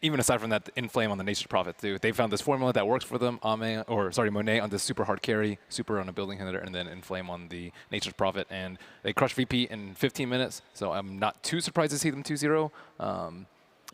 even aside from that, Inflame on the Nature's Prophet too. They found this formula that works for them. Monet on this super hard carry, super on a building hitter, and then Inflame on the Nature's Prophet. And they crushed VP in 15 minutes, so I'm not too surprised to see them 2-0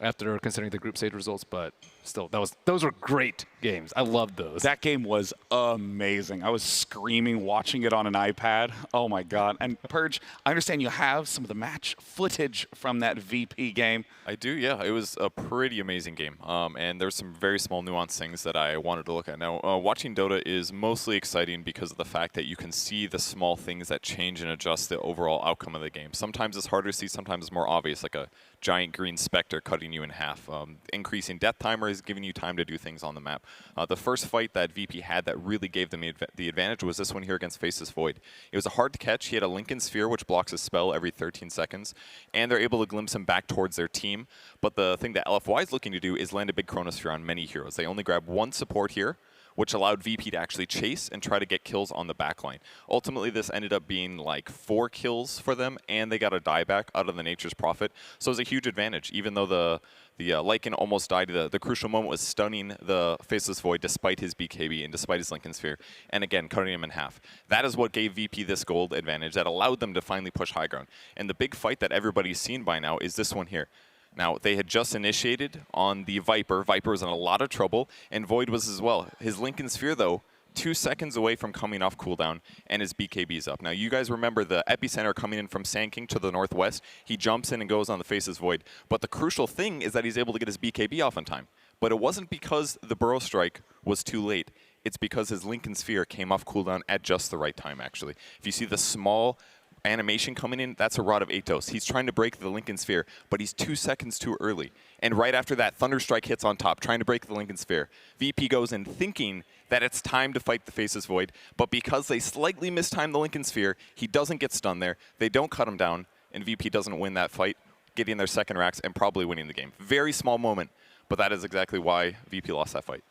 after considering the group stage results, but still, those were great games. I loved those. That game was amazing. I was screaming watching it on an iPad. Oh my God. And Purge, I understand you have some of the match footage from that VP game. I do, yeah. It was a pretty amazing game. And there's some very small nuanced things that I wanted to look at. Now, watching Dota is mostly exciting because of the fact that you can see the small things that change and adjust the overall outcome of the game. Sometimes it's harder to see, sometimes it's more obvious, like a giant green specter cutting you in half. Increasing death timer is giving you time to do things on the map. The first fight that VP had that really gave them the advantage was this one here against Faceless Void. It was a hard to catch. He had a Lincoln Sphere, which blocks a spell every 13 seconds, and they're able to glimpse him back towards their team. But the thing that LFY is looking to do is land a big Chronosphere on many heroes. They only grab one support here, which allowed VP to actually chase and try to get kills on the backline. Ultimately, this ended up being like 4 kills for them, and they got a dieback out of the Nature's Prophet. So it was a huge advantage, even though the Lycan almost died. The crucial moment was stunning the Faceless Void despite his BKB and despite his Lincoln Sphere, and again, cutting him in half. That is what gave VP this gold advantage that allowed them to finally push high ground. And the big fight that everybody's seen by now is this one here. Now, they had just initiated on the Viper. Viper was in a lot of trouble, and Void was as well. His Lincoln Sphere, though, 2 seconds away from coming off cooldown, and his BKB's up. Now, you guys remember the epicenter coming in from Sand King to the northwest. He jumps in and goes on the Faceless Void. But the crucial thing is that he's able to get his BKB off in time. But it wasn't because the Burrow Strike was too late. It's because his Lincoln Sphere came off cooldown at just the right time, actually. If you see the small animation coming in, that's a Rod of Atos. He's trying to break the Lincoln Sphere, but he's 2 seconds too early. And right after that, Thunderstrike hits on top, trying to break the Lincoln Sphere. VP goes in thinking that it's time to fight the Faceless Void, but because they slightly mistimed the Lincoln Sphere, he doesn't get stunned there. They don't cut him down, and VP doesn't win that fight, getting their second racks and probably winning the game. Very small moment, but that is exactly why VP lost that fight.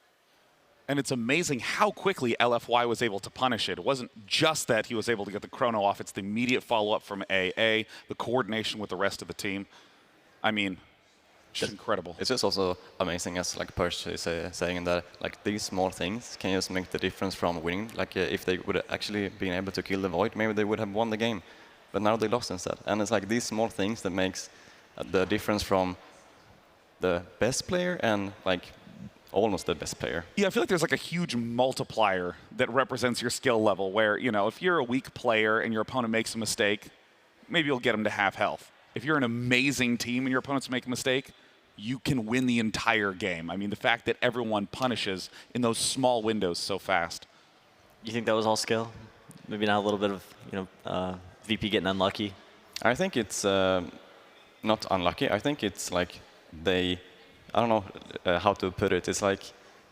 And it's amazing how quickly LFY was able to punish it. It wasn't just that he was able to get the chrono off. It's the immediate follow-up from AA, the coordination with the rest of the team. I mean, just incredible. It's just also amazing, as like Perch is saying, that like these small things can just make the difference from winning. Like if they would actually been able to kill the Void, maybe they would have won the game. But now they lost instead. And it's like these small things that makes the difference from the best player and like almost the best player. Yeah, I feel like there's like a huge multiplier that represents your skill level where, you know, if you're a weak player and your opponent makes a mistake, maybe you'll get them to half health. If you're an amazing team and your opponents make a mistake, you can win the entire game. I mean, the fact that everyone punishes in those small windows so fast. You think that was all skill? Maybe not a little bit of, VP getting unlucky? I think it's not unlucky. I think it's like they, I don't know how to put it. It's like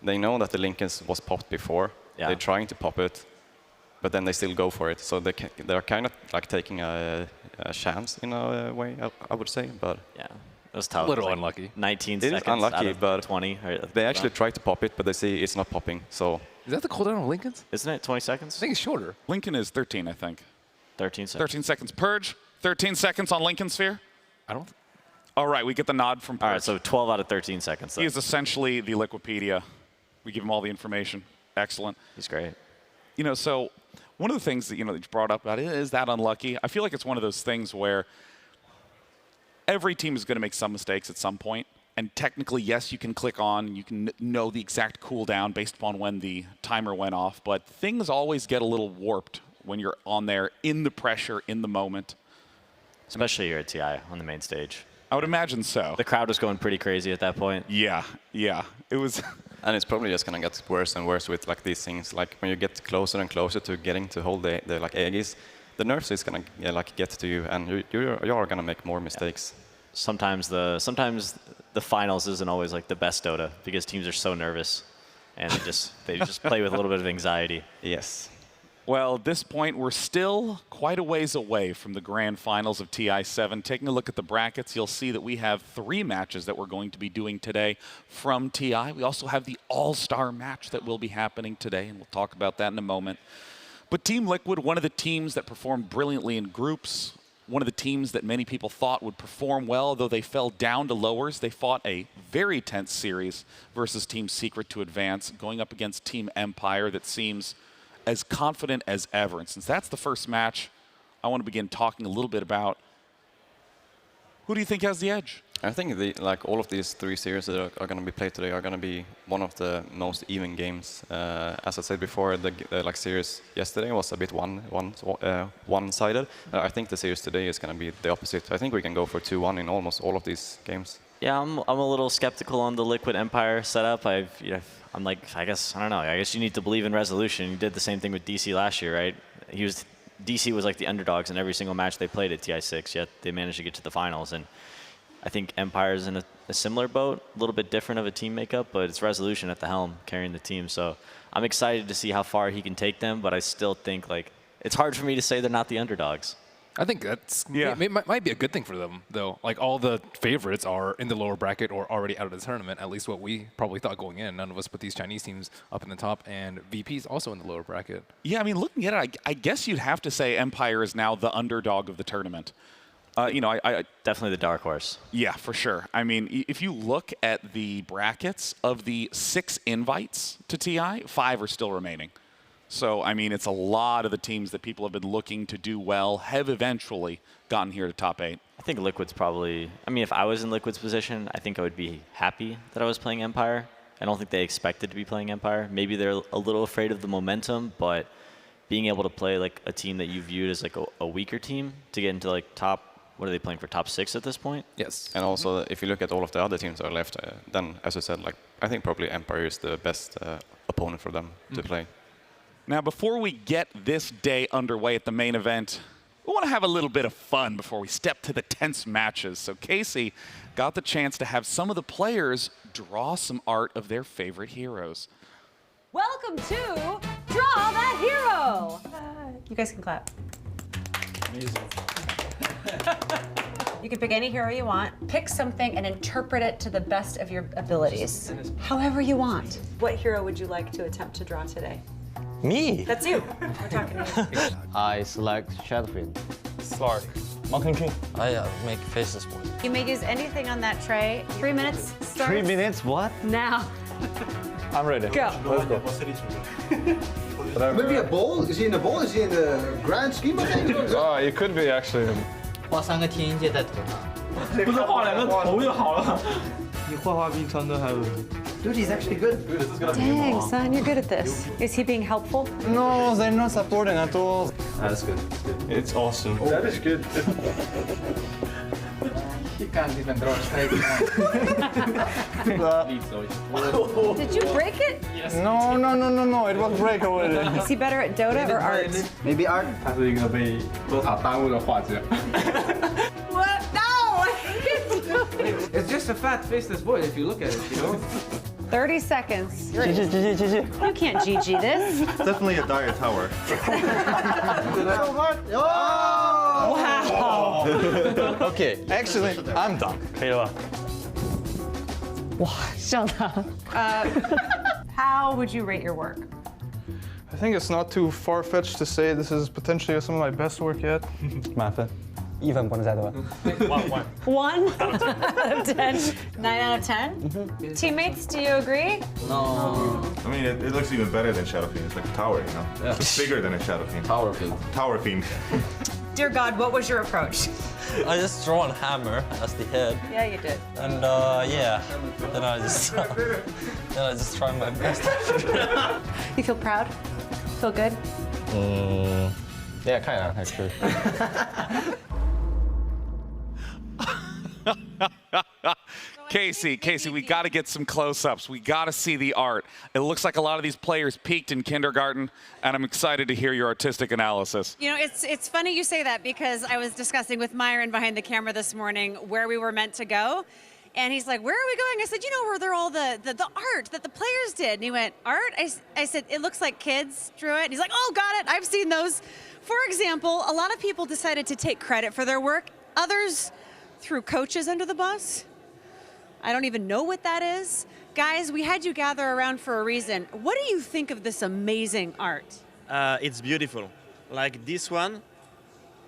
they know that the Lincolns was popped before. Yeah. They're trying to pop it, but then they still go for it. So they're kind of like taking a chance in a way, I would say. But yeah, it was tough. A little unlucky. 19 seconds unlucky, out of but 20. They actually try to pop it, but they see it's not popping. So is that the cooldown of Lincoln's? Isn't it 20 seconds? I think it's shorter. Lincoln is 13, I think. 13 seconds. 13 seconds. Purge, 13 seconds on Lincoln Sphere. I don't. All right, we get the nod from Purge. All right, so 12 out of 13 seconds. He is essentially the Liquipedia. We give him all the information. Excellent. He's great. You know, so one of the things that, that you brought up about it is that unlucky. I feel like it's one of those things where every team is going to make some mistakes at some point. And technically, yes, you can click on, you can know the exact cooldown based upon when the timer went off. But things always get a little warped when you're on there in the pressure, in the moment. Especially here at TI on the main stage. I would imagine so. The crowd was going pretty crazy at that point. Yeah, yeah. It was. And it's probably just going to get worse and worse with like these things. Like when you get closer and closer to getting to hold the like Aegis, the nerves is going to like get to you, and you are going to make more mistakes. Yeah. Sometimes the finals isn't always like the best Dota because teams are so nervous, and they just play with a little bit of anxiety. Yes. Well, at this point, we're still quite a ways away from the grand finals of TI7. Taking a look at the brackets, you'll see that we have 3 matches that we're going to be doing today from TI. We also have the All-Star match that will be happening today, and we'll talk about that in a moment. But Team Liquid, one of the teams that performed brilliantly in groups, one of the teams that many people thought would perform well, though they fell down to lowers. They fought a very tense series versus Team Secret to advance, going up against Team Empire that seems as confident as ever. And since that's the first match, I want to begin talking a little bit about who do you think has the edge? I think like all of these 3 series that are going to be played today are going to be one of the most even games. As I said before, the like series yesterday was a bit one-sided. I think the series today is going to be the opposite. I think we can go for 2-1 in almost all of these games. Yeah, I'm a little skeptical on the Liquid Empire setup. I'm like, I guess you need to believe in resolution. You did the same thing with DC last year, right? DC was like the underdogs in every single match they played at TI6, yet they managed to get to the finals. And I think Empire's in a similar boat, a little bit different of a team makeup, but it's resolution at the helm carrying the team. So I'm excited to see how far he can take them, but I still think like it's hard for me to say they're not the underdogs. I think that's might be a good thing for them, though. Like all the favorites are in the lower bracket or already out of the tournament, at least what we probably thought going in. None of us put these Chinese teams up in the top, and VP's also in the lower bracket. Yeah, I mean, looking at it, I guess you'd have to say Empire is now the underdog of the tournament. I Definitely the dark horse. Yeah, for sure. I mean, if you look at the brackets of the 6 invites to TI, 5 are still remaining. So, I mean, it's a lot of the teams that people have been looking to do well have eventually gotten here to top 8. I think Liquid's probably, I mean, if I was in Liquid's position, I think I would be happy that I was playing Empire. I don't think they expected to be playing Empire. Maybe they're a little afraid of the momentum, but being able to play like a team that you viewed as like a weaker team to get into like top, what are they playing for, top 6 at this point? Yes. And also, if you look at all of the other teams that are left, then, as I said, like I think probably Empire is the best opponent for them to play. Now, before we get this day underway at the main event, we want to have a little bit of fun before we step to the tense matches. So Casey got the chance to have some of the players draw some art of their favorite heroes. Welcome to Draw That Hero. You guys can clap. Amazing. You can pick any hero you want, pick something and interpret it to the best of your abilities, however you want. What hero would you like to attempt to draw today? Me? That's you. We're talking to you. I select Shadowfiend. Slark. Mountain King. I make faces boy. You may use anything on that tray. 3 minutes starts 3 minutes? What? now. I'm ready. Go. Let's go. Maybe a bowl? Is he in a bowl? Is he in the grand scheme of things? Oh, it could be actually. 画3个天音界在头上。不是画2个头就好了。你画画比川哥还有。 Dude, he's actually good. Dang, son, you're good at this. Is he being helpful? No, they're not supporting at all. That's good. It's awesome. That is good. He can't even draw straight. Did you break it? No, it was break already. Is he better at Dota or art? Maybe art? 他是一个被Dota 耽误的画家。 What? No! It's just a fat faceless boy if you look at it, you know? 30 seconds. GG. You can't GG this. Definitely a dire tower. Wow. Okay, actually, I'm done. 可以了吧？ How would you rate your work? I think it's not too far-fetched to say this is potentially some of my best work yet. 满分，1分不能再多。 1 out of 10. 9 out of 10? Teammates, do you agree? No. I mean, it looks even better than Shadowfiend. It's like a tower, you know? Yeah. It's bigger than a Shadowfiend. Tower field. Tower Fiend. Dear God, what was your approach? I just draw a hammer as the head, Yeah, you did. and yeah, then I just try my best. You feel proud? Feel good? Yeah, kind of actually. Casey, we got to get some close-ups. We got to see the art. It looks like a lot of these players peaked in kindergarten, and I'm excited to hear your artistic analysis. You know, it's funny you say that because I was discussing with Myron behind the camera this morning where we were meant to go. And he's like, where are we going? I said, you know, where they're all the art that the players did. And he went, art? I said, it looks like kids drew it. And he's like, oh, got it. I've seen those. For example, a lot of people decided to take credit for their work. Others threw coaches under the bus. I don't even know what that is. Guys, we had you gather around for a reason. What do you think of this amazing art? It's beautiful. Like this one,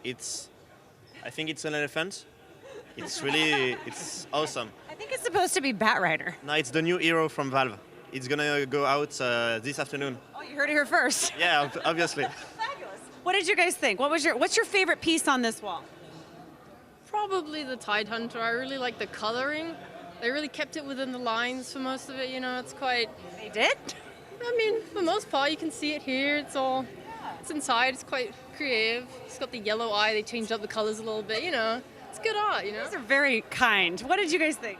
it's I think it's an elephant. It's really, it's awesome. I think it's supposed to be Batrider. No, it's the new hero from Valve. It's gonna go out this afternoon. Oh, you heard it here first. Yeah, obviously. Fabulous. What did you guys think? What's your favorite piece on this wall? Probably the Tidehunter. I really like the coloring. They really kept it within the lines for most of it. You know, it's quite. They did? I mean, for the most part, you can see it here. It's inside. It's quite creative. It's got the yellow eye. They changed up the colors a little bit. You know, it's good art. You know. These are very kind. What did you guys think?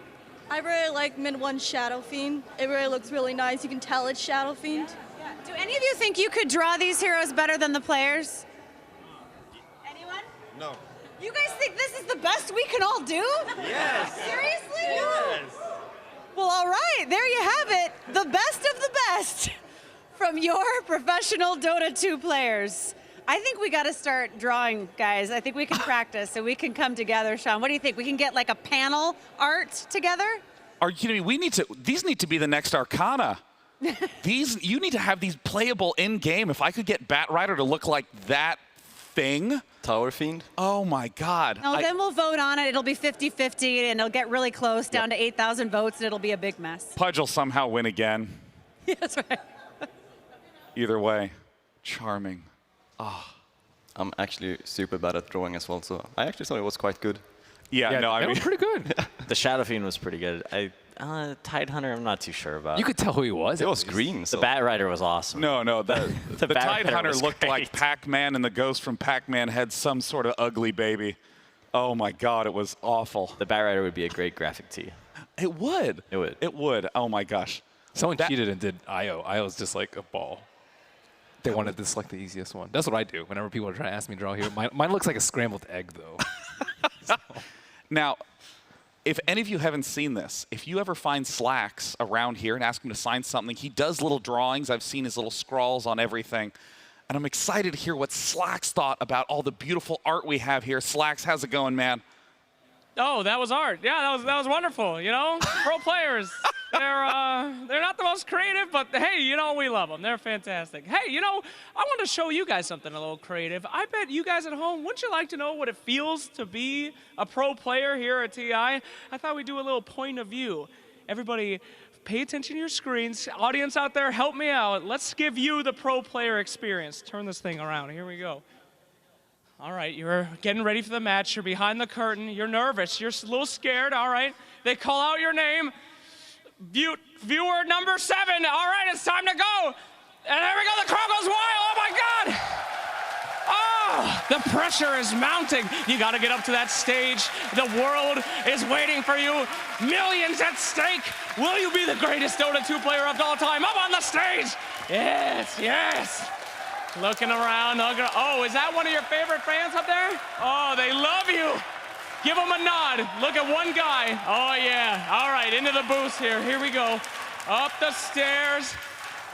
I really like Mid 1's Shadow Fiend. It really looks really nice. You can tell it's Shadow Fiend. Yeah. Do any of you think you could draw these heroes better than the players? Anyone? No. You guys think this is the best we can all do? Yes. Seriously? Yes. Well, all right. There you have it. The best of the best from your professional Dota 2 players. I think we got to start drawing, guys. I think we can practice so we can come together. Sean, what do you think? We can get like a panel art together? Are you kidding me? These need to be the next Arcana. You need to have these playable in-game. If I could get Batrider to look like that thing. Tower Fiend? Oh my God. No, then we'll vote on it. It'll be 50-50 and it'll get really close down to 8,000 votes and it'll be a big mess. Pudge will somehow win again. Yeah, that's right. Either way, charming. I'm actually super bad at drawing as well, so I actually thought it was quite good. Yeah, no, I mean, was pretty good. The Shadow Fiend was pretty good. Tidehunter, I'm not too sure about. You could tell who he was. It was green. So. The Batrider was awesome. No, the Tidehunter looked great. like Pac-Man, and the ghost from Pac-Man had some sort of ugly baby. Oh my God, it was awful. The Batrider would be a great graphic tee. It would. It would. It would. Oh my gosh. Someone cheated and did IO. IO's just like a ball. They wanted to select the easiest one. That's what I do whenever people are trying to ask me to draw here. Mine looks like a scrambled egg, though. Now, if any of you haven't seen this, if you ever find Slacks around here and ask him to sign something, he does little drawings. I've seen his little scrawls on everything. And I'm excited to hear what Slacks thought about all the beautiful art we have here. Slacks, how's it going, man? Oh, that was art. Yeah, that was wonderful. You know, pro players. They're not the most creative, but hey, you know, we love them. They're fantastic. Hey, you know, I want to show you guys something a little creative. I bet you guys at home, wouldn't you like to know what it feels to be a pro player here at TI? I thought we'd do a little point of view. Everybody, pay attention to your screens. Audience out there, help me out. Let's give you the pro player experience. Turn this thing around. Here we go. All right, you're getting ready for the match. You're behind the curtain. You're nervous. You're a little scared. All right. They call out your name. Viewer number 7. All right, it's time to go. And there we go. The crowd goes wild. Oh, my God. Oh, the pressure is mounting. You got to get up to that stage. The world is waiting for you. Millions at stake. Will you be the greatest Dota 2 player of all time? Up on the stage. Yes, yes. Looking around. Oh, is that one of your favorite fans up there? Oh, they love you. Give them a nod. Look at one guy. Oh, yeah. All right, into the booth here. Here we go. Up the stairs.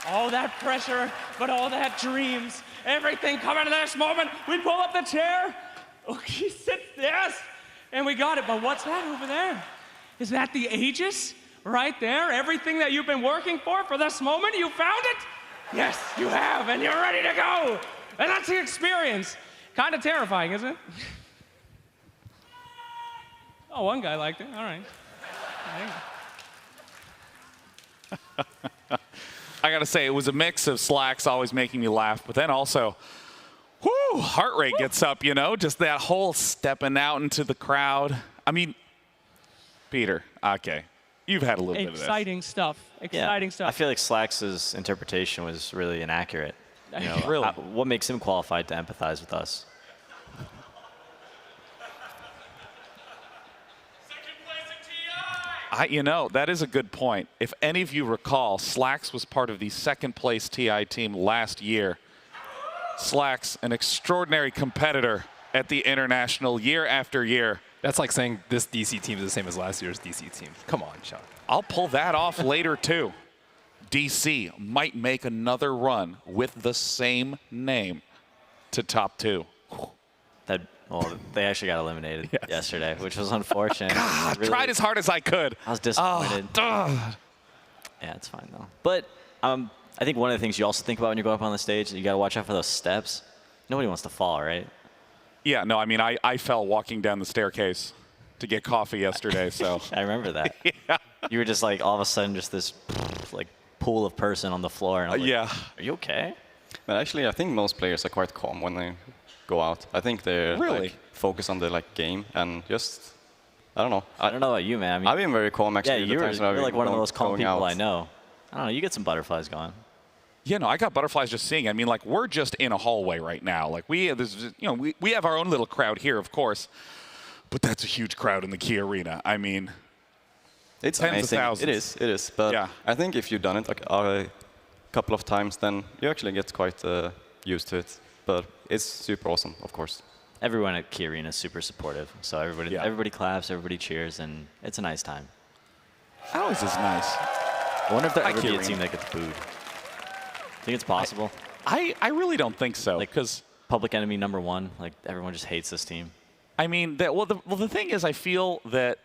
All that pressure, but all that dreams. Everything coming to this moment. We pull up the chair. Oh, he sits, yes. And we got it. But what's that over there? Is that the Aegis right there? Everything that you've been working for this moment? You found it? Yes, you have, and you're ready to go. And that's the experience. Kind of terrifying, isn't it? Oh, one guy liked it. All right. I got to say, it was a mix of Slacks always making me laugh, but then also, whoo, heart rate gets up, you know, just that whole stepping out into the crowd. I mean, Peter, okay, you've had a little bit of this. Exciting stuff. Exciting stuff. I feel like Slacks' interpretation was really inaccurate. You know, really? What makes him qualified to empathize with us? You know, that is a good point. If any of you recall, Slacks was part of the second place TI team last year. Slacks, an extraordinary competitor at the International year after year. That's like saying this DC team is the same as last year's DC team. Come on, Sean. I'll pull that off later, too. DC might make another run with the same name to top 2. Well, they actually got eliminated yesterday, which was unfortunate. God, really, tried as hard as I could. I was disappointed. Yeah, it's fine, though. But I think one of the things you also think about when you go up on the stage is you got to watch out for those steps. Nobody wants to fall, right? Yeah, no, I mean, I fell walking down the staircase to get coffee yesterday, so. I remember that. Yeah. You were just like, all of a sudden, just this like pool of person on the floor. And I was like, yeah. Are you okay? But actually, I think most players are quite calm when they go out. I think they're like, focus on the game and just, I don't know. I don't know about you, man. I mean, I've been very calm actually. Yeah, you're like one of the most calm people out. I know. I don't know. You get some butterflies going. Yeah, no, I got butterflies just seeing. I mean, like, we're just in a hallway right now. Like, we have our own little crowd here, of course, but that's a huge crowd in the Key Arena. I mean, it's tens amazing. of thousands. It is. But yeah. I think if you've done it like a couple of times, then you actually get quite used to it. But it's super awesome, of course. Everyone at Key Arena is super supportive. So everybody claps, everybody cheers, and it's a nice time. Always is nice. I wonder if there'll ever be a team that gets booed. Think it's possible? I really don't think so. Because public enemy #1, like everyone just hates this team. I mean, the thing is, I feel that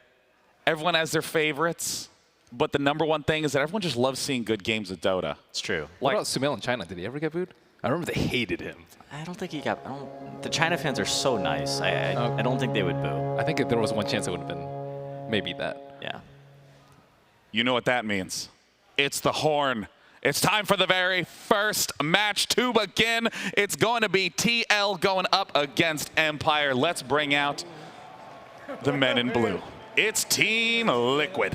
everyone has their favorites, but the #1 thing is that everyone just loves seeing good games of Dota. It's true. What about Sumail in China? Did he ever get booed? I remember they hated him. I don't think he got. The China fans are so nice. I don't think they would boo. I think if there was one chance, it would have been maybe that. Yeah. You know what that means? It's the horn. It's time for the very first match to begin. It's going to be TL going up against Empire. Let's bring out the men in blue. It's Team Liquid.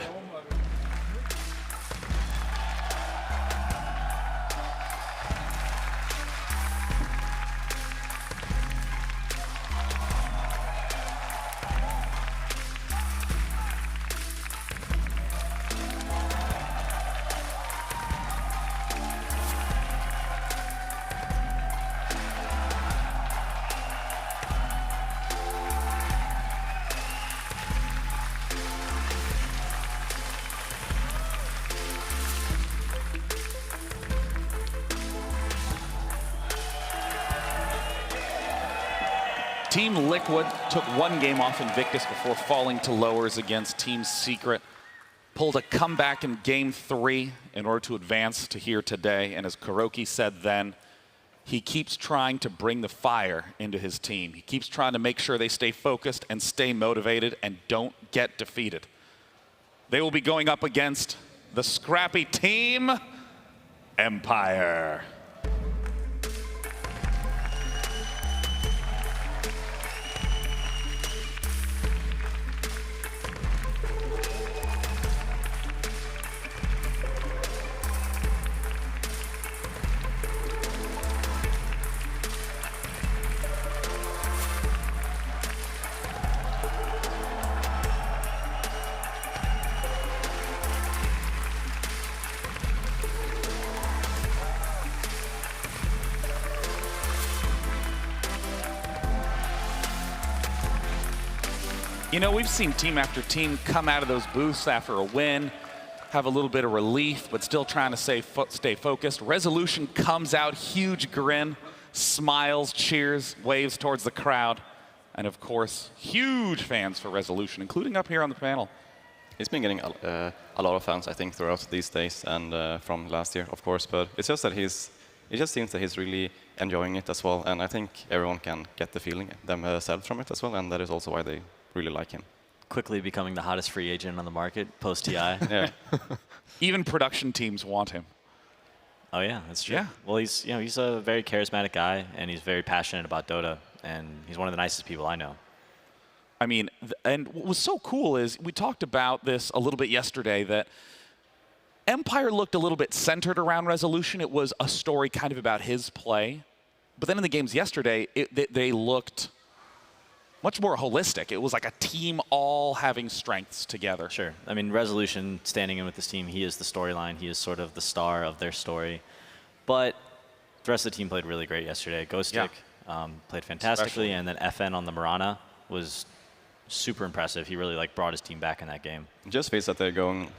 Team Liquid took one game off Invictus before falling to lowers against Team Secret. Pulled a comeback in Game 3 in order to advance to here today. And as Kuroki said then, he keeps trying to bring the fire into his team. He keeps trying to make sure they stay focused and stay motivated and don't get defeated. They will be going up against the scrappy Team Empire. You know, we've seen team after team come out of those booths after a win, have a little bit of relief, but still trying to stay focused. Resolution comes out, huge grin, smiles, cheers, waves towards the crowd. And of course, huge fans for Resolution, including up here on the panel. He's been getting a lot of fans, I think, throughout these days and from last year, of course. But it's just that it just seems that he's really enjoying it as well. And I think everyone can get the feeling themselves from it as well. And that is also why they really like him. Quickly becoming the hottest free agent on the market post-TI. Yeah. Even production teams want him. Oh yeah, that's true. Yeah. Well, he's a very charismatic guy, and he's very passionate about Dota, and he's one of the nicest people I know. I mean, and what was so cool is we talked about this a little bit yesterday, that Empire looked a little bit centered around Resolution. It was a story kind of about his play. But then in the games yesterday, they looked much more holistic. It was like a team all having strengths together. Sure. I mean, Resolution standing in with this team, he is the storyline. He is sort of the star of their story. But the rest of the team played really great yesterday. Ghostic played fantastically, and then FN on the Marana was super impressive. He really brought his team back in that game. Just feels that they're going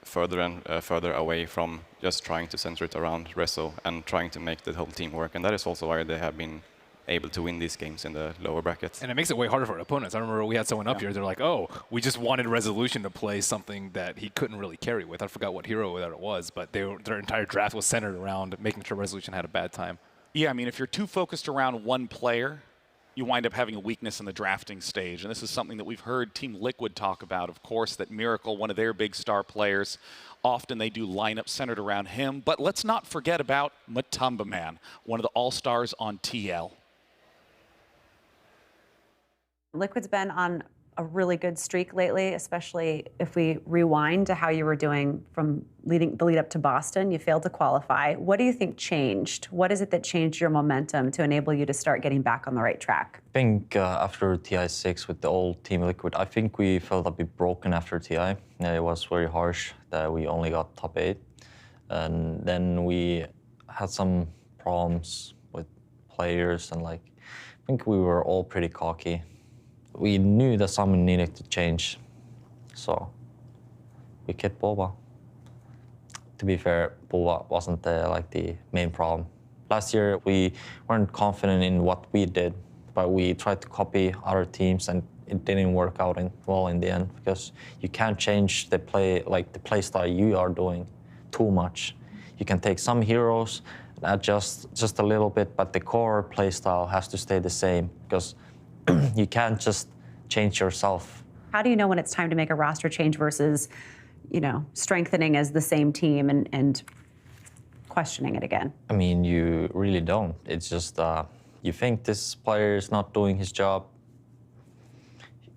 further and further away from just trying to center it around Reso and trying to make the whole team work. And that is also why they have been able to win these games in the lower brackets. And it makes it way harder for opponents. I remember we had someone up here, they're like, oh, we just wanted Resolution to play something that he couldn't really carry with. I forgot what hero that it was, but their entire draft was centered around making sure Resolution had a bad time. Yeah, I mean, if you're too focused around one player, you wind up having a weakness in the drafting stage. And this is something that we've heard Team Liquid talk about, of course, that Miracle, one of their big star players, often they do lineups centered around him. But let's not forget about Matumba Man, one of the all-stars on TL. Liquid's been on a really good streak lately, especially if we rewind to how you were doing from the lead up to Boston. You failed to qualify. What do you think changed? What is it that changed your momentum to enable you to start getting back on the right track? I think after TI6 with the old Team Liquid, I think we felt a bit broken after TI. It was very harsh that we only got top 8. And then we had some problems with players, and like, I think we were all pretty cocky. We knew that something needed to change, so we kept Boba. To be fair, Boba wasn't the main problem. Last year, we weren't confident in what we did, but we tried to copy other teams, and it didn't work out well in the end, because you can't change the play style you are doing too much. You can take some heroes, adjust just a little bit, but the core play style has to stay the same, because you can't just change yourself. How do you know when it's time to make a roster change versus, strengthening as the same team and questioning it again? I mean, you really don't. It's just you think this player is not doing his job.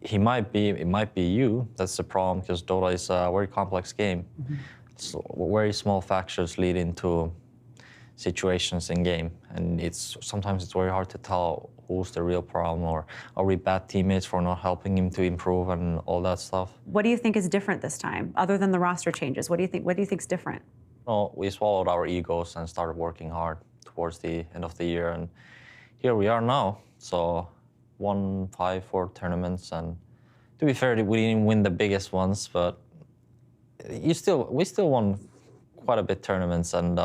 It might be you. That's the problem, because Dota is a very complex game. Mm-hmm. So very small factors lead into situations in game, and sometimes it's very hard to tell who's the real problem, or are we bad teammates for not helping him to improve and all that stuff. What do you think is different this time, other than the roster changes? What do you think's different? Well, we swallowed our egos and started working hard towards the end of the year, and here we are now. So won 5 tournaments, and to be fair, we didn't win the biggest ones, but we still won quite a bit tournaments, and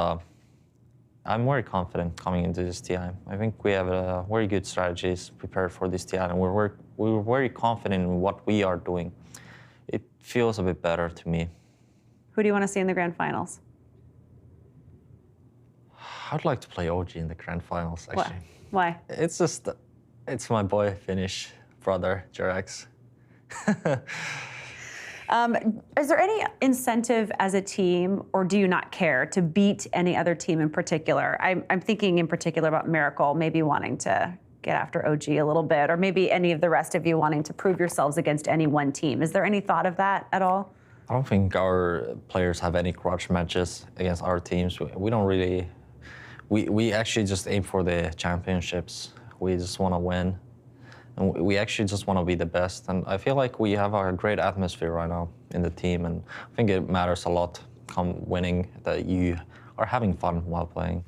I'm very confident coming into this TI. I think we have very good strategies prepared for this TI, and we're very confident in what we are doing. It feels a bit better to me. Who do you want to see in the grand finals? I'd like to play OG in the grand finals, actually. Why? It's my boy Finnish brother, Jerax. Is there any incentive as a team, or do you not care to beat any other team in particular? I'm thinking in particular about Miracle maybe wanting to get after OG a little bit, or maybe any of the rest of you wanting to prove yourselves against any one team. Is there any thought of that at all? I don't think our players have any grudge matches against our teams. We don't really. We actually just aim for the championships. We just want to win. And we actually just want to be the best. And I feel like we have a great atmosphere right now in the team. And I think it matters a lot come winning that you are having fun while playing.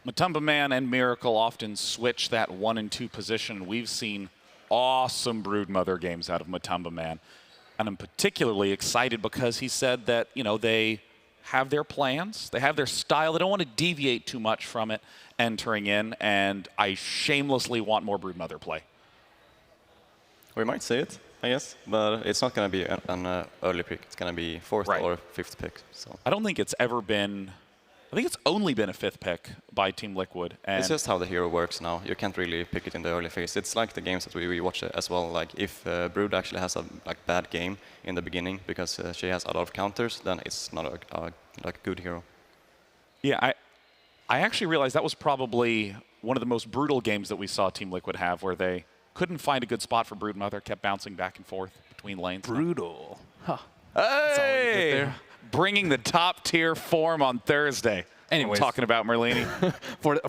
Matumba Man and Miracle often switch that 1 and 2 position. We've seen awesome Broodmother games out of Matumba Man. And I'm particularly excited because he said that, they have their plans, they have their style, they don't want to deviate too much from it entering in, and I shamelessly want more Broodmother play. We might see it, I guess, but it's not going to be an early pick. It's going to be 4th or 5th pick. So I don't think it's ever been. I think it's only been a 5th pick by Team Liquid. And it's just how the hero works now. You can't really pick it in the early phase. It's like the games that we watch as well. Like if Brood actually has a bad game in the beginning because she has a lot of counters, then it's not a good hero. Yeah, I actually realized that was probably one of the most brutal games that we saw Team Liquid have, where they couldn't find a good spot for Broodmother, kept bouncing back and forth between lanes. Brutal. Huh. Hey! Bringing the top tier form on Thursday. Anyways, talking about Merlini.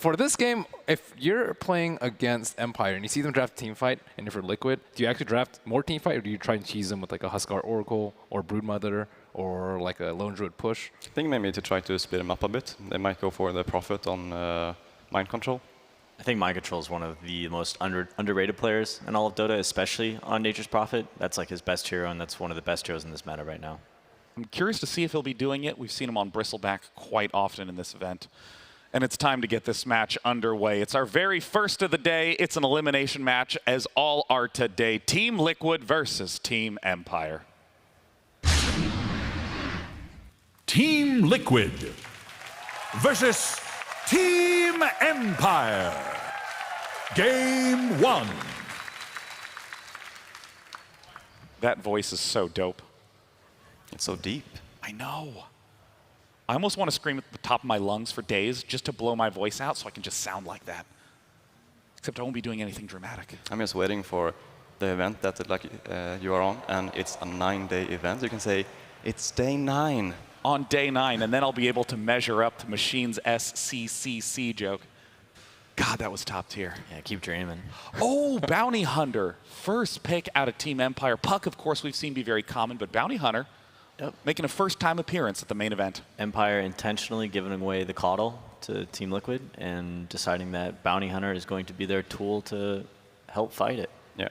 for this game, if you're playing against Empire and you see them draft team fight, and if you're Liquid, do you actually draft more team fight, or do you try and cheese them with like a Huskar Oracle or Broodmother or like a Lone Druid push? I think maybe to try to split them up a bit. They might go for the Prophet on Mind Control. I think Mind Control is one of the most underrated players in all of Dota, especially on Nature's Prophet. That's like his best hero, and that's one of the best heroes in this meta right now. I'm curious to see if he'll be doing it. We've seen him on Bristleback quite often in this event. And it's time to get this match underway. It's our very first of the day. It's an elimination match, as all are today. Team Liquid versus Team Empire. Team Liquid versus Team Empire. Game 1. That voice is so dope. It's so deep. I know. I almost want to scream at the top of my lungs for days just to blow my voice out so I can just sound like that. Except I won't be doing anything dramatic. I'm just waiting for the event that you are on, and it's a 9-day event. You can say, it's day 9. On day 9, and then I'll be able to measure up to Machine's SCCC joke. God, that was top tier. Yeah, keep dreaming. Oh, Bounty Hunter. First pick out of Team Empire. Puck, of course, we've seen be very common, but Bounty Hunter making a first-time appearance at the main event. Empire intentionally giving away the Caudle to Team Liquid and deciding that Bounty Hunter is going to be their tool to help fight it. Yeah.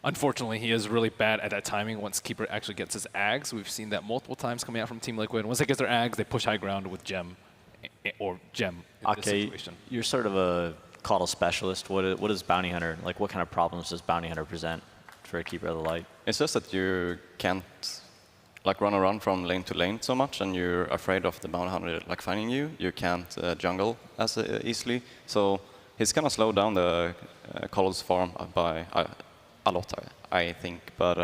Unfortunately, he is really bad at that timing once Keeper actually gets his Ags. We've seen that multiple times coming out from Team Liquid. Once they get their Ags, they push high ground with Gem or Gem in this situation. You're sort of a Caudle specialist. What is Bounty Hunter? Like, what kind of problems does Bounty Hunter present for a Keeper of the Light? It's just that you can't like run around from lane to lane so much, and you're afraid of the Bounty Hunter like finding you. You can't jungle as easily, so he's gonna slow down the Caudle's farm by a lot, I think. But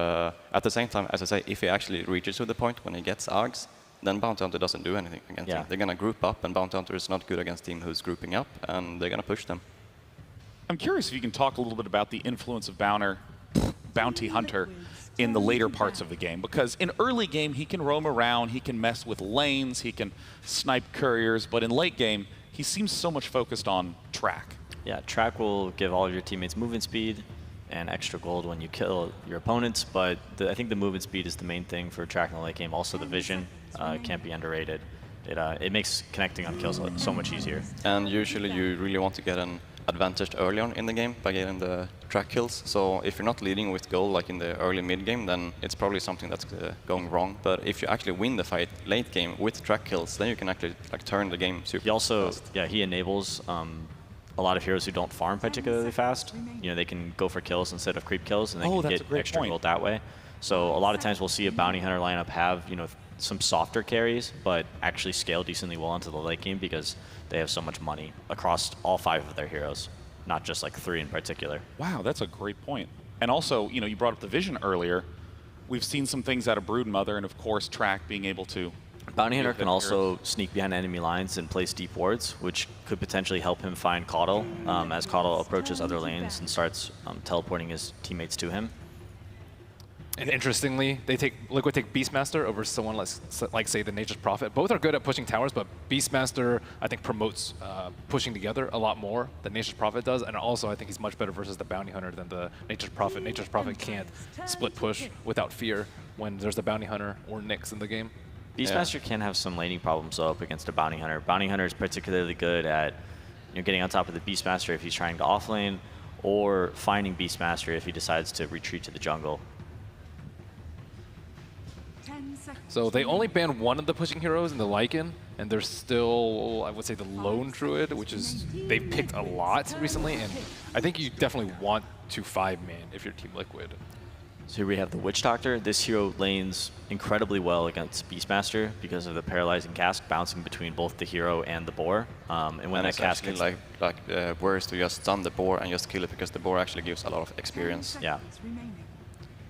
at the same time, as I say, if he actually reaches to the point when he gets Ags, then Bounty Hunter doesn't do anything against him. They're gonna group up, and Bounty Hunter is not good against team who's grouping up, and they're gonna push them. I'm curious if you can talk a little bit about the influence of Bounty Hunter in the later parts of the game, because in early game he can roam around, he can mess with lanes, he can snipe couriers, but in late game he seems so much focused on track. Yeah, track will give all of your teammates movement speed and extra gold when you kill your opponents, but I think the movement speed is the main thing for track in the late game. Also the vision can't be underrated. It makes connecting on kills so much easier. And usually you really want to get an advantage early on in the game by getting the track kills. So if you're not leading with gold like in the early mid game, then it's probably something that's going wrong. But if you actually win the fight late game with track kills, then you can actually like turn the game super He also, fast. he enables a lot of heroes who don't farm particularly fast. You know, they can go for kills instead of creep kills, and they can get extra gold that way. So a lot of times we'll see a Bounty Hunter lineup have, some softer carries, but actually scale decently well into the late game because they have so much money across all 5 of their heroes, not just like 3 in particular. Wow, that's a great point. And also, you brought up the vision earlier. We've seen some things out of Broodmother, and of course, track being able to. Bounty Hunter can also sneak behind enemy lines and place deep wards, which could potentially help him find Caudle as Caudle approaches other lanes and starts teleporting his teammates to him. And interestingly, Liquid take Beastmaster over someone like say the Nature's Prophet. Both are good at pushing towers, but Beastmaster I think promotes pushing together a lot more than Nature's Prophet does, and also I think he's much better versus the Bounty Hunter than the Nature's Prophet. Nature's Prophet can't split push without fear when there's the Bounty Hunter or Nyx in the game. Beastmaster can have some laning problems up against a Bounty Hunter. Bounty Hunter is particularly good at getting on top of the Beastmaster if he's trying to offlane, or finding Beastmaster if he decides to retreat to the jungle. So they only banned one of the pushing heroes in the Lycan, and there's still, I would say, the Lone Druid, which is, they've picked a lot recently, and I think you definitely want to 5-man if you're Team Liquid. So here we have the Witch Doctor. This hero lanes incredibly well against Beastmaster because of the paralyzing cask bouncing between both the hero and the boar. And when that cask hits, worse to just stun the boar and just kill it, because the boar actually gives a lot of experience. Yeah.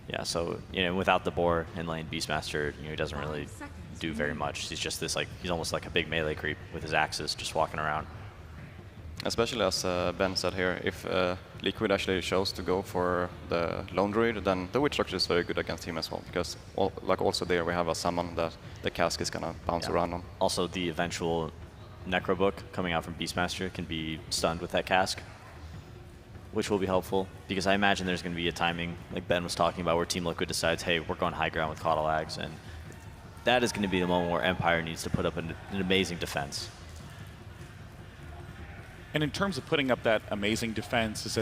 Yeah, so without the boar in lane, Beastmaster, he doesn't really do very much. He's just this he's almost like a big melee creep with his axes, just walking around. Especially as Ben said here, if Liquid actually chose to go for the Lone Druid, then the Witch Doctor is very good against him as well, because also there we have a summon that the cask is gonna bounce around on. Also, the eventual Necro Book coming out from Beastmaster can be stunned with that cask, which will be helpful, because I imagine there's going to be a timing, like Ben was talking about, where Team Liquid decides, hey, we're going high ground with Caudle Ags, and that is going to be the moment where Empire needs to put up an amazing defense. And in terms of putting up that amazing defense, is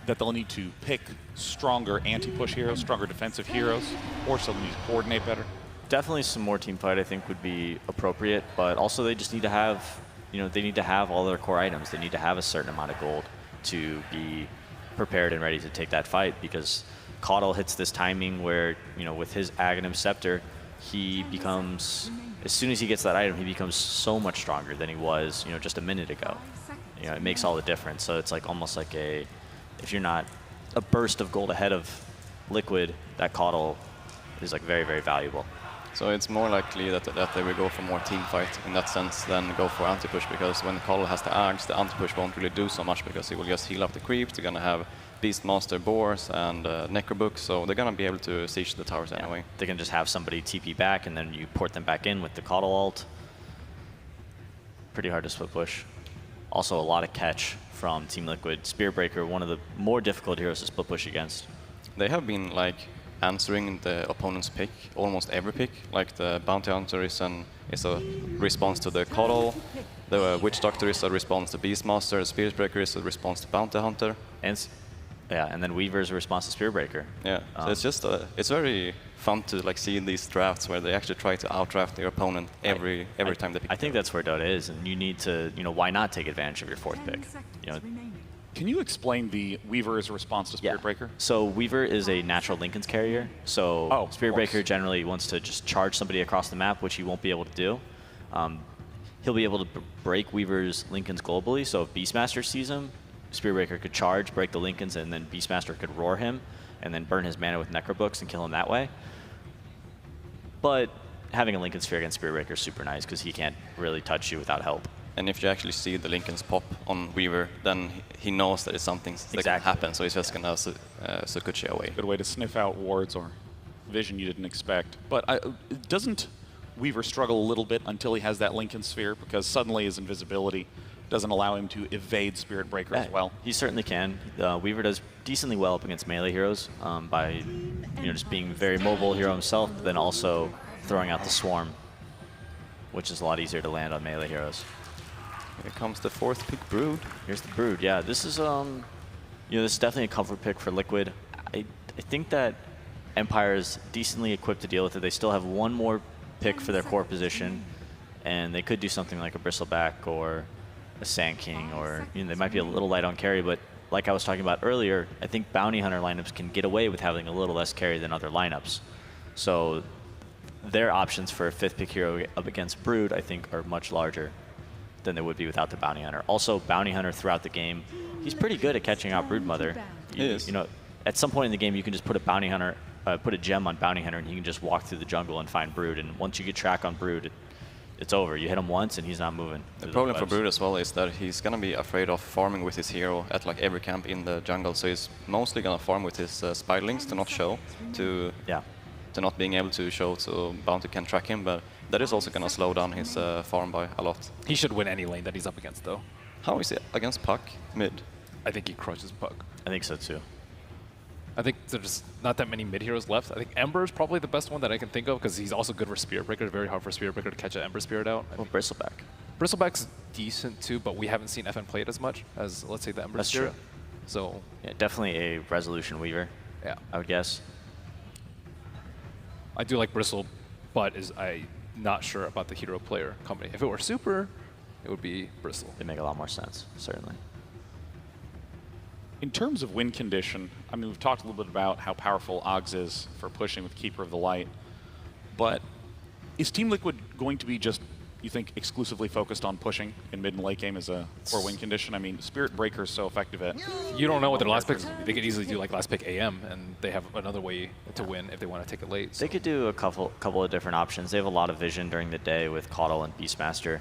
that they'll need to pick stronger anti-push heroes, stronger defensive heroes, or so they need to coordinate better? Definitely some more team fight, I think, would be appropriate, but also they just need to have, they need to have all their core items. They need to have a certain amount of gold to be prepared and ready to take that fight, because Caudle hits this timing where, with his Aghanim Scepter, he becomes, as soon as he gets that item, he becomes so much stronger than he was, just a minute ago. It makes all the difference. So it's like almost like if you're not a burst of gold ahead of Liquid, that Caudle is like very, very valuable. So it's more likely that they will go for more team fight in that sense than go for anti-push, because when Caudle has the Ags, the anti-push won't really do so much because he will just heal up the creeps. They're going to have Beastmaster Boars and Necrobook, so they're going to be able to siege the towers anyway. They can just have somebody TP back and then you port them back in with the Caudle ult. Pretty hard to split push. Also a lot of catch from Team Liquid. Spearbreaker, one of the more difficult heroes to split push against. They have been like answering the opponent's pick, almost every pick. Like the Bounty Hunter is a response to the Caudle, the Witch Doctor is a response to Beastmaster, the Spearbreaker is a response to Bounty Hunter. And then Weaver is a response to Spearbreaker. Yeah, so it's just it's very fun to like see these drafts where they actually try to outdraft their opponent every time they pick. I think that's where Dota is, and you need to, why not take advantage of your fourth pick? Can you explain the Weaver's response to Spearbreaker? So Weaver is a natural Linken's carrier. So Spearbreaker generally wants to just charge somebody across the map, which he won't be able to do. He'll be able to break Weaver's Linken's globally. So if Beastmaster sees him, Spearbreaker could charge, break the Linken's, and then Beastmaster could roar him, and then burn his mana with Necrobooks and kill him that way. But having a Linken Sphere against Spearbreaker is super nice because he can't really touch you without help. And if you actually see the Linken's pop on Weaver, then he knows that it's something that can happen, so he's just going to Sukuchi away. Good way to sniff out wards or vision you didn't expect. But doesn't Weaver struggle a little bit until he has that Linken Sphere, because suddenly his invisibility doesn't allow him to evade Spirit Breaker as well? He certainly can. Weaver does decently well up against melee heroes by just being a very mobile hero himself, but then also throwing out the Swarm, which is a lot easier to land on melee heroes. Here comes the fourth pick, Brood. Here's the Brood. Yeah, this is this is definitely a comfort pick for Liquid. I think that Empire is decently equipped to deal with it. They still have one more pick for their core position, and they could do something like a Bristleback or a Sand King, or they might be a little light on carry. But like I was talking about earlier, I think Bounty Hunter lineups can get away with having a little less carry than other lineups. So their options for a fifth pick hero up against Brood, I think, are much larger than they would be without the Bounty Hunter. Also, Bounty Hunter throughout the game, he's pretty good at catching out Broodmother. At some point in the game, you can just put a Bounty Hunter, put a gem on Bounty Hunter, and he can just walk through the jungle and find Brood. And once you get track on Brood, it's over. You hit him once, and he's not moving. The problem for Brood as well is that he's gonna be afraid of farming with his hero at like every camp in the jungle. So he's mostly gonna farm with his Spiderlings to not show, to not being able to show, so Bounty can track him. But that is also going to slow down his farm by a lot. He should win any lane that he's up against, though. How is it against Puck mid? I think he crushes Puck. I think so, too. I think there's not that many mid heroes left. I think Ember is probably the best one that I can think of because he's also good for Spirit Breaker. It's very hard for Spirit Breaker to catch an Ember Spirit out. Well, Bristleback. Bristleback's decent, too, but we haven't seen FN play it as much as, let's say, the Ember Spirit. That's true. So yeah, definitely a Resolution Weaver, I would guess. I do like Bristle, but I'm not sure about the hero player company. If it were Super, it would be Bristle. It'd make a lot more sense, certainly. In terms of win condition, I mean, we've talked a little bit about how powerful Oggs is for pushing with Keeper of the Light, but is Team Liquid going to be just, you think, exclusively focused on pushing in mid and late game as a core win condition? I mean, Spirit Breaker is so effective at... You don't know what their last pick is. They could easily do like last pick AM, and they have another way to win if they want to take it late. So. They could do a couple of different options. They have a lot of vision during the day with Caudle and Beastmaster,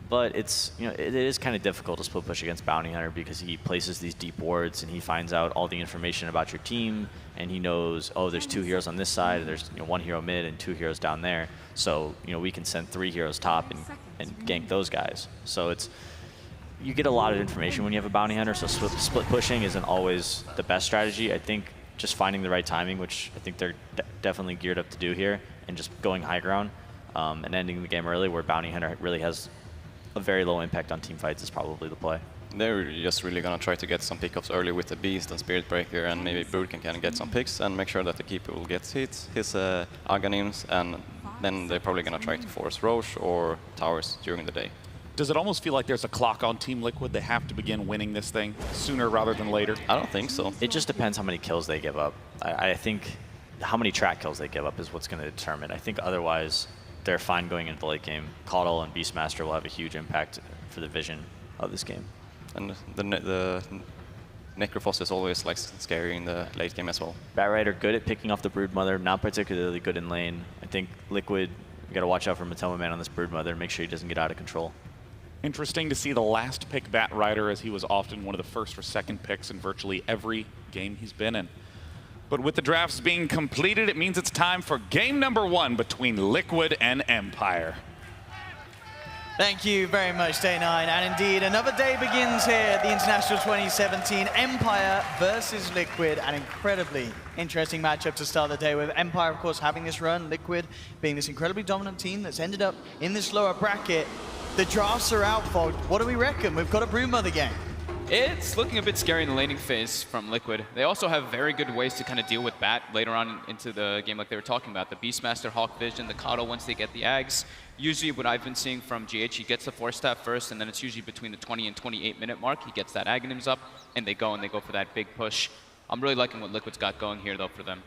but it's it is kind of difficult to split push against Bounty Hunter because he places these deep wards and he finds out all the information about your team, and he knows, oh, there's 2 heroes on this side, there's 1 hero mid and 2 heroes down there. So we can send 3 heroes top and gank those guys. So you get a lot of information when you have a Bounty Hunter, so split pushing isn't always the best strategy. I think just finding the right timing, which I think they're definitely geared up to do here, and just going high ground and ending the game early where Bounty Hunter really has a very low impact on team fights is probably the play. They're just really going to try to get some pickups early with the Beast and Spirit Breaker, and maybe Brood can get some picks and make sure that the Keeper will get his Aghanims, and then they're probably going to try to force Roche or Towers during the day. Does it almost feel like there's a clock on Team Liquid? They have to begin winning this thing sooner rather than later? I don't think so. It just depends how many kills they give up. I think how many track kills they give up is what's going to determine. I think otherwise, they're fine going into the late game. Caudle and Beastmaster will have a huge impact for the vision of this game. And the Necrophos is always like scary in the late game as well. Batrider good at picking off the Broodmother, not particularly good in lane. I think Liquid, you got to watch out for Matoma Man on this Broodmother and make sure he doesn't get out of control. Interesting to see the last pick Batrider, as he was often one of the first or second picks in virtually every game he's been in. But with the drafts being completed, it means it's time for game number 1 between Liquid and Empire. Thank you very much, Day 9. And indeed, another day begins here at the International 2017. Empire versus Liquid, an incredibly interesting matchup to start the day with. Empire, of course, having this run, Liquid being this incredibly dominant team that's ended up in this lower bracket. The drafts are out, Fog. What do we reckon? We've got a Broodmother game. It's looking a bit scary in the laning phase from Liquid. They also have very good ways to kind of deal with Bat later on into the game, like they were talking about. The Beastmaster, Hawk Vision, the Caudle once they get the Ags. Usually what I've been seeing from GH, he gets the 4-staff first, and then it's usually between the 20 and 28-minute mark. He gets that Aghanims up, and they go for that big push. I'm really liking what Liquid's got going here, though, for them.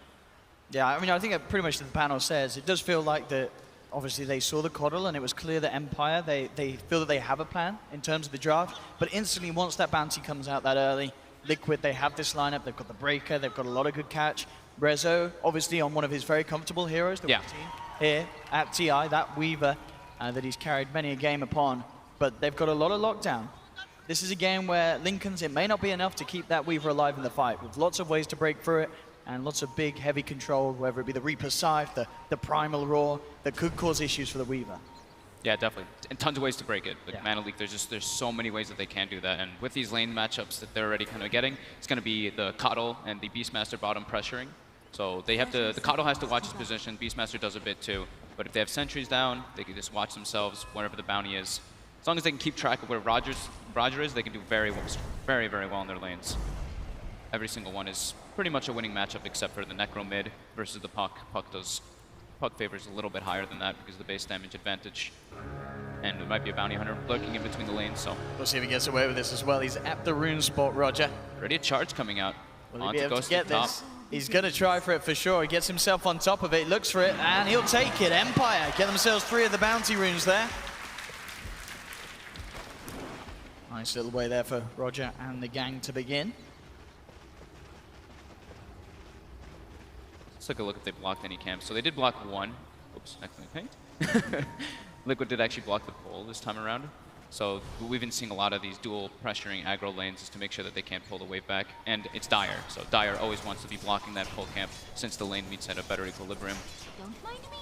Yeah, I mean, I think pretty much the panel says, it does feel like that. Obviously, they saw the Caudle, and it was clear that Empire, they feel that they have a plan in terms of the draft. But instantly, once that bounty comes out that early, Liquid, they have this lineup. They've got the Breaker. They've got a lot of good catch. Rezo, obviously, on one of his very comfortable heroes that we've seen here at TI, that Weaver, that he's carried many a game upon. But they've got a lot of lockdown. This is a game where Lincoln's, it may not be enough to keep that Weaver alive in the fight, with lots of ways to break through it. And lots of big, heavy control, whether it be the Reaper Scythe, the Primal Roar, that could cause issues for the Weaver. Yeah, definitely. And tons of ways to break it. Like Mana Leak, there's so many ways that they can do that. And with these lane matchups that they're already kind of getting, it's going to be the Caudle and the Beastmaster bottom pressuring. So they have to, the Caudle has to watch his position, Beastmaster does a bit too. But if they have sentries down, they can just watch themselves wherever the bounty is. As long as they can keep track of where Roger is, they can do very well in their lanes. Every single one is pretty much a winning matchup except for the Necro mid versus the Puck. Puck favors a little bit higher than that because of the base damage advantage. And there might be a bounty hunter lurking in between the lanes, so. We'll see if he gets away with this as well. He's at the rune spot, Roger. Already a charge coming out. Will he be able to get this? He's going to try for it for sure. He gets himself on top of it, looks for it, and he'll take it. Empire get themselves 3 of the bounty runes there. Nice little way there for Roger and the gang to begin. Let's take a look if they blocked any camps. So they did block 1. Oops, accidentally paint. Liquid did actually block the pole this time around. So we've been seeing a lot of these dual pressuring aggro lanes just to make sure that they can't pull the wave back. And it's Dire. So Dire always wants to be blocking that pole camp since the lane meets at a better equilibrium. Don't mind me.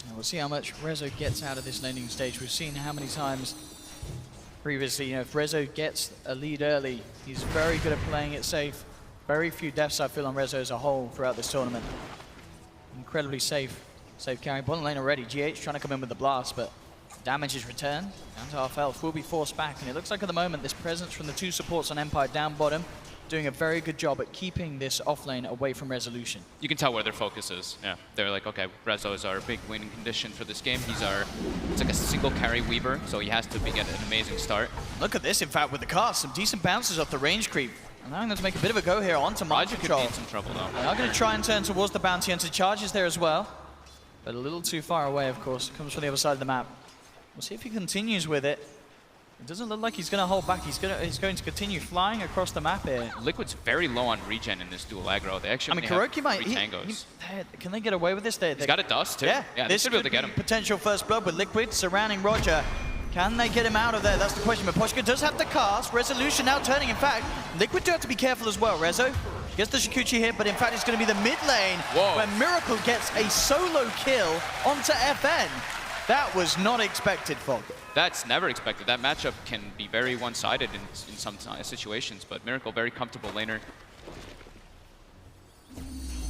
And we'll see how much Rezo gets out of this laning stage. We've seen how many times previously, you know, if Rezo gets a lead early, he's very good at playing it safe. Very few deaths I feel on Rezo as a whole throughout this tournament. Incredibly safe carry. Bottom lane already. GH trying to come in with the blast, but damage is returned. Down to half health. Will be forced back, and it looks like at the moment this presence from the 2 supports on Empire down bottom doing a very good job at keeping this off lane away from resolution. You can tell where their focus is. Yeah, they're like, okay, Rezo is our big winning condition for this game. It's like a single carry Weaver, so he has to get an amazing start. Look at this, in fact, with the cast. Some decent bounces off the range creep. Allowing them to make a bit of a go here onto mind control. Could be in some trouble though. They are going to try and turn towards the bounty hunter. Charges there as well, but a little too far away, of course. Comes from the other side of the map. We'll see if he continues with it. It doesn't look like he's going to hold back. He's going to continue flying across the map here. Liquid's very low on regen in this dual aggro. They actually Kuroki have 3 tangos. Can they get away with this? He's got a dust too. Yeah, they this should be able could to get him. Potential first blood with Liquid surrounding Roger. Can they get him out of there? That's the question. But Poshka does have the cast. Resolution now turning. In fact, Liquid do have to be careful as well. Rezo gets the Shikuchi hit, but in fact it's going to be the mid lane where Miracle gets a solo kill onto FN. That was not expected, Fog. That's never expected. That matchup can be very one-sided in some situations, but Miracle, very comfortable laner.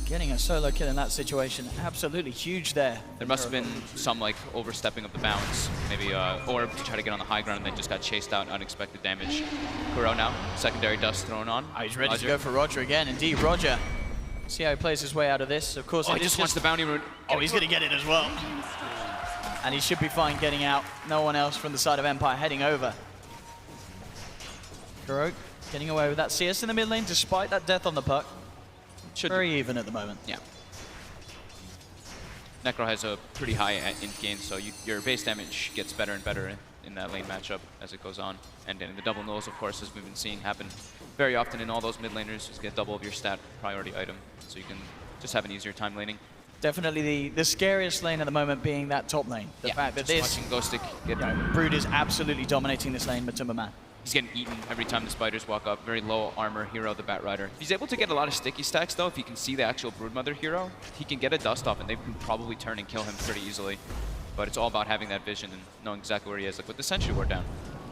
Getting a solo kill in that situation, absolutely huge there. There must have been some like overstepping of the bounds, maybe, or to try to get on the high ground and then just got chased out, unexpected damage. Kuro now, secondary dust thrown on. Oh, he's ready to go for Roger again. Indeed, Roger. See how he plays his way out of this. Of course, he just wants the bounty rune. Oh, he's going to get it as well. And he should be fine getting out. No one else from the side of Empire heading over. Kuro getting away with that CS in the mid lane despite that death on the puck. Very even at the moment. Yeah. Necro has a pretty high int gain, so your base damage gets better and better in that lane matchup as it goes on. And then the double nulls, of course, as we've been seeing happen very often in all those mid laners, just get double of your stat priority item, so you can just have an easier time laning. Definitely the scariest lane at the moment being that top lane. The fact that this watching Ghostic get Brood is absolutely dominating this lane, Matumba Man. He's getting eaten every time the spiders walk up. Very low armor hero, the Bat Rider. If he's able to get a lot of sticky stacks though, if he can see the actual Broodmother hero, he can get a dust off and they can probably turn and kill him pretty easily. But it's all about having that vision and knowing exactly where he is. Like with the Sentry Ward down.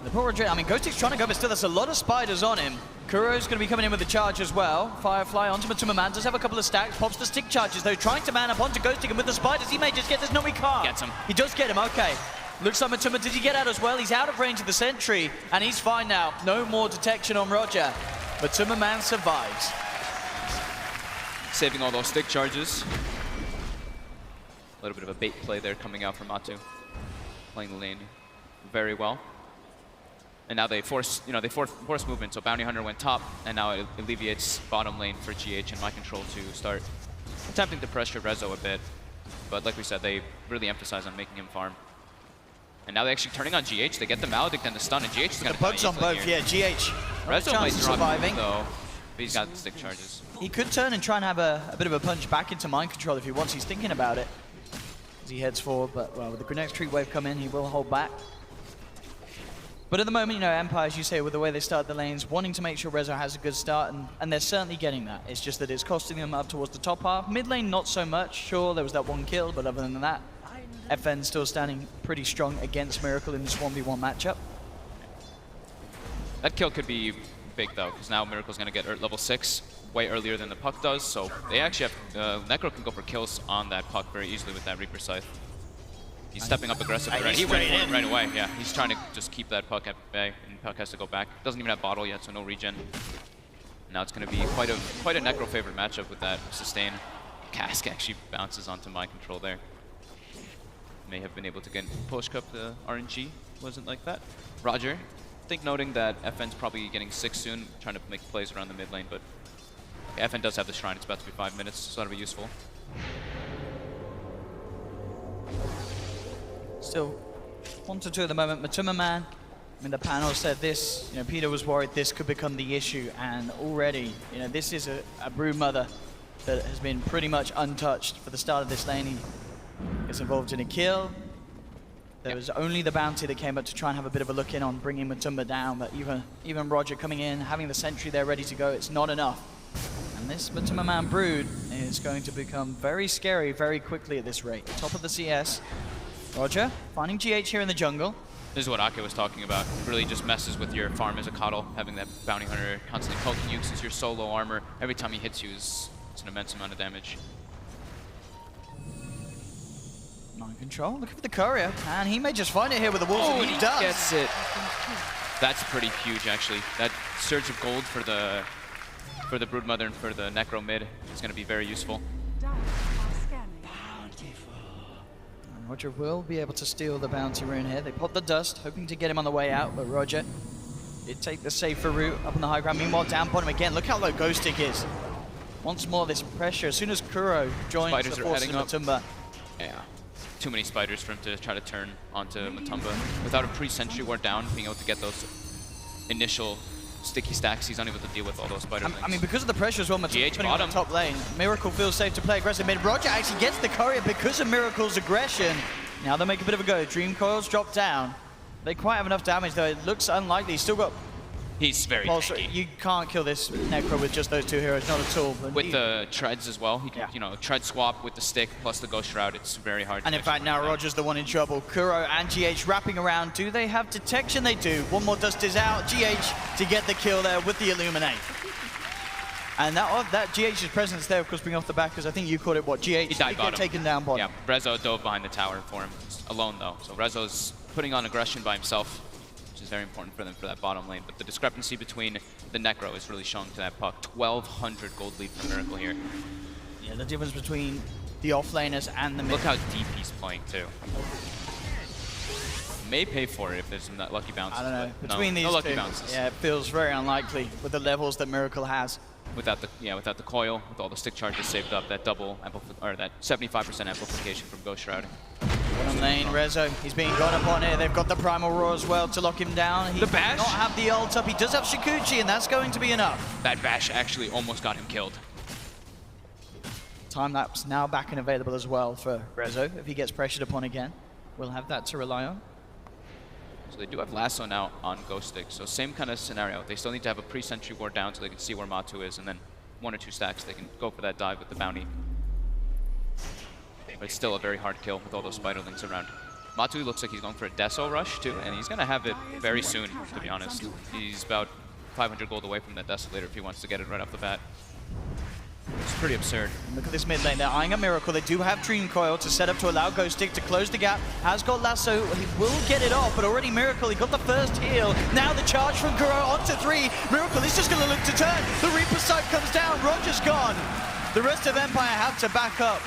The poor Rodri, I mean, Ghostic's trying to go, but still there's a lot of spiders on him. Kuro's going to be coming in with the charge as well. Firefly onto Matumba Man, does have a couple of stacks, pops the stick charges though, trying to man up onto Ghostic, and with the spiders, he may just get this. No, he can't. Gets him. He does get him, okay. Looks like Matumba, did he get out as well? He's out of range of the sentry, and he's fine now. No more detection on Roger. Matumba Man survives. Saving all those stick charges. A little bit of a bait play there coming out from Matu. Playing the lane very well. And now they force movement, so Bounty Hunter went top, and now it alleviates bottom lane for GH and My Control to start attempting to pressure Rezo a bit. But like we said, they really emphasize on making him farm. And now they're actually turning on GH. They get the Maledict and the stun, and GH is going to bugs on both, here. yeah, GH. Rezo might drop surviving. him, though, but he's got the stick charges. He could turn and try and have a bit of a punch back into Mind Control if he wants. He's thinking about it as he heads forward, but well, with the Grenex Tree Wave come in, he will hold back. But at the moment, you know, Empire, as you say, with the way they start the lanes, wanting to make sure Rezo has a good start, and they're certainly getting that. It's just that it's costing them up towards the top half. Mid lane, not so much. Sure, there was that one kill, but other than that, FN still standing pretty strong against Miracle in this 1v1 matchup. That kill could be big, though, because now Miracle's going to get level 6 way earlier than the Puck does, so they actually have... Necro can go for kills on that Puck very easily with that Reaper Scythe. He's stepping up aggressively, right? He went for it right away, yeah. He's trying to just keep that Puck at bay, and Puck has to go back. Doesn't even have bottle yet, so no regen. Now it's going to be quite a Necro favorite matchup with that sustain. Cask actually bounces onto My Control there. May have been able to get push cup the RNG, wasn't like that. Roger, I think noting that FN's probably getting 6 soon, trying to make plays around the mid lane, but FN does have the Shrine, it's about to be 5 minutes, so that'll be useful. Still 1-2 at the moment. Matumba Man, I mean, the panel said this, you know, Peter was worried this could become the issue, and already, you know, this is a Broodmother that has been pretty much untouched for the start of this lane. He gets involved in a kill. There was only the bounty that came up to try and have a bit of a look in on bringing Matumba down, but even Roger coming in, having the sentry there ready to go, it's not enough. And this Matumba Man Brood is going to become very scary very quickly at this rate. Top of the CS. Roger, finding GH here in the jungle. This is what Ake was talking about. It really just messes with your farm as a coddle, having that Bounty Hunter constantly poking you since your solo armor. Every time he hits you it's an immense amount of damage. Mind Control, looking for the courier, and he may just find it here with the wolves, and he does. Gets it. That's pretty huge, actually. That surge of gold for the Broodmother and for the Necro mid is going to be very useful. Roger will be able to steal the bounty rune here. They pop the dust, hoping to get him on the way out, but Roger did take the safer route up on the high ground. Meanwhile, down bottom again. Look how low Ghostic is. Once more, this pressure. As soon as Kuro joins Spiders the forces of Matumba. Yeah. Too many spiders for him to try to turn onto Matumba. Without a pre-sentry ward down, being able to get those initial sticky stacks, he's unable to deal with all those spider I mean, because of the pressure as well, Matumba's putting on the top lane. Miracle feels safe to play aggressive mid. Roger actually gets the courier because of Miracle's aggression. Now they'll make a bit of a go. Dream Coils drop down. They quite have enough damage, though. It looks unlikely. He's still got... He's very tanky. You can't kill this Necro with just those two heroes, not at all. But with the treads as well, he can, you know, tread swap with the stick plus the Ghost Shroud. It's very hard. And in fact, now Roger's the one in trouble. Kuro and GH wrapping around. Do they have detection? They do. One more dust is out. GH to get the kill there with the Illuminate. And that GH's presence there, of course, being off the back, because I think you called it, what, GH? He died bottom. Taken down bottom. Yeah, Rezo dove behind the tower for him, alone though. So Rezo's putting on aggression by himself, which is very important for them for that bottom lane. But the discrepancy between the Necro is really showing to that Puck. 1,200 gold lead for Miracle here. Yeah, the difference between the offlaners and the mid. Look how deep he's playing too. May pay for it if there's some lucky bounces. I don't know. Between these no lucky two, bounces. Yeah, it feels very unlikely with the levels that Miracle has. without the coil, with all the stick charges saved up, that that 75% amplification from Ghost Shroud. Bottom lane, Rezo, he's being gone upon here. They've got the Primal Roar as well to lock him down. He The does bash? not have the ult up. He does have Shikuchi, and that's going to be enough. That bash actually almost got him killed. Time lapse now back and available as well for Rezo. If he gets pressured upon again, we'll have that to rely on. So they do have Lasso now on Ghost Stick, so same kind of scenario. They still need to have a pre-sentry ward down so they can see where Matu is, and then 1 or 2 stacks they can go for that dive with the bounty. But it's still a very hard kill with all those spiderlings around. Matu looks like he's going for a Deso rush too, and he's going to have it very soon, to be honest. He's about 500 gold away from that Desolator if he wants to get it right off the bat. It's pretty absurd. Look at this mid lane. They're eyeing a Miracle. They do have Dream Coil to set up to allow Ghost Stick to close the gap. Has got Lasso. He will get it off, but already Miracle. He got the first heal. Now the charge from Kuro onto 3. Miracle is just going to look to turn. The Reaper sight comes down. Roger's gone. The rest of Empire have to back up.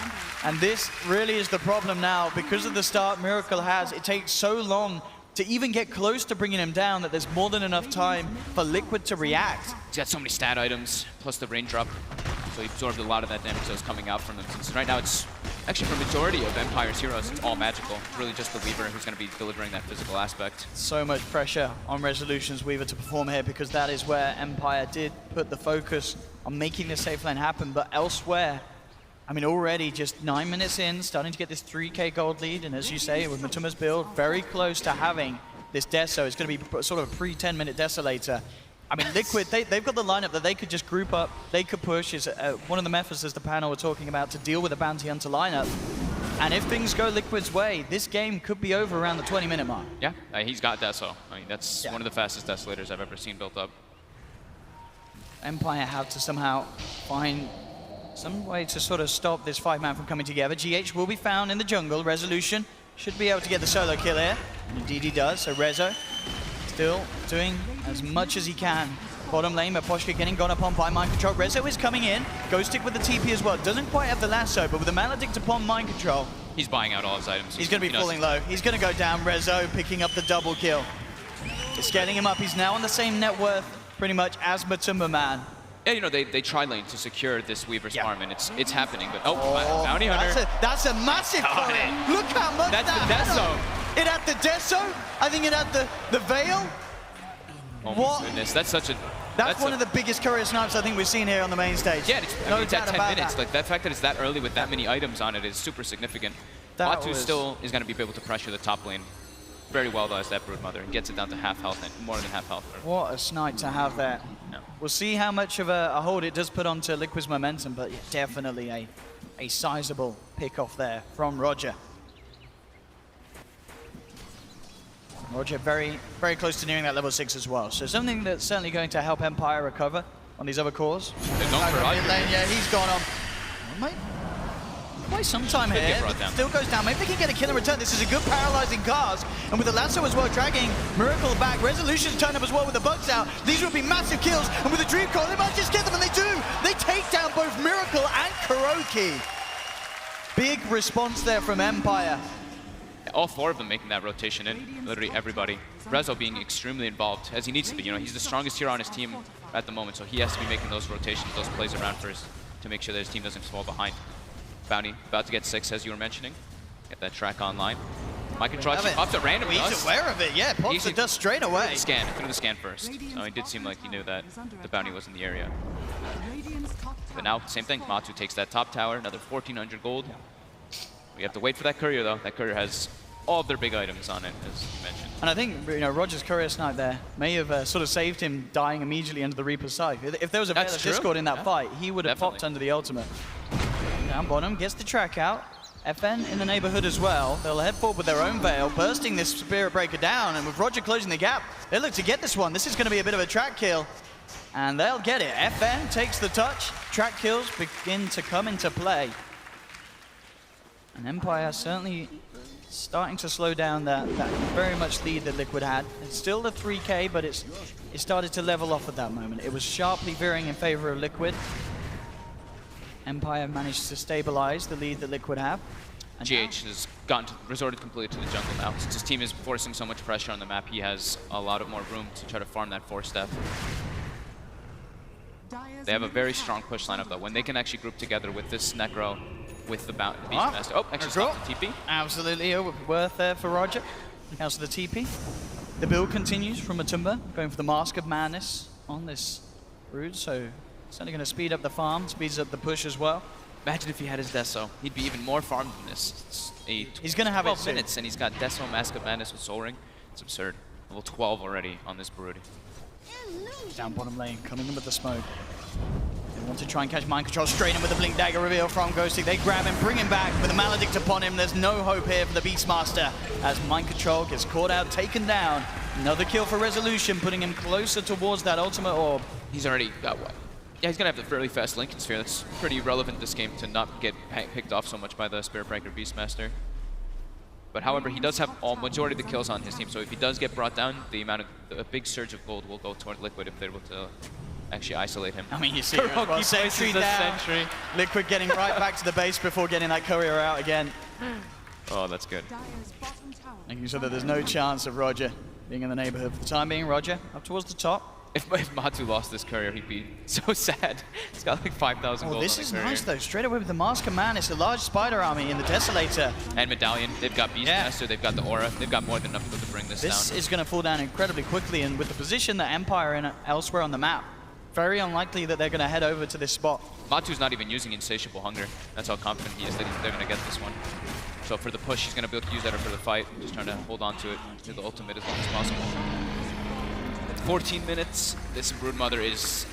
And this really is the problem now. Because of the start Miracle has, it takes so long to even get close to bringing him down that there's more than enough time for Liquid to react. He's got so many stat items, plus the raindrop. So he absorbed a lot of that damage that was coming out from them. Since right now it's actually for majority of Empire's heroes, it's all magical. It's really just the Weaver who's going to be delivering that physical aspect. So much pressure on Resolution's Weaver to perform here because that is where Empire did put the focus on making the safe lane happen. But elsewhere, I mean, already just 9 minutes in, starting to get this 3k gold lead. And as you say, with Matuma's build, very close to having this Deso. It's going to be sort of a pre-10-minute Desolator. I mean, Liquid, they've got the lineup that they could just group up, they could push. Is one of the methods, as the panel were talking about, to deal with a Bounty Hunter lineup. And if things go Liquid's way, this game could be over around the 20-minute mark. Yeah, he's got Deso. I mean, that's one of the fastest Desolators I've ever seen built up. Empire have to somehow find some way to sort of stop this 5-man from coming together. GH will be found in the jungle. Resolution should be able to get the solo kill here. And indeed he does, so Rezo still doing as much as he can. Bottom lane, Maposhka getting gone upon by Mind Control. Rezo is coming in. Ghost Stick with the TP as well. Doesn't quite have the lasso, but with the Maledict upon Mind Control, he's buying out all his items. He's going to be falling low. He's going to go down. Rezo picking up the double kill. It's getting him up. He's now on the same net worth, pretty much, as Matumba Man. Yeah, you know, they tri-lane to secure this Weaver's farm, and it's happening. But Bounty Hunter. That's a massive point. Look how much that's the Deso. It had the Deso. I think it had the Veil. Oh my goodness, that's such a... That's one of the biggest courier snipes I think we've seen here on the main stage. Yeah, it's at 10 minutes. Like, that fact that it's that early with that many items on it is super significant. Matu still is going to be able to pressure the top lane very well, though, as that Broodmother, and gets it down to half health, and more than half health. What a snipe to have there. No. We'll see how much of a hold it does put onto Liquid's momentum, but yeah, definitely a sizable pick off there from Roger. Roger very, very close to nearing that level 6 as well. So something that's certainly going to help Empire recover on these other cores. They're going for lane, yeah, he's gone on. Quite some time here. Still goes down. Maybe they can get a kill in return. This is a good paralyzing cast. And with the lasso as well, dragging Miracle back. Resolution's turned up as well with the bugs out. These would be massive kills. And with the Dream Coil, they might just get them, and they do. They take down both Miracle and Kuroki. Big response there from Empire. All 4 of them making that rotation in, literally everybody. Rezo being extremely involved, as he needs to be. You know, he's the strongest hero on his team at the moment, so he has to be making those rotations, those plays around first to make sure that his team doesn't fall behind. Bounty about to get 6, as you were mentioning. Get that track online. My control pops at random dust. He's aware of it, yeah. Pops the dust straight away. Through the scan first. So it did seem like he knew that the bounty was in the area. But now, same thing. Matu takes that top tower, another 1,400 gold. We have to wait for that courier, though. That courier has all of their big items on it, as you mentioned. And I think, you know, Roger's courier snipe there may have sort of saved him dying immediately under the Reaper's scythe. If there was a better Discord in that fight, he would have popped under the ultimate. Down bottom, gets the track out. FN in the neighborhood as well. They'll head forward with their own Veil, bursting this Spirit Breaker down, and with Roger closing the gap, they look to get this one. This is going to be a bit of a track kill, and they'll get it. FN takes the touch. Track kills begin to come into play. And Empire certainly starting to slow down that very much lead that Liquid had. It's still the 3k, but it started to level off at that moment. It was sharply veering in favor of Liquid. Empire managed to stabilize the lead that Liquid have. And GH has resorted completely to the jungle now. Since his team is forcing so much pressure on the map, he has a lot of more room to try to farm that 4-step. They have a very strong push lineup, though. When they can actually group together with this Necro, with the Beastmaster. Oh, actually stopped the TP. Absolutely worth there for Roger. Counts to the TP. The build continues from Matumba, going for the Mask of Madness on this Brood, so it's only going to speed up the farm, speeds up the push as well. Imagine if he had his Deso. He'd be even more farmed than this. He's going to have 12 minutes, and he's got Deso, Mask of Madness with Soul Ring. It's absurd. Level 12 already on this Brood. Down bottom lane, coming in with the smoke. They want to try and catch Mind Control, straight in with the Blink Dagger reveal from Ghostic. They grab him, bring him back with a Maledict upon him. There's no hope here for the Beastmaster as Mind Control gets caught out, taken down. Another kill for Resolution, putting him closer towards that ultimate orb. He's already got what? Yeah, he's going to have the really fast Lincoln Sphere. That's pretty relevant this game to not get picked off so much by the Spirit Breaker Beastmaster. But however, he does have majority of the kills on his team, so if he does get brought down, a big surge of gold will go toward Liquid if they're able to actually isolate him. I mean, you see well, sentry down. Liquid getting right back to the base before getting that courier out again. Oh, that's good. Making sure that there's no chance of Roger being in the neighborhood. For the time being, Roger up towards the top. If Matu lost this courier, he'd be so sad. He's got like 5,000 gold. This is nice though. Straight away with the Mask of Madness, a large spider army in the Desolator. And Medallion. They've got Beastmaster, they've got the Aura. They've got more than enough to bring this down. This is going to fall down incredibly quickly, and with the position that Empire in elsewhere on the map, very unlikely that they're going to head over to this spot. Matu's not even using Insatiable Hunger. That's how confident he is that they're going to get this one. So for the push, he's going to be able to use that for the fight. Just trying to hold on to it, to the ultimate as long as possible. 14 minutes. This Broodmother is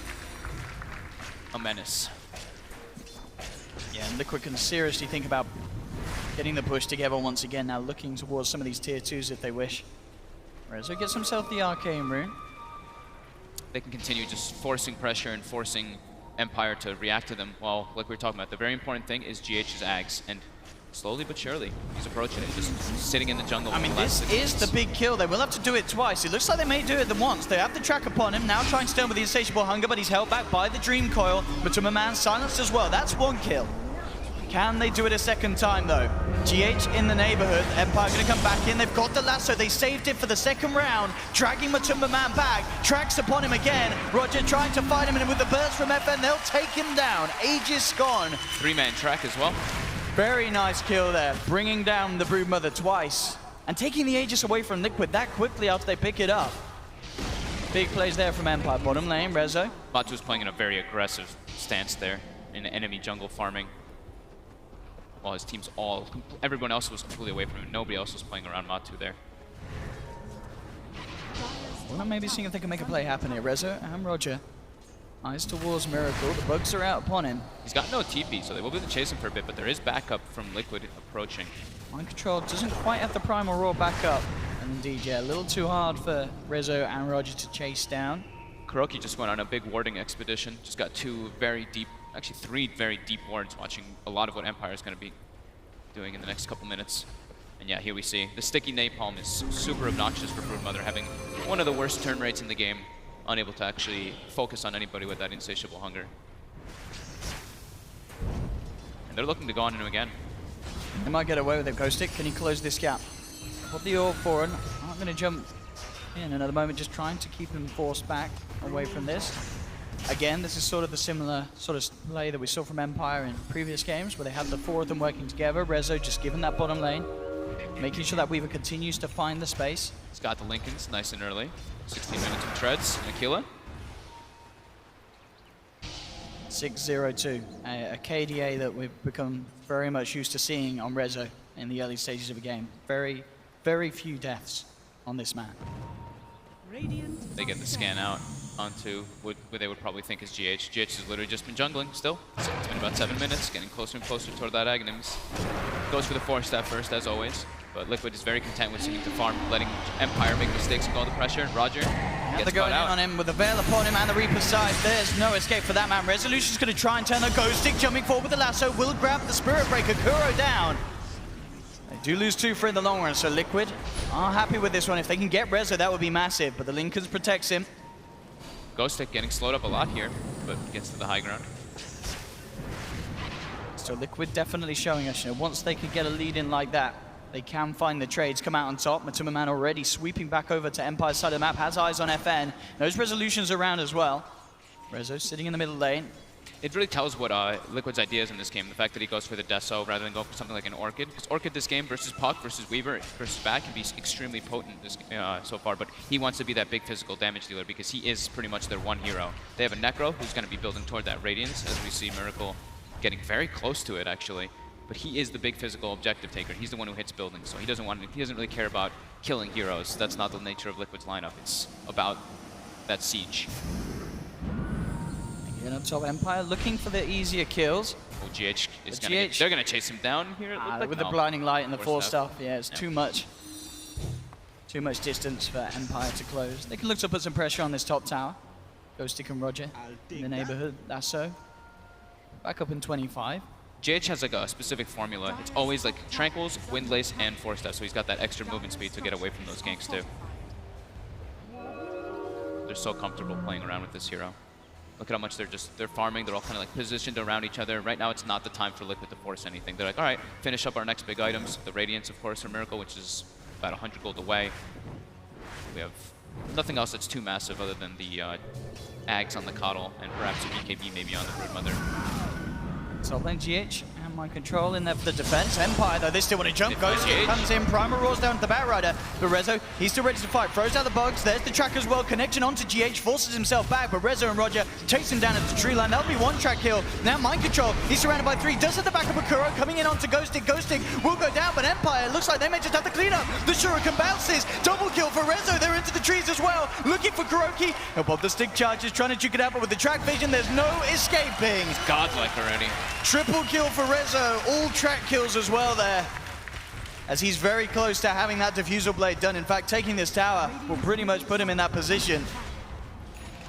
a menace. Yeah, and Liquid can seriously think about getting the push together once again now, looking towards some of these tier 2s if they wish. Rezo gets himself the Arcane Rune. They can continue just forcing pressure and forcing Empire to react to them. Well, like we were talking about, the very important thing is GH's Ags, and slowly but surely, he's approaching it, just sitting in the jungle. I mean, this is the big kill. They will have to do it twice. It looks like they may do it once. They have the track upon him, now trying to stay with the Insatiable Hunger, but he's held back by the Dream Coil. Matumba Man silenced as well. That's one kill. Can they do it a second time, though? GH in the neighborhood. Empire going to come back in. They've got the lasso. They saved it for the second round. Dragging Matumba Man back. Tracks upon him again. Roger trying to fight him, and with the burst from FN, they'll take him down. Aegis gone. 3-man track as well. Very nice kill there, bringing down the Broodmother twice and taking the Aegis away from Liquid that quickly after they pick it up. Big plays there from Empire. Bottom lane, Rezo. Matu's playing in a very aggressive stance there in the enemy jungle farming. While his team's everyone else was completely away from him. Nobody else was playing around Matu there. Well, maybe seeing if they can make a play happen here. Rezo and Roger. Eyes towards Miracle. The bugs are out upon him. He's got no TP, so they will be chasing for a bit, but there is backup from Liquid approaching. Mind Control doesn't quite have the Primal Roar backup. And indeed, yeah, a little too hard for Rezo and Roger to chase down. Kuroki just went on a big warding expedition. Just got 2 very deep, actually 3 very deep wards, watching a lot of what Empire is going to be doing in the next couple minutes. And yeah, here we see the sticky napalm is super obnoxious for Broodmother, having one of the worst turn rates in the game. Unable to actually focus on anybody with that Insatiable Hunger. And they're looking to go on him again. They might get away with it, Ghostic. Can he close this gap? Put the orb for him. I'm going to jump in another moment, just trying to keep him forced back away from this. Again, this is sort of the similar sort of play that we saw from Empire in previous games, where they have the 4 of them working together. Rezo just given that bottom lane, making sure that Weaver continues to find the space. He's got the Lincolns nice and early. 16 minutes of treads and Aquila. 6-0-2, a KDA that we've become very much used to seeing on Rezo in the early stages of a game. Very, very few deaths on this man. They get the scan out onto what they would probably think is GH. GH has literally just been jungling still. So it's been about 7 minutes, getting closer and closer toward that Aghanims. Goes for the 4-step first, as always. But Liquid is very content with seeking to farm, letting Empire make mistakes and go the pressure. Roger and they're going in on him with the Veil upon him and the Reaper's side. There's no escape for that man. Resolution's going to try and turn the Ghostic, jumping forward with the lasso. Will grab the Spirit Breaker. Kuro down. They do lose 2 for in the long run, so Liquid are happy with this one. If they can get Rezo, that would be massive, but the Lincolns protects him. Ghostic getting slowed up a lot here, but gets to the high ground. So Liquid definitely showing us, once they could get a lead in like that, they can find the trades, come out on top. Matumba Man already sweeping back over to Empire's side of the map, has eyes on FN. Those Resolutions around as well. Rezo sitting in the middle lane. It really tells what Liquid's idea is in this game. The fact that he goes for the Deso rather than go for something like an Orchid. Because Orchid this game versus Puck versus Weaver versus Bat can be extremely potent this, so far. But he wants to be that big physical damage dealer because he is pretty much their one hero. They have a Necro who's going to be building toward that Radiance, as we see Miracle getting very close to it, actually. But he is the big physical objective taker. He's the one who hits buildings, so he doesn't really care about killing heroes. That's not the nature of Liquid's lineup. It's about that siege. Again up top, Empire looking for the easier kills. Oh, GH is gonna they're gonna chase him down here. With the blinding light and the force stuff, yeah, it's too much. Too much distance for Empire to close. They can look to put some pressure on this top tower. Ghostic and Roger in the neighborhood, that's so. Back up in 25. GH has like a specific formula. It's always like Tranquils, Windlace, and Force Death, so he's got that extra movement speed to get away from those ganks too. They're so comfortable playing around with this hero. Look at how much they're farming. They're all kind of like positioned around each other. Right now, it's not the time for Liquid to force anything. They're like, all right, finish up our next big items. The Radiance, of course, or Miracle, which is about 100 gold away. We have nothing else that's too massive other than the Ags on the Coddle and perhaps a BKB maybe on the Broodmother. So playing GH and Mind Control in there for the defense. Empire, though, they still want to jump. Ghostic comes in, Primal roars down to the Batrider. But Rezo, he's still ready to fight. Throws out the bugs. There's the track as well. Connection onto GH, forces himself back. But Rezo and Roger chase him down at the tree line. That'll be one track kill. Now Mind Control, he's surrounded by 3. Does at the back of Akuro, coming in onto Ghostic. Ghostic will go down, but Empire looks like they may just have to clean up. The Shuriken bounces. Double kill for Rezo. They're into the trees as well. Looking for Kuroki. He'll pop the stick charges, trying to juke it out, but with the track vision, there's no escaping. He's godlike already. Triple kill for Rezo, all track kills as well there. As he's very close to having that diffusal blade done. In fact, taking this tower will pretty much put him in that position.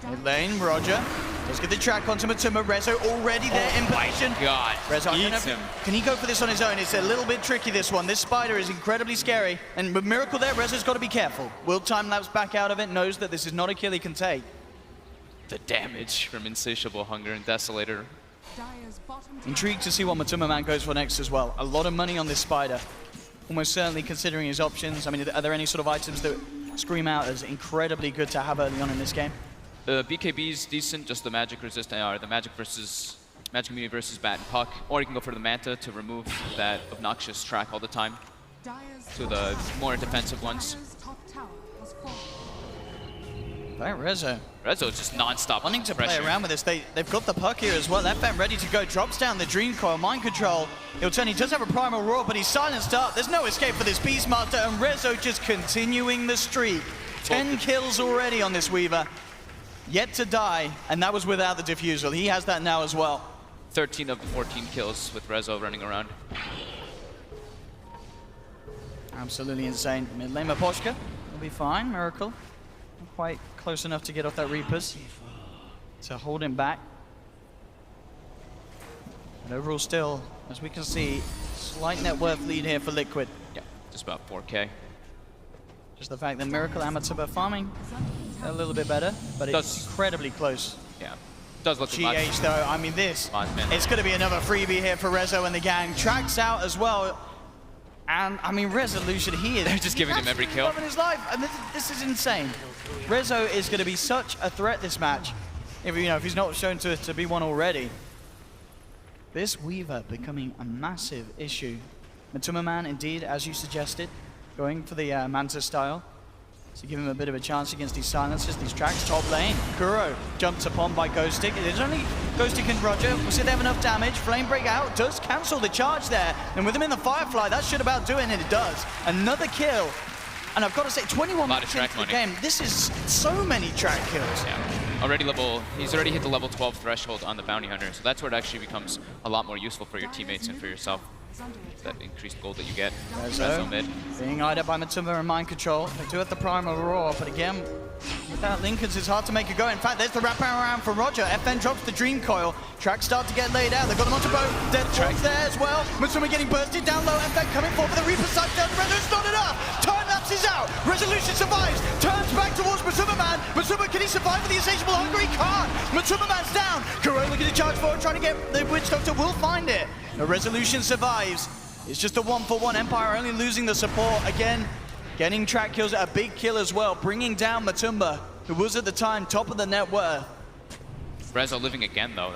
Mid lane, Roger. Let's get the track onto Matuma. Rezo already there, impatient. Oh my god, Rezo, eats him. Can he go for this on his own? It's a little bit tricky, this one. This spider is incredibly scary. And with Miracle there, Rezo's got to be careful. Will time-lapse back out of it, knows that this is not a kill he can take. The damage from Insatiable Hunger and Desolator. Intrigued to see what Matuma Man goes for next as well. A lot of money on this spider. Almost certainly considering his options. I mean, are there any sort of items that scream out as incredibly good to have early on in this game? The BKB is decent, just the magic resist AR, the magic immunity versus Bat and Puck. Or you can go for the Manta to remove that obnoxious track all the time to the more defensive ones. Right, Rezo. Rezo is just non-stop wanting to pressure. play around with this. They've got the Puck here as well. That fan ready to go. Drops down the Dream Coil. Mind Control. He'll turn. He does have a Primal Roar, but he's silenced up. There's no escape for this Beastmaster, and Rezo just continuing the streak. 10 kills already on this Weaver. Yet to die, and that was without the Diffusal. He has that now as well. 13 of the 14 kills with Rezo running around. Absolutely insane. Mid lane Maposhka will be fine. Miracle. Not quite close enough to get off that Reapers to hold him back. But overall still, as we can see, slight net worth lead here for Liquid. Yeah, just about 4K. Just the fact that Miracle and Matsuba farming a little bit better, but it's incredibly close. Yeah, does look GH though, I mean this, it's going to be another freebie here for Rezo and the gang. Tracks out as well. And I mean, Resolution, they're just giving him every kill. Loving his life, and this is insane. Rezo is going to be such a threat this match. If he's not shown to be one already. This Weaver becoming a massive issue. Matuma Man, indeed, as you suggested, going for the Manta style. So give him a bit of a chance against these silencers, these tracks. Top lane, Kuro jumped upon by Ghostic. It's only Ghostic and Roger. We'll see if they have enough damage. Flame Break out does cancel the charge there. And with him in the Firefly, that should about do it, and it does. Another kill. And I've got to say, 21 minutes into the game, this is so many track kills. Yeah, he's already hit the level 12 threshold on the Bounty Hunter, so that's where it actually becomes a lot more useful for your teammates and for yourself. That increased gold that you get. Rezo mid. Being eyed up by Matuma and Mind Control. They do have the Primal Roar, but again, without Lincolns, it's hard to make it go. In fact, there's the wraparound around for Roger. FN drops the Dream Coil. Tracks start to get laid out. They've got him onto both. Death Trap's there as well. Matuma getting bursted down low. FN coming forward for the Reaper side down. Rezo, it's not enough. Time lapse is out. Resolution survives. Turns back towards Matuma Man. Matuma, can he survive with the Insatiable Hunger? He can't. Matuma Man's down. Kuro looking to charge forward, trying to get the Witch Doctor. Will find it. The Resolution survives. It's just a 1-for-1. Empire only losing the support. Again, getting track kills, a big kill as well, bringing down Matumba, who was at the time top of the net worth. Rezo living again, though.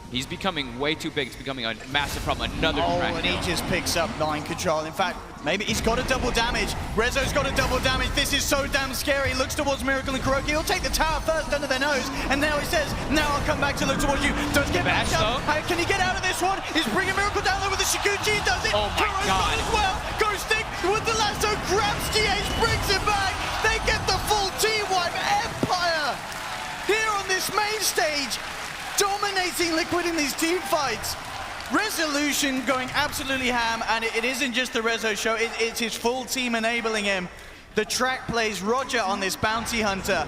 He's becoming way too big. It's becoming a massive problem. Another crack. And he just picks up line control. In fact, maybe he's got a double damage. Rezo's got a double damage. This is so damn scary. Looks towards Miracle and KuroKy. He'll take the tower first under their nose. And now he says, now I'll come back to look towards you. Does get back up. Can he get out of this one? He's bringing Miracle down there with the Shikuchi. He does it. Oh my God. As well. Ghost Stick with the lasso. Grabs GH. Brings it back. They get the full team wipe. Empire here on this main stage. Dominating Liquid in these team fights. Resolution going absolutely ham, and it isn't just the Rezo show, it's his full team enabling him. The track plays Roger on this Bounty Hunter.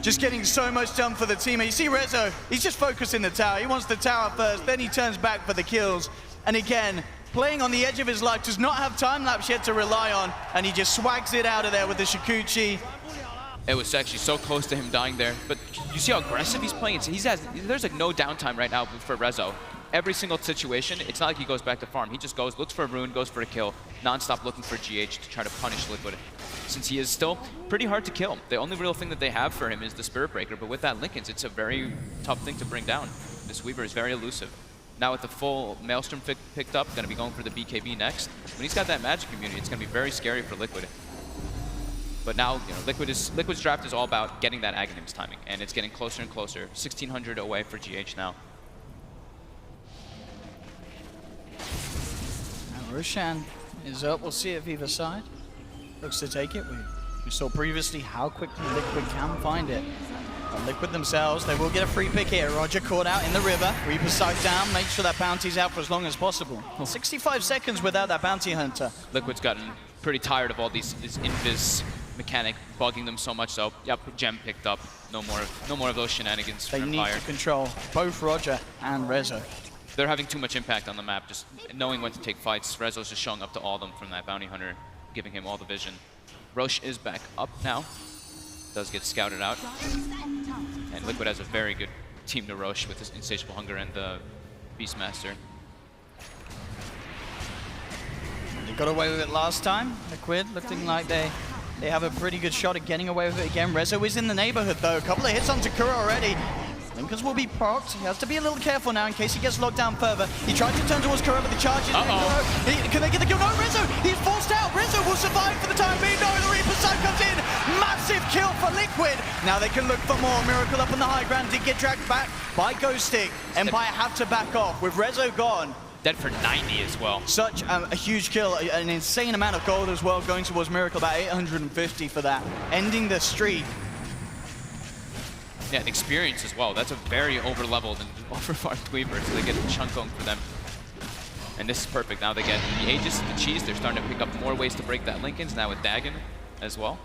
Just getting so much done for the team. And you see Rezo, he's just focusing the tower. He wants the tower first, then he turns back for the kills. And again, playing on the edge of his life, does not have time lapse yet to rely on, and he just swags it out of there with the Shikuchi. It was actually so close to him dying there. But you see how aggressive he's playing? There's like no downtime right now for Rezo. Every single situation, it's not like he goes back to farm. He just goes, looks for a rune, goes for a kill, non-stop looking for GH to try to punish Liquid. Since he is still pretty hard to kill. The only real thing that they have for him is the Spirit Breaker, but with that Linkens, it's a very tough thing to bring down. This Weaver is very elusive. Now with the full Maelstrom picked up, gonna be going for the BKB next. When he's got that magic immunity, it's gonna be very scary for Liquid. But now, you know, Liquid's draft is all about getting that Aghanims timing, and it's getting closer and closer. 1,600 away for GH now. Now Roshan is up. We'll see if either side looks to take it. We saw previously how quickly Liquid can find it. But Liquid themselves, they will get a free pick here. Roger caught out in the river. Reaper's sight down. Make sure that bounty's out for as long as possible. 65 seconds without that bounty hunter. Liquid's gotten pretty tired of all this invis mechanic bugging them so much. So, yep, gem picked up. No more of those shenanigans. They need to control both Roger and Rezo. They're having too much impact on the map. Just knowing when to take fights. Rezo's just showing up to all of them from that bounty hunter, giving him all the vision. Roche is back up now. Does get scouted out. And Liquid has a very good team to Roche with his Insatiable Hunger and the Beastmaster. They got away with it last time. Liquid looking like they have a pretty good shot at getting away with it again. Rezo is in the neighborhood though. A couple of hits on Takura already. Linkers will be procced. He has to be a little careful now in case he gets locked down further. He tried to turn towards Kuro, but the charge is Can they get the kill? No, Rezo! He's forced out! Rezo will survive for the time being. No, the Reaper side comes in! Massive kill for Liquid! Now they can look for more. Miracle up on the high ground. Did get dragged back by Ghost Stick. Empire have to back off. With Rezo gone, dead for 90 as well. Such a huge kill, an insane amount of gold as well going towards Miracle, about 850 for that. Ending the streak. Yeah, and experience as well. That's a very over-leveled and over-farmed Weaver, so they get a chunk going for them. And this is perfect. Now they get the Aegis and the Cheese. They're starting to pick up more ways to break that Linkens, now with Dagon as well.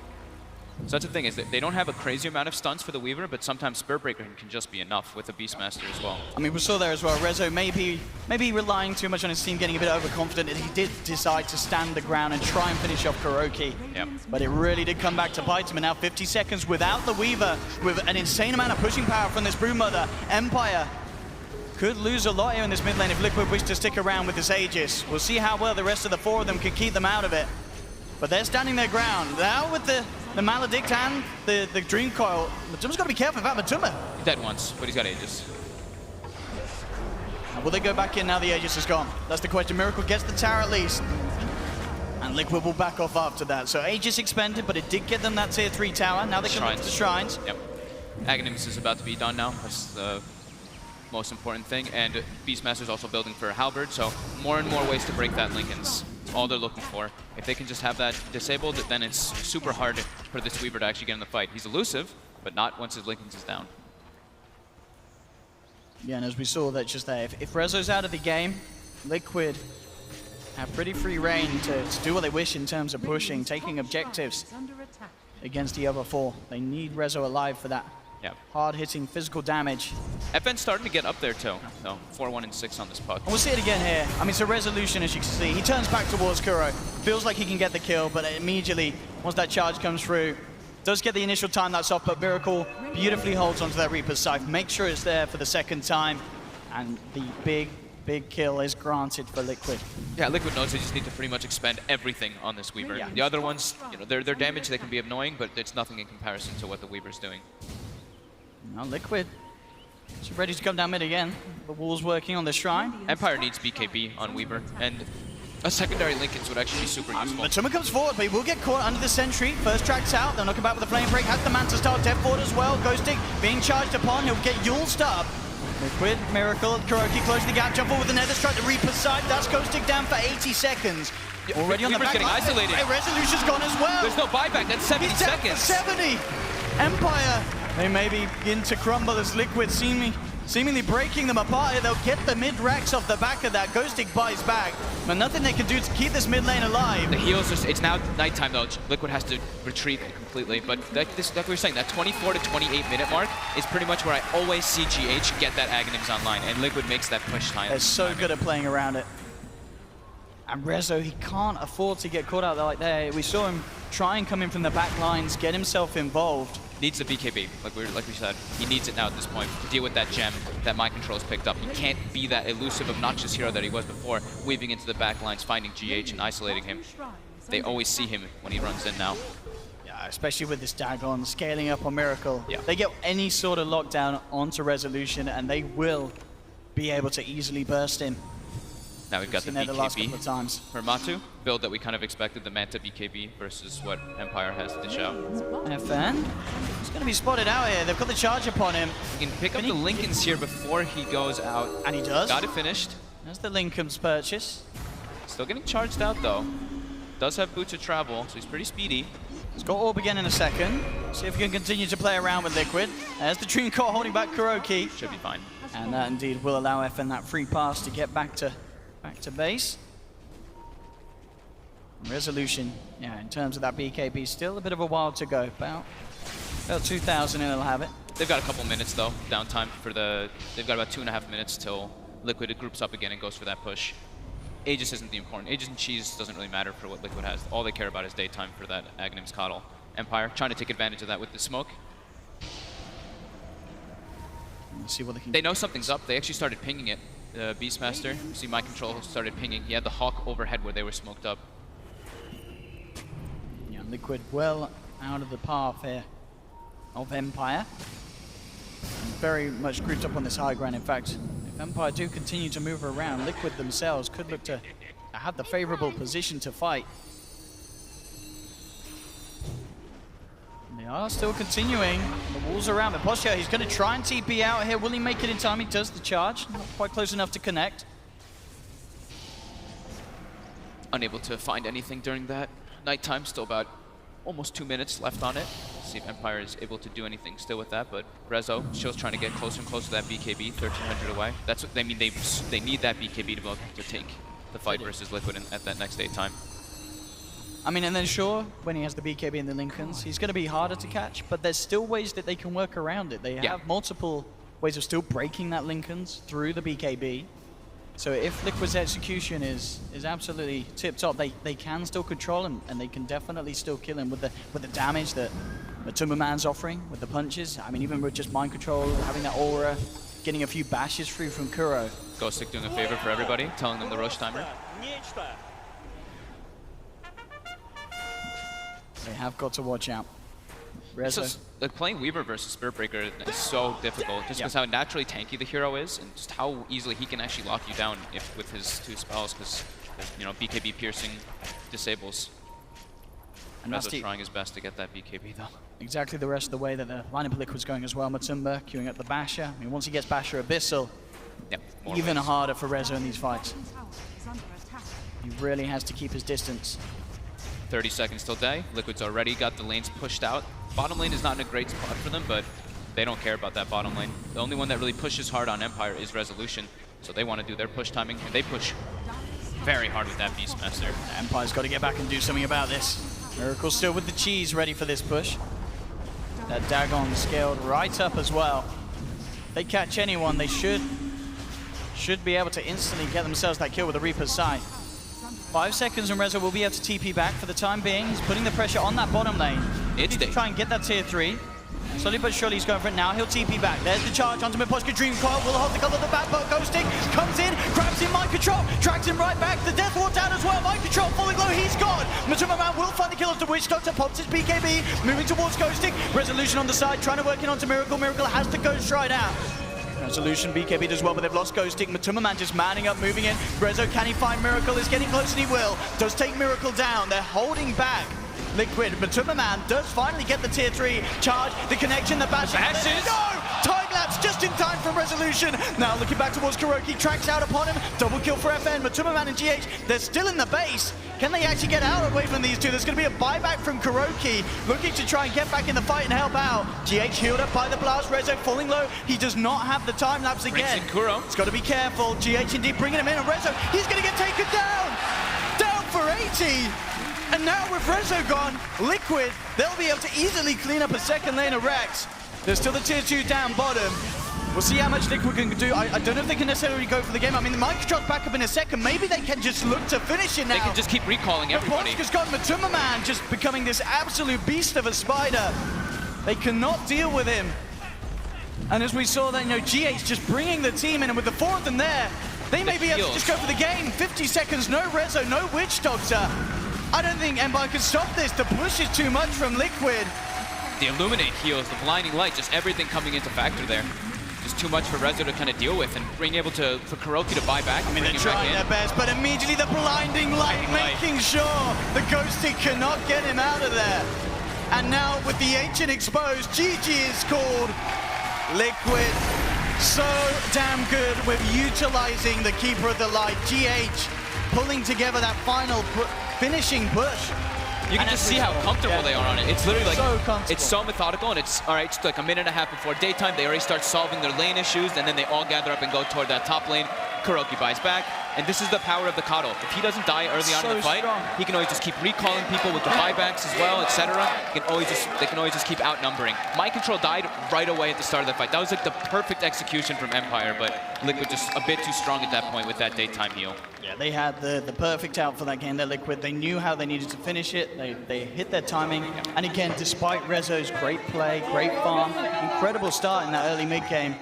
So that's the thing, is that they don't have a crazy amount of stunts for the Weaver, but sometimes Spirit Breaker can just be enough with the Beastmaster as well. I mean, we saw there as well, Rezo maybe relying too much on his team, getting a bit overconfident, and he did decide to stand the ground and try and finish off KuroKy. Yep. But it really did come back to bite him, and now 50 seconds without the Weaver, with an insane amount of pushing power from this Broodmother. Empire could lose a lot here in this mid lane if Liquid wish to stick around with this Aegis. We'll see how well the rest of the four of them can keep them out of it. But they're standing their ground. Now with the Maledict and the Dream Coil, Matuma's got to be careful about Matuma. Dead once, but he's got Aegis. Will they go back in now the Aegis is gone? That's the question. Miracle gets the tower at least. And Liquid will back off after that. So Aegis expended, but it did get them that tier 3 tower. Now they can look to the shrines. Yep. Aghanims is about to be done now. That's the most important thing. And Beastmaster's also building for a Halberd, so more and more ways to break that Linkens. It's all they're looking for. If they can just have that disabled, then it's super hard for this Weaver to actually get in the fight. He's elusive, but not once his Linkens is down. Yeah, and as we saw that just there, if Rezo's out of the game, Liquid have pretty free reign to do what they wish in terms of pushing, taking objectives against the other four. They need Rezo alive for that. Yep. Hard-hitting physical damage. FN's starting to get up there too. So 4-1 and 6 on this puck. And we'll see it again here. I mean, it's a Resolution, as you can see. He turns back towards Kuro. Feels like he can get the kill, but immediately, once that charge comes through, does get the initial time that's off, but Miracle beautifully holds onto that Reaper's Scythe. Make sure it's there for the second time. And the big kill is granted for Liquid. Yeah, Liquid knows they just need to pretty much expend everything on this Weaver. Yeah. The other ones, you know, their damage, they can be annoying, but it's nothing in comparison to what the Weaver's doing. Now Liquid. She's ready to come down mid again. The wall's working on the shrine. Empire needs BKB on Weaver, and a secondary Linken's would actually be super useful. Matuma comes forward, but he will get caught under the sentry. First track's out, they'll knock him back with a flame break. Has the Manta Star dead forward as well. Ghosting being charged upon, he'll get Yule's up. Liquid, Miracle, Kuroki closing the gap, jump forward with the Nether Strike to Reaper's side. That's Ghosting down for 80 seconds. Already on the back getting line. isolated. Resolution's gone as well. There's no buyback, that's 70 He's down seconds. for 70. Empire, they may begin to crumble as Liquid seemingly breaking them apart here. They'll get the mid-racks off the back of that. Ghosting buys back, but nothing they can do to keep this mid lane alive. The heals, it's now nighttime though. Liquid has to retreat completely, but like we were saying, that 24 to 28 minute mark is pretty much where I always see GH get that Aghanims online, and Liquid makes that push time. They're so good at playing around it. And Rezo, he can't afford to get caught out there like that. We saw him try and come in from the back lines, get himself involved. Needs the BKB, like we said. He needs it now at this point to deal with that gem that Mind Control's picked up. He can't be that elusive, obnoxious hero that he was before, weaving into the back lines, finding GH and isolating him. They always see him when he runs in now. Yeah, especially with this Dagon scaling up on Miracle. Yeah. They get any sort of lockdown onto Resolution and they will be able to easily burst in. Now we've got the the last couple BKB of times. for Matu, build that we kind of expected, the Manta BKB versus what Empire has to dish out. FN, he's going to be spotted out here. They've got the charge upon him. He can pick up the Lincolns here before he goes out. And he does. Got it finished. There's the Lincoln's purchase. Still getting charged out though. Does have boots of travel, so he's pretty speedy. He's got Orb again in a second. See if he can continue to play around with Liquid. There's the Dream Core holding back Kuroki. Should be fine. And that indeed will allow FN that free pass to get back to base. Resolution, yeah, in terms of that BKB, still a bit of a while to go. About 2,000 and they'll have it. They've got a couple minutes though, downtime for the. They've got about 2.5 minutes till Liquid groups up again and goes for that push. Aegis isn't the important. Aegis and Cheese doesn't really matter for what Liquid has. All they care about is daytime for that Aghanim's Coddle. Empire trying to take advantage of that with the smoke. Let's see what they can. They know something's up. They actually started pinging it. Beastmaster, see Mind Control started pinging. He had the Hawk overhead where they were smoked up. Yeah, Liquid well out of the path here of Empire. And very much grouped up on this high ground. In fact, if Empire do continue to move around, Liquid themselves could look to have the favorable position to fight. They are still continuing. The walls around. But Postia, he's going to try and TP out here. Will he make it in time? He does the charge. Not quite close enough to connect. Unable to find anything during that nighttime. Still about almost 2 minutes left on it. See if Empire is able to do anything still with that. But Rezo, Show's trying to get closer and closer to that BKB, 1,300 away. That's what they mean. They need that BKB to be able to take the fight versus Liquid at that next daytime. I mean, and then sure, when he has the BKB and the Lincolns, he's going to be harder to catch, but there's still ways that they can work around it. They have multiple ways of still breaking that Lincolns through the BKB. So if Liquid's execution is absolutely tip-top, they can still control him, and they can definitely still kill him with the damage that Matuma Man's offering, with the punches. I mean, even with just Mind Control, having that aura, getting a few bashes through from Kuro. Ghostic doing a favor for everybody, telling them the rush timer. They have got to watch out. Just, like, playing Weaver versus Spirit Breaker is so difficult, just because how naturally tanky the hero is, and just how easily he can actually lock you down with his 2 spells, because you know BKB piercing disables. And Rezo trying his best to get that BKB though. Exactly the rest of the way that the lineup of Liquid's going as well. Matumba queuing up the Basher. I mean, once he gets Basher Abyssal, even harder for Rezo in these fights. He really has to keep his distance. 30 seconds till day. Liquid's already got the lanes pushed out. Bottom lane is not in a great spot for them, but they don't care about that bottom lane. The only one that really pushes hard on Empire is Resolution, so they want to do their push timing, and they push very hard with that Beastmaster. Empire's got to get back and do something about this. Miracle still with the cheese ready for this push. That Dagon scaled right up as well. They catch anyone, they should be able to instantly get themselves that kill with the Reaper's Sight. 5 seconds and Rezo will be able to TP back for the time being. He's putting the pressure on that bottom lane. It's to try and get that tier 3. Slowly but surely he's going for it now. He'll TP back. There's the charge onto Miposhka Dream Coil. Will hold the color of the back, but Ghosting comes in, grabs him, Mind Control, drags him right back. The Death Ward down as well. Mind Control falling low. He's gone. Matuma Man will find the kill of the Witch Doctor. Pops his BKB, moving towards Ghosting. Resolution on the side, trying to work in onto Miracle. Miracle has to Ghost right out. Resolution, BKB does well, but they've lost Ghosting. Matuma Man just manning up, moving in. Rezo, can he find Miracle? Is getting close, and he will. Does take Miracle down. They're holding back Liquid. Matuma Man does finally get the tier 3 charge. The connection, the bash. No! Time lapse just in time from Resolution. Now looking back towards Kuroki, tracks out upon him. Double kill for FN. Matuma Man and GH, they're still in the base. Can they actually get out away from these two? There's going to be a buyback from Kuroki, looking to try and get back in the fight and help out. GH healed up by the blast. Rezo falling low. He does not have the time lapse again. It's got to be careful. GH indeed bringing him in, and Rezo, he's going to get taken down. Down for 80. And now with Rezo gone, Liquid, they'll be able to easily clean up a second lane of Rex. There's still the tier 2 down bottom. We'll see how much Liquid can do. I don't know if they can necessarily go for the game. I mean, the Mind Control's back up in a second. Maybe they can just look to finish it now. They can just keep recalling everybody. Polska's got Matuma Man just becoming this absolute beast of a spider. They cannot deal with him. And as we saw that, GH just bringing the team in, and with the 4 of them there, they may be able to just go for the game. 50 seconds, no Rezo, no Witch Doctor. I don't think Empire can stop this. The push is too much from Liquid. The Illuminate heals, the blinding light, just everything coming into factor there. Just too much for Rezo to kind of deal with, and being able for Kuroki to buy back. I mean, they're trying their best, but immediately the blinding light making sure the Ghosting cannot get him out of there. And now with the Ancient exposed, GG is called. Liquid, so damn good with utilizing the Keeper of the Light. GH pulling together that final finishing push. You can just see how comfortable they are on it. It's literally like, so comfortable. It's so methodical, and it's, all right, it's like a minute and a half before daytime, they already start solving their lane issues, and then they all gather up and go toward that top lane. Kuroki buys back, and this is the power of the Coddle. If he doesn't die early on in the fight, he can always just keep recalling people with the buybacks as well, etc. They can always just keep outnumbering. Mind Control died right away at the start of the fight. That was like the perfect execution from Empire, but Liquid just a bit too strong at that point with that daytime heal. Yeah, they had the perfect out for that game. They're Liquid. They knew how they needed to finish it. They hit their timing. And again, despite Rezo's great play, great farm, incredible start in that early mid game,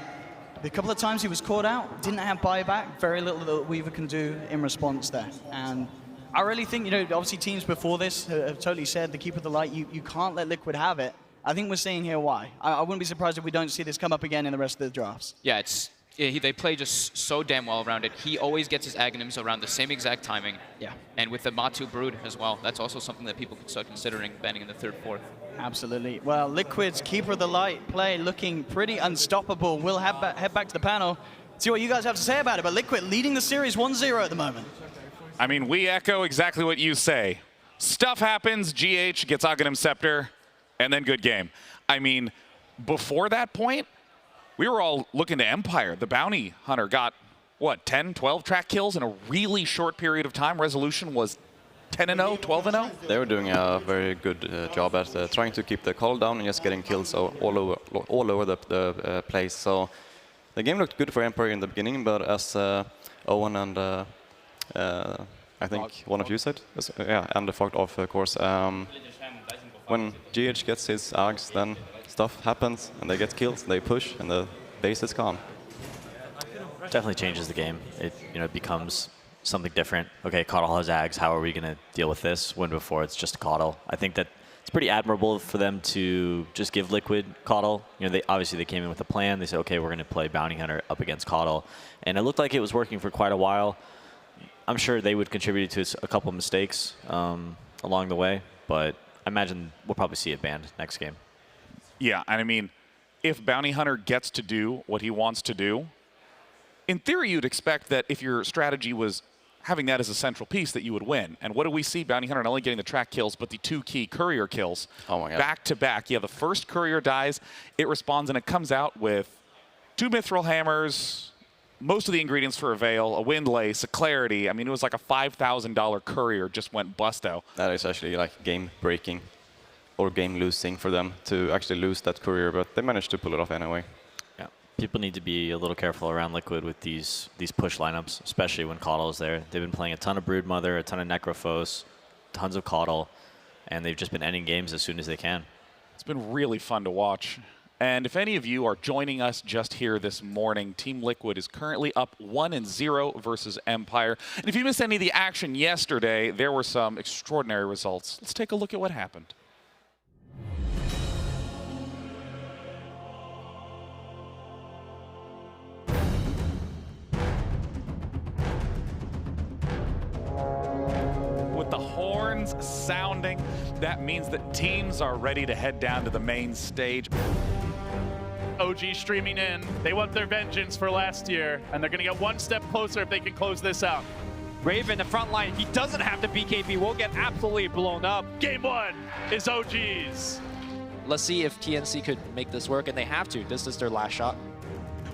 the couple of times he was caught out, didn't have buyback, very little that Weaver can do in response there. And I really think, obviously teams before this have totally said the Keeper of the Light, you can't let Liquid have it. I think we're seeing here why. I wouldn't be surprised if we don't see this come up again in the rest of the drafts. Yeah, they play just so damn well around it. He always gets his Aghanims around the same exact timing. Yeah. And with the Matu Brood as well. That's also something that people could start considering banning in the 3rd, 4th. Absolutely. Well, Liquid's Keeper of the Light play looking pretty unstoppable. We'll head back to the panel, see what you guys have to say about it. But Liquid leading the series 1-0 at the moment. I mean, we echo exactly what you say. Stuff happens, GH gets Aghanim Scepter, and then good game. I mean, before that point, we were all looking to Empire. The Bounty Hunter got, what, 10, 12 track kills in a really short period of time. Resolution was 10-0, 12-0? They were doing a very good job at trying to keep the call down and just getting kills all over the place. So the game looked good for Empire in the beginning, but as Owen and I think one of you said, and the fucked off, of course. When GH gets his Aghs, then stuff happens, and they get kills, they push, and the base is gone. Definitely changes the game. It becomes something different. Okay, Coddle has Aghs. How are we going to deal with this? When before it's just Coddle. I think that it's pretty admirable for them to just give Liquid Coddle. They obviously came in with a plan. They said, okay, we're going to play Bounty Hunter up against Coddle, and it looked like it was working for quite a while. I'm sure they would contribute to a couple of mistakes along the way, but I imagine we'll probably see it banned next game. Yeah, and I mean, if Bounty Hunter gets to do what he wants to do, in theory, you'd expect that if your strategy was having that as a central piece, that you would win. And what do we see? Bounty Hunter not only getting the track kills, but the 2 key courier kills. Oh my God. Back to back. Yeah, the first courier dies, it responds, and it comes out with 2 Mithril Hammers, most of the ingredients for a Veil, a Wind Lace, a Clarity. I mean, it was like a $5,000 courier just went busto. That is actually like game-breaking or game-losing for them to actually lose that courier, but they managed to pull it off anyway. Yeah, people need to be a little careful around Liquid with these push lineups, especially when Coddle is there. They've been playing a ton of Broodmother, a ton of Necrophos, tons of Coddle, and they've just been ending games as soon as they can. It's been really fun to watch. And if any of you are joining us just here this morning, Team Liquid is currently up 1-0 versus Empire. And if you missed any of the action yesterday, there were some extraordinary results. Let's take a look at what happened. With the horns sounding, that means that teams are ready to head down to the main stage. OG streaming in. They want their vengeance for last year, and they're going to get one step closer if they can close this out. Raven, the front line, he doesn't have to BKB. We'll get absolutely blown up. Game 1 is OG's. Let's see if TNC could make this work, and they have to. This is their last shot.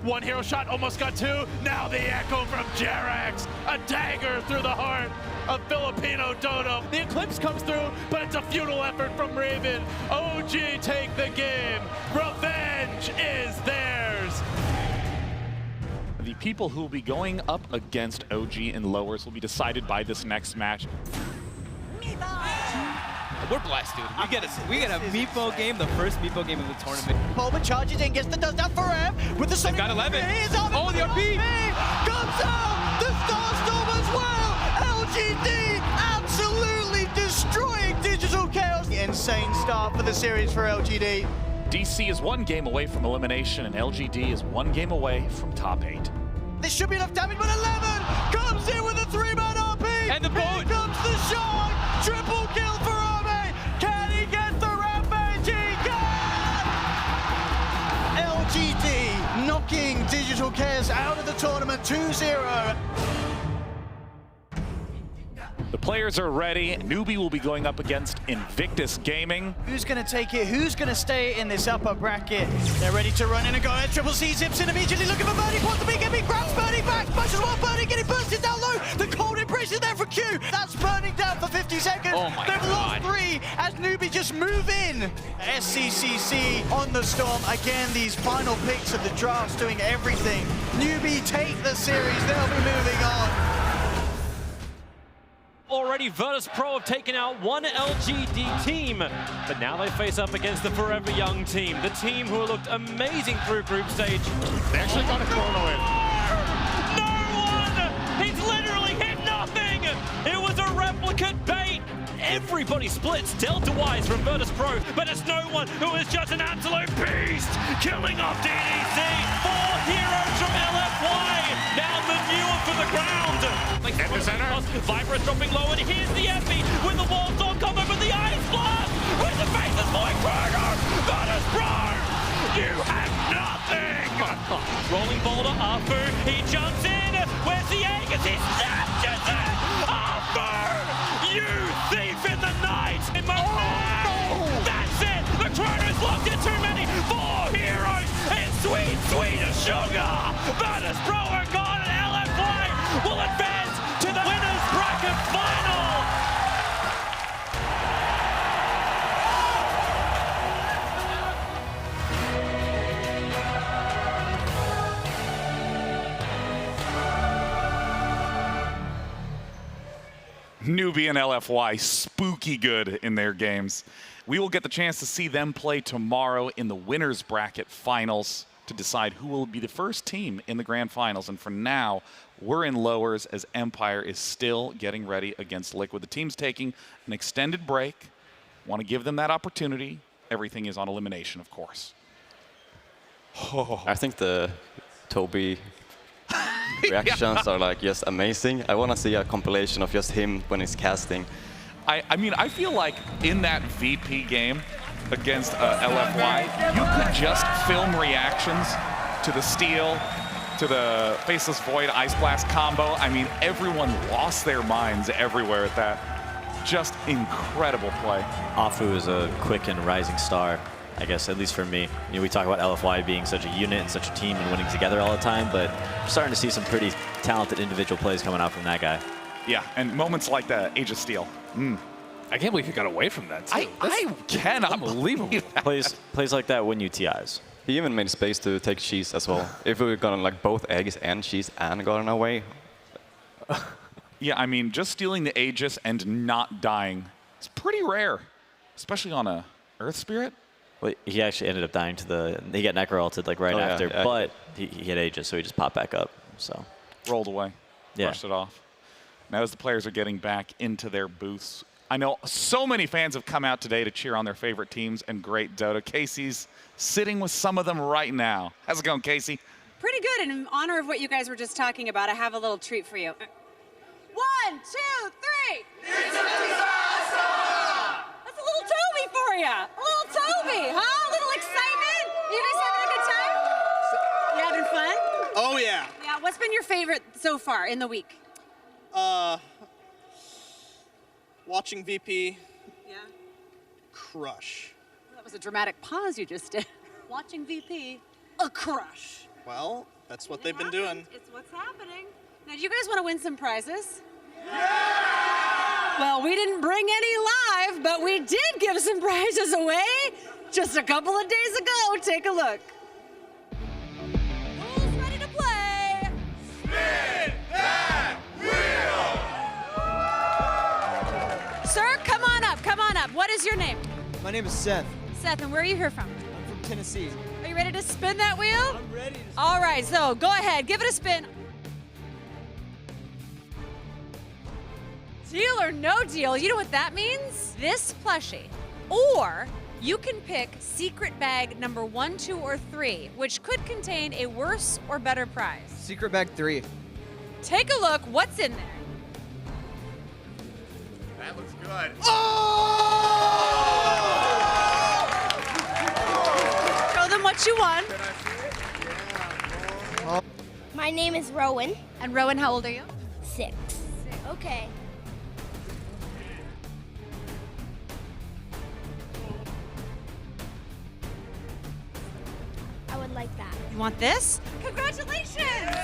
One hero shot, almost got 2. Now the echo from Jerax. A dagger through the heart of Filipino Dota. The Eclipse comes through, but it's a futile effort from Raven. OG take the game. Revenge is theirs. The people who will be going up against OG in lowers will be decided by this next match. We're blessed, dude. We get a Meepo game, the first Meepo game of the tournament. Bowman charges in, gets the dust down for him. With the Sonic. Got 11. Oh, the RP! Comes out! The Starstorm as well! LGD absolutely destroying Digital Chaos. The insane start for the series for LGD. DC is 1 game away from elimination, and LGD is 1 game away from top 8. This should be enough damage, but 11 comes in with a 3-man RP! And the boat! Here comes the shark! Triple kill for Arme! Can he get the rampage? He can! LGD knocking Digital Chaos out of the tournament 2-0. The players are ready. Newbie will be going up against Invictus Gaming. Who's going to take it? Who's going to stay in this upper bracket? They're ready to run in and go. Triple C zips in immediately, looking for Birdie. Wants the BKB, grabs Birdie back. Smashes one, Birdie getting bursted down low. The cold embrace is there for Q. That's burning down for 50 seconds. Oh my They've God. lost 3 as Newbie just move in. SCCC on the storm. Again, these final picks of the drafts doing everything. Newbie take the series. They'll be moving on. Already Virtus Pro have taken out one LGD team, but now they face up against the Forever Young team, the team who looked amazing through group stage. They actually got a chrono in. No one! He's literally hit nothing! It was a replicate bait! Everybody splits Delta-wise from Virtus Pro, but it's no one who is just an absolute beast! Killing off DDC! 4 heroes from LFY! Now manure for the ground! At the center. Viper is dropping low, and here's the Epi with the wall on combo with the Ice Blast! With the faces for Chrono! Virtus Pro! You have nothing! Rolling boulder, Afu, he jumps in! Where's the Aegis? He snatches it! Afu! You thief in the night! In my That's it! The Chrono's locked in too many! 4 heroes! And sweet, sweet as sugar! Virtus Pro are gone, and LFY will advance to the winners bracket final! Newbie and LFY spooky good in their games. We will get the chance to see them play tomorrow in the winners bracket finals to decide who will be the first team in the grand finals. And for now, we're in lowers as Empire is still getting ready against Liquid. The team's taking an extended break. Want to give them that opportunity. Everything is on elimination, of course. Oh. I think the Toby reactions are like just amazing. I want to see a compilation of just him when he's casting. I mean, I feel like in that VP game against LFY, you could just film reactions to the steal, to the Faceless Void Ice Blast combo. I mean, everyone lost their minds everywhere at that. Just incredible play. Afu is a quick and rising star, I guess, at least for me. You know, we talk about LFY being such a unit and such a team and winning together all the time, but we're starting to see some pretty talented individual plays coming out from that guy. Yeah, and moments like the Age of Steel. I can't believe he got away from that, too. I cannot believe Plays like that win you TIs. He even made space to take cheese as well. If we were gotten like both eggs and cheese and gotten away. Yeah, I mean, just stealing the Aegis and not dying is pretty rare, especially on a Earth Spirit. Well, he actually ended up dying to the. He got necro ulted like right after, but he had Aegis, so he just popped back up. So rolled away, yeah. brushed it off. Now as the players are getting back into their booths, I know so many fans have come out today to cheer on their favorite teams and great Dota. Casey's sitting with some of them right now. How's it going, Casey? Pretty good. And in honor of what you guys were just talking about, I have a little treat for you. 1, 2, 3. That's a little Toby for you. A little Toby, huh? A little excitement. You guys having a good time? You having fun? Oh, yeah. Yeah. What's been your favorite so far in the week? Watching VP. Yeah. Crush. That was a dramatic pause you just did. Watching VP, a crush. Well, that's what they've been doing. It's what's happening. Now, do you guys want to win some prizes? Yeah! Well, we didn't bring any live, but we did give some prizes away just a couple of days ago. Take a look. Who's ready to play? Spin that wheel! Sir, come on up, come on up. What is your name? My name is Seth. Seth, and where are you here from? I'm from Tennessee. Are you ready to spin that wheel? I'm ready to spin. All right, so go ahead, give it a spin. Deal or no deal, you know what that means? This plushie. Or you can pick secret bag number 1, 2, or 3, which could contain a worse or better prize. Secret bag 3. Take a look, what's in there? That looks good. Show them what you won. My name is Rowan. And Rowan, how old are you? 6. Okay. I would like that. You want this? Congratulations!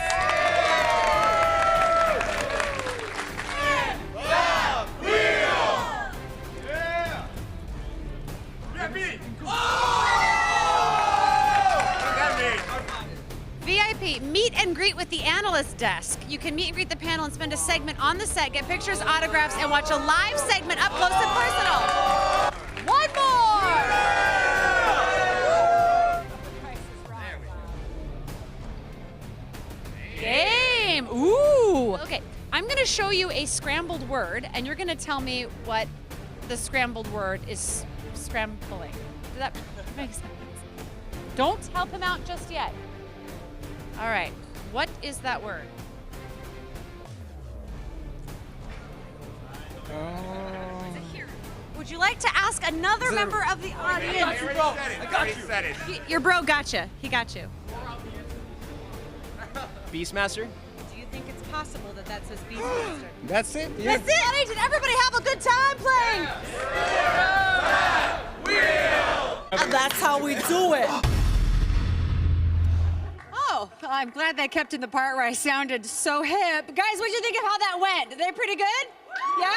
VIP, meet and greet with the analyst desk. You can meet and greet the panel and spend a segment on the set, get pictures, autographs, and watch a live segment up close and personal. One more! Game! Ooh! Okay, I'm gonna show you a scrambled word, and you're gonna tell me what the scrambled word is scrambling. Does that make sense? Don't help him out just yet. All right, what is that word? Would you like to ask another member of the audience? I got you, bro. Your bro gotcha. He got you. Beastmaster? Do you think it's possible that that says Beastmaster? That's it? That's it! Hey, did everybody have a good time playing? And that's how we do it. Oh, well, I'm glad they kept in the part where I sounded so hip. Guys, what do you think of how that went? Are they pretty good? Yeah?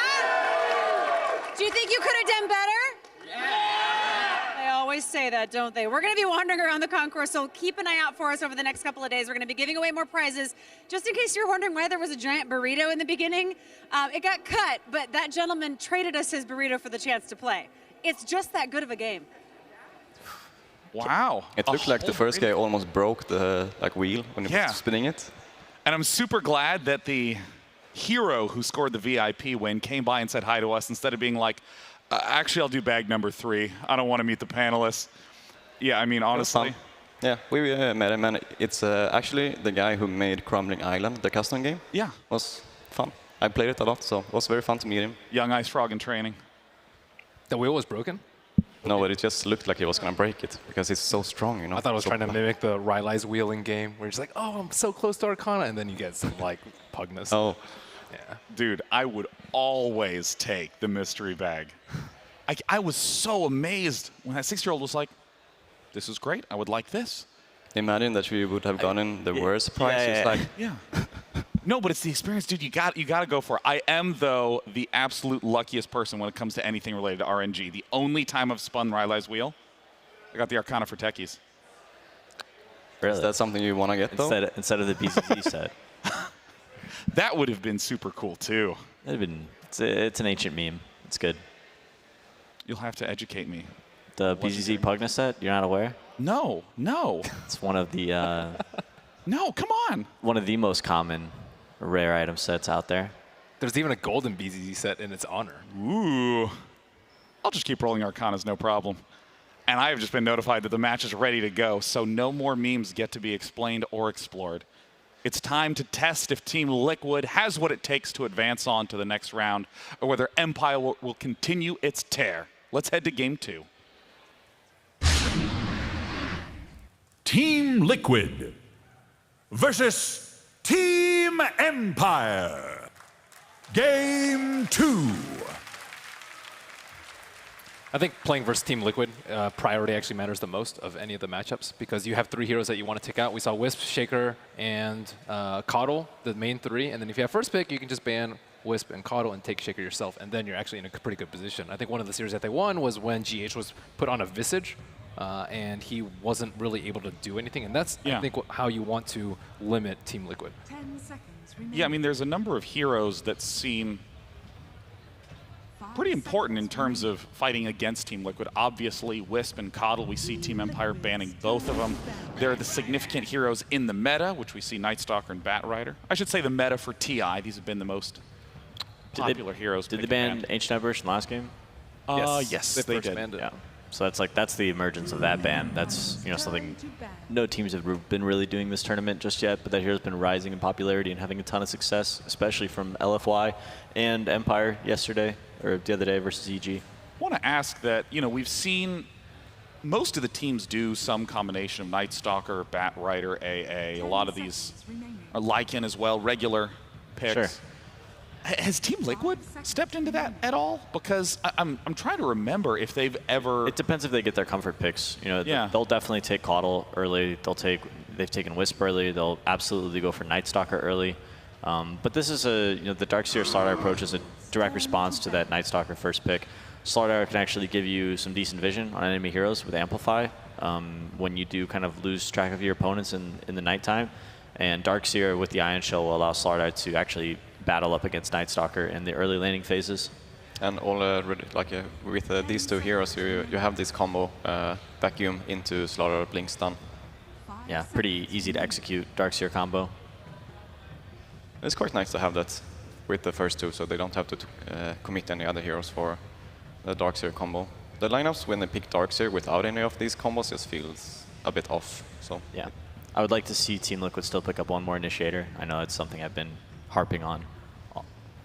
Do you think you could have done better? Yeah! They always say that, don't they? We're going to be wandering around the concourse, so keep an eye out for us over the next couple of days. We're going to be giving away more prizes. Just in case you're wondering why there was a giant burrito in the beginning, it got cut, but that gentleman traded us his burrito for the chance to play. It's just that good of a game. Wow. It looked like the first guy almost broke the wheel when he was spinning it. And I'm super glad that the hero who scored the VIP win came by and said hi to us instead of being like, actually, I'll do bag number 3. I don't want to meet the panelists. Yeah, I mean, honestly. Yeah, we met him, and it's actually the guy who made Crumbling Island, the custom game. Yeah. It was fun. I played it a lot, so it was very fun to meet him. Young Ice Frog in training. The wheel was broken? No, but it just looked like he was going to break it because it's so strong, you know. I thought I was trying to mimic the Rylai's wheel in game where it's like, oh, I'm so close to Arcana, and then you get some, pugness. Oh. Yeah. Dude, I would always take the mystery bag. I was so amazed when that 6-year-old was like, this is great. I would like this. Imagine that we would have gotten the worst price. It's like, yeah. No, but it's the experience, dude. You got to go for it. I am, though, the absolute luckiest person when it comes to anything related to RNG. The only time I've spun Rylai's wheel, I got the Arcana for techies. Really? Is that something you want to get, though? Instead of the BCC set. That would have been super cool, too. It'd have been. It's an ancient meme. It's good. You'll have to educate me. The BZZ Pugna set, you're not aware? No, no. It's one of the no, come on. One of the most common rare item sets out there. There's even a golden BZZ set in its honor. Ooh. I'll just keep rolling Arcanas, no problem. And I have just been notified that the match is ready to go, so no more memes get to be explained or explored. It's time to test if Team Liquid has what it takes to advance on to the next round, or whether Empire will continue its tear. Let's head to Game 2. Team Liquid versus Team Empire. Game 2. I think playing versus Team Liquid, priority actually matters the most of any of the matchups because you have 3 heroes that you want to take out. We saw Wisp, Shaker, and Coddle, the main 3. And then if you have first pick, you can just ban Wisp and Coddle and take Shaker yourself. And then you're actually in a pretty good position. I think one of the series that they won was when GH was put on a Visage. And he wasn't really able to do anything. And that's, I think, how you want to limit Team Liquid. 10 seconds remaining. Yeah, I mean, there's a number of heroes that seem pretty important in terms of fighting against Team Liquid. Obviously, Wisp and Coddle, we see Team Empire banning both of them. They're the significant heroes in the meta, which we see Nightstalker and Batrider. I should say the meta for TI. These have been the most popular heroes. Did they ban Ancient Aberration last game? Yes, they did. Yeah. So that's the emergence of that ban. That's something no teams have been really doing this tournament just yet, but that hero's been rising in popularity and having a ton of success, especially from LFY and Empire yesterday or the other day versus EG. I want to ask that we've seen most of the teams do some combination of Nightstalker, Batrider, AA. A lot of these are Lycan as well, regular picks. Sure. Has Team Liquid stepped into that at all? Because I'm trying to remember if they've ever. It depends if they get their comfort picks. They'll definitely take Coddle early. They've taken Wisp early. They'll absolutely go for Nightstalker early. But this is the Darkseer Slardar approach is a direct response to that Nightstalker first pick. Slardar can actually give you some decent vision on enemy heroes with Amplify when you do kind of lose track of your opponents in the nighttime. And Darkseer with the Ion Shell will allow Slardar to actually battle up against Nightstalker in the early laning phases. And all with these 2 heroes, you have this combo vacuum into Slaughter Blink Stun. Yeah, pretty easy to execute Darkseer combo. It's quite nice to have that with the first 2, so they don't have to commit any other heroes for the Darkseer combo. The lineups when they pick Darkseer without any of these combos just feels a bit off. So yeah, I would like to see Team Liquid still pick up one more Initiator. I know it's something I've been harping on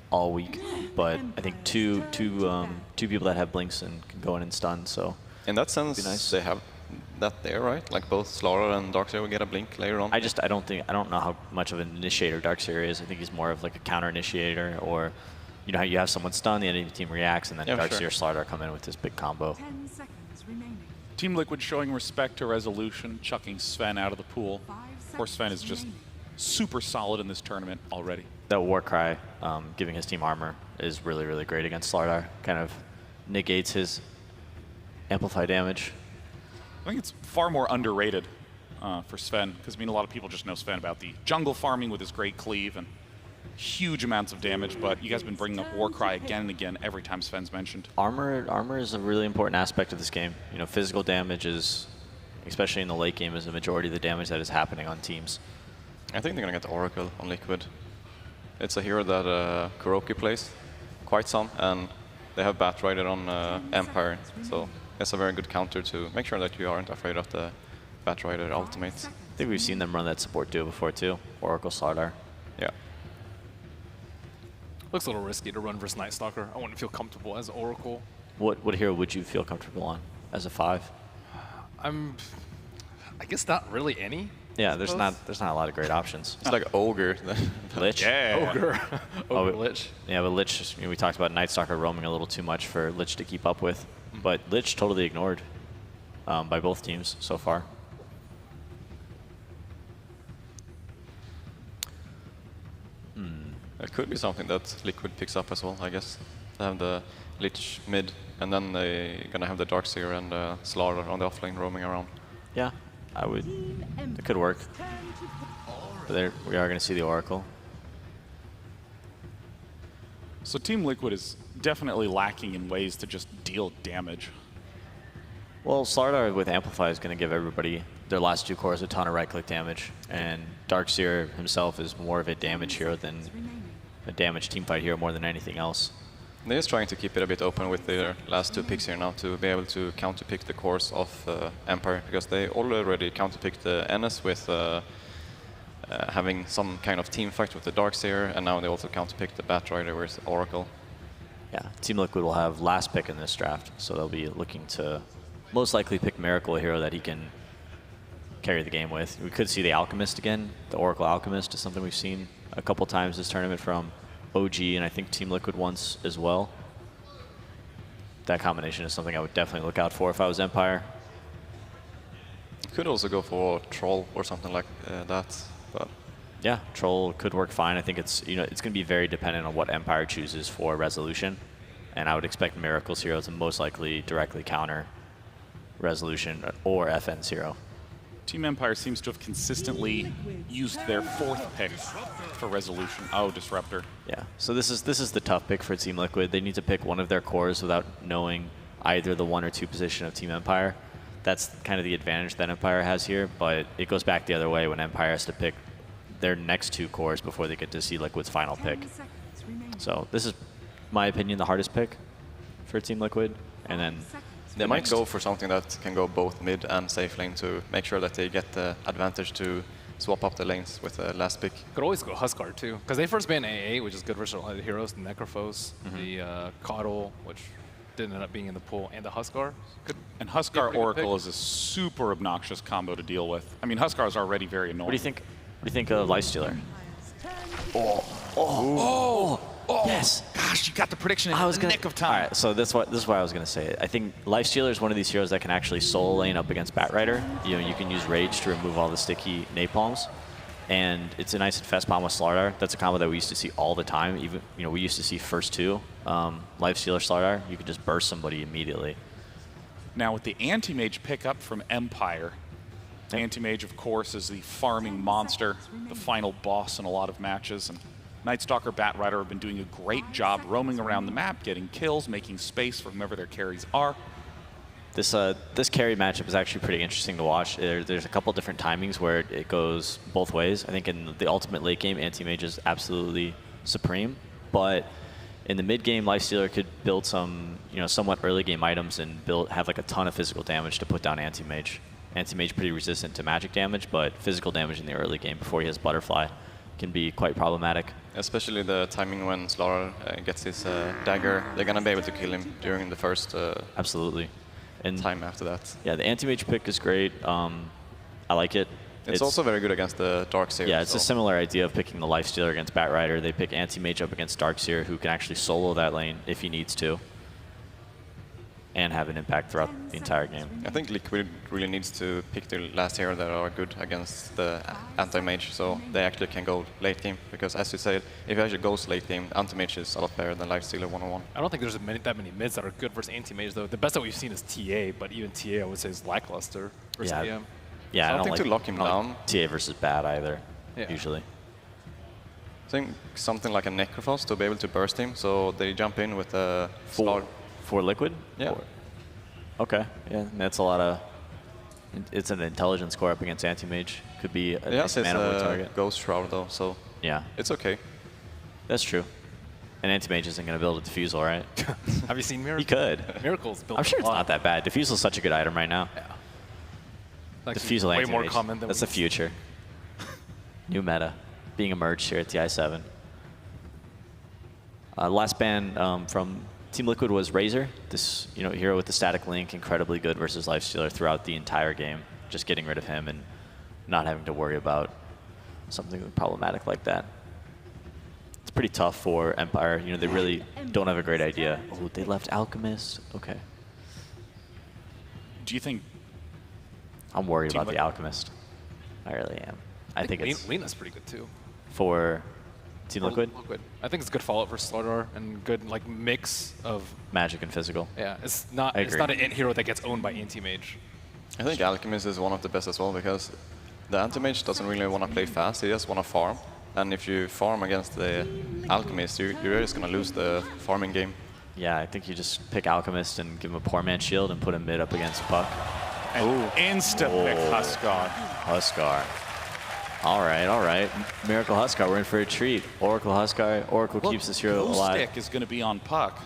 all week, but I think two people that have blinks and can go in and stun. So in that sense, nice. They have that there, right? Like both Slaughter and Darkseer will get a blink later on. I don't know how much of an initiator Darkseer is. I think he's more of like a counter initiator, or how you have someone stun, the enemy team reacts, and then Darkseer Slaughter come in with this big combo. 10 seconds remaining. Team Liquid showing respect to Resolution, chucking Sven out of the pool. Of course, Sven is just super solid in this tournament already. That Warcry giving his team armor is really, really great against Slardar. Kind of negates his amplify damage. I think it's far more underrated for Sven, because a lot of people just know Sven about the jungle farming with his great cleave and huge amounts of damage, but you guys have been bringing up Warcry again and again every time Sven's mentioned. Armor is a really important aspect of this game. Physical damage is, especially in the late game, is the majority of the damage that is happening on teams. I think they're going to get the Oracle on Liquid. It's a hero that Kuroki plays quite some, and they have Batrider on Empire, so it's a very good counter to make sure that you aren't afraid of the Batrider ultimate. I think we've seen them run that support duo before too, Oracle Slardar. Yeah. Looks a little risky to run versus Nightstalker. I wouldn't feel comfortable as Oracle. What hero would you feel comfortable on as a 5? I guess not really any. Yeah, there's not a lot of great options. It's like Ogre. Lich? Yeah. Ogre. Ogre Lich. Yeah, but Lich, we talked about Nightstalker roaming a little too much for Lich to keep up with. But Lich totally ignored by both teams so far. It could be something that Liquid picks up as well, I guess. They have the Lich mid, and then they're going to have the Darkseer and Slardar on the offlane roaming around. Yeah, it could work. But there, we are going to see the Oracle. So Team Liquid is definitely lacking in ways to just deal damage. Well, Slardar with Amplify is going to give everybody their last 2 cores a ton of right-click damage, and Darkseer himself is more of a damage hero than a damage teamfight hero more than anything else. They're just trying to keep it a bit open with their last 2 picks here now to be able to counterpick the cores of Empire, because they already counterpicked the NS with having some kind of team fight with the Darkseer, and now they also counterpicked the Batrider with Oracle. Yeah, Team Liquid will have last pick in this draft, so they'll be looking to most likely pick Miracle, a hero that he can carry the game with. We could see the Alchemist again. The Oracle Alchemist is something we've seen a couple times this tournament from OG, and I think Team Liquid once as well. That combination is something I would definitely look out for if I was Empire. Could also go for Troll or something like that, but yeah, Troll could work fine. I think it's it's going to be very dependent on what Empire chooses for Resolution, and I would expect Miracle's hero to most likely directly counter Resolution or FN Zero. Team Empire seems to have consistently used their 4th pick for Resolution. Oh, Disruptor. Yeah, so this is the tough pick for Team Liquid. They need to pick one of their cores without knowing either the 1 or 2 position of Team Empire. That's kind of the advantage that Empire has here, but it goes back the other way when Empire has to pick their next 2 cores before they get to see Liquid's final pick. So this is, my opinion, the hardest pick for Team Liquid, and then they might go for something that can go both mid and safe lane to make sure that they get the advantage to swap up the lanes with the last pick. Could always go Huskar too, because they first banned AA, which is good versus a lot of the heroes, the Necrophos, the Coddle, which didn't end up being in the pool, and the Huskar. And Huskar Oracle is a super obnoxious combo to deal with. I mean, Huskar is already very annoying. What do you think of Lifestealer? Yes. Gosh, you got the prediction in the nick of time. All right, so this is what I was going to say. I think Lifestealer is one of these heroes that can actually solo lane up against Batrider. You can use Rage to remove all the sticky napalms, and it's a nice infest bomb with Slardar. That's a combo that we used to see all the time. Even we used to see first 2 Lifestealer Slardar. You could just burst somebody immediately. Now with the Anti-Mage pickup from Empire, Anti-Mage, of course, is the farming monster, the final boss in a lot of matches. And Nightstalker, Batrider have been doing a great job roaming around the map, getting kills, making space for whomever their carries are. This carry matchup is actually pretty interesting to watch. There's a couple different timings where it goes both ways. I think in the ultimate late game, Anti-Mage is absolutely supreme, but in the mid game, Lifestealer could build some somewhat early game items and have like a ton of physical damage to put down Anti-Mage. Anti-Mage pretty resistant to magic damage, but physical damage in the early game before he has Butterfly can be quite problematic. Especially the timing when Slardar gets his dagger, they're going to be able to kill him during the first absolutely. And time after that. Yeah, the Anti-Mage pick is great. I like it. It's also very good against the Darkseer. Yeah, it's a similar idea of picking the Lifestealer against Batrider. They pick Anti-Mage up against Darkseer, who can actually solo that lane if he needs to, and have an impact throughout the entire game. I think Liquid really needs to pick the last hero that are good against the Anti-Mage, so they actually can go late game. Because as you said, if it actually goes late game, Anti-Mage is a lot better than Lifestealer 1-on-1. I don't think there's that many mids that are good versus Anti-Mage, though. The best that we've seen is TA, but even TA, I would say, is lackluster versus AM. Yeah, so I don't think like, to lock him down. TA versus bad either, usually. I think something like a Necrophos to be able to burst him, so they jump in with a for Liquid? Yeah. Okay, yeah, that's a lot of... It's an intelligence score up against Anti-Mage. Could be a it's mana a target. Ghost Shroud though, so yeah, it's okay. That's true. And Anti-Mage isn't going to build a Diffusal, right? Have you seen Miracle? He could. Miracle's built I'm sure it's a lot. not that bad. Diffusal's such a good item right now. Yeah. Like Diffusal way Anti-Mage. more common than That's the future. New meta being emerged here at TI7. Last ban from Team Liquid was Razor, this hero with the static link, incredibly good versus Lifestealer throughout the entire game. Just getting rid of him and not having to worry about something problematic like that. It's pretty tough for Empire. They really don't have a great idea. Oh, they left Alchemist. Okay. Do you think? I'm worried about the Alchemist. I really am. I think it's Lena's pretty good too. For Team Liquid? I think it's a good follow-up for Slardar and good mix of magic and physical. Yeah, it's not an int hero that gets owned by Anti-Mage. I think Alchemist is one of the best as well, because the Anti-Mage doesn't really want to play fast, he just want to farm. And if you farm against the Alchemist, you're just going to lose the farming game. Yeah, I think you just pick Alchemist and give him a poor man shield and put him mid up against Puck. And insta-pick Huskar. Huskar. All right. Miracle Huskar, we're in for a treat. Oracle Huskar, Oracle keeps this hero alive. Stick is going to be on Puck.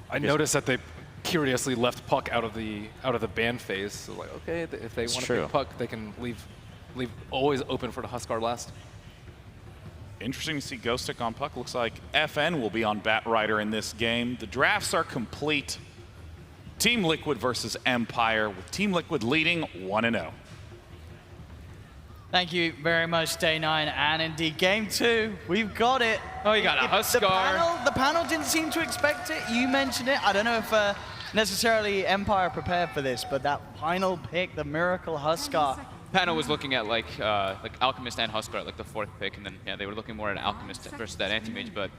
I noticed that they curiously left Puck out of the ban phase. So like, okay, if they want to pick Puck, they can leave always open for the Huskar last. Interesting to see Ghost Stick on Puck. Looks like FN will be on Batrider in this game. The drafts are complete. Team Liquid versus Empire, with Team Liquid leading 1-0. Thank you very much, Day 9. And indeed, Game 2, we've got it. Oh, you got a Huskar. The panel didn't seem to expect it. You mentioned it. I don't know if necessarily Empire prepared for this, but that final pick, the Miracle Huskar. Panel was looking at like Alchemist and Huskar at like the 4th pick, and then yeah, they were looking more at Alchemist versus that Anti-Mage, but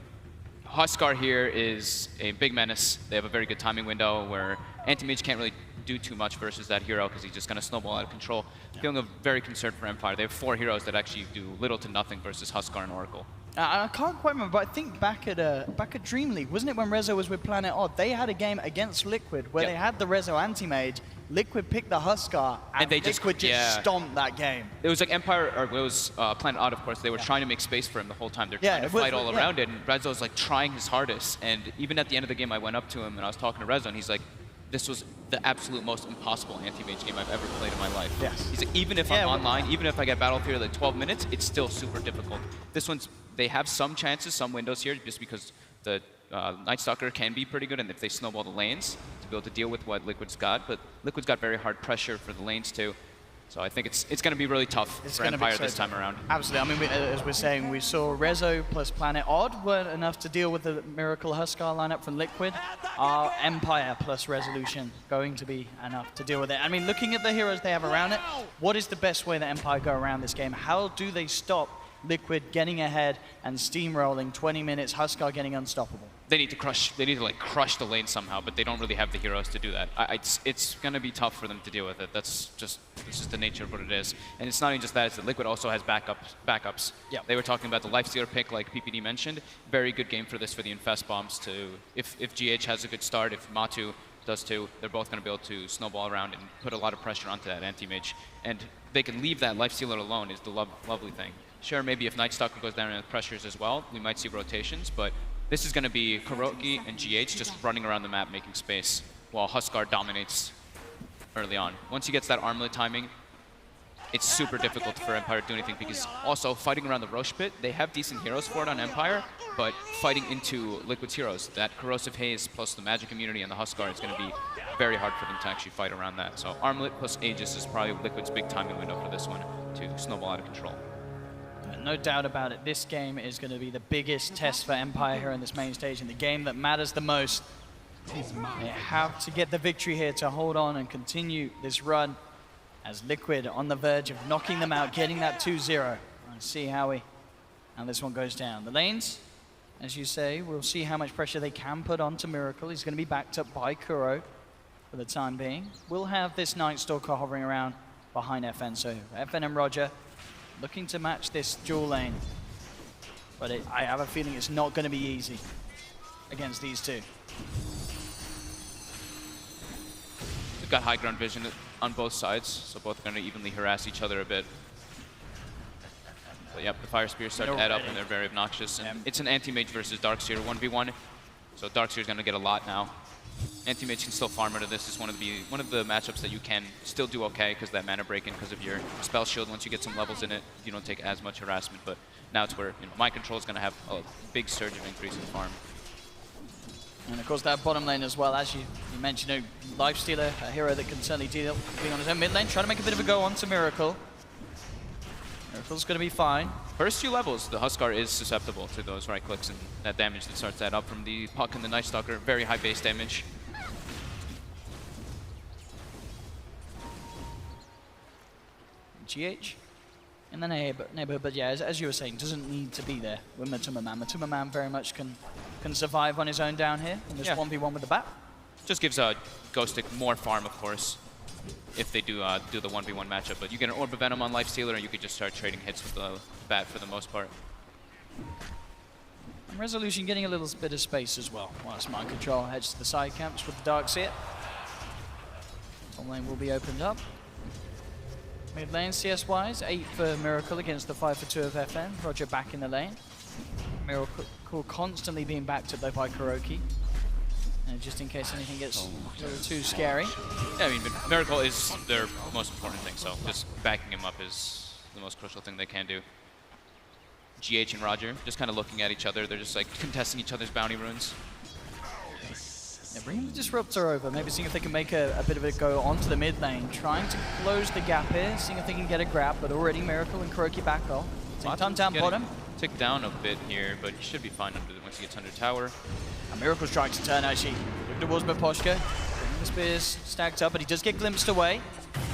Huskar here is a big menace. They have a very good timing window where Anti-Mage can't really do too much versus that hero because he's just going to snowball out of control. Feeling very concerned for Empire. They have 4 heroes that actually do little to nothing versus Huskar and Oracle. I can't quite remember, but I think back at Dream League, wasn't it when Rezo was with Planet Odd? They had a game against Liquid where they had the Rezo Anti-Mage. Liquid picked the Huskar, and they Liquid just stomped that game. It was like Empire, or it was Planet Odd, of course. They were trying to make space for him the whole time. They're trying to fight all around it, and Rezo was like trying his hardest. And even at the end of the game, I went up to him and I was talking to Rezo, and he's like, this was the absolute most impossible anti-mage game I've ever played in my life. Yes. He's like, even if I'm online, even if I get Battlefield like 12 minutes, it's still super difficult. This one's, they have some chances, some windows here, just because the Night Stalker can be pretty good, and if they snowball the lanes to be able to deal with what Liquid's got, but Liquid's got very hard pressure for the lanes too. So I think it's going to be really tough for Empire this time around. Absolutely. I mean, as we're saying, we saw Rezo plus Planet Odd weren't enough to deal with the Miracle Huskar lineup from Liquid. Our Empire plus Resolution going to be enough to deal with it. I mean, looking at the heroes they have around it, what is the best way that Empire go around this game? How do they stop Liquid getting ahead and steamrolling 20 minutes, Huskar getting unstoppable? They need to crush the lane somehow, but they don't really have the heroes to do that. It's going to be tough for them to deal with it. It's just the nature of what it is. And it's not even just that, it's that Liquid also has backups. Yeah. They were talking about the Lifestealer pick, like PPD mentioned. Very good game for this for the Infest bombs to, if GH has a good start, if Matu does too, they're both going to be able to snowball around and put a lot of pressure onto that anti-mage. And they can leave that Lifestealer alone is the lovely thing. Sure, maybe if Night Stalker goes down and pressures as well, we might see rotations, but this is going to be Kuroki and GH just running around the map making space while Huskar dominates early on. Once he gets that armlet timing, it's super difficult for Empire to do anything because also fighting around the Roche pit, they have decent heroes for it on Empire, but fighting into Liquid's heroes, that Corrosive Haze plus the magic immunity and the Huskar is going to be very hard for them to actually fight around that. So Armlet plus Aegis is probably Liquid's big timing window for this one to snowball out of control. No doubt about it, this game is going to be the biggest test for Empire here on this main stage, and the game that matters the most. They have to get the victory here to hold on and continue this run as Liquid on the verge of knocking them out, getting that 2-0. Let's see how this one goes down. The lanes, as you say, we'll see how much pressure they can put onto Miracle. He's going to be backed up by Kuro for the time being. We'll have this Night Stalker hovering around behind FN, so FN and Roger looking to match this dual lane, but I have a feeling it's not going to be easy against these two. They've got high ground vision on both sides, so both are going to evenly harass each other a bit. But yep, the Fire Spears start to add up and they're very obnoxious. And it's an Anti-Mage versus Darkseer 1v1, so Darkseer's going to get a lot now. Anti-Mage can still farm into this. It's one of the matchups that you can still do okay because that mana break-in because of your spell shield. Once you get some levels in it, you don't take as much harassment. But now it's where Mind Control is going to have a big surge of increase in farm. And of course that bottom lane as well, as you mentioned, Lifestealer, a hero that can certainly deal being on his own mid lane, trying to make a bit of a go onto Miracle. Miracle's going to be fine. First few levels, the Huskar is susceptible to those right clicks and that damage that starts that up from the Puck and the Night Stalker. Very high base damage. GH in the neighborhood, but yeah, as you were saying, doesn't need to be there with Matuma Man. Matuma Man very much can survive on his own down here in this 1v1 with the bat. Just gives Ghost Stick more farm, of course, if they do the 1v1 matchup. But you get an Orb of Venom on Lifestealer, and you could just start trading hits with the bat for the most part. Resolution getting a little bit of space as well, whilst Mind Control heads to the side camps with the Dark Seer. Top lane will be opened up. Mid lane, CS-wise, 8 for Miracle against the 5 for 2 of FN. Roger back in the lane. Miracle constantly being backed up though by Kuroki. And just in case anything gets a little too scary. Yeah, I mean, but Miracle is their most important thing, so just backing him up is the most crucial thing they can do. GH and Roger just kind of looking at each other. They're just like contesting each other's bounty runes. Yeah, bringing the Disruptor over, maybe seeing if they can make a bit of a go onto the mid lane. Trying to close the gap here, seeing if they can get a grab, but already Miracle and Kuroki back off. Time down bottom. Ticked down a bit here, but he should be fine once he gets under tower. And Miracle's trying to turn actually. Look towards Miposhka. Bringing the spears stacked up, but he does get glimpsed away.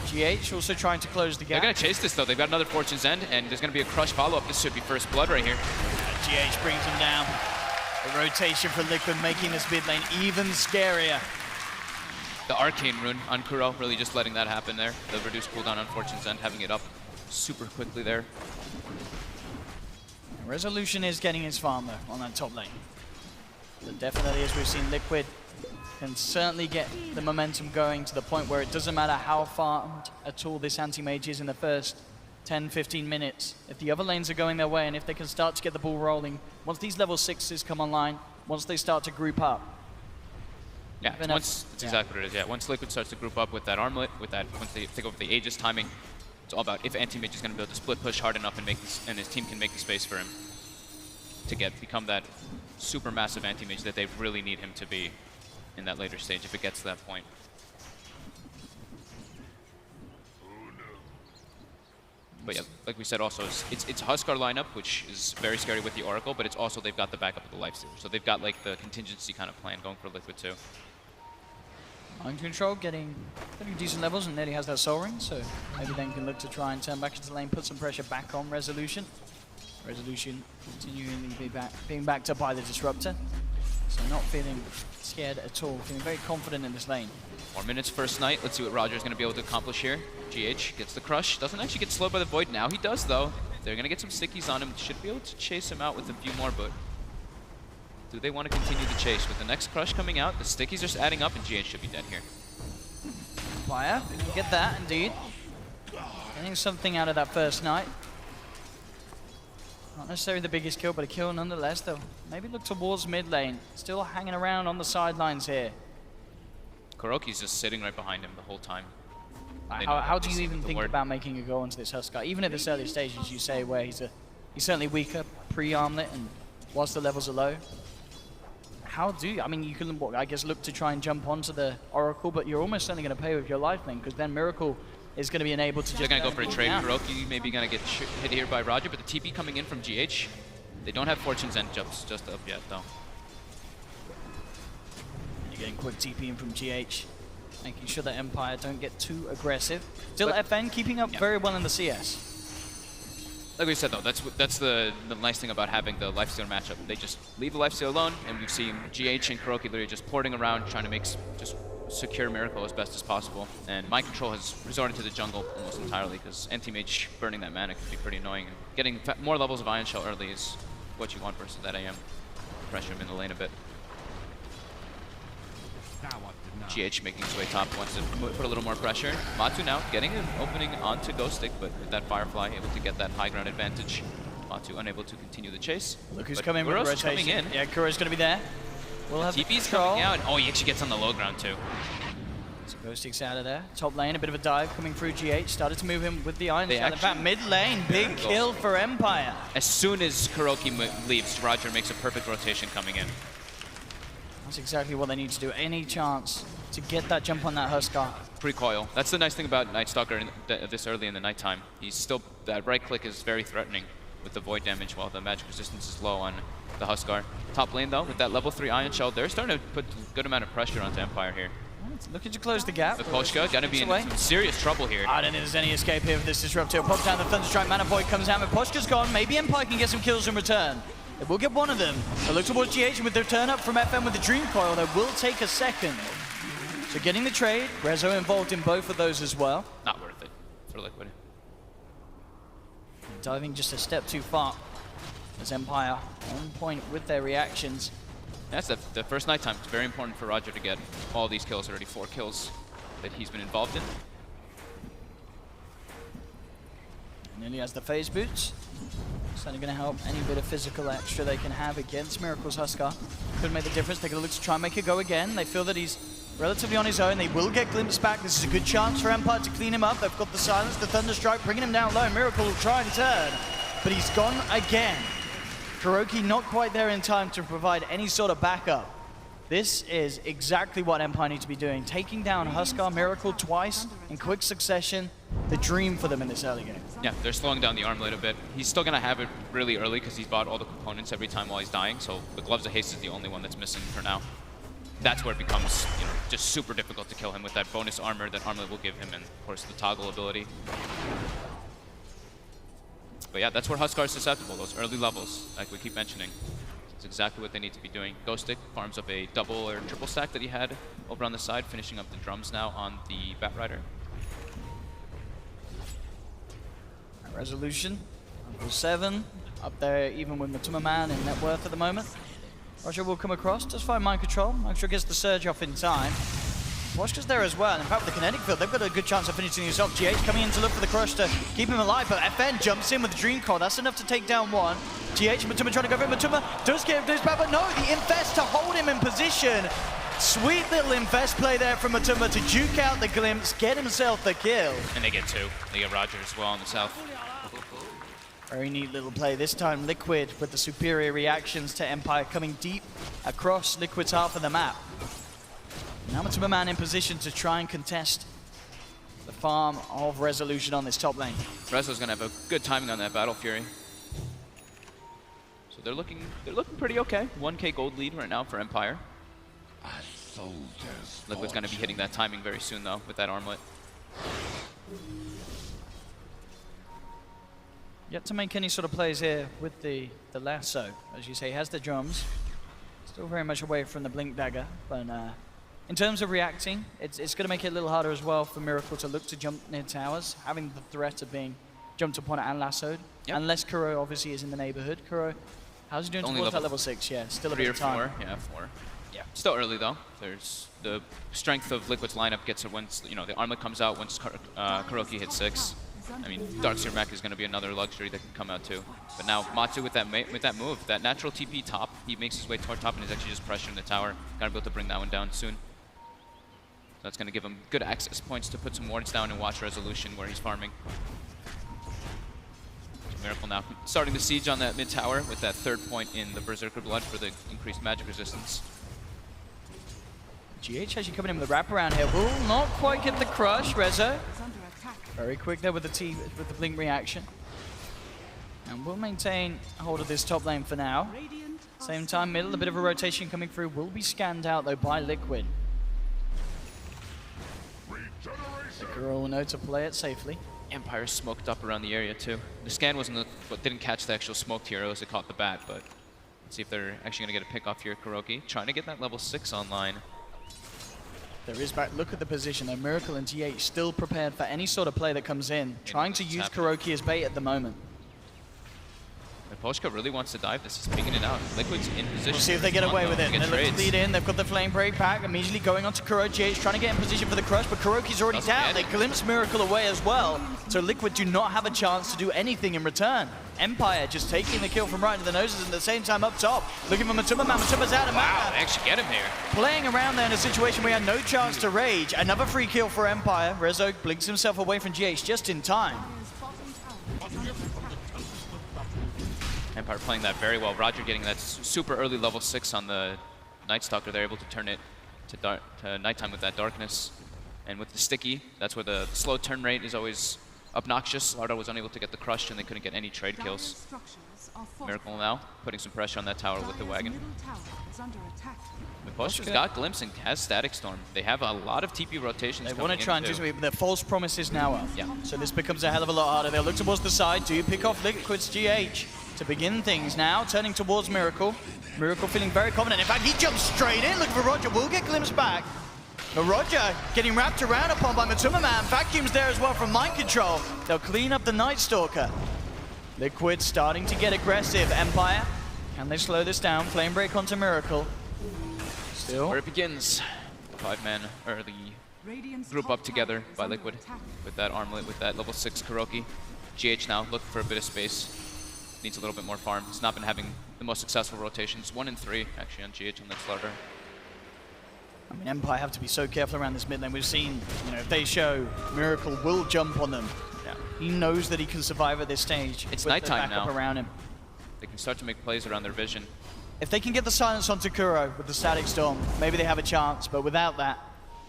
GH also trying to close the gap. They're going to chase this though. They've got another Fortune's End, and there's going to be a Crush follow-up. This should be first blood right here. GH brings him down. The rotation for Liquid making this mid lane even scarier. The Arcane Rune on Kuro, really just letting that happen there. The reduced cooldown on Fortune's End, having it up super quickly there. Resolution is getting his farm though on that top lane. But definitely, as we've seen, Liquid can certainly get the momentum going to the point where it doesn't matter how far at all this anti-mage is in the first 10-15 minutes. If the other lanes are going their way and if they can start to get the ball rolling, once these level 6s come online, once they start to group up. Yeah, that's exactly what it is. Yeah, once Liquid starts to group up with that armlet, once they take over the Aegis timing, it's all about if anti-mage is going to be able to split push hard enough and his team can make the space for him to become that super massive anti-mage that they really need him to be in that later stage if it gets to that point. But yeah, like we said also, it's a Huskar lineup, which is very scary with the Oracle, but it's also they've got the backup of the Lifestealer. So they've got like the contingency kind of plan going for Liquid too. Mind Control getting pretty decent levels and nearly has that Soul Ring, so maybe then can look to try and turn back into the lane, put some pressure back on Resolution. Resolution continuing being backed up by the Disruptor. So not feeling scared at all, feeling very confident in this lane. 4 minutes first night. Let's see what Roger's going to be able to accomplish here. GH gets the crush. Doesn't actually get slowed by the Void. Now he does, though. They're going to get some stickies on him. Should be able to chase him out with a few more, but do they want to continue the chase? With the next crush coming out, the stickies are just adding up, and GH should be dead here. Fire, get that, indeed. Getting something out of that first night. Not necessarily the biggest kill, but a kill nonetheless, though. Maybe look towards mid lane. Still hanging around on the sidelines here. Kuroki's just sitting right behind him the whole time. How do you even think about making a go into this Huskar? Even at this early stages, you say, where he's certainly weaker pre-armlet and whilst the levels are low. How do you, I mean, you can, I guess, look to try and jump onto the Oracle, but you're almost certainly going to pay with your life link, because then Miracle is going to be enabled to just... They're going to go for a trade. Kuroki maybe going to get hit here by Roger, but the TP coming in from GH. They don't have Fortune's End jumps just up yet, though. You're getting quick TP in from GH, making sure that Empire don't get too aggressive. Still, FN keeping up very well in the CS. Like we said, though, that's the nice thing about having the Lifestealer matchup. They just leave the Lifestealer alone, and we've seen GH and Kuroki literally just porting around, trying to just secure Miracle as best as possible. And Mind Control has resorted to the jungle almost entirely, because anti-mage burning that mana can be pretty annoying. And getting more levels of Ion Shell early is what you want versus that AM. Pressure him in the lane a bit. GH making his way top, wants to put a little more pressure. Matu now getting an opening onto Ghost Stick, but with that Firefly able to get that high ground advantage. Matu unable to continue the chase. Look who's coming with rotation. Coming in. Yeah, Kuro's going to be there. We'll have TP's coming out. Oh, he actually gets on the low ground too. So Ghost Stick's out of there. Top lane, a bit of a dive coming through GH. Started to move him with the Iron Shell. In fact, mid lane, big kill for Empire. As soon as Kuroki leaves, Roger makes a perfect rotation coming in. That's exactly what they need to do. Any chance to get that jump on that Huskar. Pre-coil. That's the nice thing about Night Stalker this early in the nighttime. He's still, that right click is very threatening with the void damage while the magic resistance is low on the Huskar. Top lane though, with that level 3 Ion Shell, they're starting to put a good amount of pressure onto Empire here. Looking to close the gap. The Koshka gonna be in some serious trouble here. I don't think there's any escape here for this Disruptor. Pops down the Thunderstrike, Mana Void comes out, but Poshka's gone. Maybe Empire can get some kills in return. They will get one of them. They look towards GH, and with their turn up from FM with the Dream Coil, they will take a second. So getting the trade, Rezo involved in both of those as well. Not worth it for Liquid. Diving just a step too far. As Empire on point with their reactions. That's the first nighttime. It's very important for Roger to get all these kills, already 4 kills that he's been involved in. Nearly has the phase boots. Certainly going to help any bit of physical extra they can have against Miracle's Huskar. Could make the difference. They're going to look to try and make it go again. They feel that he's relatively on his own. They will get glimpsed back. This is a good chance for Empire to clean him up. They've got the silence, the Thunderstrike, bringing him down low. Miracle will try and turn, but he's gone again. KuroKy not quite there in time to provide any sort of backup. This is exactly what Empire need to be doing. Taking down Huskar, Miracle twice in quick succession. The dream for them in this early game. Yeah, they're slowing down the armlet a bit. He's still going to have it really early because he's bought all the components every time while he's dying, so the Gloves of Haste is the only one that's missing for now. That's where it becomes, you know, just super difficult to kill him with that bonus armor that armlet will give him, and of course the toggle ability. But yeah, that's where Huskar is susceptible, those early levels, like we keep mentioning. It's exactly what they need to be doing. Ghostic farms up a double or triple stack that he had over on the side, finishing up the drums now on the Batrider. Resolution, level 7, up there even with Matuma Man in net worth at the moment. Roger will come across, does find mind control. Make sure gets the surge off in time. Washka's there as well. In fact, with the kinetic field, they've got a good chance of finishing this off. GH coming in to look for the crush to keep him alive, but FN jumps in with the Dream Core. That's enough to take down one. GH, Matuma trying to go for it. Matuma does get his back, but no, the Infest to hold him in position. Sweet little Infest play there from Matuma to juke out the glimpse, get himself the kill. And they get 2. They get Roger as well on the south. Very neat little play. This time Liquid with the superior reactions to Empire coming deep across Liquid's half of the map. Now Matuma Man in position to try and contest the farm of Resolution on this top lane. Rezo's going to have a good timing on that Battle Fury. So they're looking pretty okay. 1k gold lead right now for Empire. Liquid's going to be hitting that timing very soon though with that armlet. Yet to make any sort of plays here with the lasso. As you say, he has the drums. Still very much away from the Blink Dagger. But in terms of reacting, it's going to make it a little harder as well for Miracle to look to jump near towers, having the threat of being jumped upon and lassoed. Yep. Unless Kuro obviously is in the neighborhood. Kuro, how's he doing towards that level 6? Yeah, still a bit of time. 3 or 4, yeah, 4. Yeah, still early though. There's the strength of Liquid's lineup gets it once, you know, the armlet comes out once KuroKy hits 6. I mean, Darkseer Mech is going to be another luxury that can come out too. But now Matsu with that move, that natural TP top, he makes his way toward top and is actually just pressuring the tower. Got to be able to bring that one down soon. So that's going to give him good access points to put some wards down and watch Resolution where he's farming. Miracle now starting the siege on that mid tower with that 3rd point in the Berserker Blood for the increased magic resistance. GH actually coming in with a wraparound here. Will not quite get the crush. Rezo very quick there with the blink reaction. And we'll maintain hold of this top lane for now. Same time, middle, a bit of a rotation coming through. Will be scanned out though by Liquid. The girl will know to play it safely. Empire smoked up around the area too. The scan didn't catch the actual smoked heroes, it caught the bat, but let's see if they're actually going to get a pick off here. KuroKy trying to get that level 6 online. There is back. Look at the position though. Miracle and GH still prepared for any sort of play that comes in. Trying to use KuroKy as bait at the moment. Polska really wants to dive this. He's picking it out. Liquid's in position. We'll see if they get away with it. They look to lead in. They've got the flame break pack. Immediately going on to KuroKy. Trying to get in position for the crush, but KuroKy's already down. They glimpse Miracle away as well. So Liquid do not have a chance to do anything in return. Empire just taking the kill from right into the noses and at the same time up top. Looking for Matuma Man. Matuma's out of mana. Wow, they actually get him here. Playing around there in a situation where he had no chance to rage. Another free kill for Empire. Rezo blinks himself away from GH just in time. Empire playing that very well. Roger getting that super early level 6 on the Night Stalker. They're able to turn it to nighttime with that darkness. And with the sticky, that's where the slow turn rate is always obnoxious. Lardo was unable to get the crush and they couldn't get any trade kills. Miracle now putting some pressure on that tower with the wagon. Polska's got Glimpse and has Static Storm. They have a lot of TP rotations. They want to try and do something, but their false promises now up. Yeah. So this becomes a hell of a lot harder. They'll look towards the side. Do you pick off Liquid's GH to begin things now? Turning towards Miracle. Miracle feeling very confident. In fact, he jumps straight in. Looking for Roger. Will get Glimpse back. But Roger getting wrapped around upon by Matuma Man. Vacuum's there as well from Mind Control. They'll clean up the Night Stalker. Liquid starting to get aggressive. Empire, can they slow this down? Flame break onto Miracle. Still. Where it begins. 5-man early group up together by Liquid with that armlet, with that level 6 Kuroki. GH now looking for a bit of space. Needs a little bit more farm. He's not been having the most successful rotations. 1 and 3 actually on GH on that starter. I mean, Empire have to be so careful around this mid lane. We've seen, you know, if they show, Miracle will jump on them. Yeah. He knows that he can survive at this stage. It's with nighttime the backup now. around him. They can start to make plays around their vision. If they can get the silence onto Kuro with the Static Storm, maybe they have a chance, but without that,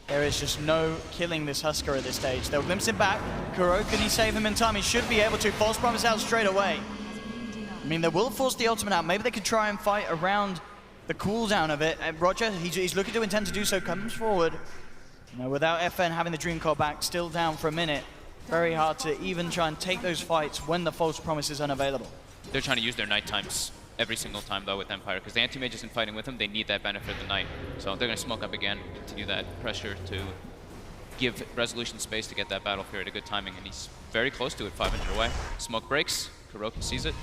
there is just no killing this Husker at this stage. They'll glimpse him back. Kuro, can he save him in time? He should be able to. False Promise out straight away. I mean, they will force the ultimate out. Maybe they could try and fight around the cooldown of it. And Roger, he's looking to intend to do so, comes forward. You know, without FN having the Dream Core back, still down for a minute. Very hard to even try and take those fights when the False Promise is unavailable. They're trying to use their night times every single time though with Empire, because the anti-mage isn't fighting with them. They need that benefit of the night. So they're going to smoke up again, continue that pressure to give Resolution space to get that battle period a good timing, and he's very close to it, 500 away. Smoke breaks, Kuroki sees it.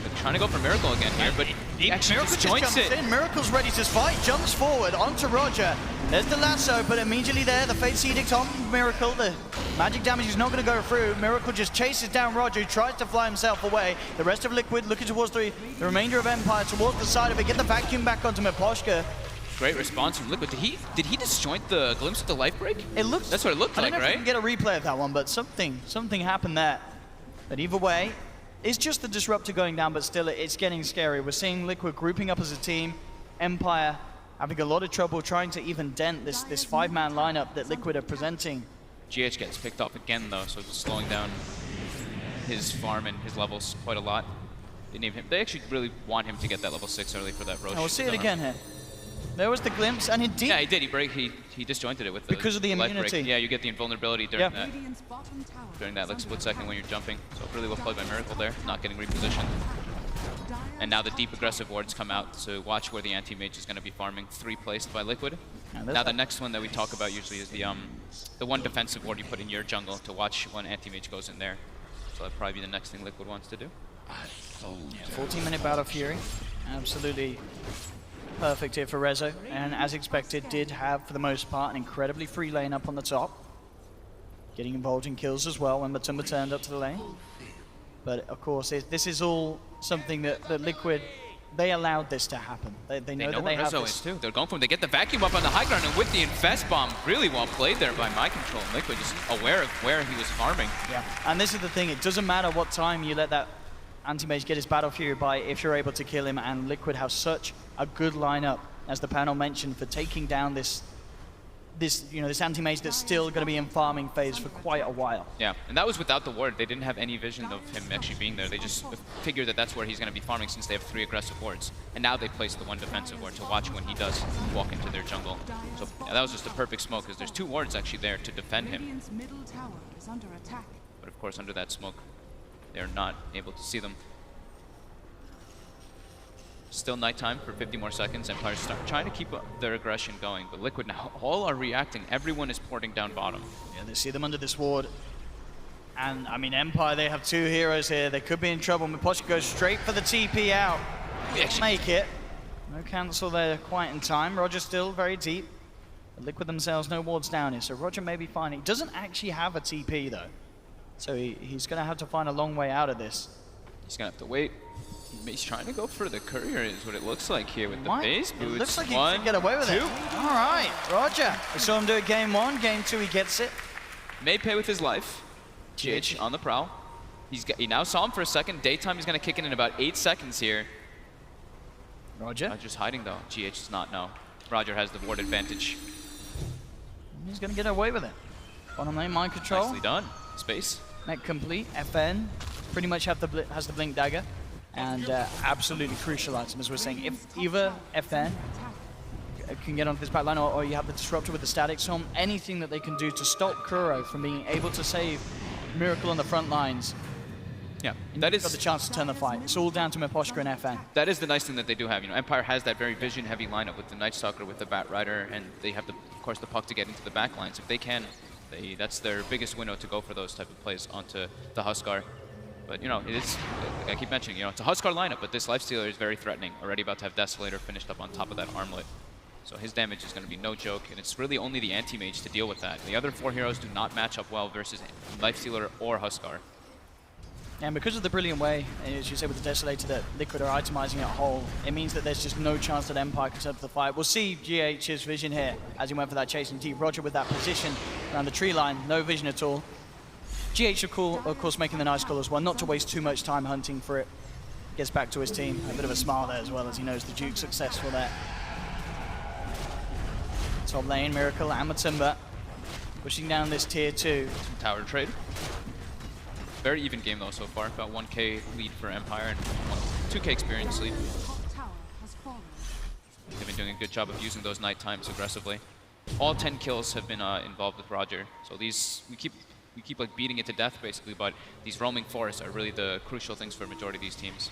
They're trying to go for Miracle again here, but he actually Miracle just disjoints jumps it. in. Miracle's ready to fight, jumps forward onto Roger. There's the lasso, but immediately there, the Fate's Edict on Miracle. The magic damage is not going to go through. Miracle just chases down Roger, who tries to fly himself away. The rest of Liquid looking towards the remainder of Empire, towards the side of it. Get the vacuum back onto Miposhka. Great response from Liquid. Did he disjoint the glimpse of the life break? It looks. That's what it looked I like, don't know if right? we can get a replay of that one, but something happened there. But either way, it's just the Disruptor going down, but still it's getting scary. We're seeing Liquid grouping up as a team. Empire having a lot of trouble trying to even dent this 5-man lineup that Liquid are presenting. GH gets picked off again though, so it's slowing down his farm and his levels quite a lot. They actually really want him to get that level 6 early for that Roche. Now we'll see it again here. There was the glimpse, and indeed. Yeah, he did. He disjointed it with the because of the life immunity. break. Yeah, you get the invulnerability during that like split second when you're jumping. So really well played by Miracle there, not getting repositioned. And now the deep aggressive wards come out to watch where the anti-mage is going to be farming. 3 placed by Liquid. Now the next one that we talk about usually is the one defensive ward you put in your jungle to watch when anti-mage goes in there. So that'd probably be the next thing Liquid wants to do. 14-minute bout of Fury. Absolutely perfect here for Rezo. And as expected, did have, for the most part, an incredibly free lane up on the top. Getting involved in kills as well when Matumba turned up to the lane. But of course, this is all something that Liquid, they allowed this to happen. They know that where they have Rezo this. is too. They're going for him. They get the vacuum up on the high ground, and with the Infest Bomb, really well played there by My Control. Liquid just aware of where he was farming. Yeah, and this is the thing. It doesn't matter what time you let that anti-mage get his Battle Fury by if you're able to kill him, and Liquid have such a good lineup, as the panel mentioned, for taking down this anti-mage that's still going to be in farming phase for quite a while. Yeah, and that was without the ward. They didn't have any vision of him actually being there. They just figured that that's where he's going to be farming since they have 3 aggressive wards. And now they placed the 1 defensive ward to watch when he does walk into their jungle. So yeah, that was just a perfect smoke, because there's 2 wards actually there to defend him. But of course, under that smoke, they're not able to see them. Still nighttime for 50 more seconds. Empire trying to keep their aggression going, but Liquid now all are reacting. Everyone is porting down bottom. Yeah, they see them under this ward. And I mean, Empire, they have 2 heroes here. They could be in trouble. Miposhka goes straight for the TP out. Make it. No cancel there quite in time. Roger still very deep. But Liquid themselves, no wards down here. So Roger may be fine. He doesn't actually have a TP though. So he's going to have to find a long way out of this. He's going to have to wait. He's trying to go for the courier is what it looks like here with the base boots. It looks like he can get away with it. All right, Roger. We saw him do it game 1, game 2 he gets it. May pay with his life. GH on the prowl. He now saw him for a second. Daytime he's going to kick in about 8 seconds here. Roger. Roger's hiding though. GH does not know. Roger has the ward advantage. He's going to get away with it. Bottom lane, mind control. Nicely done. Space. Net complete. FN pretty much has the blink dagger. And absolutely crucial item, as we're saying. If either FN can get onto this back line, or you have the Disruptor with the Static Storm, anything that they can do to stop Kuro from being able to save Miracle on the front lines. Yeah, that is got the chance to turn the fight. It's all down to Miposhka and FN. That is the nice thing that they do have. You know, Empire has that very vision-heavy lineup with the Night Stalker, with the Bat Rider, and they have, of course, the puck to get into the back lines. If they can, that's their biggest window to go for those type of plays onto the Huskar. But, you know, it is, like I keep mentioning, you know, it's a Huskar lineup, but this Lifestealer is very threatening. Already about to have Desolator finished up on top of that armlet. So his damage is going to be no joke, and it's really only the anti-mage to deal with that. The other 4 heroes do not match up well versus Lifestealer or Huskar. And because of the brilliant way, as you say with the Desolator, that Liquid are itemizing it whole, it means that there's just no chance that Empire can set up the fight. We'll see GH's vision here as he went for that chasing deep. Roger with that position around the tree line, no vision at all. GH, of course, making the nice call as well, not to waste too much time hunting for it. Gets back to his team, a bit of a smile there as well, as he knows the Duke's successful there. Top lane, Miracle and Matumba pushing down this tier 2. Some tower trade. Very even game though so far. About 1k lead for Empire and 2k experience lead. They've been doing a good job of using those night times aggressively. All 10 kills have been involved with Roger. So these we keep like beating it to death basically, but these roaming forests are really the crucial things for a majority of these teams.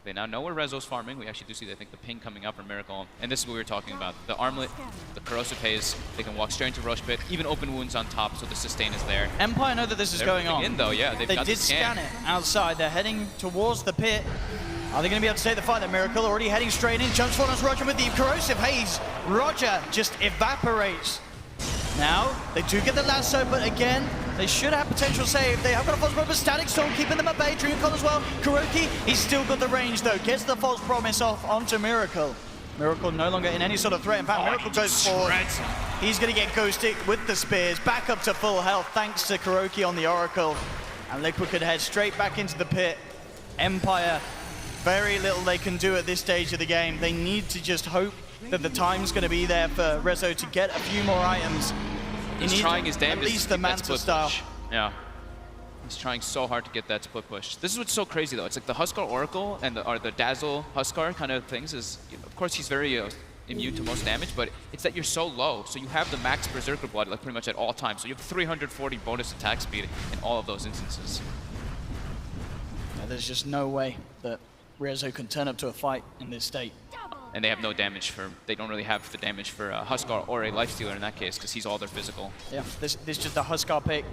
They now know where Rezo's farming. We actually do see, I think, the ping coming up from Miracle. And this is what we were talking about. The Armlet, the Corrosive Haze, they can walk straight into Roche Pit, even open wounds on top, so the sustain is there. Empire know that this is going on. In though, yeah, they got did the scan it outside. They're heading towards the pit. Are they going to be able to take the fight? That Miracle already heading straight in. Jumps forward on Roger with the Corrosive Haze. Roger just evaporates. Now, they do get the lasso, but again, they should have potential save. They have got a false promise, Static Storm keeping them at bay, Dreamcon as well. Kuroki, he's still got the range though, gets the false promise off onto Miracle. Miracle no longer in any sort of threat. In fact, Miracle goes forward. He's going to get ghosted with the spears, back up to full health thanks to Kuroki on the Oracle. And Liquid could head straight back into the pit. Empire, very little they can do at this stage of the game. They need to just hope that the time's going to be there for Rezo to get a few more items. He's trying his damnedest. At least the Manta style. Yeah. He's trying so hard to get that split push. This is what's so crazy though. It's like the Huskar Oracle and the Dazzle Huskar kind of things is, you know, of course he's very immune to most damage, but it's that you're so low. So you have the max Berserker Blood like pretty much at all times. So you have 340 bonus attack speed in all of those instances. Yeah, there's just no way that Rezo can turn up to a fight in this state. And they have no damage for, they don't really have the damage for Huskar or a Lifestealer in that case, because he's all their physical. Yeah, this is just a Huskar pick,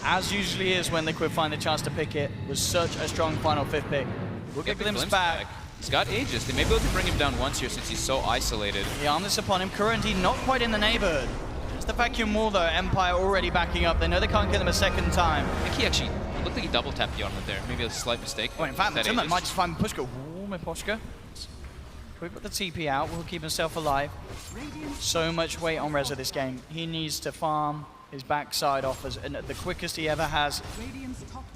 as usually is when Liquid find the chance to pick it. Was such a strong final 5th pick. We'll get Glimpse back. He's got Aegis. They may be able to bring him down once here since he's so isolated. The armless upon him. Currently not quite in the neighborhood. It's the vacuum wall though. Empire already backing up. They know they can't kill him a second time. I think he actually, it looked like he double tapped the armlet there. Maybe a slight mistake. Oh, in fact, Matumba might just find Pushka. Ooh, my Pushka. We put the TP out, will keep himself alive. So much weight on Rezo this game. He needs to farm his backside off and the quickest he ever has.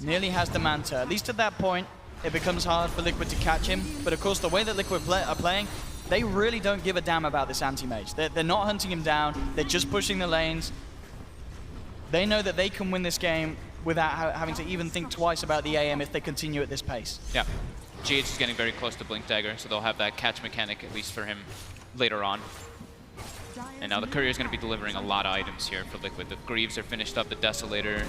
Nearly has the Manta. At least at that point, it becomes hard for Liquid to catch him. But of course, the way that Liquid are playing, they really don't give a damn about this anti-mage. They're not hunting him down. They're just pushing the lanes. They know that they can win this game without having to even think twice about the AM if they continue at this pace. Yeah. GH is getting very close to Blink Dagger, so they'll have that catch mechanic at least for him later on. And now the Courier is going to be delivering a lot of items here for Liquid. The Greaves are finished up, the Desolator.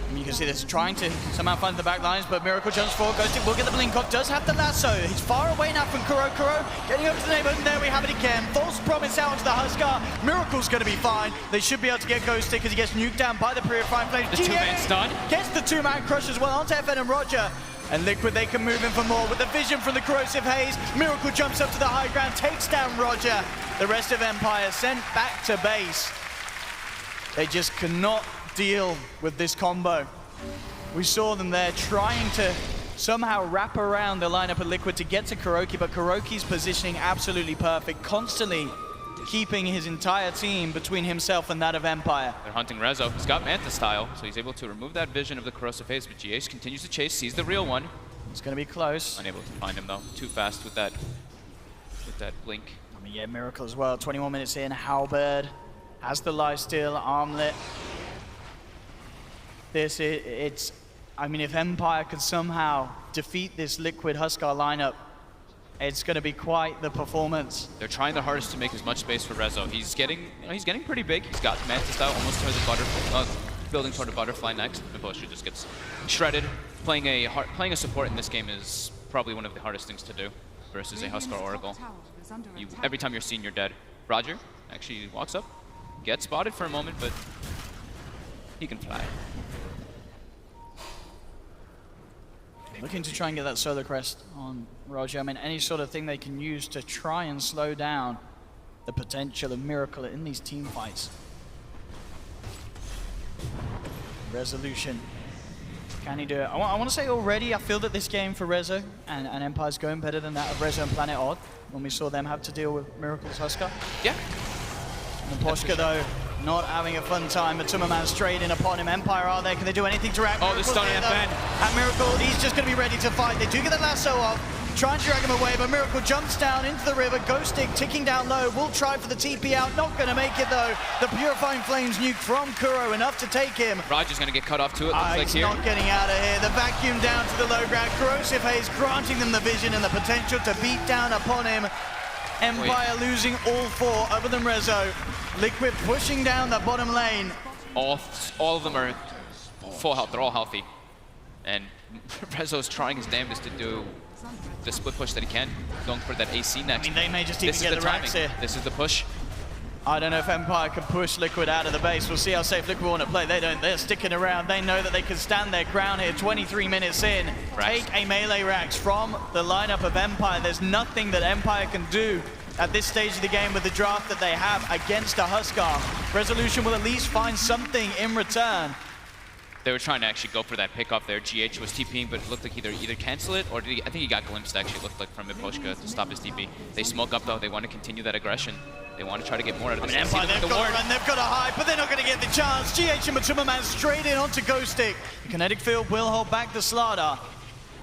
And you can see this trying to somehow find the back lines, but Miracle jumps forward, goes to, will get the blink off, does have the lasso. He's far away now from Kuro. Kuro getting up to the neighborhood, and there we have it again. False promise out to the Huskar. Miracle's going to be fine. They should be able to get ghosted because he gets nuked down by the Purifying Flames. The two-man stun. Gets the two-man crush as well onto FN and Roger. And Liquid, they can move in for more with the vision from the Corrosive Haze. Miracle jumps up to the high ground, takes down Roger. The rest of Empire sent back to base. They just cannot deal with this combo. We saw them there trying to somehow wrap around the lineup of Liquid to get to Kuroki, but Kuroki's positioning absolutely perfect, constantly keeping his entire team between himself and that of Empire. They're hunting Rezo. He's got Manta style, so he's able to remove that vision of the Corrosive Haze, but GH continues to chase, sees the real one. It's going to be close. Unable to find him though, too fast with that blink. I mean, yeah, Miracle as well, 21 minutes in, Halberd has the lifesteal, armlet. I mean, if Empire could somehow defeat this Liquid Huskar lineup, it's going to be quite the performance. They're trying their hardest to make as much space for Rezo. He's getting pretty big. He's got Manta style almost toward the butterfly, building toward the butterfly next. Imposture just gets shredded. Playing a support in this game is probably one of the hardest things to do versus a Huskar Oracle. Every time you're seen, you're dead. Roger actually walks up, gets spotted for a moment, but he can fly. Looking to try and get that Solar Crest on Roger. I mean, any sort of thing they can use to try and slow down the potential of Miracle in these team fights. Resolution. Can he do it? I want to say already, I feel that this game for Rezo and Empire's going better than that of Rezo and Planet Odd when we saw them have to deal with Miracle's Huskar. Yeah. And Poshka, though, not having a fun time. But Tummerman straight in upon him. Empire are there. Can they do anything to react? Oh, the stun and Ben. And Miracle, he's just going to be ready to fight. They do get the lasso off. Try and drag him away, but Miracle jumps down into the river. Ghost Stick ticking down low. Will try for the TP out. Not going to make it, though. The Purifying Flames nuke from Kuro, enough to take him. Roger's going to get cut off too, it looks like he's here. not getting out of here. The vacuum down to the low ground. Corrosive Haze granting them the vision and the potential to beat down upon him. Empire losing all 4 other than Rezo. Liquid pushing down the bottom lane. All of them are full health. They're all healthy. And Rezo's trying his damnedest to do the split push that he can, going for that AC next. I mean, they may just even get the racks here. This is the push. I don't know if Empire can push Liquid out of the base. We'll see how safe Liquid want to play. They don't. They're sticking around. They know that they can stand their ground here. 23 minutes in. Rax. Take a melee Rax from the lineup of Empire. There's nothing that Empire can do at this stage of the game with the draft that they have against a Huskar. Resolution will at least find something in return. They were trying to actually go for that pickoff there. GH was TPing, but it looked like either cancel it, or I think he got glimpsed, actually, it looked like, from Miposhka to stop his TP. They smoke up, though. They want to continue that aggression. They want to try to get more out of this. Empire, they've got to run, they've got to hide, but they're not going to get the chance. GH and Matsumaman straight in onto Ghost Stick. The kinetic field will hold back the Slardar.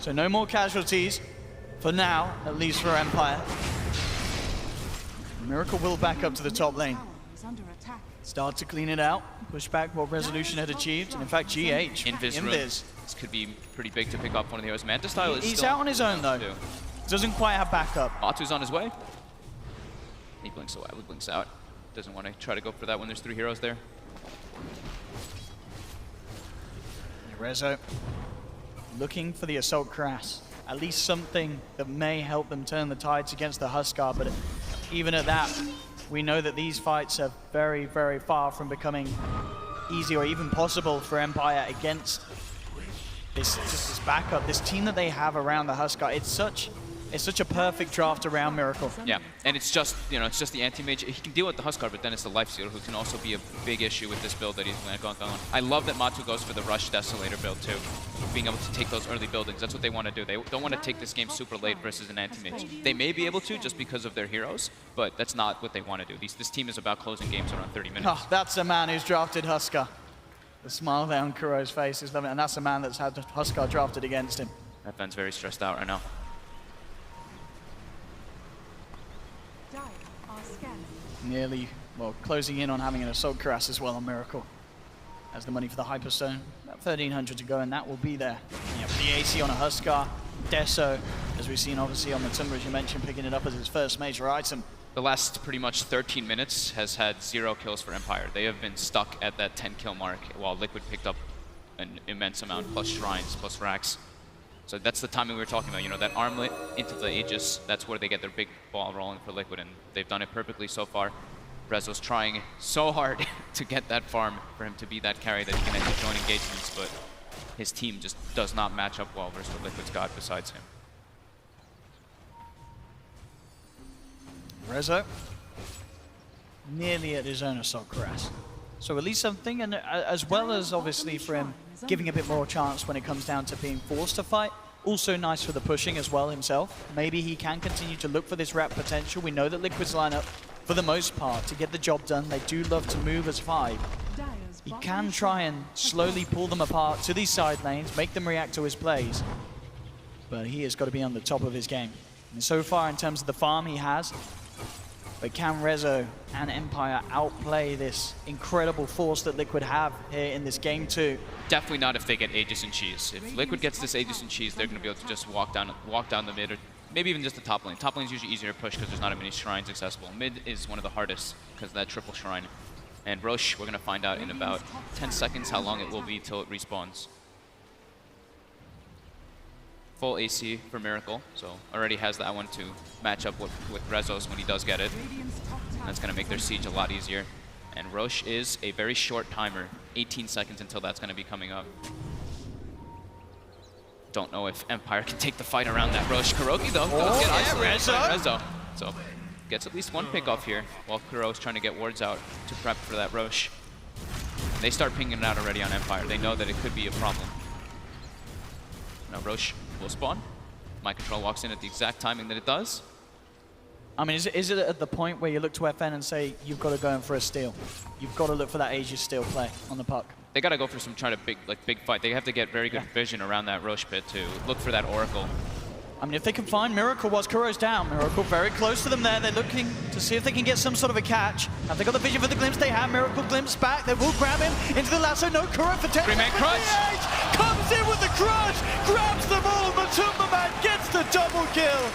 So no more casualties, for now, at least for Empire. Miracle will back up to the top lane. Start to clean it out, push back what Resolution had achieved, and in fact, GH, Invis. This could be pretty big to pick up one of the heroes. Manta Style is He's still out on his own, though. Doesn't quite have backup. Matu's on his way. He blinks away, he blinks out. Doesn't want to try to go for that when there's 3 heroes there. Rezo looking for the Assault Crass. At least something that may help them turn the tides against the Huskar, but even at that, we know that these fights are very, very far from becoming easy or even possible for Empire against this backup, this team that they have around the Huskar. It's such a perfect draft around Miracle. Yeah, and it's just, it's just the anti-mage. He can deal with the Huskar, but then it's the Lifestealer who can also be a big issue with this build that he's going on. I love that Matu goes for the Rush Desolator build too, being able to take those early buildings. That's what they want to do. They don't want to take this game super late versus an anti-mage. They may be able to just because of their heroes, but that's not what they want to do. This team is about closing games around 30 minutes. Oh, that's a man who's drafted Huskar. The smile down Kuro's face is lovely, and that's a man that's had Huskar drafted against him. That Ben's very stressed out right now. Nearly, well, closing in on having an Assault Cuirass as well on Miracle. As the money for the Hyperstone, about 1,300 to go, and that will be there. Yeah, the AC on a Huskar, Deso, as we've seen obviously on the Timber, as you mentioned, picking it up as his first major item. The last pretty much 13 minutes has had 0 kills for Empire. They have been stuck at that 10 kill mark while Liquid picked up an immense amount, plus Shrines, plus Racks. So that's the timing we were talking about, that armlet into the Aegis, that's where they get their big ball rolling for Liquid, and they've done it perfectly so far. Rezo's trying so hard to get that farm for him to be that carry that he can actually join engagements, but his team just does not match up well versus what Liquid's got besides him. Rezo, nearly at his own Assault Cuirass. So at least something, and as well as obviously for him giving a bit more chance when it comes down to being forced to fight. Also nice for the pushing as well himself. Maybe he can continue to look for this rep potential. We know that Liquid's line up, for the most part, to get the job done. They do love to move as 5. He can try and slowly pull them apart to these side lanes, make them react to his plays. But he has got to be on the top of his game. And so far, in terms of the farm he has, but can Rezo and Empire outplay this incredible force that Liquid have here in this game too? Definitely not if they get Aegis and Cheese. If Liquid gets this Aegis and Cheese, they're going to be able to just walk down the mid, or maybe even just the top lane. Top lane is usually easier to push because there's not as many shrines accessible. Mid is one of the hardest because of that triple shrine. And Roche, we're going to find out in about 10 seconds how long it will be till it respawns. Full AC for Miracle, so already has that one to match up with Rezo's when he does get it. That's going to make their siege a lot easier. And Roche is a very short timer, 18 seconds until that's going to be coming up. Don't know if Empire can take the fight around that Roche. Kuroki, though, does Oh, get yeah, isolated by Rezo. Rezo. So gets at least one pick off here, while Kuro's trying to get wards out to prep for that Roche. And they start pinging it out already on Empire. They know that it could be a problem. Now Roche will spawn. My control walks in at the exact timing that it does. I mean, is it at the point where you look to FN and say, you've got to go in for a steal? You've got to look for that Aegis steal play on the puck. They got to go for some big fight. They have to get very good vision around that Roche pit to look for that Oracle. I mean, if they can find Miracle whilst Kuro's down, Miracle very close to them there. They're looking to see if they can get some sort of a catch. Have they got the vision for the glimpse? They have. Miracle glimpse back. They will grab him into the lasso. No Kuro for 10. Three-man crush. Comes in with the crush. Grabs the ball. Matumba Man gets the double kill.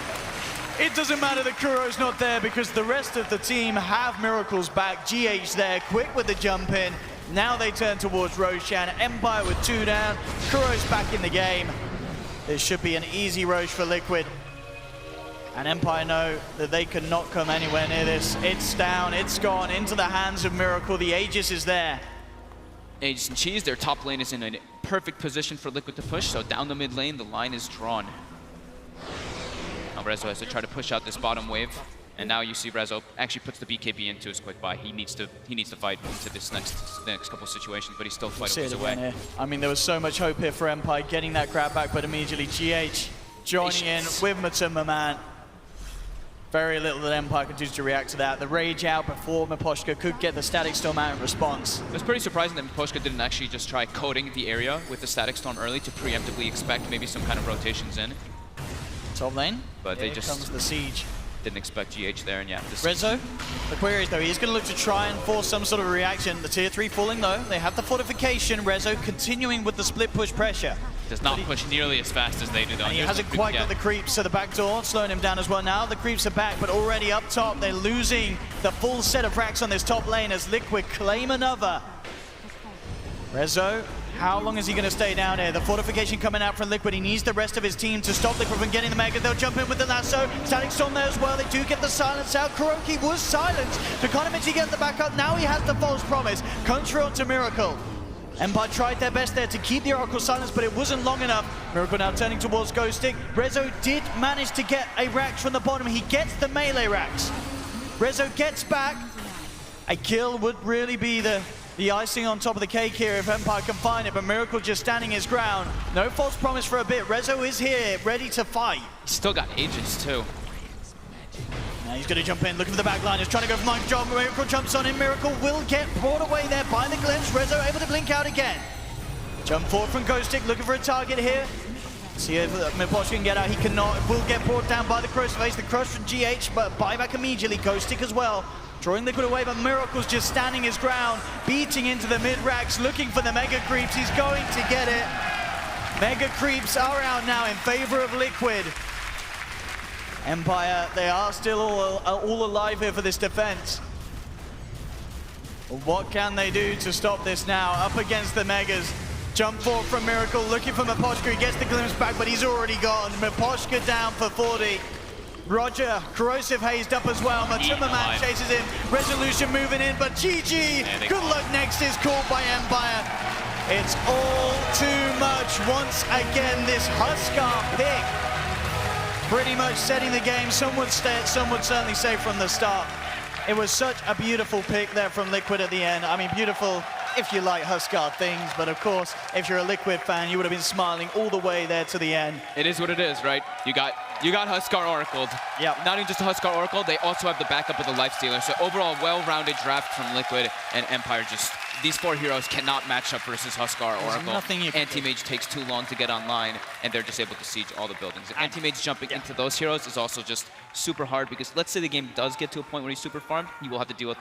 It doesn't matter that Kuro's not there because the rest of the team have Miracle's back. GH there, quick with the jump in. Now they turn towards Roshan. Empire with 2 down. Kuro's back in the game. This should be an easy Roche for Liquid. And Empire know that they cannot come anywhere near this. It's down, it's gone into the hands of Miracle. The Aegis is there. Aegis and Cheese, their top lane is in a perfect position for Liquid to push, so down the mid lane, the line is drawn. Now Rezo has to try to push out this bottom wave. And now you see Rezo actually puts the BKB into his quick buy. He needs to fight into this next couple situations, but he's still fighting his way. Here. I mean, there was so much hope here for Empire getting that grab back, but immediately GH joining in with Matumba Man. Very little that Empire could do to react to that. The rage out before Miposhka could get the Static Storm out in response. It was pretty surprising that Miposhka didn't actually just try coating the area with the Static Storm early to preemptively expect maybe some kind of rotations in. Top lane, but here they just comes the siege. Didn't expect GH there, and yeah. Rezo, the query is though, he's going to look to try and force some sort of reaction. The tier 3 falling though, they have the fortification. Rezo continuing with the split push pressure. Does not push nearly as fast as they do though. And he hasn't quite got the creeps to the back door, slowing him down as well now. The creeps are back, but already up top, they're losing the full set of racks on this top lane as Liquid claim another. Rezo, how long is he going to stay down here? The fortification coming out from Liquid. He needs the rest of his team to stop Liquid from getting the Mega. They'll jump in with the lasso. Static Storm there as well. They do get the silence out. Kuroki was silenced. To kind of get the back up. Now he has the false promise. Contra onto Miracle. Empire tried their best there to keep the Oracle silenced, but it wasn't long enough. Miracle now turning towards Ghost Stick. Rezo did manage to get a Rax from the bottom. He gets the melee Rax. Rezo gets back. A kill would really be the icing on top of the cake here if Empire can find it, but Miracle just standing his ground. No false promise for a bit. Rezo is here, ready to fight. He's still got Aegis too. Now he's going to jump in, looking for the back line. He's trying to go for Mike John. Miracle jumps on him. Miracle will get brought away there by the glimpse. Rezo able to blink out again. Jump forward from Ghost Stick, looking for a target here. See if Miposhka can get out. He cannot. Will get brought down by the Crucifix. The crush from GH, but buyback immediately. Ghost Stick as well. Drawing Liquid away, but Miracle's just standing his ground, beating into the mid-racks, looking for the Mega Creeps. He's going to get it. Mega Creeps are out now in favor of Liquid. Empire, they are still all alive here for this defense. What can they do to stop this now? Up against the Megas. Jump forward from Miracle, looking for Miposhka. He gets the glimpse back, but he's already gone. Miposhka down for 40. Roger, Corrosive hazed up as well. Matumba Man chases him. Resolution moving in, but GG. Good luck next is called by Empire. It's all too much. Once again, this Huskar pick pretty much setting the game. Some would certainly say from the start. It was such a beautiful pick there from Liquid at the end. I mean, beautiful if you like Huskar things, but of course, if you're a Liquid fan, you would have been smiling all the way there to the end. It is what it is, right? You got Huskar Oracled. Yeah. Not even just a Huskar Oracle, they also have the backup of the Lifestealer. So overall, well-rounded draft from Liquid, and Empire just, these 4 heroes cannot match up versus Huskar Oracle. Anti-Mage takes too long to get online, and they're just able to siege all the buildings. Anti-Mage jumping into those heroes is also just super hard, because let's say the game does get to a point where he's super farmed, he will have to deal with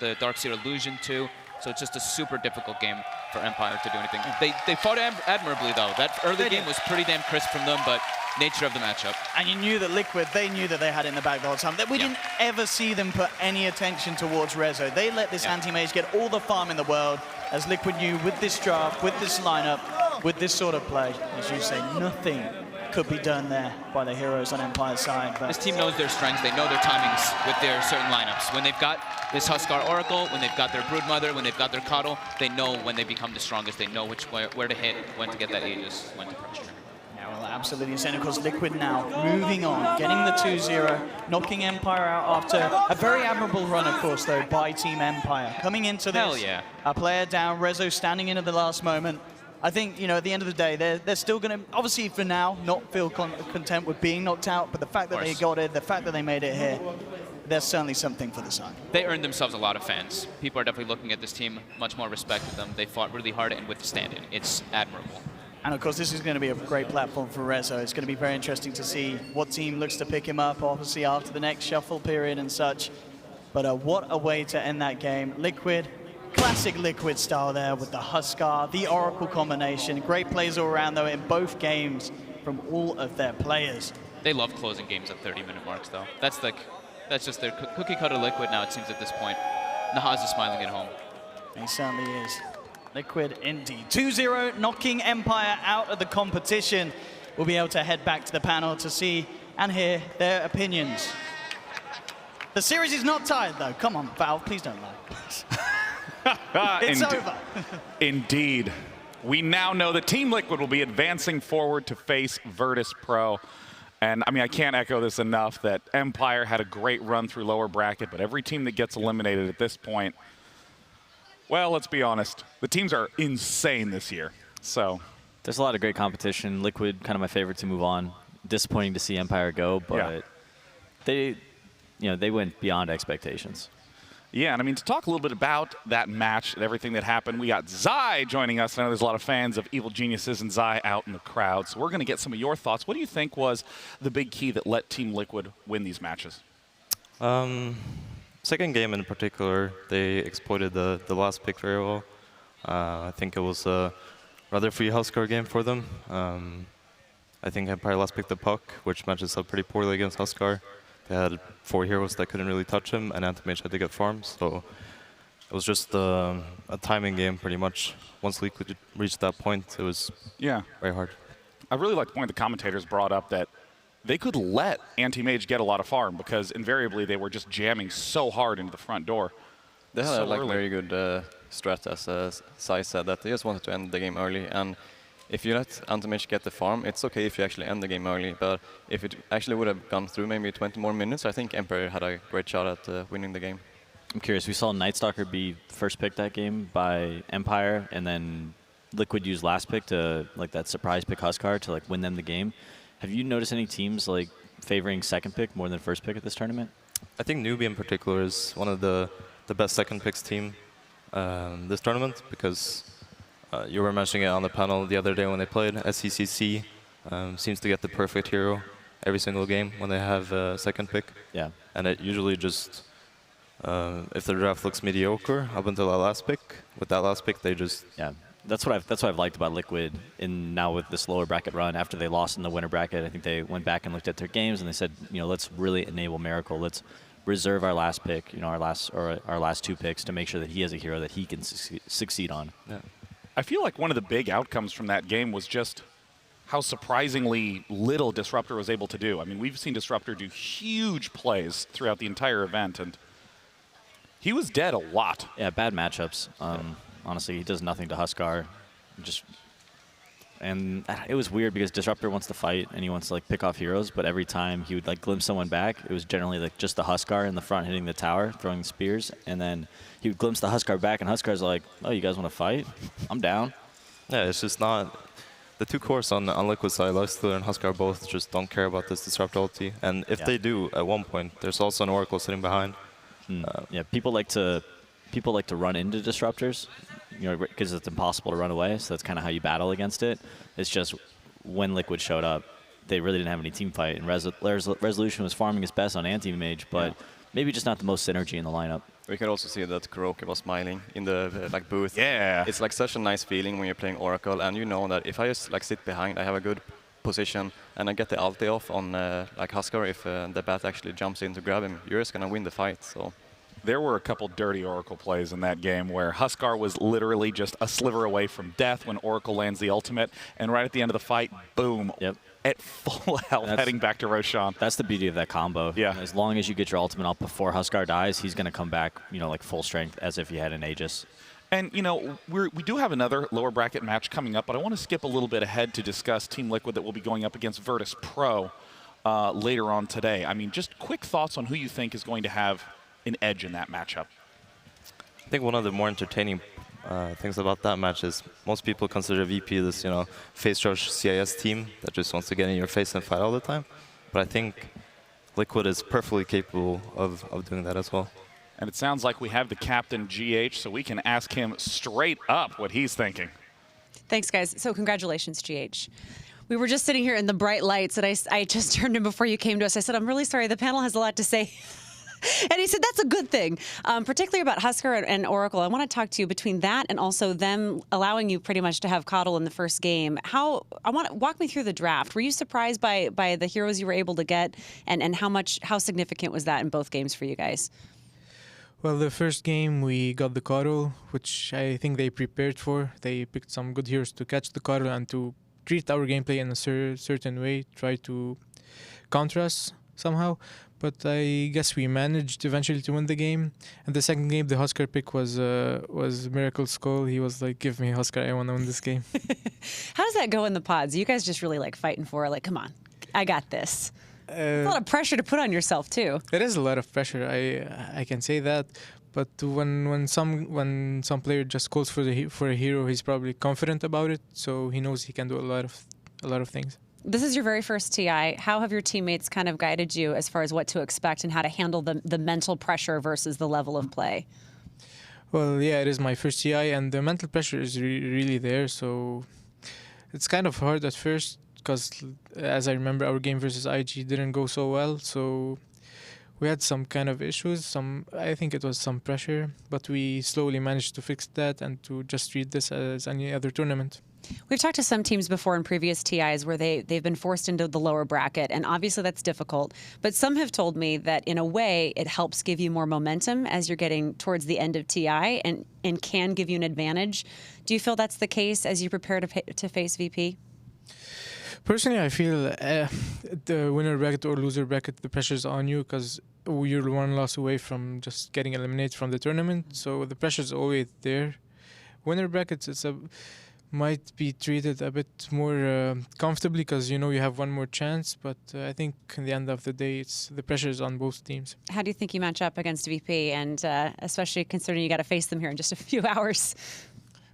the Darkseer illusion too. So it's just a super difficult game for Empire to do anything. They fought admirably though. That early game was pretty damn crisp from them, but nature of the matchup. And you knew that Liquid, they knew that they had it in the bag the whole time. That we didn't ever see them put any attention towards Rezo. They let this anti-mage get all the farm in the world, as Liquid knew with this draft, with this lineup, with this sort of play, as you say, nothing could be done there by the heroes on Empire's side. But this team knows their strengths. They know their timings with their certain lineups. When they've got this Huskar Oracle, when they've got their Broodmother, when they've got their Coddle, they know when they become the strongest. They know where to hit, when to get that Aegis, when to pressure. Now Well, absolutely insane. Of course, Liquid now moving on, getting the 2-0, knocking Empire out after a very admirable run, of course, though, by Team Empire. Coming into this, Hell yeah. a player down, Rezo standing in at the last moment. I think, you know, at the end of the day, they're still going to, obviously for now, not feel content with being knocked out, but the fact that they got it, the fact that they made it here, there's certainly something for the side. They earned themselves a lot of fans. People are definitely looking at this team, much more respect to them. They fought really hard and withstanding. It's admirable. And of course, this is going to be a great platform for Rezo. It's going to be very interesting to see what team looks to pick him up, obviously after the next shuffle period and such. But what a way to end that game. Liquid, classic Liquid style there with the Huskar, the Oracle combination. Great plays all around, though, in both games from all of their players. They love closing games at 30-minute marks, though. That's just their cookie cutter Liquid now, it seems, at this point. Nahaz is smiling at home. He certainly is. Liquid indeed. 2-0, knocking Empire out of the competition. We'll be able to head back to the panel to see and hear their opinions. The series is not tied, though. Come on, Valve, please don't lie. It's over. Indeed. We now know that Team Liquid will be advancing forward to face Virtus Pro. And I mean, I can't echo this enough that Empire had a great run through lower bracket, but every team that gets eliminated at this point, well, let's be honest, the teams are insane this year. So there's a lot of great competition. Liquid, kind of my favorite to move on. Disappointing to see Empire go, but they went beyond expectations. Yeah, and I mean, to talk a little bit about that match and everything that happened, we got Zai joining us. I know there's a lot of fans of Evil Geniuses and Zai out in the crowd, so we're going to get some of your thoughts. What do you think was the big key that let Team Liquid win these matches? Second game in particular, they exploited the last pick very well. I think it was a rather free Huskar game for them. I think Empire last picked the puck, which matches up pretty poorly against Huskar. They had 4 heroes that couldn't really touch him, and Antimage had to get farms. So it was just a timing game, pretty much. Once Liquid reached that point, it was very hard. I really like the point the commentators brought up that they could let Anti-Mage get a lot of farm because invariably they were just jamming so hard into the front door. They had a very good strat, as Sai said, that they just wanted to end the game early. And if you let Anti-Mage get the farm, it's okay if you actually end the game early. But if it actually would have gone through maybe 20 more minutes, I think Empire had a great shot at winning the game. I'm curious, we saw Nightstalker be first pick that game by Empire, and then Liquid used last pick to, like, that surprise pick Huskar to, like, win them the game. Have you noticed any teams, like, favoring second pick more than first pick at this tournament? I think Newbie in particular is one of the best second picks team this tournament, because you were mentioning it on the panel the other day when they played. SCCC seems to get the perfect hero every single game when they have a second pick. Yeah. And it usually just, if the draft looks mediocre up until that last pick, with that last pick they just... Yeah. That's what I've liked about Liquid now with this lower bracket run. After they lost in the winter bracket, I think they went back and looked at their games and they said, let's really enable Miracle. Let's reserve our last pick, our last 2 picks to make sure that he has a hero that he can succeed on. Yeah. I feel like one of the big outcomes from that game was just how surprisingly little Disruptor was able to do. I mean, we've seen Disruptor do huge plays throughout the entire event, and he was dead a lot. Yeah, bad matchups. Honestly, he does nothing to Huskar. And it was weird because Disruptor wants to fight and he wants to pick off heroes, but every time he would glimpse someone back, it was generally just the Huskar in the front hitting the tower, throwing spears, and then he would glimpse the Huskar back, and Huskar's like, "Oh, you guys want to fight? I'm down." Yeah, it's just not the 2 cores on Liquid side. Lifestealer and Huskar both just don't care about this Disrupt ulti, and if they do, at one point, there's also an Oracle sitting behind. Yeah, people like to run into Disruptors, because it's impossible to run away, so that's kind of how you battle against it. It's just when Liquid showed up, they really didn't have any team fight, and Resolution was farming his best on Anti-Mage, but maybe just not the most synergy in the lineup. We could also see that Kuroki was smiling in the booth. Yeah. It's such a nice feeling when you're playing Oracle, and you know that if I just sit behind, I have a good position, and I get the ulti off on Huskar, if the bat actually jumps in to grab him, you're just going to win the fight. So. There were a couple dirty Oracle plays in that game where Huskar was literally just a sliver away from death when Oracle lands the ultimate, and right at the end of the fight, boom, at full health, heading back to Roshan. That's the beauty of that combo. Yeah. As long as you get your ultimate up before Huskar dies, he's going to come back, full strength as if he had an Aegis. And, you know, we do have another lower bracket match coming up, but I want to skip a little bit ahead to discuss Team Liquid that will be going up against Virtus Pro later on today. I mean, just quick thoughts on who you think is going to have an edge in that matchup. I think one of the more entertaining things about that match is most people consider VP this, face rush CIS team that just wants to get in your face and fight all the time. But I think Liquid is perfectly capable of doing that as well. And it sounds like we have the captain, GH, so we can ask him straight up what he's thinking. Thanks, guys. So congratulations, GH. We were just sitting here in the bright lights, and I just turned in before you came to us. I said, I'm really sorry. The panel has a lot to say. And he said, that's a good thing, particularly about Husker and Oracle. I want to talk to you between that and also them allowing you pretty much to have Coddle in the first game. Walk me through the draft. Were you surprised by the heroes you were able to get, and how significant was that in both games for you guys? Well, the first game we got the Coddle, which I think they prepared for. They picked some good heroes to catch the Coddle and to treat our gameplay in a certain way, try to counter us somehow. But I guess we managed eventually to win the game. And the second game, the Husker pick was Miracle Skull. He was like, give me Husker, I want to win this game. How does that go in the pods? You guys just really like fighting for it, like, come on, I got this. It's a lot of pressure to put on yourself too. It is a lot of pressure. I can say that, but when some player just calls for a hero, he's probably confident about it, so he knows he can do a lot of things. This is your very first TI. How have your teammates kind of guided you as far as what to expect and how to handle the mental pressure versus the level of play? Well, yeah, it is my first TI, and the mental pressure is really there. So it's kind of hard at first. Because, as I remember, our game versus IG didn't go so well, so we had some kind of issues. I think it was some pressure, but we slowly managed to fix that and to just treat this as any other tournament. We've talked to some teams before in previous TIs where they've been forced into the lower bracket, and obviously that's difficult. But some have told me that in a way it helps give you more momentum as you're getting towards the end of TI and can give you an advantage. Do you feel that's the case as you prepare to face VP? Personally, I feel the winner bracket or loser bracket, the pressure's on you because you're one loss away from just getting eliminated from the tournament. So the pressure's always there. Winner brackets, might be treated a bit more comfortably because you have one more chance. But I think in the end of the day, the pressure is on both teams. How do you think you match up against VP, and especially considering you got to face them here in just a few hours?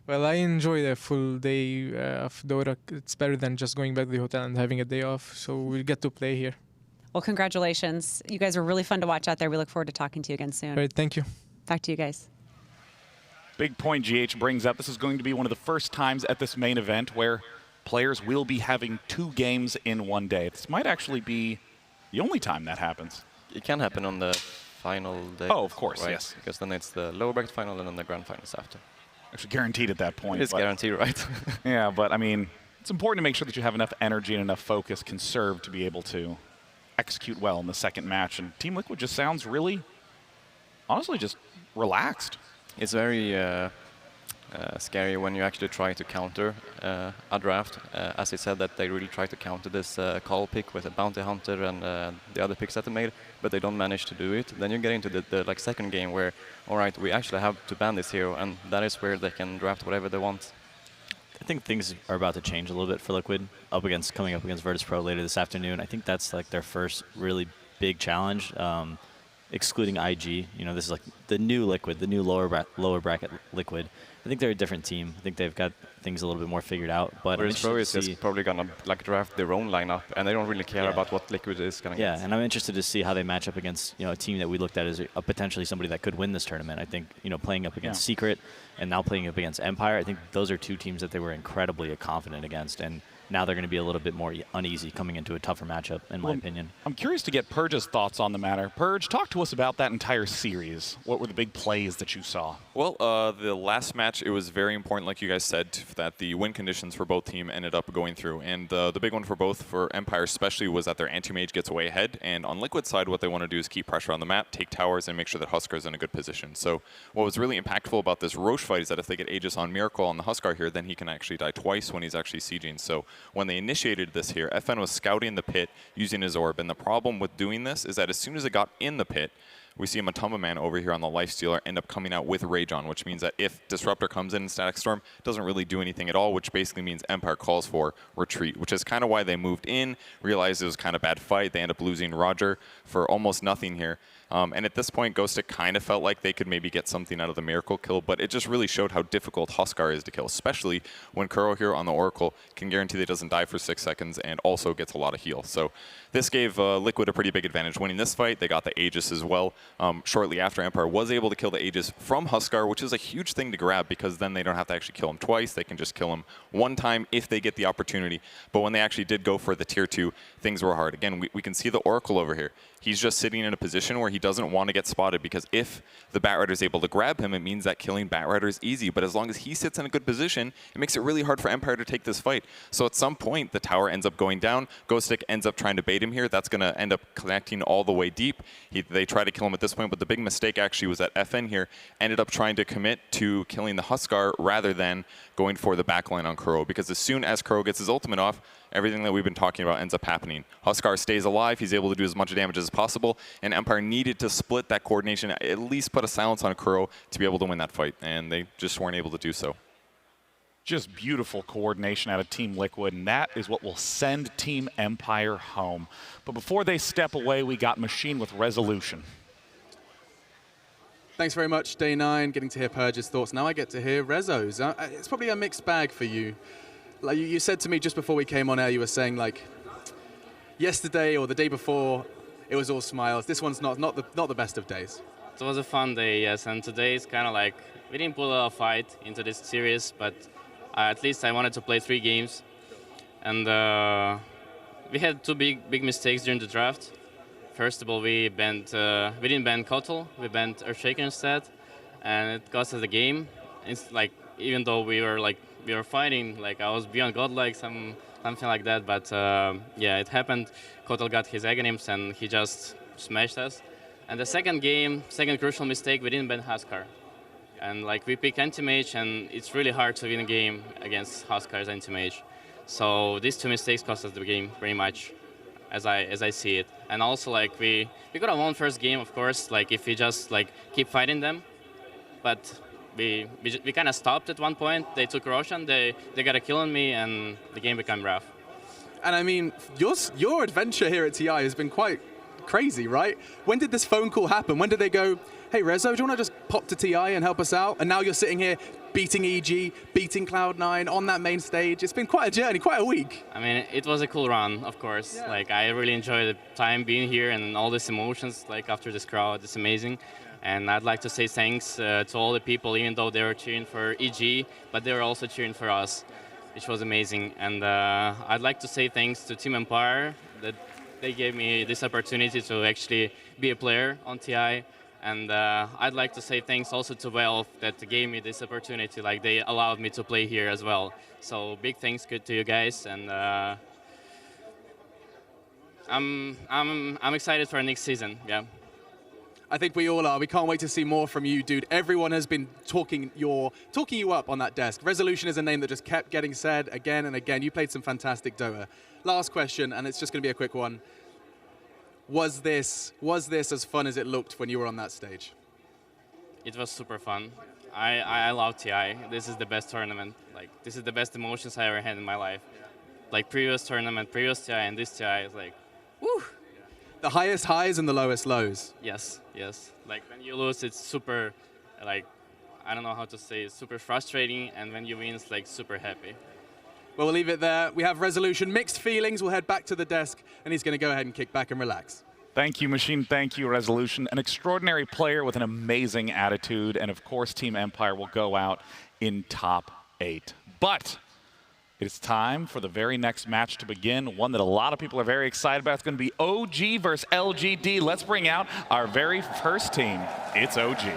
Well, I enjoy the full day of Dota. It's better than just going back to the hotel and having a day off. So we'll get to play here. Well, congratulations. You guys are really fun to watch out there. We look forward to talking to you again soon. All right, thank you. Back to you guys. Big point GH brings up. This is going to be one of the first times at this main event where players will be having 2 games in one day. This might actually be the only time that happens. It can happen on the final day. Oh, of course, right? yes. Because then it's the lower bracket final and then the grand finals after. Actually guaranteed at that point. It's guaranteed, right? Yeah, but I mean, it's important to make sure that you have enough energy and enough focus conserved to be able to execute well in the second match. And Team Liquid just sounds really, honestly, just relaxed. It's very scary when you actually try to counter a draft. As I said, that they really try to counter this call pick with a bounty hunter and the other picks that they made, but they don't manage to do it. Then you get into the second game where, all right, we actually have to ban this hero, and that is where they can draft whatever they want. I think things are about to change a little bit for Liquid coming up against Virtus Pro later this afternoon. I think that's like their first really big challenge. Excluding IG, this is like the new Liquid, the new lower bracket Liquid. I think they're a different team. I think they've got things a little bit more figured out. But Virtus Pro is just probably gonna draft their own lineup, and they don't really care about what Liquid is gonna get. Yeah, and I'm interested to see how they match up against a team that we looked at as potentially somebody that could win this tournament. I think playing up against Secret and now playing up against Empire, I think those are 2 teams that they were incredibly confident against, and now they're going to be a little bit more uneasy coming into a tougher matchup, in my opinion. I'm curious to get Purge's thoughts on the matter. Purge, talk to us about that entire series. What were the big plays that you saw? Well, the last match, it was very important, like you guys said, that the win conditions for both teams ended up going through. And the big one for both, for Empire especially, was that their anti-mage gets way ahead. And on Liquid side, what they want to do is keep pressure on the map, take towers, and make sure that Huskar is in a good position. So what was really impactful about this Roche fight is that if they get Aegis on Miracle on the Huskar here, then he can actually die twice when he's actually sieging. So when they initiated this here, FN was scouting the pit using his orb. And the problem with doing this is that as soon as it got in the pit, we see a Matumba Man over here on the Lifestealer end up coming out with Rage on, which means that if Disruptor comes in Static Storm, it doesn't really do anything at all, which basically means Empire calls for retreat, which is kind of why they moved in, realized it was kind of bad fight. They end up losing Roger for almost nothing here. And at this point, Ghostic kind of felt like they could maybe get something out of the Miracle kill, but it just really showed how difficult Huskar is to kill, especially when Kuro here on the Oracle can guarantee that he doesn't die for 6 seconds and also gets a lot of heal. So this gave Liquid a pretty big advantage. Winning this fight, they got the Aegis as well. Shortly after, Empire was able to kill the Aegis from Huskar, which is a huge thing to grab because then they don't have to actually kill him twice. They can just kill him one time if they get the opportunity. But when they actually did go for the tier 2, things were hard. Again, we can see the Oracle over here. He's just sitting in a position where he doesn't want to get spotted because if the Batrider is able to grab him, it means that killing Batrider is easy. But as long as he sits in a good position, it makes it really hard for Empire to take this fight. So at some point, the tower ends up going down. Ghostic ends up trying to bait him here. That's going to end up connecting all the way deep. They try to kill him at this point, but the big mistake actually was that FN here ended up trying to commit to killing the Huskar rather than going for the backline on Kuro, because as soon as Kuro gets his ultimate off, everything that we've been talking about ends up happening. Huskar stays alive, he's able to do as much damage as possible, and Empire needed to split that coordination, at least put a silence on Kuro to be able to win that fight, and they just weren't able to do so. Just beautiful coordination out of Team Liquid, and that is what will send Team Empire home. But before they step away, we got Machine with Resolution. Thanks very much, Day 9, getting to hear Purge's thoughts. Now I get to hear Rezo's. It's probably a mixed bag for you. Like you said to me just before we came on air, you were saying like yesterday or the day before, it was all smiles. This one's not the best of days. It was a fun day, yes, and today it's kind of like we didn't put a fight into this series, but at least I wanted to play 3 games, and we had 2 big mistakes during the draft. First of all, we didn't ban Kotal, we banned Earthshaker instead, and it cost us the game. It's like even though we were fighting, like I was beyond godlike, something like that. But yeah, it happened. Kotal got his Aghanims and he just smashed us. And the second game, second crucial mistake, we didn't ban Huskar. And like we pick anti-mage, and it's really hard to win a game against Huskar's anti-mage. So these 2 mistakes cost us the game pretty much, as I see it. And also like we could have won first game, of course, like if we just like keep fighting them, but we kind of stopped at one point. They took Roshan, they got a kill on me, and the game became rough. And I mean, your adventure here at TI has been quite crazy, right? When did this phone call happen? When did they go, hey Rezo, do you want to just pop to TI and help us out? And now you're sitting here beating EG, beating Cloud9 on that main stage. It's been quite a journey, quite a week. I mean, it was a cool run, of course. Yeah. Like I really enjoyed the time being here and all these emotions, like after this crowd, it's amazing. And I'd like to say thanks to all the people, even though they were cheering for EG, but they were also cheering for us, which was amazing. And I'd like to say thanks to Team Empire that they gave me this opportunity to actually be a player on TI. And I'd like to say thanks also to Valve that gave me this opportunity. Like they allowed me to play here as well. So big thanks to you guys. And I'm excited for next season. Yeah. I think we all are. We can't wait to see more from you, dude. Everyone has been talking you up on that desk. Resolution is a name that just kept getting said again and again. You played some fantastic Dota. Last question, and it's just going to be a quick one. Was this as fun as it looked when you were on that stage? It was super fun. I love TI. This is the best tournament. Like this is the best emotions I ever had in my life. Like previous tournament, previous TI, and this TI is like, woo. The highest highs and the lowest lows. Yes, yes. Like when you lose, it's super, like, I don't know how to say, it's super frustrating, and when you win, it's like super happy. Well, we'll leave it there. We have Resolution, mixed feelings. We'll head back to the desk, and he's going to go ahead and kick back and relax. Thank you, Machine. Thank you, Resolution. An extraordinary player with an amazing attitude, and of course, Team Empire will go out in top 8. But it's time for the very next match to begin, one that a lot of people are very excited about. It's going to be OG versus LGD. Let's bring out our very first team. It's OG.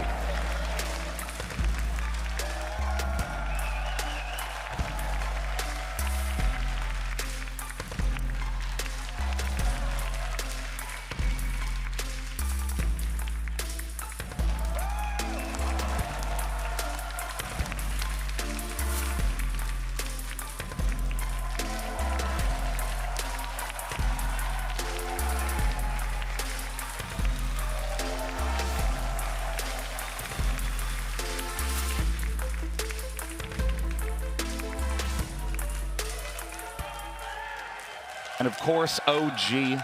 And of course, OG,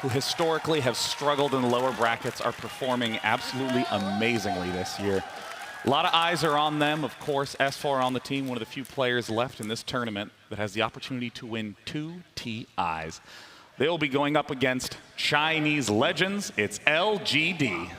who historically have struggled in the lower brackets, are performing absolutely amazingly this year. A lot of eyes are on them. Of course, S4 on the team, one of the few players left in this tournament that has the opportunity to win 2 TIs. They will be going up against Chinese legends. It's LGD.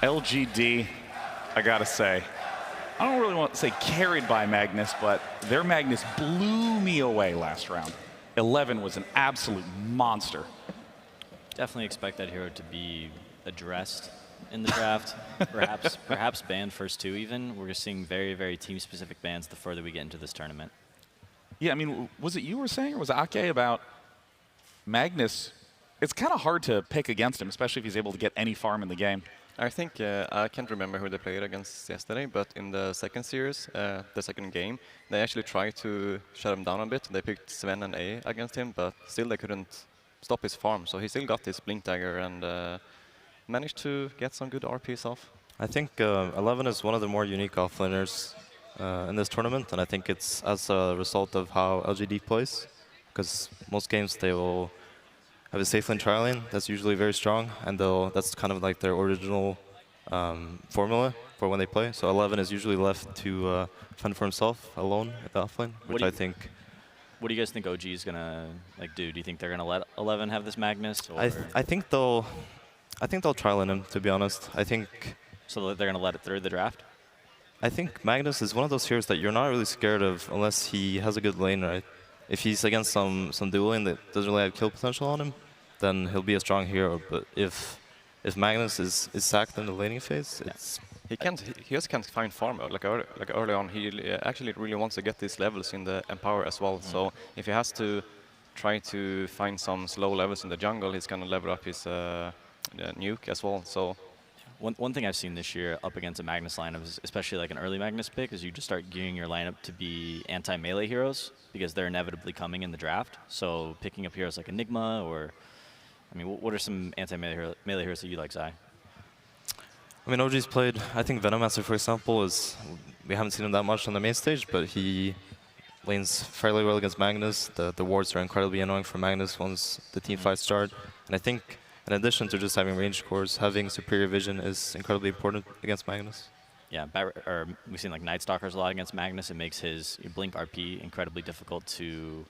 LGD, I gotta say, I don't really want to say carried by Magnus, but their Magnus blew me away last round. 11 was an absolute monster. Definitely expect that hero to be addressed in the draft. perhaps banned first 2 even. We're seeing very, very team-specific bans the further we get into this tournament. Yeah, I mean, was it you were saying, or was it Ake about Magnus? It's kind of hard to pick against him, especially if he's able to get any farm in the game. I think, I can't remember who they played against yesterday, but in the second series, the second game, they actually tried to shut him down a bit. They picked Sven and A against him, but still they couldn't stop his farm. So he still got his Blink Dagger and managed to get some good RPs off. I think 11 is one of the more unique offlaners in this tournament, and I think it's as a result of how LGD plays, because most games they will have a safe lane tri lane that's usually very strong, and that's kind of like their original formula for when they play. So 11 is usually left to fend for himself alone at the offlane, which I think. What do you guys think OG is gonna do? Do you think they're gonna let 11 have this Magnus? Or? I think they'll tri lane him, to be honest. I think. So they're gonna let it through the draft? I think Magnus is one of those heroes that you're not really scared of unless he has a good lane, right? If he's against some dual lane that doesn't really have kill potential on him, then he'll be a strong hero. But if Magnus is sacked in the laning phase, it's he just can't find farm. Like early on, he actually really wants to get these levels in the Empower as well. So if he has to try to find some slow levels in the jungle, he's gonna level up his nuke as well. So. One thing I've seen this year up against a Magnus lineup, is especially like an early Magnus pick, is you just start gearing your lineup to be anti-melee heroes because they're inevitably coming in the draft. So picking up heroes like Enigma or, I mean, what are some anti-melee heroes that you like, Zai? I mean, OG's played, I think Venomancer, for example, we haven't seen him that much on the main stage, but he lanes fairly well against Magnus. The wards are incredibly annoying for Magnus once the team fights start. And I think in addition to just having range cores, having superior vision is incredibly important against Magnus. Yeah, we've seen like Night Stalkers a lot against Magnus. It makes his Blink RP incredibly difficult to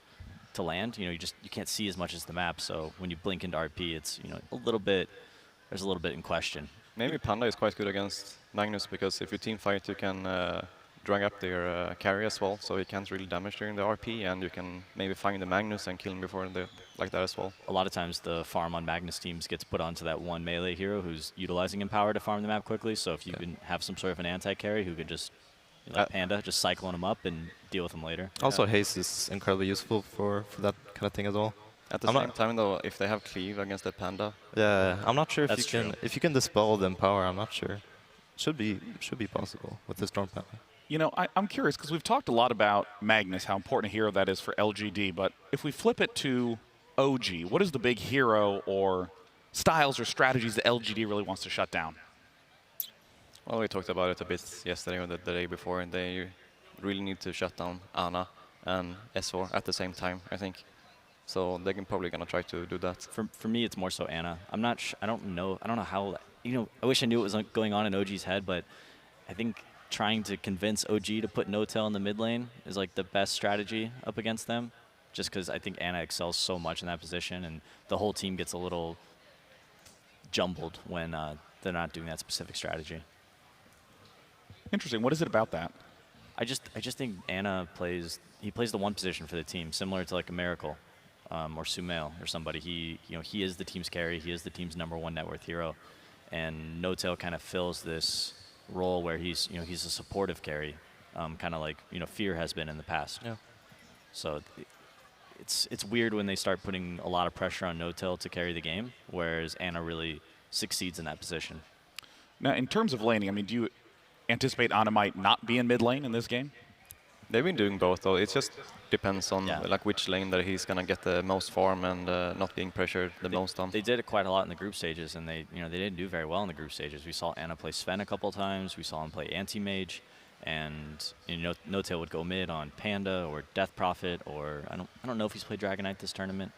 land. You know, you can't see as much as the map. So when you blink into RP, it's there's a little bit in question. Maybe Panda is quite good against Magnus because if you team fight, you can drag up their carry as well, so he can't really damage during the RP, and you can maybe find the Magnus and kill him before like that as well. A lot of times the farm on Magnus teams gets put onto that one melee hero who's utilizing Empower to farm the map quickly, so if you can have some sort of an anti-carry who could just, like Panda, just cycling him up and deal with him later. Also, haste is incredibly useful for that kind of thing as well. At the same time, though, if they have cleave against the Panda. Yeah, I'm not sure if you can dispel the Empower, I'm not sure. Should be possible with the Storm Panda. You know, I'm curious, because we've talked a lot about Magnus, how important a hero that is for LGD, but if we flip it to OG, what is the big hero or styles or strategies that LGD really wants to shut down? Well, we talked about it a bit yesterday or the day before, and they really need to shut down Ana and S4 at the same time, I think. So they're probably going to try to do that. For me, it's more so Ana. I don't know how, I wish I knew what was going on in OG's head, but I think trying to convince OG to put No-Tail in the mid lane is like the best strategy up against them, just because I think Ana excels so much in that position, and the whole team gets a little jumbled when they're not doing that specific strategy. Interesting. What is it about that? I just think Ana plays the one position for the team, similar to like a Miracle or Sumail or somebody. He is the team's carry. He is the team's #1 net worth hero, and No-Tail kind of fills this role where he's a supportive carry, kind of like Fear has been in the past. Yeah. So it's weird when they start putting a lot of pressure on No-Tail to carry the game, whereas Anna really succeeds in that position. Now, in terms of laning, I mean, do you anticipate Anna might not be in mid lane in this game? They've been doing both, though. It just depends on like which lane that he's gonna get the most farm and not being pressured the most on. They did it quite a lot in the group stages, and they didn't do very well in the group stages. We saw Anna play Sven a couple of times. We saw him play anti-mage, and No-Tail would go mid on Panda or Death Prophet, or I don't know if he's played Dragon Knight this tournament,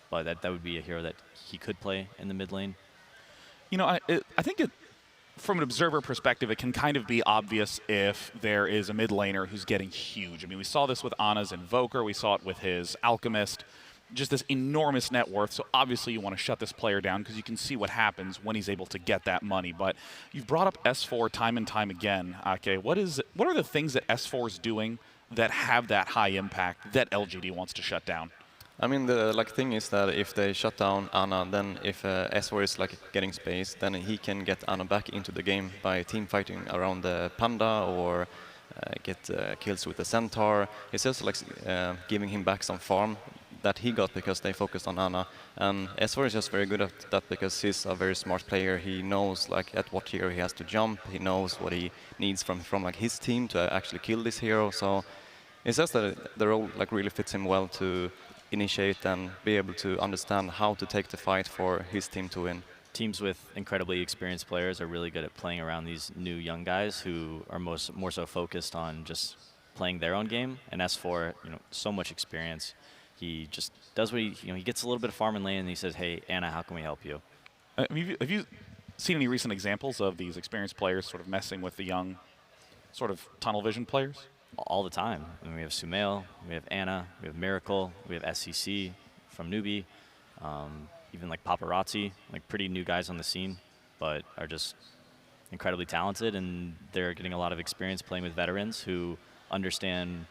but that would be a hero that he could play in the mid lane. I think from an observer perspective, it can kind of be obvious if there is a mid laner who's getting huge. I mean, we saw this with Anna's Invoker. We saw it with his Alchemist. Just this enormous net worth. So obviously you want to shut this player down because you can see what happens when he's able to get that money. But you've brought up S4 time and time again, Ake. What are the things that S4 is doing that have that high impact that LGD wants to shut down? I mean, the thing is that if they shut down Anna, then if S4 is getting space, then he can get Anna back into the game by team fighting around the Panda or get kills with the Centaur. It's just giving him back some farm that he got because they focused on Anna. And S4 is just very good at that because he's a very smart player. He knows at what hero he has to jump. He knows what he needs from his team to actually kill this hero. So it's just that the role really fits him well to initiate and be able to understand how to take the fight for his team to win. Teams with incredibly experienced players are really good at playing around these new young guys who are more so focused on just playing their own game. And S4, so much experience. He just does what he gets a little bit of farm in lane and he says, "Hey, Anna, how can we help you?" Have you seen any recent examples of these experienced players sort of messing with the young sort of tunnel vision players? All the time. I mean, we have Sumail, we have Anna, we have Miracle, we have SCC from Newbie, even Paparazzi, pretty new guys on the scene, but are just incredibly talented, and they're getting a lot of experience playing with veterans who understand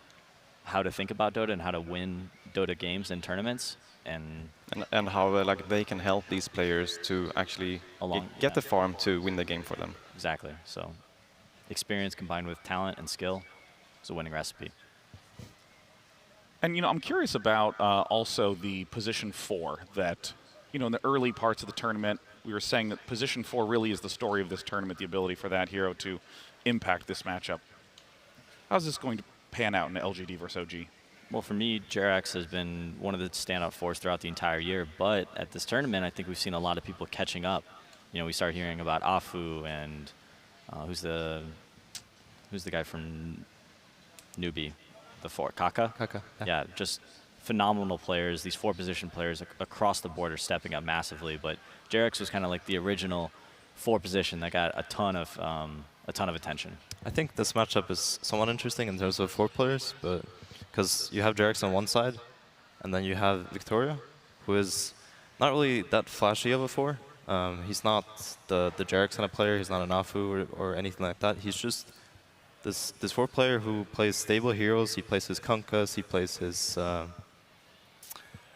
how to think about Dota and how to win Dota games and tournaments, and how they can help these players to actually get the farm to win the game for them. Exactly. So experience combined with talent and skill. It's a winning recipe. And, I'm curious about also the position 4 that, in the early parts of the tournament, we were saying that position 4 really is the story of this tournament, the ability for that hero to impact this matchup. How's this going to pan out in LGD versus OG? Well, for me, Jerax has been one of the standout force throughout the entire year, but at this tournament, I think we've seen a lot of people catching up. We start hearing about Afu and who's the guy from Newbie, the 4, Kaka? Kaka, yeah, just phenomenal players. These 4 position players across the board are stepping up massively, but Jerax was kind of the original 4 position that got a ton of attention. I think this matchup is somewhat interesting in terms of 4 players, but because you have Jerax on one side, and then you have Victoria, who is not really that flashy of a 4. He's not the Jerax kind of player. He's not an Afu or anything like that. He's just this 4 player who plays stable heroes. He plays his Kunkas, he plays his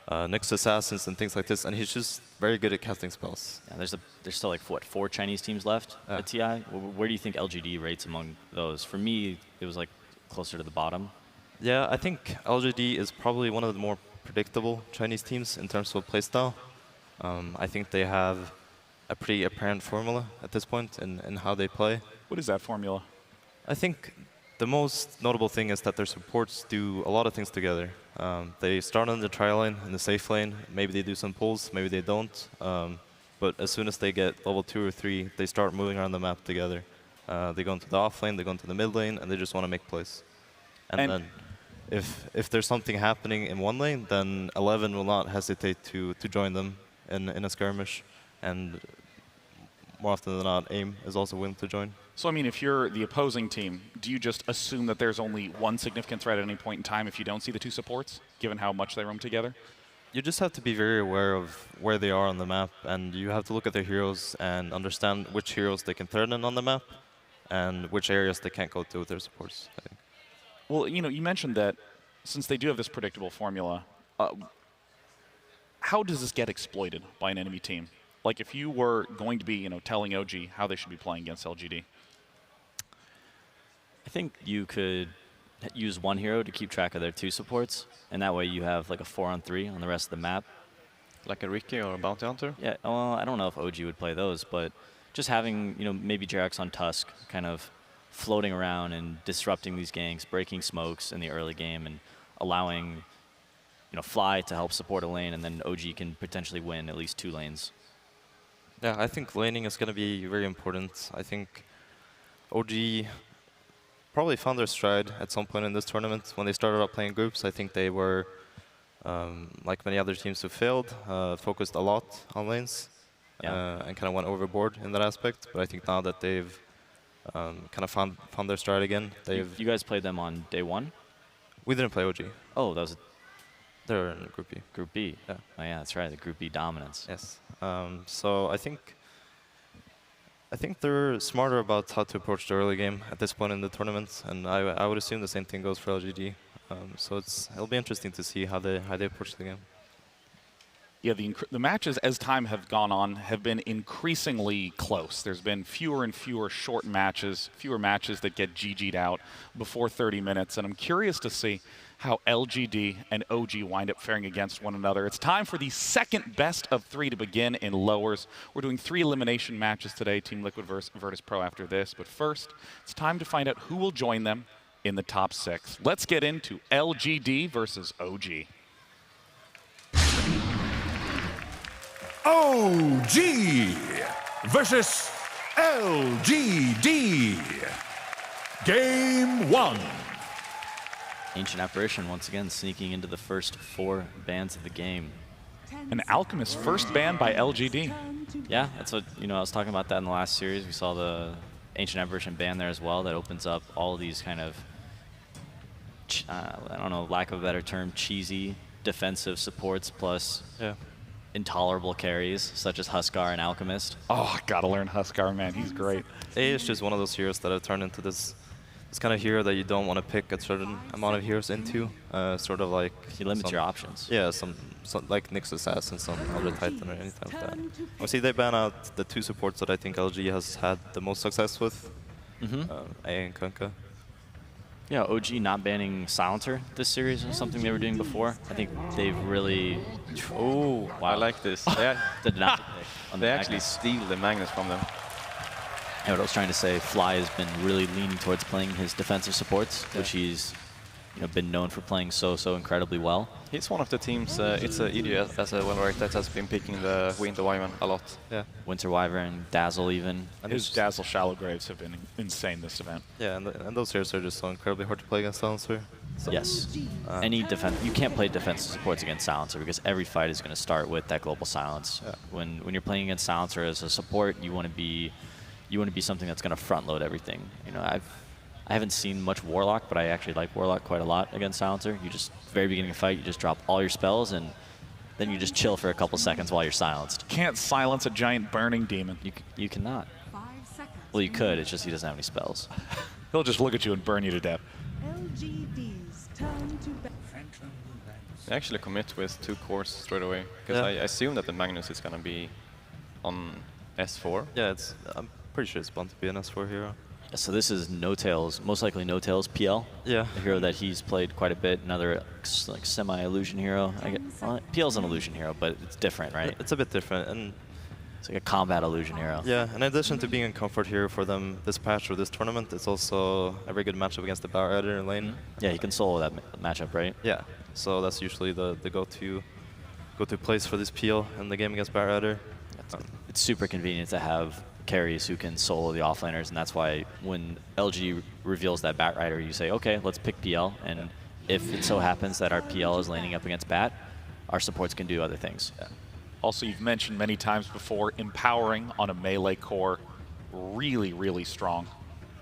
Nyx Assassins and things like this, and he's just very good at casting spells. Yeah, there's still 4 Chinese teams left at TI. Where do you think LGD rates among those? For me, it was closer to the bottom. Yeah, I think LGD is probably one of the more predictable Chinese teams in terms of playstyle. I think they have a pretty apparent formula at this point in how they play. What is that formula? I think the most notable thing is that their supports do a lot of things together. They start on the tri lane, in the safe lane. Maybe they do some pulls, maybe they don't. But as soon as they get level 2 or 3, they start moving around the map together. They go into the off lane, they go into the mid lane, and they just want to make plays. And then if there's something happening in one lane, then 11 will not hesitate to join them in a skirmish. And more often than not, AIM is also willing to join. So, I mean, if you're the opposing team, do you just assume that there's only one significant threat at any point in time if you don't see the 2 supports, given how much they roam together? You just have to be very aware of where they are on the map, and you have to look at their heroes and understand which heroes they can threaten on the map and which areas they can't go to with their supports, I think. Well, you mentioned that since they do have this predictable formula, how does this get exploited by an enemy team? If you were going to be, telling OG how they should be playing against LGD. think you could use one hero to keep track of their 2 supports, and that way you have like a 4-on-3 on the rest of the map. Like a Ricky or a Bounty Hunter? Yeah, well, I don't know if OG would play those, but just having, maybe Jerax on Tusk kind of floating around and disrupting these ganks, breaking smokes in the early game, and allowing, Fly to help support a lane, and then OG can potentially win at least 2 lanes. Yeah, I think laning is going to be very important. I think OG probably found their stride at some point in this tournament. When they started out playing groups, I think they were, like many other teams who failed, focused a lot on lanes and kind of went overboard in that aspect. But I think now that they've kind of found their stride again, they've... You guys played them on day 1? We didn't play OG. Oh, that was... They're in Group B. Group B. Yeah. Oh yeah, that's right. The Group B dominance. Yes. So I think they're smarter about how to approach the early game at this point in the tournament, and I would assume the same thing goes for LGD. So it'll be interesting to see how they approach the game. Yeah, the matches as time have gone on have been increasingly close. There's been fewer and fewer short matches, fewer matches that get GG'd out before 30 minutes, and I'm curious to see how LGD and OG wind up faring against one another. It's time for the second best of 3 to begin in lowers. We're doing 3 elimination matches today, Team Liquid versus Virtus Pro after this, but first, it's time to find out who will join them in the top 6. Let's get into LGD versus OG. OG versus LGD. Game 1. Ancient Apparition once again sneaking into the first 4 bans of the game. An Alchemist first ban by LGD. Yeah, that's what, I was talking about that in the last series. We saw the Ancient Apparition ban there as well. That opens up all these kind of, I don't know, lack of a better term, cheesy defensive supports plus intolerable carries, such as Huskar and Alchemist. Oh, I gotta learn Huskar, man. He's great. A is just one of those heroes that have turned into this kind of hero that you don't want to pick a certain amount of heroes into. Sort of like... You limit your options. Yeah, some like Nyx Assassin, some other Titan or anything like that. Obviously, they ban out the 2 supports that I think LG has had the most success with, A and Kunkka. Yeah, OG not banning Silencer this series was something they were doing before. I think they've really... Oh, wow. I like this. Did not pick they actually steal the Magnus from them. Yeah, what I was trying to say, Fly has been really leaning towards playing his defensive supports, which he's been known for playing so incredibly well. He's one of the teams, it's an idiot as well, right, that has been picking the Winter Wyvern a lot. Yeah. Winter Wyvern, Dazzle even. And his Dazzle Shallow Graves have been insane this event. Yeah, and those heroes are just so incredibly hard to play against Silencer. So, yes. Any defense, you can't play defensive supports against Silencer because every fight is going to start with that global silence. Yeah. When you're playing against Silencer as a support, you want to be something that's going to front load everything. I haven't seen much Warlock, but I actually like Warlock quite a lot against Silencer. You just, very beginning of fight, you just drop all your spells, and then you just chill for a couple seconds while you're silenced. Can't silence a giant burning demon. You cannot. 5 seconds. Well, you could, it's just he doesn't have any spells. He'll just look at you and burn you to death. LGD's turn to bet. They actually commit with 2 cores straight away, because I assume that the Magnus is going to be on S4. Yeah, I'm pretty sure it's bound to be an S4 hero. So this is No Tails, most likely No Tails PL. Yeah. A hero that he's played quite a bit. Another like semi-illusion hero. PL's an illusion hero, but it's different, right? It's a bit different, and it's like a combat illusion hero. Yeah, in addition to being a comfort hero for them this patch or this tournament, it's also a very good matchup against the Batrider in lane. Yeah, he can solo that matchup, right? Yeah. So that's usually the go-to place for this PL in the game against Batrider. It's super convenient to have carries who can solo the offlaners, and that's why when LG reveals that Batrider, you say, okay, let's pick PL, and if it so happens that our PL is laning up against Bat, our supports can do other things. Yeah. Also, you've mentioned many times before, empowering on a melee core, really, really strong.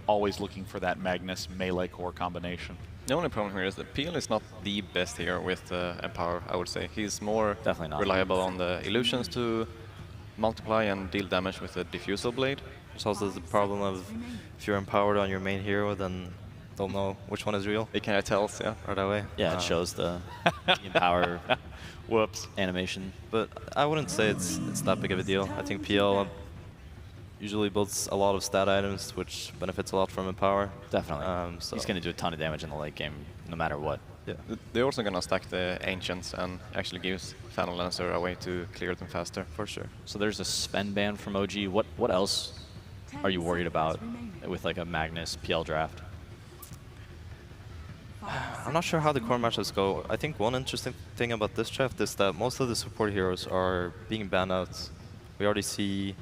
Always looking for that Magnus melee core combination. The only problem here is that PL is not the best hero with Empower, I would say. He's more reliable on the illusions to multiply and deal damage with the Diffusal Blade. There's also the problem of if you're empowered on your main hero, then don't know which one is real. It kind of tells, yeah. Right away. Yeah, it shows the empower whoops animation. But I wouldn't say it's that big of a deal. I think PL usually builds a lot of stat items, which benefits a lot from Empower. Definitely. So He's going to do a ton of damage in the late game, no matter what. Yeah. They're also going to stack the Ancients and actually gives Final Lancer a way to clear them faster. For sure. So there's a spend ban from OG. What else are you worried about with like a Magnus PL draft? I'm not sure how the core matchups go. I think one interesting thing about this draft is that most of the support heroes are being banned out. We already see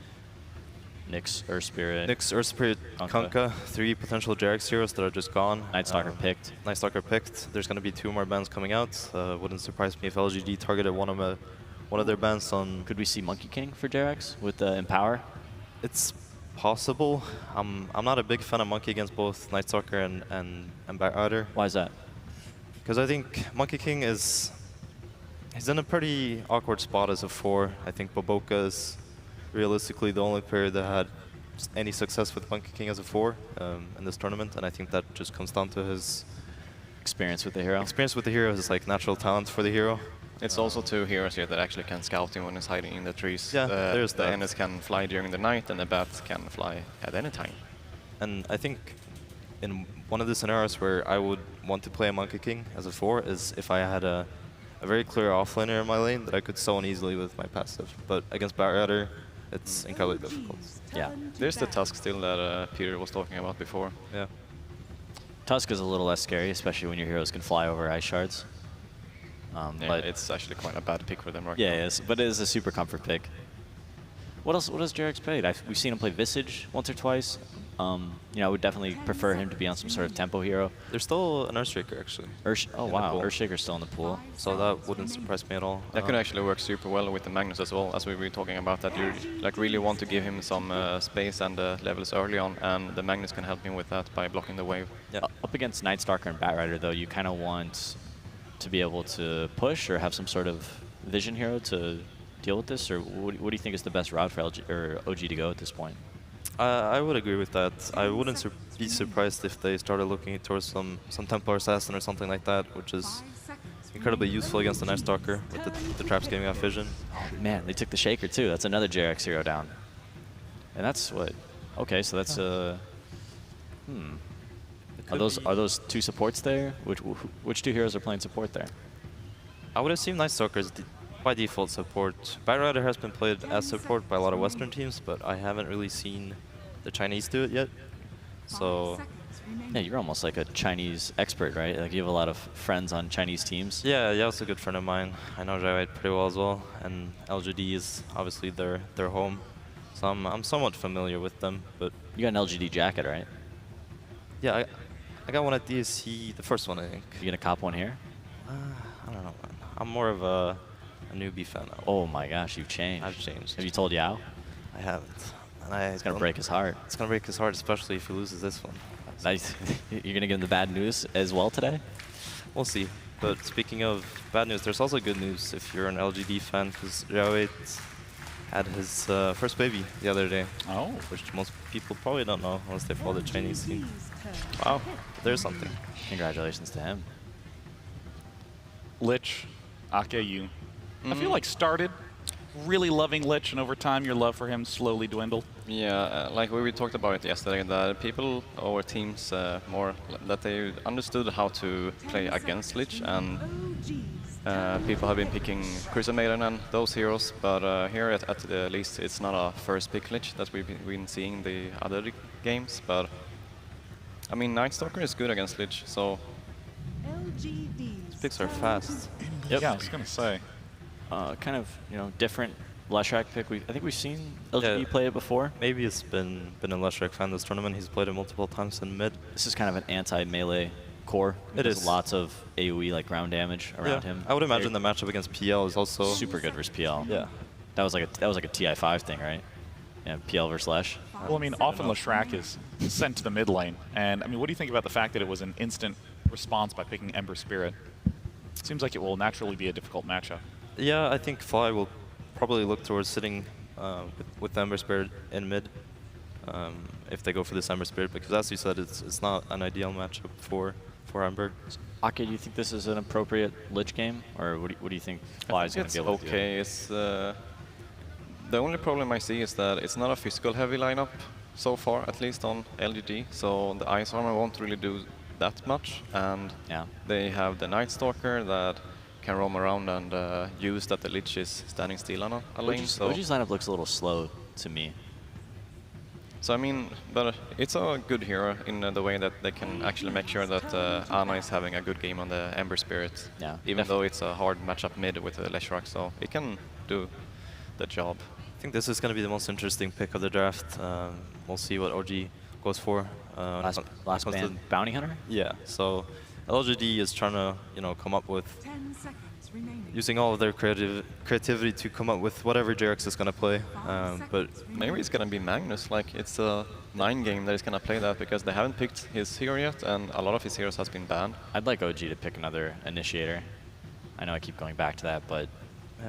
Nyx, Earth Spirit, Kunkka, 3 potential JRX heroes that are just gone. Nightstalker picked. Nightstalker picked. There's going to be 2 more bans coming out. Wouldn't surprise me if LGD targeted one of their bans on. Could we see Monkey King for JRX with the Empower? It's possible. I'm not a big fan of Monkey against both Nightstalker and Batrider. Why is that? Because I think Monkey King he's in a pretty awkward spot as a 4. I think Boboka is realistically the only player that had any success with Monkey King as a 4 in this tournament, and I think that just comes down to his experience with the hero. Experience with the hero is like natural talent for the hero. It's also 2 heroes here that actually can scout him when he's hiding in the trees. Yeah, there's the that. Ennis can fly during the night, and the Bats can fly at any time. And I think in one of the scenarios where I would want to play a Monkey King as a 4 is if I had a very clear offlaner in my lane that I could zone easily with my passive. But against Batrider, it's incredibly difficult. Yeah. There's the Tusk still that Peter was talking about before. Yeah. Tusk is a little less scary, especially when your heroes can fly over ice shards. Yeah, but it's actually quite a bad pick for them right yeah, now. yes, but it is a super comfort pick. What else? What has JRX played? We've seen him play Visage once or twice. I would definitely prefer him to be on some sort of tempo hero. There's still an Earthshaker actually. Oh wow, Earthshaker's still in the pool. So that wouldn't surprise me at all. That could actually work super well with the Magnus as well, as we were talking about, that you like really want to give him some space and levels early on, and the Magnus can help him with that by blocking the wave. Yeah. Up against Nightstalker and Batrider though, you kind of want to be able to push or have some sort of vision hero to deal with this, or what do you think is the best route for LG or OG to go at this point? I would agree with that. I wouldn't be surprised if they started looking towards some Templar Assassin or something like that, which is incredibly useful against the Nightstalker with the traps giving off vision. Oh, man, they took the Shaker too. That's another JRX hero down. And that's what? Okay, so that's Are those 2 supports there? Which 2 heroes are playing support there? I would assume Nightstalker is by default support. Batrider has been played as support by a lot of Western teams, but I haven't really seen the Chinese do it yet. So yeah, you're almost like a Chinese expert, right? Like you have a lot of friends on Chinese teams. Yeah, Yao's a good friend of mine. I know Jai pretty well as well, and LGD is obviously their home. So I'm somewhat familiar with them. But you got an LGD jacket, right? Yeah, I got one at DSC, the first one I think. You gonna cop one here? I don't know, man. I'm more of a newbie fan now. Oh my gosh, you've changed. I've changed. Have you told Yao? I haven't. And it's gonna break his heart. It's gonna break his heart, especially if he loses this one. Nice. You're gonna give him the bad news as well today? We'll see. But speaking of bad news, there's also good news if you're an LGD fan, because Jai had his first baby the other day. Oh. Which most people probably don't know unless they follow the Chinese scene. Wow. But there's something. Congratulations to him. Lich, Akayu. I feel like started really loving Lich, and over time your love for him slowly dwindled. Yeah, like we talked about it yesterday, that people or teams more that they understood how to play against Lich, and people have been picking Crusader Maiden and those heroes, but here at least it's not a first pick Lich that we've been seeing the other games, but I mean Nightstalker is good against Lich, so these picks are fast. Yep. Yeah, I was gonna say. Kind of, different Leshrac pick. I think we've seen LGD play it before. Maybe it's been a Leshrac fan this tournament. He's played it multiple times in mid. This is kind of an anti-melee core. It is. Lots of AoE, like ground damage around him. I would imagine the matchup against PL is also super good versus PL. Yeah. That was like a TI5 thing, right? Yeah, PL versus Lesh. Well, I mean, often Leshrac is sent to the mid lane, and I mean, what do you think about the fact that it was an instant response by picking Ember Spirit? It seems like it will naturally be a difficult matchup. Yeah, I think Fly will probably look towards sitting with Ember Spirit in mid if they go for this Ember Spirit, because as you said, it's not an ideal matchup for Ember. Ake, do you think this is an appropriate Lich game, or what do you think Fly is going to be able to do? Okay, it's The only problem I see is that it's not a physical heavy lineup so far, at least on LGD, so the ice armor won't really do that much, and they have the Night Stalker that can roam around and use that the Lich is standing still on a lane. So OG's lineup looks a little slow to me. So I mean, but it's a good hero in the way that they can actually make sure that Ana is having a good game on the Ember Spirit, even though it's a hard matchup mid with the Leshrac, so it can do the job. I think this is going to be the most interesting pick of the draft. We'll see what OG goes for. Last band, Bounty Hunter? Yeah, so LGD is trying to, come up with, using all of their creativity to come up with whatever JRX is going to play. But maybe it's going to be Magnus, like it's a 9 game that is going to play that, because they haven't picked his hero yet, and a lot of his heroes has been banned. I'd like OG to pick another initiator. I know I keep going back to that, but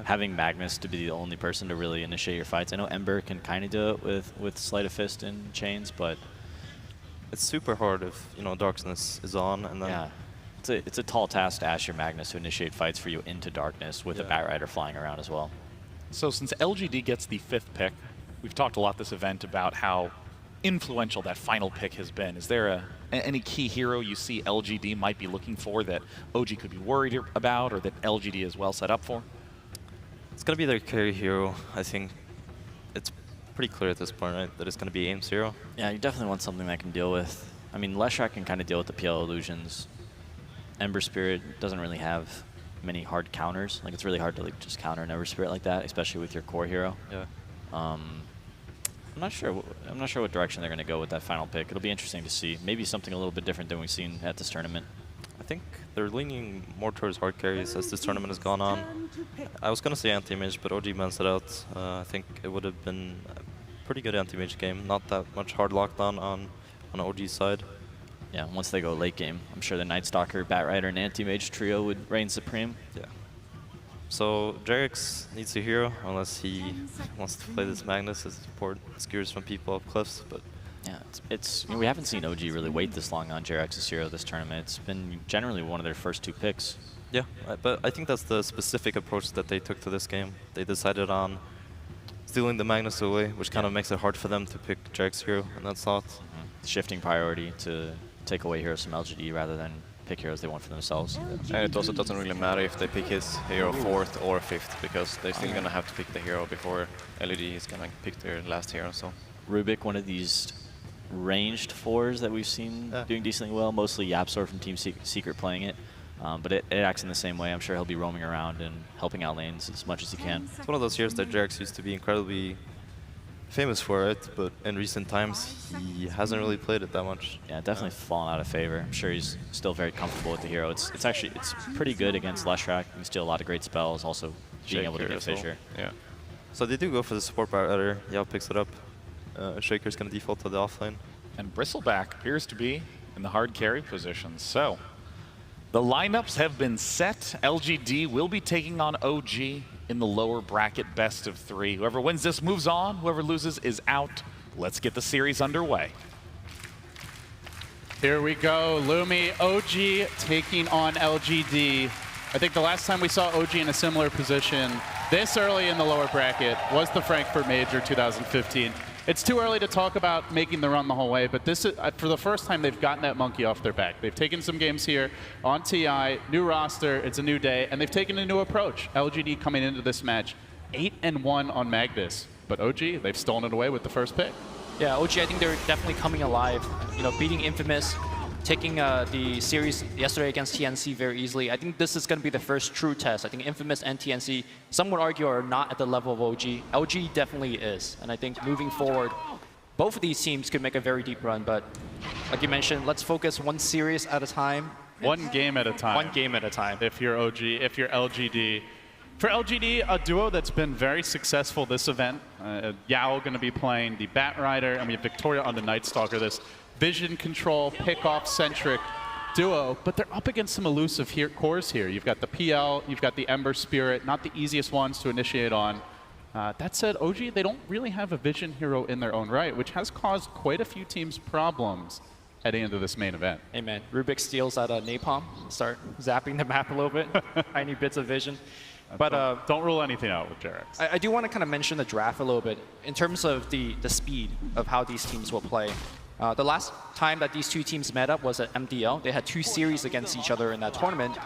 having Magnus to be the only person to really initiate your fights. I know Ember can kind of do it with Sleight of Fist and Chains, but it's super hard if Darkness is on, and then it's a tall task to ask your Magnus to initiate fights for you into Darkness with a Batrider flying around as well. So since LGD gets the 5th pick, we've talked a lot this event about how influential that final pick has been. Is there any key hero you see LGD might be looking for that OG could be worried about, or that LGD is well set up for? It's going to be their carry hero. I think it's pretty clear at this point, right, that it's going to be Aim's hero. Yeah, you definitely want something that can deal with. I mean, Leshrac can kind of deal with the PL illusions. Ember Spirit doesn't really have many hard counters. Like, it's really hard to just counter an Ember Spirit like that, especially with your core hero. Yeah. I'm not sure what direction they're going to go with that final pick. It'll be interesting to see. Maybe something a little bit different than we've seen at this tournament. I think they're leaning more towards hard carries as this tournament has gone on. I was going to say anti-mage, but OG bans it out. I think it would have been a pretty good anti-mage game. Not that much hard lockdown on OG's side. Yeah, once they go late game, I'm sure the Night Stalker, Batrider, and anti-mage trio would reign supreme. Yeah. So JRX needs a hero, unless he wants to play this Magnus as support skewers from people up cliffs. But yeah, we haven't seen OG really wait this long on JRX's hero this tournament. It's been generally one of their first 2 picks. Yeah, but I think that's the specific approach that they took to this game. They decided on stealing the Magnus away, which kind of makes it hard for them to pick JRX hero in that slot. Shifting priority to take away heroes from LGD rather than pick heroes they want for themselves. And it also doesn't really matter if they pick his hero 4th or 5th, because they're still going to have to pick the hero before LED is going to pick their last hero. So Rubik, one of these ranged 4s that we've seen doing decently well, mostly Yapsor from Team Secret playing it. But it acts in the same way. I'm sure he'll be roaming around and helping out lanes as much as he can. It's one of those heroes that JRX used to be incredibly famous for it, but in recent times he hasn't really played it that much. Yeah, definitely fallen out of favor. I'm sure he's still very comfortable with the hero. It's pretty good against Leshrac. You can steal a lot of great spells, also being able to get Fissure. Yeah. So they do go for the support Batrider. Yao picks it up. Shaker's going to default to the offlane. And Bristleback appears to be in the hard carry position. So the lineups have been set. LGD will be taking on OG in the lower bracket best of 3. Whoever wins this moves on. Whoever loses is out. Let's get the series underway. Here we go. Lumi, OG taking on LGD. I think the last time we saw OG in a similar position this early in the lower bracket was the Frankfurt Major 2015. It's too early to talk about making the run the whole way, but this is, for the first time, they've gotten that monkey off their back. They've taken some games here on TI, new roster, it's a new day, and they've taken a new approach. LGD coming into this match 8-1 on Magnus, but OG, they've stolen it away with the first pick. Yeah, OG, I think they're definitely coming alive. Beating Infamous, taking the series yesterday against TNC very easily. I think this is going to be the first true test. I think Infamous and TNC, some would argue, are not at the level of OG. LG definitely is. And I think moving forward, both of these teams could make a very deep run. But like you mentioned, let's focus one series at a time. One game at a time. One game at a time. If you're OG, if you're LGD. For LGD, a duo that's been very successful this event. Yao going to be playing the Batrider, and we have Victoria on the Night Stalker. This vision control, pick-off-centric duo, but they're up against some elusive cores here. You've got the PL, you've got the Ember Spirit, not the easiest ones to initiate on. That said, OG, they don't really have a vision hero in their own right, which has caused quite a few teams problems heading into this main event. Hey man, Rubik steals out of Napalm, start zapping the map a little bit, tiny bits of vision. But don't rule anything out with Jarex. I do want to kind of mention the draft a little bit in terms of the speed of how these teams will play. The last time that these two teams met up was at MDL. They had 2 series against each other in that tournament,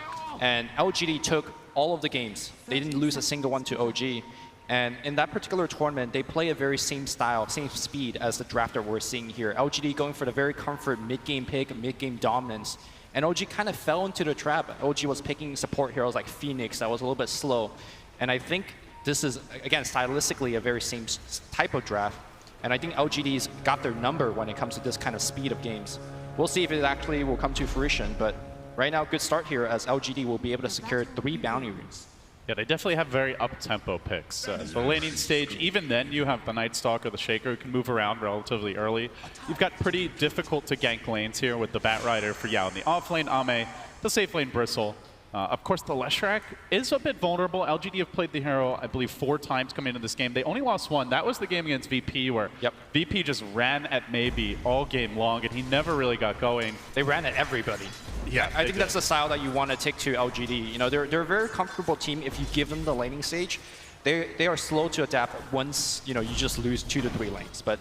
and LGD took all of the games. They didn't lose a single one to OG. And in that particular tournament, they play a very same style, same speed as the drafter we're seeing here. LGD going for the very comfort mid-game pick, mid-game dominance. And OG kind of fell into the trap. OG was picking support heroes like Phoenix that was a little bit slow. And I think this is, again, stylistically a very same type of draft. And I think LGD's got their number when it comes to this kind of speed of games. We'll see if it actually will come to fruition, but right now, good start here as LGD will be able to secure 3 bounty runes. Yeah, they definitely have very up-tempo picks. The laning stage, even then you have the Night Stalker, the Shaker, who can move around relatively early. You've got pretty difficult to gank lanes here with the Bat Rider for Yao in the off lane, Ame, the safe lane Bristle. Of course, the Leshrac is a bit vulnerable. LGD have played the hero, I believe, 4 times coming into this game. They only lost 1. That was the game against VP where VP just ran at maybe all game long, and he never really got going. They ran at everybody. Yeah, I think that's the style that you want to take to LGD. You know, they're a very comfortable team if you give them the laning stage. They are slow to adapt once, you know, you just lose 2 to 3 lanes. But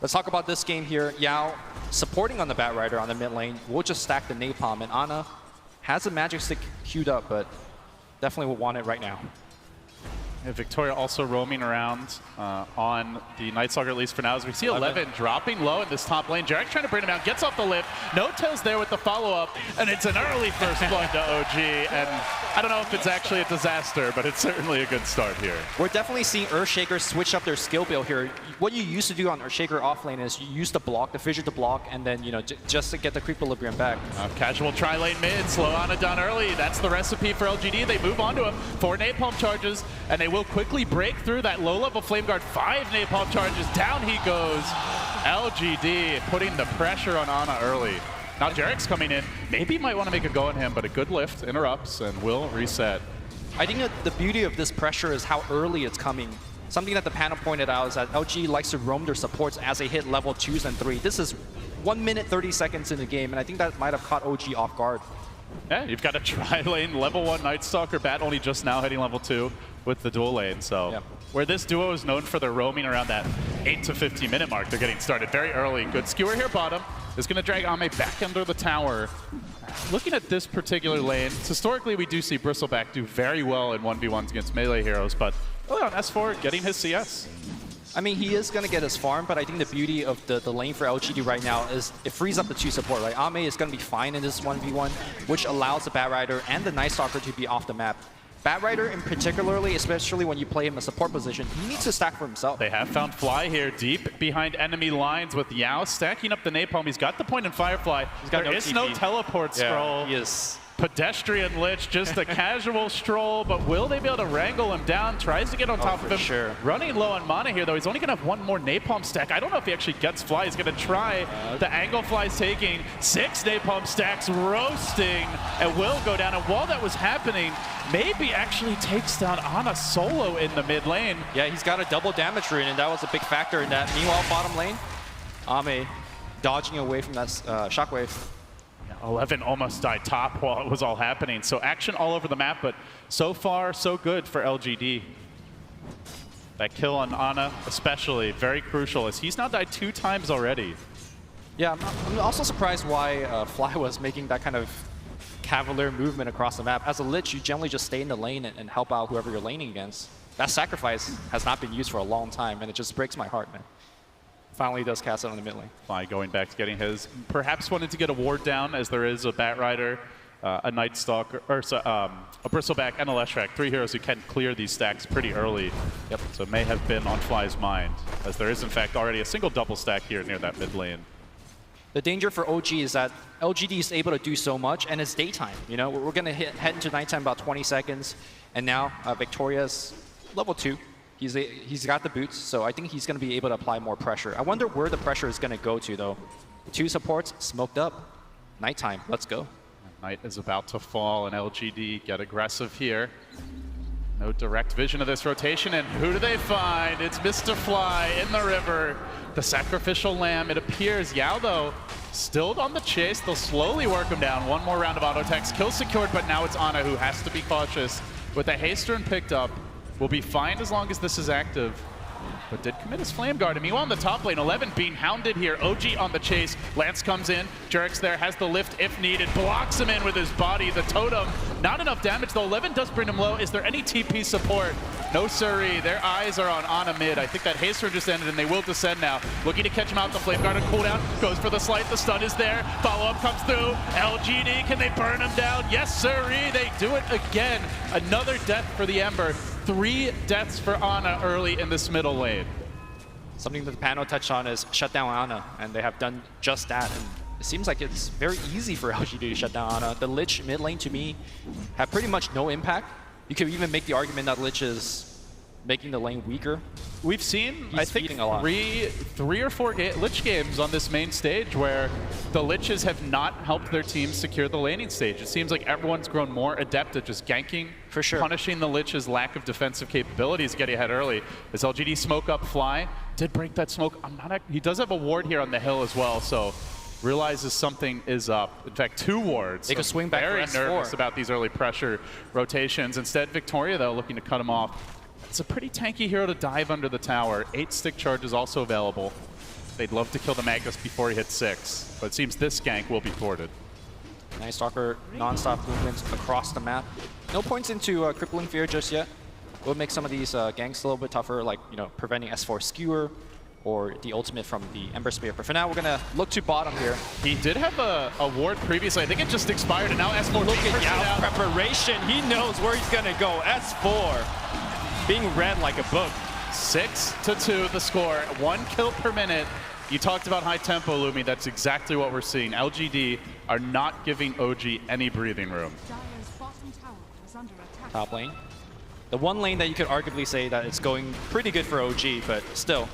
let's talk about this game here. Yao supporting on the Bat Rider on the mid lane. We'll just stack the Napalm, and Ana has a magic stick queued up, but definitely will want it right now. And Victoria also roaming around on the Night Stalker, at least for now, as we see 11 dropping low in this top lane. Jarek trying to bring him down, gets off the lift. No Tails there with the follow-up, and it's an early first blood to OG. And I don't know if it's actually a disaster, but it's certainly a good start here. We're definitely seeing Earthshaker switch up their skill build here. What you used to do on Earthshaker offlane is you use the block, the fissure to block, and then, you know, just to get the equilibrium back. Casual tri-lane mid, slow Ana down early. That's the recipe for LGD. They move on to him. 4 napalm charges, and they will quickly break through that low-level Flame Guard. 5 napalm charges, down he goes. LGD putting the pressure on Ana early. Now Jarek's coming in. Maybe he might want to make a go on him, but a good lift interrupts and will reset. I think that the beauty of this pressure is how early it's coming. Something that the panel pointed out is that LG likes to roam their supports as they hit level 2s and 3. This is 1 minute 30 seconds in the game, and I think that might have caught OG off guard. Yeah, you've got a tri-lane level 1 Night Stalker Bat only just now hitting level 2 with the dual lane. So where this duo is known for their roaming around that 8 to 15 minute mark, they're getting started very early. Good skewer here bottom. Is going to drag Ame back under the tower. Looking at this particular lane, historically we do see Bristleback do very well in 1v1s against melee heroes, but early on S4 getting his CS. I mean, he is going to get his farm, but I think the beauty of the lane for LGD right now is it frees up the 2 support. Like, Ame is going to be fine in this 1v1, which allows the Bat Rider and the Night Stalker to be off the map. Bat Rider in particularly, especially when you play him a support position, he needs to stack for himself. They have found Fly here deep behind enemy lines with Yao stacking up the napalm. He's got the point in Firefly. There is no teleport scroll. He is. Pedestrian Lich, just a casual stroll, but will they be able to wrangle him down? Tries to get on top of him. Sure. Running low on mana here, though. He's only going to have 1 more napalm stack. I don't know if he actually gets Fly. He's going to try. The angle Fly's taking 6 napalm stacks, roasting, and will go down. And while that was happening, maybe actually takes down Ana solo in the mid lane. Yeah, he's got a double damage rune, and that was a big factor in that. Meanwhile, bottom lane, Ame dodging away from that shockwave. 11 almost died top while it was all happening. So action all over the map, but so far, so good for LGD. That kill on Ana especially, very crucial, as he's now died 2 times already. Yeah, I'm also surprised why Fly was making that kind of cavalier movement across the map. As a Lich, you generally just stay in the lane and help out whoever you're laning against. That sacrifice has not been used for a long time, and it just breaks my heart, man. Finally does cast it on the mid lane. Fly going back to getting his, perhaps wanted to get a ward down, as there is a Bat Rider, a Night Stalker, or a Bristleback and a Leshrac. 3 heroes who can clear these stacks pretty early. Yep. So it may have been on Fly's mind, as there is in fact already a single double stack here near that mid lane. The danger for OG is that LGD is able to do so much, and it's daytime. You know, we're going to head into nighttime about 20 seconds, and now Victoria's level 2. He's got the boots, so I think he's going to be able to apply more pressure. I wonder where the pressure is going to go to, though. 2 supports smoked up. Nighttime, let's go. Night is about to fall, and LGD get aggressive here. No direct vision of this rotation, and who do they find? It's Mr. Fly in the river. The sacrificial lamb, it appears. Yao, though, still on the chase. They'll slowly work him down. 1 more round of auto attacks. Kill secured, but now it's Ana who has to be cautious. with the haste rune picked up, will be fine as long as this is active. But did commit his Flame Guard. And meanwhile in the top lane, 11 being hounded here. OG on the chase. Lance comes in. Jurix there has the lift if needed. Blocks him in with his body. The totem, not enough damage though. 11 does bring him low. Is there any TP support? No siree. Their eyes are on Ana mid. I think that haste rune just ended and they will descend now. Looking to catch him out. The Flame Guard on cooldown. Goes for the slight. The stun is there. Follow-up comes through. LGD, can they burn him down? Yes, siree. They do it again. Another death for the Ember. 3 deaths for Ana early in this middle lane. Something that the panel touched on is shut down Ana, and they have done just that. And it seems like it's very easy for LGD to shut down Ana. The Lich mid lane, to me, have pretty much no impact. You could even make the argument that Lich is making the lane weaker. We've seen, He's I think, feeding a lot. three or four Lich games on this main stage where the Liches have not helped their teams secure the laning stage. It seems like everyone's grown more adept at just ganking, for sure, punishing the Lich's lack of defensive capabilities, getting ahead early. As LGD smoke up fly, did break that smoke. He does have a ward here on the hill as well, so realizes something is up. In fact, 2 wards. They could swing back very for S4. nervous about these early pressure rotations. Instead, Victoria, though, looking to cut him off. It's a pretty tanky hero to dive under the tower. 8 stick charges also available. They'd love to kill the Magus before he hits 6, but it seems this gank will be thwarted. Nice Stalker, non-stop movements across the map. No points into Crippling Fear just yet. Will make some of these ganks a little bit tougher, like preventing S4 Skewer or the ultimate from the Ember Spear. But for now, we're gonna look to bottom here. He did have a ward previously. I think it just expired, and now S4 look at Yao's preparation. He knows where he's gonna go. S4 being read like a book. 6-2 the score. 1 kill per minute. You talked about high tempo, Lumi. That's exactly what we're seeing. LGD are not giving OG any breathing room. Top lane. The one lane that you could arguably say that it's going pretty good for OG, but still,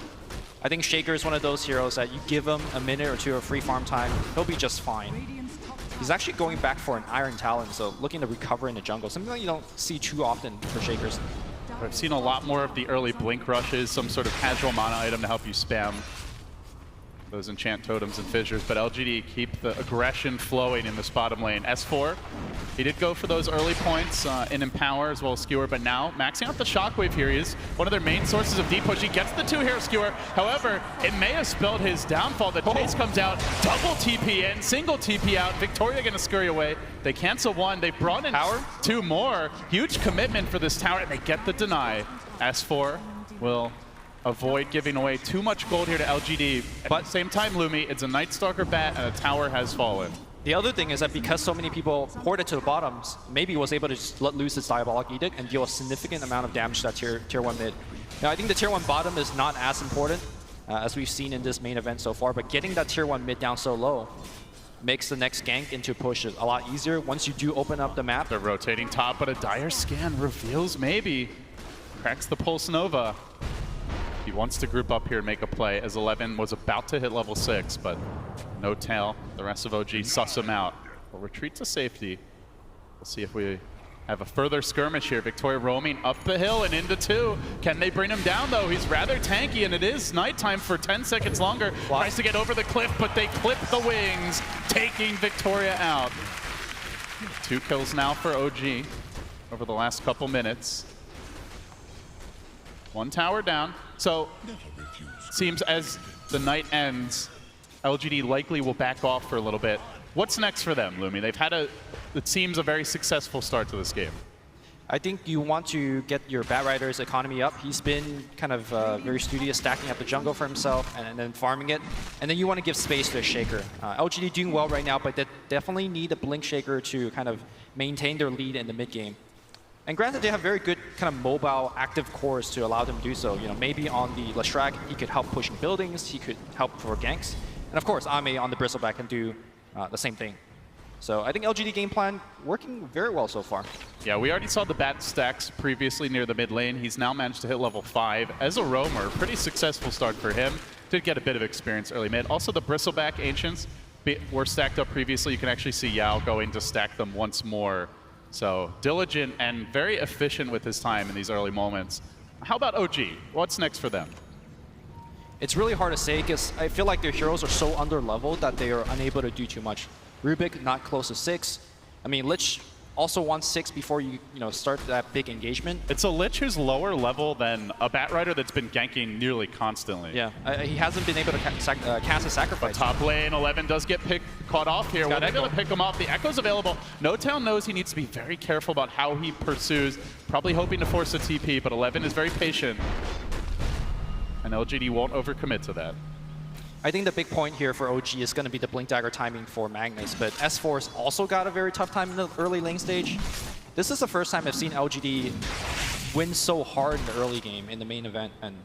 I think Shaker is one of those heroes that you give him a minute or 2 of free farm time, he'll be just fine. He's actually going back for an Iron Talon, so looking to recover in the jungle, something that you don't see too often for Shakers. I've seen a lot more of the early blink rushes, some sort of casual mana item to help you spam those enchant totems and fissures, but LGD keep the aggression flowing in this bottom lane. S4, he did go for those early points in Empower as well as Skewer, but now maxing out the Shockwave here. He is one of their main sources of deep push. He gets the 2-hero Skewer. However, it may have spelled his downfall. The chase comes out, double TP in, single TP out. Victoria gonna scurry away. They cancel 1. They brought in 2 more. Huge commitment for this tower, and they get the deny. S4 will avoid giving away too much gold here to LGD. But at the same time, Lumi, it's a Night Stalker bat and a tower has fallen. The other thing is that because so many people poured it to the bottoms, maybe he was able to just let loose his Diabolic Edict and deal a significant amount of damage to that tier 1 mid. Now, I think the tier 1 bottom is not as important as we've seen in this main event so far, but getting that tier 1 mid down so low makes the next gank into push a lot easier once you do open up the map. They're rotating top, but a dire scan reveals maybe. Cracks the Pulse Nova. He wants to group up here and make a play, as 11 was about to hit level 6, but no tail. The rest of OG suss him out. We'll retreat to safety. We'll see if we have a further skirmish here. Victoria roaming up the hill and into 2. Can they bring him down, though? He's rather tanky, and it is nighttime for 10 seconds longer. Tries to get over the cliff, but they clip the wings, taking Victoria out. 2 kills now for OG over the last couple minutes. 1 tower down. So, seems as the night ends, LGD likely will back off for a little bit. What's next for them, Lumi? They've had it seems a very successful start to this game. I think you want to get your Batrider's economy up. He's been kind of very studious, stacking up the jungle for himself and then farming it. And then you want to give space to a Shaker. LGD doing well right now, but they definitely need a Blink Shaker to kind of maintain their lead in the mid game. And granted, they have very good kind of mobile, active cores to allow them to do so. Maybe on the Leshrac, he could help pushing buildings, he could help for ganks. And of course, Ame on the Bristleback can do the same thing. So I think LGD game plan working very well so far. Yeah, we already saw the bat stacks previously near the mid lane. He's now managed to hit level 5 as a roamer. Pretty successful start for him. Did get a bit of experience early mid. Also, the Bristleback Ancients were stacked up previously. You can actually see Yao going to stack them once more. So diligent and very efficient with his time in these early moments. How about OG? What's next for them? It's really hard to say because I feel like their heroes are so under-leveled that they are unable to do too much. Rubik not close to 6. I mean, Lich also want 6 before you start that big engagement. It's a Lich who's lower level than a Batrider that's been ganking nearly constantly. Yeah, he hasn't been able to cast a sacrifice. But top lane, 11 does get caught off here. We're able to pick him off. The Echo's available. NoTail knows he needs to be very careful about how he pursues, probably hoping to force a TP, but 11 is very patient. And LGD won't overcommit to that. I think the big point here for OG is going to be the Blink Dagger timing for Magnus, but S4's also got a very tough time in the early lane stage. This is the first time I've seen LGD win so hard in the early game in the main event, and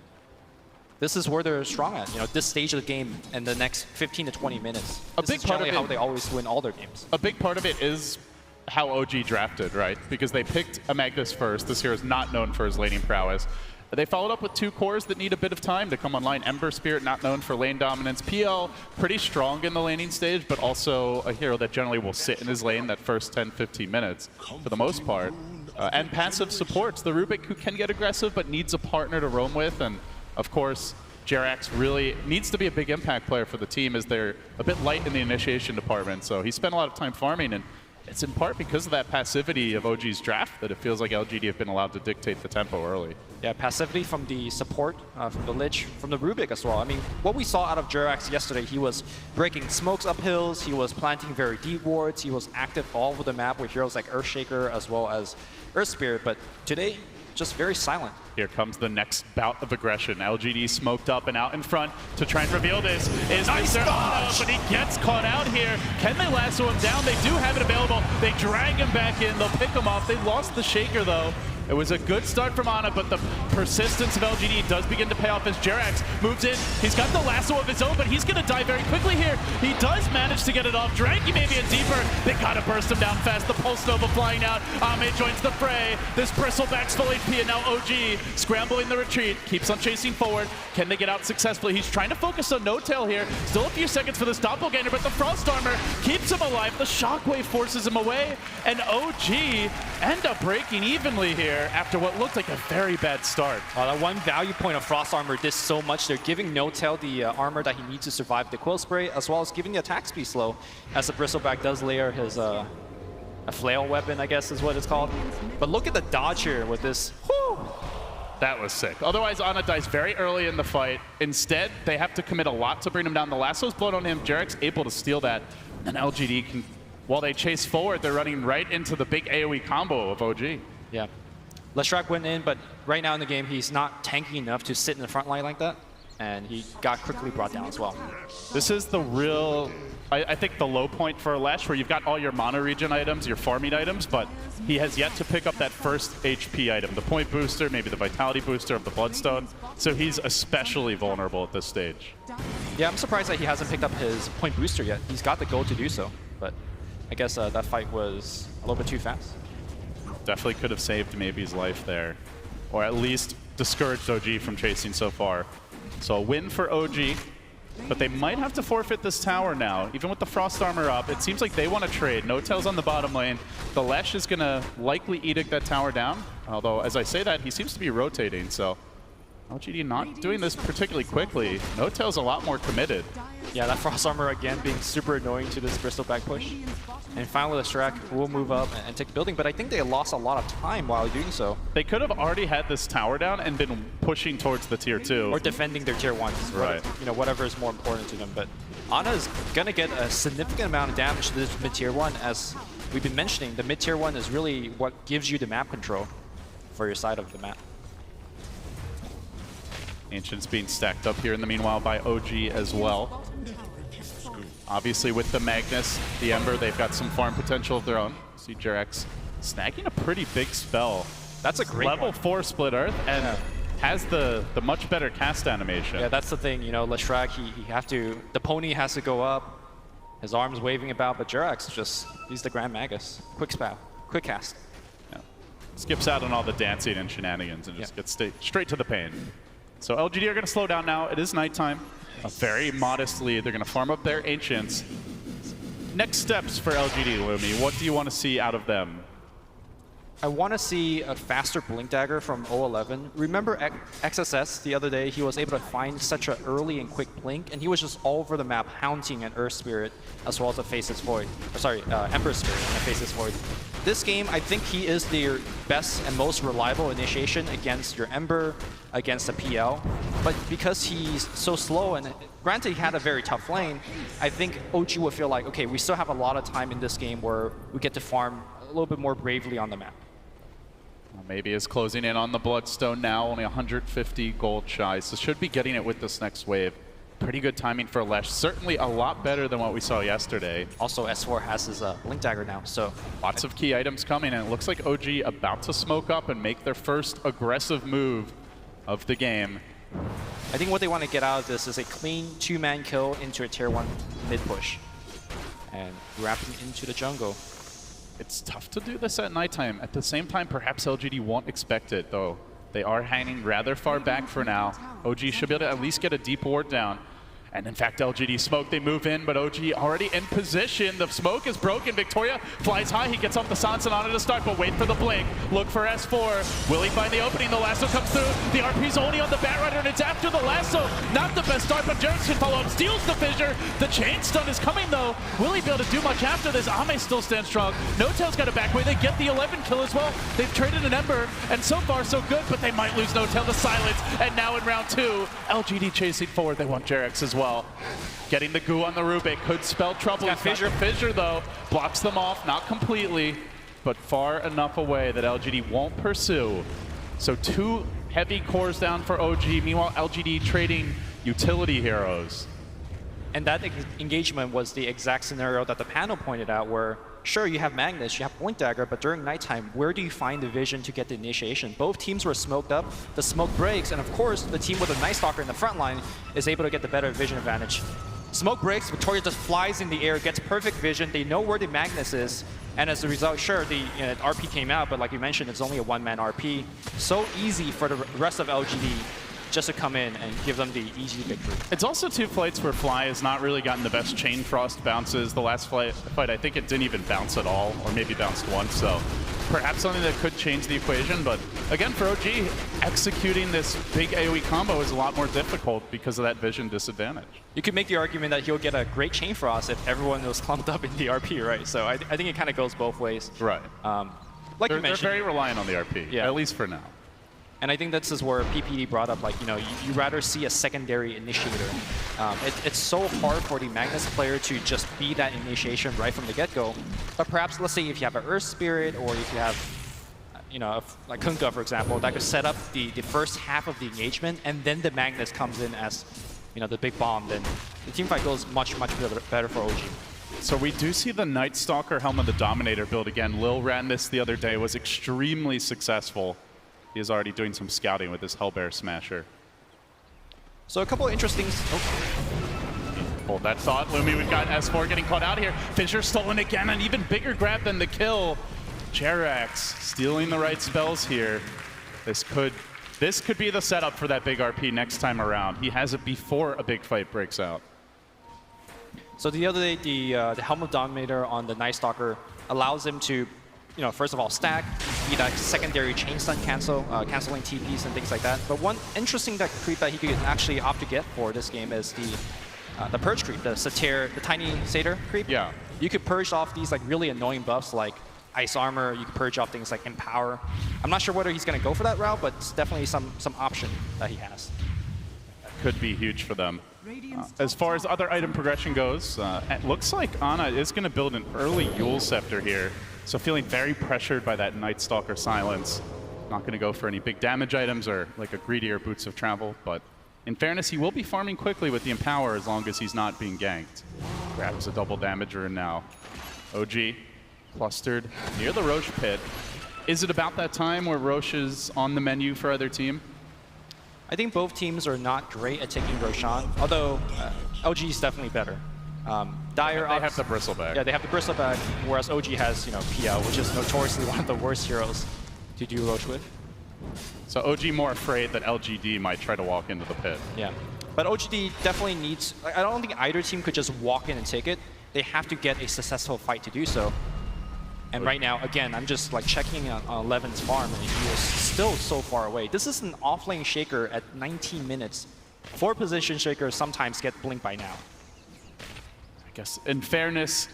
this is where they're strong at. This stage of the game and the next 15 to 20 minutes. This is generally how they always win all their games. A big part of it is how OG drafted, right? Because they picked a Magnus first. This hero is not known for his laning prowess. They followed up with 2 cores that need a bit of time to come online. Ember Spirit, not known for lane dominance. PL, pretty strong in the laning stage, but also a hero that generally will sit in his lane that first 10, 15 minutes for the most part. And passive supports the Rubik, who can get aggressive, but needs a partner to roam with. And of course, Jerax really needs to be a big impact player for the team, as they're a bit light in the initiation department. So he spent a lot of time farming, and it's in part because of that passivity of OG's draft that it feels like LGD have been allowed to dictate the tempo early. Yeah, passivity from the support, from the Lich, from the Rubik as well. I mean, what we saw out of Jerax yesterday, he was breaking smokes up hills, he was planting very deep wards, he was active all over the map with heroes like Earthshaker as well as Earth Spirit, but today, just very silent. Here comes the next bout of aggression. LGD smoked up and out in front to try and reveal this. Is Mr. Otto, but he gets caught out here. Can they lasso him down? They do have it available. They drag him back in. They'll pick him off. They lost the Shaker, though. It was a good start from Ana, but the persistence of LGD does begin to pay off as Jerax moves in. He's got the lasso of his own, but he's going to die very quickly here. He does manage to get it off. Dranky maybe a deeper. They got to burst him down fast. The Pulse Nova flying out. Ame joins the fray. This Bristleback's full HP, and now OG scrambling the retreat. Keeps on chasing forward. Can they get out successfully? He's trying to focus on NoTail here. Still a few seconds for this doppelganger, but the Frost Armor keeps him alive. The Shockwave forces him away, and OG end up breaking evenly here after what looked like a very bad start. That one value point of Frost Armor did so much. They're giving NoTail the armor that he needs to survive the Quill Spray, as well as giving the attack speed slow, as the Bristleback does layer his a flail weapon, I guess is what it's called. But look at the dodge here with this. Whew. That was sick. Otherwise, Ana dies very early in the fight. Instead, they have to commit a lot to bring him down. The lasso's blown on him. Jerax able to steal that. And LGD can, while they chase forward, they're running right into the big AoE combo of OG. Yeah. Leshrac went in, but right now in the game, he's not tanky enough to sit in the front line like that. And he got quickly brought down as well. This is the real, I think, the low point for Lesh, where you've got all your mono regen items, your farming items, but he has yet to pick up that first HP item, the point booster, maybe the vitality booster of the Bloodstone. So he's especially vulnerable at this stage. Yeah, I'm surprised that he hasn't picked up his point booster yet. He's got the gold to do so, but I guess that fight was a little bit too fast. Definitely could have saved maybe's life there, or at least discouraged OG from chasing so far. So a win for OG, but they might have to forfeit this tower now. Even with the Frost Armor up, it seems like they want to trade. NoTail's on the bottom lane. The Lesh is going to likely edict that tower down, although as I say that, he seems to be rotating, so LGD not doing this particularly quickly. NoTail's a lot more committed. Yeah, that Frost Armor again being super annoying to this Bristleback push. And finally, Leshrac will move up and take the building, but I think they lost a lot of time while doing so. They could have already had this tower down and been pushing towards the tier 2. Or defending their tier 1s. Right. Whatever is more important to them. But Ana is going to get a significant amount of damage to this mid-tier 1. As we've been mentioning, the mid-tier 1 is really what gives you the map control for your side of the map. Ancients being stacked up here in the meanwhile by OG as well. Obviously with the Magnus, the Ember, they've got some farm potential of their own. See Jerax snagging a pretty big spell. That's a great Level one. 4 Split Earth and has the much better cast animation. Yeah, that's the thing. Leshrac, the pony has to go up. His arms waving about, but Jerax he's the Grand Magus. Quick spell, quick cast. Yeah. Skips out on all the dancing and shenanigans and just gets straight to the pain. So LGD are going to slow down now. It is nighttime. A very modest lead. They're going to farm up their Ancients. Next steps for LGD, Lumi. What do you want to see out of them? I want to see a faster Blink Dagger from 011. Remember XSS the other day? He was able to find such an early and quick blink, and he was just all over the map hounding an Earth Spirit as well as a Faceless Void. Emperor Spirit and a Faceless Void. this game, I think he is the best and most reliable initiation against your Ember, against the PL. But because he's so slow, and granted he had a very tough lane, I think OG would feel like, okay, we still have a lot of time in this game where we get to farm a little bit more bravely on the map. Maybe is closing in on the Bloodstone now, only 150 gold shy, so should be getting it with this next wave. Pretty good timing for Lesh. Certainly a lot better than what we saw yesterday. Also, S4 has his Blink Dagger now, so... Lots of key items coming, and it looks like OG about to smoke up and make their first aggressive move of the game. I think what they want to get out of this is a clean 2-man kill into a tier 1 mid push. And wrapping into the jungle. It's tough to do this at nighttime. At the same time, perhaps LGD won't expect it, though. They are hanging rather far back for now. OG should be able to at least get a deep ward down. And in fact, LGD smoke, they move in, but OG already in position. The smoke is broken. Victoria flies high. He gets off the silence and on it to start, but wait for the blink. Look for S4. Will he find the opening? The lasso comes through. The RP's only on the Batrider, and it's after the lasso. Not the best start, but Jerix can follow up. Steals the fissure. The chain stun is coming, though. Will he be able to do much after this? Ame still stands strong. No-Tail's got a back way. They get the 11 kill as well. They've traded an Ember, and so far so good, but they might lose No-Tail to silence. And now in round 2, LGD chasing forward. They want Jerix as well. Getting the goo on the Rubik could spell trouble. Fissure. Fissure, though, blocks them off, not completely, but far enough away that LGD won't pursue. So 2 heavy cores down for OG. Meanwhile, LGD trading utility heroes. And that engagement was the exact scenario that the panel pointed out, where sure, you have Magnus, you have Blink Dagger, but during nighttime, where do you find the vision to get the initiation? Both teams were smoked up, the smoke breaks, and of course, the team with a Night Stalker in the front line is able to get the better vision advantage. Smoke breaks, Victoria just flies in the air, gets perfect vision, they know where the Magnus is, and as a result, sure, the RP came out, but like you mentioned, it's only a 1-man RP. So easy for the rest of LGD just to come in and give them the easy victory. It's also 2 fights where Fly has not really gotten the best Chain Frost bounces. The last fight, I think it didn't even bounce at all, or maybe bounced once, so perhaps something that could change the equation. But again, for OG, executing this big AoE combo is a lot more difficult because of that vision disadvantage. You could make the argument that he'll get a great Chain Frost if everyone was clumped up in the RP, right? So I think it kind of goes both ways. Right. Like you mentioned, they're very reliant on the RP, at least for now. And I think this is where PPD brought up, like, you rather see a secondary initiator. It's so hard for the Magnus player to just be that initiation right from the get-go. But perhaps, let's say if you have an Earth Spirit, or if you have, like Kunkka, for example, that could set up the first half of the engagement, and then the Magnus comes in as, the big bomb, then the teamfight goes much, much better for OG. So we do see the Night Stalker Helm of the Dominator build again. Lil ran this the other day, was extremely successful. He is already doing some scouting with this Hellbear Smasher. So a couple of interesting... Hold that thought, Lumi. We've got S4 getting caught out here. Fissure stolen again, an even bigger grab than the kill. Jerax stealing the right spells here. This could be the setup for that big RP next time around. He has it before a big fight breaks out. So the other day, the Helm of Dominator on the Night Stalker allows him to, first of all, stack, be that secondary chain stun canceling TPs and things like that. But one interesting creep that he could actually opt to get for this game is the Purge creep, the Satyr, the tiny Satyr creep. Yeah. You could purge off these really annoying buffs like Ice Armor. You could purge off things like Empower. I'm not sure whether he's going to go for that route, but it's definitely some option that he has. That could be huge for them. As far as other item progression goes, it looks like Ana is going to build an early Yule Scepter here. So feeling very pressured by that Night Stalker silence. Not going to go for any big damage items or like a greedier Boots of Travel, but in fairness, he will be farming quickly with the Empower as long as he's not being ganked. Grabs a double damager now. OG clustered near the Roche pit. Is it about that time where Roche is on the menu for either team? I think both teams are not great at taking Roshan, although LG is definitely better. Dire, they have the Bristleback. Yeah, they have the Bristleback, whereas OG has, PL, which is notoriously one of the worst heroes to do Roche with. So OG more afraid that LGD might try to walk into the pit. Yeah, but OGD definitely needs, I don't think either team could just walk in and take it. They have to get a successful fight to do so. And right now, again, I'm just checking on Levin's farm, and he is still so far away. This is an offlane Shaker at 19 minutes. 4-position Shakers sometimes get blinked by now. I guess, in fairness,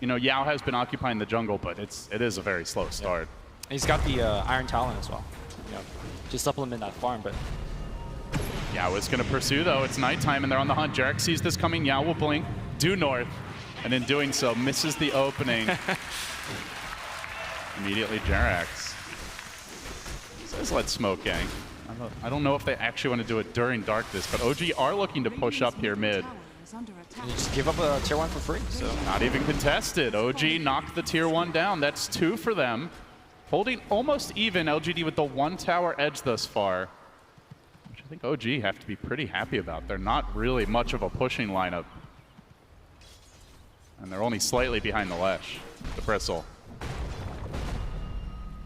you know, Yao has been occupying the jungle, but it is a very slow start. And he's got the Iron Talon as well, you know, to supplement that farm. But Yao is going to pursue, though. It's nighttime, and they're on the hunt. Jarek sees this coming. Yao will blink, due north, and in doing so, misses the opening. Immediately, Jarax says, let's smoke, gang. I don't know if they actually want to do it during darkness, but OG are looking to push up here mid. and you just give up a tier 1 for free. So not even contested. OG knocked the tier 1 down. That's 2 for them. Holding almost even, LGD with the 1 tower edge thus far, which I think OG have to be pretty happy about. They're not really much of a pushing lineup. And they're only slightly behind the Lesh, the Bristle.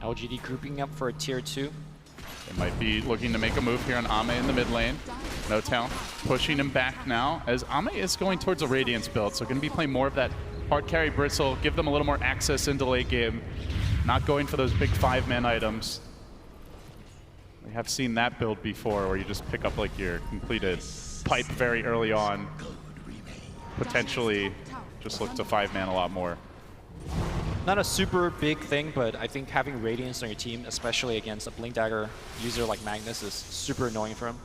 LGD grouping up for a tier 2. They might be looking to make a move here on Ame in the mid lane. No Town pushing him back now, as Ame is going towards a Radiance build, so going to be playing more of that hard carry Bristle, give them a little more access into late game. Not going for those big 5-man items. We have seen that build before, where you just pick up like your completed pipe very early on. Potentially just look to 5-man a lot more. Not a super big thing, but I think having Radiance on your team, especially against a Blink Dagger user like Magnus, is super annoying for him.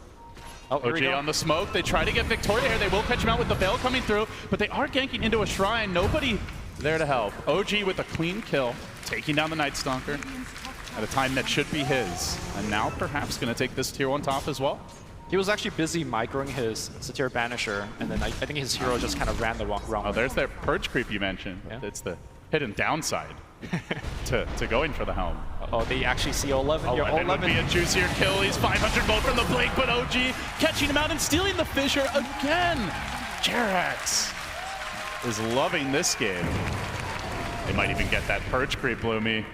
Oh, OG on the smoke. They try to get Victoria here. They will catch him out with the Veil coming through, but they are ganking into a shrine. Nobody there to help. OG with a clean kill, taking down the Night Stalker at a time that should be his. And now perhaps going to take this tier 1 top as well. He was actually busy microing his Satyr Banisher, and then I think his hero just kind of ran the wrong way. Oh, there's that purge creep you mentioned. Yeah. It's the hidden downside to going for the helm. Oh, they actually see 11. 11 would be a juicier kill. He's 500 volt from the blink, but OG catching him out and stealing the Fissure again. Jarax is loving this game. They might even get that purge creep, Bloomy.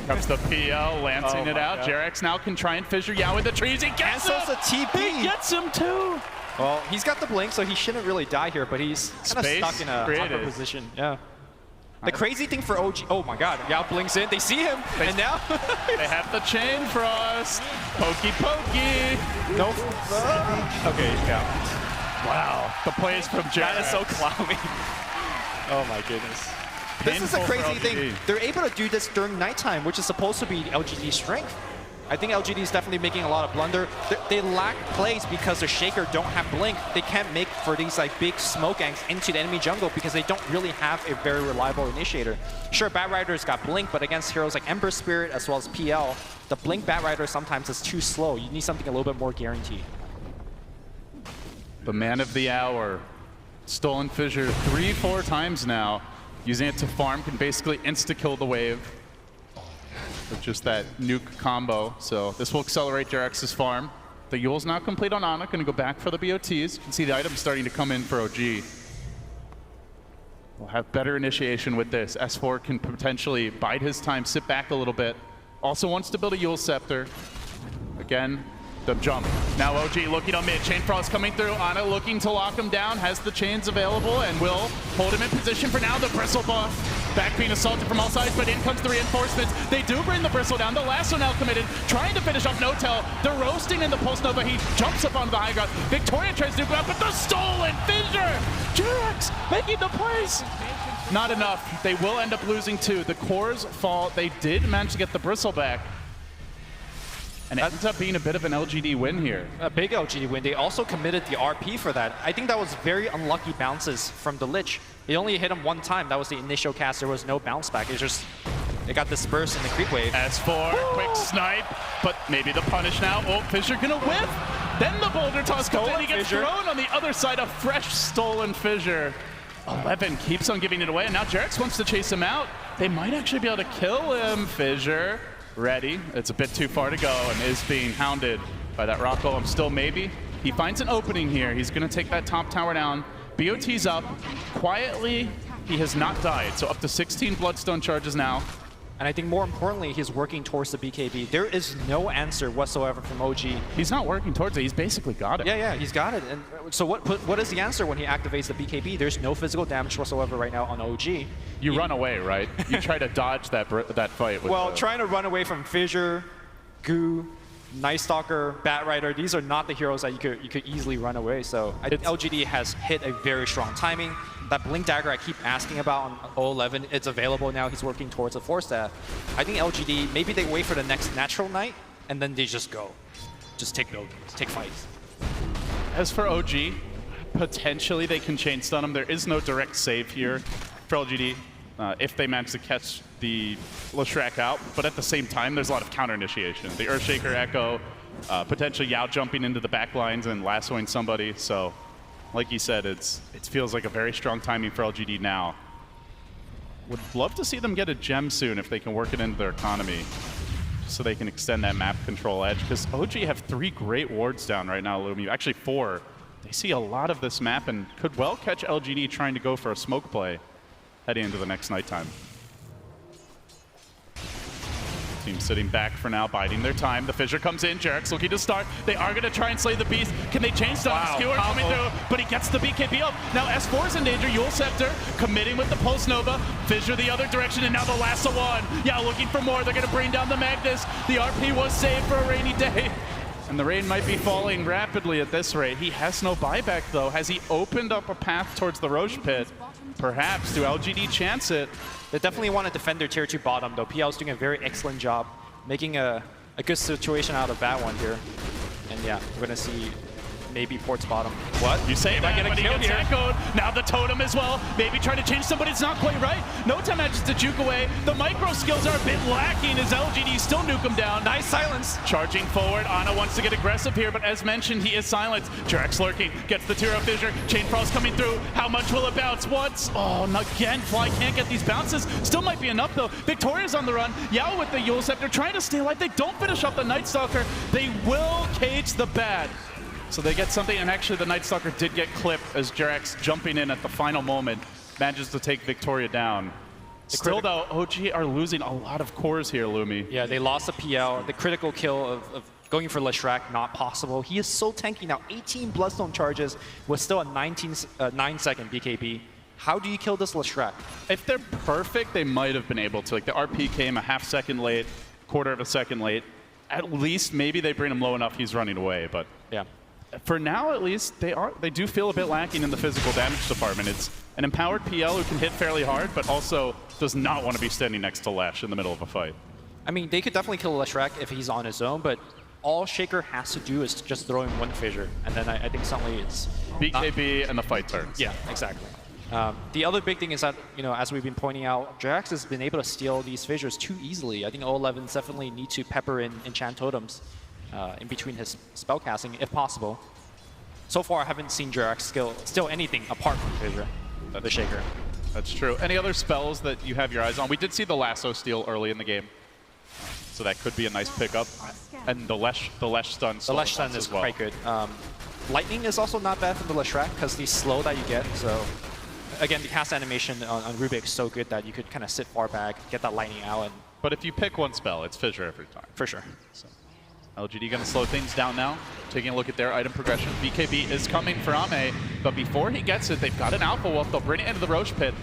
Comes the PL, lancing it out. Jarax now can try and Fissure Yao in the trees. He gets him! A TP. He gets him too! Well, he's got the blink, so he shouldn't really die here, but he's kind of stuck in a awkward position. Yeah. The crazy thing for OG, oh my god, Yao blinks in, they see him, and now they have the Chain Frost. Pokey pokey. Nope. Okay, yeah. Wow, the plays from Jarax. That is so cloudy. Oh my goodness. This is a crazy thing. They're able to do this during nighttime, which is supposed to be LGD's strength. I think LGD is definitely making a lot of blunder. They lack plays because their Shaker don't have blink. They can't make for these like big smoke ganks into the enemy jungle because they don't really have a very reliable initiator. Sure, Batrider's got blink, but against heroes like Ember Spirit as well as PL, the blink Batrider sometimes is too slow. You need something a little bit more guaranteed. The man of the hour, stolen Fissure 3-4 times now. Using it to farm, can basically insta-kill the wave with just that nuke combo. So this will accelerate Jarax's farm. The Yule's now complete on Ana, going to go back for the BOTs. You can see the items starting to come in for OG. We'll have better initiation with this. S4 can potentially bide his time, sit back a little bit. Also wants to build a Yule Scepter. Again, the jump. Now OG looking on mid. Chain Frost coming through. Ana looking to lock him down. Has the chains available and will hold him in position for now. The Bristle buff. Back being assaulted from all sides, but in comes the reinforcements. They do bring the Bristle down. The last one now committed. Trying to finish off No-Tell. They're roasting in the Pulse Nova. He jumps up on the high ground. Victoria tries to do it, but the stolen Fissure! Jarax making the plays! Not enough. They will end up losing 2. The cores fall. They did manage to get the Bristle back. And it ends up being a bit of an LGD win here. A big LGD win. They also committed the RP for that. I think that was very unlucky bounces from the Lich. It only hit him 1 time. That was the initial cast. There was no bounce back. It's just, it got dispersed in the creep wave. S4, quick snipe, but maybe the punish now. Oh, Fissure gonna whip. Then the boulder toss comes in. He gets thrown on the other side. A fresh stolen Fissure. 11 keeps on giving it away, and now Jarax wants to chase him out. They might actually be able to kill him. Fissure ready. It's a bit too far to go and is being hounded by that rock golem. Still maybe. He finds an opening here. He's going to take that top tower down. BOT's up. Quietly, he has not died. So up to 16 Bloodstone charges now. And I think more importantly, he's working towards the BKB. There is no answer whatsoever from OG. He's not working towards it. He's basically got it. Yeah, he's got it. And so what is the answer when he activates the BKB? There's no physical damage whatsoever right now on OG. You run away, right? You try to dodge that fight. With well, trying to run away from Fissure, Goo, Night Stalker, Bat Rider, these are not the heroes that you could easily run away. So I think LGD has hit a very strong timing. That Blink Dagger I keep asking about on 011, it's available now. He's working towards a 4-staff. I think LGD, maybe they wait for the next natural night, and then they just go. Just take buildings, take fights. As for OG, potentially they can chain stun him. There is no direct save here for LGD if they manage to catch the Leshrac out. But at the same time, there's a lot of counter initiation. The Earthshaker Echo, potentially Yao jumping into the back lines and lassoing somebody. So, like you said, it feels like a very strong timing for LGD now. Would love to see them get a gem soon if they can work it into their economy, so they can extend that map control edge. Because OG have 3 great wards down right now, Lumi. Actually 4. They see a lot of this map and could well catch LGD trying to go for a smoke play heading into the next nighttime. Team sitting back for now, biding their time. The fissure comes in. Jerax looking to start. They are going to try and slay the beast. Can they change stun? Wow, Skewer coming through, but he gets the BKB up. Now S4 is in danger. Yule Scepter committing with the Pulse Nova. Fissure the other direction, and now the Lasso one. Yeah, looking for more. They're going to bring down the Magnus. The RP was saved for a rainy day. And the rain might be falling rapidly at this rate. He has no buyback, though. Has he opened up a path towards the Roche Pit? Perhaps. Do LGD chance it? They definitely want to defend their tier 2 bottom, though. PL's doing a very excellent job making a good situation out of that one here. And yeah, we're going to see maybe Port's bottom. What? You say that, get a but he kill gets here. echoed. Now the totem as well. Maybe trying to change somebody. It's not quite right. No time manages to juke away. The micro skills are a bit lacking as LGD still nuke him down. Nice silence. Charging forward. Ana wants to get aggressive here, but as mentioned, he is silenced. Jerax lurking. Gets the Tiro Fissure. Chain Frost coming through. How much will it bounce? Once. Oh, again, Fly can't get these bounces. Still might be enough, though. Victoria's on the run. Yao with the Yule Scepter trying to stay alive. They don't finish up the Night Stalker. They will cage the Bat. So they get something, and actually the Night Stalker did get clipped as Jerax jumping in at the final moment manages to take Victoria down. Still though, OG are losing a lot of cores here, Lumi. Yeah, they lost the PL. The critical kill of going for Leshrac, not possible. He is so tanky now. 18 Bloodstone charges with still a 9-second BKB. How do you kill this Leshrac? If they're perfect, they might have been able to. Like the RP came a half-second late, quarter of a second late. At least maybe they bring him low enough he's running away, but yeah. For now, at least, they do feel a bit lacking in the physical damage department. It's an empowered PL who can hit fairly hard, but also does not want to be standing next to Lesh in the middle of a fight. I mean, they could definitely kill Leshrac if he's on his own, but all Shaker has to do is just throw him one fissure, and then I think suddenly it's BKB and the fight turns. Yeah, exactly. The other big thing is that, you know, as we've been pointing out, Jerax has been able to steal these fissures too easily. I think 011s definitely need to pepper in enchant totems in between his spellcasting, if possible. So far, I haven't seen Jerax steal anything apart from fissure, the Shaker. That's true. Any other spells that you have your eyes on? We did see the Lasso steal early in the game, so that could be a nice pickup. And the Lesh stun. The Lesh stun is quite good. Lightning is also not bad from the Leshrac because the slow that you get. So again, the cast animation on Rubik is so good that you could kind of sit far back, get that lightning out. But if you pick one spell, it's Fissure every time. For sure. So LGD going to slow things down now. Taking a look at their item progression. BKB is coming for Ame, but before he gets it, they've got an Alpha Wolf. They'll bring it into the Roche Pit.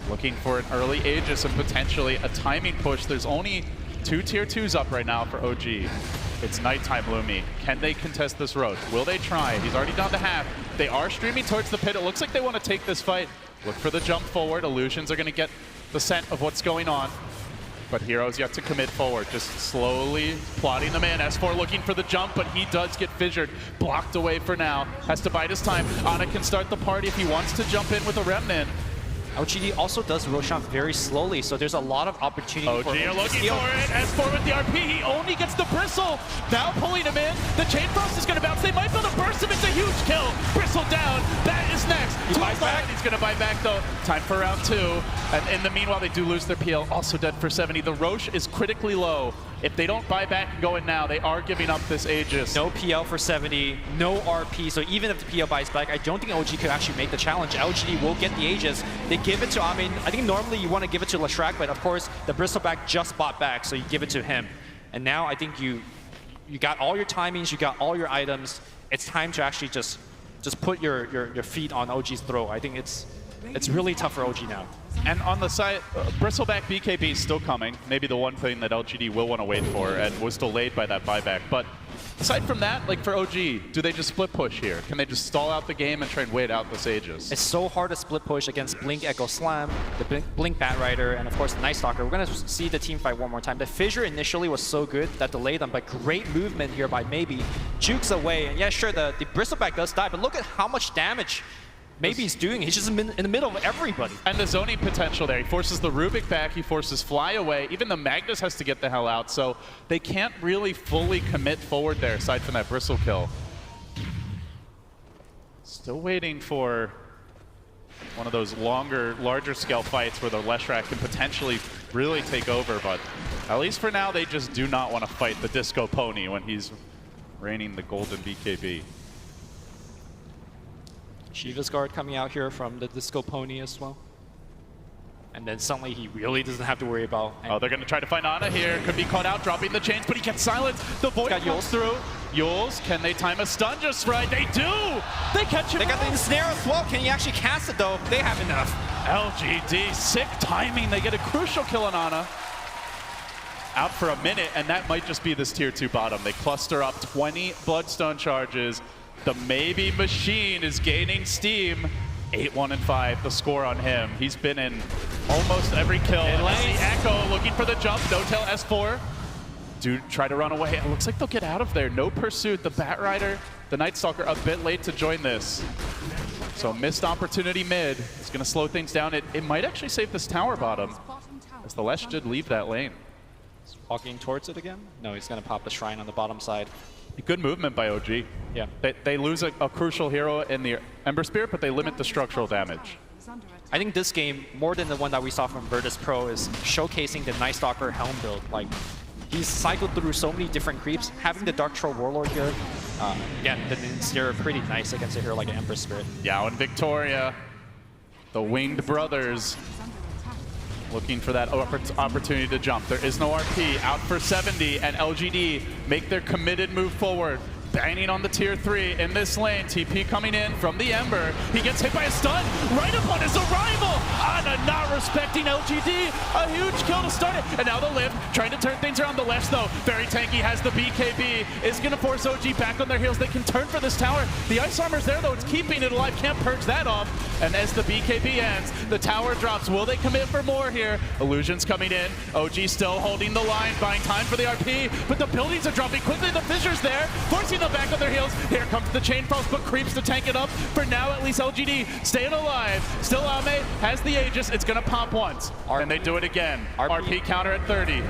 Looking for an early Aegis and potentially a timing push. There's only 2 tier 2s up right now for OG. It's nighttime, Lumi. Can they contest this Roche? Will they try? He's already down to half. They are streaming towards the pit. It looks like they want to take this fight. Look for the jump forward. Illusions are going to get the scent of what's going on. But Hero's yet to commit forward, just slowly plotting them in. S4 looking for the jump, but he does get fissured. Blocked away for now. Has to bide his time. Ana can start the party if he wants to jump in with a Remnant. LGD also does Roshan very slowly, so there's a lot of opportunity OG for him are to looking steal. for it. S4 with the RP, he only gets the Bristle. Now pulling him in. The Chain Frost is going to bounce. They might build a burst him. It's a huge kill. Bristle down. That is next. He buys back. He's going to buy back, though. Time for round 2. And in the meanwhile, they do lose their PL. Also dead for 70. The Roche is critically low. If they don't buy back and go in now, they are giving up this Aegis. No PL for 70, no RP, so even if the PL buys back, I don't think OG could actually make the challenge. LGD will get the Aegis. They give it to, I mean, I think normally you want to give it to Leshrac, but of course, the Bristleback just bought back, so you give it to him. And now I think you got all your timings, you got all your items. It's time to actually just put your feet on OG's throat. I think it's really tough for OG now. And on the side, Bristleback BKB is still coming. Maybe the one thing that LGD will want to wait for and was delayed by that buyback. But Aside from that, like for OG, do they just split push here? Can they just stall out the game and try and wait out this Aegis? It's so hard to split push against Blink Echo Slam, the Blink Bat Rider, and of course the Night Stalker. We're going to see the team fight one more time. The fissure initially was so good that delayed them, but great movement here by Maybe. Jukes away, and yeah, sure, the Bristleback does die, but look at how much damage Maybe he's doing. He's just in the middle of everybody. And the zoning potential there. He forces the Rubik back. He forces Fly away. Even the Magnus has to get the hell out. So they can't really fully commit forward there, aside from that Bristle kill. Still waiting for one of those larger scale fights where the Leshrac can potentially really take over. But at least for now, they just do not want to fight the Disco Pony when he's reigning the golden BKB. Shiva's guard coming out here from the Disco Pony as well. And then suddenly he really doesn't have to worry about... Oh, they're going to try to find Ana here. Could be caught out, dropping the chains, but he gets silenced. The Void comes through. Yules, can they time a stun just right? They do! They catch him. They got the ensnare as well. Can he actually cast it though? They have enough. LGD, sick timing. They get a crucial kill on Ana. Out for a minute, and that might just be this tier 2 bottom. They cluster up 20 Bloodstone charges. The Maybe machine is gaining steam. 8-1-5, the score on him. He's been in almost every kill. And the Echo looking for the jump. No tail S4. Dude, try to run away. It looks like they'll get out of there. No pursuit. The Bat Rider, the Night Stalker, a bit late to join this. So missed opportunity mid. It's going to slow things down. It might actually save this tower bottom, as the Lesh did leave that lane. Walking towards it again? No, he's going to pop the Shrine on the bottom side. Good movement by OG. Yeah. They lose a crucial hero in the Ember Spirit, but they limit the structural damage. I think this game, more than the one that we saw from Virtus Pro, is showcasing the Night Stalker Helm build. Like, he's cycled through so many different creeps. Having the Dark Troll Warlord here, again, they're pretty nice against a hero like an Ember Spirit. Yao and Victoria, the Winged Brothers, looking for that opportunity to jump. There is no RP, out for 70, and LGD make their committed move forward. Banging on the tier 3 in this lane. TP coming in from the Ember. He gets hit by a stun right upon his arrival. Ana not respecting LGD. A huge kill to start it. And now the lift, trying to turn things around. The left though, very tanky, has the BKB. Is going to force OG back on their heels. They can turn for this tower. The Ice Armor's there though. It's keeping it alive. Can't purge that off. And as the BKB ends, the tower drops. Will they commit for more here? Illusion's coming in. OG still holding the line, buying time for the RP. But the buildings are dropping quickly. The Fissure's there, forcing them back on their heels. Here comes the chain pulse, but creeps to tank it up. For now, at least LGD staying alive. Still Ame has the Aegis. It's going to pop once. And they do it again. RP counter at 30.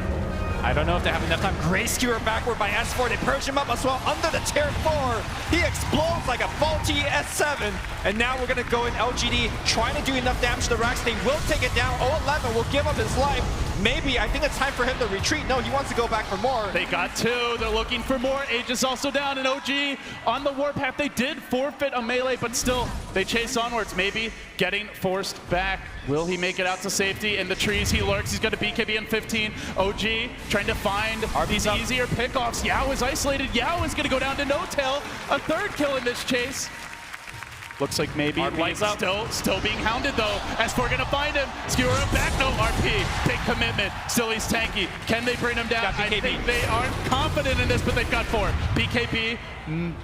I don't know if they have enough time. Gray Skewer backward by S4. They purge him up as well under the tier 4. He explodes like a faulty S7. And now we're going to go in LGD trying to do enough damage to the Rax. They will take it down. 011 will give up his life. Maybe, I think it's time for him to retreat. No, he wants to go back for more. They got 2. They're looking for more. Aegis also down, and OG on the warpath. They did forfeit a melee, but still, they chase onwards. Maybe getting forced back. Will he make it out to safety? In the trees, he lurks. He's got a BKB in 15. OG trying to find these easier pickoffs. Yao is isolated. Yao is going to go down to no tail. A 3rd kill in this chase. Looks like maybe Light's still being hounded though. S4 gonna find him. Skewer him back. No RP. Big commitment. Still he's tanky. Can they bring him down? I think they aren't confident in this, but they've got 4. BKB.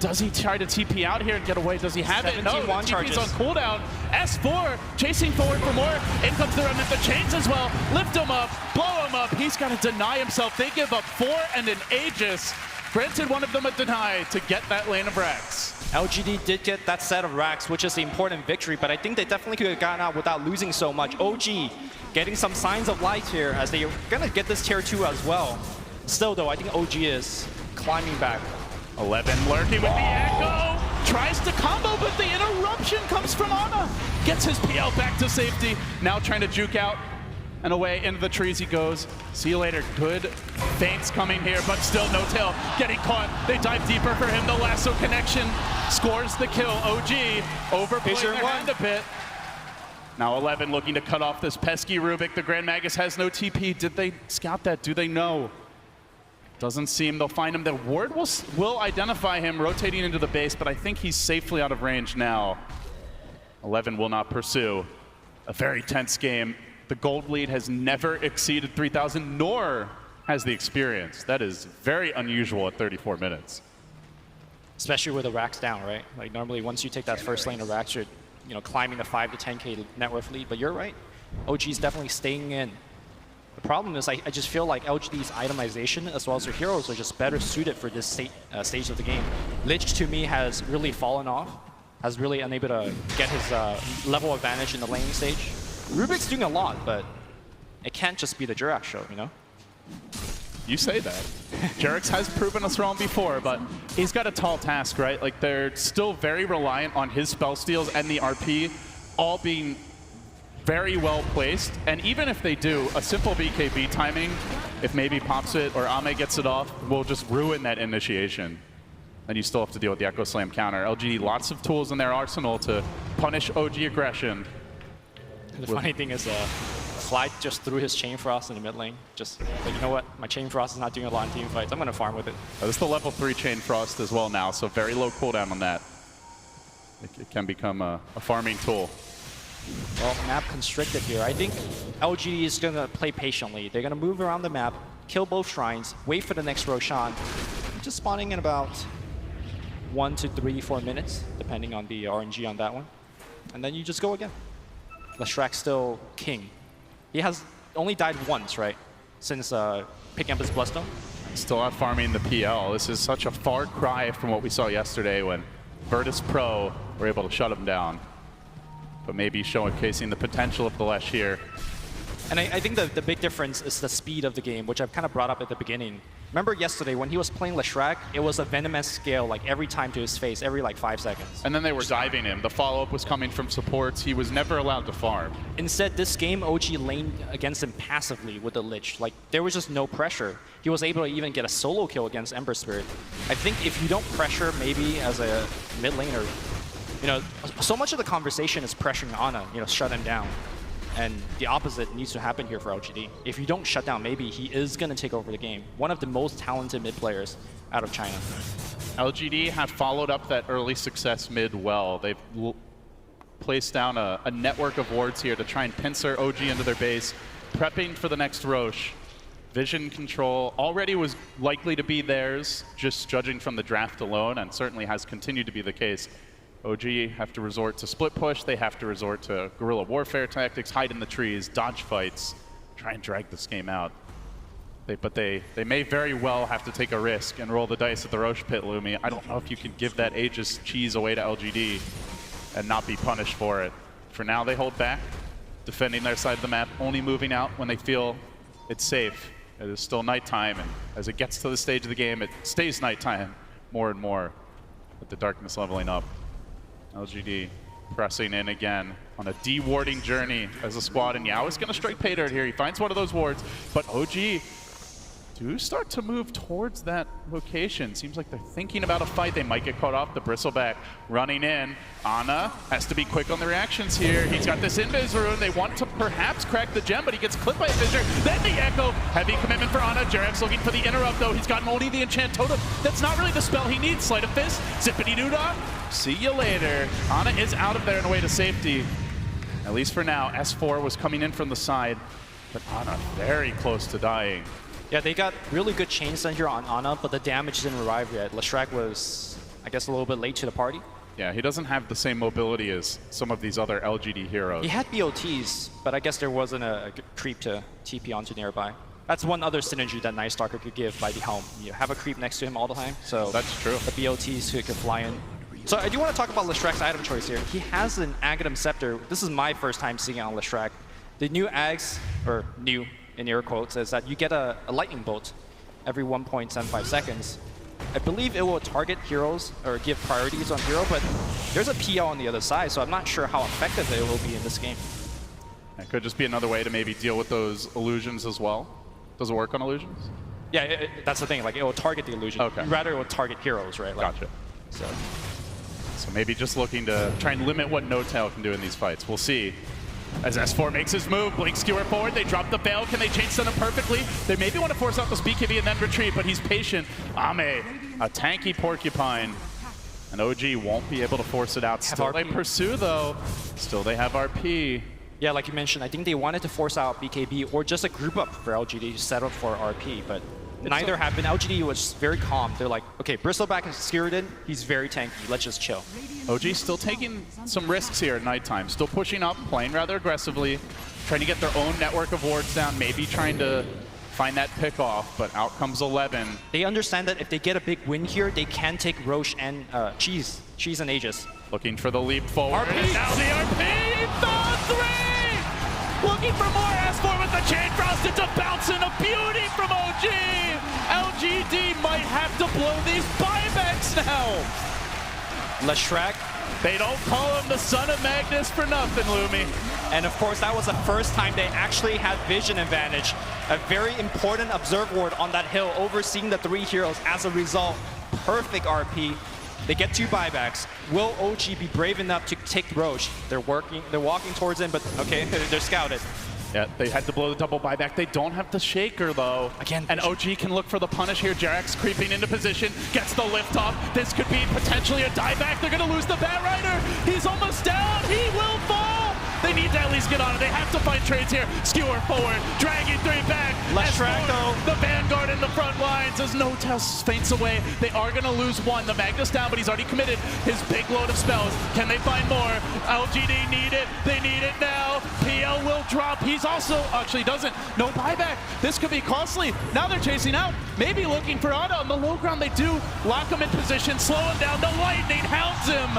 Does he try to TP out here and get away? Does he have it? No, the TP's on cooldown. S4 chasing forward for more. In comes the remnant. The chains as well. Lift him up. Blow him up. He's got to deny himself. They give up 4 and an Aegis. Granted one of them a deny to get that lane of Rax. LGD did get that set of racks, which is the important victory, but I think they definitely could have gotten out without losing so much. OG getting some signs of light here as they're going to get this tier 2 as well. Still, though, I think OG is climbing back. 11 lurking with the Echo. Tries to combo, but the interruption comes from Ana. Gets his PL back to safety. Now trying to juke out. And away into the trees he goes. See you later. Good feints coming here, but still no tail. Getting caught. They dive deeper for him. The lasso connection scores the kill. OG overplaying their hand a bit. Now 11 looking to cut off this pesky Rubik. The Grand Magus has no TP. Did they scout that? Do they know? Doesn't seem. They'll find him. The ward will identify him rotating into the base, but I think he's safely out of range now. 11 will not pursue. A very tense game. The gold lead has never exceeded 3,000, nor has the experience. That is very unusual at 34 minutes. especially with the racks down, right? Like normally once you take that first lane of racks, you're climbing the 5 to 10K net worth lead. But you're right, OG is definitely staying in. The problem is I just feel like LGD's itemization as well as their heroes are just better suited for this stage of the game. Lich to me has really fallen off, has really unable to get his level advantage in the laning stage. Rubik's doing a lot, but it can't just be the Jirax show, you know? You say that. Jirax has proven us wrong before, but he's got a tall task, right? Like, they're still very reliant on his spell steals and the RP all being very well placed. And even if they do, a simple BKB timing, if maybe Pops it or Ame gets it off, will just ruin that initiation. And you still have to deal with the Echo Slam counter. LGD, lots of tools in their arsenal to punish OG aggression. The funny thing is, Slide just threw his Chain Frost in the mid lane. Just like, you know what? My Chain Frost is not doing a lot in team fights. I'm going to farm with it. This is the level 3 Chain Frost as well now, so very low cooldown on that. It can become a farming tool. Well, map constricted here. I think LGD is going to play patiently. They're going to move around the map, kill both shrines, wait for the next Roshan. Just spawning in about 1 to 3, 4 minutes, depending on the RNG on that one. And then you just go again. Leshrac still king. He has only died once, right? Since picking up his Bloodstone. Still out farming the PL. This is such a far cry from what we saw yesterday when Virtus Pro were able to shut him down. But maybe showcasing the potential of the Lesh here. And I think the big difference is the speed of the game, which I've kind of brought up at the beginning. Remember yesterday when he was playing Leshrac, it was a venomous scale like every time to his face, every like 5 seconds. And then they were diving him. The follow-up was coming from supports. He was never allowed to farm. Instead, this game, OG laned against him passively with the Lich. Like, there was just no pressure. He was able to even get a solo kill against Ember Spirit. I think if you don't pressure maybe as a mid laner, so much of the conversation is pressuring Ana, shut him down. And the opposite needs to happen here for LGD. If you don't shut down, maybe he is going to take over the game. One of the most talented mid players out of China. LGD have followed up that early success mid well. They've placed down a network of wards here to try and pincer OG into their base, prepping for the next Roche. Vision control already was likely to be theirs, just judging from the draft alone, and certainly has continued to be the case. OG have to resort to split push, they have to resort to guerrilla warfare tactics, hide in the trees, dodge fights, try and drag this game out. But they may very well have to take a risk and roll the dice at the Roche pit, Lumi. I don't know if you can give that Aegis cheese away to LGD and not be punished for it. For now, they hold back, defending their side of the map, only moving out when they feel it's safe. It is still nighttime, and as it gets to the stage of the game, it stays nighttime more and more, with the darkness leveling up. LGD pressing in again on a de-warding journey as a squad, and Yao is going to strike pay dirt here. He finds one of those wards, but OG do start to move towards that location. Seems like they're thinking about a fight. They might get caught off. The Bristleback running in. Ana has to be quick on the reactions here. He's got this Invis rune. They want to perhaps crack the gem, but he gets clipped by a Fissure. Then the Echo. Heavy commitment for Ana. Jerax looking for the interrupt, though. He's gotten only the Enchant Totem. That's not really the spell he needs. Sleight of Fist. Zippity-doo-dah. See you later. Ana is out of there and away to safety. At least for now. S4 was coming in from the side, but Ana very close to dying. Yeah, they got really good chain stun here on Ana, but the damage didn't arrive yet. Leshrac was, I guess, a little bit late to the party. Yeah, he doesn't have the same mobility as some of these other LGD heroes. He had BOTs, but I guess there wasn't a creep to TP onto nearby. That's one other synergy that Night Stalker could give by the helm. You have a creep next to him all the time, so that's true. The BOTs could fly in. So I do want to talk about Leshrac's item choice here. He has an Aghanim Scepter. This is my first time seeing it on Leshrac. The new Ags, or new in air quotes, is that you get a lightning bolt every 1.75 seconds. I believe it will target heroes or give priorities on hero, but there's a PL on the other side, so I'm not sure how effective it will be in this game. It could just be another way to maybe deal with those illusions as well. Does it work on illusions? Yeah, that's the thing. Like, it will target the illusion. Okay. Rather, it will target heroes, right? Like, gotcha. So maybe just looking to try and limit what No-Tail can do in these fights. We'll see. As S4 makes his move, Blink skewer forward, they drop the Veil. Can they chain stun him perfectly? They maybe want to force out this BKB and then retreat, but he's patient. Ame, a tanky Porcupine. And OG won't be able to force it out. Still they pursue, though. Still they have RP. Yeah, like you mentioned, I think they wanted to force out BKB or just a group up for LGD to set up for RP, but neither have been. LGD was very calm. They're like, okay, Bristleback is skewered in. He's very tanky. Let's just chill. OG still taking some risks here at nighttime. Still pushing up, playing rather aggressively, trying to get their own network of wards down, maybe trying to find that pick off, but out comes 11. They understand that if they get a big win here, they can take Roche and Cheese and Aegis. Looking for the leap forward. RP. And now the RP, the 3! Looking for more S4 with the Chain Frost. It's a bounce and a beauty from OG. LGD might have to blow these buybacks now. Leshrac. They don't call him the son of Magnus for nothing, Lumi. And of course, that was the first time they actually had vision advantage. A very important observe ward on that hill, overseeing the 3 heroes. As a result, perfect RP. They get 2 buybacks. Will OG be brave enough to take Roche? They're walking towards him, but okay, they're scouted. Yeah, they had to blow the double buyback. They don't have the Shaker, though. Again, and OG can look for the punish here. Jerax creeping into position, gets the lift off. This could be potentially a dieback. They're going to lose the Bat Rider. He's almost down. He will fall. They need to at least get on it. They have to find trades here. Skewer forward, dragging 3 back. Leshrac, though. The Vanguard in the front lines as Notas faints away. They are going to lose 1. The Magnus down, but he's already committed his big load of spells. Can they find more? LGD need it. They need it now. PL will drop. He's also, actually doesn't. No buyback. This could be costly. Now they're chasing out. Maybe looking for Otto on the low ground. They do lock him in position, slow him down. The Lightning hounds him.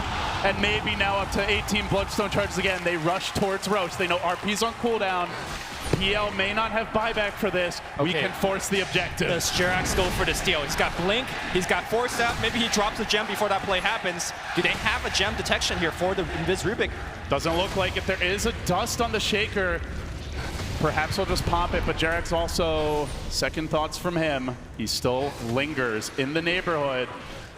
And maybe now up to 18 Bloodstone charges again. They rush towards Roche. They know RP's on cooldown. PL may not have buyback for this. Okay. We can force the objective. Does Jerax go for the steal? He's got Blink. He's got Force Out. Maybe he drops a gem before that play happens. Do they have a gem detection here for the Invis Rubik? Doesn't look like it. There is a dust on the Shaker. Perhaps we'll just pop it, but Jerax also, second thoughts from him. He still lingers in the neighborhood.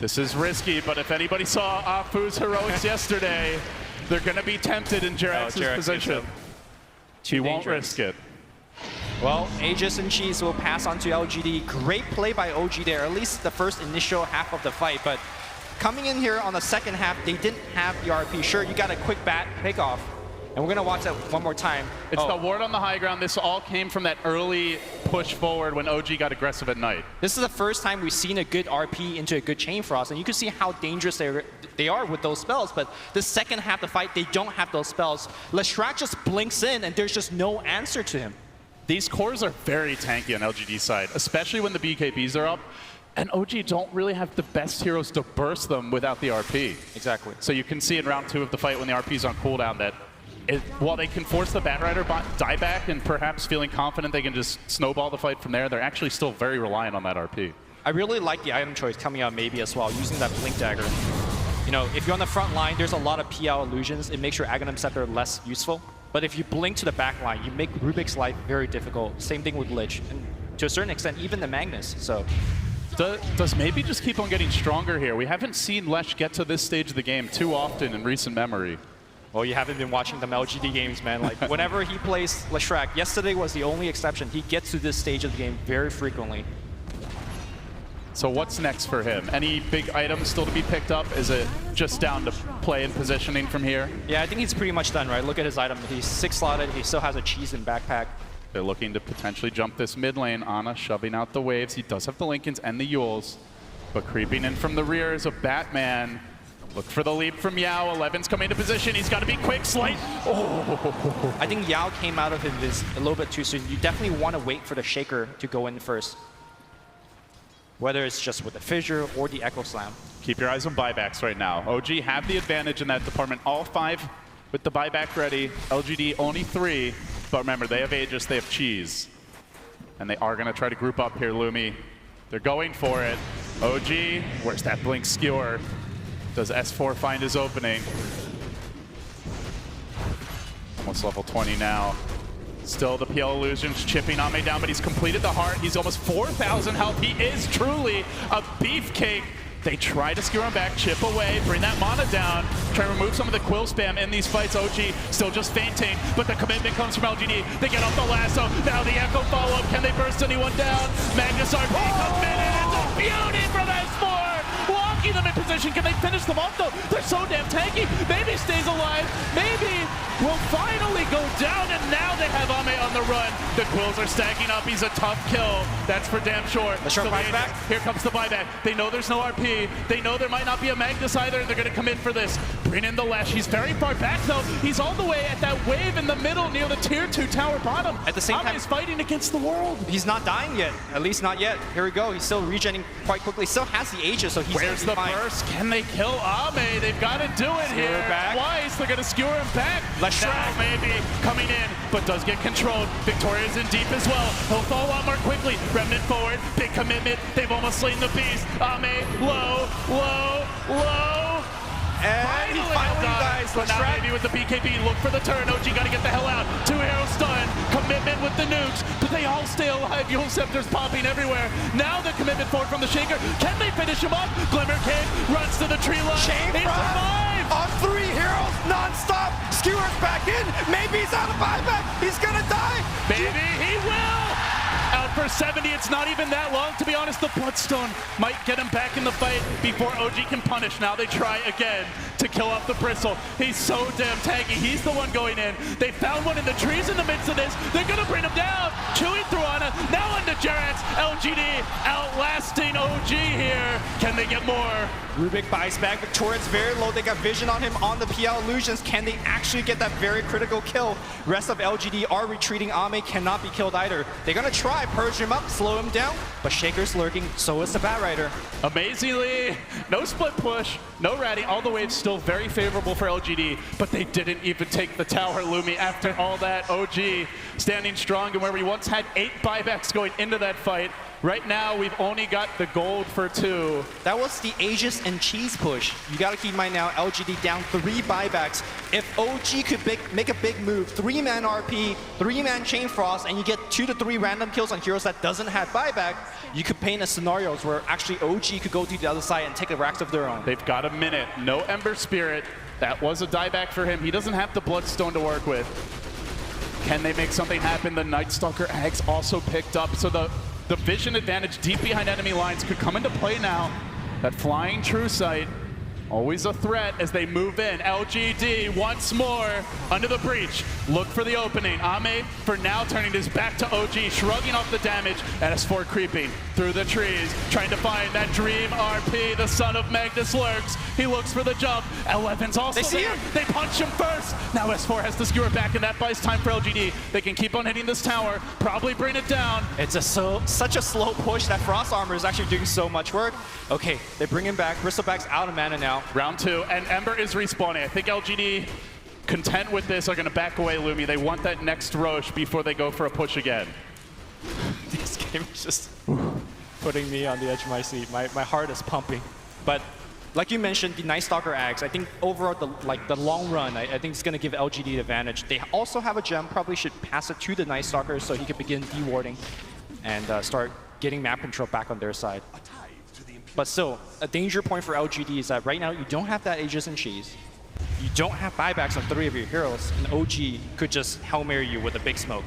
This is risky, but if anybody saw Afu's heroics yesterday, they're going to be tempted in Jerax's position. He won't risk it. Well, Aegis and Cheese will pass on to LGD. Great play by OG there, at least the first initial half of the fight. But coming in here on the second half, they didn't have the RP. Sure, you got a quick bat pick off. And we're going to watch that one more time. It's the ward on the high ground. This all came from that early push forward when OG got aggressive at night. This is the first time we've seen a good RP into a good Chain Frost. And you can see how dangerous they are with those spells. But the second half of the fight, they don't have those spells. Leshrac just blinks in, and there's just no answer to him. These cores are very tanky on LGD's side, especially when the BKBs are up. And OG don't really have the best heroes to burst them without the RP. Exactly. So you can see in round 2 of the fight when the RP's on cooldown that while they can force the Batrider dieback and perhaps feeling confident they can just snowball the fight from there, they're actually still very reliant on that RP. I really like the item choice coming out maybe as well, using that Blink Dagger. You know, if you're on the front line, there's a lot of PL illusions. It makes your Aghanim Scepter less useful. But if you blink to the back line, you make Rubik's life very difficult. Same thing with Lich, and to a certain extent, even the Magnus. So, does maybe just keep on getting stronger here? We haven't seen Lesh get to this stage of the game too often in recent memory. Well, you haven't been watching them LGD games, man. Like, whenever he plays Leshrac, yesterday was the only exception. He gets to this stage of the game very frequently. So what's next for him? Any big items still to be picked up? Is it just down to play and positioning from here? Yeah, I think he's pretty much done, right? Look at his item. He's 6-slotted. He still has a cheese in backpack. They're looking to potentially jump this mid lane. Ana shoving out the waves. He does have the Lincolns and the Yules. But creeping in from the rear is a Batman. Look for the leap from Yao. 11's coming to position. He's got to be quick. Slight. Oh. I think Yao came out of his a little bit too soon. You definitely want to wait for the Shaker to go in first. Whether it's just with the Fissure or the Echo Slam. Keep your eyes on buybacks right now. OG have the advantage in that department. All 5 with the buyback ready. LGD only 3. But remember, they have Aegis, they have Cheese. And they are going to try to group up here, Lumi. They're going for it. OG, where's that Blink Skewer? Does S4 find his opening? Almost level 20 now. Still the PL Illusions chipping Ame down, but he's completed the heart. He's almost 4,000 health. He is truly a beefcake. They try to skewer him back, chip away, bring that mana down, try to remove some of the quill spam in these fights. OG still just fainting, but the commitment comes from LGD. They get off the lasso. Now the Echo follow-up. Can they burst anyone down? Magnus RP comes in, and it's a beauty from S4. Locking them in position. Can they finish them off, though? They're so damn tanky. Maybe stays alive. Maybe will finally go down, and now they have Ame on the run. The Quills are stacking up. He's a tough kill. That's for damn sure. The short buyback. Here comes the buyback. They know there's no RP. They know there might not be a Magnus either, and they're going to come in for this. Bring in the Lash. He's very far back, though. He's all the way at that wave in the middle near the tier 2 tower bottom. At the same time, he's fighting against the world. He's not dying yet. At least not yet. Here we go. He's still regenerating quite quickly. Still has the Aegis, so he's Where's the fine. burst? Can they kill Ame? They've got to do it Skewer here. back. Twice. They're going to skewer him back. Let's now try. maybe coming in, but does get controlled. Victoria's in deep as well. He'll fall a lot more quickly. Remnant forward. Big commitment. They've almost slain the beast. Ame low, low, low. And Finally guys, but now maybe with the BKB, look for the turn. OG got to get the hell out. 2 arrows stun. Commitment with the nukes, but they all stay alive. Yule Scepter's popping everywhere. Now the commitment forward from the Shaker. Can they finish him up? Glimmer King runs to the tree line. He survives! On 3 heroes, non-stop. Skewers back in. Maybe he's out of buyback. He's gonna die. Maybe he will! Out for 70, it's not even that long. To be honest, the Bloodstone might get him back in the fight before OG can punish. Now they try again to kill off the Bristle. He's so damn tanky. He's the one going in. They found one in the trees in the midst of this. They're gonna bring him down. Chewing through Ana. Now into Jerax. LGD outlasting OG here. Can they get more? Rubik buys back. Victoria's very low. They got vision on him on the PL illusions. Can they actually get that very critical kill? Rest of LGD are retreating. Ame cannot be killed either. They're gonna try, purge him up, slow him down, but Shaker's lurking, so is the Batrider. Amazingly, no split push, no ratting. All the waves still very favorable for LGD, but they didn't even take the tower, Lumi. After all that, OG standing strong, and where we once had 8 buybacks going into that fight, right now we've only got the gold for 2. That was the Aegis and cheese push. You gotta keep in mind now, LGD down 3 buybacks. If OG could make a big move, 3-man RP, 3-man Chain Frost, and you get 2 to 3 random kills on heroes that doesn't have buyback, you could paint a scenarios where actually OG could go to the other side and take a racks of their own. They've got a minute, no Ember Spirit. That was a dieback for him. He doesn't have the Bloodstone to work with. Can they make something happen? The Night Stalker eggs also picked up, so the vision advantage deep behind enemy lines could come into play now. That flying True Sight, always a threat as they move in. LGD once more under the breach. Look for the opening. Ame for now turning his back to OG, shrugging off the damage. S4 creeping through the trees, trying to find that dream RP. The son of Magnus lurks. He looks for the jump. L11's also They see there. him. They punch him first. Now S4 has to skewer back, and that buys time for LGD. They can keep on hitting this tower, probably bring it down. It's such a slow push that Frost Armor is actually doing so much work. Okay, they bring him back. Bristleback's out of mana now. Round 2, and Ember is respawning. I think LGD, content with this, are going to back away, Lumi. They want that next Roche before they go for a push again. This game is just putting me on the edge of my seat. My heart is pumping. But like you mentioned, the Night Stalker Axe, I think overall, the long run, I think it's going to give LGD the advantage. They also have a gem, probably should pass it to the Night Stalker so he can begin dewarding and start getting map control back on their side. But still, a danger point for LGD is that right now you don't have that Aegis and Cheese. You don't have buybacks on 3 of your heroes, and OG could just Hail Mary you with a big smoke.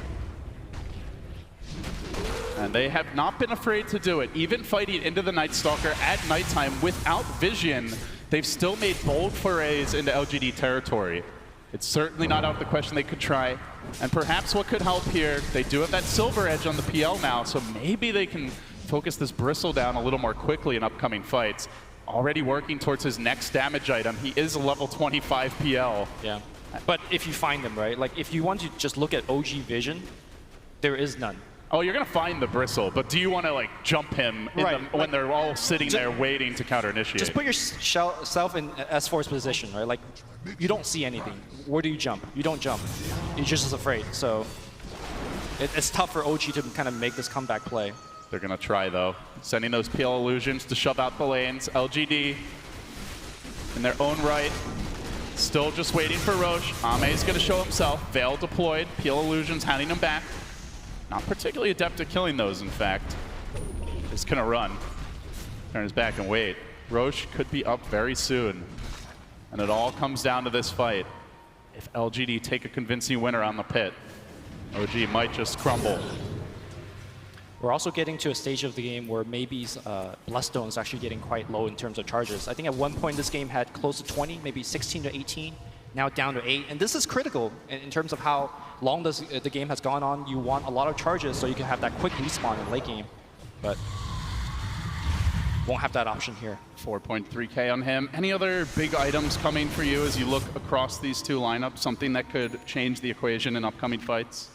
And they have not been afraid to do it. Even fighting into the Night Stalker at nighttime without vision, they've still made bold forays into LGD territory. It's certainly not out of the question they could try. And perhaps what could help here, they do have that Silver Edge on the PL now, so maybe they can focus this Bristle down a little more quickly in upcoming fights. Already working towards his next damage item. He is a level 25 PL. Yeah, but if you find them, right? Like if you want to just look at OG vision, there is none. Oh, you're going to find the Bristle, but do you want to like jump him in Right, when they're all sitting there waiting to counter-initiate? Just put yourself in S4's position, right? Like you don't see anything. Where do you jump? You don't jump. You're just as afraid. So it's tough for OG to kind of make this comeback play. They're going to try, though. Sending those PL illusions to shove out the lanes. LGD, in their own right, still just waiting for Roche. Ame's going to show himself. Veil deployed. PL illusions hounding him back. Not particularly adept at killing those, in fact. Just going to run. Turn his back and wait. Roche could be up very soon. And it all comes down to this fight. If LGD take a convincing winner on the pit, OG might just crumble. We're also getting to a stage of the game where maybe Bloodstone is actually getting quite low in terms of charges. I think at one point this game had close to 20, maybe 16 to 18. now down to 8. And this is critical in terms of how long the game has gone on. You want a lot of charges so you can have that quick respawn in late game. But won't have that option here. 4.3K on him. Any other big items coming for you as you look across these two lineups? Something that could change the equation in upcoming fights?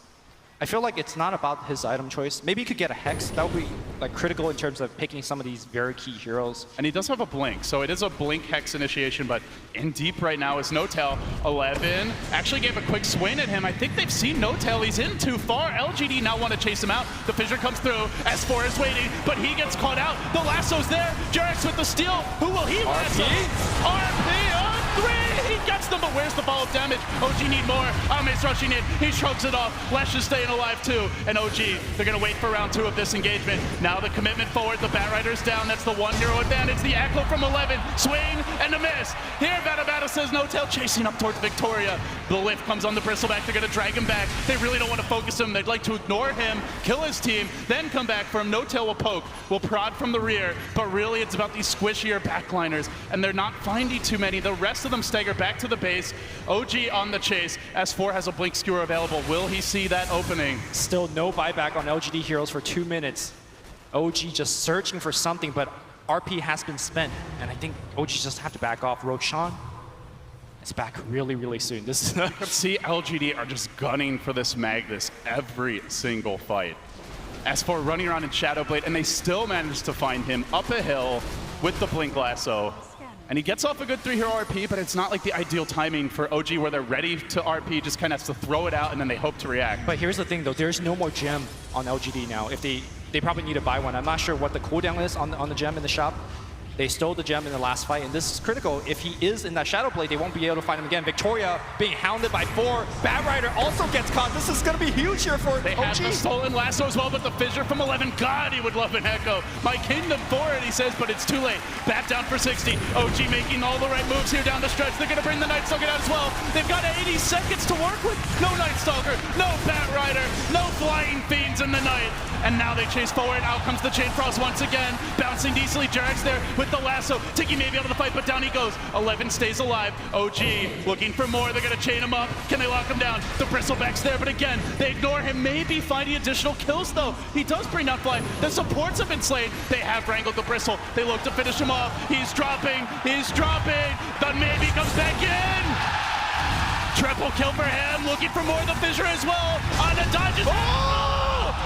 I feel like it's not about his item choice. Maybe he could get a Hex. That would be like critical in terms of picking some of these very key heroes. And he does have a Blink, so it is a Blink Hex initiation, but in deep right now is N0tail. 11 actually gave a quick swing at him. I think they've seen N0tail. He's in too far. LGD now want to chase him out. The Fissure comes through. S4 is waiting, but he gets caught out. The lasso's there. JerAx with the steal. Who will he lasso? RP on 3! He gets them, but where's the follow-up damage? OG need more. Ame's rushing in. He shrugs it off. Lesh is staying alive too. And OG, they're going to wait for round 2 of this engagement. Now the commitment forward. The Batrider's down. That's the 1 hero advantage. The Echo from 11. Swing and a miss. Here, Bata says N0tail chasing up towards Victoria. The lift comes on the Bristleback. They're going to drag him back. They really don't want to focus him. They'd like to ignore him, kill his team, then come back for him. N0tail will poke, will prod from the rear, but really it's about these squishier backliners, and they're not finding too many. The rest of them stagger back to the base. OG on the chase. S4 has a Blink Skewer available. Will he see that opening? Still no buyback on LGD heroes for 2 minutes. OG just searching for something, but RP has been spent, and I think OG just have to back off. Roshan is back really, really soon. This is See, LGD are just gunning for this Magnus every single fight. S4 running around in Shadowblade, and they still manage to find him up a hill with the Blink Lasso. And he gets off a good 3-hero RP, but it's not like the ideal timing for OG where they're ready to RP, just kind of has to throw it out and then they hope to react. But here's the thing though, there's no more gem on LGD now. If they probably need to buy one. I'm not sure what the cooldown is on the gem in the shop. They stole the gem in the last fight, and this is critical. If he is in that Shadowblade, they won't be able to find him again. Victoria being hounded by 4. Batrider also gets caught. This is going to be huge here for They OG. have the stolen lasso as well, but the Fissure from 11. God, he would love an Echo. My kingdom for it, he says, but it's too late. Bat down for 60. OG making all the right moves here down the stretch. They're going to bring the Night Stalker out as well. They've got 80 seconds to work with. No Night Stalker, no Batrider, no Flying Fiends in the night. And now they chase forward. Out comes the Chain Frost once again. Bouncing decently. JerAx there with the lasso. Tiki may be able to fight, but down he goes. 11 stays alive. OG looking for more. They're going to chain him up. Can they lock him down? The Bristleback's there, but again, they ignore him. Maybe finding additional kills, though. He does bring down Fly. The supports have been slain. They have wrangled the Bristle. They look to finish him off. He's dropping. He's dropping. The maybe comes back in. Triple kill for him. Looking for more. The Fissure as well. On the dodges.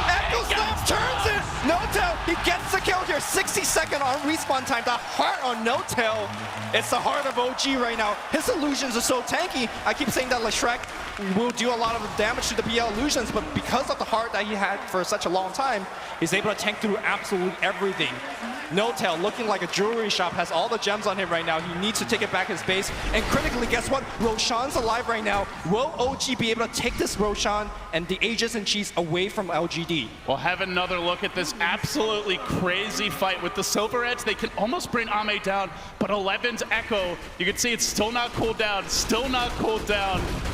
Echo Slaps turns it! N0tail, he gets the kill here. 60-second on respawn time. The heart on N0tail. It's the heart of OG right now. His illusions are so tanky. I keep saying that Shrek will do a lot of damage to the BL illusions, but because of the heart that he had for such a long time, he's able to tank through absolutely everything. N0tail looking like a jewelry shop, has all the gems on him right now. He needs to take it back his base. And critically, guess what? Roshan's alive right now. Will OG be able to take this Roshan and the Aegis and Cheese away from LGD? We'll have another look at this absolutely crazy fight with the Silver Edge. They can almost bring Ame down, but 11's Echo, you can see it's still not cooled down,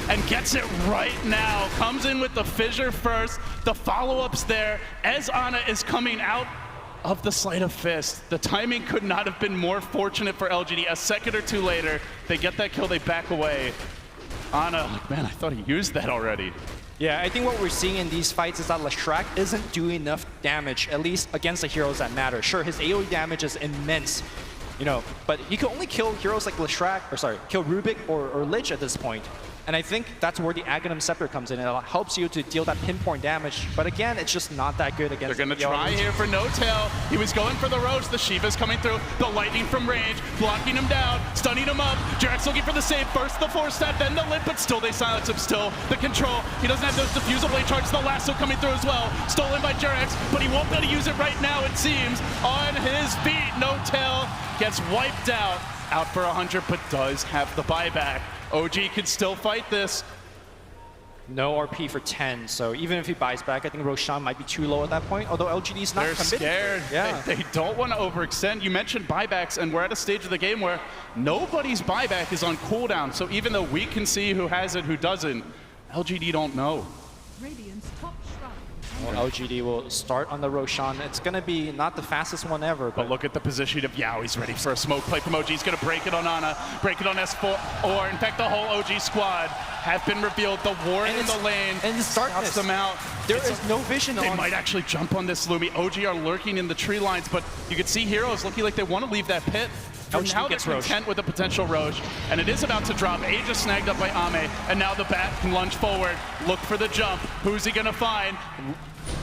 and gets it right now. Comes in with the Fissure first. The follow-up's there. As Ana is coming out of the Sleight of Fist. The timing could not have been more fortunate for LGD. A second or two later, they get that kill, they back away. Ana, like, man, I thought he used that already. Yeah, I think what we're seeing in these fights is that Leshrac isn't doing enough damage, at least against the heroes that matter. Sure, his AoE damage is immense, you know, but he can only kill heroes like kill Rubik or Lich at this point. And I think that's where the Aghanim Scepter comes in. It helps you to deal that pinpoint damage. But again, it's just not that good against They're going to try here for N0tail. He was going for the Roach. The Shiva's coming through. The Lightning from range, blocking him down, stunning him up. JerAx looking for the save. First the 4-step, then the limp, but still they silence him. Still the control. He doesn't have those diffusal blade charges. The lasso coming through as well. Stolen by JerAx, but he won't be able to use it right now, it seems. On his feet, N0tail gets wiped out. Out for 100, but does have the buyback. OG could still fight this. No RP for 10, so even if he buys back, I think Roshan might be too low at that point, although LGD's not committed. They're scared. Yeah. They don't want to overextend. You mentioned buybacks, and we're at a stage of the game where nobody's buyback is on cooldown, so even though we can see who has it, who doesn't, LGD don't know. Radiant's top shrine Well, LGD will start on the Roshan. It's going to be not the fastest one ever. But look at the position of Yao. He's ready for a smoke play from OG. He's going to break it on Ana, break it on S4, or in fact the whole OG squad have been revealed. The Warren in the lane stops them out. There is no vision They on. might actually jump on this Lumi. OG are lurking in the tree lines, but you can see Heroes looking like they want to leave that pit. For OG now, they're gets Roche. content with a potential Roche, and it is about to drop. A just snagged up by Ame, and now the bat can lunge forward, look for the jump. Who's he gonna find?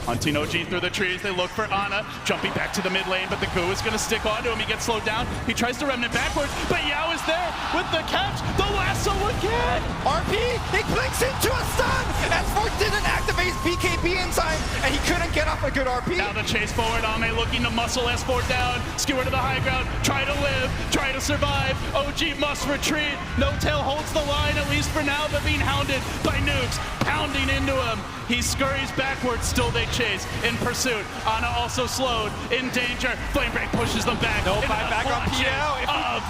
Hunting OG through the trees, they look for Ana, jumping back to the mid lane, but the Goo is gonna stick onto him. He gets slowed down, he tries to remnant backwards, but Yao is there with the catch, the lasso again! RP, he blinks into a stun! S4 didn't activate his BKB in time, and he couldn't get off a good RP. Now the chase forward, Ame looking to muscle S4 down, skewer to the high ground, try to live, try to survive. OG must retreat. No Tail holds the line, at least for now, but being hounded by nukes, pounding into him. He scurries backwards, still they chase in pursuit. Ana also slowed, in danger. Flame Break pushes them back. No into buyback the on PL.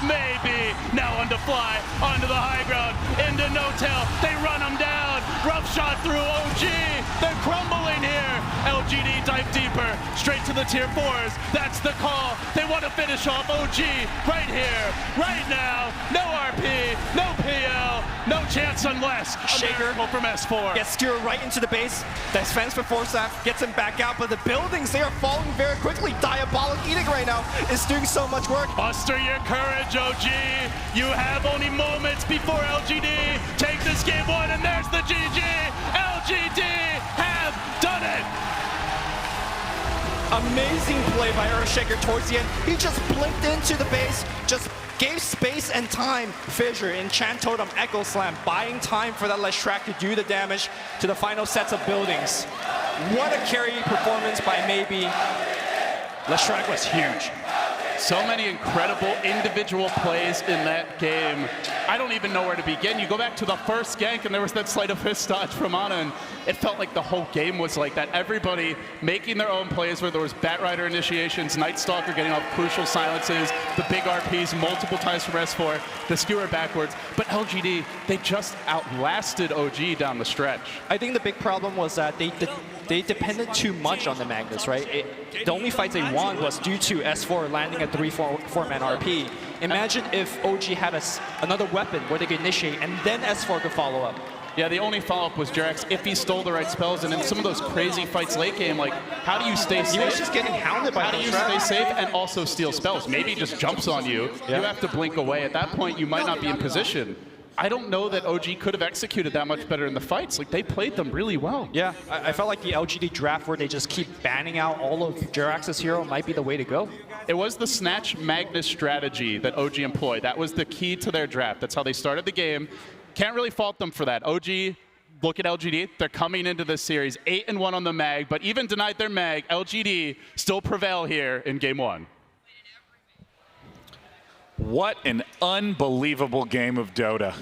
maybe. Now on to fly, onto the high ground, into No Tail. They run him down. Rough shot through OG. They're crumbling here. LGD dive deeper, straight to the tier 4s. That's the call. They want to finish off OG right here, right now. No RP, no PL, no chance unless Shaker from S4. Gets skewered right into the base. Defense for Forstaff gets him back out, but the buildings, they are falling very quickly. Diabolic Edict right now is doing so much work. Muster your courage, OG. You have only moments before LGD take this game 1, and there's the GG. LGD have done it. Amazing play by Earthshaker towards the end. He just blinked into the base, just gave space and time. Fissure, Enchant Totem, Echo Slam, buying time for that Leshrac to do the damage to the final sets of buildings. What a carry performance by Maybe. Leshrac was huge. So many incredible individual plays in that game. I don't even know where to begin. You go back to the first gank, and there was that sleight of fist dodge from Ana, and it felt like the whole game was like that. Everybody making their own plays, where there was Batrider initiations, Night Stalker getting off crucial silences, the big RPs multiple times from S4, the skewer backwards. But LGD, they just outlasted OG down the stretch. I think the big problem was that they depended too much on the Magnus, right? The only fights they won was due to S4 landing a 3-4-man RP. Imagine if OG had another weapon where they could initiate and then S4 could follow up. Yeah, the only follow-up was Jerax if he stole the right spells, and in some of those crazy fights late game, like, how do you stay safe? He was just getting hounded by How do you stay safe and also steal spells? Maybe he just jumps on you. Yeah. You have to blink away. At that point, you might not be in position. I don't know that OG could have executed that much better in the fights. Like, they played them really well. Yeah, I felt like the LGD draft where they just keep banning out all of Jerax's hero might be the way to go. It was the Snatch Magnus strategy that OG employed. That was the key to their draft. That's how they started the game. Can't really fault them for that. OG, look at LGD. They're coming into this series 8-1 on the mag, but even denied their mag, LGD still prevail here in game 1. What an unbelievable game of Dota.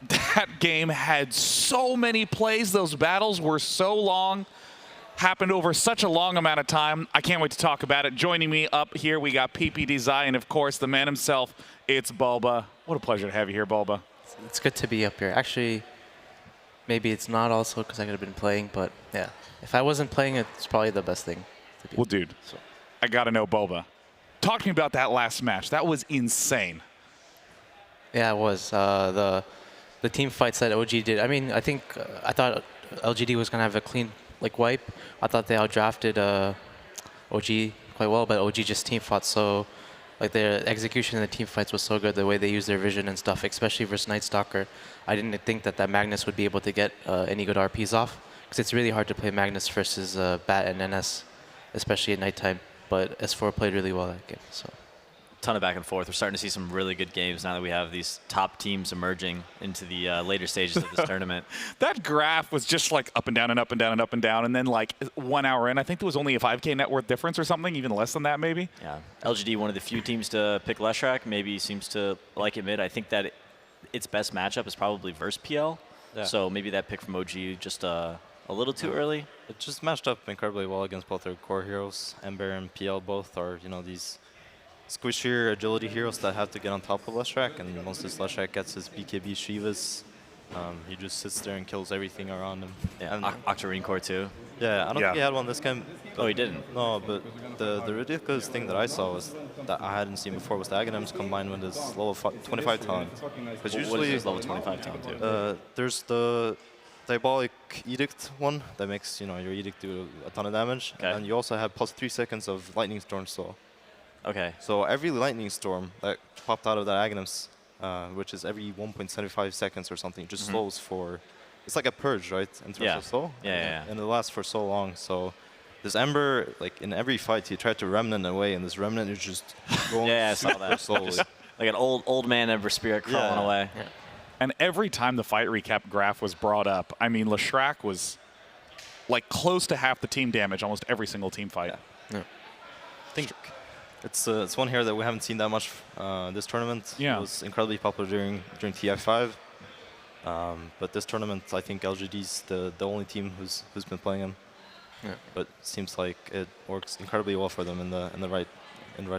That game had so many plays. Those battles were so long, happened over such a long amount of time. I can't wait to talk about it. Joining me up here, we got PPDZai, and of course, the man himself, it's Bulba. What a pleasure to have you here, Bulba. It's good to be up here. Actually, maybe it's not also because I could have been playing, but yeah. If I wasn't playing, it's probably the best thing to be. Well, dude, I got to know, Bulba. Talk to me about that last match. That was insane. Yeah, it was. The team fights that OG did. I mean, I thought LGD was gonna have a clean wipe. I thought they outdrafted OG quite well, but OG just team fought so. Their execution in the team fights was so good. The way they used their vision and stuff, especially versus Night Stalker. I didn't think that Magnus would be able to get any good RPs off, because it's really hard to play Magnus versus Bat and NS, especially at nighttime. But S4 played really well that game. So, ton of back and forth. We're starting to see some really good games now that we have these top teams emerging into the later stages of this tournament. That graph was just up and down and up and down and up and down, and then 1 hour in, I think there was only a 5K net worth difference or something, even less than that maybe. Yeah, LGD, one of the few teams to pick Leshrac, maybe seems to like it mid. I think that its best matchup is probably versus PL, so maybe that pick from OG just a little too early. It just matched up incredibly well against both their core heroes. Ember and PL both are, these squishier agility heroes that have to get on top of Leshrac, and once this Leshrac gets his BKB Shivas, he just sits there and kills everything around him. Yeah, Octarine core too. Yeah, I don't think he had one this game. Oh, he didn't? No, but the ridiculous thing that I saw was that I hadn't seen before was the Aghanims combined with his level 25 talent. Because usually what is his level 25 talent do? There's the Diabolic Edict one that makes your Edict do a ton of damage, and you also have plus 3 seconds of Lightning Storm slow. Okay. So every Lightning Storm that popped out of that Aghanims, which is every 1.75 seconds or something, just slows for. It's like a purge, right? In terms of slow. Yeah. And it lasts for so long. So this Ember, like in every fight, he tried to Remnant away, and this Remnant is just going I saw that. slowly. Like an old man Ember Spirit crawling away. Yeah. And every time the fight recap graph was brought up, I mean, Leshrac was like close to half the team damage almost every single team fight. Yeah. I think it's one here that we haven't seen that much this tournament. Yeah. It was incredibly popular during TI5. But this tournament, I think LGD's the only team who's been playing him. Yeah. But it seems like it works incredibly well for them in the right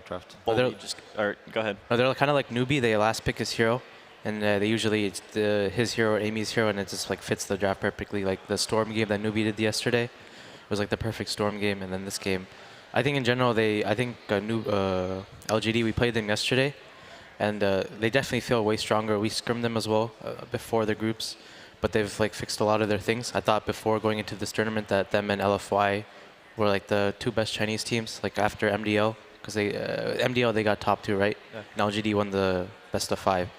draft. Well, go ahead. They're kind of like newbie. They last pick his hero, and they usually it's his hero or Amy's hero, and it just like fits the draft perfectly. Like the Storm game that newbie did yesterday was like the perfect Storm game, and then this game, I think in general LGD we played them yesterday. And they definitely feel way stronger. We scrimmed them as well before the groups, but they've like fixed a lot of their things. I thought before going into this tournament that them and LFY were like the two best Chinese teams, like after MDL, because MDL they got top 2, right? Yeah. And LGD won the best of 5,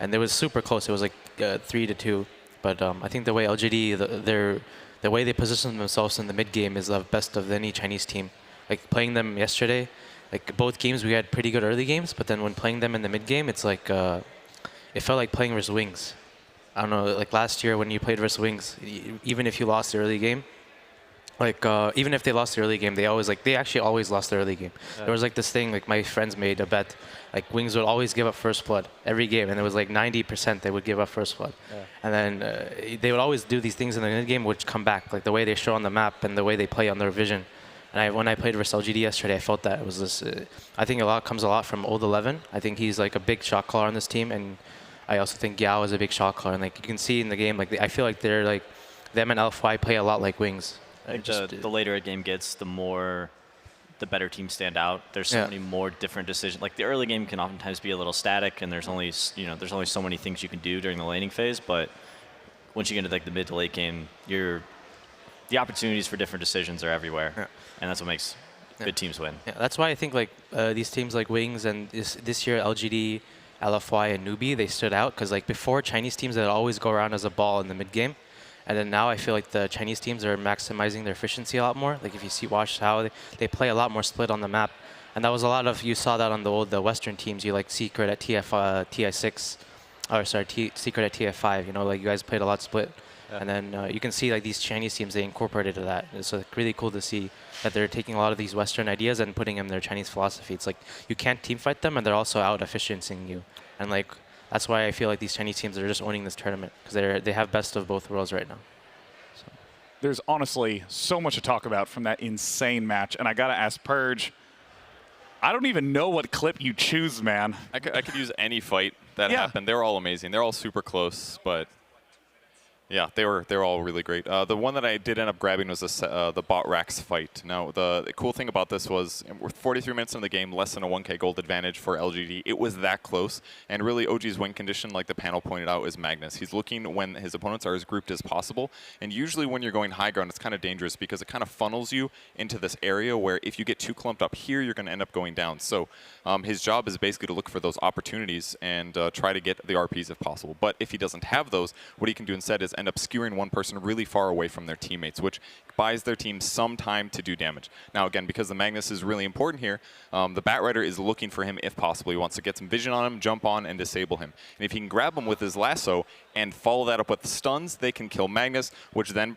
and it was super close. It was like 3-2. But I think the way LGD the way they position themselves in the mid game is the best of any Chinese team. Like playing them yesterday. Like both games, we had pretty good early games, but then when playing them in the mid game, it's like it felt like playing versus Wings. I don't know, like last year when you played versus Wings, even if you lost the early game, like even if they lost the early game, they actually always lost the early game. Yeah. There was like this thing, like my friends made a bet, like Wings would always give up first blood every game, and it was like 90% they would give up first blood. Yeah. And then they would always do these things in the mid game which come back, like the way they show on the map and the way they play on their vision. And when I played versus LGD yesterday, I felt that it was this. I think comes a lot from Old 11. I think he's like a big shot caller on this team, and I also think Yao is a big shot caller. And like you can see in the game, like I feel like they're like them and LFY play a lot like Wings. I think the later a game gets, the better teams stand out. There's so many more different decisions. Like the early game can oftentimes be a little static, and there's only so many things you can do during the laning phase. But once you get into like the mid to late game, the opportunities for different decisions are everywhere. Yeah. And that's what makes good teams win. Yeah, that's why I think like these teams like Wings and this year LGD, LFY, and Newbie, they stood out because like before Chinese teams that always go around as a ball in the mid game, and then now I feel like the Chinese teams are maximizing their efficiency a lot more. Like if you watch how they play a lot more split on the map, and that was a lot of you saw that on the Western teams. You like Secret at TI6, or sorry Secret at TF5. Like you guys played a lot split. Yeah. And then you can see like these Chinese teams, they incorporated that. It's like really cool to see that they're taking a lot of these Western ideas and putting them in their Chinese philosophy. It's like you can't team fight them, and they're also out efficiencying you. And like that's why I feel like these Chinese teams are just owning this tournament because they have best of both worlds right now. So. There's honestly so much to talk about from that insane match, and I gotta ask Purge. I don't even know what clip you choose, man. I could use any fight that happened. They're all amazing. They're all super close, but. Yeah, they were all really great. The one that I did end up grabbing was the bot Rax fight. Now, the cool thing about this was we're 43 minutes into the game, less than a 1K gold advantage for LGD. It was that close, and really OG's win condition, like the panel pointed out, is Magnus. He's looking when his opponents are as grouped as possible, and usually when you're going high ground, it's kind of dangerous because it kind of funnels you into this area where if you get too clumped up here, you're going to end up going down. So his job is basically to look for those opportunities and try to get the RPs if possible. But if he doesn't have those, what he can do instead is end up skewering one person really far away from their teammates, which buys their team some time to do damage. Now, again, because the Magnus is really important here, the Batrider is looking for him if possible. He wants to get some vision on him, jump on, and disable him. And if he can grab him with his lasso and follow that up with the stuns, they can kill Magnus, which then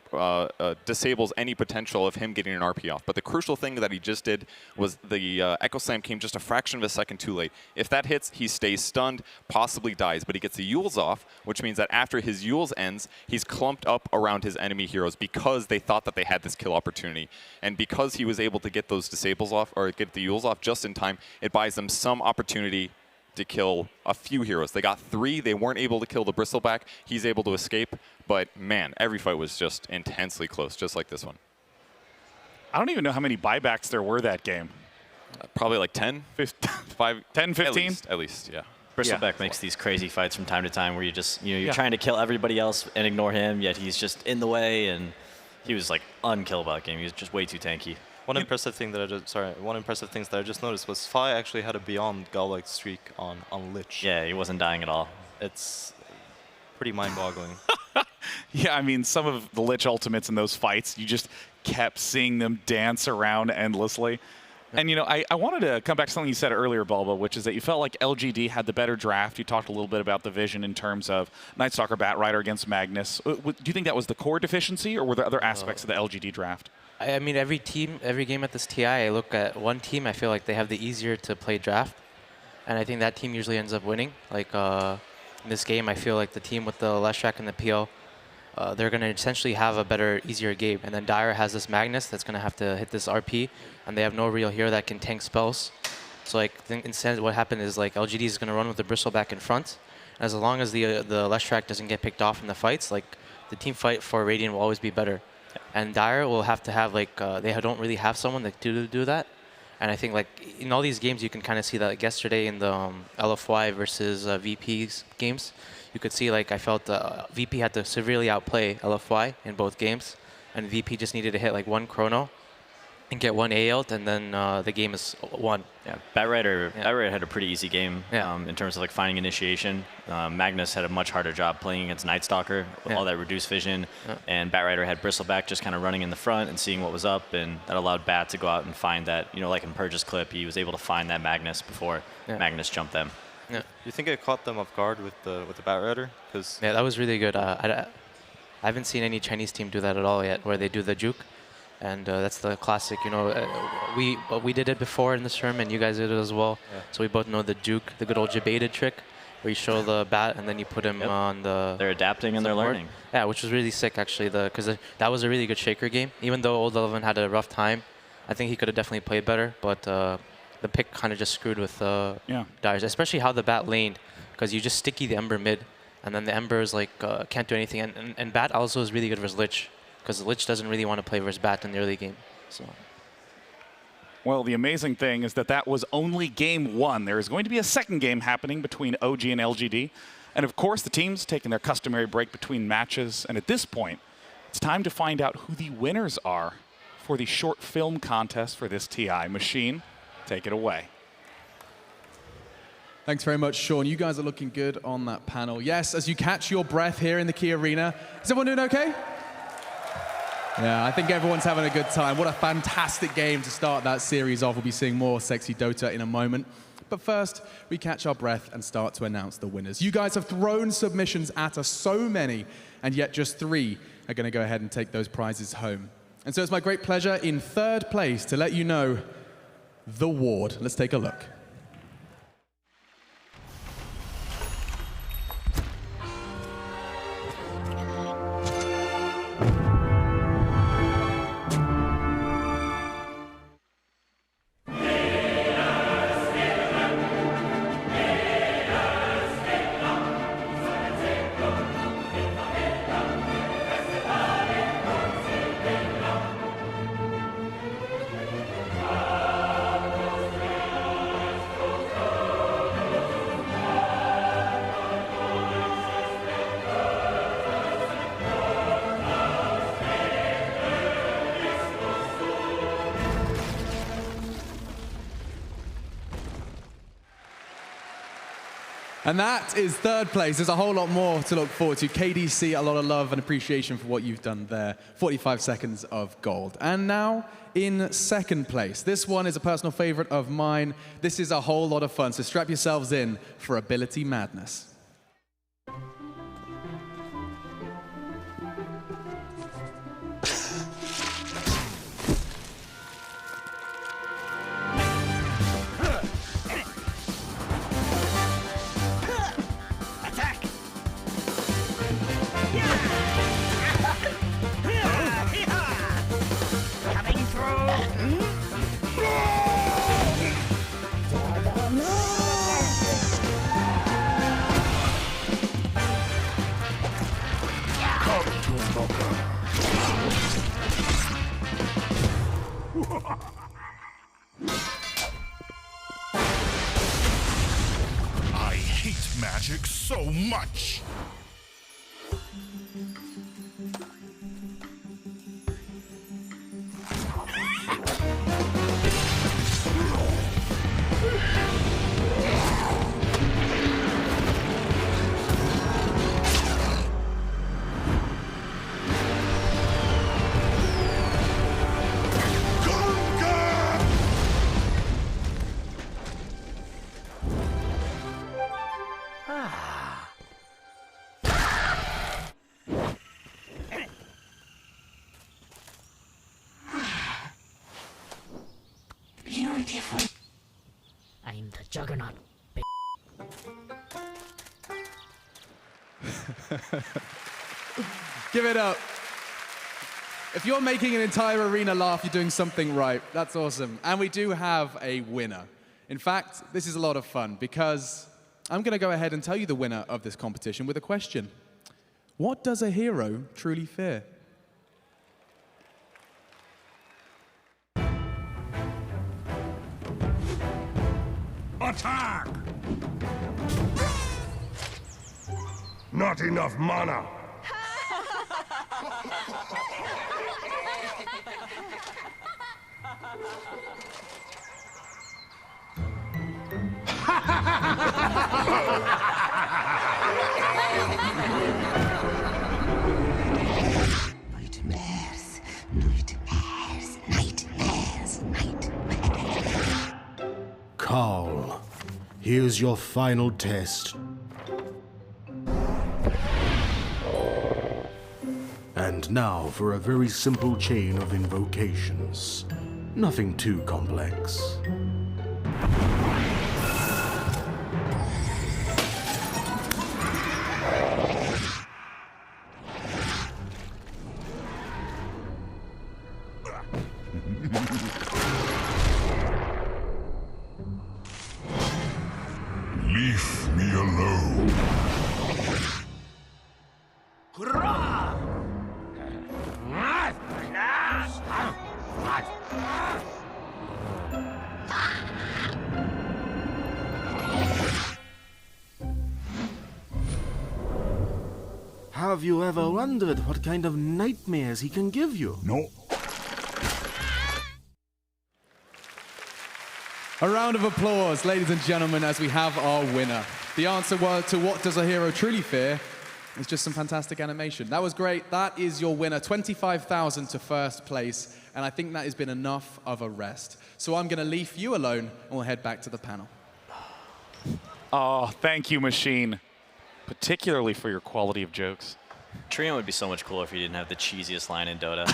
disables any potential of him getting an RP off. But the crucial thing that he just did was the Echo Slam came just a fraction of a second too late. If that hits, he stays stunned, possibly dies, but he gets the Yules off, which means that after his Yules ends, he's clumped up around his enemy heroes because they thought that they had this kill opportunity. And because he was able to get those disables off, or get the Yules off just in time, it buys them some opportunity to kill a few heroes. They got 3. They weren't able to kill the Bristleback. He's able to escape. But man, every fight was just intensely close, just like this one. I don't even know how many buybacks there were that game. Probably like 10, 10, 15? At least, yeah. Bristleback makes these crazy fights from time to time where you're trying to kill everybody else and ignore him, yet he's just in the way, and he was like unkillable that game. He was just way too tanky. One impressive thing that I just noticed was Fi actually had a beyond godlike streak on Lich. Yeah, he wasn't dying at all. It's pretty mind-boggling. Yeah, I mean, some of the Lich ultimates in those fights, you just kept seeing them dance around endlessly. And, you know, I wanted to come back to something you said earlier, Bulba, which is that you felt like LGD had the better draft. You talked a little bit about the vision in terms of Night Stalker Batrider against Magnus. Do you think that was the core deficiency, or were there other aspects of the LGD draft? I mean, every game at this TI, I look at one team, I feel like they have the easier to play draft. And I think that team usually ends up winning. Like, in this game, I feel like the team with the Leshrac and the PL, they're going to essentially have a better, easier game. And then Dire has this Magnus that's going to have to hit this RP, and they have no real hero that can tank spells. So like, instead what happened is like LGD is going to run with the Bristleback in front. And as long as the Leshrac doesn't get picked off in the fights, like the team fight for Radiant will always be better. And Dire will have to have like, they don't really have someone that to do that. And I think like in all these games, you can kind of see that like yesterday in the LFY versus VP's games, you could see like I felt VP had to severely outplay LFY in both games, and VP just needed to hit like one chrono and get one A ult, and then the game is won. Yeah, Batrider had a pretty easy game in terms of like finding initiation. Magnus had a much harder job playing against Night Stalker with all that reduced vision, and Batrider had Bristleback just kind of running in the front and seeing what was up, and that allowed Bat to go out and find that, you know, like in Purge's clip, he was able to find that Magnus before Magnus jumped them. Yeah. You think it caught them off guard with the Batrider? Because yeah, that was really good. I haven't seen any Chinese team do that at all yet, where they do the juke. And that's the classic, you know, we did it before in this tournament, you guys did it as well. Yeah. So we both know the juke, the good old Jebaited trick, where you show the bat and then you put him on the... They're adapting and they're learning. Yeah, which was really sick, actually, because that was a really good Shaker game. Even though Old Eleven had a rough time, I think he could have definitely played better, but the pick kind of just screwed with Dyers, especially how the bat laned, because you just sticky the Ember mid, and then the Ember is like, can't do anything. And bat also is really good versus Lich, because Lich doesn't really want to play versus Bat in the early game. So. Well, the amazing thing is that that was only game one. There is going to be a second game happening between OG and LGD. And of course, the teams taking their customary break between matches. And at this point, it's time to find out who the winners are for the short film contest for this TI. Machine, take it away. Thanks very much, Sean. You guys are looking good on that panel. Yes, as you catch your breath here in the Key Arena. Is everyone doing okay? Yeah, I think everyone's having a good time. What a fantastic game to start that series off. We'll be seeing more sexy Dota in a moment. But first, we catch our breath and start to announce the winners. You guys have thrown submissions at us, so many, and yet just 3 are going to go ahead and take those prizes home. And so it's my great pleasure in third place to let you know the Ward. Let's take a look. And that is third place. There's a whole lot more to look forward to. KDC, a lot of love and appreciation for what you've done there. 45 seconds of gold. And now in second place. This one is a personal favorite of mine. This is a whole lot of fun, so strap yourselves in for Ability Madness. I hate magic so much. Beautiful. I'm the juggernaut. Give it up. If you're making an entire arena laugh, you're doing something right. That's awesome. And we do have a winner. In fact, this is a lot of fun because I'm going to go ahead and tell you the winner of this competition with a question. What does a hero truly fear? Attack! Not enough mana. Nightmares, nightmares, nightmares, nightmares. Carl, here's your final test. And now for a very simple chain of invocations. Nothing too complex. Leave me alone. Have you ever wondered what kind of nightmares he can give you? No. A round of applause, ladies and gentlemen, as we have our winner. The answer to what does a hero truly fear is just some fantastic animation. That was great. That is your winner, 25,000 to first place, and I think that has been enough of a rest. So I'm going to leave you alone, and we'll head back to the panel. Oh, thank you, Machine. Particularly for your quality of jokes. Trion would be so much cooler if he didn't have the cheesiest line in Dota.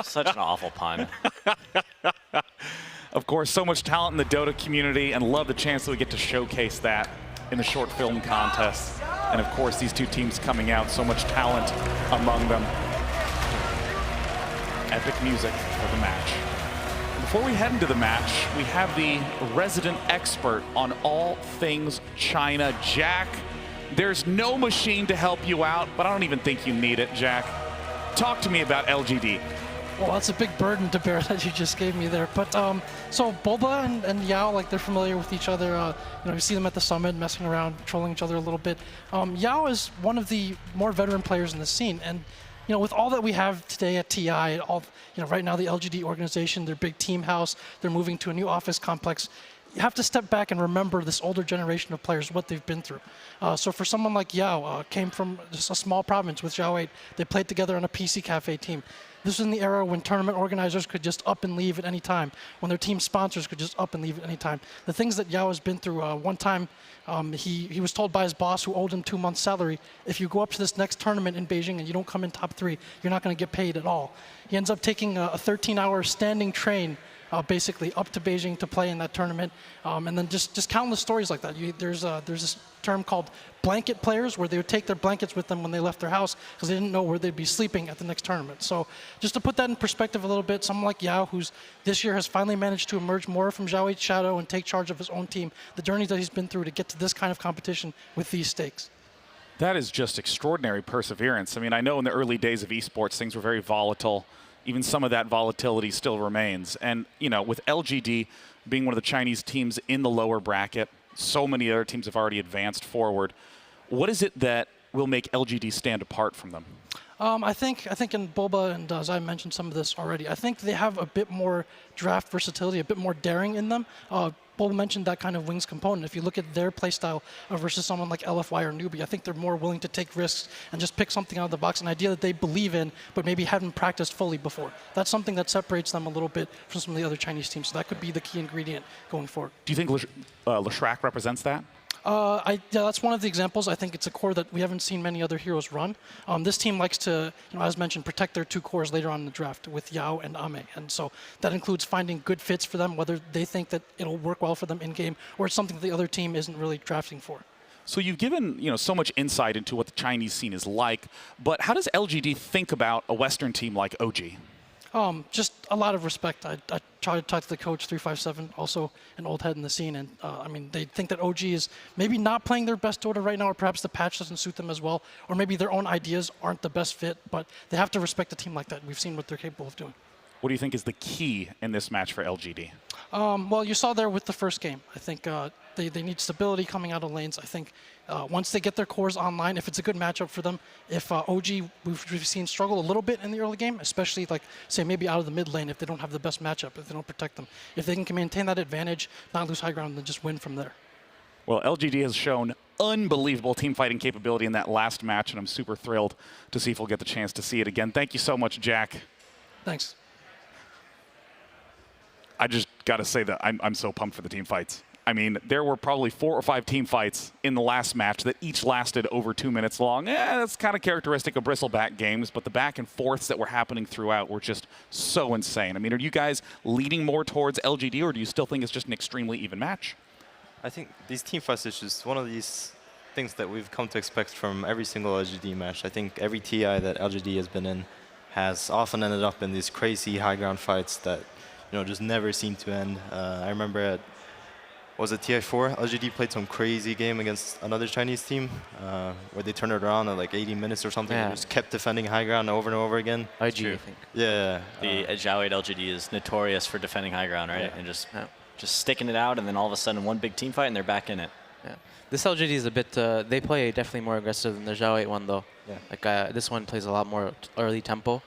Such an awful pun. Of course, so much talent in the Dota community, and love the chance that we get to showcase that in the short film contest. And of course, these two teams coming out, so much talent among them. Epic music for the match. Before we head into the match, we have the resident expert on all things China, Jack. There's no Machine to help you out, but I don't even think you need it, Jack. Talk to me about LGD. Well, that's a big burden to bear that you just gave me there. But so Boba and Yao, like they're familiar with each other. You see them at the summit, messing around, trolling each other a little bit. Yao is one of the more veteran players in the scene, and with all that we have today at TI, right now the LGD organization, their big team house, they're moving to a new office complex. You have to step back and remember this older generation of players, what they've been through. So for someone like Yao, came from just a small province with Zhao 8. They played together on a PC Cafe team. This was in the era when tournament organizers could just up and leave at any time, when their team sponsors could just up and leave at any time. The things that Yao has been through, one time he was told by his boss, who owed him 2 months' salary, if you go up to this next tournament in Beijing and you don't come in top 3, you're not going to get paid at all. He ends up taking a 13-hour standing train basically up to Beijing to play in that tournament, and then just countless stories like that. There's this term called blanket players, where they would take their blankets with them when they left their house because they didn't know where they'd be sleeping at the next tournament. So just to put that in perspective a little bit, someone like Yao, who's this year has finally managed to emerge more from Zhao 8's shadow and take charge of his own team, the journey that he's been through to get to this kind of competition with these stakes. That is just extraordinary perseverance. I mean, I know in the early days of esports, things were very volatile. even some of that volatility still remains. And, you know, with LGD being one of the Chinese teams in the lower bracket, so many other teams have already advanced forward. What is it that will make LGD stand apart from them? I think in Boba, and as I mentioned some of this already, I think they have a bit more draft versatility, a bit more daring in them. Boba mentioned that kind of wings component. If you look at their playstyle versus someone like LFY or Newbie, I think they're more willing to take risks and just pick something out of the box, an idea that they believe in, but maybe haven't practiced fully before. That's something that separates them a little bit from some of the other Chinese teams. So that could be the key ingredient going forward. Do you think Leshrac represents that? Yeah, that's one of the examples. I think it's a core that we haven't seen many other heroes run. This team likes to, as mentioned, protect their two cores later on in the draft with Yao and Ame. And so that includes finding good fits for them, whether they think that it'll work well for them in-game or it's something the other team isn't really drafting for. So you've given so much insight into what the Chinese scene is like, but how does LGD think about a Western team like OG? Just a lot of respect. I try to talk to the coach, 357, also an old head in the scene, and I mean, they think that OG is maybe not playing their best Dota right now, or perhaps the patch doesn't suit them as well, or maybe their own ideas aren't the best fit, but they have to respect a team like that. We've seen what they're capable of doing. What do you think is the key in this match for LGD? Well, you saw there with the first game. I think they need stability coming out of lanes. I think once they get their cores online, if it's a good matchup for them, if OG we've seen struggle a little bit in the early game, especially like say maybe out of the mid lane if they don't have the best matchup, if they don't protect them. If they can maintain that advantage, not lose high ground, then just win from there. Well, LGD has shown unbelievable team fighting capability in that last match, and I'm super thrilled to see if we'll get the chance to see it again. Thank you so much, Jack. Thanks. I just got to say that I'm so pumped for the team fights. I mean, there were probably 4 or 5 team fights in the last match that each lasted over 2 minutes long. That's kind of characteristic of Bristleback games, but the back and forths that were happening throughout were just so insane. I mean, are you guys leaning more towards LGD, or do you still think it's just an extremely even match? I think these team fights is just one of these things that we've come to expect from every single LGD match. I think every TI that LGD has been in has often ended up in these crazy high ground fights that just never seem to end. I remember at TI4, LGD played some crazy game against another Chinese team where they turned it around at like 80 minutes or something and just kept defending high ground over and over again. IG, I think. Yeah. The Zhao 8 LGD is notorious for defending high ground, right? And just sticking it out, and then all of a sudden one big team fight and they're back in it. Yeah. This LGD is a bit, they play definitely more aggressive than the Zhao 8 one though. Yeah. Like this one plays a lot more early tempo.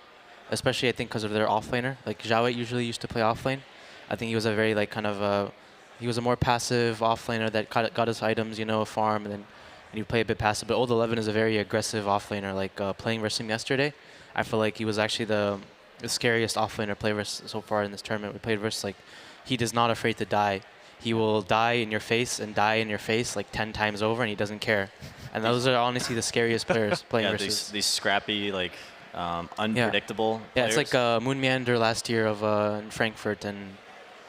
Especially, I think, because of their offlaner. Like, Zhao 8 usually used to play offlane. I think he was a very, he was a more passive offlaner that got his items, farm, and he'd play a bit passive. But Old 11 is a very aggressive offlaner. Like, playing versus him yesterday, I feel like he was actually the scariest offlaner play versus so far in this tournament. We played versus, he is not afraid to die. He will die in your face and die in your face 10 times over, and he doesn't care. And those are honestly the scariest players playing versus. These scrappy, unpredictable. Yeah, it's like Moon Meander last year of in Frankfurt and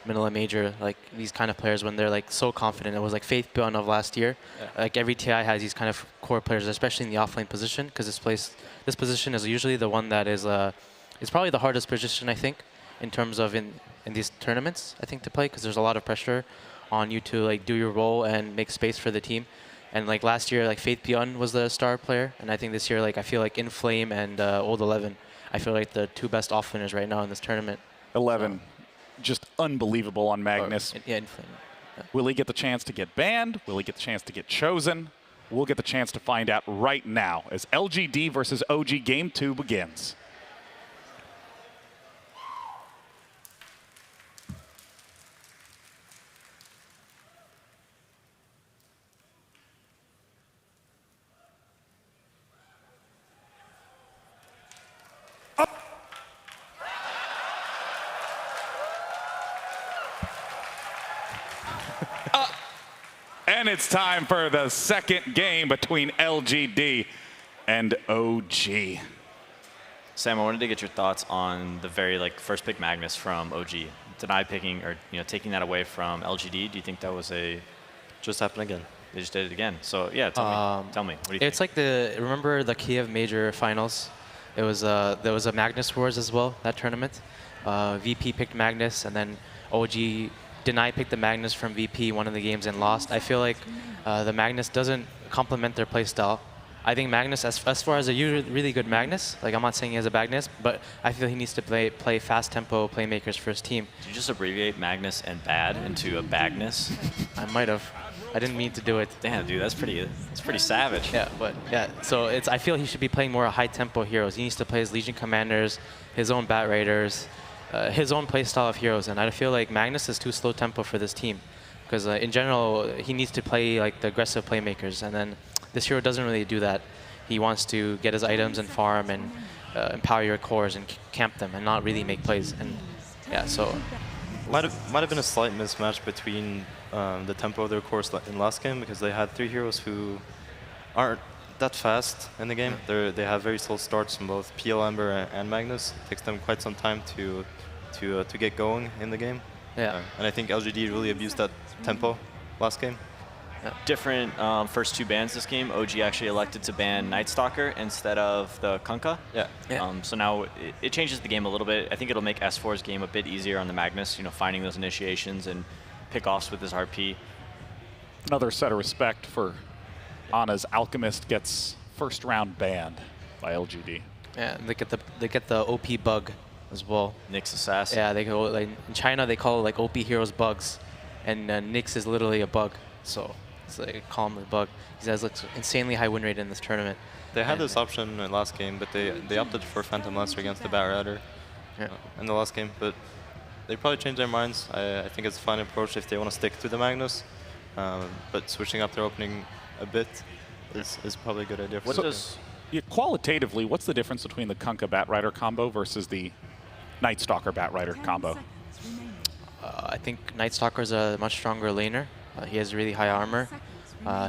Manila Major. Like these kind of players when they're so confident. It was like Faith Beyond of last year. Yeah. Like every TI has these kind of core players, especially in the offlane position, because this position is usually the one that is it's probably the hardest position I think in terms of in these tournaments I think to play, because there's a lot of pressure on you to do your role and make space for the team. And last year, Faith Beyond was the star player, and I think this year, I feel like Inflame and Old 11, I feel like the 2 best offlaners right now in this tournament. 11, just unbelievable on Magnus. Inflame. Yeah. Will he get the chance to get banned? Will he get the chance to get chosen? We'll get the chance to find out right now as LGD versus OG Game 2 begins. And it's time for the second game between LGD and OG. Sam, I wanted to get your thoughts on the very first pick Magnus from OG. Deny picking or taking that away from LGD. Do you think that was just happened again? They just did it again. So yeah, tell me. What do you think? It's remember the Kiev Major finals? It was there was a Magnus Wars as well, that tournament. VP picked Magnus, and then OG Deny picked the Magnus from VP one of the games and lost. I feel like the Magnus doesn't complement their playstyle. I think Magnus, as far as a really good Magnus, like I'm not saying he has a Magnus, but I feel he needs to play fast tempo playmakers for his team. Did you just abbreviate Magnus and bad into a Bagnus? I might have. I didn't mean to do it. Damn, dude, that's pretty savage. Yeah, but yeah, so I feel he should be playing more high tempo heroes. He needs to play his Legion Commanders, his own Bat Raiders, his own playstyle of heroes, and I feel like Magnus is too slow tempo for this team. Because in general, he needs to play like the aggressive playmakers, and then this hero doesn't really do that. He wants to get his items and farm and empower your cores and camp them and not really make plays. And yeah, so might have been a slight mismatch between the tempo of their cores in last game, because they had 3 heroes who aren't that fast in the game. They have very slow starts from both PL Ember and Magnus. It takes them quite some time to get going in the game. Yeah. And I think LGD really abused that tempo last game. Different first 2 bans this game. OG actually elected to ban Night Stalker instead of the Kunkka. Yeah. So now it changes the game a little bit. I think it'll make S4's game a bit easier on the Magnus, finding those initiations and pick-offs with his RP. Another set of respect for Ana's Alchemist gets first round banned by LGD. Yeah, and they get the OP bug as well. Nyx Assassin. Yeah, they go like in China they call it like OP heroes bugs, and Nyx is literally a bug. So it's like a common bug. He has like insanely high win rate in this tournament. They had this option in last game, but they opted for Phantom Lancer against the Bat Rider in the last game. But they probably changed their minds. I think it's a fine approach if they want to stick to the Magnus. But switching up their opening a bit is probably a good idea for them. Qualitatively, what's the difference between the Kunkka Bat Rider combo versus the Night Stalker Bat Rider combo? I think Night Stalker is a much stronger laner. He has really high armor.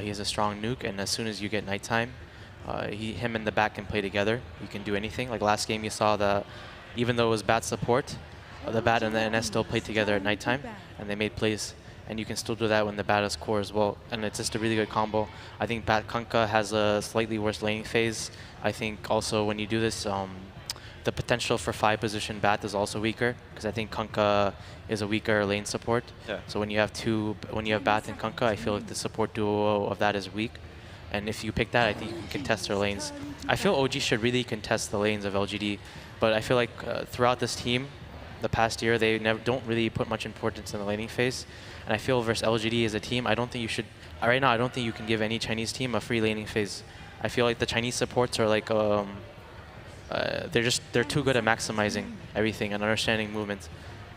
He has a strong nuke, and as soon as you get nighttime, him and the Bat can play together. You can do anything. Like last game, you saw even though it was Bat support, the Bat and the NS still played together at nighttime, and they made plays. And you can still do that when the Bat is core as well. And it's just a really good combo. I think Bat Kunkka has a slightly worse laning phase. I think also when you do this, the potential for 5-position Bat is also weaker, because I think Kunkka is a weaker lane support. Yeah. So when you have Bat and Kunkka, I feel like the support duo of that is weak. And if you pick that, I think you can contest their lanes. I feel OG should really contest the lanes of LGD, but I feel like throughout this team, the past year, they don't really put much importance in the laning phase. And I feel versus LGD as a team, I don't think you should. Right now, I don't think you can give any Chinese team a free laning phase. I feel like the Chinese supports are like they're too good at maximizing everything and understanding movement.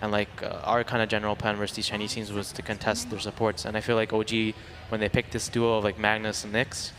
And like our kind of general plan versus these Chinese teams was to contest their supports. And I feel like OG, when they picked this duo of like Magnus and Nyx,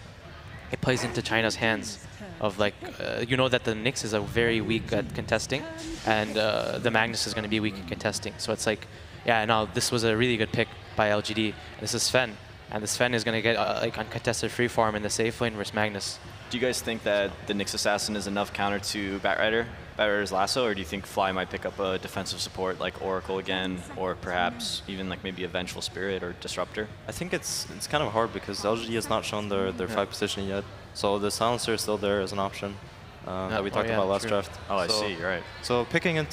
it plays into China's hands. Of like, that the Nyx is very weak at contesting, and the Magnus is going to be weak at contesting. So it's like, yeah, no, this was a really good pick by LGD. This is Sven, and the Sven is going to get like uncontested free farm in the safe lane versus Magnus. Do you guys think that the Nyx Assassin is enough counter to Bat Rider's Lasso, or do you think Fly might pick up a defensive support like Oracle again, or perhaps even like maybe a Vengeful Spirit or Disruptor? I think it's kind of hard because LGD has not shown their 5 position yet. So the Silencer is still there as an option that we talked about last draft. Oh, I see, you're right. So picking a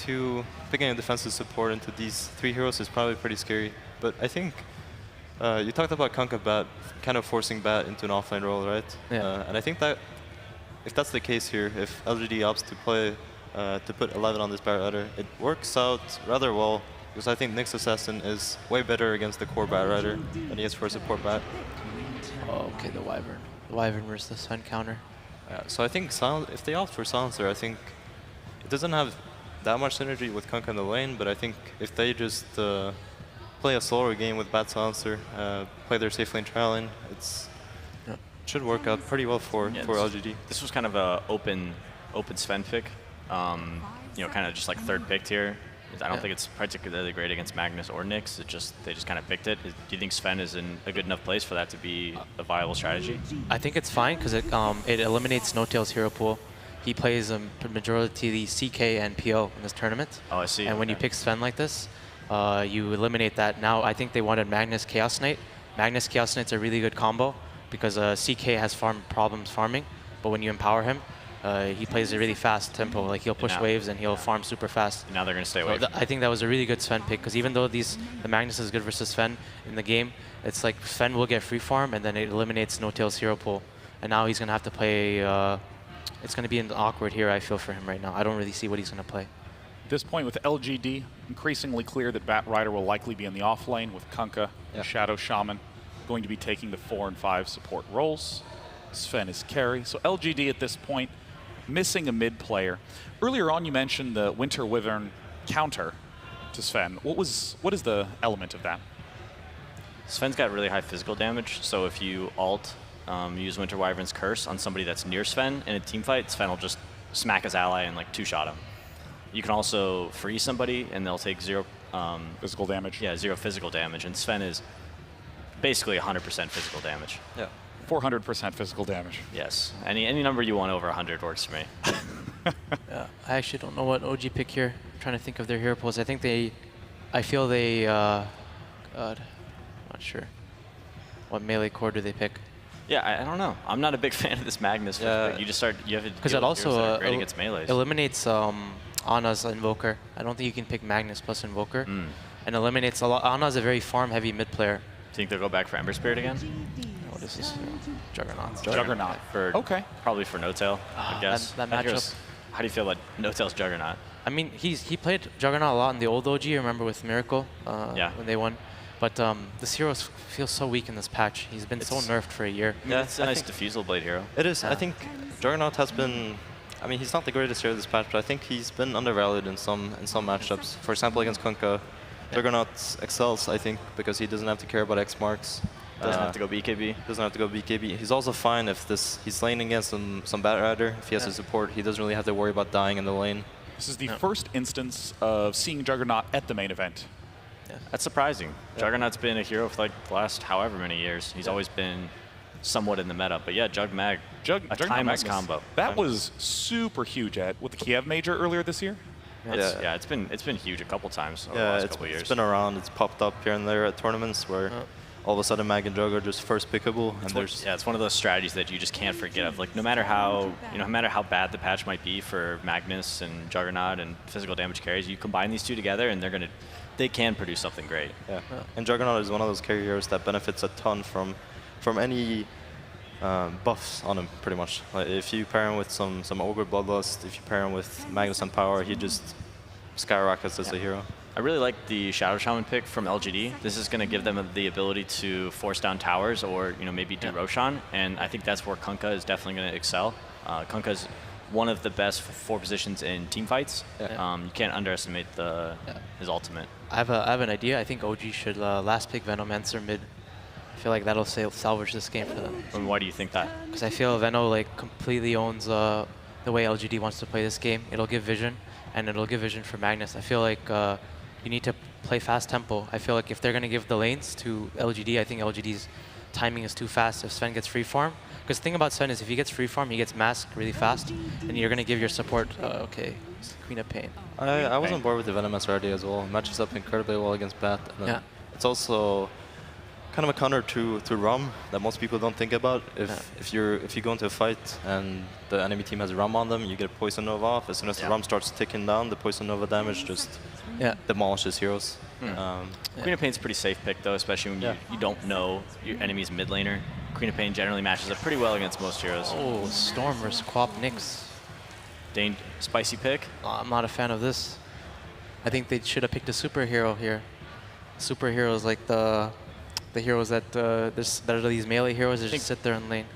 defensive support into these 3 heroes is probably pretty scary. But I think you talked about Kunkka Bat kind of forcing Bat into an offlane role, right? Yeah. And I think that if that's the case here, if LGD opts to play to put 11 on this Bat Rider, it works out rather well, because I think Nyx Assassin is way better against the core Bat Rider than he is for a support Bat. Oh, okay, the Wyvern. Wyvern versus the Sun counter. So I think if they opt for Silencer, I think it doesn't have that much synergy with Kunkka in the lane, but I think if they just play a slower game with Bat Silencer, play their safe lane trial lane, it should work out pretty well for LGD. This was kind of a open Sven pick, kind of just like third picked here. I don't think it's particularly great against Magnus or Nyx. They just kind of picked it. Do you think Sven is in a good enough place for that to be a viable strategy? I think it's fine because it eliminates Snowtail's hero pool. He plays a majority CK and PO in this tournament. Oh, I see. And when you pick Sven like this, you eliminate that. Now I think they wanted Magnus Chaos Knight. Magnus Chaos Knight's a really good combo because CK has problems farming, but when you empower him, he plays a really fast tempo. Like he'll push waves and he'll farm super fast. Now they're going to stay away. I think that was a really good Sven pick because even though the Magnus is good versus Sven in the game, it's like Sven will get free farm and then it eliminates Snowtail's hero pool. and now he's going to have to play. It's going to be an awkward here, I feel, for him right now. I don't really see what he's going to play. At this point with LGD, increasingly clear that Bat Rider will likely be in the off lane with Kunkka and Shadow Shaman going to be taking the 4 and 5 support roles. Sven is carry. So LGD at this point missing a mid player. Earlier on you mentioned the Winter Wyvern counter to Sven. What is the element of that? Sven's got really high physical damage, so if you ult, use Winter Wyvern's Curse on somebody that's near Sven in a team fight, Sven will just smack his ally and like 2-shot him. You can also freeze somebody and they'll take 0 physical damage. Yeah, 0 physical damage, and Sven is basically 100% physical damage. Yeah. 400% physical damage. Yes. Any number you want over 100 works for me. I actually don't know what OG pick here. I'm trying to think of their hero pools. I feel they, God, not sure. What melee core do they pick? Yeah, I don't know. I'm not a big fan of this Magnus. Yeah. You just start, you have to Because deal it with heroes that also are great against melees. eliminates Ana's Invoker. I don't think you can pick Magnus plus Invoker. And eliminates a lot. Ana's a very farm-heavy mid player. Think they'll go back for Ember Spirit again? What is this? Juggernaut. Juggernaut. Okay. Probably for No-Tail, I guess. That How matchup. do you feel about No-Tail's Juggernaut? I mean, he played Juggernaut a lot in the old OG. Remember with Miracle when they won. But this hero feels so weak in this patch. He's been so nerfed for a year. Yeah, it's a nice Diffusal Blade hero. It is. I think Juggernaut has been. I mean, he's not the greatest hero this patch, but I think he's been undervalued in some matchups. For example, against Kunkka, Juggernaut excels, I think, because he doesn't have to care about X marks. Doesn't have to go BKB. Doesn't have to go BKB. He's also fine if he's laning against some Bat Rider. If he has to support, he doesn't really have to worry about dying in the lane. This is the first instance of seeing Juggernaut at the main event. That's surprising. Juggernaut's been a hero for like the last however many years. He's always been somewhat in the meta. But yeah, Jugmag, a timeless combo. That was super huge with the Kiev Major earlier this year. Yeah, it's been huge a couple times over the last couple years. It's been around. It's popped up here and there at tournaments where all of a sudden Mag and Jug are just first pickable. It's one of those strategies that you just can't forget of. Like no matter how bad the patch might be for Magnus and Juggernaut and physical damage carries, you combine these two together and they can produce something great. Yeah. And Juggernaut is one of those carry heroes that benefits a ton from any buffs on him, pretty much. Like if you pair him with some Ogre Bloodlust, if you pair him with Magnus and Power, he just skyrockets as a hero. I really like the Shadow Shaman pick from LGD. This is going to give them the ability to force down towers or maybe do Roshan, and I think that's where Kunkka is definitely going to excel. Kunkka is one of the best 4 positions in team fights. You can't underestimate his ultimate. I have an idea. I think OG should last pick Venomancer mid. I feel like that'll salvage this game for them. And why do you think that? Because I feel Veno completely owns the way LGD wants to play this game. It'll give vision, and it'll give vision for Magnus. I feel like you need to play fast tempo. I feel like if they're going to give the lanes to LGD, I think LGD's timing is too fast if Sven gets free farm. Because the thing about Sven is if he gets free farm, he gets masked really fast, and you're going to give your support, Queen of Pain. I was on board with the Venomous already as well. Matches up incredibly well against Bat. And it's also kind of a counter to Rum that most people don't think about. If you go into a fight and the enemy team has a Rum on them, you get Poison Nova off. As soon as the Rum starts ticking down, the Poison Nova damage just demolishes heroes. Queen of Pain's a pretty safe pick though, especially when you don't know your enemy's mid laner. Queen of Pain generally matches up pretty well against most heroes. Oh, Storm versus Quap Nyx. Spicy pick? I'm not a fan of this. I think they should have picked a superhero here. Superheroes like the heroes that are these melee heroes that just sit there in lane.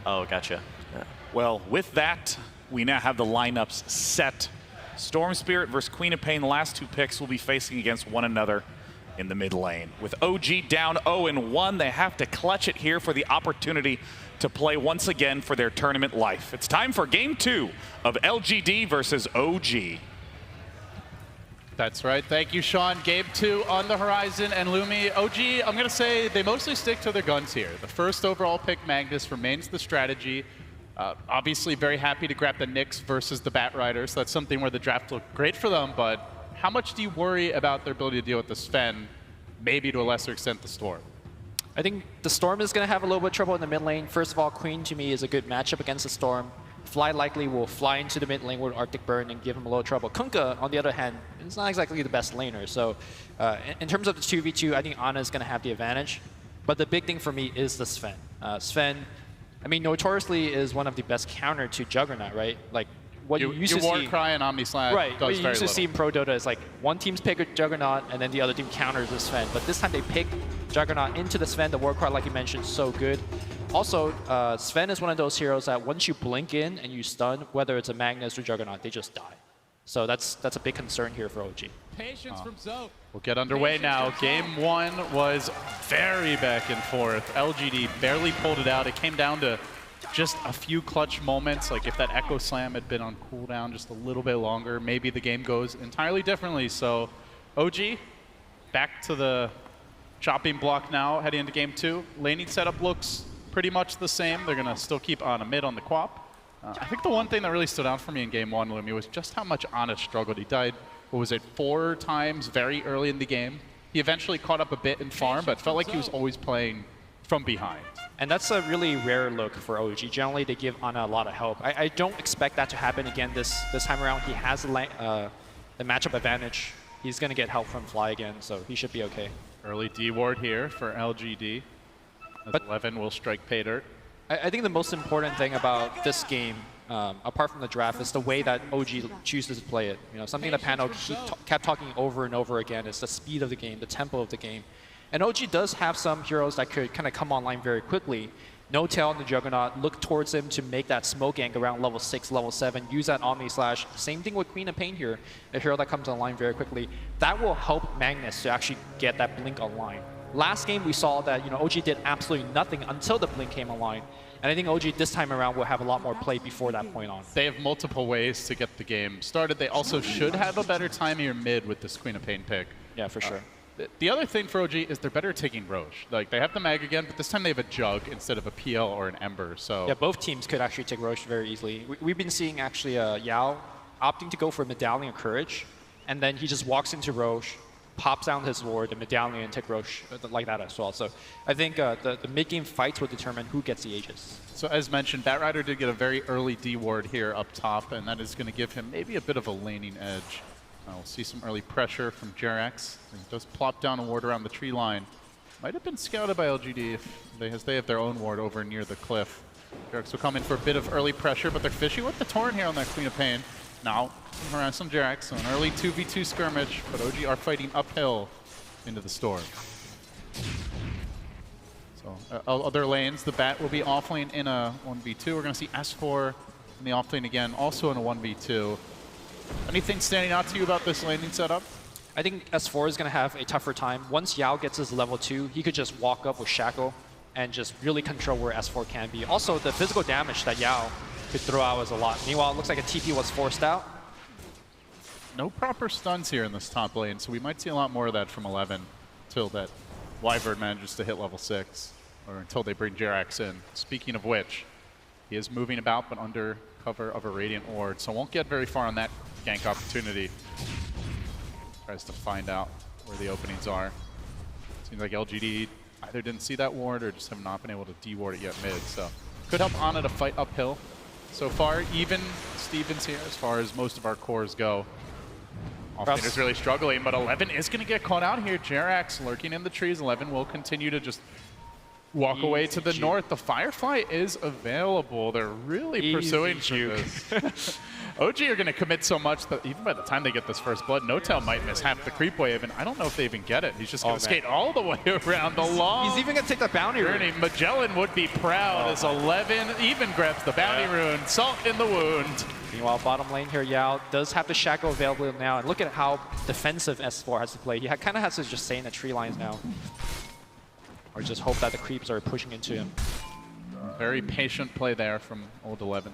Oh, gotcha. Yeah. Well, with that, we now have the lineups set. Storm Spirit versus Queen of Pain, the last 2 picks will be facing against one another in the mid lane. With OG down 0-1, they have to clutch it here for the opportunity to play once again for their tournament life. It's time for Game 2 of LGD versus OG. That's right. Thank you, Sean. Game 2 on the horizon. And Lumi, OG, I'm going to say they mostly stick to their guns here. The first overall pick, Magnus, remains the strategy. Obviously, very happy to grab the Nyx versus the Bat Rider. So that's something where the draft looked great for them. But how much do you worry about their ability to deal with the Sven, maybe to a lesser extent the Storm? I think the Storm is going to have a little bit of trouble in the mid lane. First of all, Queen to me is a good matchup against the Storm. Fly likely will fly into the mid lane with Arctic Burn and give him a little trouble. Kunkka, on the other hand, is not exactly the best laner. So in terms of the 2v2, I think Ana is going to have the advantage. But the big thing for me is the Sven. Sven I mean, notoriously is one of the best counter to Juggernaut, right? Like what you used to war see. cry and Omnislash Right. does What you very used to little. see in Pro Dota is like one team's pick a Juggernaut and then the other team counters the Sven. But this time they pick Juggernaut into the Sven. The war cry, like you mentioned, so good. Also, Sven is one of those heroes that once you blink in and you stun, whether it's a Magnus or Juggernaut, they just die. So that's a big concern here for OG. Patience from Zoe. We'll get underway now. Game 1 was very back and forth. LGD barely pulled it out. It came down to just a few clutch moments. Like if that Echo Slam had been on cooldown just a little bit longer, maybe the game goes entirely differently. So OG, back to the chopping block now, heading into game 2. Laning setup looks pretty much the same. They're gonna still keep Ana mid on the Quap. I think the one thing that really stood out for me in game 1, Lumi, was just how much Ana struggled. He died, what was it, 4 times very early in the game. He eventually caught up a bit in farm, but felt like he was always playing from behind. And that's a really rare look for OG. Generally, they give Ana a lot of help. I don't expect that to happen again this time around. He has the matchup advantage. He's going to get help from Fly again, so he should be okay. Early D ward here for LGD. As 11 will strike pay dirt. I think the most important thing about this game, apart from the draft, is the way that OG chooses to play it. You know, something that Pano kept talking over and over again is the speed of the game, the tempo of the game. And OG does have some heroes that could kind of come online very quickly. No Tail and the Juggernaut, look towards him to make that smoke gank around level 6, level 7, use that Omni Slash. Same thing with Queen of Pain here, a hero that comes online very quickly. That will help Magnus to actually get that blink online. Last game we saw that OG did absolutely nothing until the blink came online. And I think OG this time around will have a lot more play before that point on. They have multiple ways to get the game started. They also should have a better time here mid with this Queen of Pain pick. Yeah, for sure. The other thing for OG is they're better at taking Roche. Like, they have the Mag again, but this time they have a Jug instead of a PL or an Ember, so... Yeah, both teams could actually take Roche very easily. We've been seeing actually Yao opting to go for Medallion of Courage, and then he just walks into Roche, pops down his ward, the Medallion, and take Roche like that as well. So I think the mid-game fights will determine who gets the Aegis. So as mentioned, Batrider did get a very early D ward here up top, and that is going to give him maybe a bit of a laning edge. We'll see some early pressure from Jerax. He does plop down a ward around the tree line. Might have been scouted by LGD as they have their own ward over near the cliff. Jerax will come in for a bit of early pressure, but they're fishy with the Torrent here on that Queen of Pain. Now, harass on Jerax, so an early 2v2 skirmish, but OG are fighting uphill into the storm. So other lanes, the Bat will be offlane in a 1v2. We're going to see S4 in the offlane again, also in a 1v2. Anything standing out to you about this landing setup? I think S4 is going to have a tougher time. Once Yao gets his level 2, he could just walk up with Shackle and just really control where S4 can be. Also, the physical damage that Yao could throw out is a lot. Meanwhile, it looks like a TP was forced out. No proper stuns here in this top lane, so we might see a lot more of that from 11 until that Wyvern manages to hit level 6, or until they bring Jerax in. Speaking of which, he is moving about, but under cover of a Radiant Ward, so won't get very far on that gank opportunity. Tries to find out where the openings are. Seems like LGD either didn't see that ward or just have not been able to de-ward it yet mid, so could help Ana to fight uphill. So far, even Stevens here as far as most of our cores go. Offlaner's really struggling, but 11 is going to get caught out here. Jerax lurking in the trees. 11 will continue to just walk away to the north. The Firefly is available. They're really pursuing this. OG are going to commit so much that even by the time they get this first blood, No-Tail might miss half the creep wave, and I don't know if they even get it. He's just going to skate all the way around the long. He's even going to take the bounty rune. Magellan would be proud as 11 even grabs the bounty rune. Salt in the wound. Meanwhile, bottom lane here, Yao does have the Shackle available now, and look at how defensive S4 has to play. He kind of has to just stay in the tree lines now. Or just hope that the creeps are pushing into him. Very patient play there from old 11.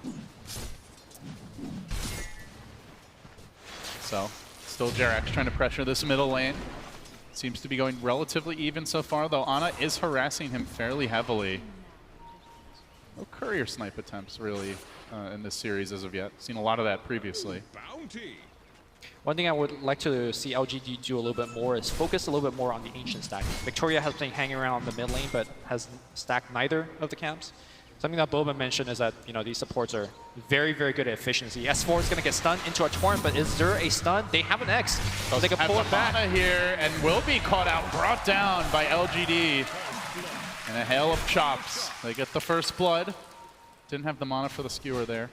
So, still Jerax trying to pressure this middle lane. Seems to be going relatively even so far, though Ana is harassing him fairly heavily. No courier snipe attempts, really, in this series as of yet. Seen a lot of that previously. One thing I would like to see LGD do a little bit more is focus a little bit more on the ancient stacking. Victoria has been hanging around on the mid lane, but has stacked neither of the camps. Something that Boba mentioned is that these supports are very, very good at efficiency. S4 is going to get stunned into a torrent, but is there a stun? They have an X, so they can pull it back. Ana here and will be caught out, brought down by LGD. And a hail of chops. They get the first blood. Didn't have the mana for the skewer there.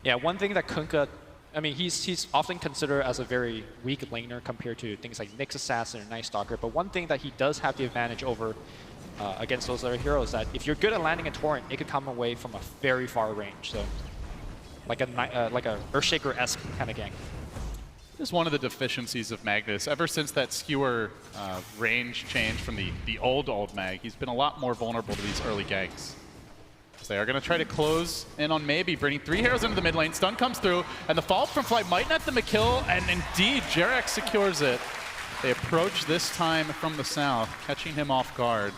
Yeah, one thing that Kunkka, I mean, he's often considered as a very weak laner compared to things like Nyx Assassin or Night Stalker, but one thing that he does have the advantage over against those other heroes is that if you're good at landing a torrent, it could come away from a very far range. So like a Earthshaker-esque kind of gank. This is one of the deficiencies of Magnus. Ever since that skewer range change from the old Mag, he's been a lot more vulnerable to these early ganks. So they are going to try to close in on maybe, bringing 3 heroes into the mid lane. Stun comes through, and the follow-up from Fly might net them a kill, and indeed, JerAx secures it. They approach this time from the south, catching him off guard.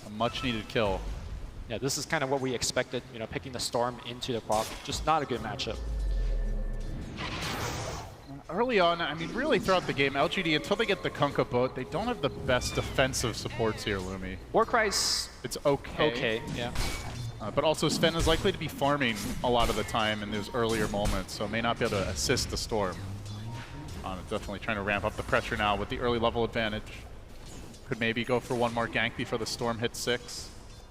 A much-needed kill. Yeah, this is kind of what we expected, you know, picking the Storm into the quad. Just not a good matchup. Early on, I mean, really throughout the game, LGD, until they get the Kunkka boat, they don't have the best defensive supports here, Lumi. Warcry's... It's okay. Okay, yeah. But also Sven is likely to be farming a lot of the time in those earlier moments, so may not be able to assist the Storm. Definitely trying to ramp up the pressure now with the early level advantage. Could maybe go for one more gank before the Storm hits 6.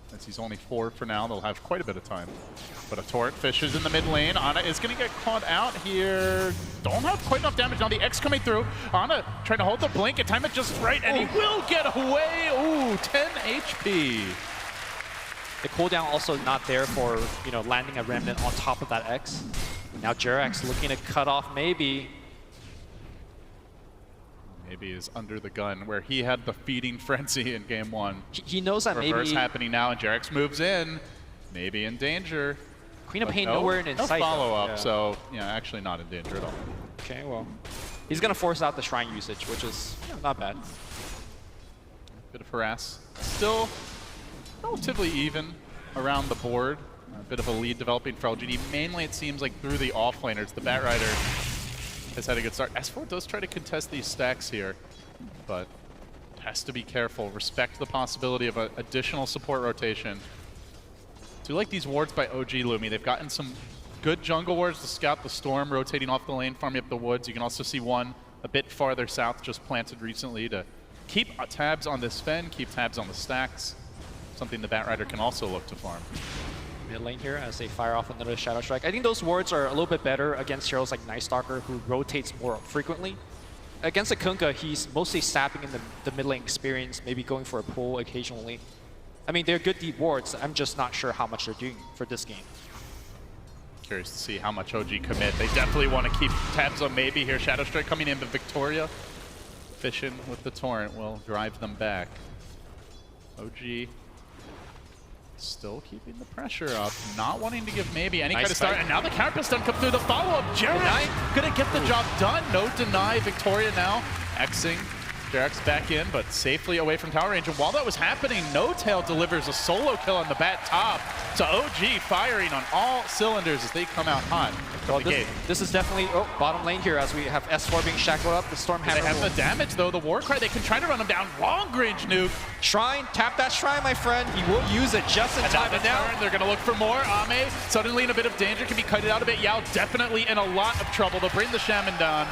Since he's only 4 for now, they'll have quite a bit of time. But a torrent fishes in the mid lane. Ana is going to get caught out here. Don't have quite enough damage. Now the X coming through. Ana trying to hold the blink and time it just right, and he will get away. Ooh, 10 HP. The cooldown also not there for, you know, landing a remnant on top of that X. Now JerAx looking to cut off maybe. Maybe is under the gun, where he had the feeding frenzy in game 1. He knows that Reverse maybe... happening now, and JerAx moves in. Maybe in danger. Queen of Pain nowhere in sight. No follow-up, yeah. So yeah, actually not in danger at all. Okay, well, he's going to force out the Shrine usage, which is not bad. Bit of harass. Still relatively even around the board. A bit of a lead developing for LGD. Mainly it seems like through the offlaners. The Batrider has had a good start. S4 does try to contest these stacks here, but has to be careful. Respect the possibility of an additional support rotation. Do like these wards by OG Lumi. They've gotten some good jungle wards to scout the Storm, rotating off the lane, farming up the woods. You can also see one a bit farther south, just planted recently, to keep tabs on this Sven, keep tabs on the stacks. Something the Batrider can also look to farm. Mid lane here as they fire off another Shadow Strike. I think those wards are a little bit better against heroes like Night Stalker, who rotates more frequently. Against a Kunkka, he's mostly sapping in the mid lane experience, maybe going for a pull occasionally. I mean, they're good deep wards. I'm just not sure how much they're doing for this game. Curious to see how much OG commit. They definitely want to keep tabs on maybe here. Shadow Strike coming into Victoria. Fishing with the Torrent will drive them back. OG still keeping the pressure up, not wanting to give maybe any kind of start. And now the counter stun come through the follow-up. JerAx gonna get the job done. No deny. Victoria now Xing. JerAx back in, but safely away from tower range. And while that was happening, No Tail delivers a solo kill on the bat top. So OG firing on all cylinders as they come out hot. So this is definitely bottom lane here as we have S4 being shackled up. The Stormhammer. They have the damage though. The Warcry, they can try to run him down. Long range nuke. Shrine, tap that Shrine, my friend. He will use it just in time. And now they're going to look for more. Ame suddenly in a bit of danger, can be kited out a bit. Yao definitely in a lot of trouble. They'll bring the Shaman down.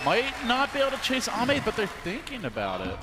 Might not be able to chase Ame, but they're thinking about it.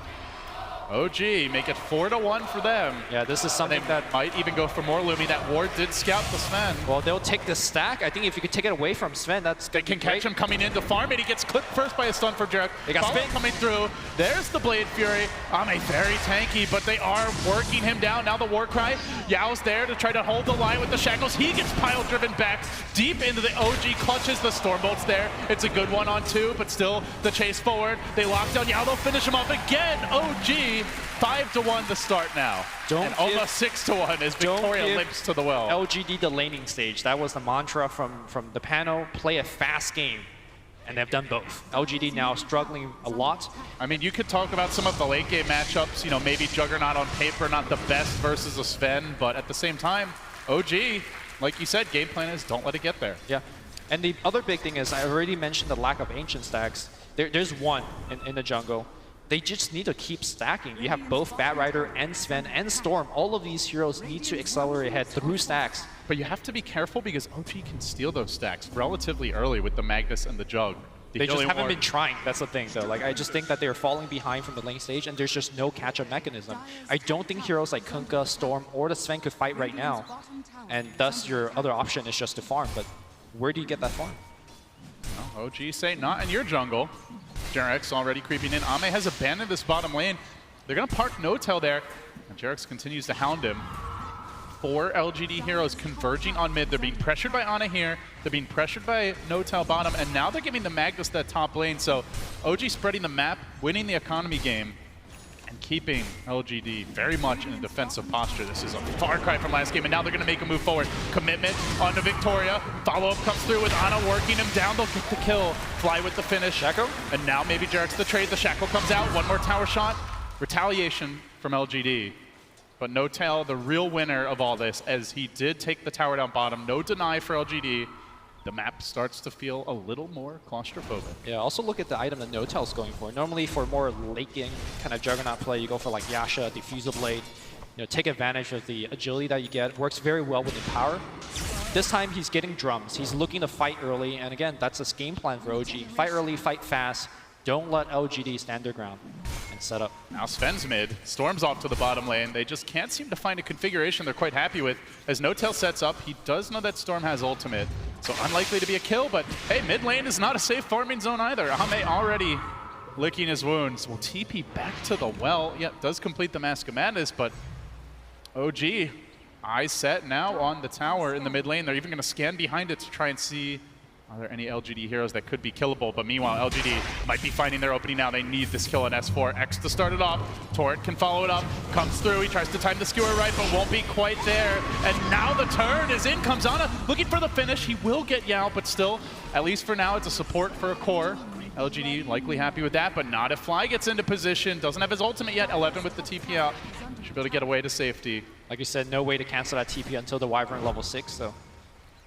OG make it 4-1 for them. Yeah, this is something that might even go for more Lumi. That ward did scout the Sven. Well, they'll take the stack. I think if you could take it away from Sven, that's they can catch him coming in to farm it. He gets clipped first by a stun for JerAx. They got spin coming through. There's the Blade Fury. Ame very tanky, but they are working him down. Now the Warcry. Yao's there to try to hold the line with the shackles. He gets pile driven back deep into the OG, clutches the Stormbolt's there. It's a good 1-on-2, but still the chase forward. They lock down Yao. They'll finish him off again. OG 5-1 to start now. And almost 6-1 as Victoria limps to the well. LGD the laning stage. That was the mantra from the panel. Play a fast game. And they've done both. LGD now struggling a lot. I mean, you could talk about some of the late game matchups. You know, maybe Juggernaut on paper, not the best versus a Sven, but at the same time, OG, like you said, game plan is don't let it get there. Yeah. And the other big thing is, I already mentioned the lack of ancient stacks. There's one in the jungle. They just need to keep stacking. You have both Batrider and Sven and Storm. All of these heroes need to accelerate ahead through stacks. But you have to be careful because OG can steal those stacks relatively early with the Magnus and the Jug. They just haven't been trying. That's the thing, though. Like, I just think that they're falling behind from the lane stage, and there's just no catch-up mechanism. I don't think heroes like Kunkka, Storm, or the Sven could fight right now, and thus your other option is just to farm. But where do you get that farm? Well, OG say not in your jungle. Jarex already creeping in. Ame has abandoned this bottom lane. They're going to park Notel there, and Jarex continues to hound him. 4 LGD heroes converging on mid. They're being pressured by Ana here. They're being pressured by Notel bottom, and now they're giving the Magnus that top lane. So OG spreading the map, winning the economy game, and keeping LGD very much in a defensive posture. This is a far cry from last game, and now they're going to make a move forward. Commitment onto Victoria. Follow-up comes through with Ana working him down. They'll get the kill. Fly with the finish. Shaco. And now maybe Jarex the trade. The Shackle comes out. One more tower shot. Retaliation from LGD. But Notel, the real winner of all this, as he did take the tower down bottom. No deny for LGD. The map starts to feel a little more claustrophobic. Yeah, also look at the item that Notel's going for. Normally for more late game kind of Juggernaut play, you go for like Yasha, Diffusal Blade, take advantage of the agility that you get. Works very well with the power. This time he's getting drums. He's looking to fight early, and again, that's this game plan for OG. Fight early, fight fast. Don't let LGD stand their ground and set up. Now Sven's mid. Storm's off to the bottom lane. They just can't seem to find a configuration they're quite happy with. As Notel sets up, he does know that Storm has ultimate, so unlikely to be a kill, but hey, mid lane is not a safe farming zone either. Ame already licking his wounds. Will TP back to the well. Yeah, does complete the Mask of Madness, but OG, eyes set now on the tower in the mid lane. They're even going to scan behind it to try and see are there any LGD heroes that could be killable? But meanwhile, LGD might be finding their opening now. They need this kill on S4. X to start it off. Torrent can follow it up. Comes through. He tries to time the skewer right, but won't be quite there. And now the turn is in. Comes Ana looking for the finish. He will get Yao, but still, at least for now, it's a support for a core. LGD likely happy with that, but not if Fly gets into position. Doesn't have his ultimate yet. 11 with the TP out. Should be able to get away to safety. Like you said, no way to cancel that TP until the Wyvern level 6, so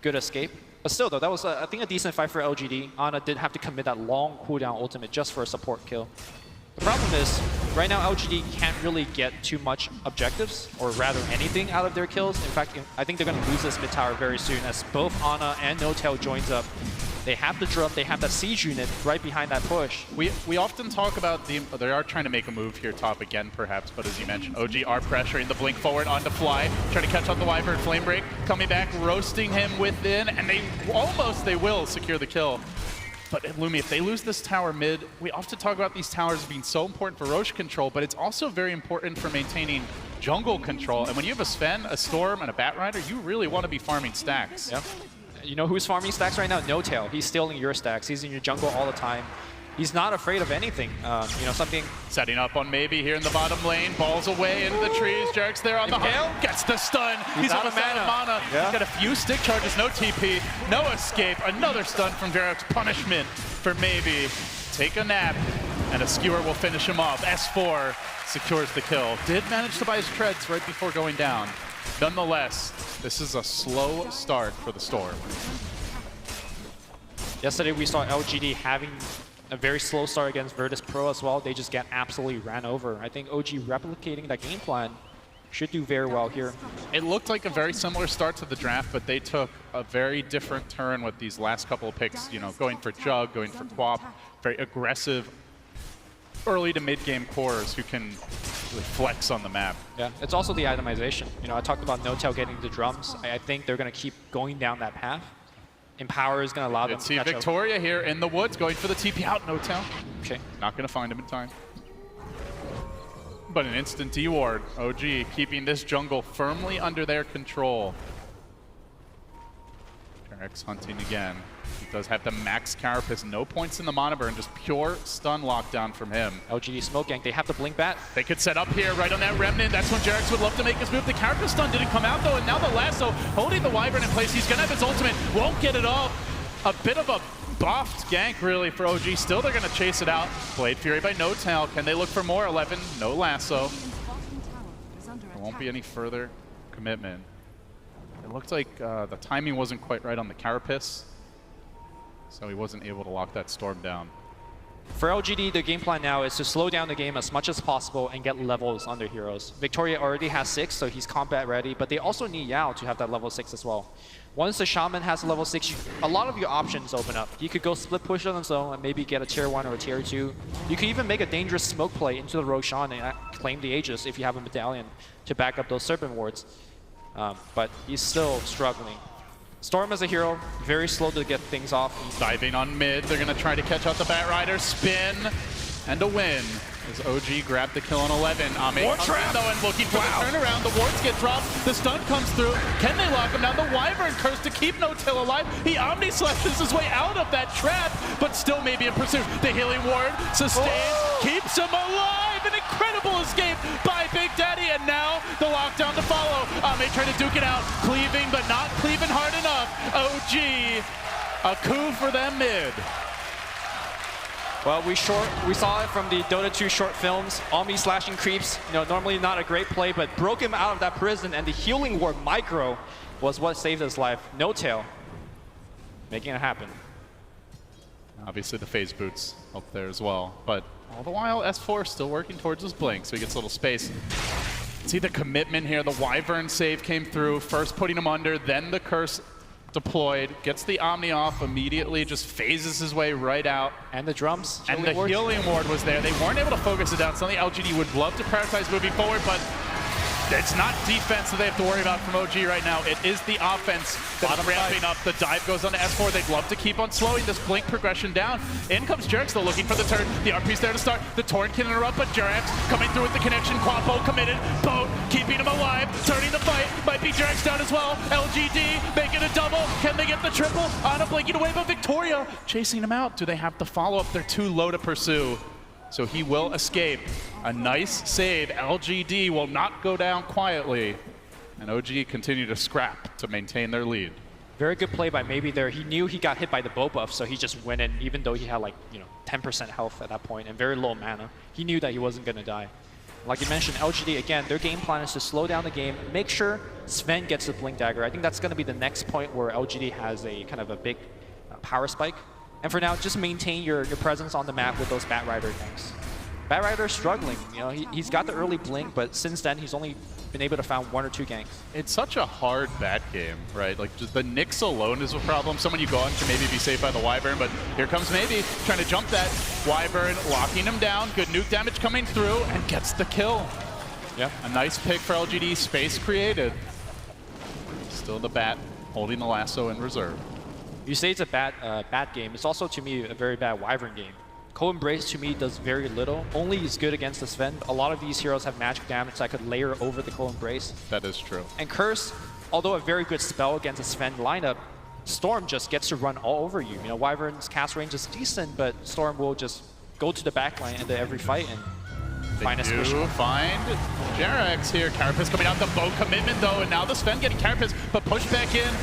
good escape. But still, though, that was, I think, a decent fight for LGD. Ana did have to commit that long cooldown ultimate just for a support kill. The problem is, right now, LGD can't really get too much objectives, or rather anything out of their kills. In fact, I think they're going to lose this mid tower very soon as both Ana and Notel joins up. They have the drum, they have that siege unit right behind that push. We often talk about they are trying to make a move here top again perhaps, but as you mentioned, OG are pressuring the blink forward onto Fly, trying to catch up the Wyvern Flame Break, coming back, roasting him within, and they will secure the kill. But Lumi, if they lose this tower mid, we often talk about these towers being so important for Roche control, but it's also very important for maintaining jungle control. And when you have a Sven, a Storm, and a Batrider, you really want to be farming stacks. Yep. You know who's farming stacks right now? Notel. He's stealing your stacks. He's in your jungle all the time. He's not afraid of anything. Something. Setting up on maybe here in the bottom lane. Balls away into the trees. Jarex there on the hunt. Gets the stun. He's out of mana. Yeah. He's got a few stick charges. No TP. No escape. Another stun from Jarex. Punishment for maybe. Take a nap. And a skewer will finish him off. S4 secures the kill. Did manage to buy his treads right before going down. Nonetheless, this is a slow start for the Storm. Yesterday we saw LGD having a very slow start against Virtus Pro as well. They just get absolutely ran over. I think OG replicating that game plan should do very well here. It looked like a very similar start to the draft, but they took a very different turn with these last couple of picks, going for Jug, going for Quap, very aggressive early to mid-game cores who can really flex on the map. Yeah, it's also the itemization. I talked about Notel getting the drums. I think they're going to keep going down that path. Empower is going to allow them to see Victoria here in the woods going for the TP out. Notel. Okay. Not going to find him in time. But an instant D-ward. OG keeping this jungle firmly under their control. Jarex hunting again. He does have the max carapace, no points in the mana burn, just pure stun lockdown from him. LGD smoke gank, they have the blink bat. They could set up here right on that remnant. That's when Jarex would love to make his move. The carapace stun didn't come out though, and now the lasso holding the Wyvern in place. He's gonna have his ultimate, won't get it off. A bit of a buffed gank really for OG. Still they're gonna chase it out. Blade Fury by Notel. Can they look for more? 11, no lasso. There won't be any further commitment. It looked like the timing wasn't quite right on the carapace, so he wasn't able to lock that Storm down. For LGD, the game plan now is to slow down the game as much as possible and get levels on their heroes. Victoria already has 6, so he's combat ready, but they also need Yao to have that level 6 as well. Once the Shaman has a level 6, a lot of your options open up. You could go split push on his own and maybe get a tier 1 or a tier 2. You could even make a dangerous smoke play into the Roshan and claim the Aegis if you have a medallion to back up those Serpent Wards. But he's still struggling. Storm as a hero, very slow to get things off. Diving on mid, they're going to try to catch out the Batrider, spin, and a win. As OG grabbed the kill on 11. Ame comes in though and looking for the turnaround. The wards get dropped. The stun comes through. Can they lock him down? The Wyvern curse to keep No-Tail alive. He Omni slashes his way out of that trap, but still maybe in pursuit. The healing ward sustains, keeps him alive. An incredible escape by Big Daddy, and now the lockdown to follow. Ame trying to duke it out, cleaving but not cleaving hard enough. OG, a coup for them mid. Well, we saw it from the Dota 2 short films. Omni slashing creeps, normally not a great play, but broke him out of that prison, and the healing ward micro was what saved his life. No-Tail, making it happen. Obviously the phase boots up there as well, but all the while S4 still working towards his blink, so he gets a little space. See the commitment here, the Wyvern save came through, first putting him under, then the curse deployed, gets the Omni off immediately, just phases his way right out. And the drums. And the healing ward was there. They weren't able to focus it down. Something LGD would love to prioritize moving forward, but it's not defense that they have to worry about from OG right now. It is the offense that's ramping up. The dive goes on to S4. They'd love to keep on slowing this blink progression down. In comes Jerax, though, looking for the turn. The RP's there to start. The Torrent can interrupt, but Jerax coming through with the connection. Quapo committed. Boat keeping him alive. Turning the fight. Might be Jerax down as well. LGD making a double. Can they get the triple? Ana blinking away, but Victoria chasing him out. Do they have to follow up? They're too low to pursue. So he will escape. A nice save. LGD will not go down quietly. And OG continue to scrap to maintain their lead. Very good play by Maybe there. He knew he got hit by the bow buff, so he just went in, even though he had 10% health at that point and very low mana. He knew that he wasn't going to die. Like you mentioned, LGD, again, their game plan is to slow down the game, make sure Sven gets the Blink Dagger. I think that's going to be the next point where LGD has a kind of a big power spike. And for now, just maintain your presence on the map with those Batrider tanks. Batrider's struggling. He's got the early blink, but since then he's only been able to find 1 or 2 ganks. It's such a hard bat game, right? Like just the Nyx alone is a problem. Someone you go on can maybe be saved by the Wyvern, but here comes Maybe trying to jump that. Wyvern locking him down. Good nuke damage coming through and gets the kill. Yeah, a nice pick for LGD. Space created. Still the bat holding the lasso in reserve. You say it's a bad game. It's also, to me, a very bad Wyvern game. Co-Embrace, to me, does very little. Only is good against the Sven. A lot of these heroes have magic damage that could layer over the Co-Embrace. That is true. And Curse, although a very good spell against the Sven lineup, Storm just gets to run all over you. Wyvern's cast range is decent, but Storm will just go to the backline into every fight and find a solution. Find Jerax here. Carapace coming out, the bow commitment though, and now the Sven getting Carapace, but push back in.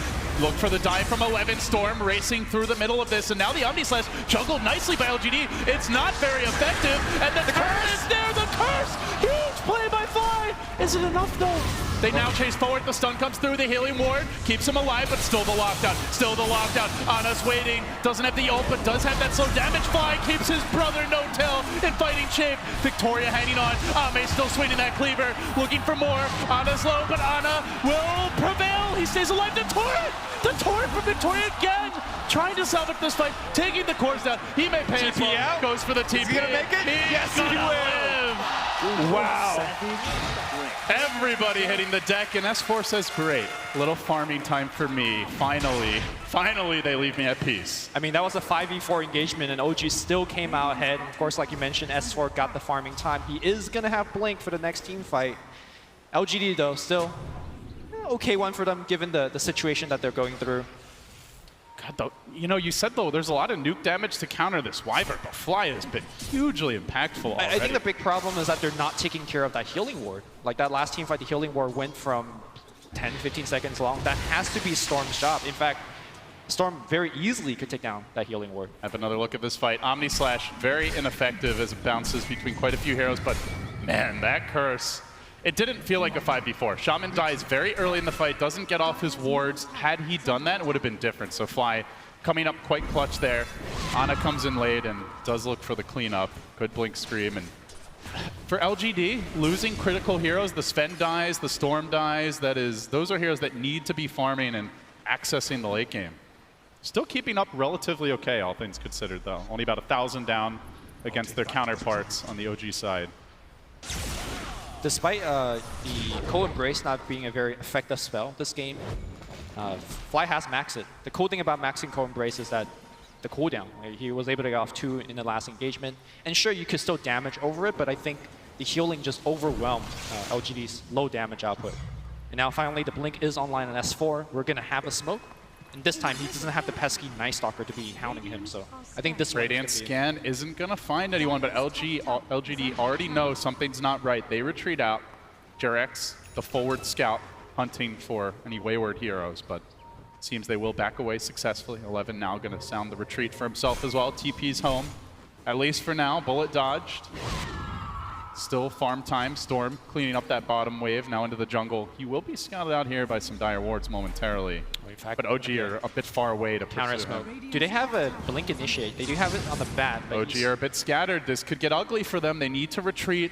Look for the dive from 11. Storm racing through the middle of this, and now the Omni Slash juggled nicely by LGD. It's not very effective, and the curse is there. The curse, huge play by Fly. Is it enough though? They now chase forward. The stun comes through. The healing ward keeps him alive, but still the lockdown. Still the lockdown. Ana's waiting. Doesn't have the ult, but does have that slow damage. Fly keeps his brother No-Tail in fighting shape. Victoria hanging on. Ame still swinging that cleaver, looking for more. Ana's low, but Ana will prevail. He stays alive. The torrent from Victoria again, trying to salvage this fight, taking the cores down. He may pay as well. Goes for the TP. Is he gonna make it? Yes, he will. Wow. Everybody hitting the deck, and S4 says, great. Little farming time for me. Finally, they leave me at peace. I mean, that was a 5v4 engagement, and OG still came out ahead. Of course, like you mentioned, S4 got the farming time. He is going to have Blink for the next team fight. LGD, though, still okay one for them, given the situation that they're going through. God, though, you said, though, there's a lot of nuke damage to counter this Wyvern, but Fly has been hugely impactful already. I think the big problem is that they're not taking care of that healing ward. Like that last team fight, the healing ward went from 10, 15 seconds long. That has to be Storm's job. In fact, Storm very easily could take down that healing ward. Have another look at this fight. Omni Slash, very ineffective as it bounces between quite a few heroes, but man, that curse. It didn't feel like a 5v4. Shaman dies very early in the fight, doesn't get off his wards. Had he done that, it would have been different. So Fly coming up quite clutch there. Ana comes in late and does look for the cleanup. Good blink scream. And for LGD, losing critical heroes, the Sven dies, the Storm dies, those are heroes that need to be farming and accessing the late game. Still keeping up relatively okay, all things considered, though. Only about 1,000 down against their counterparts on the OG side. Despite the Cold Embrace not being a very effective spell this game, Fly has maxed it. The cool thing about maxing Cold Embrace is that the cooldown. He was able to get off 2 in the last engagement. And sure, you could still damage over it, but I think the healing just overwhelmed LGD's low damage output. And now finally the blink is online on S4. We're going to have a smoke. And this time he doesn't have the pesky Night Stalker to be hounding him. So I think this Radiant Scan isn't going to find anyone, but LGD already knows something's not right. They retreat out. Jarex, the forward scout, hunting for any wayward heroes, but seems they will back away successfully. 11 now going to sound the retreat for himself as well. TP's home, at least for now. Bullet dodged. Still farm time. Storm cleaning up that bottom wave, now into the jungle. He will be scouted out here by some dire wards momentarily. But OG are a bit far away to counter pursue smoke. him. Do they have a blink initiate? They do have it on the bat. OG are a bit scattered. This could get ugly for them. They need to retreat.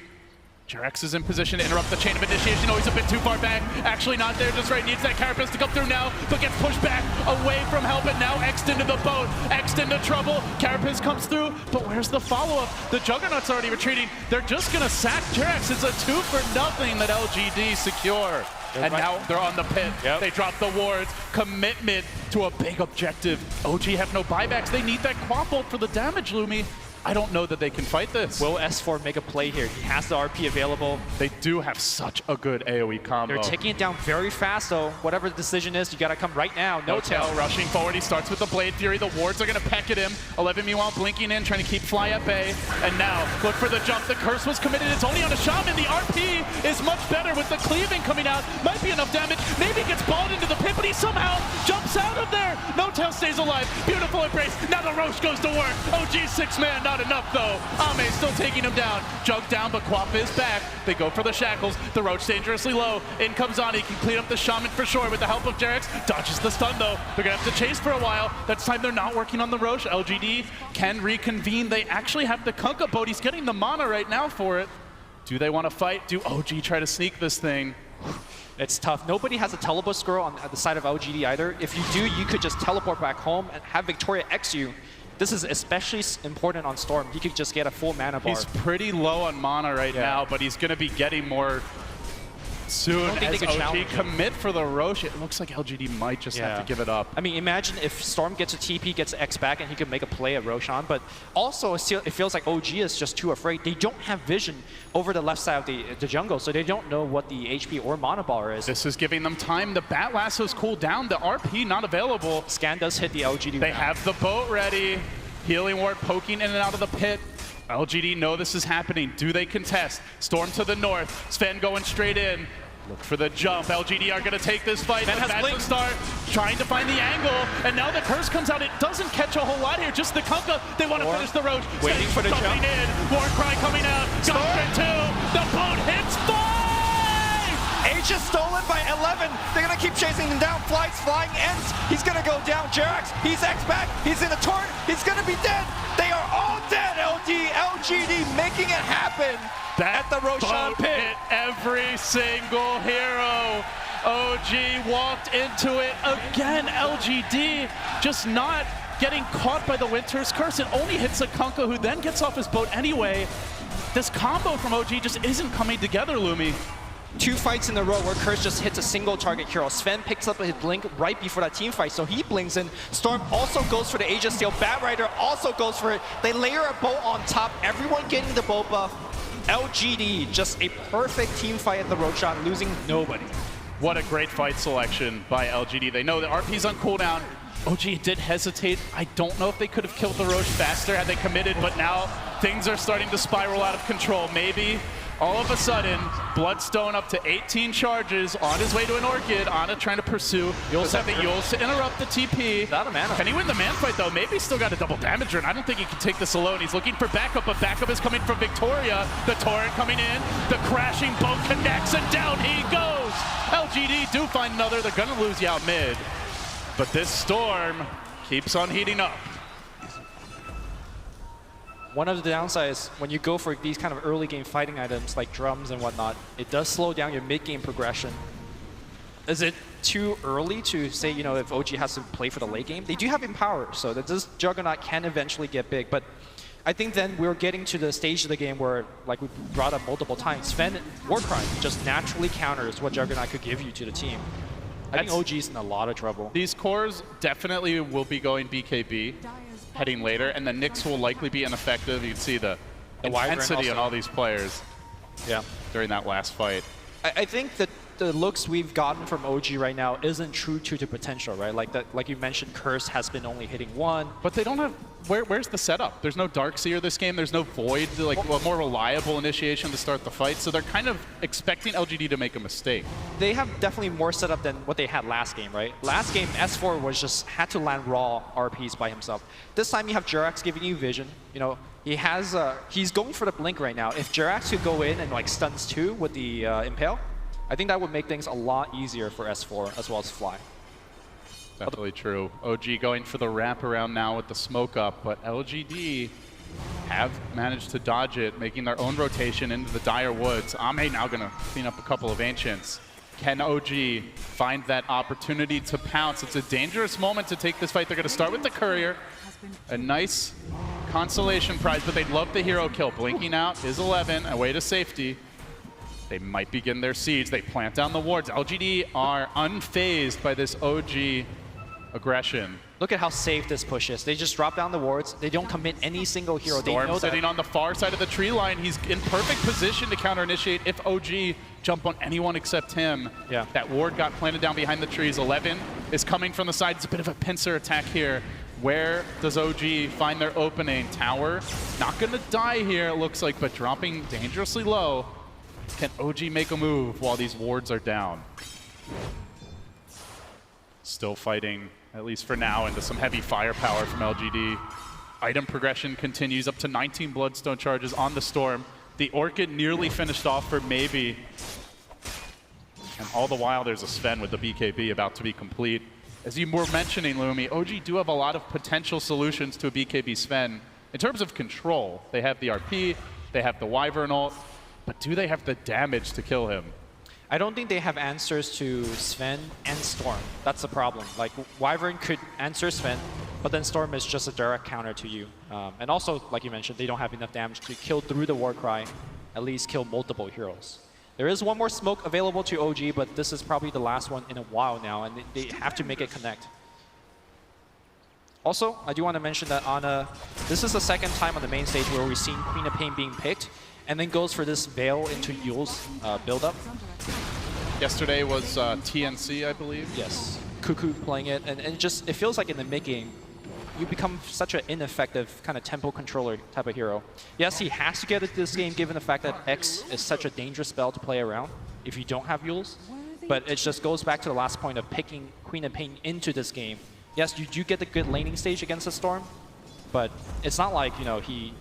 Jarex is in position to interrupt the chain of initiation. Oh, he's a bit too far back. Actually not there just right. Needs that carapace to come through now, but gets pushed back away from help. And now X'd into the boat. X'd into trouble. Carapace comes through, but where's the follow-up? The Juggernaut's already retreating. They're just going to sack Jarex. It's a 2-for-0 that LGD secure. And now they're on the pit. Yep. They drop the wards. Commitment to a big objective. OG have no buybacks. They need that quad bolt for the damage, Lumi. I don't know that they can fight this. Will S4 make a play here? He has the RP available. They do have such a good AoE combo. They're taking it down very fast, though. Whatever the decision is, you got to come right now. No tail. Rushing forward. He starts with the Blade Fury. The wards are going to peck at him. 11 meanwhile blinking in, trying to keep Fly at bay. And now, look for the jump. The curse was committed. It's only on a shaman. The RP is much better with the cleaving coming out. Might be enough damage. Maybe gets balled into the pit, but he somehow jumps out of there. No tail stays alive. Beautiful embrace. Now the Roche goes to work. OG 6-man, not enough though. Ame still taking him down. Jug down, but Quap is back. They go for the shackles. The Roach dangerously low. In comes on. He can clean up the shaman for sure with the help of Jarex. Dodges the stun though. They're gonna have to chase for a while. That's time they're not working on the Roach. LGD can reconvene. They actually have the Kunkka boat. He's getting the mana right now for it. Do they want to fight? Do OG try to sneak this thing? It's tough. Nobody has a teleport scroll on the side of LGD either. If you do, you could just teleport back home and have Victoria X you. This is especially important on Storm. He could just get a full mana bar. He's pretty low on mana right now, but he's going to be getting more soon as OG commit for the Roche. It looks like LGD might just have to give it up. I mean, imagine if Storm gets a TP, gets X back, and he could make a play at Roshan, but also it feels like OG is just too afraid. They don't have vision over the left side of the jungle, so they don't know what the HP or mana bar is. This is giving them time. The Bat Lasso's cooled down. The RP not available. Scan does hit the LGD. They have the boat ready. Healing Ward poking in and out of the pit. LGD know this is happening. Do they contest? Storm to the north. Sven going straight in. Look for the jump. LGD are going to take this fight. Sven has Blink start, trying to find the angle, and now the curse comes out. It doesn't catch a whole lot here. Just the Kunkka. They want to finish the Roach. Waiting for the jump. In. War Cry coming out. Got 2. The boat hits 5. H is stolen by 11. They're going to keep chasing him down. Flying ends. He's going to go down. Jarex, he's X back. He's in a torrent. He's going to be dead. They are all dead. LGD making it happen. That at the Roshan pit. Hit every single hero. OG walked into it again. LGD just not getting caught by the Winter's Curse. It only hits a Kunkka, who then gets off his boat anyway. This combo from OG just isn't coming together, Lumi. 2 fights in a row where Curse just hits a single target hero. Sven picks up his blink right before that team fight, so he blinks in. Storm also goes for the Aegis Steel. Batrider also goes for it. They layer a boat on top, everyone getting the boat buff. LGD, just a perfect team fight at the Roshan, losing nobody. What a great fight selection by LGD. They know the RP's on cooldown. OG did hesitate. I don't know if they could have killed the Roche faster had they committed, but now things are starting to spiral out of control. Maybe all of a sudden, Bloodstone up to 18 charges on his way to an Orchid. Ana trying to pursue. You'll have the Yules to interrupt the TP. Without a mana. Can he win the man fight though? Maybe he's still got a double damage run. I don't think he can take this alone. He's looking for backup, but backup is coming from Victoria. The torrent coming in. The crashing boat connects and down he goes. LGD do find another. They're gonna lose Yao mid. But this Storm keeps on heating up. one of the downsides when you go for these kind of early game fighting items like drums and whatnot, it does slow down your mid-game progression. Is it too early to say, you know, if OG has to play for the late game? They do have Empower, so that this Juggernaut can eventually get big. But I think then we're getting to the stage of the game where, like we brought up multiple times, Sven Warcry just naturally counters what Juggernaut could give you to the team. I think OG's in a lot of trouble. These cores definitely will be going BKB heading later, and the Nyx will likely be ineffective. You can see the intensity on all these players during that last fight. I think that the looks we've gotten from OG right now isn't true to the potential, right? Like you mentioned, Curse has been only hitting one. But they don't have... Where's the setup? There's no Darkseer this game. There's no Void, like a more reliable initiation to start the fight. So they're kind of expecting LGD to make a mistake. They have definitely more setup than what they had last game, right? Last game, S4 was just had to land raw RPs by himself. This time you have Jerax giving you vision. You know, he has he's going for the blink right now. If Jerax could go in and like stuns 2 with the Impale, I think that would make things a lot easier for S4 as well as Fly. Definitely true. OG going for the wraparound now with the smoke up, but LGD have managed to dodge it, making their own rotation into the Dire Woods. Ame now going to clean up a couple of Ancients. Can OG find that opportunity to pounce? It's a dangerous moment to take this fight. They're going to start with the Courier. A nice consolation prize, but they'd love the hero kill. Blinking out is 11, away to safety. They might begin their siege. They plant down the wards. LGD are unfazed by this OG aggression. Look at how safe this push is. They just drop down the wards. They don't commit any single hero. Storm they know sitting that. on the far side of the tree line. He's in perfect position to counter-initiate if OG jump on anyone except him. Yeah. That ward got planted down behind the trees. 11 is coming from the side. It's a bit of a pincer attack here. Where does OG find their opening? Tower not going to die here, it looks like, but dropping dangerously low. Can OG make a move while these wards are down? Still fighting, at least for now, into some heavy firepower from LGD. Item progression continues up to 19 Bloodstone charges on the Storm. The Orchid nearly finished off for Maybe. And all the while, there's a Sven with the BKB about to be complete. As you were mentioning, Lumi, OG do have a lot of potential solutions to a BKB Sven. In terms of control, they have the RP, they have the Wyvern ult, but do they have the damage to kill him? I don't think they have answers to Sven and Storm. That's the problem. Like, Wyvern could answer Sven, but then Storm is just a direct counter to you. And also, like you mentioned, they don't have enough damage to kill through the Warcry, at least kill multiple heroes. There is one more smoke available to OG, but this is probably the last one in a while now, and they have to make it connect. Also, I do want to mention that this is the second time on the main stage where we've seen Queen of Pain being picked, and then goes for this Veil into Yule's build-up. Yesterday was TNC, I believe. Yes, Cuckoo playing it, and it feels like in the mid-game, you become such an ineffective kind of tempo controller type of hero. Yes, he has to get into this game given the fact that X is such a dangerous spell to play around if you don't have Yules, but it just goes back to the last point of picking Queen of Pain into this game. Yes, you do get the good laning stage against the Storm, but it's not like, you know, he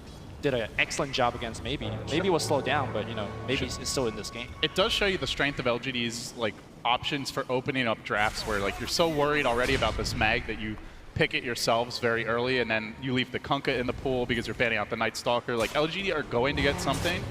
did an excellent job against Maybe. Maybe was slowed down, but, you know, Maybe is still in this game. It does show you the strength of LGD's like options for opening up drafts where like you're so worried already about this mag that you pick it yourselves very early and then you leave the Kunkka in the pool because you're banning out the Night Stalker. Like LGD are going to get something,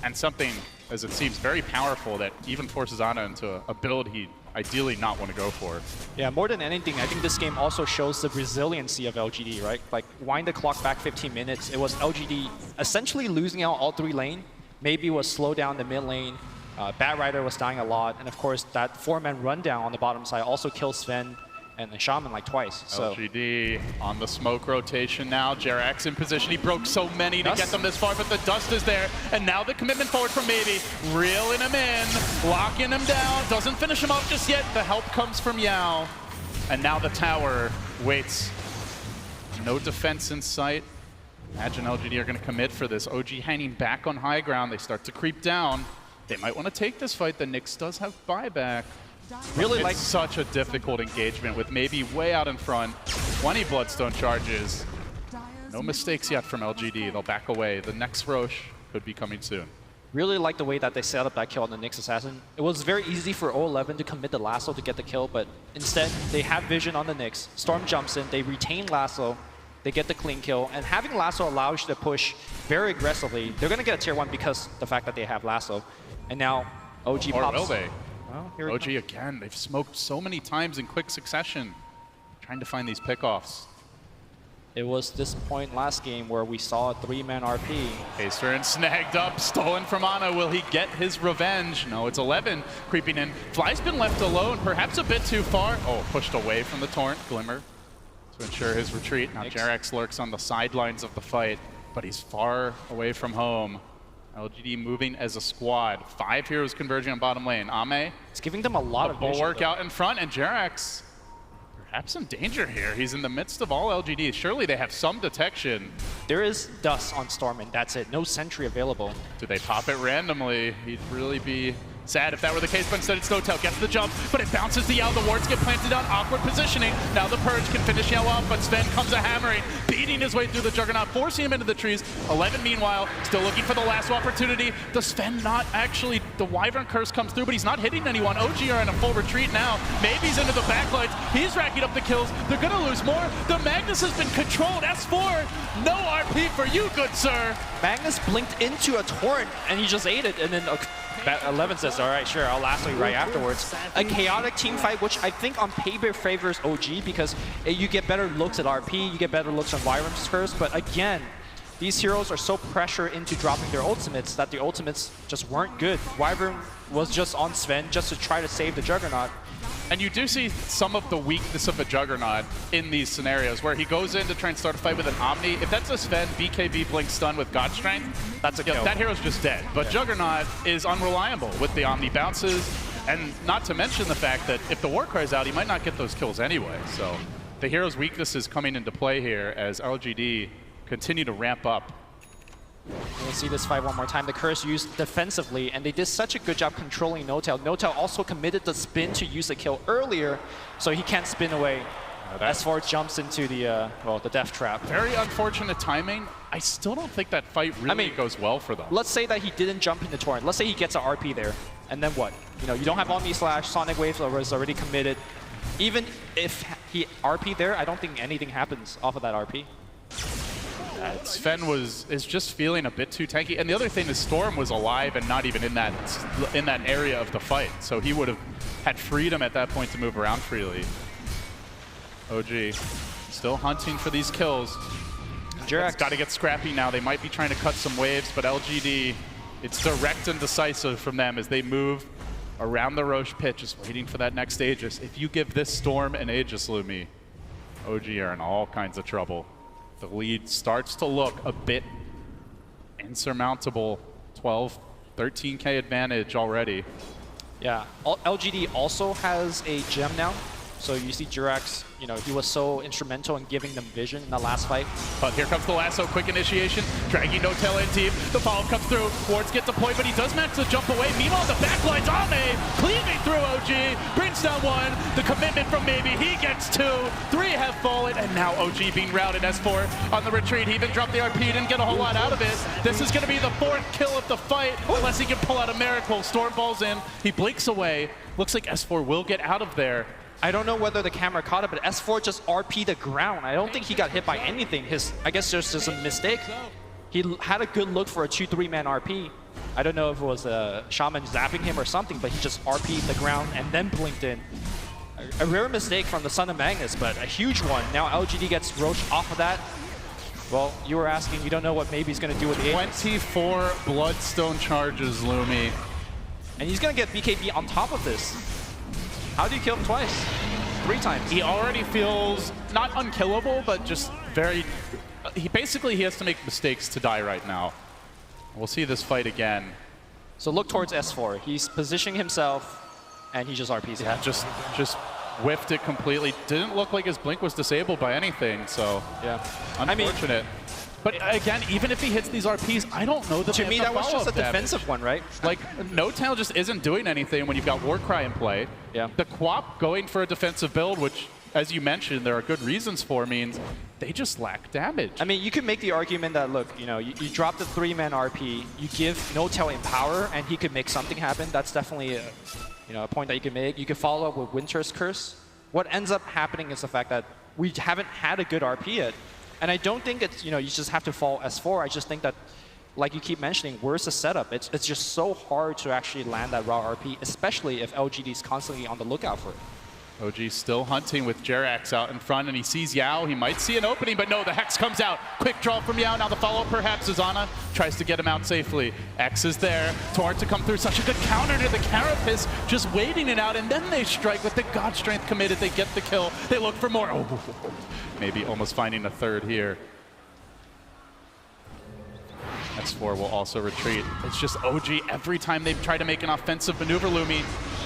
and something, as it seems, very powerful that even forces Ana into a build he'd ideally not want to go for. Yeah, more than anything, I think this game also shows the resiliency of LGD, right? Like, wind the clock back 15 minutes, it was LGD essentially losing out all 3 lane. Maybe was slowed down the mid lane. Bat Rider was dying a lot, and of course that 4-man rundown on the bottom side also kills Sven and the Shaman like twice. So LGD on the smoke rotation now. Jerax in position. He broke so many to get them this far, but the dust is there. And now the commitment forward from Maybe. Reeling him in, locking him down. Doesn't finish him off just yet. The help comes from Yao. And now the tower waits. No defense in sight. Imagine LGD are going to commit for this. OG hanging back on high ground. They start to creep down. They might want to take this fight. The Nyx does have buyback. Really, it's like such a difficult engagement with Maybe way out in front. 20 Bloodstone charges. No mistakes yet from LGD. They'll back away. The next Roche could be coming soon. Really like the way that they set up that kill on the Nyx Assassin. It was very easy for 011 to commit the lasso to get the kill, but instead they have vision on the Nyx. Storm jumps in, they retain lasso, They get the clean kill, and having Lasso allows you to push very aggressively. They're going to get a tier 1 because the fact that they have Lasso. And now OG Or pops. will they? Well, here OG again, they've smoked so many times in quick succession, trying to find these pickoffs. It was this point last game where we saw a 3-man RP. Hasterin snagged up, stolen from Ana. Will he get his revenge? No, it's 11 creeping in. Fly's been left alone, perhaps a bit too far. Oh, pushed away from the Torrent. Glimmer to ensure his retreat. Now Jerax lurks on the sidelines of the fight, but he's far away from home. LGD moving as a squad. 5 heroes converging on bottom lane. Ame. It's giving them a lot of bulwark out in front, and Jerax perhaps in danger here. He's in the midst of all LGD. Surely they have some detection. There is dust on Storm, and that's it. No sentry available. Do they pop it randomly? He'd really be sad if that were the case, but instead it's Notel. Gets the jump, but it bounces to Yao. The wards get planted on awkward positioning. Now the Purge can finish Yao off, but Sven comes a hammering, beating his way through the Juggernaut, forcing him into the trees. 11 meanwhile, still looking for the last opportunity. Does Sven not actually, the Wyvern Curse comes through, but he's not hitting anyone. OG are in a full retreat now. Maybe he's into the backlights. He's racking up the kills. They're gonna lose more. The Magnus has been controlled. S4, no RP for you, good sir. Magnus blinked into a Torrent, and he just ate it, and then 11 says, all right, sure, I'll lasso you right afterwards. A chaotic team fight, which I think on paper favors OG because you get better looks at RP, you get better looks on Wyvern's Curse, but again, these heroes are so pressured into dropping their ultimates that the ultimates just weren't good. Wyvern was just on Sven just to try to save the Juggernaut. And you do see some of the weakness of a Juggernaut in these scenarios where he goes in to try and start a fight with an Omni. If that's a Sven BKB Blink stun with God Strength, that's a kill. That hero's just dead. But Juggernaut is unreliable with the Omni bounces, and not to mention the fact that if the Warcry's out, he might not get those kills anyway. So the hero's weakness is coming into play here as LGD continue to ramp up. We'll see this fight one more time. The Curse used defensively, and they did such a good job controlling Notel. Notel also committed the spin to use the kill earlier, so he can't spin away. S4 jumps into the the death trap. Very unfortunate timing. I still don't think that fight really goes well for them. Let's say that he didn't jump into Torrent. Let's say he gets an RP there, and then what? You know, you don't have Omni Slash, Sonic Wave was already committed. Even if he RP there, I don't think anything happens off of that RP. Sven is just feeling a bit too tanky, and the other thing is Storm was alive and not even in that area of the fight, so he would have had freedom at that point to move around freely. OG still hunting for these kills. Jerax got to get scrappy now. They might be trying to cut some waves, but LGD, it's direct and decisive from them as they move around the Roche pit, just waiting for that next Aegis. If you give this Storm an Aegis, Lumi, OG are in all kinds of trouble. The lead starts to look a bit insurmountable. 12, 13K advantage already. Yeah, LGD also has a gem now. So you see Jerax, you know, he was so instrumental in giving them vision in the last fight. But here comes the lasso, quick initiation, dragging Notel in deep. The follow-up comes through, Wards get deployed, but he does manage to jump away. Meanwhile, the backlines, Ame cleaving through OG, brings down one. The commitment from Maybe, he gets 2. 3 have fallen, and now OG being routed. S4 on the retreat. He even dropped the RP, didn't get a whole lot out of it. This is going to be the 4th kill of the fight, unless he can pull out a miracle. Storm balls in, he blinks away. Looks like S4 will get out of there. I don't know whether the camera caught it, but S4 just RP'd the ground. I don't think he got hit by anything. I guess there's just a mistake. He had a good look for a 2-3-man RP. I don't know if it was a Shaman zapping him or something, but he just RP'd the ground and then blinked in. A rare mistake from the Son of Magnus, but a huge one. Now LGD gets Roche off of that. Well, you were asking, you don't know what maybe he's going to do with the 24 Bloodstone charges, Lumi. And he's going to get BKB on top of this. How do you kill him twice? 3 times. He already feels not unkillable, but just very... He has to make mistakes to die right now. We'll see this fight again. So look towards S4. He's positioning himself, and he just RPs. Yeah, just whiffed it completely. Didn't look like his blink was disabled by anything, so yeah, unfortunate. But again, even if he hits these RPs, I don't know that to me that was just a damage. defensive one, right? Like, Notel just isn't doing anything when you've got Warcry in play. Yeah. The Quap going for a defensive build, which, as you mentioned, there are good reasons for, means they just lack damage. I mean, you could make the argument that, look, you know, you drop the 3-man RP, you give Notel Empower, and he could make something happen. That's definitely a point that you can make. You could follow up with Winter's Curse. What ends up happening is the fact that we haven't had a good RP yet. And I don't think it's, you just have to fall S4. I just think that, like you keep mentioning, where's the setup? It's just so hard to actually land that raw RP, especially if LGD is constantly on the lookout for it. OG still hunting with Jerax out in front, and he sees Yao. He might see an opening, but no, the Hex comes out. Quick draw from Yao. Now the follow-up perhaps as Ana tries to get him out safely. X is there. Torrent to come through. Such a good counter to the Carapace, just waiting it out, and then they strike with the God Strength committed. They get the kill. They look for more. Oh, maybe almost finding a third here. S4 will also retreat. It's just OG every time they try to make an offensive maneuver, Lumi.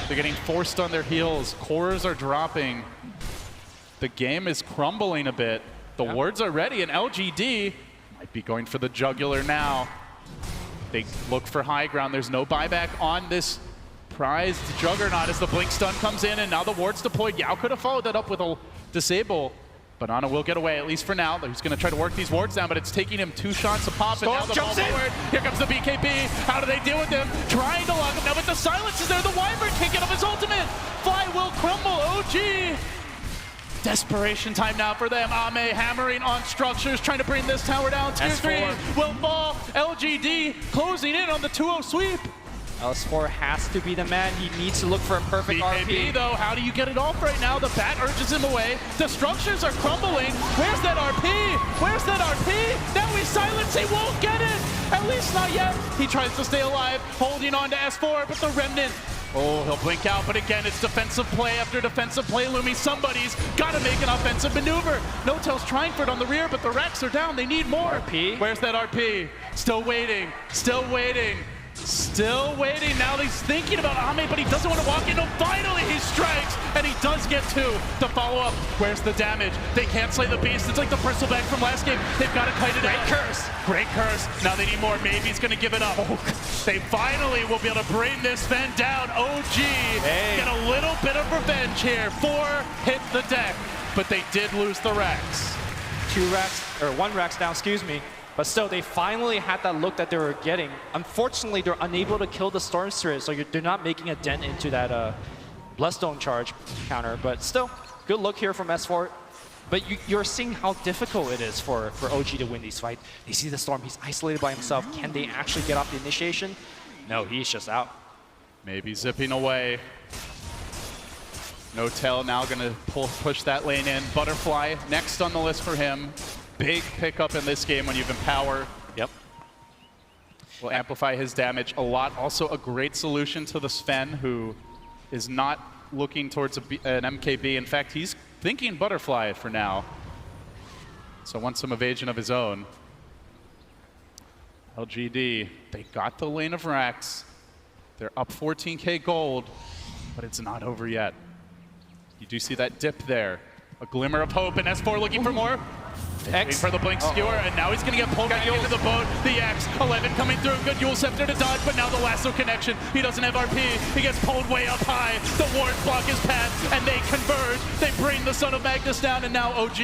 They're getting forced on their heels. Cores are dropping. The game is crumbling a bit. The wards are ready, and LGD might be going for the jugular now. They look for high ground. There's no buyback on this prized juggernaut as the blink stun comes in, and now the ward's deployed. Yao could have followed that up with a disable. But Ana will get away, at least for now. He's going to try to work these wards down, but it's taking him 2 shots a pop. Storm and now the jumps ball in. forward. Here comes the BKB. How do they deal with him? Trying to lock him now, but the silence is there. The Wyvern can't get up his ultimate. Fly will crumble. OG. Desperation time now for them. Ame hammering on structures, trying to bring this tower down. Tier 3 will fall. LGD closing in on the 2-0 sweep. S4 has to be the man. He needs to look for a perfect BKB, RP. though, how do you get it off right now? The bat urges him away. The structures are crumbling. Where's that RP? Where's that RP? Now he's silenced. He won't get it. At least not yet. He tries to stay alive, holding on to S4, but the Remnant. Oh, he'll blink out, but again, it's defensive play after defensive play. Lumi, somebody's got to make an offensive maneuver. No-Tail's trying for it on the rear, but the Rex are down. They need more. RP. Where's that RP? Still waiting. Still waiting. Still waiting. Now he's thinking about Ame, but he doesn't want to walk in. No, finally he strikes, and he does get 2 to follow up. Where's the damage? They can't slay the beast. It's like the bristleback from last game. They've got to kite it out. Great curse. Great curse. Now they need more. Maybe he's going to give it up. They finally will be able to bring this Fen down. OG get a little bit of revenge here. 4 hit the deck, but they did lose the Rex. 1 Rex down, excuse me. But still, they finally had that look that they were getting. Unfortunately, they're unable to kill the Storm Spirit, so they're not making a dent into that Bloodstone charge counter. But still, good look here from S4. But you're seeing how difficult it is for OG to win these fights. They see the Storm, he's isolated by himself. Can they actually get off the initiation? No, he's just out. Maybe zipping away. No-Tail now going to push that lane in. Butterfly next on the list for him. Big pickup in this game when you have Empower. Yep. Will amplify his damage a lot. Also a great solution to the Sven, who is not looking towards an MKB. In fact, he's thinking Butterfly for now. So wants some evasion of his own. LGD, they got the lane of Rax. They're up 14K gold, but it's not over yet. You do see that dip there. A glimmer of hope, and S4 looking for more. X for the blink skewer, and now he's going to get pulled back into the boat. The X, 11 coming through, good Yule Scepter to dodge, but now the lasso connection. He doesn't have RP, he gets pulled way up high. The wards block his path, and they converge. They bring the Son of Magnus down, and now OG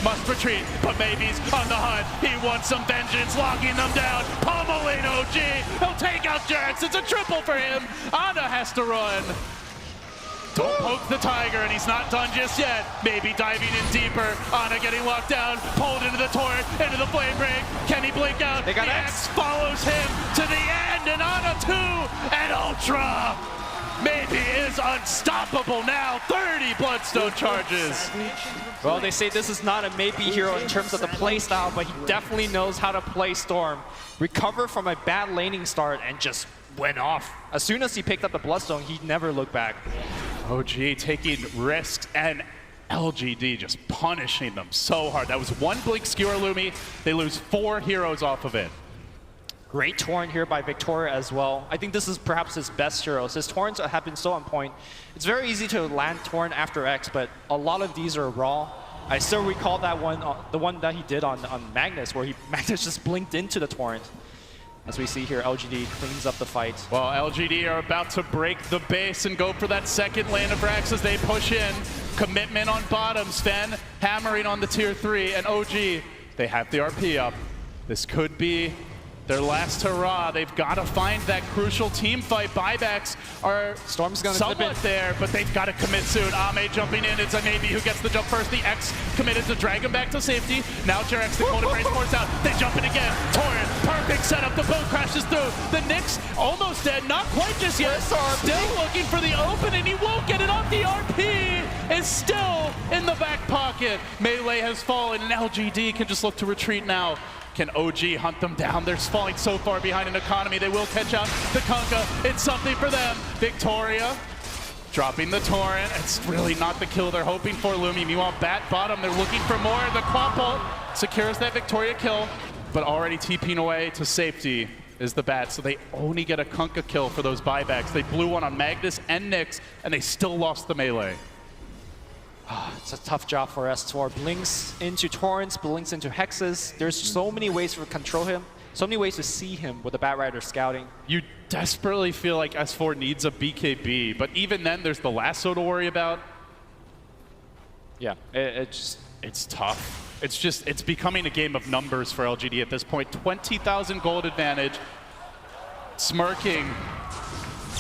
must retreat, but Maybe's on the hunt. He wants some vengeance, locking them down, pummeling OG. He'll take out Jerax, it's a triple for him. Ana has to run. Don't poke the tiger, and he's not done just yet. Maybe diving in deeper. Ana getting locked down, pulled into the torrent, into the flame break. Can he blink out? They got the X follows him to the end, and Ana 2 and Ultra. Maybe is unstoppable now. 30 Bloodstone charges. Well, they say this is not a maybe hero in terms of the play style, but he definitely knows how to play Storm. Recover from a bad laning start and just went off. As soon as he picked up the Bloodstone, he never looked back. OG taking risks, and LGD just punishing them so hard. That was 1 blink skewer, Lumi. They lose 4 heroes off of it. Great Torrent here by Victoria as well. I think this is perhaps his best heroes. His Torrents have been so on point. It's very easy to land Torrent after X, but a lot of these are raw. I still recall that one, the one that he did on Magnus, where Magnus just blinked into the Torrent. As we see here, LGD cleans up the fight. Well, LGD are about to break the base and go for that second lane of Rax as they push in. Commitment on bottom, Sven hammering on the tier 3, and OG, they have the RP up. This could be Their last hurrah. They've got to find that crucial team fight. Buybacks are Storm's gonna somewhat there, but they've got to commit soon. Ame jumping in. It's a Navy who gets the jump first. The X committed to drag him back to safety. Now JerAx, the Golden Brace force out. They jump in again. Torrent, perfect setup. The boat crashes through. The Knicks almost dead. Not quite just yet. Still looking for the open, and he won't get it off. The RP is still in the back pocket. Melee has fallen, and LGD can just look to retreat now. Can OG hunt them down? They're falling so far behind in economy. They will catch out the Kunkka. It's something for them. Victoria dropping the Torrent. It's really not the kill they're hoping for, Lumi. Meanwhile, Bat bottom, they're looking for more. The Quapple secures that Victoria kill, but already TPing away to safety is the Bat. So they only get a Kunkka kill for those buybacks. They blew one on Magnus and Nyx, and they still lost the melee. It's a tough job for S4. Blinks into Torrents, blinks into Hexes. There's so many ways to control him, so many ways to see him with the Bat Rider scouting. You desperately feel like S4 needs a BKB, but even then there's the lasso to worry about. Yeah, it's tough. It's becoming a game of numbers for LGD at this point. 20,000 gold advantage. Smirking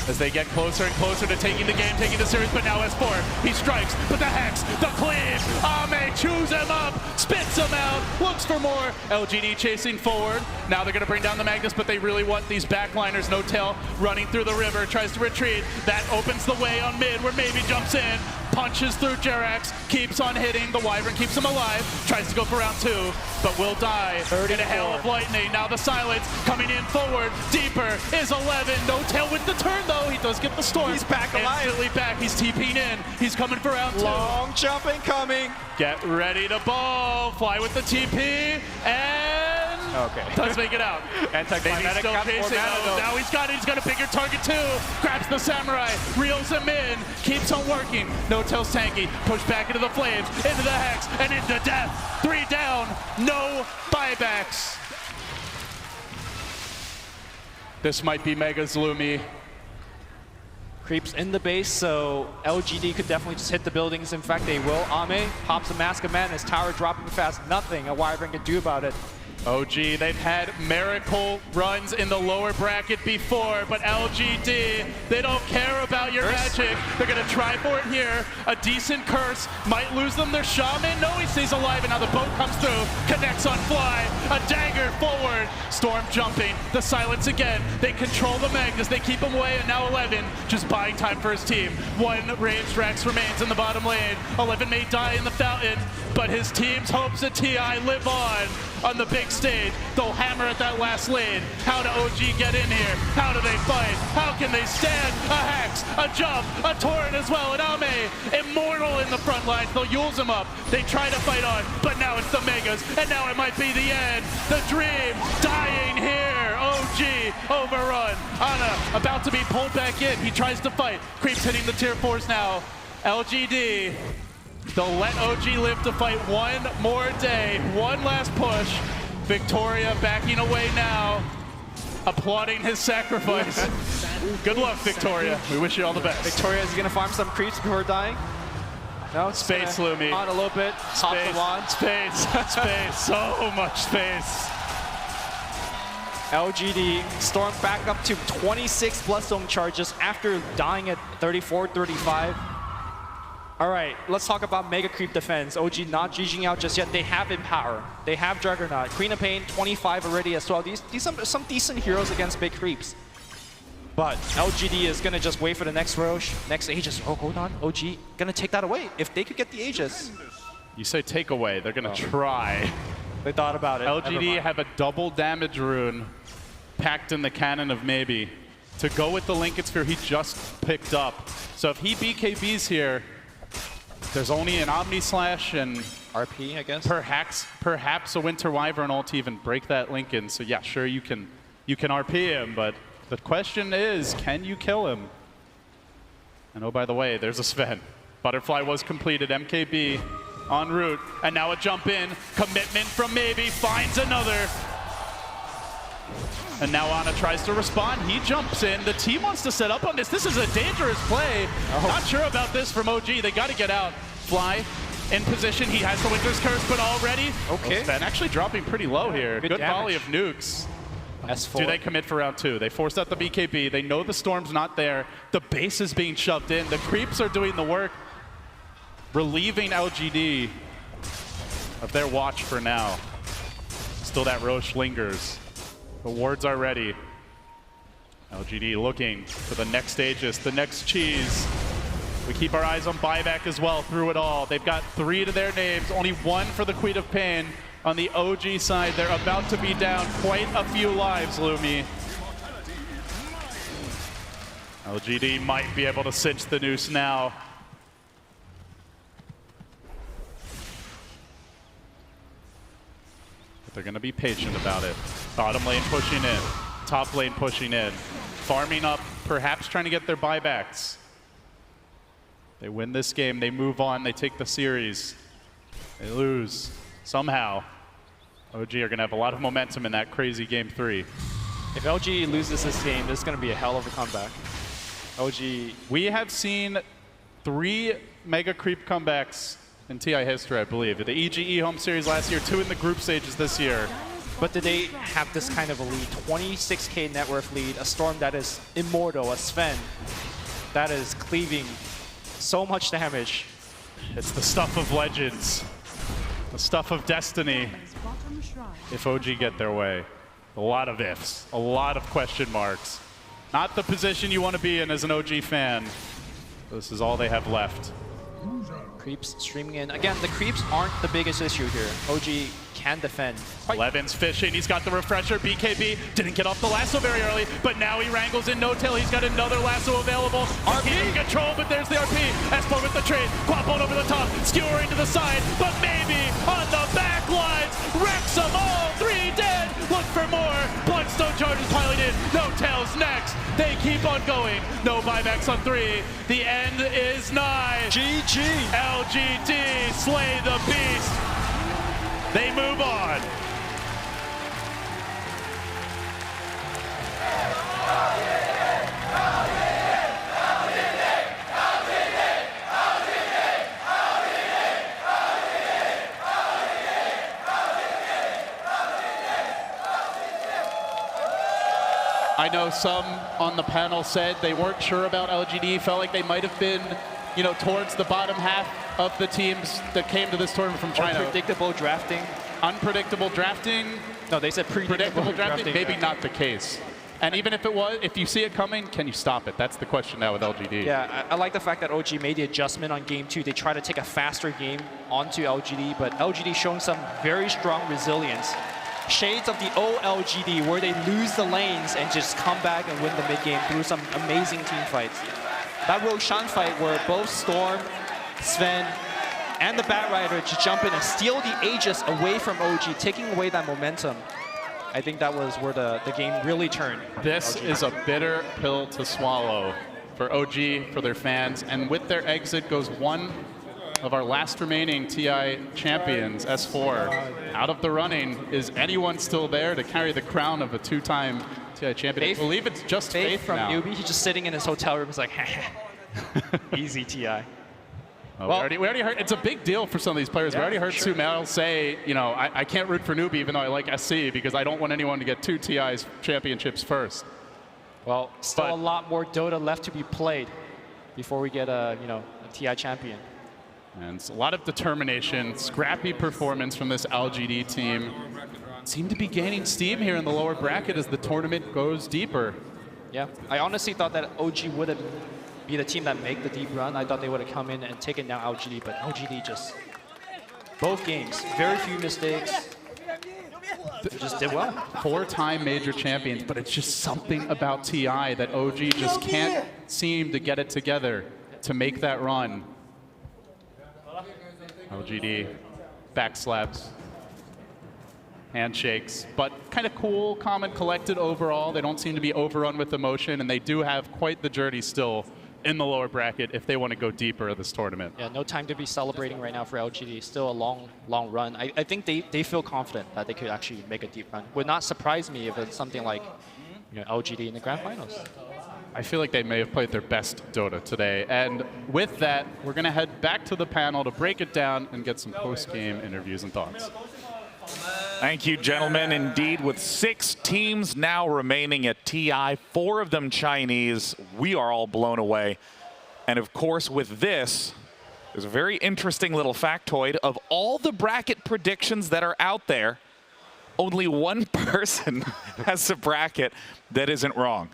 as they get closer and closer to taking the game, taking the series, but now S4, he strikes, but the Hex, the cleave, Ame chews him up, spits him out, looks for more. LGD chasing forward. Now they're gonna bring down the Magnus, but they really want these backliners. No tail running through the river, tries to retreat. That opens the way on mid, where Maybe jumps in, punches through JerAx, keeps on hitting. The Wyvern keeps him alive, tries to go for round 2, but will die in a hail of lightning. Now the silence coming in forward, deeper is 11. No tail with the turn though. He does get the storm. He's back alive. Instantly back. He's TPing in. He's coming for round 2. Long jumping coming. Get ready to ball. Fly with the TP and does make it out. Anti-climatic still chasing. Now he's got it. He's got a bigger target too. Grabs the Samurai, reels him in, keeps on working. No tail's tanky. Pushed back into the flames, into the Hex, and into death. 3 down. No buybacks. This might be Mega's Lumi. Creeps in the base, so LGD could definitely just hit the buildings. In fact, they will. Ame pops a Mask of Madness, tower dropping fast. Nothing a Wyvern can do about it. OG, they've had miracle runs in the lower bracket before, but LGD, they don't care about your magic. They're gonna try for it here. A decent curse might lose them their shaman. No, he stays alive, and now the boat comes through, connects on fly, a dagger forward. Storm jumping, the silence again. They control the Magnus, they keep him away, and now 11 just buying time for his team. 1 ranged Rex remains in the bottom lane. 11 may die in the fountain, but his team's hopes at TI live on the big stage. They'll hammer at that last lane. How do OG get in here? How do they fight? How can they stand? A Hex, a jump, a Torrent as well, and Ame, immortal in the front lines. They'll use him up. They try to fight on, but now it's the Megas, and now it might be the end. The dream dying here. OG overrun. Ana about to be pulled back in. He tries to fight. Creeps hitting the tier 4s now. LGD, they'll let OG live to fight one more day. One last push. Victoria backing away now, applauding his sacrifice. Good luck, Victoria. We wish you all the best. Victoria, is he gonna farm some creeps before dying? No, space, Lumi. On a little bit. Hop the wand. Space, space, so much space. LGD Storm back up to 26 Bloodstone charges after dying at 34, 35. All right, let's talk about Mega Creep defense. OG not GGing out just yet. They have Empower. They have Juggernaut. Queen of Pain, 25 already as well. These some decent heroes against big creeps. But LGD is going to just wait for the next Roche, next Aegis. Oh, hold on. OG going to take that away. If they could get the Aegis. You say take away. They're going to try. They thought about it. LGD have a double damage rune packed in the cannon of Maybe to go with the Lincoln Sphere he just picked up. So if he BKBs here, there's only an Omni Slash and RP, I guess. Perhaps a Winter Wyvern ult to even break that Lincoln. So yeah, sure you can RP him, but the question is, can you kill him? And oh, by the way, there's a Sven. Butterfly was completed. MKB en route, and now a jump in. Commitment from Maybe finds another. And now Ana tries to respond. He jumps in. The team wants to set up on this. This is a dangerous play. Not sure about this from OG. They got to get out. Fly in position. He has the Winter's Curse, but already. Okay. Sven actually dropping pretty low here. Good volley of nukes. S4. Do they commit for round 2? They forced out the BKB. They know the storm's not there. The base is being shoved in. The creeps are doing the work, relieving LGD of their watch for now. Still that Roche lingers. The wards are ready. LGD looking for the next Aegis, the next cheese. We keep our eyes on buyback as well through it all. They've got 3 to their names, only 1 for the Queen of Pain. On the OG side, they're about to be down quite a few lives, Lumi. LGD might be able to cinch the noose now. But they're going to be patient about it. Bottom lane pushing in, top lane pushing in, farming up, perhaps trying to get their buybacks. They win this game, they move on, they take the series. They lose. Somehow, OG are going to have a lot of momentum in that crazy game 3. If LG loses this game, this is going to be a hell of a comeback. OG. We have seen 3 mega creep comebacks in TI history, I believe. The EGE home series last year, 2 in the group stages this year. But did they have this kind of a lead? 26k net worth lead, a Storm that is immortal, a Sven that is cleaving so much damage. It's the stuff of legends. The stuff of destiny, if OG get their way. A lot of ifs, a lot of question marks. Not the position you want to be in as an OG fan. This is all they have left. Creeps streaming in. Again, the creeps aren't the biggest issue here. OG can defend. Levin's fishing, he's got the refresher. BKB didn't get off the lasso very early, but now he wrangles in no-tail. He's got another lasso available. RP in control, but there's the RP. Espo with the trade. Quapon over the top, skewering to the side, but maybe on the back lines. Wrecks them all, 3 dead. Look for more. Bloodstone charges piling in. No-tails next. They keep on going. No buybacks on 3. The end is nigh. GG. LGD slay the beast. They move on. I know some on the panel said they weren't sure about LGD, felt like they might have been, you know, towards the bottom half of the teams that came to this tournament from China. Unpredictable drafting. Unpredictable drafting? No, they said predictable drafting. Maybe not the case. And even if it was, if you see it coming, can you stop it? That's the question now with LGD. Yeah, I like the fact that OG made the adjustment on game 2. They try to take a faster game onto LGD, but LGD showing some very strong resilience. Shades of the old LGD where they lose the lanes and just come back and win the mid game through some amazing team fights. That Roshan fight where both Storm, Sven, and the Batrider just jump in and steal the Aegis away from OG, taking away that momentum. I think that was where the game really turned. This is a bitter pill to swallow for OG, for their fans, and with their exit goes one of our last remaining TI champions, S4. Out of the running, is anyone still there to carry the crown of a 2-time TI champion? Faith, I believe it's just Faith from now. newbie. He's just sitting in his hotel room. He's like, easy TI. Well, we already heard, it's a big deal for some of these players. We already heard Sumail say, you know, I can't root for newbie even though I like SC because I don't want anyone to get 2 TI's championships first. Well, still a lot more Dota left to be played before we get a TI champion. And it's a lot of determination, scrappy performance from this LGD team. Seem to be gaining steam here in the lower bracket as the tournament goes deeper. Yeah, I honestly thought that OG would be the team that make the deep run. I thought they would have come in and taken down LGD, but LGD just, both games, very few mistakes. They just did well. 4-time major champions, but it's just something about TI that OG just can't seem to get it together to make that run. LGD backslaps, handshakes, but kind of cool, calm, and collected overall. They don't seem to be overrun with emotion, and they do have quite the journey still in the lower bracket if they want to go deeper in this tournament. Yeah, no time to be celebrating right now for LGD. Still a long, long run. I think they feel confident that they could actually make a deep run. Would not surprise me if it's something like LGD in the grand finals. I feel like they may have played their best Dota today. And with that, we're going to head back to the panel to break it down and get some post-game interviews and thoughts. Thank you, gentlemen. Indeed, with 6 teams now remaining at TI, 4 of them Chinese, we are all blown away. And of course, with this, there's a very interesting little factoid of all the bracket predictions that are out there, only one person has a bracket that isn't wrong.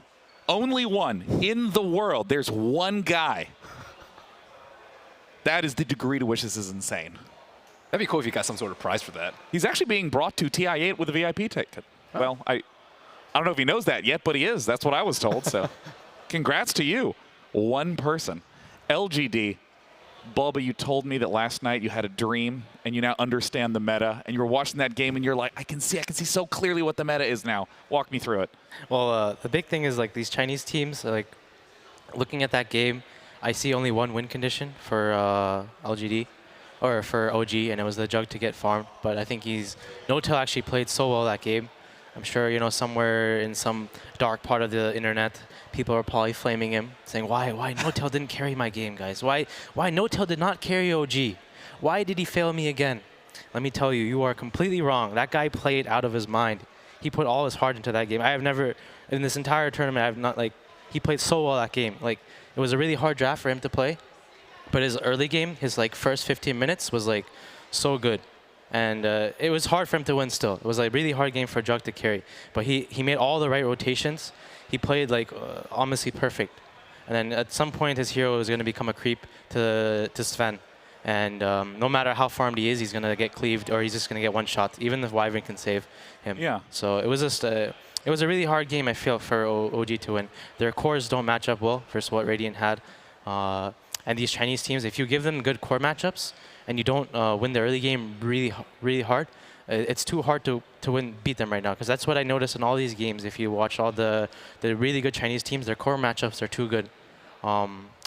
Only one in the world. There's one guy. That is the degree to which this is insane. That'd be cool if you got some sort of prize for that. He's actually being brought to TI8 with a VIP ticket. Oh. Well, I don't know if he knows that yet, but he is. That's what I was told. So congrats to you. One person. LGD, Bulba, you told me that last night you had a dream and you now understand the meta, and you were watching that game and you're like, I can see so clearly what the meta is now. Walk me through it. Well, the big thing is like these Chinese teams, like looking at that game, I see only one win condition for LGD. Or for OG, and it was the Jug to get farmed. But I think No-Tail actually played so well that game. I'm sure, you know, somewhere in some dark part of the internet, people are probably flaming him, saying, why No-Tail didn't carry my game, guys? Why No-Tail did not carry OG? Why did he fail me again? Let me tell you, you are completely wrong. That guy played out of his mind. He put all his heart into that game. I have never, in this entire tournament, I have not, like, he played so well that game. Like, it was a really hard draft for him to play. But his early game, his like first 15 minutes was like so good. And it was hard for him to win still. It was like really hard game for Jug to carry. But he made all the right rotations. He played like honestly perfect. And then at some point his hero is going to become a creep to Sven. And no matter how farmed he is, he's going to get cleaved or he's just going to get one shot, even if Wyvern can save him. Yeah. So it was just it was a really hard game, I feel, for OG to win. Their cores don't match up well versus what Radiant had. And these Chinese teams, if you give them good core matchups and you don't win the early game really hard, it's too hard to beat them right now. Because that's what I noticed in all these games. If you watch all the really good Chinese teams, their core matchups are too good.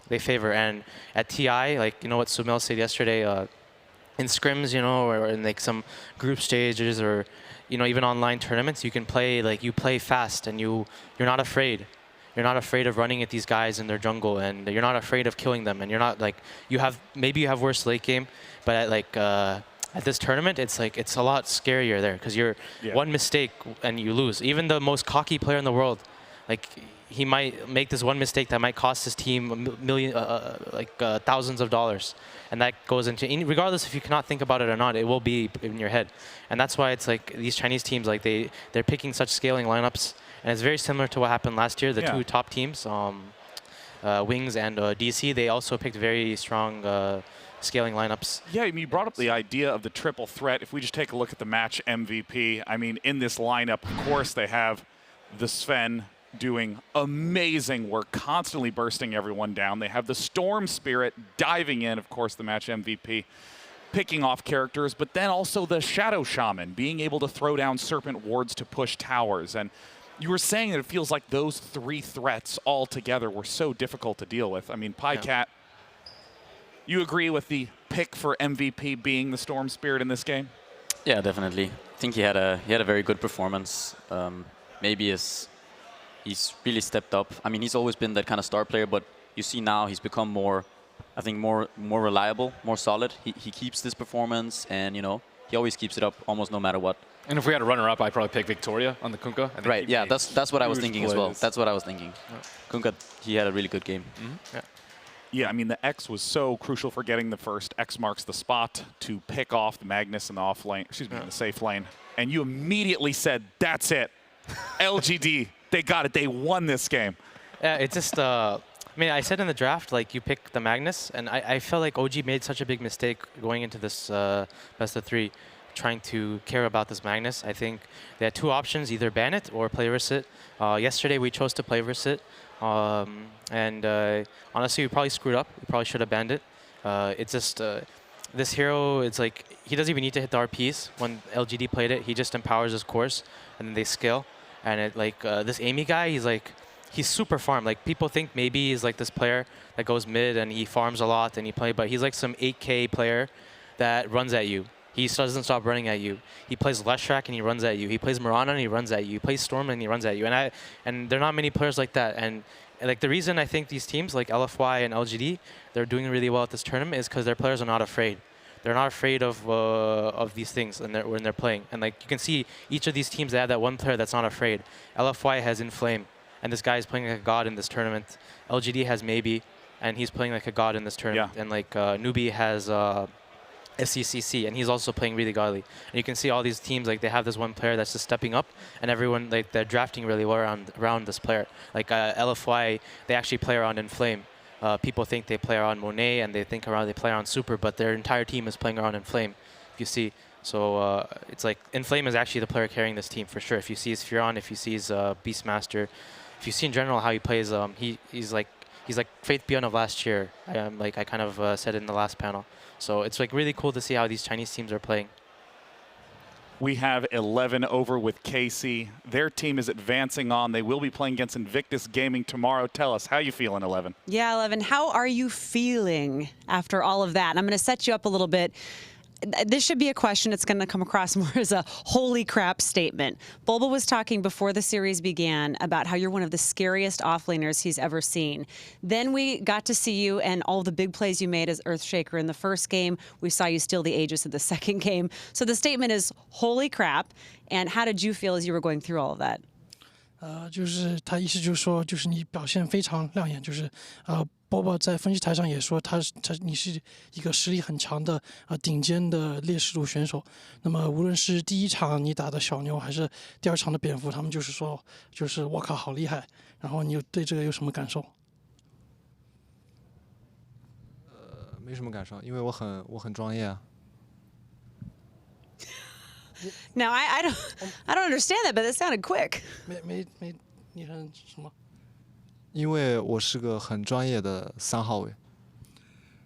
They favor. And at TI, like, you know what Sumel said yesterday, in scrims, you know, or in like some group stages or, you know, even online tournaments, you can play, like, you play fast and you're not afraid. You're not afraid of running at these guys in their jungle, and you're not afraid of killing them. And you're not like maybe you have worse late game, but at this tournament, it's like it's a lot scarier there because you're one mistake and you lose. Even the most cocky player in the world, like he might make this one mistake that might cost his team thousands of dollars, and that goes into regardless if you cannot think about it or not, it will be in your head. And that's why it's like these Chinese teams, like they're picking such scaling lineups. And it's very similar to what happened last year. The two top teams, Wings and DC, they also picked very strong scaling lineups. Yeah, I mean, you brought up the idea of the triple threat. If we just take a look at the match MVP, I mean, in this lineup, of course, they have the Sven doing amazing work, constantly bursting everyone down. They have the Storm Spirit diving in, of course, the match MVP, picking off characters, but then also the Shadow Shaman, being able to throw down Serpent Wards to push towers. And you were saying that it feels like those 3 threats all together were so difficult to deal with. I mean, PyCat, you agree with the pick for MVP being the Storm Spirit in this game? Yeah, definitely. I think he had a very good performance. Maybe he's really stepped up. I mean, he's always been that kind of star player, but you see now he's become more reliable, more solid. He keeps this performance, and you know, he always keeps it up almost no matter what. And if we had a runner-up, I'd probably pick Victoria on the Kunkka. Right, yeah, that's what I was thinking as well. That's what I was thinking. Kunkka, he had a really good game. Yeah, I mean, the X was so crucial for getting the first. X marks the spot to pick off the Magnus in the off lane, in the safe lane. And you immediately said, that's it. LGD, they got it. They won this game. Yeah, it's just, I mean, I said in the draft, like, you pick the Magnus, and I felt like OG made such a big mistake going into this best of 3. Trying to care about this Magnus. I think they had 2 options, either ban it or play versus it. Yesterday we chose to play versus it. Honestly, we probably screwed up. We probably should have banned it. It's just, this hero, it's like, he doesn't even need to hit the RPs. When LGD played it, he just empowers his cores, and then they scale. And it, like, this Amy guy, he's super farm. Like, people think maybe he's like this player that goes mid and he farms a lot and but he's like some 8K player that runs at you. He doesn't stop running at you. He plays Leshrac and he runs at you. He plays Mirana and he runs at you. He plays Storm and he runs at you. And there are not many players like that. And like the reason I think these teams like LFY and LGD, they're doing really well at this tournament is because their players are not afraid. they're not afraid of these things when they're playing. And like you can see each of these teams, they have that one player that's not afraid. LFY has Inflame, and this guy is playing like a god in this tournament. LGD has Maybe, and he's playing like a god in this tournament. And like Newbie has SCCC, and he's also playing really godly. And you can see all these teams, like they have this one player that's just stepping up, and everyone, like they're drafting really well around this player. Like LFY, they actually play around Inflame. People think they play around Monet, and they play around Super, but their entire team is playing around Inflame, if you see. So it's like Inflame is actually the player carrying this team for sure. If you see his Furon, if you see his Beastmaster, if you see in general how he plays, he's like Faith Beyond of last year. I kind of said in the last panel. So it's like really cool to see how these Chinese teams are playing. We have 11 over with KC. Their team is advancing on. They will be playing against Invictus Gaming tomorrow. Tell us, how you feeling, 11? Yeah, 11, how are you feeling after all of that? And I'm going to set you up a little bit. This should be a question. It's going to come across more as a holy crap statement. Bulba was talking before the series began about how you're one of the scariest offlaners he's ever seen. Then we got to see you and all the big plays you made as Earthshaker in the first game. We saw you steal the Aegis in the second game. So the statement is holy crap. And how did you feel as you were going through all of that? 就是他意思就是说，就是你表现非常亮眼，就是波波在分析台上也说你是一个实力很强的顶尖的烈士路选手。那么无论是第一场你打的小牛，还是第二场的蝙蝠，他们就是说，就是我靠好厉害。然后你对这个有什么感受？没什么感受，因为我很专业啊。Now I don't understand that, but it sounded quick. 你很什么？因为我是个很专业的3号位。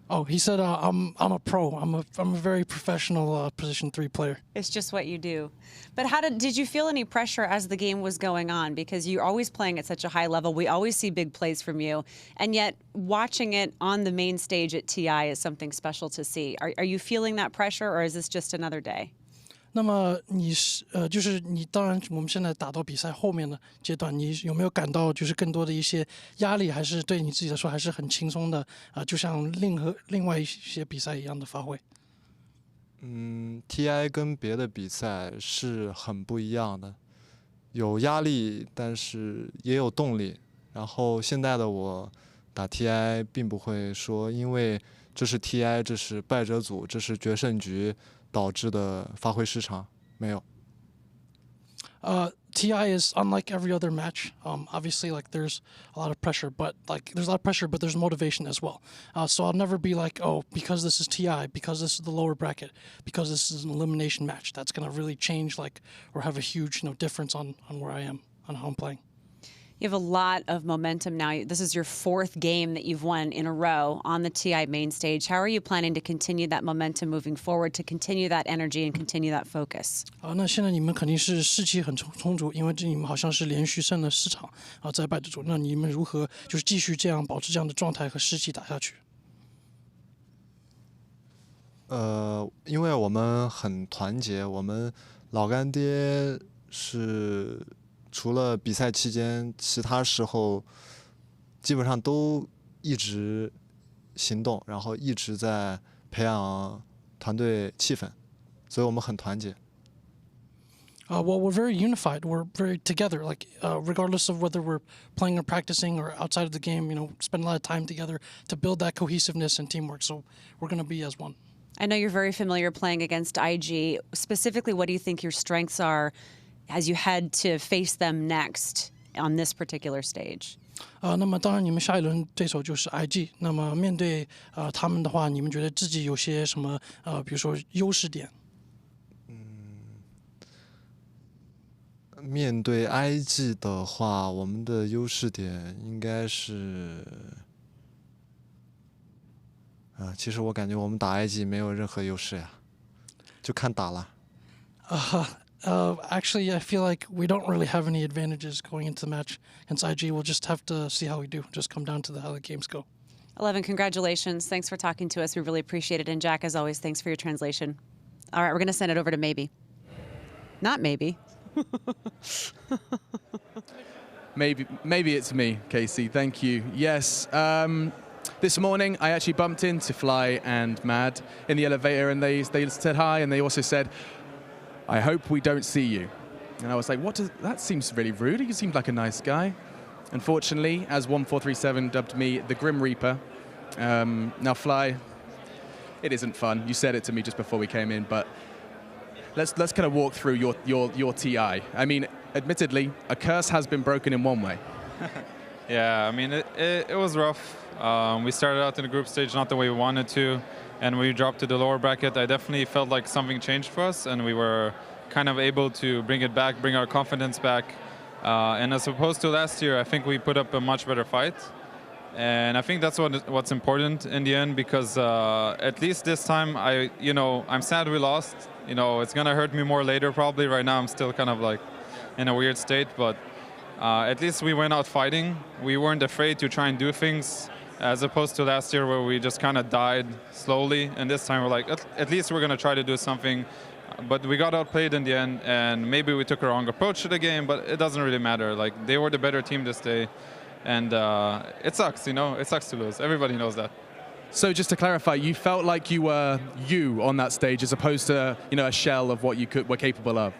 Oh, he said I'm a pro. I'm a very professional position 3 player. It's just what you do. But did you feel any pressure as the game was going on? Because you're always playing at such a high level. We always see big plays from you, and yet watching it on the main stage at TI is something special to see. Are you feeling that pressure, or is this just another day? 那么你是就是你当然我们现在打到比赛后面的阶段，你有没有感到就是更多的一些压力，还是对你自己来说还是很轻松的就像另外一些比赛一样的发挥？TI 跟别的比赛是很不一样的，有压力，但是也有动力。然后现在的我打 TI 并不会说，因为这是 TI， 这是败者组，这是决胜局。导致的发挥失常没有。TI is unlike every other match. Obviously, like there's a lot of pressure, but there's motivation as well. So I'll never be like, oh, because this is TI, because this is the lower bracket, because this is an elimination match. That's gonna really change, or have a huge, difference on where I am, on how I'm playing. You have a lot of momentum now. This is your 4th game that you've won in a row on the TI main stage. How are you planning to continue that momentum moving forward, to continue that energy and continue that focus? 那现在你们肯定是士气很充足，因为你们好像是连续胜了4场在败者组。那你们如何就是继续这样保持这样的状态和士气打下去？因为我们很团结，我们老干爹是。除了比赛期间，其他时候基本上都一直行动，然后一直在培养团队气氛，所以我们很团结。Well, we're very unified. We're very together. Regardless of whether we're playing or practicing or outside of the game, spend a lot of time together to build that cohesiveness and teamwork. So we're going to be as one. I know you're very familiar playing against IG. Specifically, what do you think your strengths are as you head to face them next on this particular stage? 那么当然，你们下一轮对手就是 IG。那么面对他们的话，你们觉得自己有些什么比如说优势点？面对 IG 的话，我们的优势点应该是其实我感觉我们打 IG 没有任何优势呀，就看打了。Actually, I feel like we don't really have any advantages going into the match against IG. We'll just have to see how we do. Just come down to how the games go. 11, congratulations. Thanks for talking to us. We really appreciate it. And Jack, as always, thanks for your translation. All right, we're going to send it over to Maybe. Not Maybe. Maybe it's me, Casey. Thank you. Yes. This morning, I actually bumped into Fly and Mad in the elevator, and they said hi, and they also said, "I hope we don't see you." And I was like, that seems really rude. He seemed like a nice guy. Unfortunately, as 1437 dubbed me the Grim Reaper. Now, Fly, it isn't fun. You said it to me just before we came in, but let's kind of walk through your TI. I mean, admittedly, a curse has been broken in one way. Yeah, I mean, it was rough. We started out in the group stage not the way we wanted to, and we dropped to the lower bracket. I definitely felt like something changed for us, and we were kind of able to bring it back, bring our confidence back. And as opposed to last year, I think we put up a much better fight. And I think that's what's important in the end, because at least this time, I'm sad we lost. It's gonna hurt me more later probably. Right now, I'm still kind of like in a weird state, but at least we went out fighting. We weren't afraid to try and do things, as opposed to last year where we just kind of died slowly. And this time we're like, at least we're gonna try to do something. But we got outplayed in the end, and maybe we took a wrong approach to the game, but it doesn't really matter. Like, they were the better team this day, and it sucks, It sucks to lose. Everybody knows that. So just to clarify, you felt like you were you on that stage as opposed to, a shell of what you were capable of?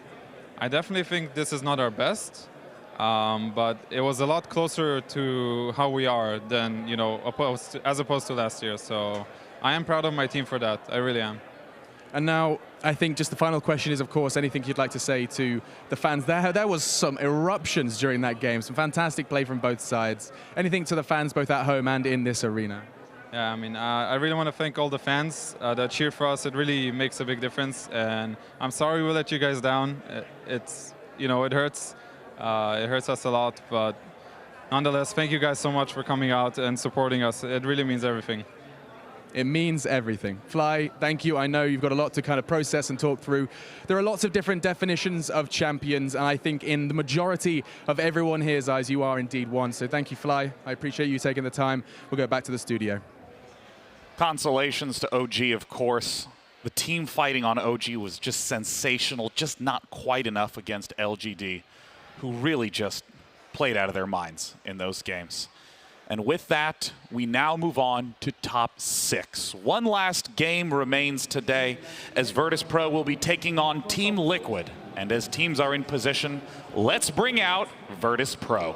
I definitely think this is not our best, but it was a lot closer to how we are than, as opposed to last year. So I am proud of my team for that. I really am. And now, I think just the final question is, of course, anything you'd like to say to the fans. There was some eruptions during that game, some fantastic play from both sides. Anything to the fans, both at home and in this arena? Yeah, I mean, I really want to thank all the fans that cheer for us. It really makes a big difference, and I'm sorry we let you guys down. It hurts. It hurts us a lot, but nonetheless, thank you guys so much for coming out and supporting us. It really means everything. It means everything. Fly, thank you. I know you've got a lot to kind of process and talk through. There are lots of different definitions of champions, and I think in the majority of everyone here's eyes, you are indeed one. So thank you, Fly. I appreciate you taking the time. We'll go back to the studio. Consolations to OG, of course. The team fighting on OG was just sensational, just not quite enough against LGD, who really just played out of their minds in those games. And with that, we now move on to top 6. One last game remains today, as Virtus Pro will be taking on Team Liquid. And as teams are in position, let's bring out Virtus Pro.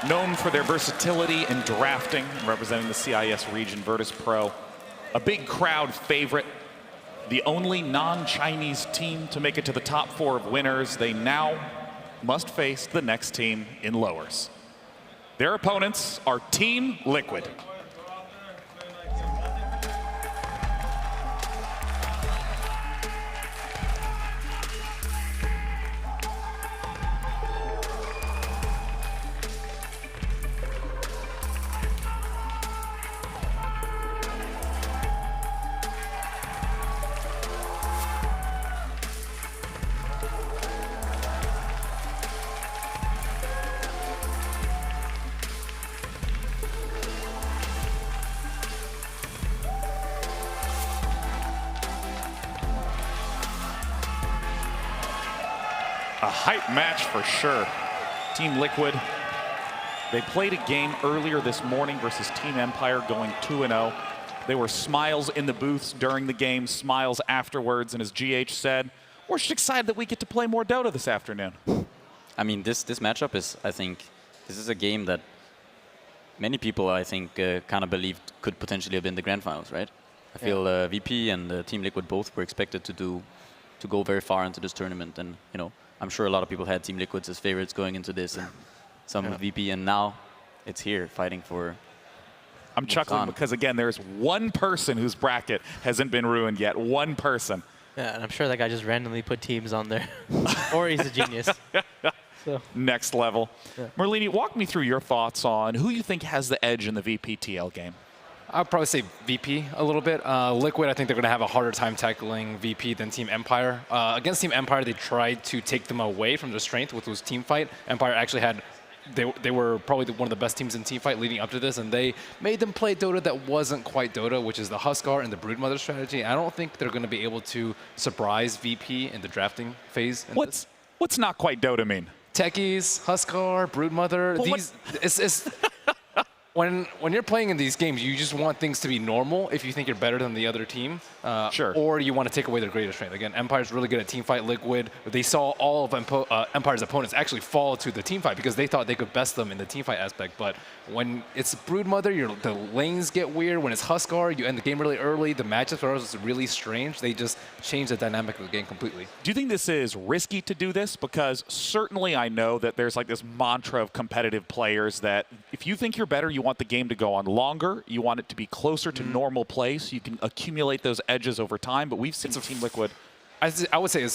Known for their versatility in drafting, representing the CIS region, Virtus Pro, a big crowd favorite, the only non-Chinese team to make it to the top 4 of winners. They now must face the next team in lowers. Their opponents are Team Liquid. A hype match for sure. Team Liquid, they played a game earlier this morning versus Team Empire, going 2-0. There were smiles in the booths during the game, smiles afterwards, and as GH said, we're just excited that we get to play more Dota this afternoon. I mean, this matchup is, I think, this is a game that many people, I think, kind of believed could potentially have been the grand finals, right? I feel VP and Team Liquid both were expected to go very far into this tournament, and I'm sure a lot of people had Team Liquids as favorites going into this, and some with VP, and now it's here fighting for. I'm chuckling because, again, there's one person whose bracket hasn't been ruined yet. One person. Yeah, and I'm sure that guy just randomly put teams on there. Or he's a genius. So. Next level. Yeah. Merlini, walk me through your thoughts on who you think has the edge in the VPTL game. I'd probably say VP a little bit. Liquid, I think they're going to have a harder time tackling VP than Team Empire. Against Team Empire, they tried to take them away from their strength, which was team fight. Empire actually had, they were probably one of the best teams in team fight leading up to this, and they made them play Dota that wasn't quite Dota, which is the Huskar and the Broodmother strategy. I don't think they're going to be able to surprise VP in the drafting phase. What's not quite Dota mean? Techies, Huskar, Broodmother. Well, when you're playing in these games, you just want things to be normal if you think you're better than the other team. Sure. Or you want to take away their greatest strength. Again, Empire's really good at team fight. Liquid, they saw all of Empire's opponents actually fall to the team fight because they thought they could best them in the team fight aspect. But when it's Broodmother, the lanes get weird. When it's Huskar, you end the game really early. The matchups are always really strange. They just change the dynamic of the game completely. Do you think this is risky to do this? Because certainly I know that there's like this mantra of competitive players that if you think you're better, you want the game to go on longer. You want it to be closer to normal play so you can accumulate those edges over time. But we've seen Team Liquid. I would say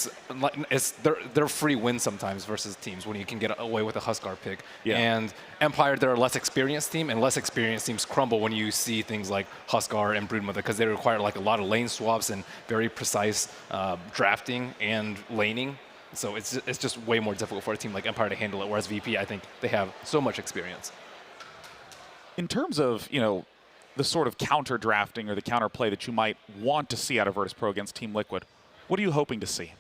they're free wins sometimes versus teams when you can get away with a Huskar pick. Yeah. And Empire, they're a less experienced team, and less experienced teams crumble when you see things like Huskar and Broodmother because they require like a lot of lane swaps and very precise drafting and laning. So it's just way more difficult for a team like Empire to handle it, whereas VP, I think they have so much experience. In terms of, the sort of counter drafting or the counter play that you might want to see out of Virtus Pro against Team Liquid, what are you hoping to see?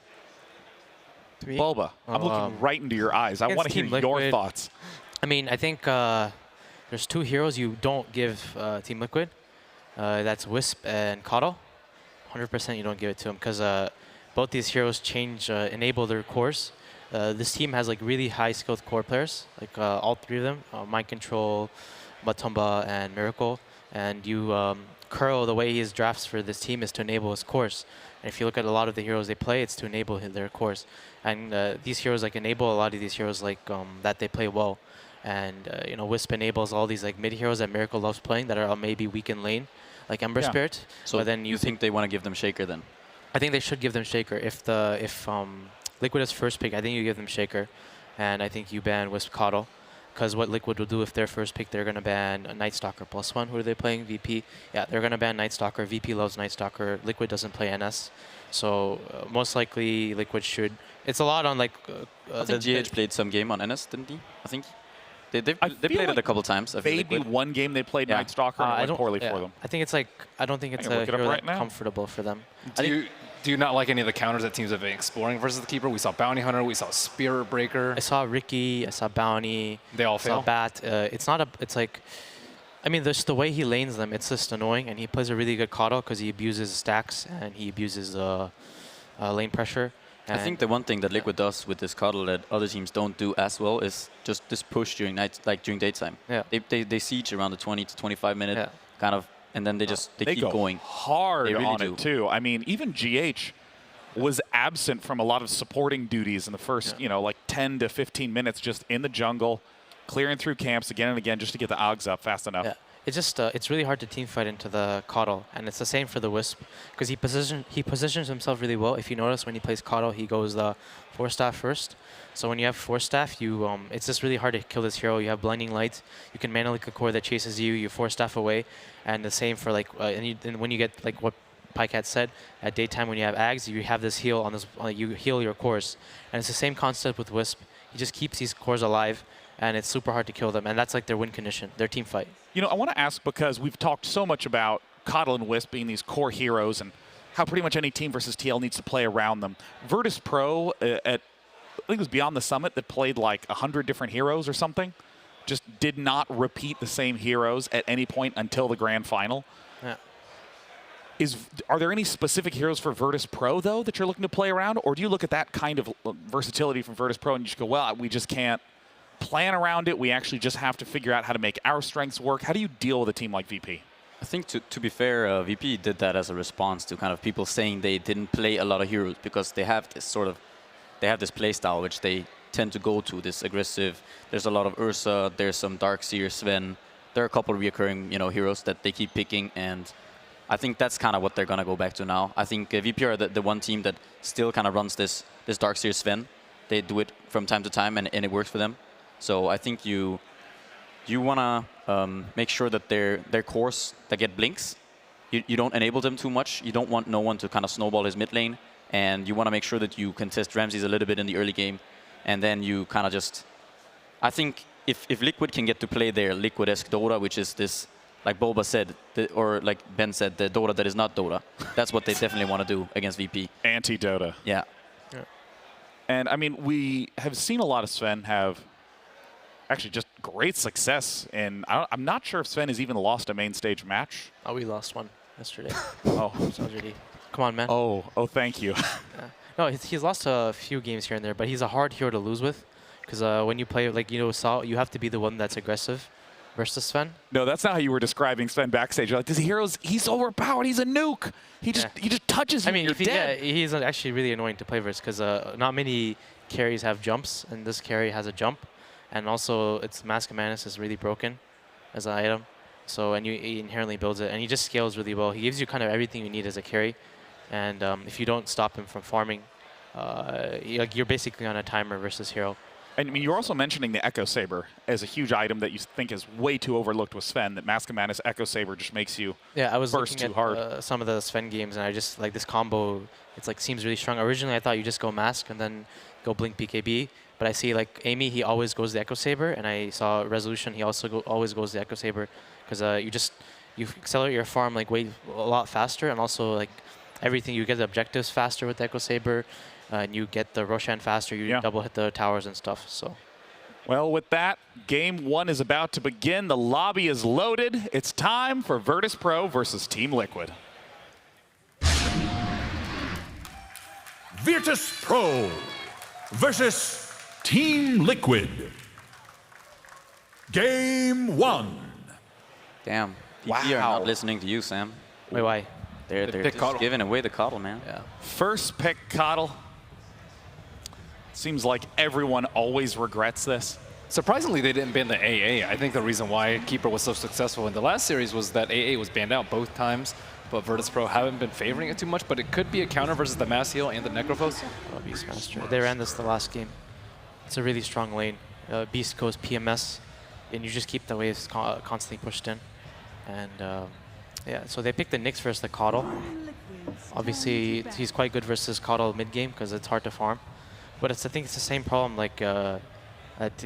Bulba, I'm looking right into your eyes. I want to hear your thoughts. I mean, I think there's two heroes you don't give Team Liquid. That's Wisp and Coddle. 100% you don't give it to them because both these heroes enable their cores. This team has like really high skilled core players, like all three of them, Mind Control, Matumba, and Miracle. And Curl, the way he drafts for this team is to enable his cores. And if you look at a lot of the heroes they play, it's to enable their cores. And these heroes enable a lot of these heroes that they play well. And Wisp enables all these mid heroes that Miracle loves playing that are maybe weak in lane, like Ember Spirit. So but then you think they want to give them Shaker then? I think they should give them Shaker. If Liquid is first pick, I think you give them Shaker, and I think you ban Wisp Coddle. Because what Liquid will do if they're first pick, they're going to ban Night Stalker +1. Who are they playing? VP? Yeah, they're going to ban Night Stalker. VP loves Night Stalker. Liquid doesn't play NS. So most likely Liquid should. It's a lot on I think GH played some game on NS, didn't he? I think they played it a couple times. Maybe one game they played Night Stalker and it went poorly for them. I think it's I don't think it's a hero comfortable for them. Do you not like any of the counters that teams have been exploring versus the Keeper? We saw Bounty Hunter, we saw Spirit Breaker. I saw Ricky, I saw Bounty. They all fail? I saw Bat. I mean, just the way he lanes them, it's just annoying. And he plays a really good Coddle because he abuses stacks and he abuses lane pressure. I think the one thing that Liquid does with this Coddle that other teams don't do as well is just this push during during daytime. Yeah. They siege around the 20 to 25 minute kind of. And then they keep go going hard really on it too. I mean, even GH was absent from a lot of supporting duties in the first, 10 to 15 minutes, just in the jungle, clearing through camps again and again just to get the Augs up fast enough. Yeah. It's just it's really hard to team fight into the Coddle, and it's the same for the Wisp because he positions himself really well. If you notice when he plays Coddle, he goes the 4-staff first. So when you have 4-staff, it's just really hard to kill this hero. You have Blinding Light, you can mana leak a core that chases you, you 4-staff away, and the same for and when you get what Pycat said, at daytime when you have Ags, you have this heal on this, you heal your cores, and it's the same concept with Wisp. He just keeps these cores alive, and it's super hard to kill them, and that's their win condition, their team fight. I want to ask because we've talked so much about Coddle and Wisp being these core heroes and how pretty much any team versus TL needs to play around them. Virtus Pro I think it was Beyond the Summit that played 100 different heroes or something. Just did not repeat the same heroes at any point until the grand final. Yeah. Are there any specific heroes for Virtus Pro, though, that you're looking to play around? Or do you look at that kind of versatility from Virtus Pro and you just go, well, we just can't plan around it. We actually just have to figure out how to make our strengths work. How do you deal with a team like VP? I think to be fair, VP did that as a response to kind of people saying they didn't play a lot of heroes because they have this play style which they tend to go to, this aggressive. There's a lot of Ursa, there's some Darkseer, Sven. There are a couple of reoccurring heroes that they keep picking, and I think that's kind of what they're going to go back to now. I think VP are the one team that still kind of runs this Darkseer Sven. They do it from time to time, and it works for them. So I think you want to make sure that their cores that get blinks, you don't enable them too much. You don't want no one to kind of snowball his mid lane. And you want to make sure that you contest Ramses a little bit in the early game. And then you kind of just... I think if Liquid can get to play their Liquid-esque Dota, which is this, like Boba said, or like Ben said, the Dota that is not Dota, that's what they definitely want to do against VP. Anti-Dota. Yeah. And I mean, we have seen a lot of Sven have actually just great success. And I'm not sure if Sven has even lost a main stage match. Oh, we lost one yesterday. Oh. LGD. Come on, man. Oh, thank you. No, he's lost a few games here and there, but he's a hard hero to lose with. Because when you play, like, Saul, you have to be the one that's aggressive versus Sven. No, that's not how you were describing Sven backstage. You're like, this he's overpowered. He's a nuke. He just touches you. I mean, you're dead. Yeah, he's actually really annoying to play versus because not many carries have jumps, and this carry has a jump. And also, its Mask of Manus is really broken as an item. So, and he inherently builds it. And he just scales really well. He gives you kind of everything you need as a carry. And if you don't stop him from farming, you're basically on a timer versus hero. And I mean, you're also mentioning the Echo Saber as a huge item that you think is way too overlooked with Sven. That Mask of Madness Echo Saber just makes you I was burst looking too at hard. Some of the Sven games, and I just like this combo. It's like seems really strong. Originally, I thought you just go Mask and then go Blink BKB. But I see like Amy, he always goes the Echo Saber, and I saw Resolution, he also always goes the Echo Saber because you accelerate your farm like a lot faster, and also like everything, you get the objectives faster with the Echo Saber, and you get the Roshan faster, you double hit the towers and stuff. So. Well, with that, game one is about to begin. The lobby is loaded. It's time for Virtus Pro versus Team Liquid. Virtus Pro versus Team Liquid. Game one. Damn. VP are not listening to you, Sam. Wait, why? They're just giving away the coddle, man. Yeah. First pick coddle. Seems like everyone always regrets this. Surprisingly, they didn't ban the AA. I think the reason why Keeper was so successful in the last series was that AA was banned out both times, but Virtus Pro haven't been favoring it too much, but it could be a counter versus the Mass Heal and the Necrophos. Oh, Beastmaster. They ran this the last game. It's a really strong lane. Beast goes PMS, and you just keep the waves constantly pushed in. And yeah, so they picked the Nyx versus the Coddle. Obviously, he's quite good versus Coddle mid-game because it's hard to farm. But I think it's the same problem like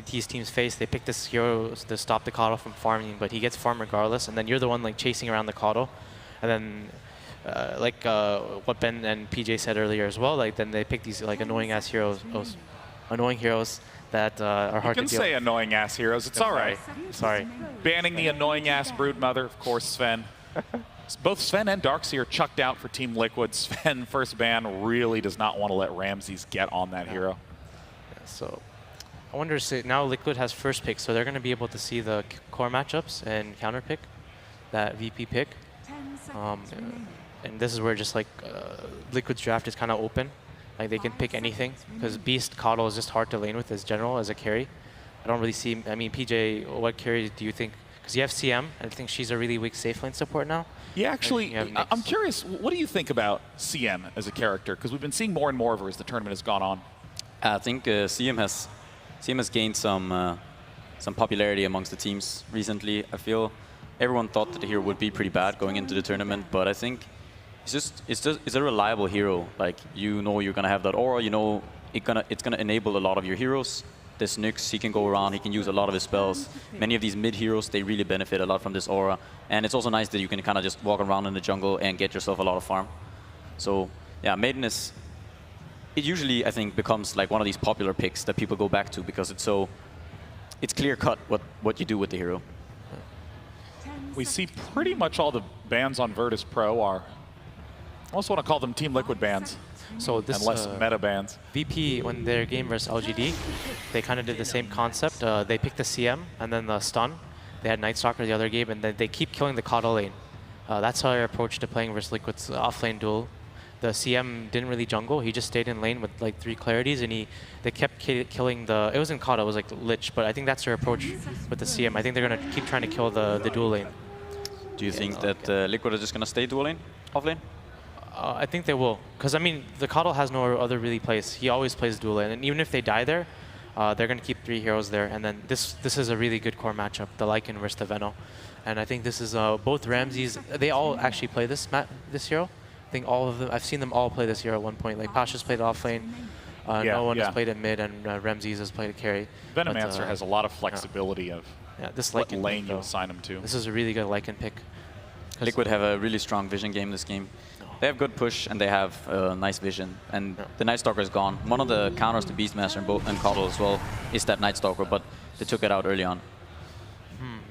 these teams face. They pick this hero to stop the Coddle from farming, but he gets farmed regardless, and then you're the one like chasing around the Coddle. And then like what Ben and PJ said earlier as well, like then they pick these like annoying-ass heroes, annoying heroes that are hard to deal with. You can say annoying-ass heroes. It's all right. Sorry. Banning the annoying-ass Broodmother, of course, Sven. Both Sven and Darkseer chucked out for Team Liquid. Sven, first ban, really does not want to let Ramses get on that hero. Yeah, so I wonder, now Liquid has first pick, so they're going to be able to see the core matchups and counter pick that VP pick. And this is where just like Liquid's draft is kind of open. Like they can pick anything because Beast Coddle is just hard to lane with as general as a carry. I don't really see, I mean, PJ, what carry do you think? Because you have CM, I think she's a really weak safe lane support now. Yeah, actually, I'm curious, what do you think about CM as a character? Because we've been seeing more and more of her as the tournament has gone on. I think CM has gained some popularity amongst the teams recently. I feel everyone thought that the hero would be pretty bad going into the tournament, but I think it's a reliable hero. Like you know you're gonna have that aura, you know it's gonna enable a lot of your heroes. This Nyx, he can go around, he can use a lot of his spells. Many of these mid heroes, they really benefit a lot from this aura. And it's also nice that you can kind of just walk around in the jungle and get yourself a lot of farm. So yeah, Maiden it usually, I think, becomes like one of these popular picks that people go back to because it's clear cut what you do with the hero. We see pretty much all the bans on Virtus Pro are, I almost want to call them Team Liquid bans. So this, and less meta bans. VP, when their game versus LGD, they kind of did the same concept. They picked the CM and then the stun. They had Night Stalker the other game, and then they keep killing the Coddle lane. That's how I approached to playing versus Liquid's off-lane duel. The CM didn't really jungle. He just stayed in lane with like 3 clarities, and they kept killing the. It wasn't Coddle, it was like Lich, but I think that's their approach with the CM. I think they're gonna keep trying to kill the duel lane. Do you think that Liquid are just going to stay dual lane, off lane? I think they will. Because, I mean, the Coddle has no other really place. He always plays dual lane. And even if they die there, they're going to keep 3 heroes there. And then this is a really good core matchup, the Lycan versus the Veno. And I think this is both Ramses. They all actually play this hero. I think all of them. I've seen them all play this hero at one point. Like Pasha's played off lane. No one has played it mid, and Ramses has played a carry. Venomancer has a lot of flexibility of this what Lycan lane pick, you assign him to. This is a really good Lycan pick. Liquid have a really strong vision game this game. They have good push and they have nice vision. And the Night Stalker is gone. One of the counters to Beastmaster and Coddle as well is that Night Stalker, but they took it out early on.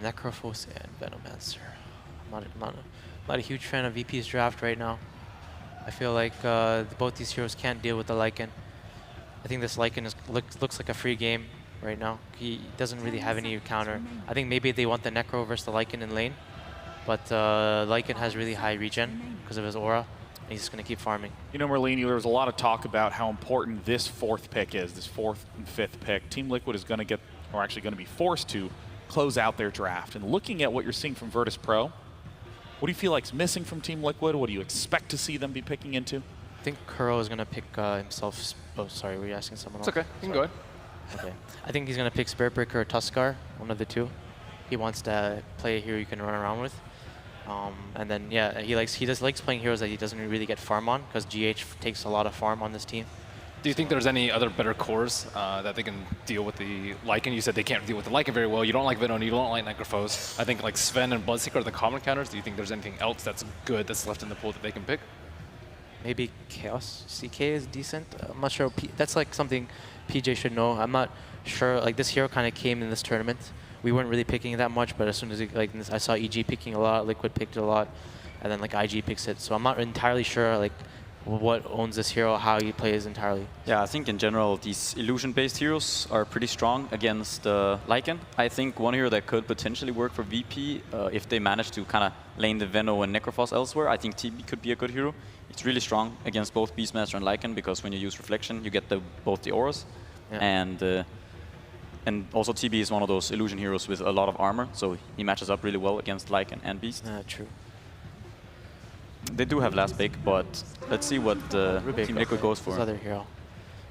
Necrophos and Venomancer. I'm not a huge fan of VP's draft right now. I feel like both these heroes can't deal with the Lycan. I think this Lycan looks like a free game right now. He doesn't really have any counter. I think maybe they want the Necro versus the Lycan in lane. But Lycan has really high regen because of his aura. And he's just going to keep farming. You know, Merlini, there was a lot of talk about how important this 4th pick is, this 4th and 5th pick. Team Liquid is going to get, or actually going to be forced to, close out their draft. And looking at what you're seeing from Virtus Pro, what do you feel like is missing from Team Liquid? What do you expect to see them be picking into? I think Kuro is going to pick himself. Oh, sorry, were you asking someone else? It's okay. You can go ahead. Okay. I think he's going to pick Spirit Breaker or Tuskar, one of the two. He wants to play a hero you can run around with. And then, yeah, he just likes playing heroes that he doesn't really get farm on, because GH takes a lot of farm on this team. Do you think there's any other better cores that they can deal with the Lycan? You said they can't deal with the Lycan very well. You don't like Veno, you don't like Necrophos. I think like Sven and Bloodseeker are the common counters. Do you think there's anything else that's good that's left in the pool that they can pick? Maybe Chaos CK is decent. I'm not sure. That's like something PJ should know. I'm not sure. Like this hero kind of came in this tournament. We weren't really picking it that much, but as soon as I saw EG picking a lot, Liquid picked it a lot, and then like IG picks it. So I'm not entirely sure like what owns this hero, how he plays entirely. Yeah, I think in general these illusion-based heroes are pretty strong against Lycan. I think one hero that could potentially work for VP if they manage to kind of lane the Veno and Necrophos elsewhere, I think TB could be a good hero. It's really strong against both Beastmaster and Lycan because when you use Reflection, you get both the auras. Yeah. And also TB is one of those illusion heroes with a lot of armor, so he matches up really well against Lycan and Beast. True. They do have last pick, but let's see what Team Liquid goes for. His other hero.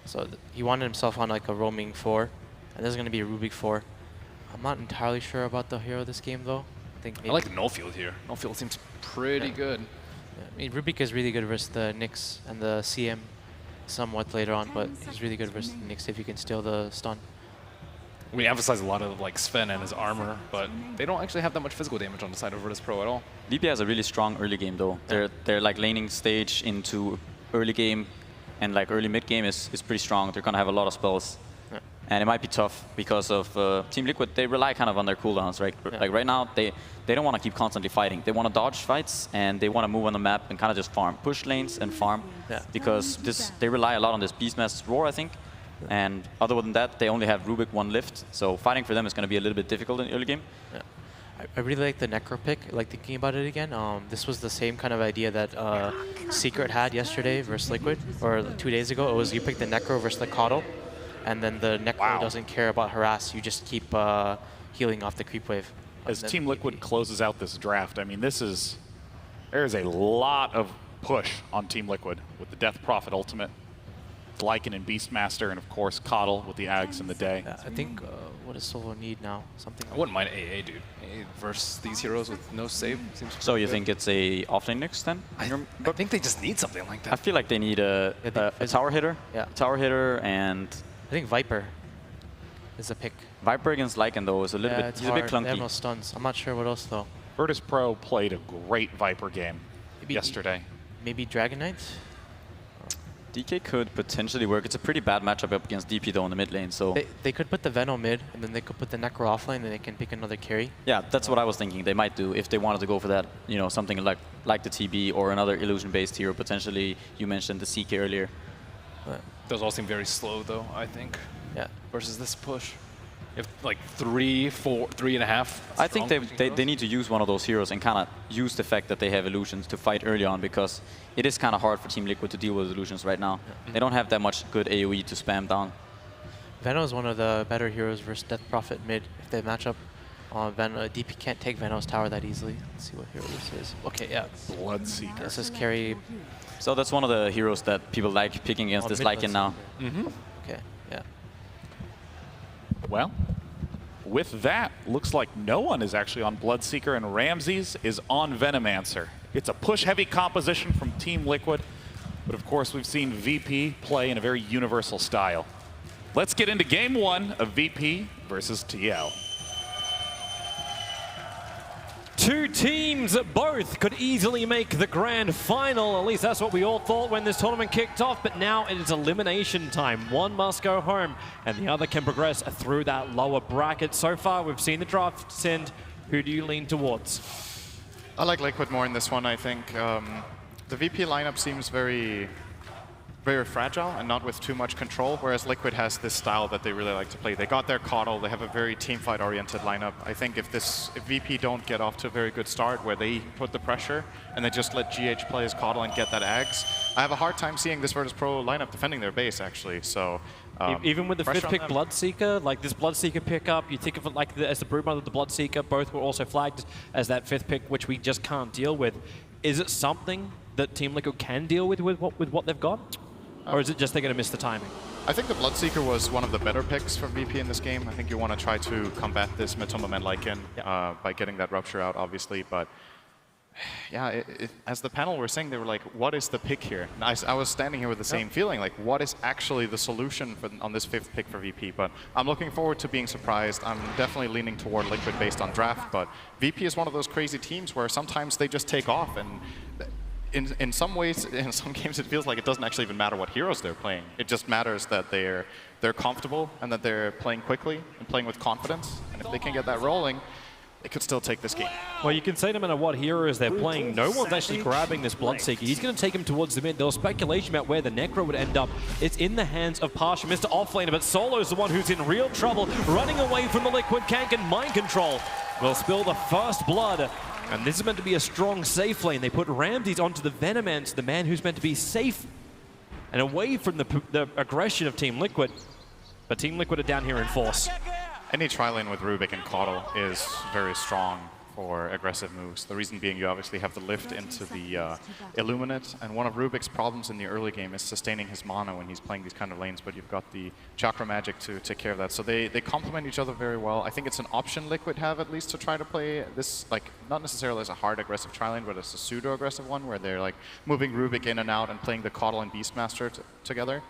So he wanted himself on like a roaming 4, and this is going to be a Rubik 4. I'm not entirely sure about the hero this game though. I like Nullfield here. Nullfield seems pretty good. Yeah, I mean, Rubik is really good versus the Nyx and the CM somewhat later on, but he's really good versus the Nyx if you can steal the stun. We emphasize a lot of like Sven and his armor, but they don't actually have that much physical damage on the side of Virtus Pro at all. VP has a really strong early game though. They're like laning stage into early game, and like early mid game is pretty strong. They're gonna have a lot of spells, and it might be tough because of Team Liquid. They rely kind of on their cooldowns, right? Like right now they don't want to keep constantly fighting. They want to dodge fights and they want to move on the map and kind of just farm, push lanes and farm, because they rely a lot on this Beastmaster's Roar, I think. And other than that, they only have Rubik 1 lift, so fighting for them is going to be a little bit difficult in the early game. Yeah. I really like the Necro pick, like thinking about it again. This was the same kind of idea that Secret had yesterday versus Liquid, or 2 days ago. It was you pick the Necro versus the Coddle, and then the Necro doesn't care about harass. You just keep healing off the creep wave. As Team Liquid closes out this draft, I mean, there is a lot of push on Team Liquid with the Death Prophet ultimate, Lycan and Beastmaster, and of course Coddle with the Ags in the day. I think what does Solo need now? Something. I wouldn't mind AA, dude. AA versus these heroes with no save seems. So you think it's a offlane Nyx then? I think they just need something like that. I feel like they need a tower hitter. Yeah. Tower hitter, and I think Viper is a pick. Viper against Lycan though is a little bit. He's a bit clunky. They have no stuns. I'm not sure what else though. Virtus Pro played a great Viper game yesterday. Maybe Dragon Knight. DK could potentially work. It's a pretty bad matchup up against DP though in the mid lane. So they could put the Veno mid, and then they could put the Necro offlane, and they can pick another carry. Yeah, that's what I was thinking. They might do if they wanted to go for that. You know, something like the TB or another illusion-based hero. Potentially, you mentioned the CK earlier. Those all seem very slow though. I think. Yeah. Versus this push. If like 3, 4, 3.5. I think they need to use one of those heroes and kind of use the fact that they have illusions to fight early on, because it is kind of hard for Team Liquid to deal with illusions right now. They don't have that much good AoE to spam down. Veno is one of the better heroes versus Death Prophet mid if they match up. DP can't take Venom's tower that easily. Let's see what hero this is. Okay, yeah. Bloodseeker. This is carry. So that's one of the heroes that people like picking against this Lycan now. Okay, yeah. Well, with that, looks like no one is actually on Bloodseeker, and Ramses is on Venomancer. It's a push-heavy composition from Team Liquid, but of course we've seen VP play in a very universal style. Let's get into game 1 of VP versus TL. Two teams both could easily make the grand final. At least that's what we all thought when this tournament kicked off. But now it is elimination time. One must go home and the other can progress through that lower bracket. So far, we've seen the draft send. Who do you lean towards? I like Liquid more in this one, I think. The VP lineup seems very fragile and not with too much control, whereas Liquid has this style that they really like to play. They got their Coddle, they have a very teamfight-oriented lineup. I think if VP don't get off to a very good start where they put the pressure and they just let GH play his Coddle and get that Ags, I have a hard time seeing this Virtus Pro lineup defending their base, actually. So even with the 5th pick Bloodseeker, like this Bloodseeker pickup, you think of it like as the Broodmother, the Bloodseeker, both were also flagged as that 5th pick, which we just can't deal with. Is it something that Team Liquid can deal with what they've got? Or is it just they're going to miss the timing? I think the Bloodseeker was one of the better picks for VP in this game. I think you want to try to combat this Matumba Man Lycan by getting that Rupture out, obviously. But yeah, as the panel were saying, they were like, what is the pick here? And I was standing here with the same feeling, like what is actually the solution on this 5th pick for VP? But I'm looking forward to being surprised. I'm definitely leaning toward Liquid based on draft, but VP is one of those crazy teams where sometimes they just take off, and in some ways, in some games, it feels like it doesn't actually even matter what heroes they're playing. It just matters that they're comfortable and that they're playing quickly and playing with confidence. And if they can get that rolling, they could still take this game. Well, you can say no matter what heroes they're playing, no one's actually grabbing this Bloodseeker. He's going to take him towards the mid. There was speculation about where the Necro would end up. It's in the hands of Pasha, Mr. Offlaner, but Solo's the one who's in real trouble, running away from the Liquid. Kank and Mind Control will spill the first blood. And this is meant to be a strong, safe lane. They put Ramses onto the Venomancer, the man who's meant to be safe and away from the aggression of Team Liquid. But Team Liquid are down here in force. Any tri-lane with Rubik and Coddle is very strong for aggressive moves. The reason being you obviously have the lift into the Illuminate, and one of Rubik's problems in the early game is sustaining his mana when he's playing these kind of lanes, but you've got the Chakra Magic to take care of that. So they complement each other very well. I think it's an option Liquid have at least to try to play this, like, not necessarily as a hard aggressive tri-lane, but as a pseudo-aggressive one where they're like moving Rubik in and out and playing the Coddle and Beastmaster together.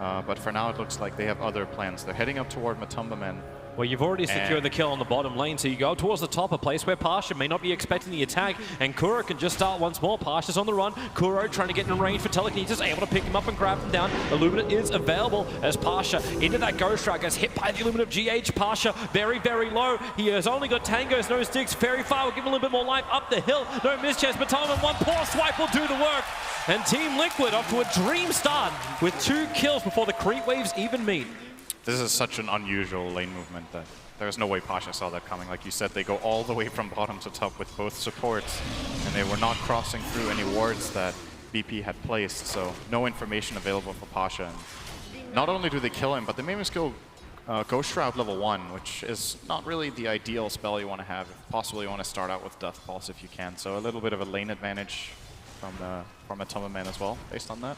But for now it looks like they have other plans. They're heading up toward Matumba Men. Well, you've already secured the kill on the bottom lane, so you go towards the top, a place where Pasha may not be expecting the attack, and Kuro can just start once more. Pasha's on the run. Kuro trying to get in range for Telekinesis, able to pick him up and grab him down. Illuminate is available as Pasha into that Ghost Strike, gets hit by the Illuminate GH. Pasha very, very low. He has only got Tangos, no sticks, very far. We'll give him a little bit more life up the hill. No mischance, but Tom and one poor swipe will do the work. And Team Liquid off to a dream start with 2 kills before the creep waves even meet. This is such an unusual lane movement that there's no way Pasha saw that coming. Like you said, they go all the way from bottom to top with both supports, and they were not crossing through any wards that BP had placed, so no information available for Pasha. And not only do they kill him, but they made him skill Ghost Shroud level 1, which is not really the ideal spell you want to have. If possible, you want to start out with Death Pulse if you can, so a little bit of a lane advantage from a Matumba Man as well, based on that.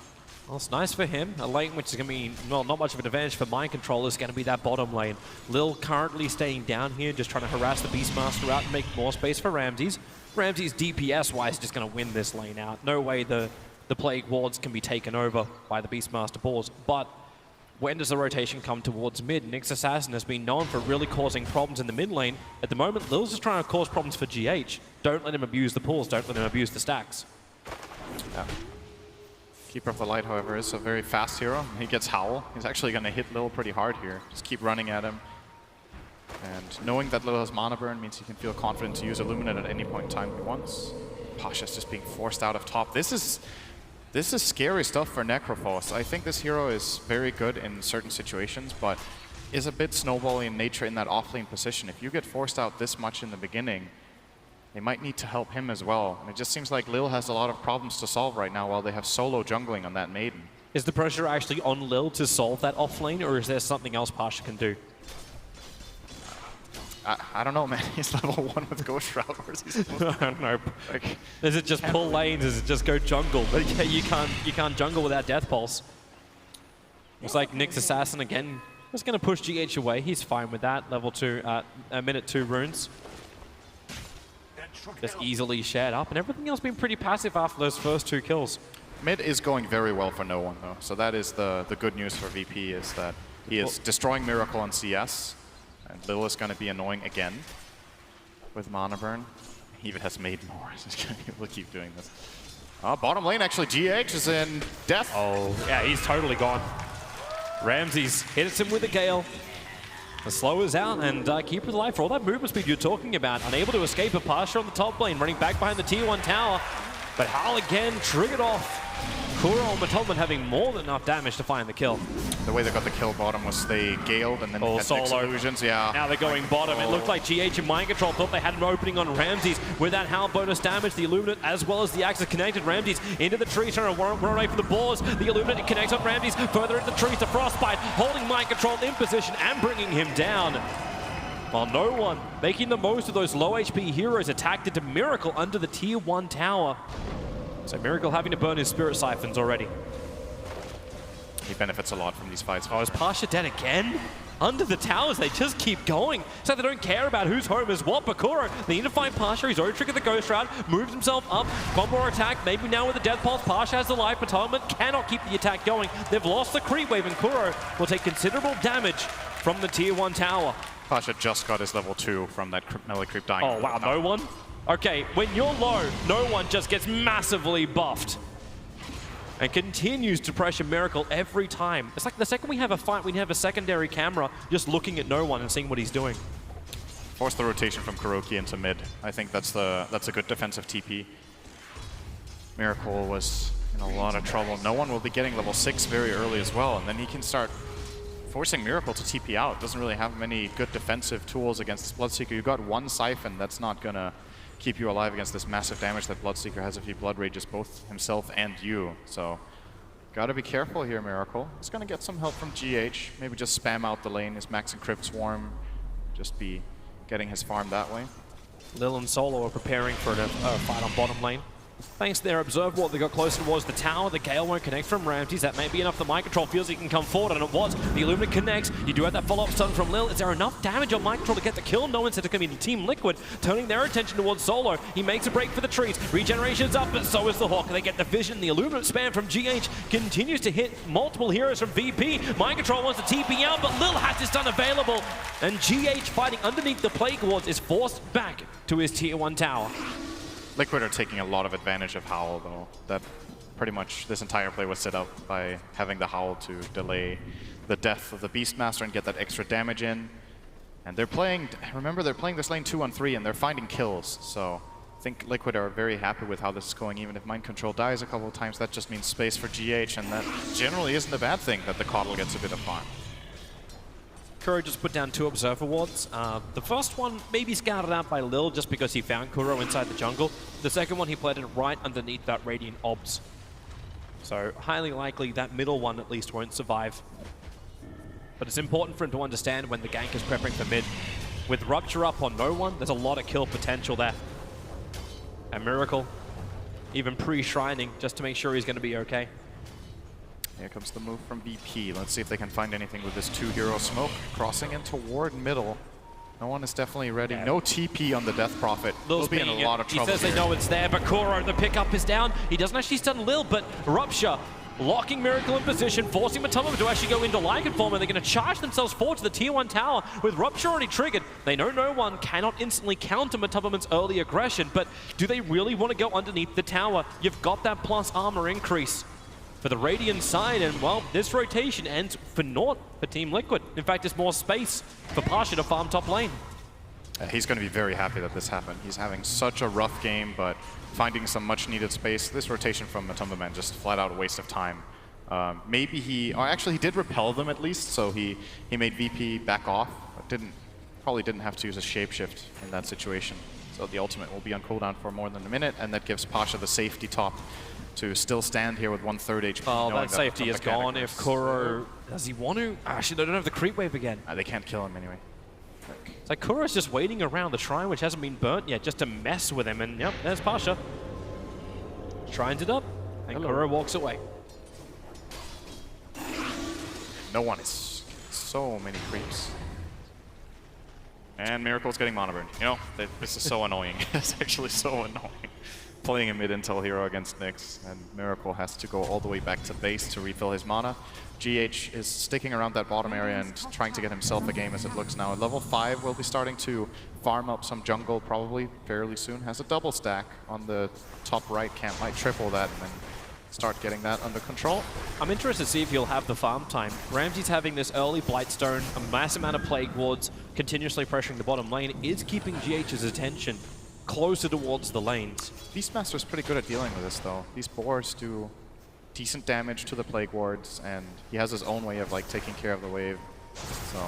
Well, it's nice for him. A lane which is going to be, well, not much of an advantage for Mind Control is going to be that bottom lane. Lil currently staying down here, just trying to harass the Beastmaster out and make more space for Ramses. Ramses, DPS-wise, is just going to win this lane out. No way the Plague Wards can be taken over by the Beastmaster balls. But when does the rotation come towards mid? Nyx Assassin has been known for really causing problems in the mid lane. At the moment, Lil's just trying to cause problems for GH. Don't let him abuse the pools. Don't let him abuse the stacks. Yeah. Keeper of the Light, however, is a very fast hero. He gets Howl. He's actually going to hit Lil pretty hard here. Just keep running at him. And knowing that Lil has mana burn means he can feel confident to use Illuminate at any point in time he wants. Pasha's just being forced out of top. This is scary stuff for Necrophos. I think this hero is very good in certain situations, but is a bit snowbally in nature in that offlane position. If you get forced out this much in the beginning, they might need to help him as well. And it just seems like Lil has a lot of problems to solve right now while they have solo jungling on that Maiden. Is the pressure actually on Lil to solve that offlane, or is there something else Pasha can do? I don't know, man. He's level 1 with Ghost Shroud. Where's he supposed to I don't know. Like, does it just pull lanes? Does it just go jungle? But yeah, you can't jungle without Death Pulse. Looks like Nick's Assassin again is going to push GH away. He's fine with that. Level 2, minute 2 runes. Just easily shared up, and everything else been pretty passive after those first 2 kills. Mid is going very well for no one, though. So that is the good news for VP, is that he is destroying Miracle on CS. And Lil is going to be annoying again with Mana Burn. He even has made more. He's going to be able to keep doing this. Bottom lane, actually, GH is in death. Oh, yeah, he's totally gone. Ramses hits him with a Gale. The slow is out, and Keeper's alive for all that movement speed you're talking about. Unable to escape a Pasha on the top lane, running back behind the tier 1 tower. But Howl again triggered off. Kuro and Matolman having more than enough damage to find the kill. The way they got the kill bottom was they galed and then had solo illusions. Yeah. Now they're going bottom. It looked like GH and Mind Control thought they had an opening on Ramses. With that Howl bonus damage, the Illuminate as well as the Axis connected. Ramses into the tree, trying to run away from the boars. The Illuminate connects on Ramses. Further into the trees, the Frostbite holding Mind Control in position and bringing him down. While no one making the most of those low HP heroes attacked into Miracle under the tier 1 tower. So Miracle having to burn his Spirit Siphons already. He benefits a lot from these fights. Oh, is Pasha dead again? Under the towers, they just keep going. So they don't care about whose home is what. Bakuro, they need to find Pasha. He's already triggered the Ghost Shroud, moves himself up. One more attack, maybe now with the Death Pulse. Pasha has the life, but Parliament cannot keep the attack going. They've lost the creep wave, and Kuro will take considerable damage from the tier 1 tower. Pasha just got his level 2 from that melee creep dying. Oh, wow, no one? Okay, when you're low, no one just gets massively buffed and continues to pressure Miracle every time. It's like the second we have a fight, we have a secondary camera just looking at no one and seeing what he's doing. Force the rotation from Kuroki into mid. I think that's a good defensive TP. Miracle was in a lot of trouble. No one will be getting level 6 very early as well, and then he can start forcing Miracle to TP out. Doesn't really have many good defensive tools against this Bloodseeker. You got one Siphon, that's not gonna keep you alive against this massive damage that Bloodseeker has if he Blood Rages both himself and you. So, gotta be careful here, Miracle. He's gonna get some help from GH. Maybe just spam out the lane, his Max and Crypt Swarm. Just be getting his farm that way. Lil and Solo are preparing for a fight on bottom lane. Thanks to their Observe Ward, they got closer towards the tower. The Gale won't connect from Ramses. That may be enough. The Mind Control feels he can come forward, and it was. The Illuminate connects. You do have that follow-up stun from Lil. Is there enough damage on Mind Control to get the kill? No one said it's going to be Team Liquid, turning their attention towards Solo. He makes a break for the trees. Regeneration's up, but so is the Hawk. They get the vision. The Illuminate spam from GH continues to hit multiple heroes from VP. Mind Control wants to TP out, but Lil has his stun available. And GH fighting underneath the Plague Wards is forced back to his Tier 1 tower. Liquid are taking a lot of advantage of Howl, though. That pretty much this entire play was set up by having the Howl to delay the death of the Beastmaster and get that extra damage in. And they're playing, remember, they're playing this lane 2-on-3 and they're finding kills. So I think Liquid are very happy with how this is going. Even if Mind Control dies a couple of times, that just means space for GH, and that generally isn't a bad thing that the Coddle gets a bit of farm. Kuro just put down 2 Observer Wards. The first one maybe scouted out by Lil just because he found Kuro inside the jungle. The second one he planted right underneath that Radiant Obs. So highly likely that middle one at least won't survive. But it's important for him to understand when the gank is prepping for mid. With Rupture up on no one, there's a lot of kill potential there. And Miracle, even pre-shrining just to make sure he's going to be okay. Here comes the move from VP. Let's see if they can find anything with this 2-hero smoke. Crossing in toward middle. No one is definitely ready. Yeah. No TP on the Death Prophet. Lil's be in a lot of trouble. He says they know it's there, but Kuro, the pickup is down. He doesn't actually stun Lil, but Rupture locking Miracle in position, forcing Matoma to actually go into Lycan form, and they're going to charge themselves forward to the Tier 1 tower. With Rupture already triggered, they know no one cannot instantly counter Matomaman's early aggression, but do they really want to go underneath the tower? You've got that plus armor increase for the Radiant side, and well, this rotation ends for naught for Team Liquid. In fact, it's more space for Pasha to farm top lane. He's going to be very happy that this happened. He's having such a rough game, but finding some much needed space. This rotation from Matumbaman just flat out a waste of time. Maybe he, or actually he did repel them at least, so he made VP back off, but probably didn't have to use a shapeshift in that situation. So the ultimate will be on cooldown for more than a minute, and that gives Pasha the safety top to still stand here with 1/3 HP. Oh, that safety is gone if Kuro... Does he want to? Actually, they don't have the creep wave again. They can't kill him anyway. It's like Kuro's just waiting around the shrine, which hasn't been burnt yet, just to mess with him. And yep, there's Pasha. Shrines it up, and Kuro walks away. No one is so many creeps. And Miracle's getting mana burn. You know, this is so annoying. It's actually so annoying. Playing a mid-intel hero against Nyx, and Miracle has to go all the way back to base to refill his mana. GH is sticking around that bottom area and trying to get himself a game as it looks now. At level 5, we'll be starting to farm up some jungle probably fairly soon. Has a double stack on the top right camp, might triple that and then start getting that under control. I'm interested to see if he'll have the farm time. Ramsey's having this early Blightstone, a mass amount of Plague Wards, continuously pressuring the bottom lane, is keeping GH's attention closer towards the lanes. Beastmaster's pretty good at dealing with this though. These boars do decent damage to the Plague Wards, and he has his own way of like taking care of the wave. So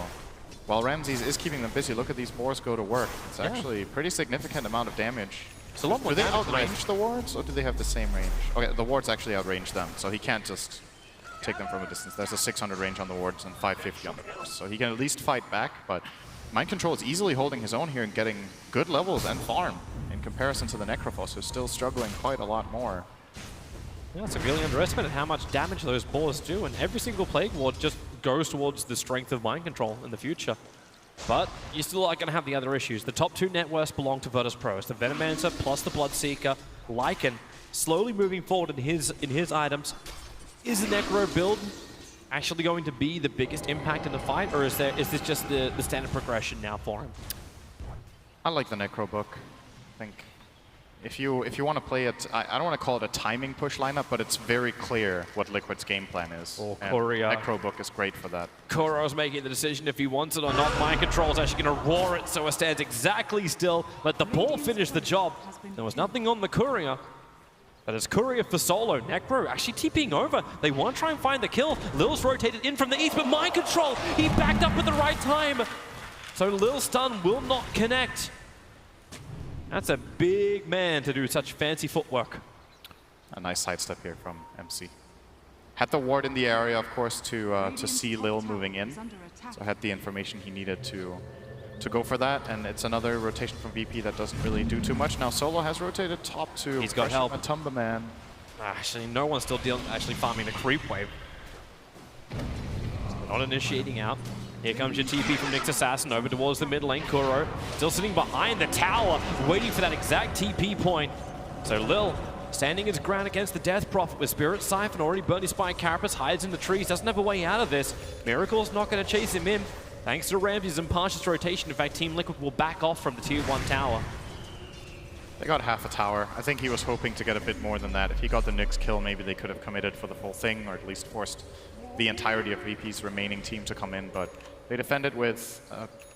while Ramses is keeping them busy, look at these boars go to work. It's actually a pretty significant amount of damage. It's a lot more do they damage outrange the wards, or do they have the same range? Okay, the wards actually outrange them, so he can't just take them from a distance. There's a 600 range on the wards and 550 on the wards, so he can at least fight back, but Mind Control is easily holding his own here and getting good levels and farm in comparison to the Necrophos, who's still struggling quite a lot more. Yeah, it's really underestimated how much damage those boars do, and every single Plague Ward just goes towards the strength of Mind Control in the future. But you still are going to have the other issues. The top 2 net worths belong to Virtus.pro. The Venomancer plus the Bloodseeker. Lycan slowly moving forward in his items. Is the Necro build actually going to be the biggest impact in the fight, or is this just the standard progression now for him? I like the Necro book. I think if you want to play it, I don't want to call it a timing push lineup, but it's very clear what Liquid's game plan is. Oh, and Courier. Necro book is great for that. Kuro's making the decision if he wants it or not. Mind Control is actually going to roar it so it stands exactly still. Let the ball finish the job. There was nothing on the Courier. But it's Courier for solo. Necro actually TPing over. They want to try and find the kill. Lil's rotated in from the east, but Mind Control, he backed up at the right time. So Lil's stun will not connect. That's a big man to do such fancy footwork. A nice sidestep here from MC. Had the ward in the area, of course, to see Lil moving in. So had the information he needed to go for that. And it's another rotation from VP that doesn't really do too much. Now Solo has rotated top to He's got help. Matumba Man. Actually, no one's still actually farming the creep wave. Not initiating out. Here comes your TP from Nyx Assassin over towards the mid lane. Kuro still sitting behind the tower, waiting for that exact TP point. So Lil standing his ground against the Death Prophet with Spirit Siphon already burned his spine. Carapace hides in the trees, doesn't have a way out of this. Miracle's not going to chase him in. Thanks to Ramses and Pasha's rotation, in fact, Team Liquid will back off from the tier 1 tower. They got half a tower. I think he was hoping to get a bit more than that. If he got the Nyx kill, maybe they could have committed for the full thing, or at least forced the entirety of VP's remaining team to come in, but they defended with,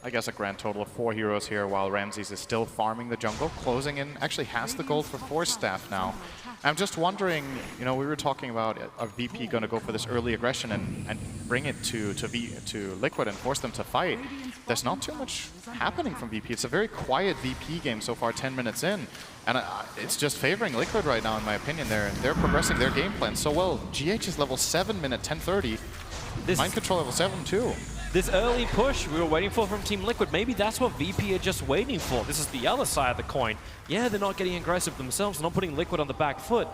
I guess, a grand total of 4 heroes here, while Ramses is still farming the jungle, closing in, actually has the gold for Force Staff now. I'm just wondering, you know, we were talking about a VP going to go for this early aggression and bring it to Liquid and force them to fight. There's not too much happening from VP. It's a very quiet VP game so far, 10 minutes in. And it's just favoring Liquid right now, in my opinion. They're progressing their game plan so well. GH is level 7 min at 10:30. Mind Control level 7 too. This early push we were waiting for from Team Liquid, maybe that's what VP are just waiting for. This is the other side of the coin. Yeah, they're not getting aggressive themselves, they're not putting Liquid on the back foot.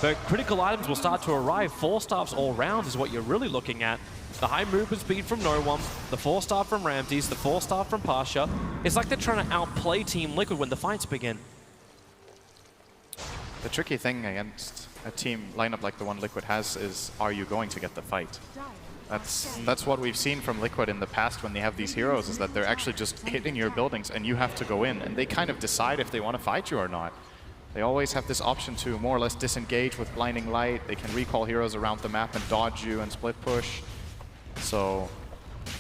But critical items will start to arrive. 4 stars all round is what you're really looking at. The high movement speed from No One, the 4-star from Ramses, the 4-star from Pasha. It's like they're trying to outplay Team Liquid when the fights begin. The tricky thing against a team lineup like the one Liquid has is, are you going to get the fight? That's what we've seen from Liquid in the past when they have these heroes, is that they're actually just hitting your buildings and you have to go in, and they kind of decide if they want to fight you or not. They always have this option to more or less disengage with Blinding Light. They can recall heroes around the map and dodge you and split push. So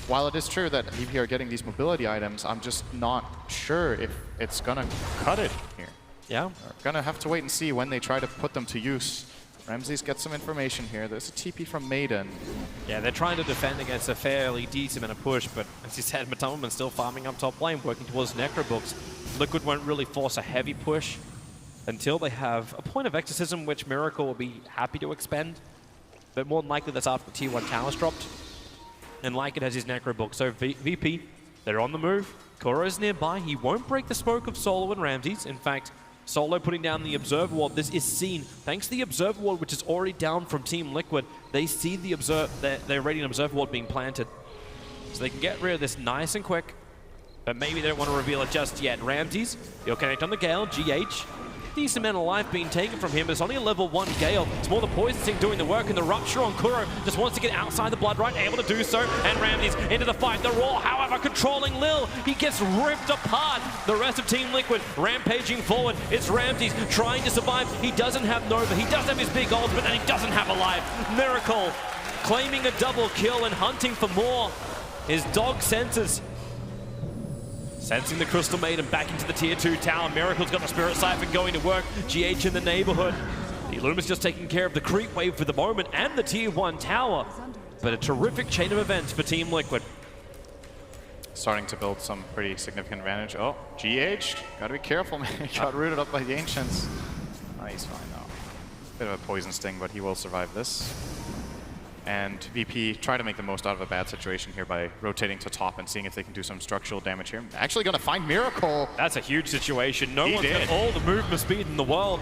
while it is true that VP are getting these mobility items, I'm just not sure if it's gonna cut it here. Yeah. We're gonna have to wait and see when they try to put them to use. Ramses gets some information here. There's a TP from Maiden. Yeah, they're trying to defend against a fairly decent amount of push, but as you said, Matumba's still farming up top lane, working towards Necrobooks. Liquid won't really force a heavy push until they have a point of exorcism, which Miracle will be happy to expend. But more than likely, that's after the tier 1 tower's dropped. And Lycan has his Necrobook. So VP They're on the move. Kuro's nearby. He won't break the smoke of Solo and Ramses. In fact, Solo putting down the Observer Ward. This is seen. Thanks to the Observer Ward, which is already down from Team Liquid, they see the their Radiant Observer Ward being planted. So they can get rid of this nice and quick. But maybe they don't want to reveal it just yet. Ramses, he'll connect on the Gale. GH, decent amount of life being taken from him. It's only a level 1 Gale. It's more the Poison Sting doing the work, and the Rupture on Kuro just wants to get outside the Blood Right, able to do so. And Ramses into the fight. The Roar, however, controlling Lil. He gets ripped apart. The rest of Team Liquid rampaging forward. It's Ramses trying to survive. He doesn't have Nova. He does have his big ultimate, and he doesn't have a life. Miracle claiming a double kill and hunting for more. His dog senses. Sensing the Crystal Maiden back into the tier 2 tower. Miracle's got the Spirit Siphon going to work. GH in the neighborhood. The Illumin's just taking care of the creep wave for the moment and the tier 1 tower. But a terrific chain of events for Team Liquid. Starting to build some pretty significant advantage. Oh, GH, gotta be careful, man. He got rooted up by the Ancients. Oh, he's fine now. Bit of a Poison Sting, but he will survive this. And VP try to make the most out of a bad situation here by rotating to top and seeing if they can do some structural damage here. Actually gonna find Miracle. That's a huge situation. No one's got all the movement speed in the world.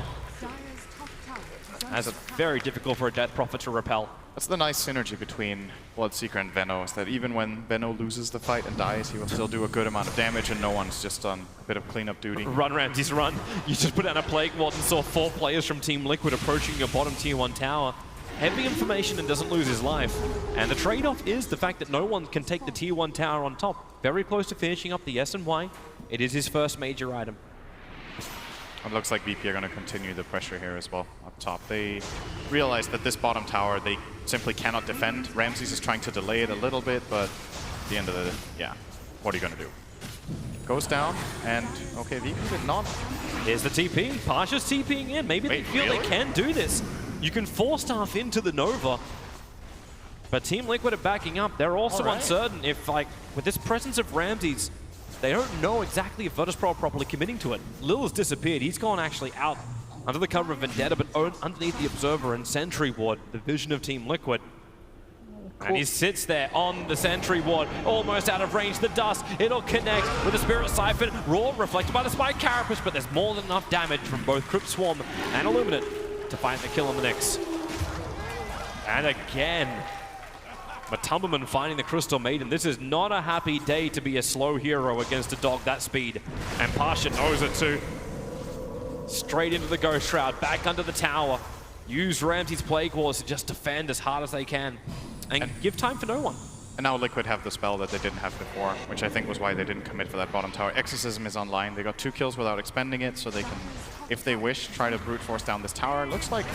That's very difficult for a Death Prophet to repel. That's the nice synergy between Bloodseeker and Venno, is that even when Venno loses the fight and dies, he will still do a good amount of damage, and no one's just on a bit of cleanup duty. Run, Ramses, run. You just put down a Plague Ward and saw 4 players from Team Liquid approaching your bottom tier 1 tower. Heavy information and doesn't lose his life. And the trade-off is the fact that no one can take the tier 1 tower on top. Very close to finishing up the S and Y. It is his first major item. It looks like VP are going to continue the pressure here as well up top. They realize that this bottom tower they simply cannot defend. Ramses is trying to delay it a little bit, but at the end of the, yeah, what are you going to do? Goes down, and okay, VP did not. Here's the TP. Pasha's TPing in. Maybe they feel they can do this. You can force staff into the Nova, but Team Liquid are backing up. They're also uncertain if, like, with this presence of Ramses, they don't know exactly if Virtus Pro are properly committing to it. Lil has disappeared. He's gone actually out under the cover of Vendetta, but underneath the Observer and Sentry Ward, the vision of Team Liquid. Cool. And he sits there on the Sentry Ward, almost out of range. The dust, it'll connect with the Spirit Siphon. Roar reflected by the Spike Carapace, but there's more than enough damage from both Crypt Swarm and Illuminate to find the kill on the Nyx. And again, Matumberman finding the Crystal Maiden. This is not a happy day to be a slow hero against a dog that speed. And Pasha knows it too. Straight into the Ghost Shroud, back under the tower. Use Ramses' Plague Wars to just defend as hard as they can. And give time for no one. And now Liquid have the spell that they didn't have before, which I think was why they didn't commit for that bottom tower. Exorcism is online. They got 2 kills without expending it, so they can, if they wish, try to brute force down this tower. It looks like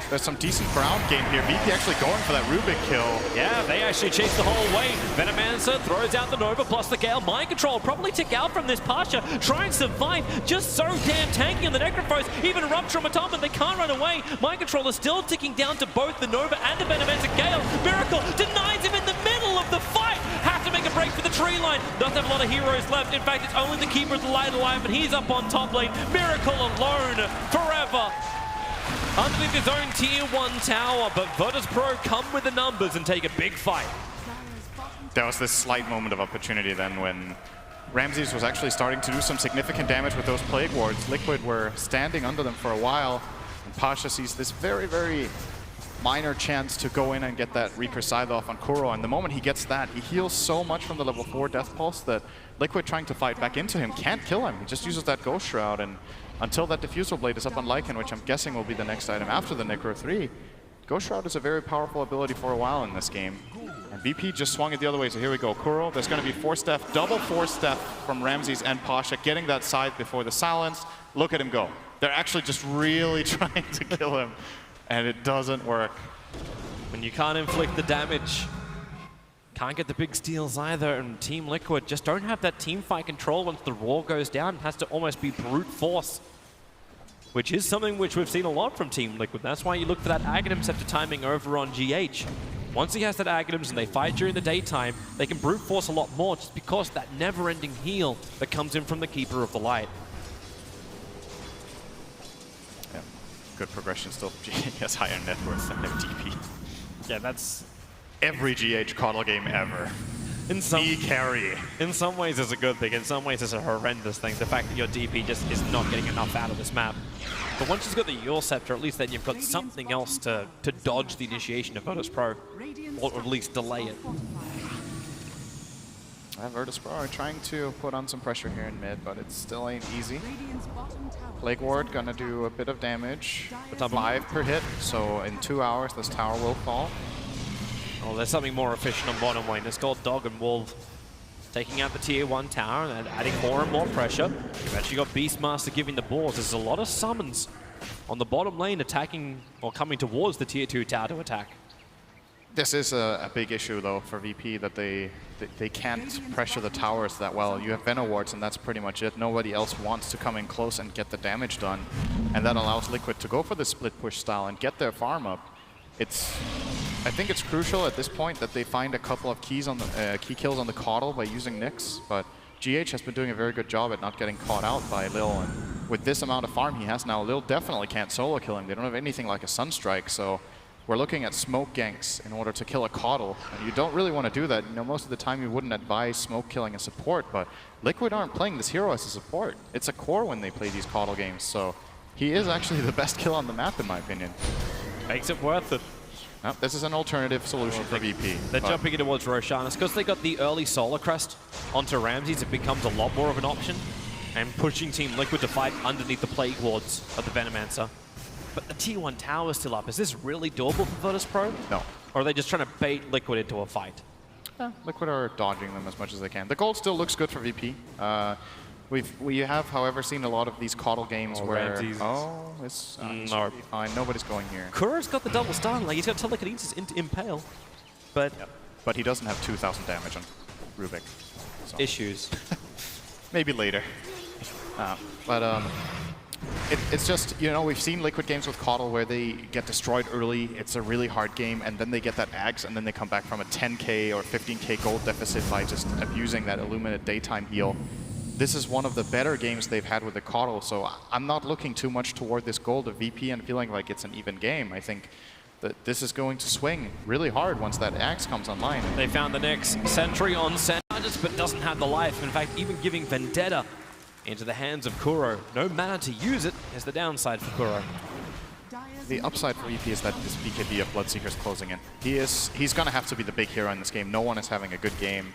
there's some decent ground game here. VP actually going for that Rubik kill. Yeah, they actually chase the whole way. Venomancer throws out the Nova plus the Gale. Mind Control probably tick out from this Pasha. Try and survive. Just so damn tanky on the Necrophos. Even Rupture and Matumberman, they can't run away. Mind Control is still ticking down to both the Nova and the Venomancer. Gale, Miracle denies him in the middle of the fight. Have to make a break for the tree line. Doesn't have a lot of heroes left. In fact, it's only the Keeper of the Light alive, and he's up on top lane. Miracle alone forever. Underneath his own tier 1 tower, but Virtus Pro come with the numbers and take a big fight. There was this slight moment of opportunity then when Ramses was actually starting to do some significant damage with those Plague Wards. Liquid were standing under them for a while, and Pasha sees this very, very minor chance to go in and get that Reaper Scythe off on Kuro, and the moment he gets that, he heals so much from the level 4 Death Pulse that Liquid trying to fight back into him can't kill him. He just uses that Ghost Shroud, and until that Diffusal Blade is up on Lycan, which I'm guessing will be the next item after the Necro 3, Ghost Shroud is a very powerful ability for a while in this game. And VP just swung it the other way, so here we go. Kuro, there's going to be Force Death, double Force Death from Ramses and Pasha, getting that scythe before the silence. Look at him go. They're actually just really trying to kill him, and it doesn't work. When you can't inflict the damage, can't get the big steals either, and Team Liquid just don't have that team fight control once the Roar goes down. It has to almost be brute force, which is something which we've seen a lot from Team Liquid. That's why you look for that Aghanim Scepter timing over on GH. Once he has that Aghanims and they fight during the daytime, they can brute force a lot more just because that never-ending heal that comes in from the Keeper of the Light. Yeah, good progression still. GH has higher net worth than MTP. Yeah, that's every GH Coddle game ever. In some carry. In some ways, it's a good thing. In some ways, it's a horrendous thing. The fact that your DP just is not getting enough out of this map. But once you've got the Yule Scepter, at least then you've got something else to dodge the initiation of Virtus Pro, or at least delay it. Virtus Pro are trying to put on some pressure here in mid, but it still ain't easy. Plague Ward gonna do a bit of damage. 5 per hit, so in 2 hours this tower will fall. Oh, there's something more efficient on bottom lane. It's called Dog and Wolf. Taking out the tier 1 tower and adding more and more pressure. You've actually got Beastmaster giving the balls. There's a lot of summons on the bottom lane attacking or coming towards the tier 2 tower to attack. This is a big issue though for VP, that they can't pressure the towers that well. You have Venom wards and that's pretty much it. Nobody else wants to come in close and get the damage done. And that allows Liquid to go for the split push style and get their farm up. I think it's crucial at this point that they find a couple of keys on the key kills on the Caudle by using Nyx, but GH has been doing a very good job at not getting caught out by Lil, and with this amount of farm he has now, Lil definitely can't solo kill him. They don't have anything like a Sunstrike, so we're looking at smoke ganks in order to kill a Caudle, and you don't really want to do that. You know, most of the time you wouldn't advise smoke killing a support, but Liquid aren't playing this hero as a support. It's a core when they play these Caudle games, so he is actually the best kill on the map in my opinion. Makes it worth it. No, this is an alternative solution for VP. They're jumping in towards Roshan. It's because they got the early Solar Crest onto Ramses. It becomes a lot more of an option. And pushing Team Liquid to fight underneath the Plague Wards of the Venomancer. But the tier 1 tower is still up. Is this really doable for Virtus Pro? No. Or are they just trying to bait Liquid into a fight? Liquid are dodging them as much as they can. The gold still looks good for VP. We have, however, seen a lot of these Caudle games where Ramses. it's No. fine. Nobody's going here. Kuro's got the double stun. Like, he's got telekinesis into Impale. But But he doesn't have 2,000 damage on Rubik. So. Issues. Maybe later. It's just, you know, we've seen Liquid games with Caudle where they get destroyed early, it's a really hard game, and then they get that Axe, and then they come back from a 10k or 15k gold deficit by just abusing that Illuminate Daytime heal. This is one of the better games they've had with the Caudle, so I'm not looking too much toward this gold of VP and feeling like it's an even game. I think that this is going to swing really hard once that Axe comes online. They found the next Sentry on Sentinels, but doesn't have the life. In fact, even giving Vendetta into the hands of Kuro. No mana to use it is the downside for Kuro. The upside for VP is that this BKB of Bloodseeker is closing in. He's going to have to be the big hero in this game. No one is having a good game.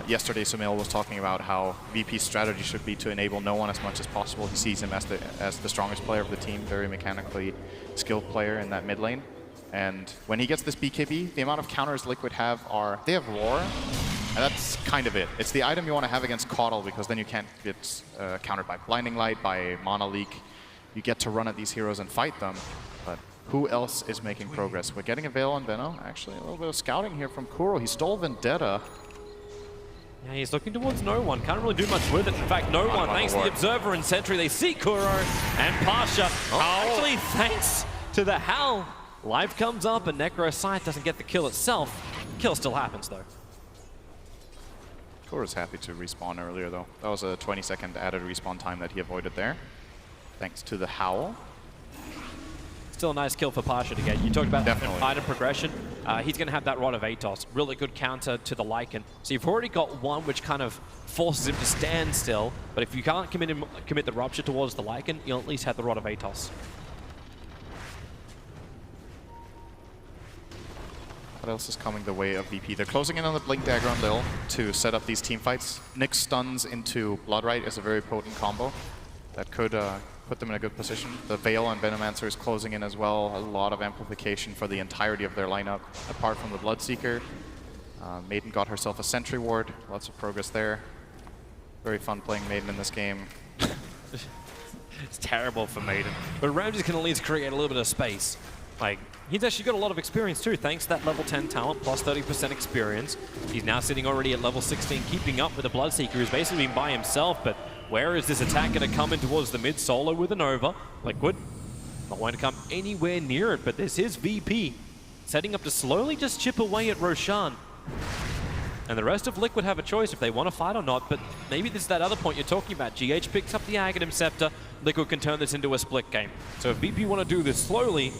Yesterday, Sumail was talking about how VP's strategy should be to enable no one as much as possible. He sees him as the strongest player of the team, very mechanically skilled player in that mid lane. And when he gets this BKB, the amount of counters Liquid have they have Roar, and that's kind of it. It's the item you want to have against Caudle, because then you can't get countered by Blinding Light, by Mana Leak. You get to run at these heroes and fight them, but who else is making progress? We're getting a Veil on Venom. Actually, a little bit of scouting here from Kuro. He stole Vendetta. Yeah, he's looking towards no one. Can't really do much with it. In fact, no one. Thanks to the Observer and Sentry, they see Kuro and Pasha. Actually, thanks to the Howl. Life comes up and Necro Sight doesn't get the kill itself. Kill still happens, though. Kuro's happy to respawn earlier, though. That was a 20-second added respawn time that he avoided there. Thanks to the Howl. Still a nice kill for Pasha to get. You talked about item progression. He's going to have that Rod of Atos. Really good counter to the Lycan. So you've already got one which kind of forces him to stand still. But if you can't commit the Rupture towards the Lycan, you'll at least have the Rod of Atos. What else is coming the way of VP? They're closing in on the Blink Dagger on Lil to set up these team fights. Nyx stuns into Bloodright is a very potent combo that could put them in a good position. The Veil on Venomancer is closing in as well. A lot of amplification for the entirety of their lineup, apart from the Bloodseeker. Maiden got herself a Sentry Ward. Lots of progress there. Very fun playing Maiden in this game. It's terrible for Maiden. But Ramses can at least create a little bit of space. Like, he's actually got a lot of experience too, thanks to that level 10 talent, plus 30% experience. He's now sitting already at level 16, keeping up with the Bloodseeker, who's basically been by himself, but where is this attack going to come in towards the mid solo with a Nova? Liquid not going to come anywhere near it, but this is VP, setting up to slowly just chip away at Roshan. And the rest of Liquid have a choice if they want to fight or not, but maybe this is that other point you're talking about. GH picks up the Aghanim Scepter, Liquid can turn this into a split game. So if VP want to do this slowly,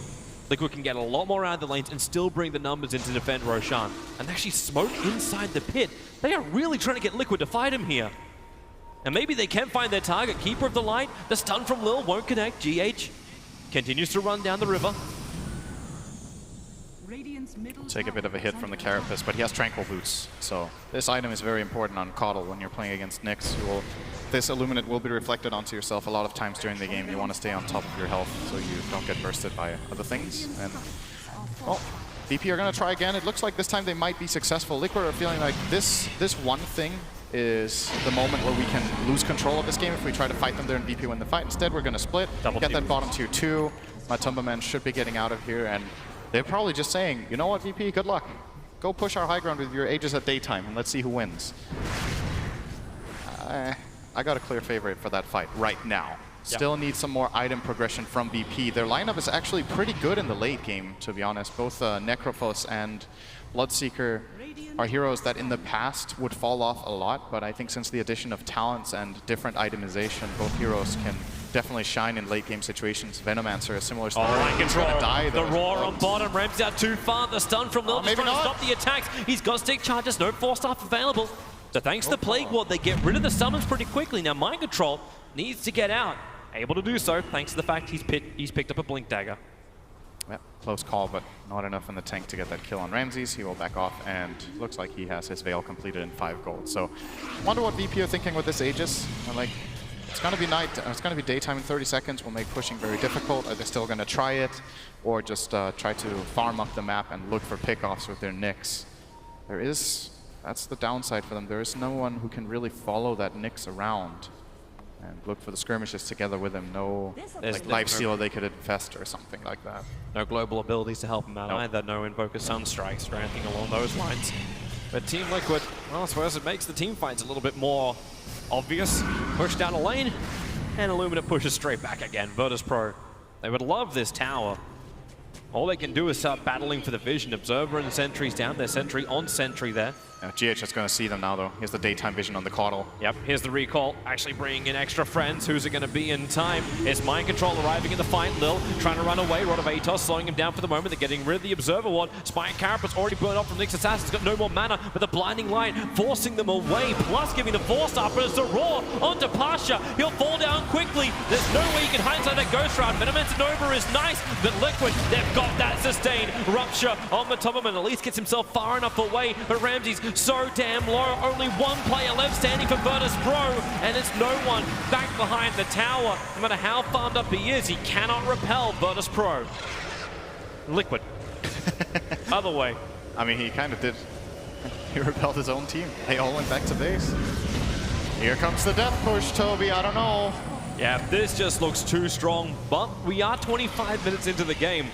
Liquid can get a lot more out of the lanes and still bring the numbers in to defend Roshan. And actually smoke inside the pit. They are really trying to get Liquid to fight him here. And maybe they can find their target. Keeper of the Light, the stun from Lil won't connect. GH continues to run down the river. Take a bit of a hit from the Carapace, but he has Tranquil Boots. So this item is very important on Caudle when you're playing against Nyx. This Illuminate will be reflected onto yourself a lot of times during the game. You want to stay on top of your health so you don't get bursted by other things. And well, VP are going to try again. It looks like this time they might be successful. Liquid are feeling like this one thing is the moment where we can lose control of this game if we try to fight them there and VP win the fight. Instead, we're going to split, get that bottom tier 2. Matumba Man should be getting out of here, and they're probably just saying, you know what, VP, good luck. Go push our high ground with your Aegis at daytime, and let's see who wins. I got a clear favorite for that fight right now. Still need some more item progression from BP. Their lineup is actually pretty good in the late game, to be honest. Both Necrophos and Bloodseeker are heroes that in the past would fall off a lot, but I think since the addition of talents and different itemization, both heroes can definitely shine in late game situations. Venomancer, a similar story. Line control. Die, the roar on bottom. Rems out too far. The stun from Lil just trying to stop the attacks. He's got stick charges, no force staff available. So thanks to Plague Ward, they get rid of the summons pretty quickly. Now Mind Control needs to get out. Able to do so thanks to the fact he's picked up a Blink Dagger. Yep, close call, but not enough in the tank to get that kill on Ramses. He will back off, and looks like he has his Veil completed in 5 gold. So, wonder what VP are thinking with this Aegis. Like, it's gonna be night, it's gonna be daytime in 30 seconds. Will make pushing very difficult. Are they still gonna try it, or just try to farm up the map and look for pickoffs with their Nyx? That's the downside for them. There is no one who can really follow that Nyx around and look for the skirmishes together with him. No like lifesteal they could infest or something like that. No global abilities to help him out either. No Invoker Sunstrikes or anything along those lines. But Team Liquid, well, I suppose it makes the team fights a little bit more obvious. Push down a lane, and Illuminate pushes straight back again. Virtus Pro, they would love this tower. All they can do is start battling for the vision. Observer and Sentry's down there. Sentry on Sentry there. GH is going to see them now, though. He has the daytime vision on the Caudle. Yep, here's the recall. Actually bringing in extra friends. Who's it going to be in time? It's Mind Control arriving in the fight. Lil trying to run away. Rod of Atos slowing him down for the moment. They're getting rid of the Observer Ward. Spy and Carapace already burned off from Nyx Assassin's got no more mana, but the Blinding Light forcing them away, plus giving the Force up. But it's a roar onto Pasha. He'll fall down quickly. There's no way you can hide inside that Ghost Round. Venomancer Nova is nice, but Liquid, they've got that sustain. Rupture on Matumbaman at least gets himself far enough away, but Ramsey's so damn low. Only one player left standing for Virtus Pro, and it's no one back behind the tower. No matter how farmed up he is, he cannot repel Virtus Pro. Liquid. Other way. I mean, he kind of did. He repelled his own team. They all went back to base. Here comes the death push, Toby. I don't know. Yeah, this just looks too strong, but we are 25 minutes into the game.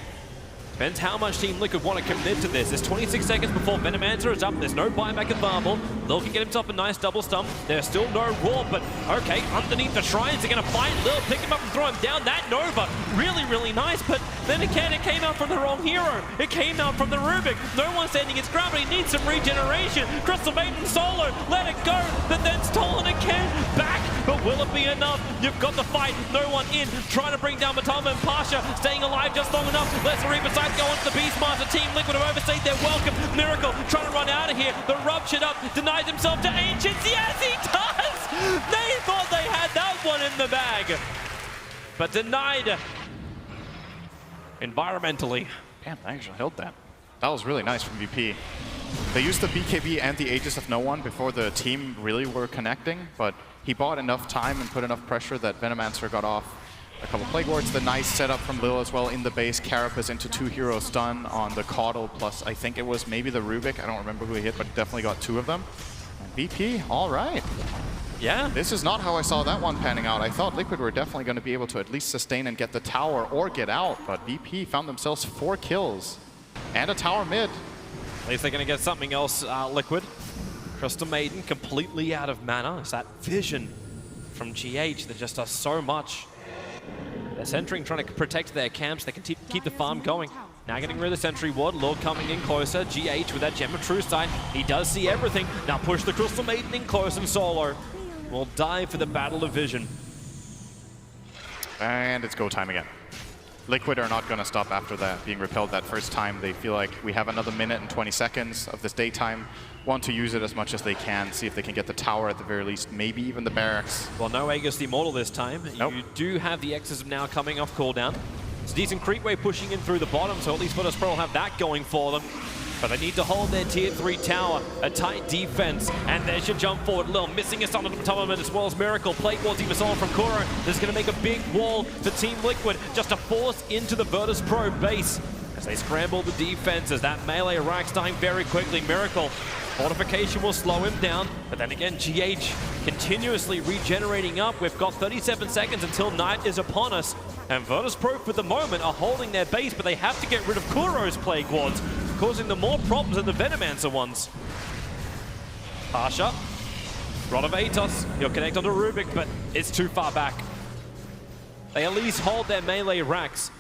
Depends how much Team Liquid want to commit to this. There's 26 seconds before Venomancer is up. There's no buyback available. Lil can get himself a nice double stump. There's still no roar, but okay, underneath the shrines, they're going to find Lil, pick him up and throw him down. That Nova, really, really nice, but then again, it came out from the wrong hero. It came out from the Rubik. No one's standing its ground, but he needs some regeneration. Crystal Maiden solo, let it go, but then stolen again. Back, but will it be enough? You've got the fight, no one in. Trying to bring down Matama and Pasha, staying alive just long enough. Let's Reaper side go onto the Beastmaster. Team Liquid have overstayed their welcome. Miracle trying to run out of here. The ruptured up, denies himself to Ancients. Yes, he does! They thought they had that one in the bag, but denied environmentally. Damn, I actually held that. That was really nice from VP. They used the BKB and the Aegis of No One before the team really were connecting, but he bought enough time and put enough pressure that Venomancer got off a couple Plague Wards. The nice setup from Lil as well in the base. Carapace into 2 hero stun on the Caudle, plus I think it was maybe the Rubik. I don't remember who he hit, but definitely got 2 of them. And VP, all right. Yeah. This is not how I saw that one panning out. I thought Liquid were definitely going to be able to at least sustain and get the tower or get out, but VP found themselves 4 kills and a tower mid. At least they're going to get something else, Liquid. Crystal Maiden completely out of mana. It's that vision from GH that just does so much. They're centering, trying to protect their camps. They can keep the farm going. Now getting rid of the Sentry Ward. Lord coming in closer. GH with that Gem of True Sight. He does see everything. Now push the Crystal Maiden in close, and Solo will die for the Battle of Vision. And it's go time again. Liquid are not going to stop after that, being repelled that first time. They feel like we have another minute and 20 seconds of this daytime. Want to use it as much as they can, see if they can get the tower at the very least, maybe even the barracks. Well, no Aegis the Immortal this time. Nope. You do have the Exorcism now coming off cooldown. It's a decent creep wave pushing in through the bottom, so at least Virtus Pro will have that going for them. But they need to hold their tier 3 tower, a tight defense, and there's your jump forward. Lil missing a on the tournament as well as Miracle. Plate wall even on from Kuro. This is going to make a big wall for Team Liquid just to force into the Virtus Pro base as they scramble the defenses. That melee Rax dying very quickly. Miracle. Fortification will slow him down, but then again, GH continuously regenerating up. We've got 37 seconds until night is upon us, and Virtus Pro for the moment are holding their base, but they have to get rid of Kuro's Plague Wards, causing them more problems than the Venomancer ones. Pasha, Rod of Atos, he'll connect onto Rubik, but it's too far back. They at least hold their melee racks.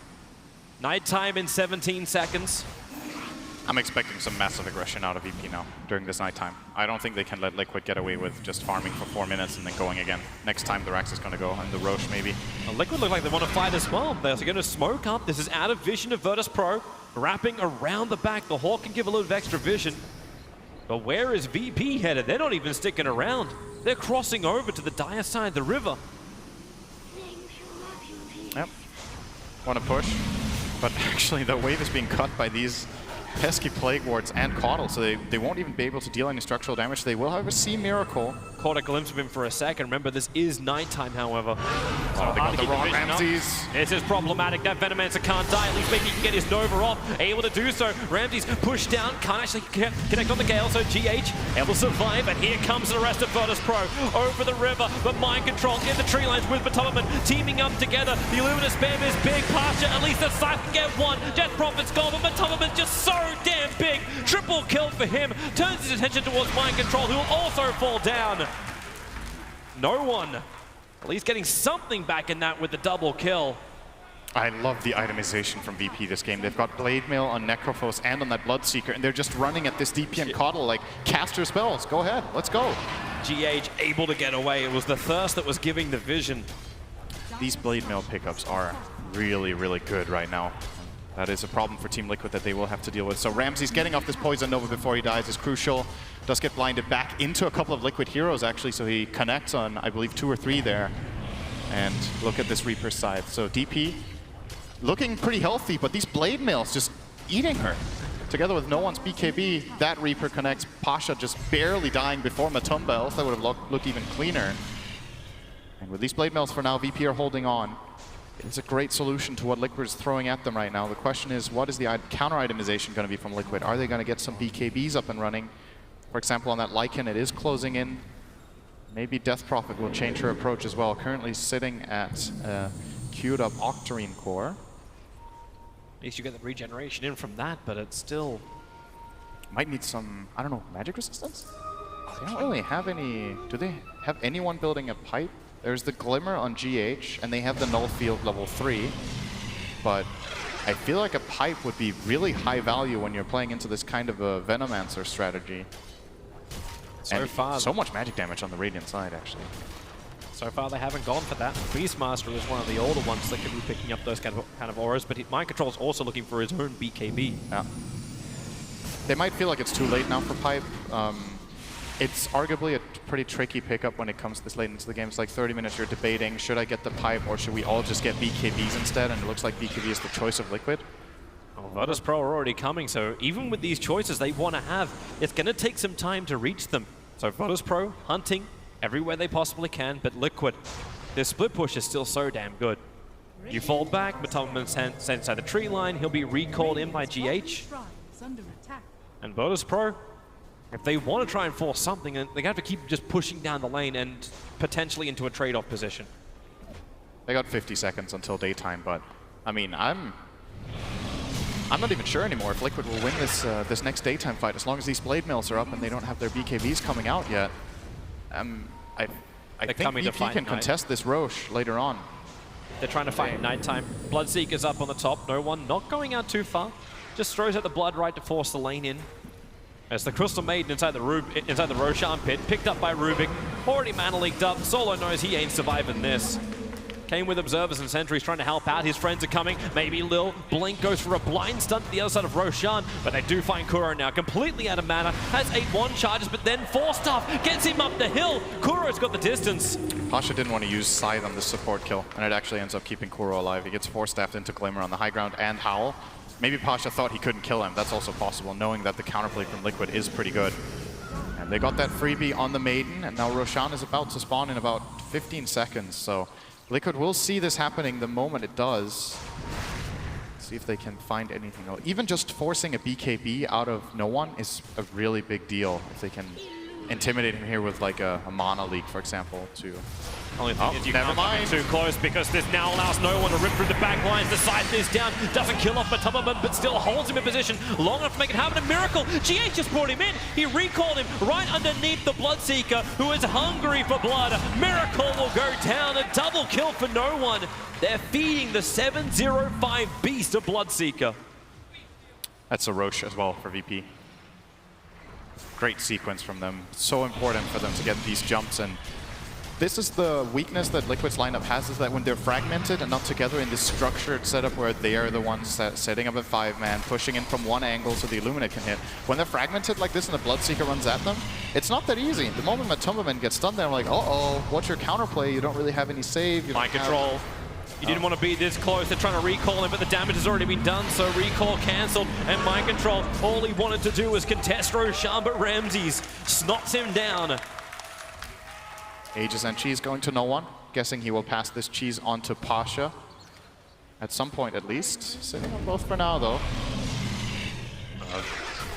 Nighttime in 17 seconds. I'm expecting some massive aggression out of VP now during this nighttime. I don't think they can let Liquid get away with just farming for 4 minutes and then going again. Next time the Rax is going to go, and the Roche maybe. Well, Liquid look like they want to fight as well. They're going to smoke up. This is out of vision of Virtus Pro. Wrapping around the back. The Hawk can give a little bit of extra vision. But where is VP headed? They're not even sticking around. They're crossing over to the dire side of the river. Yep. Want to push. But actually the wave is being cut by these pesky Plague Wards and Caudle, so they won't even be able to deal any structural damage. They will, however, see Miracle. Caught a glimpse of him for a second. Remember, this is nighttime, however. Oh, they got the wrong Ramses. This is problematic. That Venomancer can't die. At least maybe he can get his Nova off. Able to do so. Ramses pushed down. Can't actually connect on the Gale, so GH able to survive. And here comes the rest of Virtus Pro over the river. But mind control in the tree lines with Batoman teaming up together. The Illuminous Spam is big. Pasha, at least the side can get one. Jet Prophet's gone, but Batoman just so damn big. Triple kill for him. Turns his attention towards mind control, who will also fall down. No one, at least getting something back in that with the double kill. I love the itemization from VP this game. They've got Blade Mail on Necrophos and on that Bloodseeker, and they're just running at this DP and Caudle like, cast your spells, go ahead, let's go. GH able to get away. It was the thirst that was giving the vision. These Blade Mail pickups are really, really good right now. That is a problem for Team Liquid that they will have to deal with. So Ramses getting off this Poison Nova before he dies is crucial. Does get blinded back into a couple of Liquid heroes, actually, so he connects on, I believe, 2 or 3 there. And look at this Reaper side. So DP looking pretty healthy, but these Blade Mails just eating her. Together with no one's BKB, that Reaper connects. Pasha just barely dying before Matumba, else that would have looked even cleaner. And with these Blade Mails for now, VP are holding on. It's a great solution to what Liquid is throwing at them right now. The question is, what is the counter itemization going to be from Liquid? Are they going to get some BKBs up and running? For example, on that Lycan, it is closing in. Maybe Death Prophet will change her approach as well. Currently sitting at queued up Octarine core. At least you get the regeneration in from that, but it's still... Might need some, I don't know, magic resistance? They don't really have any... Do they have anyone building a pipe? There's the Glimmer on GH, and they have the Null Field level 3. But I feel like a pipe would be really high value when you're playing into this kind of a Venomancer strategy. So far, so much magic damage on the Radiant side, actually. So far, they haven't gone for that. Beastmaster is one of the older ones that could be picking up those kind of auras, but Mind Control's also looking for his own BKB. Yeah. They might feel like it's too late now for pipe. It's arguably a pretty tricky pickup when it comes this late into the game. It's like 30 minutes you're debating, should I get the pipe or should we all just get BKBs instead? And it looks like BKB is the choice of Liquid. Well, Virtus Pro are already coming, so even with these choices they want to have, it's going to take some time to reach them. So Virtus Pro hunting everywhere they possibly can, but Liquid, their split push is still so damn good. You fall back, Matumman sent inside the tree line, he'll be recalled in by GH. And Virtus Pro, if they want to try and force something, they have to keep just pushing down the lane and potentially into a trade-off position. They got 50 seconds until daytime, but I mean, I'm not even sure anymore if Liquid will win this this next daytime fight as long as these Blade Mails are up and they don't have their BKBs coming out yet. I think VP can contest this Roche later on. They're trying to fight at nighttime. Bloodseeker's up on the top, no one, not going out too far. Just throws out the Blood right to force the lane in. As the Crystal Maiden inside the Roshan pit, picked up by Rubik, already mana leaked up. Solo knows he ain't surviving this. came with observers and sentries trying to help out. His friends are coming. Maybe Lil. Blink goes for a blind stunt to the other side of Roshan, but they do find Kuro now. Completely out of mana. Has 8-1 charges, but then 4 stuff gets him up the hill. Kuro's got the distance. Pasha didn't want to use Scythe on this support kill, and it actually ends up keeping Kuro alive. He gets 4-staffed into Glimmer on the high ground and Howl. Maybe Pasha thought he couldn't kill him. That's also possible, knowing that the counterplay from Liquid is pretty good. And they got that freebie on the Maiden, and now Roshan is about to spawn in about 15 seconds. So Liquid will see this happening the moment it does. Let's see if they can find anything else. Even just forcing a BKB out of no one is a really big deal. If they can intimidate him here with like a mana leak, for example, to... Only thing is you can't come in too close because this now allows no one to rip through the back lines. The Scythe is down, doesn't kill off Matubman, but still holds him in position long enough to make it happen. A miracle! GH just brought him in. He recalled him right underneath the Bloodseeker, who is hungry for blood. Miracle will go down, a double kill for no one. They're feeding the 705 beast of Bloodseeker. That's a Roche as well for VP. Great sequence from them. So important for them to get these jumps, and this is the weakness that Liquid's lineup has, is that when they're fragmented and not together in this structured setup where they are the ones setting up a 5-man, pushing in from one angle so the Illuminate can hit. When they're fragmented like this and the Bloodseeker runs at them, it's not that easy. The moment Matumbaman gets stunned, they're like, uh-oh, what's your counterplay? You don't really have any save. You Mind control. You didn't want to be this close. They're trying to recall him, but the damage has already been done, so recall cancelled. And Mind Control, all he wanted to do was contest Roshan, but Ramses snots him down. Aegis and Cheese going to no one. Guessing he will pass this Cheese on to Pasha. At some point, at least. Sitting on both for now, though.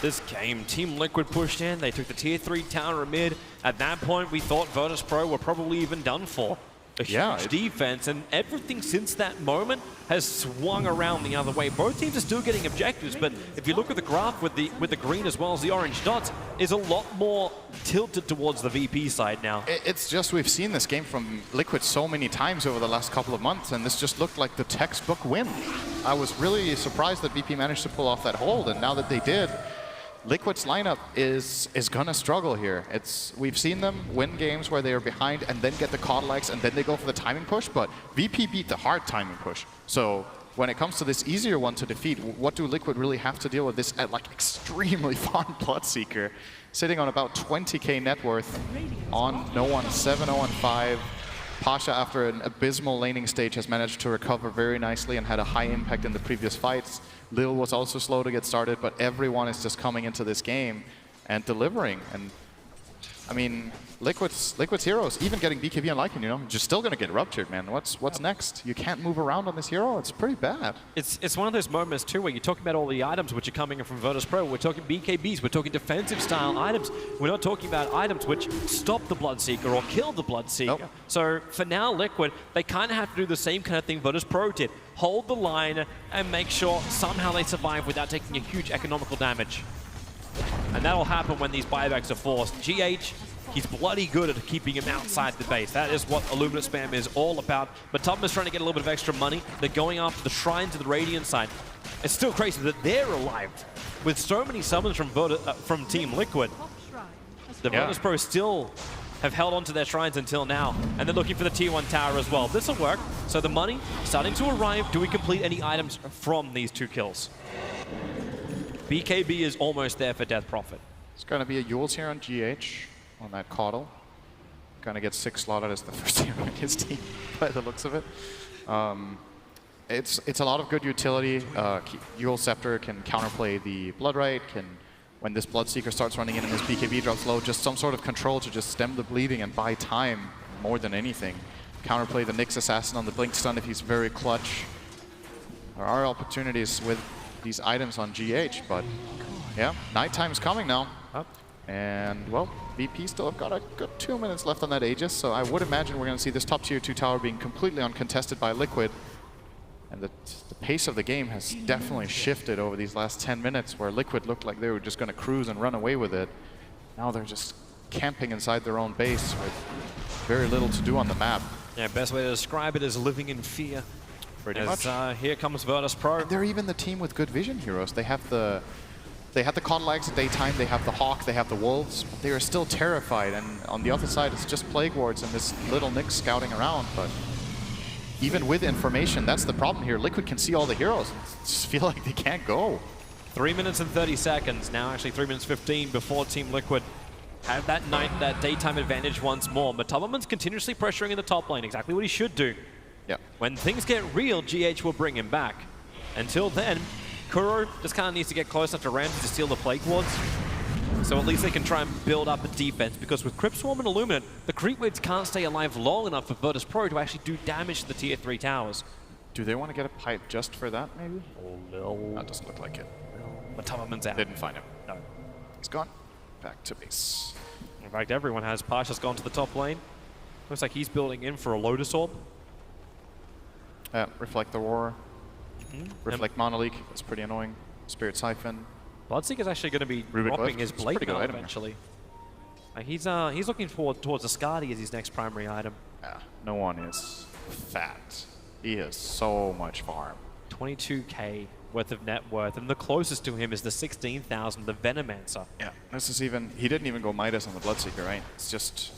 This game, Team Liquid pushed in. They took the tier 3 tower mid. At that point, we thought Virtus Pro were probably even done for. A huge defense, and everything since that moment has swung around the other way. Both teams are still getting objectives, but if you look at the graph with the green as well as the orange dots, is a lot more tilted towards the VP side now. It's just we've seen this game from Liquid so many times over the last couple of months, and this just looked like the textbook win. I was really surprised that VP managed to pull off that hold, and now that they did, Liquid's lineup is gonna struggle here. We've seen them win games where they are behind and then get the Caudalikes and then they go for the timing push, but VP beat the hard timing push. So when it comes to this easier one to defeat, what do Liquid really have to deal with this like extremely fun Bloodseeker sitting on about 20k net worth on no one, 7-0-5. Pasha, after an abysmal laning stage, has managed to recover very nicely and had a high impact in the previous fights. Lil was also slow to get started, but everyone is just coming into this game and delivering. And I mean, Liquid's heroes, even getting BKB and Lycan, you know, you're still gonna get ruptured, man. What's next? You can't move around on this hero. It's pretty bad. It's one of those moments too where you're talking about all the items which are coming in from Virtus Pro. We're talking BKBs. We're talking defensive style items. We're not talking about items which stop the Bloodseeker or kill the Bloodseeker. Nope. So for now, Liquid, they kind of have to do the same kind of thing Virtus Pro did. Hold the line and make sure somehow they survive without taking a huge economical damage. And that'll happen when these buybacks are forced. GH, he's bloody good at keeping him outside the base. That is what Illuminate spam is all about. But Tubman's trying to get a little bit of extra money. They're going after the shrines of the Radiant side. It's still crazy that they're alive. With so many summons from Team Liquid, the Virtus Pro still have held on to their shrines until now. And they're looking for the tier 1 tower as well. This will work. So the money starting to arrive. Do we complete any items from these 2 kills? BKB is almost there for Death Prophet. It's going to be a Yules here on GH, on that Caudal. Going to get 6 slotted as the first hero in his team, by the looks of it. It's a lot of good utility. Yules Scepter can counterplay the Bloodright, when this Bloodseeker starts running in and his BKB drops low, just some sort of control to just stem the bleeding and buy time more than anything. Counterplay the Nyx Assassin on the Blink Stun if he's very clutch. There are opportunities with these items on GH, but yeah, nighttime's coming now. And well, VP still have got a good 2 minutes left on that Aegis, so I would imagine we're going to see this top tier 2 tower being completely uncontested by Liquid. And the pace of the game has definitely shifted over these last 10 minutes, where Liquid looked like they were just going to cruise and run away with it. Now they're just camping inside their own base with very little to do on the map. Yeah, best way to describe it is living in fear. Pretty much. Here comes Virtus Pro. And they're even the team with good vision heroes. They have the Caudalikes at daytime, they have the Hawk, they have the Wolves, but they are still terrified. And on the other side, it's just Plague Wards and this little Nyx scouting around. But even with information, that's the problem here. Liquid can see all the heroes. Just feel like they can't go. 3 minutes and 30 seconds. Now actually 3 minutes 15 before Team Liquid have that daytime advantage once more. Matubberman's continuously pressuring in the top lane, exactly what he should do. Yeah. When things get real, GH will bring him back. Until then, Kuro just kind of needs to get close enough to Ramsey to steal the Plague Wards. So at least they can try and build up a defense, because with Crypt Swarm and Illuminate, the creep waves can't stay alive long enough for Virtus Pro to actually do damage to the tier 3 towers. Do they want to get a pipe just for that, maybe? Oh no. That doesn't look like it. But Matubberman's out. Didn't find him. No. He's gone. Back to base. In fact, everyone has. Pasha's gone to the top lane. Looks like he's building in for a Lotus Orb. Reflect the Roar. Reflect Monolith. That's pretty annoying. Spirit Siphon. Bloodseeker's actually going to be dropping his Blade now eventually. He's looking forward towards the Skadi as his next primary item. Yeah, no one is fat. He has so much farm. 22k worth of net worth, and the closest to him is the 16,000, the Venomancer. Yeah, this is even, he didn't even go Midas on the Bloodseeker, right? It's just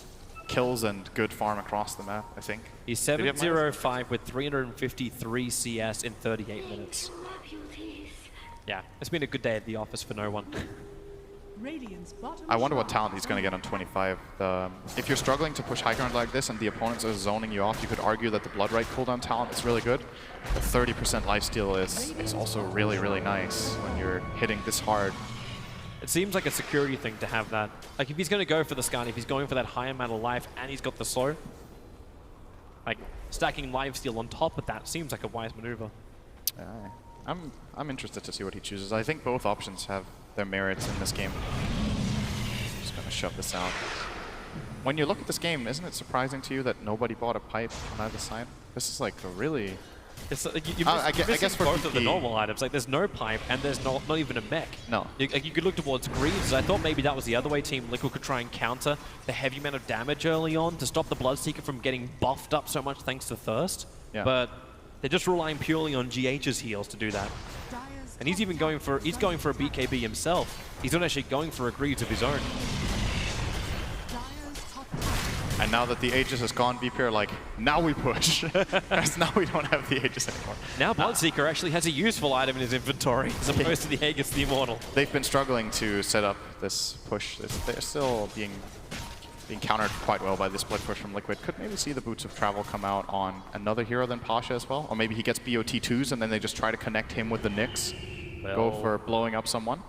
kills and good farm across the map, I think. He's 705 with 353 CS in 38 minutes. Yeah, it's been a good day at the office for no one. I wonder what talent he's going to get on 25. If you're struggling to push high ground like this and the opponents are zoning you off, you could argue that the Bloodright cooldown talent is really good. The 30% lifesteal is also really, really nice when you're hitting this hard. It seems like a security thing to have that. Like, if he's going to go for the Skadi, if he's going for that high amount of life and he's got the slow, like, stacking lifesteal on top of that seems like a wise maneuver. I'm interested to see what he chooses. I think both options have their merits in this game. Just gonna shove this out. When you look at this game, isn't it surprising to you that nobody bought a pipe on either side? This is like a really... It's I guess for both of the normal items. Like, there's no pipe and there's not even a mech. No. You could look towards Greaves. I thought maybe that was the other way Team Liquid could try and counter the heavy amount of damage early on to stop the Bloodseeker from getting buffed up so much thanks to Thirst. Yeah. But they're just relying purely on GH's heals to do that. And he's even going for a BKB himself. He's not actually going for a Greaves of his own. And now that the Aegis has gone, VP are like, now we push. Because now we don't have the Aegis anymore. Now Bloodseeker actually has a useful item in his inventory as opposed to the Aegis the Immortal. They've been struggling to set up this push. They're still being countered quite well by this split push from Liquid. Could maybe see the Boots of Travel come out on another hero than Pasha as well. Or maybe he gets BOT2s and then they just try to connect him with the Nyx. Go for blowing up someone.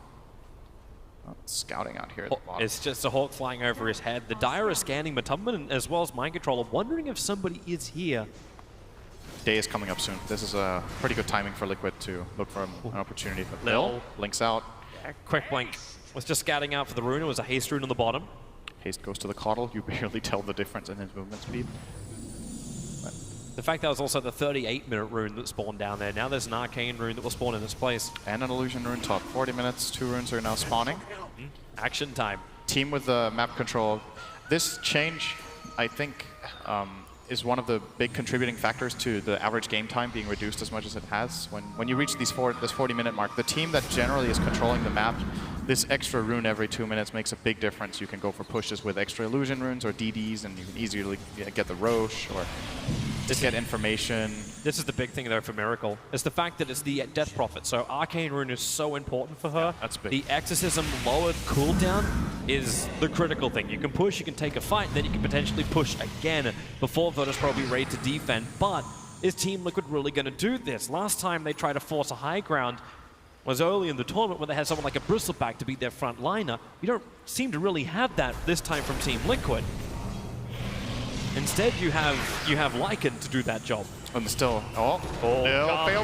Oh, scouting out here at the bottom. It's just a Hawk flying over his head. The Dire is scanning Matubberman as well as Mind Controller, wondering if somebody is here. Day is coming up soon. This is a pretty good timing for Liquid to look for an opportunity. But Lil links out. Yeah, quick blink. Was just scouting out for the rune. It was a haste rune on the bottom. Haste goes to the Coddle. You barely tell the difference in his movement speed. But the fact that was also the 38-minute rune that spawned down there. Now there's an Arcane rune that will spawn in its place. And an Illusion rune top. 40 minutes, 2 runes are now spawning. Action time. Team with the map control. This change, I think, is one of the big contributing factors to the average game time being reduced as much as it has. When you reach this 40-minute mark, the team that generally is controlling the map, this extra rune every 2 minutes makes a big difference. You can go for pushes with extra illusion runes or DDs, and you can easily get the Roche or just get information. This is the big thing, though, for Miracle. It's the fact that it's the Death Prophet. So Arcane Rune is so important for her. Yeah, that's big. The Exorcism lowered cooldown is the critical thing. You can push, you can take a fight, then you can potentially push again before Virtus Pro be ready to defend. But is Team Liquid really going to do this? Last time they tried to force a high ground was early in the tournament when they had someone like a Bristleback to be their front liner. You don't seem to really have that this time from Team Liquid. Instead, you have Lycan to do that job. And still, failed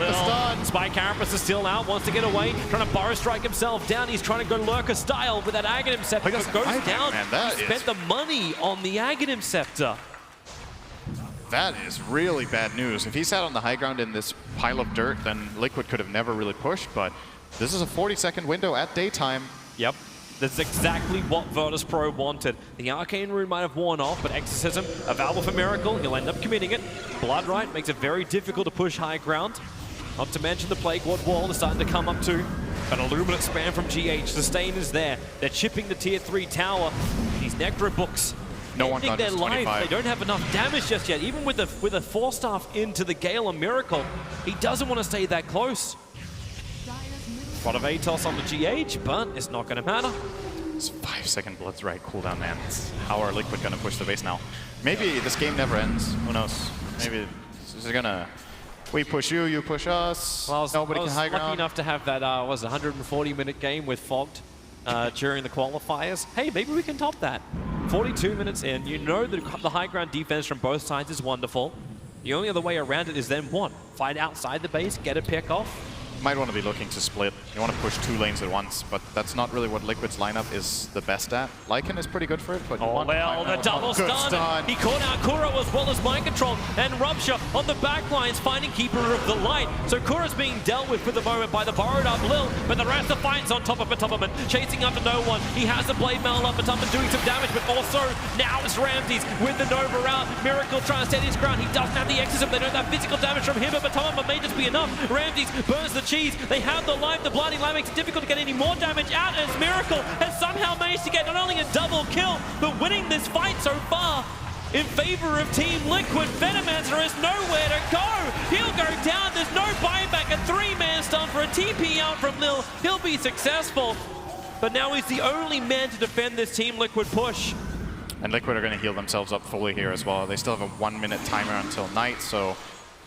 the stun. Spike Carapace is still out, wants to get away, trying to Burrow Strike himself down. He's trying to go Lurker style with that Aghanim Scepter, but goes down. Man, he spent the money on the Aghanim Scepter. That is really bad news. If he sat on the high ground in this pile of dirt, then Liquid could have never really pushed, but this is a 40-second window at daytime. Yep. That's exactly what Virtus Pro wanted. The Arcane Rune might have worn off, but Exorcism, available for Miracle, he'll end up committing it. Bloodright makes it very difficult to push high ground. Not to mention the Plague Ward wall is starting to come up too. An Illuminate spam from GH. Sustain is there. They're chipping the tier 3 tower. These Necro books No one ending got their his life. 25. They don't have enough damage just yet. Even with a 4-staff into the Gale and Miracle, he doesn't want to stay that close. A lot of ATOS on the GH, but it's not going to matter. It's 5-second Blood's Right cooldown, man. How are Liquid going to push the base now? Maybe this game never ends. Who knows? Maybe this is going to... We push you, you push us. Well, Nobody I was can high lucky ground. enough to have that 140-minute game with Fogged during the qualifiers. Hey, maybe we can top that. 42 minutes in, you know that the high ground defense from both sides is wonderful. The only other way around it is then what? Fight outside the base, get a pick off. Might want to be looking to split. You want to push 2 lanes at once, but that's not really what Liquid's lineup is the best at. Lycan is pretty good for it, but you want well, the double stun. He caught out Kuro as well as Mind Control, and Rupture on the back lines finding Keeper of the Light. So Kuro's being dealt with for the moment by the borrowed up Lil, but the rest of the fight's on top of Matumberman, chasing after no one. He has the Blade Mail up, Matumberman doing some damage, but also now it's Ramses with the Nova out. Miracle trying to stand his ground. He doesn't have the exorcism. They don't have physical damage from him, but Matumberman may just be enough. Ramses burns the cheese. They have the life. The Blinding Light makes it difficult to get any more damage out, as Miracle has somehow managed to get not only a double kill, but winning this fight so far in favor of Team Liquid. Venomancer has nowhere to go. He'll go down. There's no buyback. A 3-man stun for a TP out from Lil. He'll be successful, but now he's the only man to defend this Team Liquid push. And Liquid are going to heal themselves up fully here as well. They still have a 1-minute timer until night, so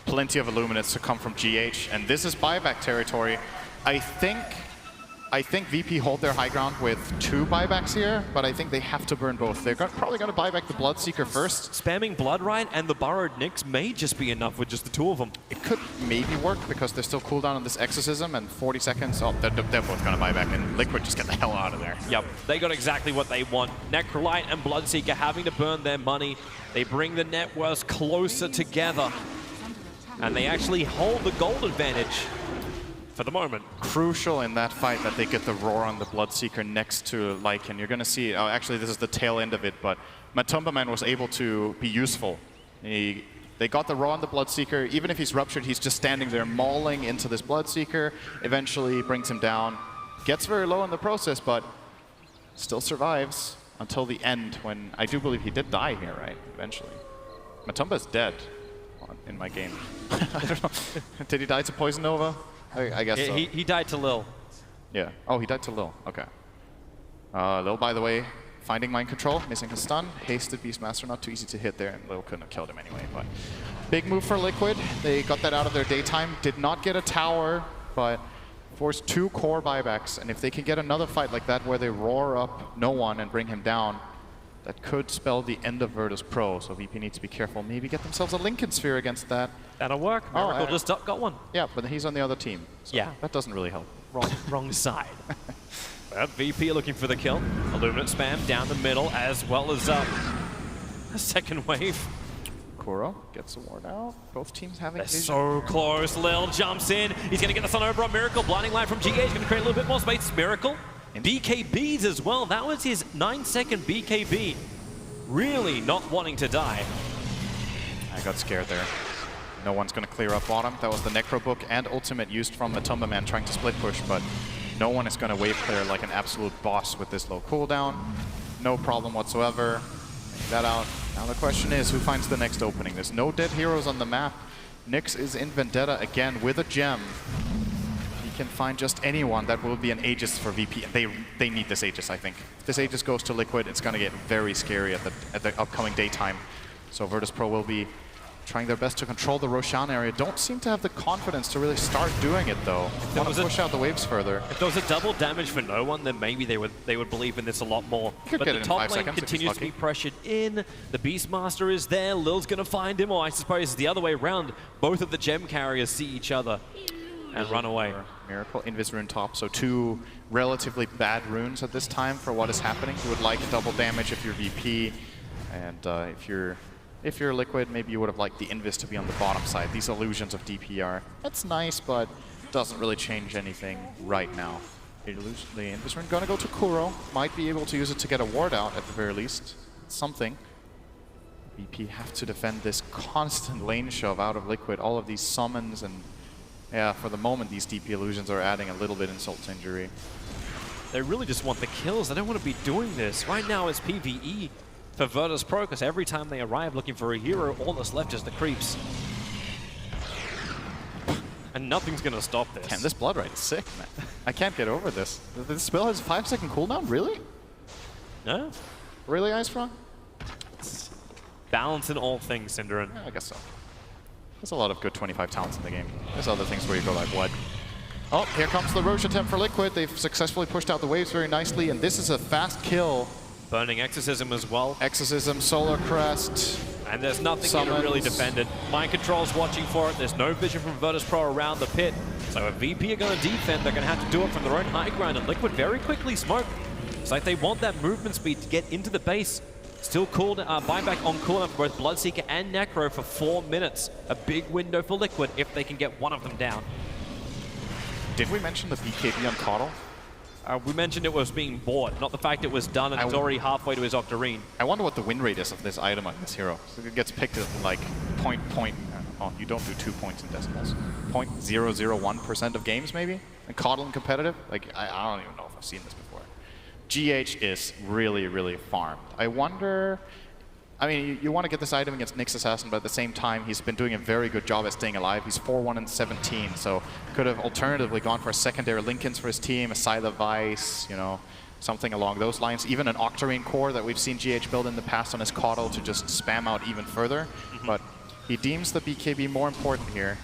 plenty of Illuminates to come from GH. And this is buyback territory. I think VP hold their high ground with 2 buybacks here, but I think they have to burn both. They're probably going to buy back the Bloodseeker first. Spamming Blood Rite and the Borrowed Nyx may just be enough with just the 2 of them. It could maybe work because there's still cooldown on this Exorcism and 40 seconds. Oh, they're both going to buy back, and Liquid just get the hell out of there. Yep, they got exactly what they want. Necrolite and Bloodseeker having to burn their money. They bring the net worth closer together, and they actually hold the gold advantage for the moment. Crucial in that fight that they get the roar on the Bloodseeker next to Lycan. You're going to see, oh, actually this is the tail end of it, but Matumberman was able to be useful. They got the roar on the Bloodseeker. Even if he's ruptured, he's just standing there mauling into this Bloodseeker. Eventually brings him down. Gets very low in the process, but still survives until the end, when I do believe he did die here, right? Eventually. Matumba's dead in my game. I don't know. Did he die to Poison Nova? I guess so. He died to Lil. Yeah. Oh, he died to Lil. Okay. Lil, by the way, finding Mind Control, missing his stun. Hasted Beastmaster, not too easy to hit there, and Lil couldn't have killed him anyway. But big move for Liquid. They got that out of their daytime. Did not get a tower, but forced 2 core buybacks. And if they can get another fight like that where they roar up no one and bring him down, that could spell the end of Virtus Pro, so VP needs to be careful. Maybe get themselves a Lincoln Sphere against that. That'll work. Miracle just got one. Yeah, but he's on the other team. So yeah. That doesn't really help. Wrong side. Well, VP looking for the kill. Illuminate spam down the middle, as well as a second wave. Kuro gets a ward out. Both teams having They're so close. Lil jumps in. He's going to get the stun over on Miracle. Blinding Light from GH. Going to create a little bit more space. Miracle. BKBs as well. That was his 9-second BKB. Really not wanting to die. I got scared there. No one's going to clear up bottom. That was the Necro Book and Ultimate used from Matumberman trying to split push, but no one is going to wave clear like an absolute boss with this low cooldown. No problem whatsoever. Take that out. Now the question is, who finds the next opening? There's no dead heroes on the map. Nyx is in Vendetta again with a gem. He can find just anyone. That will be an Aegis for VP. They need this Aegis, I think. If this Aegis goes to Liquid, it's going to get very scary at the upcoming daytime. So Virtus Pro will be trying their best to control the Roshan area. Don't seem to have the confidence to really start doing it, though. They want to push out the waves further. If there was a double damage for no one, then maybe they would believe in this a lot more. But the top lane continues to be pressured in. The Beastmaster is there. Lil's going to find him, or I suppose it's the other way around. Both of the gem carriers see each other and run away. Miracle, Invis rune top, so 2 relatively bad runes at this time for what is happening. You would like double damage if you're VP, and if you're Liquid, maybe you would have liked the Invis to be on the bottom side. These illusions of DPR, that's nice, but doesn't really change anything right now. The Invis rune gonna go to Kuro. Might be able to use it to get a ward out at the very least. Something. VP have to defend this constant lane shove out of Liquid. All of these summons, and yeah, for the moment these DP illusions are adding a little bit insult to injury. They really just want the kills. They don't want to be doing this. Right now it's PvE. for Virtus Pro, because every time they arrive looking for a hero, all that's left is the creeps. And nothing's going to stop this. Damn, this Blood Rite is sick, man. I can't get over this. This spell has a 5-second cooldown? Really? No. Really, Icestrong? Balance in all things, Cinderin. Yeah, I guess so. There's a lot of good 25 talents in the game. There's other things where you go like, what? Oh, here comes the Roche attempt for Liquid. They've successfully pushed out the waves very nicely, and this is a fast kill. Burning Exorcism as well. Exorcism, Solar Crest. And there's nothing here to really defend it. Mind Control's watching for it. There's no vision from Virtus Pro around the pit. So if VP are going to defend, they're going to have to do it from their own high ground. And Liquid very quickly smoke. It's like they want that movement speed to get into the base. Still cooled, buyback on cooldown for both Bloodseeker and Necro for 4 minutes. A big window for Liquid if they can get one of them down. Did we mention the BKB on Coddle? We mentioned it was being bought, not the fact it was done and it's already halfway to his Octarine. I wonder what the win rate is of this item on this hero. So it gets picked at like oh, you don't do 2 points in decimals. 0.001% of games maybe? And Coddle in competitive? Like, I don't even know if I've seen this before. GH is really, really farmed. I wonder... I mean, you want to get this item against Nyx Assassin, but at the same time, he's been doing a very good job at staying alive. He's 4-1 and 17, so could have alternatively gone for a secondary Linken's for his team, a Scythe of Vice, you know, something along those lines. Even an Octarine core that we've seen GH build in the past on his Coddle to just spam out even further. But he deems the BKB more important here.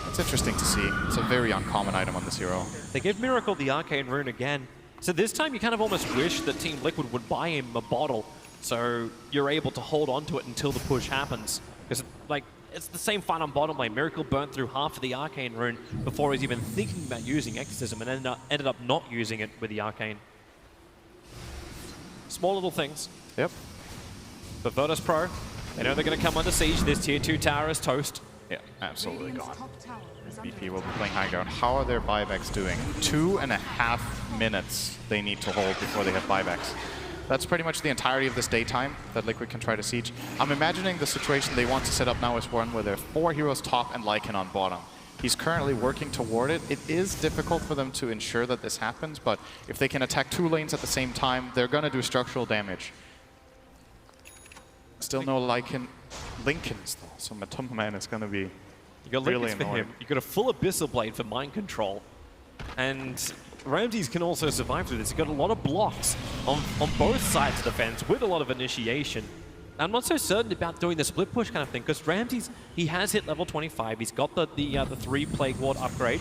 It's interesting to see. It's a very uncommon item on this hero. They give Miracle the Arcane Rune again. So this time you kind of almost wish that Team Liquid would buy him a bottle so you're able to hold on to it until the push happens. Because, like, it's the same fight on bottom lane. Miracle burnt through half of the Arcane Rune before he's even thinking about using Exorcism and ended up not using it with the Arcane. Small little things. Yep. But Virtus Pro, they know they're going to come under siege. This tier 2 tower is toast. Yeah, absolutely gone. BP will be playing high ground. How are their buybacks doing? 2.5 minutes they need to hold before they have buybacks. That's pretty much the entirety of this daytime that Liquid can try to siege. I'm imagining the situation they want to set up now is one where there are 4 heroes top and Lycan on bottom. He's currently working toward it. It is difficult for them to ensure that this happens, but if they can attack 2 lanes at the same time, they're going to do structural damage. Still no Lycan's though, so Matumba Man is going to be really annoying. For him. You got a full Abyssal Blade for Mind Control. And Ramses can also survive through this. He's got a lot of blocks on both sides of the fence with a lot of initiation. I'm not so certain about doing the split push kind of thing, because Ramses, he has hit level 25. He's got the 3 Plague Ward upgrade.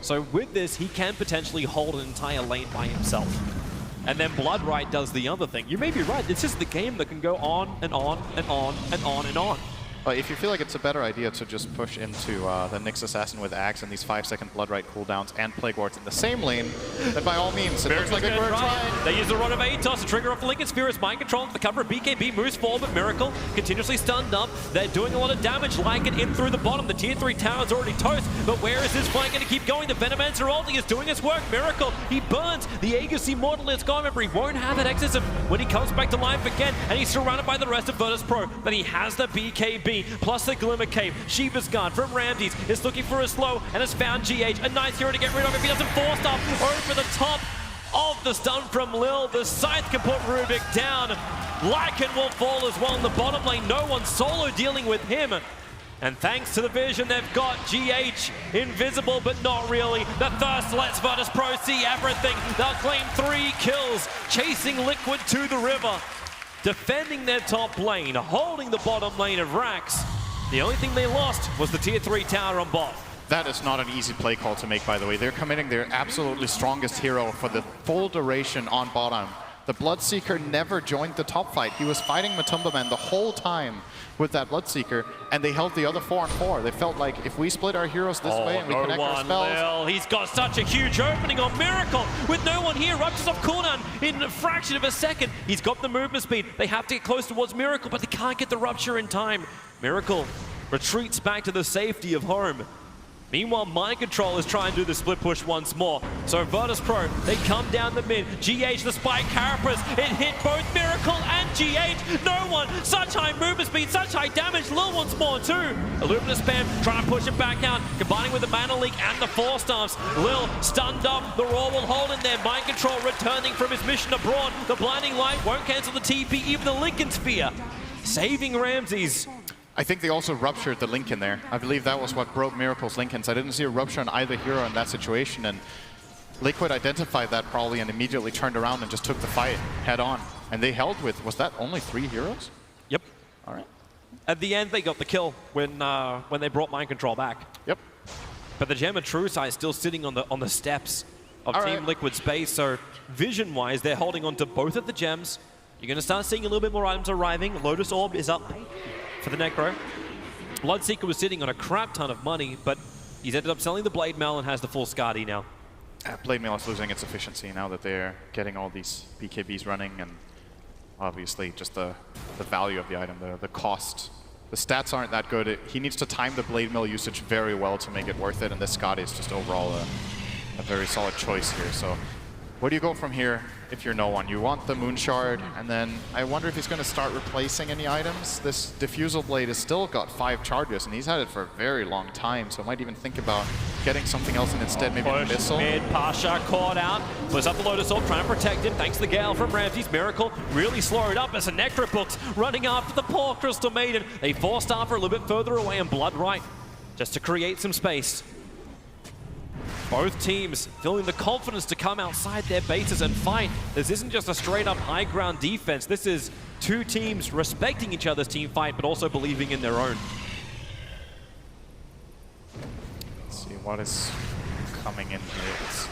So with this, he can potentially hold an entire lane by himself. And then Blood Rite does the other thing. You may be right. This is the game that can go on and on and on and on and on. If you feel like it's a better idea to just push into the Nyx Assassin with Axe and these 5-second Blood Rite cooldowns and Plague Wards in the same lane, then by all means, it looks like a great try. They use the Rod of Atos to trigger off Linken's Sphere as Mind Control into the cover of BKB, moves forward, but Miracle continuously stunned up. They're doing a lot of damage, Lycan in through the bottom. The tier 3 tower's already toast, but where is this fight going to keep going? The Venomancer ulti is doing his work. Miracle, he burns. The Aegis Immortal is gone. Remember, he won't have that Exorcism when he comes back to life again, and he's surrounded by the rest of Virtus Pro, but he has the BKB, plus the Glimmer Cape. Shiva's Guard from Ramses is looking for a slow and has found GH. A nice hero to get rid of if he doesn't force up over the top of the stun from Lil. The Scythe can put Rubik down. Lycan will fall as well in the bottom lane. No one solo dealing with him. And thanks to the vision, they've got GH invisible, but not really. The Thirst lets Virtus Pro see everything. They'll claim 3 kills, chasing Liquid to the river. Defending their top lane, holding the bottom lane of Rax. The only thing they lost was the tier 3 tower on bot. That is not an easy play call to make, by the way. They're committing their absolutely strongest hero for the full duration on bottom. The Bloodseeker never joined the top fight. He was fighting Matumba Man the whole time with that Bloodseeker, and they held the other 4 on 4. They felt like if we split our heroes this way and we connect our spells... Lil. He's got such a huge opening on Miracle with no one here. Ruptures off cooldown in a fraction of a second. He's got the movement speed. They have to get close towards Miracle, but they can't get the Rupture in time. Miracle retreats back to the safety of home. Meanwhile, Mind Control is trying to do the split push once more. So Virtus Pro, they come down the mid. GH, the spike, Carapace, it hit both Miracle and GH. No one, such high movement speed, such high damage. Lil wants more too. Illumina spam, trying to push it back out, combining with the Mana Leak and the Force Stance. Lil stunned up, the Raw will hold in there. Mind Control returning from his mission abroad. The Blinding Light won't cancel the TP, even the Lincoln Sphere. Saving Ramses. I think they also ruptured the Lincoln there. I believe that was what broke Miracle's Lincolns. I didn't see a rupture on either hero in that situation, and Liquid identified that probably and immediately turned around and just took the fight head on. And they held with, was that only 3 heroes? Yep. All right. At the end, they got the kill when they brought Mind Control back. Yep. But the Gem of True Sight is still sitting on the steps of Team Liquid's base, so vision-wise, they're holding on to both of the gems. You're going to start seeing a little bit more items arriving. Lotus Orb is up for the Necro. Bloodseeker was sitting on a crap ton of money, but he's ended up selling the Blade Mail and has the full Skadi now. Blade Mail is losing its efficiency now that they're getting all these BKBs running, and obviously just the value of the item, the cost. The stats aren't that good. He needs to time the Blade Mail usage very well to make it worth it, and this Skadi is just overall a very solid choice here. So where do you go from here if you're no one? You want the Moon Shard, and then I wonder if he's going to start replacing any items. This Diffusal Blade has still got 5 charges, and he's had it for a very long time, so might even think about getting something else in instead, maybe a missile. Mid, Pasha caught out, puts up the Lotus Orb, trying to protect him, thanks to the Gale from Ramses. Miracle really slowed up as a Necrobooks running after the poor Crystal Maiden. They forced Arthur a little bit further away and Blood Right, just to create some space. Both teams feeling the confidence to come outside their bases and fight. This isn't just a straight-up high-ground defense. This is 2 teams respecting each other's team fight, but also believing in their own. Let's see what is coming in here.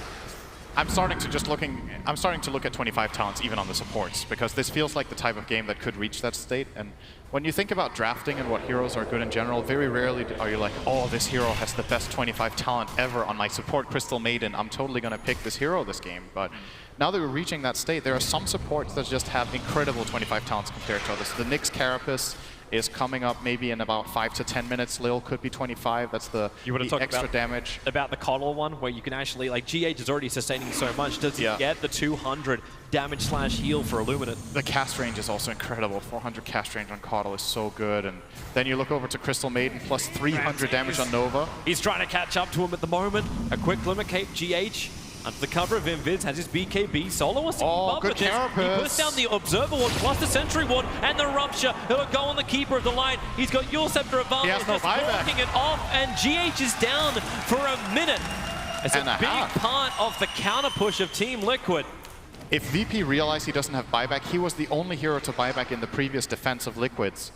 I'm starting to look at 25 talents even on the supports, because this feels like the type of game that could reach that state. And when you think about drafting and what heroes are good in general, very rarely are you like, oh, this hero has the best 25 talent ever on my support Crystal Maiden. I'm totally going to pick this hero this game. But now that we're reaching that state, there are some supports that just have incredible 25 talents compared to others. The Nyx Carapace is coming up maybe in about 5 to 10 minutes. Lil could be 25. That's the extra damage. About the Coddle one, where you can actually, like, GH is already sustaining so much. Does he get the 200 damage / heal for Illuminate? The cast range is also incredible. 400 cast range on Coddle is so good. And then you look over to Crystal Maiden, plus 300 damage on Nova. He's trying to catch up to him at the moment. A quick limit cape, GH. Under the cover of Invids, has his BKB. Solo wants to keep up with this. He puts down the Observer Ward plus the Sentry Ward and the Rupture. He'll go on the Keeper of the Light. He's got Your Scepter of Valor. He's just walking it off, and GH is down for a minute. It's a big part of the counter push of Team Liquid. If VP realized he doesn't have buyback, he was the only hero to buyback in the previous defense of Liquids.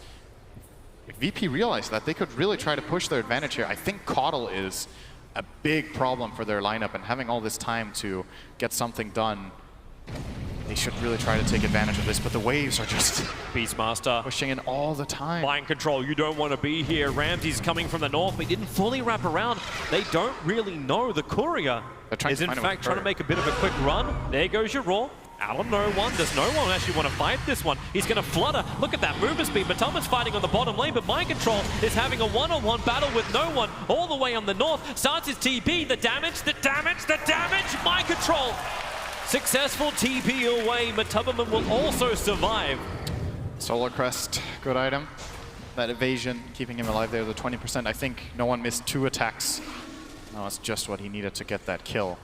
If VP realized that, they could really try to push their advantage here. I think Coddle is a big problem for their lineup, and having all this time to get something done, they should really try to take advantage of this, but the waves are just Beastmaster pushing in all the time. Mind Control, you don't want to be here. Ramsey's coming from the north, but he didn't fully wrap around. They don't really know the Courier is in fact trying to make a bit of a quick run. There goes your Raw. Out on no one. Does no one actually want to fight this one? He's going to flutter. Look at that movement speed. Matoma's fighting on the bottom lane, but Mind Control is having a one-on-one battle with no one all the way on the north. Starts his TP. The damage, the damage, the damage. Mind Control. Successful TP away. Matomaman will also survive. Solar Crest, good item. That evasion, keeping him alive there, the 20%. I think no one missed 2 attacks. No, that's just what he needed to get that kill.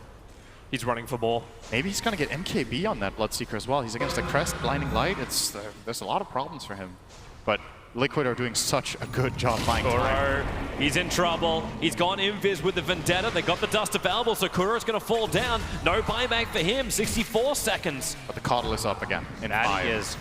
He's running for more. Maybe he's going to get MKB on that Bloodseeker as well. He's against the Crest, Blinding Light. There's a lot of problems for him. But Liquid are doing such a good job buying time. He's in trouble. He's gone invis with the Vendetta. They got the dust available, so Kuro's going to fall down. No buyback for him. 64 seconds. But the Coddle is up again in 5. He is.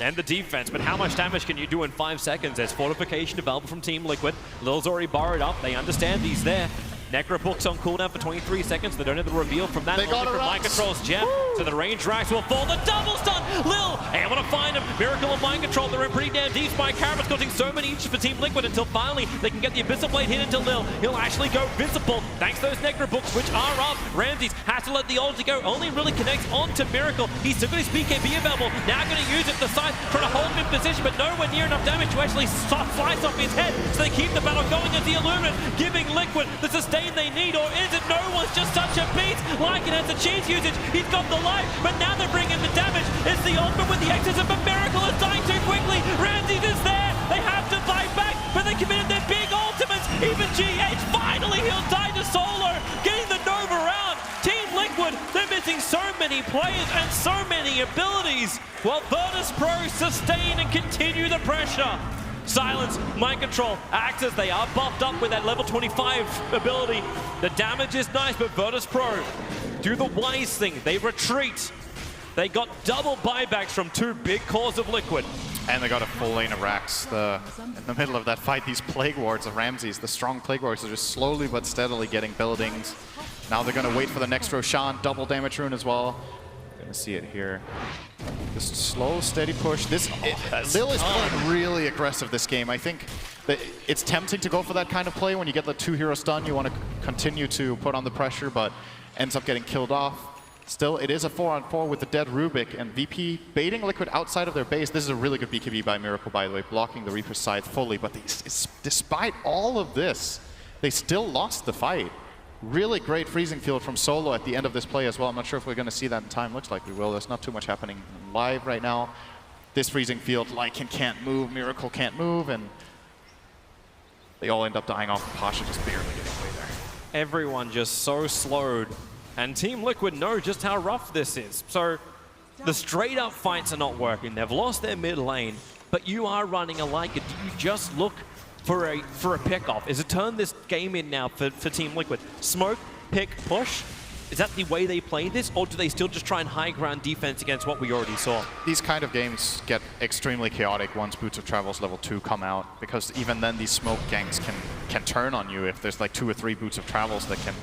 And the defense, but how much damage can you do in 5 seconds? There's fortification available from Team Liquid. Lil's already borrowed up. They understand he's there. Necro books on cooldown for 23 seconds. They don't have the reveal from that. They got from Mind Control's gem. So the range racks will fall. The double stun. Lil able to find him. Miracle and Mind Control. They're in pretty damn deep. Spy Carabas causing so many inches for Team Liquid until finally they can get the Abyssal Blade hit into Lil. He'll actually go visible thanks to those Necro books, which are up. Ramses has to let the ulti go. Only really connects onto Miracle. He's still got his BKB available. Now going to use it. The side trying to hold him in position, but nowhere near enough damage to actually slice off his head. So they keep the battle going as the Illuminate giving Liquid the sustain they need, or is it no one's just such a beast? Lycan has the cheese usage, he's got the life, but now they're bringing the damage. It's the ultimate with the exorcism, but Miracle is dying too quickly. Ramses is there, they have to fight back, but they committed their big ultimates. Even GH, finally he'll die to Solo, getting the Nova round. Team Liquid, they're missing so many players and so many abilities, while Virtus Pro sustain and continue the pressure. Silence, Mind Control, acts as they are buffed up with that level 25 ability. The damage is nice, but Virtus Pro do the wise thing. They retreat. They got double buybacks from two big cores of Liquid. And they got a full lane of racks. In the middle of that fight, these Plague Wards of Ramses, the strong Plague Wards, are just slowly but steadily getting buildings. Now they're going to wait for the next Roshan, double damage rune as well. Gonna see it here. Just slow, steady push. Lil is playing really aggressive this game. I think that it's tempting to go for that kind of play when you get the 2-hero stun. You want to continue to put on the pressure, but ends up getting killed off. Still, it is a 4-on-4 with the dead Rubik, and VP baiting Liquid outside of their base. This is a really good BKB by Miracle, by the way, blocking the Reaper's Scythe fully. But despite all of this, they still lost the fight. Really great freezing field from Solo at the end of this play as well. I'm not sure if we're going to see that in time. Looks like we will. There's not too much happening live right now. This freezing field, Lycan can't move, Miracle can't move, and they all end up dying off. Pasha just barely getting away there. Everyone just so slowed, and Team Liquid know just how rough this is. So the straight up fights are not working. They've lost their mid lane, but you are running a Lycan. Do you just look for a pick-off? Is it turn this game in now for Team Liquid? Smoke, pick, push? Is that the way they play this, or do they still just try and high ground defense against what we already saw? These kind of games get extremely chaotic once Boots of Travels level 2 come out, because even then these smoke ganks can turn on you if there's like 2 or 3 Boots of Travels that can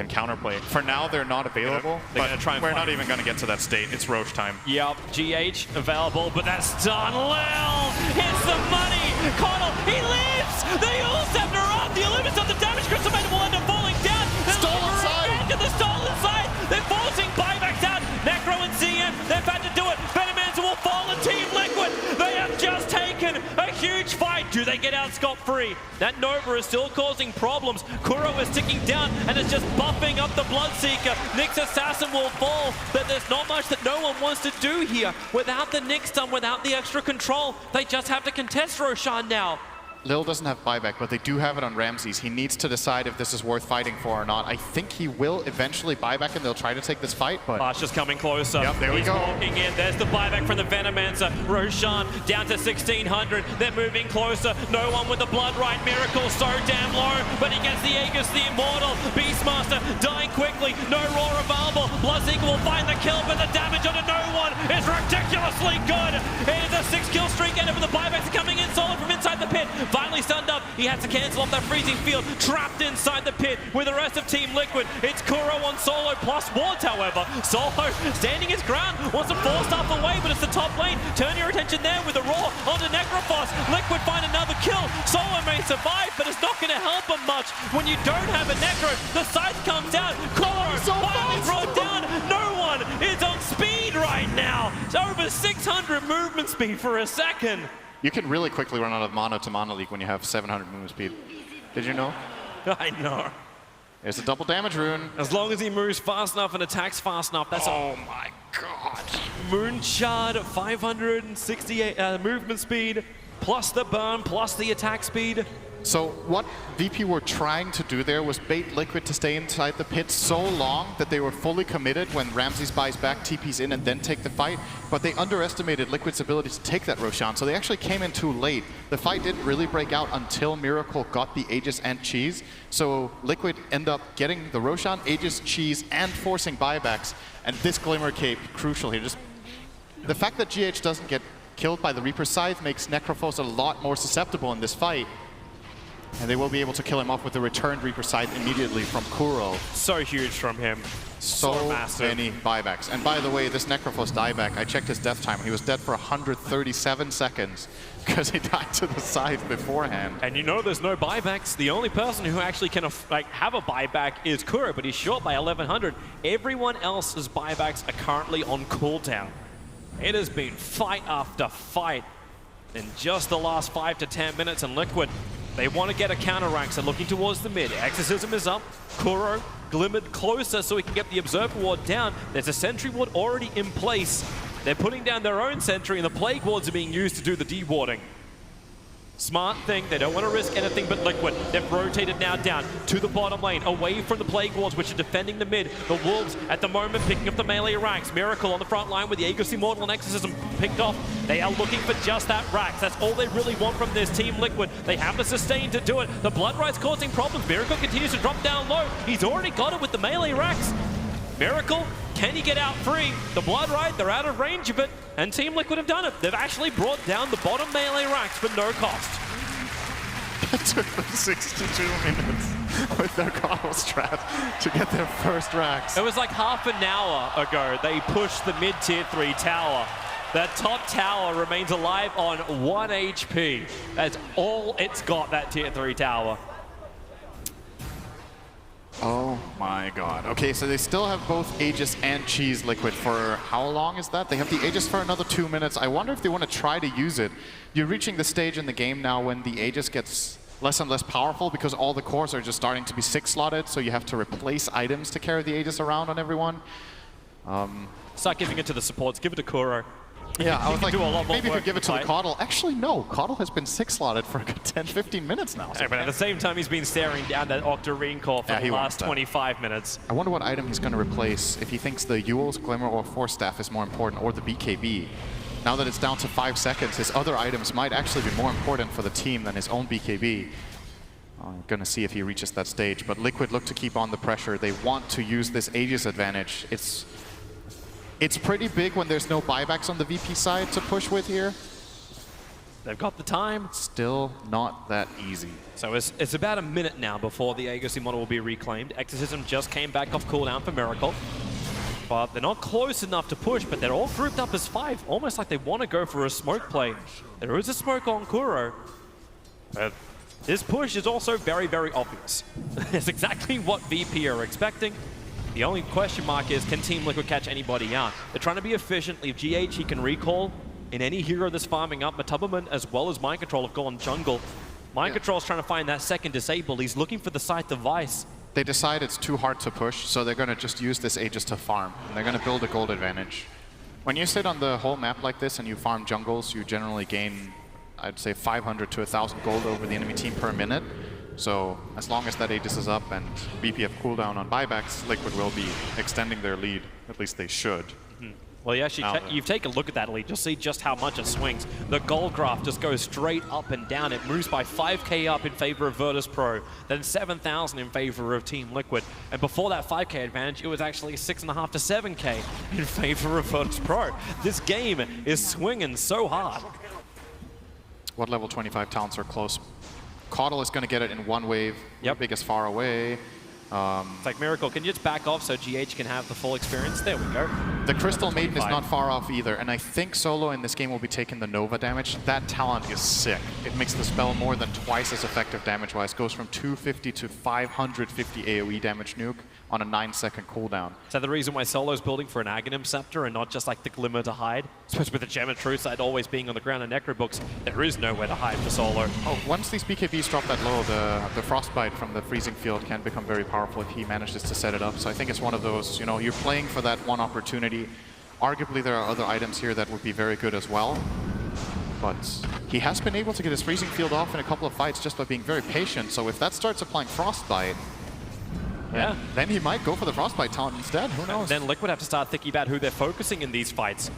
counterplay. For now, they're not available, but we're not even going to get to that state. It's Roche time. Yep, GH available, but that's done. Lil hits the money. Connell, he lives! The Ul Scepter up! The Illuminus of the damage. Crystal Maiden will end up falling down. Stolen side! To the stolen side! They're forcing buybacks out. Necro and CM, they've had to do it. Venomancer will fall and Team Liquid. They have just taken a huge fight. Do they get out scot-free? That Nova is still causing problems. Kuro is ticking down and is just buffing up the Bloodseeker. Nyx Assassin will fall, but there's not much that no one wants to do here. Without the Nyx stun, without the extra control, they just have to contest Roshan now. Lil doesn't have buyback, but they do have it on Ramses. He needs to decide if this is worth fighting for or not. I think he will eventually buyback and they'll try to take this fight, but... Pasha's coming closer. Yep, there we go. He's walking in. There's the buyback from the Venomancer. Roshan down to 1600. They're moving closer. No one with the Blood Right. Miracle so damn low, but he gets the Aegis, the Immortal. Beastmaster dying quickly. No Roar available. Bloodseeker will find the kill, but the damage onto no one is ridiculously good. It is a 6-kill streak, and the buybacks are coming in solid from inside the pit. Finally stunned up. He has to cancel off that freezing field. Trapped inside the pit with the rest of Team Liquid. It's Kuro on Solo plus wards, however. Solo standing his ground. Wants to force stuff away, but it's the top lane. Turn your attention there with the Roar onto Necrophos. Liquid find another kill. Solo may survive, but it's not going to help him much. When you don't have a Necro, the scythe comes out. Kuro finally brought down. No one is on speed right now. It's over 600 movement speed for a second. You can really quickly run out of mono to mono league when you have 700 movement speed. Did you know? I know. There's a double damage rune. As long as he moves fast enough and attacks fast enough, that's oh my god. Moon Shard, 568 movement speed, plus the burn, plus the attack speed. So what VP were trying to do there was bait Liquid to stay inside the pit so long that they were fully committed when Ramses buys back, TP's in, and then take the fight. But they underestimated Liquid's ability to take that Roshan, so they actually came in too late. The fight didn't really break out until Miracle got the Aegis and Cheese. So Liquid end up getting the Roshan, Aegis, Cheese, and forcing buybacks. And this Glimmer Cape, crucial here. Just the fact that GH doesn't get killed by the Reaper's Scythe makes Necrophos a lot more susceptible in this fight. And they will be able to kill him off with the returned Reaper Sight immediately from Kuro. So huge from him. So massive. many buybacks. And by the way, this Necrophos dieback, I checked his death time. He was dead for 137 seconds because he died to the side beforehand. And you know there's no buybacks. The only person who actually can have a buyback is Kuro, but he's short by 1,100. Everyone else's buybacks are currently on cooldown. It has been fight after fight in just the last 5 to 10 minutes, and Liquid, they want to get a counter rank, so looking towards the mid. Exorcism is up. Kuro glimmered closer so he can get the Observer Ward down. There's a Sentry Ward already in place. They're putting down their own Sentry, and the Plague Wards are being used to do the dewarding. Smart thing, they don't want to risk anything but Liquid. They've rotated now down to the bottom lane, away from the Plague Wards, which are defending the mid. The Wolves, at the moment, picking up the melee ranks. Miracle on the front line with the Aegis Immortal and Exorcism picked off. They are looking for just that Rax. That's all they really want from this Team Liquid. They have the sustain to do it. The Blood Ride's causing problems. Miracle continues to drop down low. He's already got it with the melee Rax. Miracle, can he get out free? The Blood Ride, they're out of range of it, and Team Liquid have done it. They've actually brought down the bottom melee racks for no cost. It took them 62 minutes with their Coddle strat to get their first racks. It was like half an hour ago they pushed the mid tier 3 tower. That top tower remains alive on 1 HP. That's all it's got, that tier 3 tower. Oh my god. Okay, so they still have both Aegis and Cheese Liquid for how long is that? They have the Aegis for another 2 minutes. I wonder if they want to try to use it. You're reaching the stage in the game now when the Aegis gets less and less powerful because all the cores are just starting to be 6-slotted, so you have to replace items to carry the Aegis around on everyone. Start giving it to the supports, give it to Kuro. Yeah, I was like, maybe if you give it to the fight. Coddle. Actually, no. Coddle has been 6-slotted for a good 10, 15 minutes now. So Yeah, but at the same time, he's been staring down that Octarine core for the last 25 minutes. I wonder what item he's going to replace, if he thinks the Ewell's Glimmer or Force Staff is more important, or the BKB. Now that it's down to 5 seconds, his other items might actually be more important for the team than his own BKB. I'm going to see if he reaches that stage, but Liquid look to keep on the pressure. They want to use this Aegis advantage. It's pretty big when there's no buybacks on the VP side to push with here. They've got the time. Still not that easy. So it's about a minute now before the Aegis model will be reclaimed. Exorcism just came back off cooldown for Miracle. But they're not close enough to push, but they're all grouped up as 5, almost like they want to go for a smoke play. There is a smoke on Kuro. But this push is also very, very obvious. It's exactly what VP are expecting. The only question mark is, can Team Liquid catch anybody out? They're trying to be efficient. If GH, he can recall in any hero that's farming up. Matubberman as well as Mind Control have gone jungle. Mind Control's trying to find that second disable. He's looking for the side device. They decide it's too hard to push, so they're going to just use this Aegis to farm. And they're going to build a gold advantage. When you sit on the whole map like this and you farm jungles, you generally gain, I'd say, 500 to 1,000 gold over the enemy team per minute. So as long as that Aegis is up and BPF cooldown on buybacks, Liquid will be extending their lead. At least they should. Well, you actually you've taken a look at that lead. You'll see just how much it swings. The gold graph just goes straight up and down. It moves by 5k up in favor of Virtus Pro, then 7,000 in favor of Team Liquid. And before that 5k advantage, it was actually 6.5 to 7k in favor of Virtus Pro. This game is swinging so hard. What level 25 talents are close? Coddle is going to get it in one wave. Yep. Big is far away. It's like Miracle, can you just back off so GH can have the full experience? There we go. The Crystal Maiden is not far off either, and I think Solo in this game will be taking the Nova damage. That talent is sick. It makes the spell more than twice as effective damage-wise. Goes from 250 to 550 AoE damage nuke on a 9-second cooldown. Is that the reason why Solo's building for an Aghanim Scepter and not just like the Glimmer to hide? Especially with the Gem of True Sight always being on the ground in Necrobooks, there is nowhere to hide for Solo. Oh, once these BKBs drop that low, the Frostbite from the Freezing Field can become very powerful if he manages to set it up. So I think it's one of those, you know, you're playing for that one opportunity. Arguably there are other items here that would be very good as well. But he has been able to get his Freezing Field off in a couple of fights just by being very patient. So if that starts applying Frostbite, then he might go for the Frostbite talent instead. Who knows? Then Liquid have to start thinking about who they're focusing in these fights.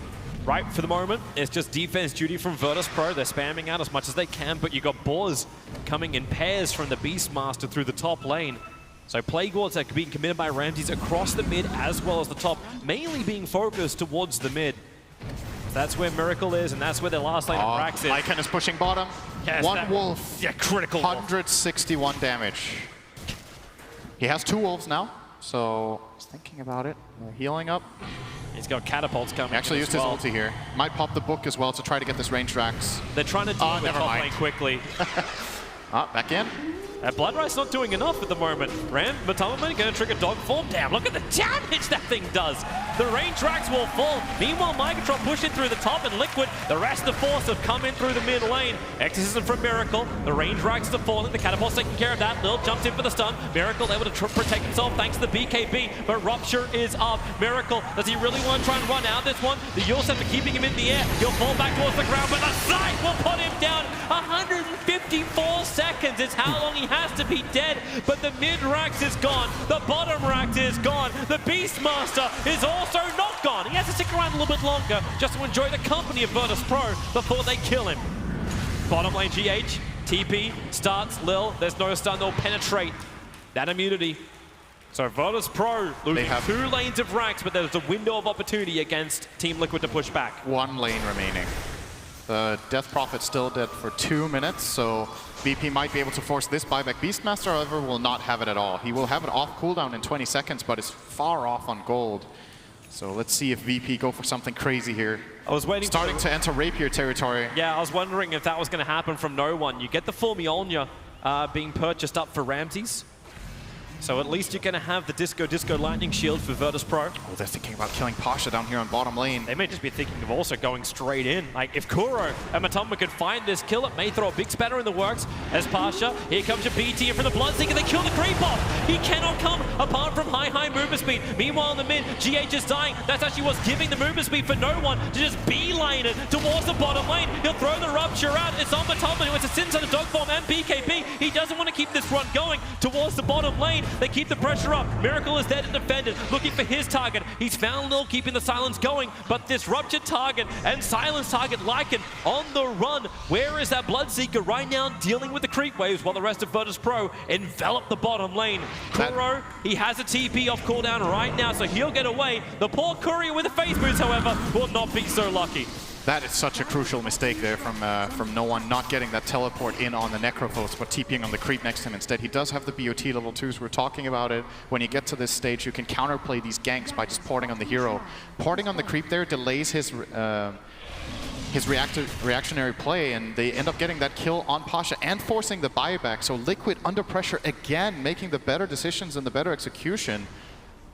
Right, for the moment, it's just defense duty from Virtus Pro. They're spamming out as much as they can, but you got Boars coming in pairs from the Beastmaster through the top lane. So Plague Wards are being committed by Ramses across the mid as well as the top, mainly being focused towards the mid. That's where Miracle is, and that's where the last lane of Rax is. Lycan is pushing bottom. Yes, One wolf. Yeah, critical 161 damage. He has 2 wolves now, so he's thinking about it. Healing up. He's got catapults coming. He actually used his ulti here. Might pop the book as well to try to get this range Rax. They're trying to deal with top lane quickly. Back in. Bloodright's not doing enough at the moment. Matoma going to trigger dog form. Damn, look at the damage that thing does. The range Rax will fall. Meanwhile, Microtron pushing through the top, and Liquid, the rest of the force have come in through the mid lane. Exorcism from Miracle. The range Rax are falling. The catapult's taking care of that. Lil jumps in for the stun. Miracle able to protect himself thanks to the BKB, but Rupture is up. Miracle, does he really want to try and run out this one? The Yulsef are keeping him in the air. He'll fall back towards the ground, but the sight will put him down. 154 seconds is how long he has to be dead, but the mid Rax is gone, the bottom Rax is gone, the Beastmaster is also not gone. He has to stick around a little bit longer just to enjoy the company of Virtus Pro before they kill him. Bottom lane GH, TP, starts Lil, there's no stun, they'll penetrate that immunity. So Virtus Pro losing 2 lanes of Rax, but there's a window of opportunity against Team Liquid to push back. 1 lane remaining. The Death Prophet's still dead for 2 minutes, so VP might be able to force this buyback. Beastmaster, however, will not have it at all. He will have it off cooldown in 20 seconds, but is far off on gold. So let's see if VP go for something crazy here. I was waiting Starting to enter Rapier territory. Yeah, I was wondering if that was going to happen from no one. You get the full Mjolnir being purchased up for Ramses. So at least you're going to have the Disco Lightning Shield for Virtus Pro. Oh, they're thinking about killing Pasha down here on bottom lane. They may just be thinking of also going straight in. Like, if Kuro and Matoma could find this kill, it may throw a big spatter in the works. As Pasha, here comes your BT in from the Bloodseeker. They kill the creep off. He cannot come apart from high movement speed. Meanwhile, in the mid, GH is dying. That's actually what's giving the movement speed for no one to just beeline it towards the bottom lane. He'll throw the Rupture out. It's on Matoma, who has a Sin Center dog form and BKB. He doesn't want to keep this run going towards the bottom lane. They keep the pressure up. Miracle is there to defend it, looking for his target. He's found Lil, keeping the silence going, but this Ruptured target and silence target Lycan on the run. Where is that Bloodseeker right now, dealing with the creep waves while the rest of Virtus Pro envelop the bottom lane? Kuro, he has a TP off cooldown right now, so he'll get away. The poor Courier with the face boots, however, will not be so lucky. That is such a crucial mistake there from no one not getting that teleport in on the Necrophos, but TPing on the creep next to him instead. He does have the BOT level 2s. We're talking about it. When you get to this stage, you can counterplay these ganks by just porting on the hero. Porting on the creep there delays his reactionary play, and they end up getting that kill on Pasha and forcing the buyback. So Liquid under pressure again, making the better decisions and the better execution.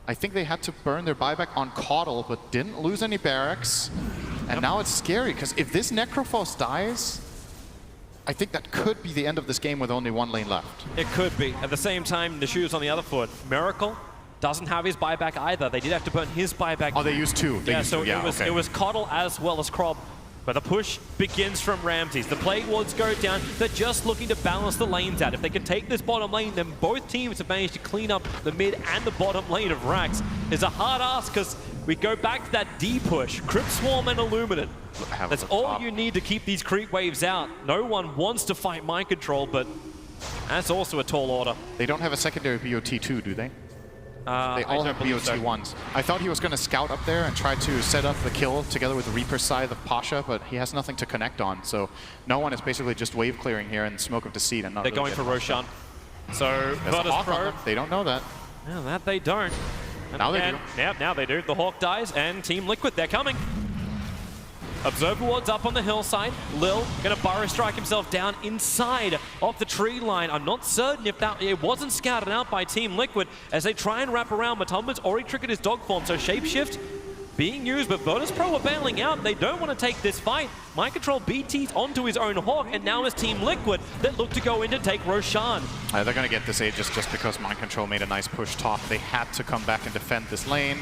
I think they had to burn their buyback on Caudle, but didn't lose any barracks. And now it's scary, because if this Necrophos dies, I think that could be the end of this game with only 1 lane left. It could be. At the same time, the shoe's on the other foot. Miracle doesn't have his buyback either. They did have to burn his buyback. Oh, they used 2. It was Caudle as well as Krob. But the push begins from Ramses. The Plague Wards go down. They're just looking to balance the lanes out. If they can take this bottom lane, then both teams have managed to clean up the mid and the bottom lane of Rax. It's a hard ask, because we go back to that D push. Crypt Swarm and Illuminate. That's all you need to keep these creep waves out. No one wants to fight Mind Control, but that's also a tall order. They don't have a secondary BOT2, do they? They all have BOT1s. I thought he was going to scout up there and try to set up the kill together with the Reaper side of Pasha, but he has nothing to connect on. So no one is basically just wave clearing here in Smoke of Deceit. And not They're really going for Roshan. So Virtus Pro. They don't know that. No, that they don't. And now they do. Yeah, now they do. The Hawk dies, and Team Liquid, they're coming. Observer Ward's up on the hillside. Lil gonna burrow strike himself down inside of the tree line. I'm not certain if it wasn't scouted out by Team Liquid as they try and wrap around. Matoma's already triggered his dog form, so Shapeshift being used, but Virtus Pro are bailing out. They don't want to take this fight. Mind Control BT's onto his own Hawk, and now it's Team Liquid that look to go in to take Roshan. They're going to get this Aegis just because Mind Control made a nice push top. They had to come back and defend this lane.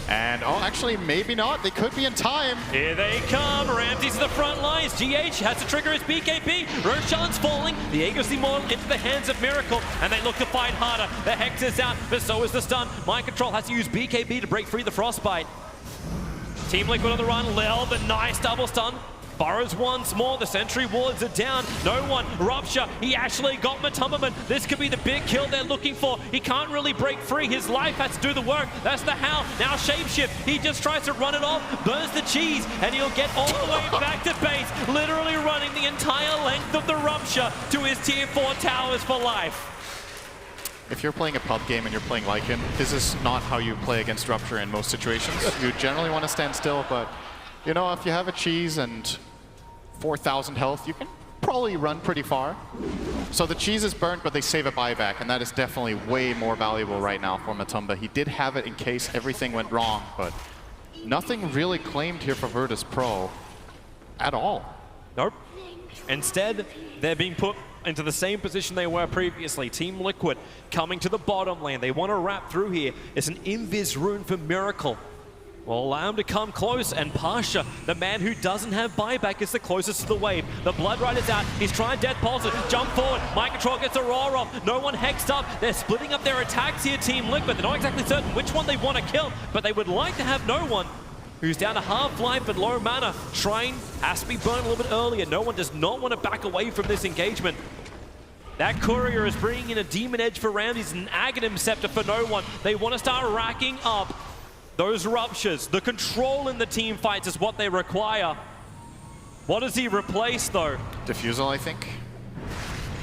And, oh, actually, maybe not. They could be in time. Here they come. Ramses to the front lines. GH has to trigger his BKB. Roshan's falling. The Aegis Immortal into the hands of Miracle, and they look to fight harder. The Hex is out, but so is the stun. Mind Control has to use BKB to break free the Frostbite. Team Liquid on the run. Lil, the nice double stun. Burrows once more, the sentry wards are down. No one, Rupture, he actually got Matumbaman. This could be the big kill they're looking for. He can't really break free. His life has to do the work. That's the how. Now Shapeshift, he just tries to run it off, burns the cheese, and he'll get all the way back to base, literally running the entire length of the Rupture to his tier 4 towers for life. If you're playing a pub game and you're playing Lycan, this is not how you play against Rupture in most situations. You generally want to stand still, but you know, if you have a cheese and 4,000 health, you can probably run pretty far. So the cheese is burnt, but they save a buyback, and that is definitely way more valuable right now for Matumba. He did have it in case everything went wrong, but nothing really claimed here for Virtus Pro at all. Nope. Instead, they're being put into the same position they were previously. Team Liquid coming to the bottom lane. They want to wrap through here. It's an Invis rune for Miracle. Will allow him to come close, and Pasha, the man who doesn't have buyback, is the closest to the wave. The Blood Rider's out. He's trying Death Pulse it. Jump forward. Mind Control gets a roar off. No one hexed up. They're splitting up their attacks here, Team Liquid. They're not exactly certain which one they want to kill, but they would like to have no one who's down to half life and low mana. Shrine has to be burned a little bit earlier. No one does not want to back away from this engagement. That Courier is bringing in a Demon Edge for Ramses and an Aghanim Scepter for no one. They want to start racking up those Ruptures. The control in the team fights is what they require. What does he replace, though? Diffusal, I think.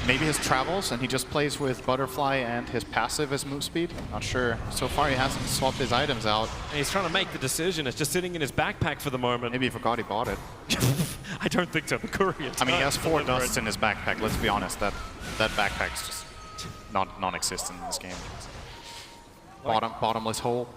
Maybe his travels, and he just plays with Butterfly and his passive as move speed. Not sure. So far, he hasn't swapped his items out. And he's trying to make the decision. It's just sitting in his backpack for the moment. Maybe he forgot he bought it. I don't think so. The Courier. I mean, he has 4 dusts in his backpack. Let's be honest. That backpack's just non-existent in this game. Bottomless hole.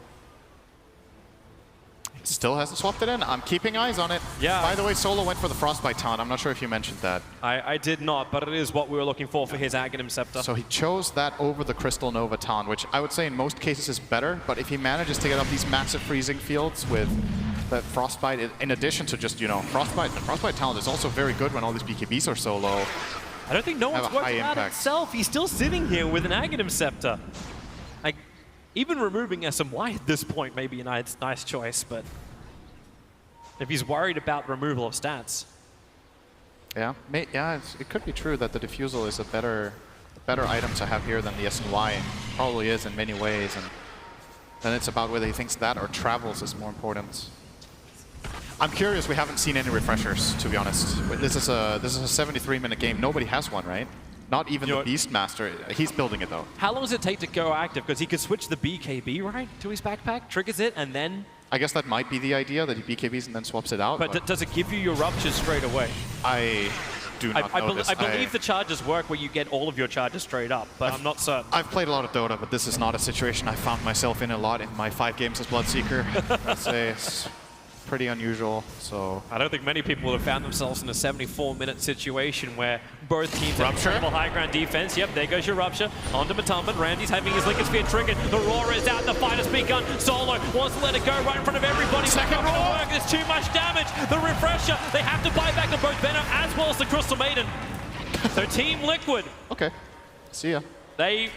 Still hasn't swapped it in. I'm keeping eyes on it. Yeah. By the way, Solo went for the Frostbite taunt. I'm not sure if you mentioned that. I did not, but it is what we were looking for his Aghanim Scepter. So he chose that over the Crystal Nova taunt, which I would say in most cases is better, but if he manages to get up these massive freezing fields with that Frostbite, in addition to just, you know, Frostbite, the Frostbite talent is also very good when all these BKBs are so low. I don't think no one's worked out himself. He's still sitting here with an Aghanim Scepter. Like, even removing SMY at this point may be a nice choice, but if he's worried about removal of stats. Yeah, it could be true that the Diffusal is a better item to have here than the SNY. Probably is in many ways, and then it's about whether he thinks that or travels is more important. I'm curious, we haven't seen any refreshers, to be honest. This is a 73-minute game. Nobody has one, right? Not even the Beastmaster. He's building it, though. How long does it take to go active? Because he could switch the BKB, right, to his backpack, triggers it, and then... I guess that might be the idea, that he BKBs and then swaps it out. But does it give you your Ruptures straight away? I do not know this. I believe the charges work where you get all of your charges straight up, but I'm not certain. I've played a lot of Dota, but this is not a situation I found myself in a lot in my 5 games as Bloodseeker. I'd say it's pretty unusual, so... I don't think many people would have found themselves in a 74-minute situation where both teams have incredible high ground defense. Yep, there goes your Rupture. Onto Matumban. Randy's having his Lincoln Sphere triggered. The Roar is out. The fight has begun. Solo wants to let it go right in front of everybody. Second Roar! There's too much damage. The Refresher. They have to buy back on both Venom as well as the Crystal Maiden. So Team Liquid. Okay. See ya. They're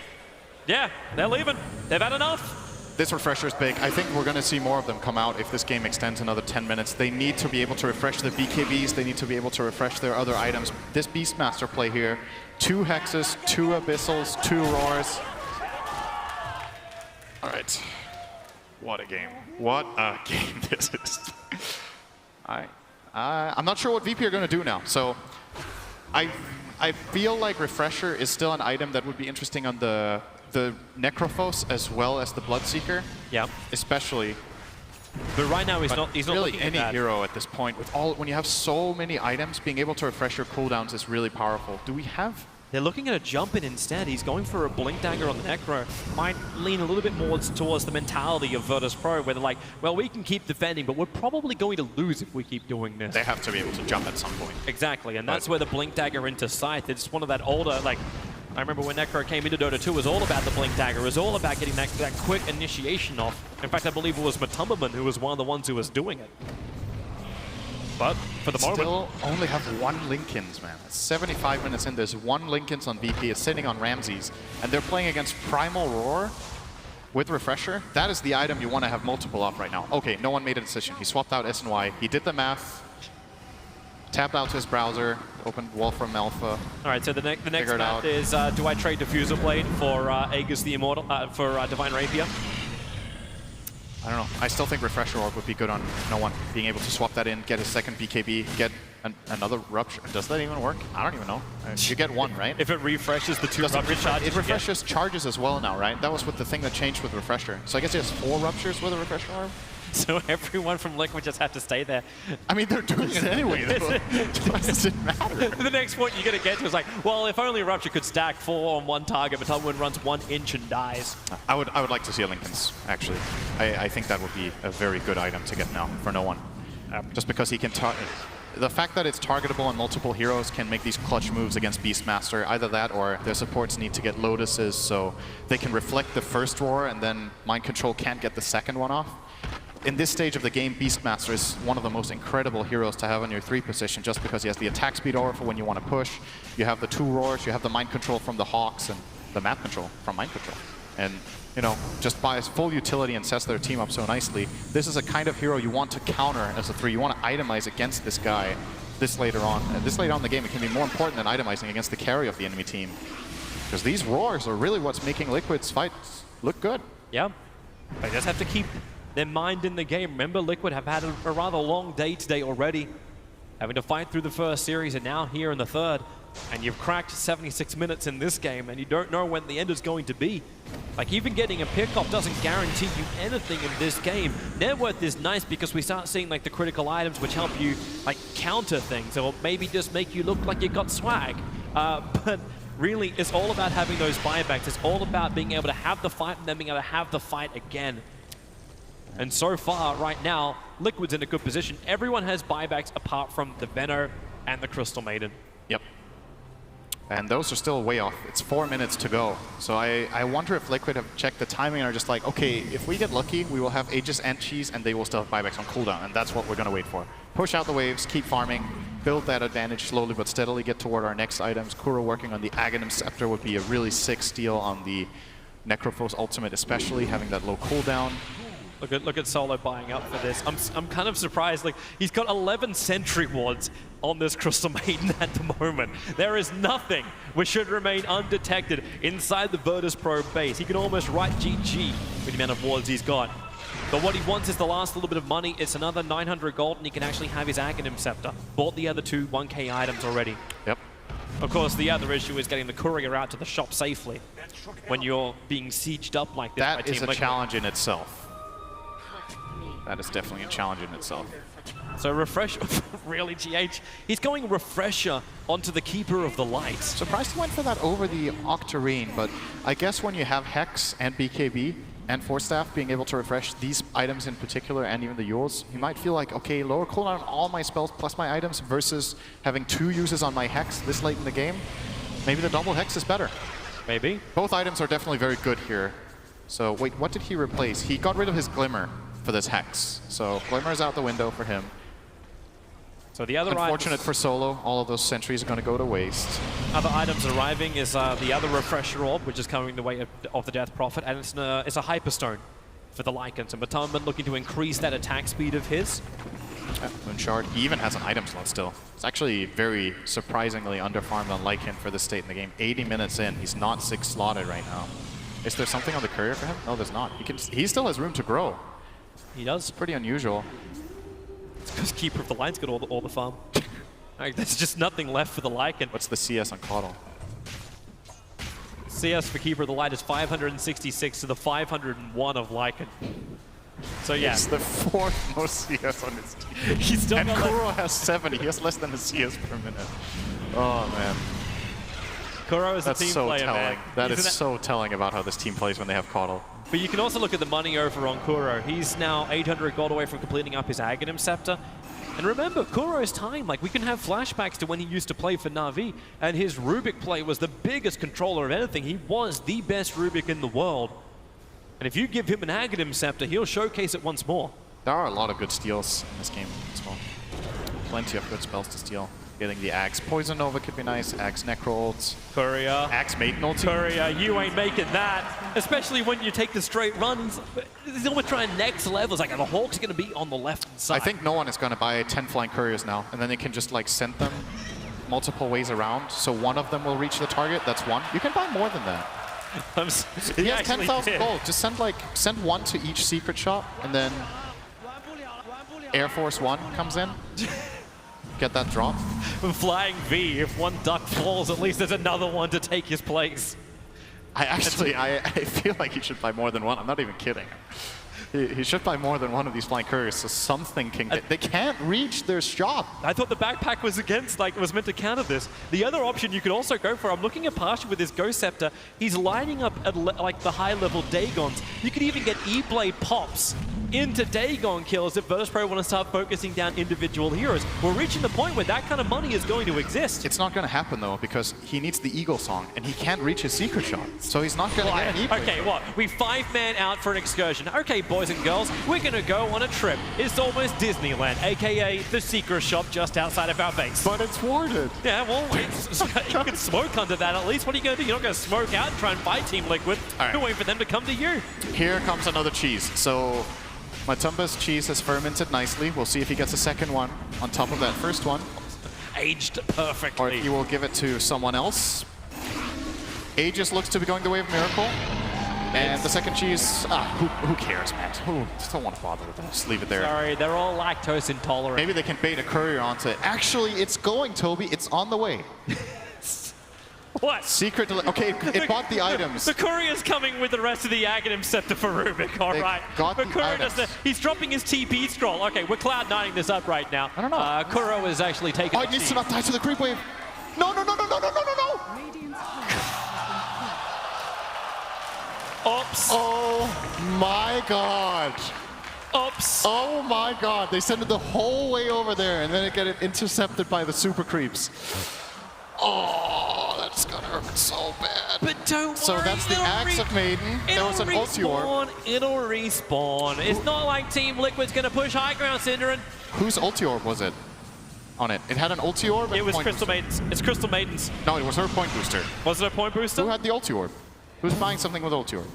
leaving. They've had enough. This refresher is big. I think we're going to see more of them come out if this game extends another 10 minutes. They need to be able to refresh their BKBs. They need to be able to refresh their other items. This Beastmaster play here, 2 Hexes, 2 Abyssals, 2 Roars. All right. What a game. What a game this is. All right. I'm not sure what VP are going to do now. So I feel like Refresher is still an item that would be interesting on the Necrophos as well as the Bloodseeker. Yeah. Especially. But right now he's not really looking any at that. hero at this point. When you have so many items, being able to refresh your cooldowns is really powerful. Do we have? They're looking at a jump in instead. He's going for a Blink Dagger on the Necro. Might lean a little bit more towards the mentality of Virtus Pro, where they're like, well, we can keep defending, but we're probably going to lose if we keep doing this. They have to be able to jump at some point. Exactly, and that's where the Blink Dagger into Scythe. It's one of that older, like, I remember when Necro came into Dota 2, it was all about the Blink Dagger. It was all about getting that quick initiation off. In fact, I believe it was Matumbaman who was one of the ones who was doing it. But for the moment... Still only have 1 Linkins, man. It's 75 minutes in, there's 1 Linkins on VP. It's sitting on Ramses. And they're playing against Primal Roar with Refresher. That is the item you want to have multiple of right now. Okay, no one made a decision. He swapped out SNY. He did the math. tapped out to his browser, opened Wolfram Alpha. All right, so the next Figured map out. is do I trade Diffuser Blade for Aegis the Immortal, for Divine Rapier? I don't know. I still think Refresher Orb would be good on no one. Being able to swap that in, get a second BKB, get another Rupture. Does that even work? I don't even know. You get one, right? If it refreshes the 2 Rupture charges, it refreshes charges as well now, right? That was with the thing that changed with Refresher. So I guess he has 4 Ruptures with a Refresher Orb. So everyone from Liquid just have to stay there. I mean, they're doing it anyway, though. Why does it matter? The next point you're going to get to is like, well, if only Rupture could stack 4 on one target, but someone runs 1 inch and dies. I would like to see a Linken's, actually. I think that would be a very good item to get now for no one. Just because he can target. The fact that it's targetable on multiple heroes can make these clutch moves against Beastmaster. Either that or their supports need to get Lotuses so they can reflect the first roar and then Mind Control can't get the second one off. In this stage of the game, Beastmaster is one of the most incredible heroes to have on your 3 position just because he has the attack speed aura for when you want to push. You have the 2 roars, you have the Mind Control from the Hawks, and the map control from Mind Control. And, you know, just by his full utility and sets their team up so nicely, this is a kind of hero you want to counter as a 3. You want to itemize against this guy this later on. And this later on in the game, it can be more important than itemizing against the carry of the enemy team. Because these roars are really what's making Liquid's fights look good. Yeah. They just have to keep their mind in the game. Remember, Liquid have had a rather long day today already, having to fight through the first series and now here in the third. And you've cracked 76 minutes in this game, and you don't know when the end is going to be. Like, even getting a pick-off doesn't guarantee you anything in this game. Net worth is nice because we start seeing, like, the critical items which help you, like, counter things, or maybe just make you look like you got swag. But really, it's all about having those buybacks. It's all about being able to have the fight and then being able to have the fight again. And so far, right now, Liquid's in a good position. Everyone has buybacks apart from the Venno and the Crystal Maiden. Yep. And those are still way off. It's 4 minutes to go. So I wonder if Liquid have checked the timing and are just like, okay, if we get lucky, we will have Aegis and Cheese, and they will still have buybacks on cooldown, and that's what we're going to wait for. Push out the waves, keep farming, build that advantage slowly but steadily, get toward our next items. Kuro working on the Aghanim Scepter would be a really sick steal on the Necrophos ultimate, especially having that low cooldown. Look at Solo buying up for this. I'm kind of surprised. Like, he's got 11 sentry wards on this Crystal Maiden at the moment. There is nothing which should remain undetected inside the Virtus Pro base. He can almost write GG with the amount of wards he's got. But what he wants is the last little bit of money. It's another 900 gold, and he can actually have his Aghanim Scepter. Bought the other 2 1k items already. Yep. Of course, the other issue is getting the courier out to the shop safely when you're being sieged up like this. That is a challenge in itself. That is definitely a challenge in itself. So Refresher, really, GH? He's going Refresher onto the Keeper of the Light. Surprised he went for that over the Octarine, but I guess when you have Hex and BKB and Force Staff being able to refresh these items in particular and even the Yules, you might feel like, okay, lower cooldown on all my spells plus my items versus having 2 uses on my Hex this late in the game. Maybe the double Hex is better. Maybe. Both items are definitely very good here. So wait, what did he replace? He got rid of his Glimmer for this Hex. So Glimmer's out the window for him. So the other unfortunate for Solo, all of those sentries are going to go to waste. Other items arriving is the other Refresher Orb, which is coming the way of the Death Prophet, and it's a Hyperstone for the Lycans. And Batumman looking to increase that attack speed of his. Moonshard, he even has an item slot still. It's actually very surprisingly underfarmed on Lycan for this state in the game. 80 minutes in, he's not 6 slotted right now. Is there something on the courier for him? No, there's not. He still has room to grow. He does. It's pretty unusual. It's because Keeper of the Light's got all the farm. Like, there's just nothing left for the Lycan. What's the CS on Caudle? CS for Keeper of the Light is 566 to the 501 of Lycan. So yeah. He's the 4th most CS on his team. He's still and got Kuro has 70. He has less than a CS per minute. Oh, man. Kuro is a team so player, telling. man. That is so telling about how this team plays when they have Caudle. But you can also look at the money over on Kuro. He's now 800 gold away from completing up his Aghanim Scepter. And remember, Kuro's time, like, we can have flashbacks to when he used to play for Na'Vi, and his Rubik play was the biggest controller of anything. He was the best Rubik in the world. And if you give him an Aghanim Scepter, he'll showcase it once more. There are a lot of good steals in this game as well. Plenty of good spells to steal. Getting the Axe Poison Nova could be nice. Axe Necro ults. Courier. Axe Maiden ulti. Courier, you ain't making that. Especially when you take the straight runs. he's almost trying next level. It's like the Hawk's going to be on the left side. I think no one is going to buy 10 flying couriers now, and then they can just like send them multiple ways around, so one of them will reach the target. That's one. You can buy more than that. He has 10,000 gold. Just send one to each secret shop, and then Air Force One comes in. Get that drop. Flying V, if one duck falls, at least there's another one to take his place. I feel like he should buy more than one. I'm not even kidding. He should buy more than one of these flying couriers so something can get. They can't reach their shop. I thought the backpack was was meant to counter this. The other option you could also go for, I'm looking at Pasha with his Ghost Scepter. He's lining up at like the high-level Dagons. You could even get E-Blade pops into Dagon kills if Virtus Pro want to start focusing down individual heroes. We're reaching the point where that kind of money is going to exist. It's not going to happen though, because he needs the Eagle Song and he can't reach his secret shot. So he's not going to get an E-Blade. Okay, what? We 5-man out for an excursion. Okay, boys and girls, we're going to go on a trip. It's almost Disneyland, aka the secret shop just outside of our base. But it's warded. Yeah, well, you can smoke under that at least. What are you going to do? You're not going to smoke out and try and fight Team Liquid. All right. You're waiting for them to come to you. Here comes another cheese. So Matumba's cheese has fermented nicely. We'll see if he gets a second one on top of that first one. Aged perfectly. Or he will give it to someone else. Aegis looks to be going the way of Miracle. And the second cheese, who cares, man? Who just don't want to bother with them. Just leave it there. Sorry, they're all lactose intolerant. Maybe they can bait a courier onto it. Actually, it's going, Toby. It's on the way. What? Secret okay, it bought the items. The courier's coming with the rest of the Aghanim Scepter for Rubik, all right. Got the courier items. he's dropping his TP scroll. Okay, we're cloud-9ing this up right now. I don't know. Kuro is actually taking it needs to not die to the creep wave. No, no, no, no, no, no, no, no, no! Oops. Oh my god. Oops. Oh my god. They sent it the whole way over there and then it get intercepted by the super creeps. Oh, that's gonna hurt so bad. But don't so worry, that's the Axe of Maiden. There was an ulti orb. It'll respawn. It's not like Team Liquid's gonna push high ground, Synderen. Whose ulti orb was it? On it. It had an ulti orb and it was point Crystal booster. Maidens. It's Crystal Maidens. No, it was her point booster. Was it a point booster? Who had the ulti orb? Who's buying something with ulti orb?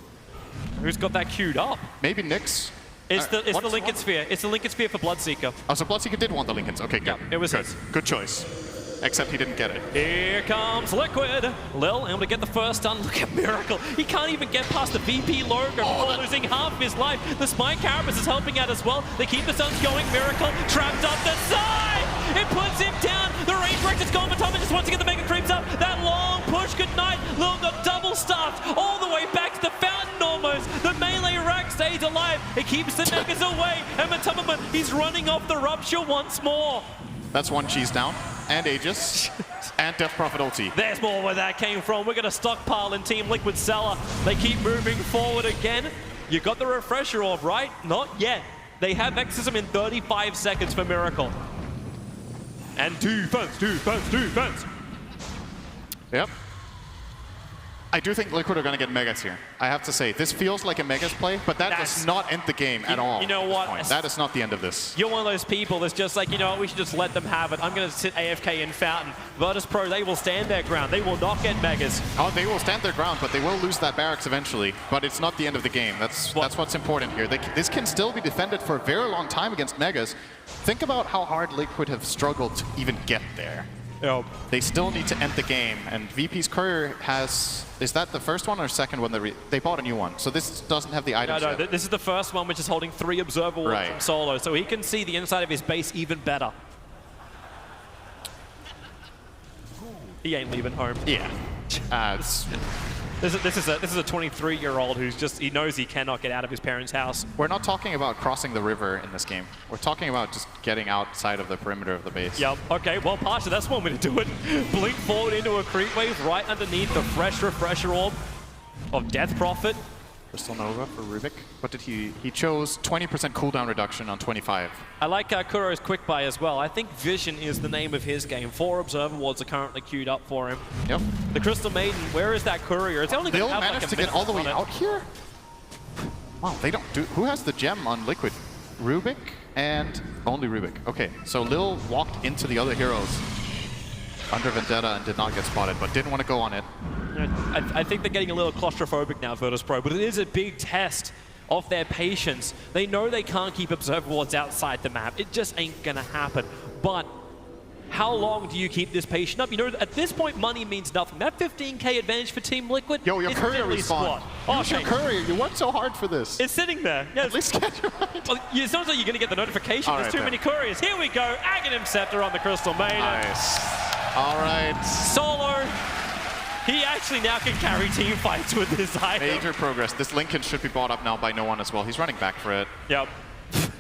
Who's got that queued up? Maybe Nyx. It's the Lincoln Sphere. It's the Lincoln Sphere for Bloodseeker. Oh, so Bloodseeker did want the Lincolns. Okay, good. It was good. his. Good choice. Except he didn't get it. Here comes Liquid. Lil able to get the first stun. Look at Miracle. He can't even get past the VP logo before losing half his life. The Spine Carapace is helping out as well. They keep the stuns going. Miracle trapped up the side. It puts him down. The range break is gone. Matoma just wants to get the Mega Creeps up. That long push. Good night. Lil got double stuffed all the way back to the fountain almost. The melee rack stays alive. It keeps the Megas away. And Matoma, he's running off the Rupture once more. That's one cheese down. And Aegis. And Death Prophet ulti. There's more where that came from. We're going to stockpile in Team Liquid cellar. They keep moving forward again. You got the refresher orb, right? Not yet. They have Exorcism in 35 seconds for Miracle. And defense, defense, defense. Yep. I do think Liquid are going to get Megas here. I have to say, this feels like a Megas play, but that does not end the game at all. You know what? That is not the end of this. You're one of those people that's just like, you know what, we should just let them have it. I'm going to sit AFK in Fountain. Virtus Pro, they will stand their ground. They will not get Megas. Oh, they will stand their ground, but they will lose that barracks eventually. But it's not the end of the game. That's what's important here. This can still be defended for a very long time against Megas. Think about how hard Liquid have struggled to even get there. Yep. They still need to end the game, and VP's courier has... Is that the first one or second one? They bought a new one, so this doesn't have the items No, yet. this is the first one, which is holding 3 Observer Wards from Solo, so he can see the inside of his base even better. He ain't leaving home. Yeah. This is a 23-year-old who's just, he knows he cannot get out of his parents' house. We're not talking about crossing the river in this game. We're talking about just getting outside of the perimeter of the base. Yep. Okay, well, Pasha, that's one way to do it. Blink forward into a creep wave right underneath the fresh refresher orb of Death Prophet. Crystal Nova for Rubik. What did he chose 20% cooldown reduction on 25. I like Kuro's quick buy as well. I think Vision is the name of his game. 4 Observer Wards are currently queued up for him. Yep. The Crystal Maiden, where is that courier? It's only They'll have manage like to get all the way out here? Wow, they don't do... Who has the gem on Liquid? Rubik and only Rubik. Okay, so Lil walked into the other heroes under Vendetta and did not get spotted, but didn't want to go on it. I think they're getting a little claustrophobic now, Virtus Pro, but it is a big test of their patience. They know they can't keep Observer Wards outside the map. It just ain't gonna happen. But how long do you keep this patient up? You know, at this point, money means nothing. That 15k advantage for Team Liquid Yo, your is courier diddly respawn. squat. Use your courier. You worked so hard for this. It's sitting there. Yeah, At least get your right. Well, it sounds like you're going to get the notification. All There's right, too then. many couriers. Here we go. Aghanim Scepter on the Crystal Maiden. Nice. All right. Solo. He actually now can carry team fights with this item. Major progress. This Lincoln should be bought up now by no one as well. He's running back for it. Yep.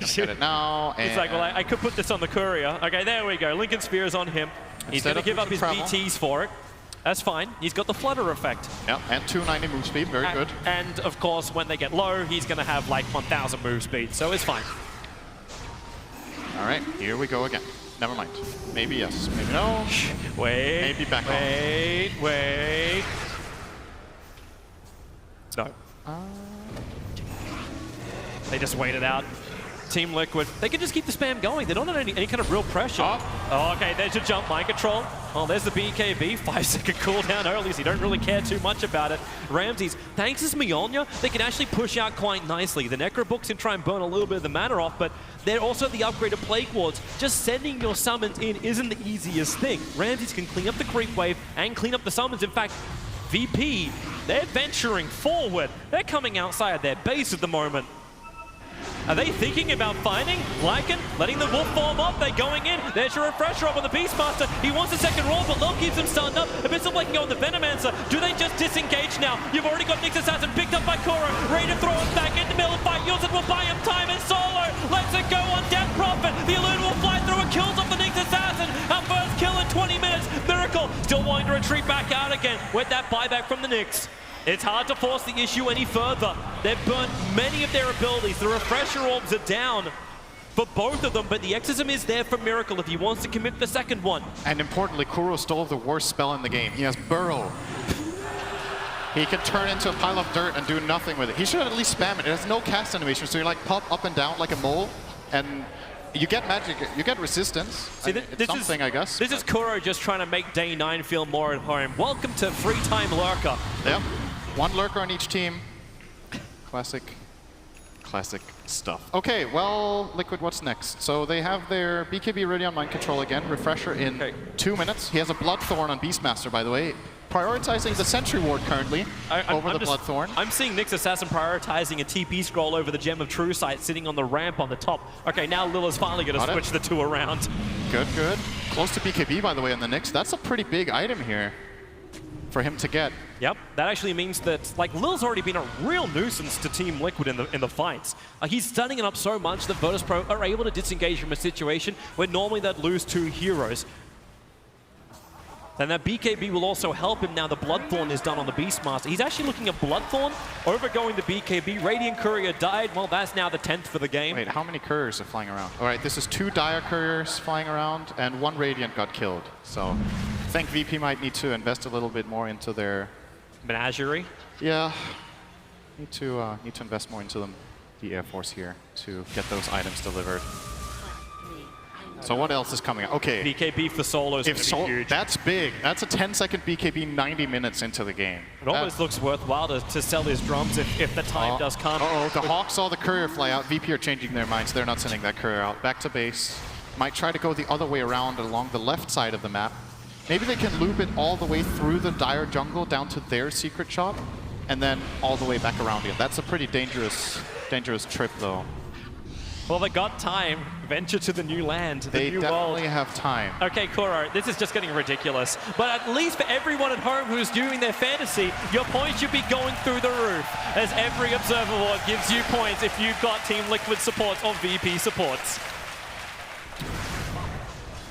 Get it now. He's like, well, I could put this on the courier. Okay, there we go. Lincoln Spear is on him. He's going to give up his BTs for it. That's fine. He's got the flutter effect. Yeah, and 290 move speed. Very good. And of course, when they get low, he's going to have like 1,000 move speed. So it's fine. All right, here we go again. Never mind. Maybe yes, maybe no. Wait. Maybe back on. Wait. No. They just wait it out. Team Liquid, they can just keep the spam going. They don't have any kind of real pressure. Oh, okay, there's your jump, mind control. Oh, there's the BKB, 5-second cooldown early, so you don't really care too much about it. Ramses, thanks to Mjolnir, they can actually push out quite nicely. The Necrobooks can try and burn a little bit of the mana off, but they're also the upgraded Plague Wards. Just sending your summons in isn't the easiest thing. Ramses can clean up the creep wave and clean up the summons. In fact, VP, they're venturing forward. They're coming outside their base at the moment. Are they thinking about finding Lycan, letting the wolf form up? They're going in. There's your refresher up on the Beastmaster. He wants a second roll, but Low keeps him stunned up. Abyssal Blade can go on the Venomancer. Do they just disengage now? You've already got Nyx Assassin picked up by Kuro. Ready to throw him back in the middle of the fight. Yulzin will buy him time and Solo lets it go on Death Prophet. The Elude will fly through and kills off the Nyx Assassin. Our first kill in 20 minutes. Miracle still wanting to retreat back out again with that buyback from the Nyx. It's hard to force the issue any further. They've burnt many of their abilities. The refresher orbs are down for both of them, but the Exorcism is there for Miracle if he wants to commit the second one. And importantly, Kuro stole the worst spell in the game. He has Burrow. He can turn into a pile of dirt and do nothing with it. He should at least spam it. It has no cast animation, so you like pop up and down like a mole, and you get magic, you get resistance. See, it's something, I guess. This is Kuro just trying to make Day 9 feel more at home. Welcome to Free Time Lurker. Yep. One lurker on each team. Classic stuff. Okay, well, Liquid, what's next? So they have their BKB ready on mind control again. Refresher in 2 minutes. He has a Bloodthorn on Beastmaster, by the way. Prioritizing the Sentry Ward currently over the Bloodthorn. I'm seeing Nyx Assassin prioritizing a TP scroll over the Gem of True Sight sitting on the ramp on the top. Okay, now Lilla's finally going to switch the two around. Good. Close to BKB, by the way, on the Nyx. That's a pretty big item here for him to get. Yep, that actually means that like Lil's already been a real nuisance to Team Liquid in the fights. He's stunning it up so much that Virtus Pro are able to disengage from a situation where normally they'd lose 2 heroes. Then that BKB will also help him now the Bloodthorn is done on the Beastmaster. He's actually looking at Bloodthorn, overgoing the BKB. Radiant Courier died. Well, that's now the 10th for the game. Wait, how many couriers are flying around? All right, this is 2 Dire couriers flying around, and 1 Radiant got killed. So I think VP might need to invest a little bit more into their menagerie. Yeah, need to invest more into the Air Force here to get those items delivered. So what else is coming out? Okay. BKB for Solo is going to be huge. That's big. That's a 10-second BKB 90 minutes into the game. It almost looks worthwhile to sell his drums if the time does come. The Hawks saw the courier fly out. VP are changing their minds. They're not sending that courier out. Back to base. Might try to go the other way around along the left side of the map. Maybe they can loop it all the way through the Dire jungle down to their secret shop, and then all the way back around again. That's a pretty dangerous trip, though. Well, they got time. Venture to the new land, the they new definitely world. have time. Okay, Kuro, this is just getting ridiculous. But at least for everyone at home who's doing their fantasy, your points should be going through the roof, as every Observer Ward gives you points if you've got Team Liquid supports or VP supports.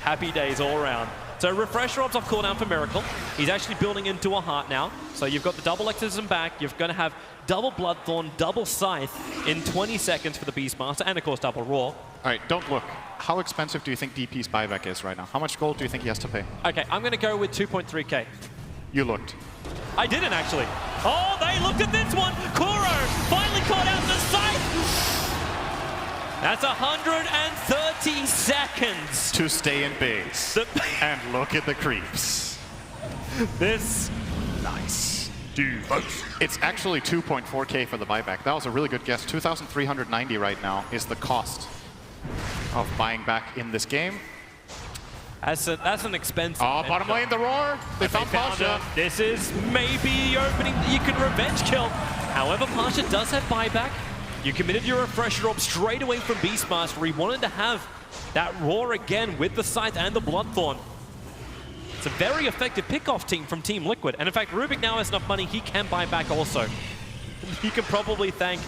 Happy days all around. So Refresher Orbs off cooldown for Miracle. He's actually building into a heart now. So you've got the double Exorcism back. You're going to have double Bloodthorn, double Scythe in 20 seconds for the Beastmaster, and of course double Roar. All right, don't look. How expensive do you think DP's buyback is right now? How much gold do you think he has to pay? Okay, I'm going to go with 2.3k. You looked. I didn't actually. Oh, they looked at this one. Kuro finally caught out the Scythe. That's 130 seconds. To stay in base. And look at the creeps. This... Nice. Defense. It's actually 2.4K for the buyback. That was a really good guess. 2,390 right now is the cost of buying back in this game. That's an expensive. Oh, bottom lane, the roar. They found Pasha. This is maybe the opening that you can revenge kill. However, Pasha does have buyback. You committed your refresher up straight away from Beastmaster. He wanted to have that roar again with the Scythe and the Bloodthorn. It's a very effective pickoff team from Team Liquid. And in fact, Rubik now has enough money, he can buy back also. He can probably thank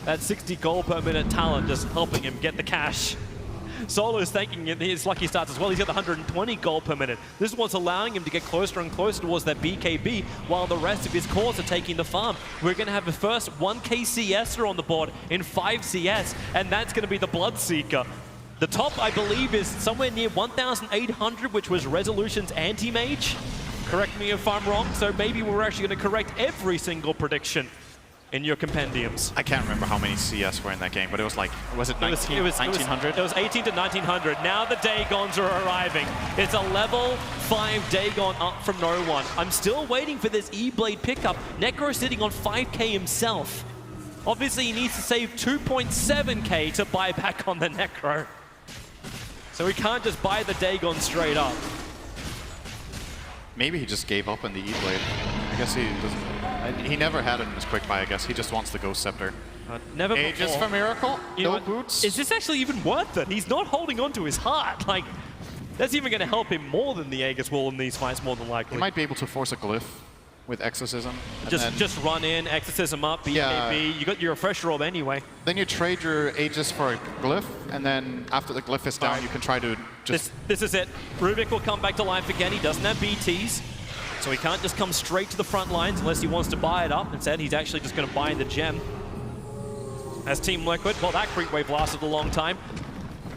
that 60 gold per minute talent just helping him get the cash. Solo's thanking his lucky starts as well. He's got the 120 gold per minute. This is what's allowing him to get closer and closer towards that BKB while the rest of his cores are taking the farm. We're going to have the first 1k CSer on the board in 5 CS, and that's going to be the Bloodseeker. The top, I believe, is somewhere near 1,800, which was Resolution's anti-mage. Correct me if I'm wrong, so maybe we're actually going to correct every single prediction in your compendiums. I can't remember how many CS were in that game, but it was like, was it 1900? It was 18 to 1900. Now the Dagons are arriving. It's a level 5 Dagon up from no one. I'm still waiting for this E-Blade pickup. Necro sitting on 5k himself. Obviously, he needs to save 2.7k to buy back on the Necro. So we can't just buy the Dagon straight up. Maybe he just gave up on the E-Blade. I guess he doesn't. He never had it in his quick buy, I guess. He just wants the Ghost Scepter. Never Aegis before. for Miracle? No boots? Is this actually even worth it? He's not holding on to his heart. Like, that's even going to help him more than the Aegis will in these fights, more than likely. He might be able to force a glyph with Exorcism. Just run in, Exorcism up, BKB. Yeah. You got your refresher orb anyway. Then you trade your Aegis for a glyph, and then after the glyph is down, you can try to just... This is it. Rubik will come back to life again. He doesn't have BTs, so he can't just come straight to the front lines unless he wants to buy it up. Instead, he's actually just going to buy the gem. As Team Liquid, well, that creep wave lasted a long time.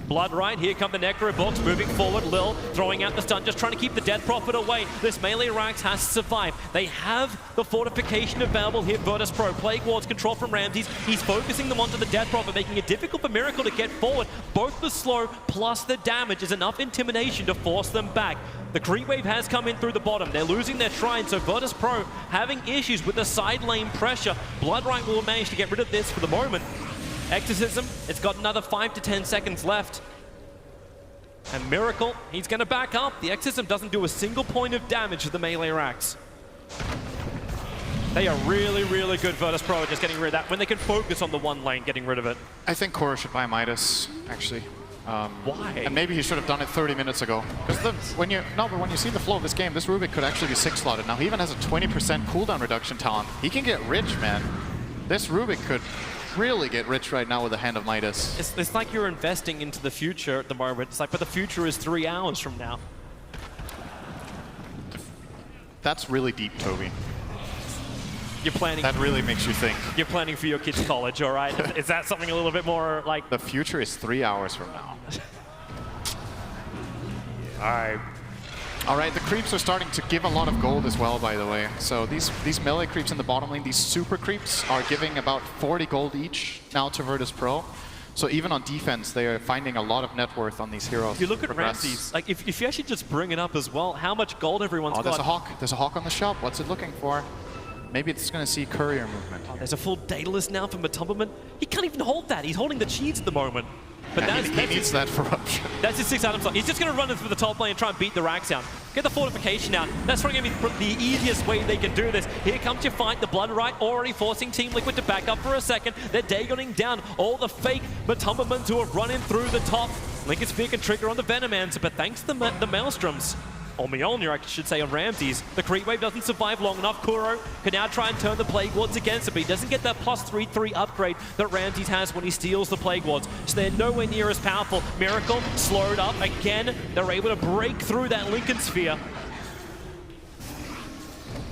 Blood right, here come the Necro Books, moving forward, Lil throwing out the stun, just trying to keep the Death Prophet away. This melee Rax has to survive. They have the fortification available here, Virtus Pro. Plague Wards control from Ramses. He's focusing them onto the Death Prophet, making it difficult for Miracle to get forward. Both the slow plus the damage is enough intimidation to force them back. The creep wave has come in through the bottom. They're losing their shrine, so Virtus Pro having issues with the side lane pressure. Bloodright will manage to get rid of this for the moment. Exorcism, it's got another 5 to 10 seconds left. And Miracle, he's going to back up. The Exorcism doesn't do a single point of damage to the melee Rax. They are really, really good, Virtus Pro, at just getting rid of that. When they can focus on the one lane, getting rid of it. I think Korra should buy Midas, actually. Why? And maybe he should have done it 30 minutes ago. Because when you see the flow of this game, this Rubik could actually be 6-slotted. Now he even has a 20% cooldown reduction talent. He can get rich, man. This Rubik could really get rich right now with the Hand of Midas. It's like you're investing into the future at the moment. It's like, but the future is 3 hours from now. That's really deep, Toby. You're planning. That really makes you think. You're planning for your kids' college, all right? Is that something a little bit more like... The future is 3 hours from now. All right, the creeps are starting to give a lot of gold as well, by the way. So these melee creeps in the bottom lane, these super creeps, are giving about 40 gold each now to Virtus Pro. So even on defense, they are finding a lot of net worth on these heroes. If you look at Ramses, like if you actually just bring it up as well, how much gold everyone's got. There's a hawk. There's a hawk on the shop. What's it looking for? Maybe it's going to see courier movement. There's a full Daedalus now from Matumberman. He can't even hold that. He's holding the cheese at the moment. But yeah, he needs that for option. That's his 6 item slot. He's just going to run in through the top lane and try and beat the Rax down. Get the fortification out. That's probably going to be the easiest way they can do this. Here comes your fight. The Blood Right already forcing Team Liquid to back up for a second. They're Dagoning down all the fake Matumbermans who have run in through the top. Lincoln Sphere can trigger on the Venomancer, but thanks to the Maelstroms, or Mjolnir, I should say, on Ramses. The creep wave doesn't survive long enough. Kuro can now try and turn the Plague Wards against him, but he doesn't get that plus 3/3 upgrade that Ramses has when he steals the Plague Wards. So they're nowhere near as powerful. Miracle slowed up. Again, they're able to break through that Lincoln Sphere.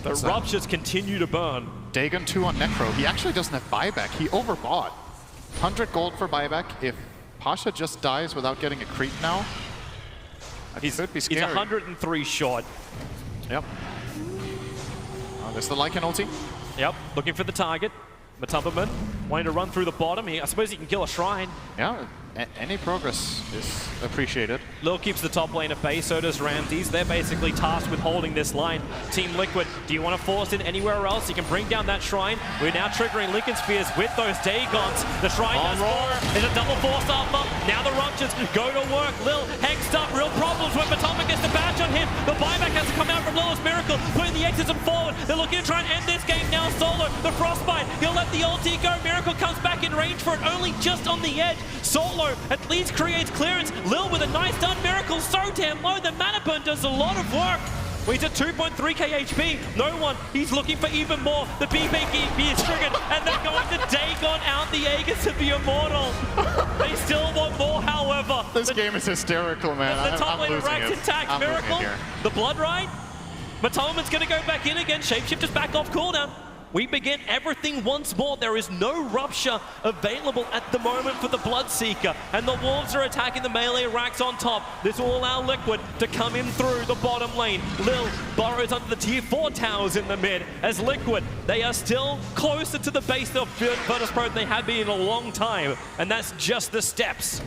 The Ruptures continue to burn. Dagon 2 on Necro. He actually doesn't have buyback. He overbought. 100 gold for buyback. If Pasha just dies without getting a creep now, could be scary. He's 103 short. Yep. There's the Lycan ulti. Yep, looking for the target. Matumberman wanting to run through the bottom. I suppose he can kill a shrine. Yeah, Any progress is appreciated. Lil keeps the top lane at bay, so does Ramses. They're basically tasked with holding this line. Team Liquid, do you want to force it anywhere else? You can bring down that shrine. We're now triggering Lincoln Spheres with those Dagons. The shrine does fall. There's a double force up. Now the ruptures go to work. Lil hexed up. Real problems when Matoma gets the badge on him. The buyback has to come out from Lil's Miracle, putting the exits forward. They're looking to try and end this game now. Solo, the Frostbite. He'll let the ulti go. Miracle comes back in range for it, only just on the edge. Solo at least creates clearance. Lil with a nice stun. Miracle so damn low. The mana burn does a lot of work. Well, he's at 2.3k HP. No one. He's looking for even more. The BBB is triggered, and they're going to Dagon out the Aegis to be immortal. They still want more, however. This game is hysterical, man. The top lane Rax intact. Miracle. The Blood Ride. Matoman's going to go back in again. Shapeshifter's back off cooldown. We begin everything once more. There is no Rupture available at the moment for the Bloodseeker. And the Wolves are attacking the melee racks on top. This will allow Liquid to come in through the bottom lane. Lil burrows under the tier 4 towers in the mid. As Liquid, they are still closer to the base of Virtus Pro than they have been in a long time. And that's just the steps.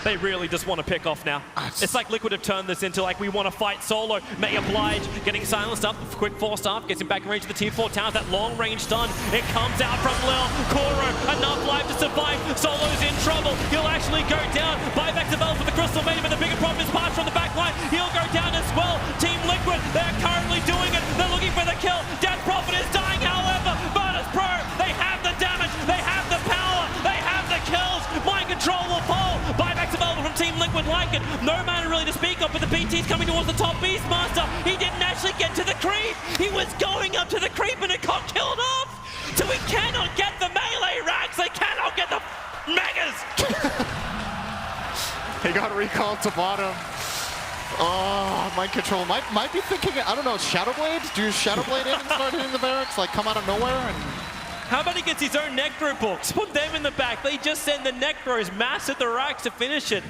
They really just want to pick off now. It's like Liquid have turned this into like we want to fight Solo. May Oblige getting silenced up. Quick force staff gets him back in range of the tier 4 towers. That long range stun. It comes out from Lil. Koro, enough life to survive. Solo's in trouble. He'll actually go down. Buyback develops with the Crystal Maiden, but the bigger problem is Parch from the back line. He'll go down as well. Team Liquid, they're currently doing it. They're looking for the kill. Death Prophet is dying, however. Virtus Pro, they have the damage. They have the power. They have the kills. Mind control will fall. Buyback's available from Team Liquid like it. No mana really to speak of, but the BT's coming towards the top. Beastmaster, he didn't actually get to the creep. He was going up to the creep and it got killed off. So we cannot get the melee racks. They cannot get the megas. He got recalled to bottom. Oh, mind control. Might be thinking, I don't know, Shadow Blade? Do Shadow Blade in and start hitting the barracks? Like come out of nowhere and... How about he gets his own Necro books? Put them in the back. They just send the Necros mass at the racks to finish it.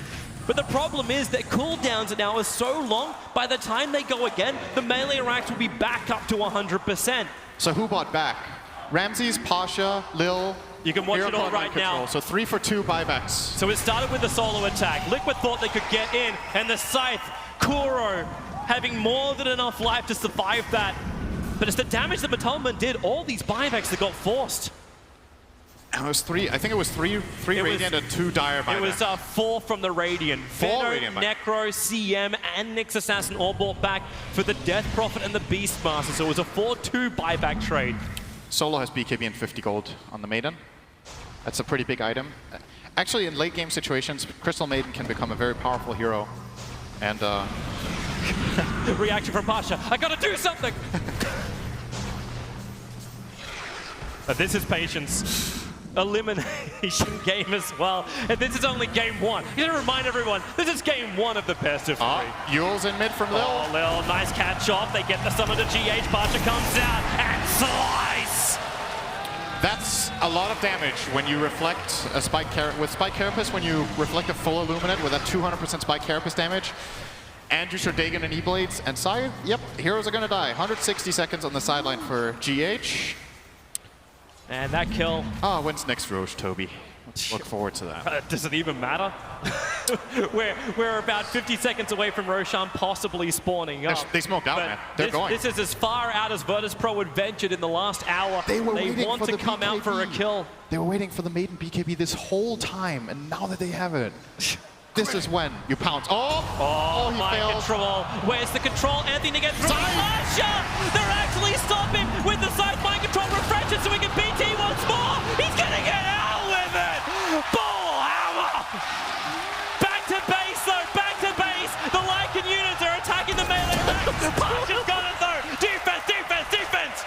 But the problem is that cooldowns now are so long, by the time they go again, the melee racks will be back up to 100%. So who bought back? Ramses, Pasha, Lil. You can watch it all right now. So 3 for 2 buybacks. So it started with the solo attack. Liquid thought they could get in, and the Scythe, Kuro, having more than enough life to survive that. But it's the damage that Matoma did, all these buybacks that got forced. It was 3, I think it was 3 Radiant and 2 Dire buybacks. It was 4 from the Radiant. 4 Radiant Necro, CM, and Nyx Assassin all bought back for the Death Prophet and the Beastmaster. So it was a 4-2 buyback trade. Solo has BKB and 50 gold on the Maiden. That's a pretty big item. Actually, in late game situations, Crystal Maiden can become a very powerful hero. And reaction from Pasha. I gotta do something! But this is Patience. Elimination game as well. And this is only game 1. You gotta remind everyone, this is game 1 of the best of 3. Yule's in mid from Lil. Oh, Lil, nice catch off. They get the summon to GH. Pasha comes out and slice! That's a lot of damage when you reflect a Spike Carapace. With Spike Carapace, when you reflect a full Illuminate with that 200% Spike Carapace damage, and use your Dagon and E-Blades, and Scythe, yep, heroes are gonna die. 160 seconds on the sideline for GH. And that kill. When's next Roche, Toby? Let's look forward to that. Does it even matter? we're about 50 seconds away from Roshan possibly spawning up. They smoked out, man. They're going. This is as far out as Virtus Pro had ventured in the last hour. They want to come out for a kill. They were waiting for the Maiden BKB this whole time, and now that they have it, this is when you pounce. Oh, he failed. Control. Where's the control? Anthony gets through. Pasha! They're actually stopping with the side mind control refreshes so he can BT once more. He's gonna get out with it. Bull hammer. Back to base though. Back to base. The Lycan units are attacking the melee ranks. Pasha's got it though. Defense, defense, defense.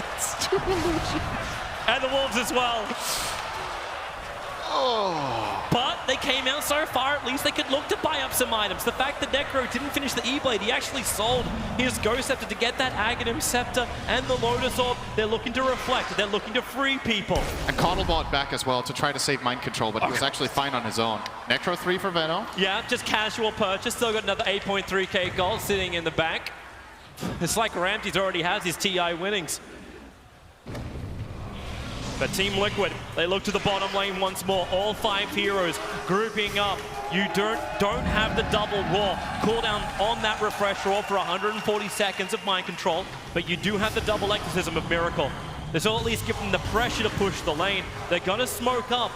It's too illusion. And the Wolves as well. But they came out so far, at least they could look to buy up some items. The fact that Necro didn't finish the E-Blade, he actually sold his Ghost Scepter to get that Aghanim Scepter and the Lotus Orb. They're looking to reflect, they're looking to free people. And Connell bought back as well to try to save mind control, but he was actually fine on his own. Necro 3 for Veno. Yeah, just casual purchase, still got another 8.3k gold sitting in the back. It's like Ramses already has his TI winnings. But Team Liquid, they look to the bottom lane once more. All 5 heroes grouping up. You don't have the double raw cooldown on that refresh raw for 140 seconds of mind control, but you do have the double exorcism of Miracle. This will at least give them the pressure to push the lane. They're gonna smoke up.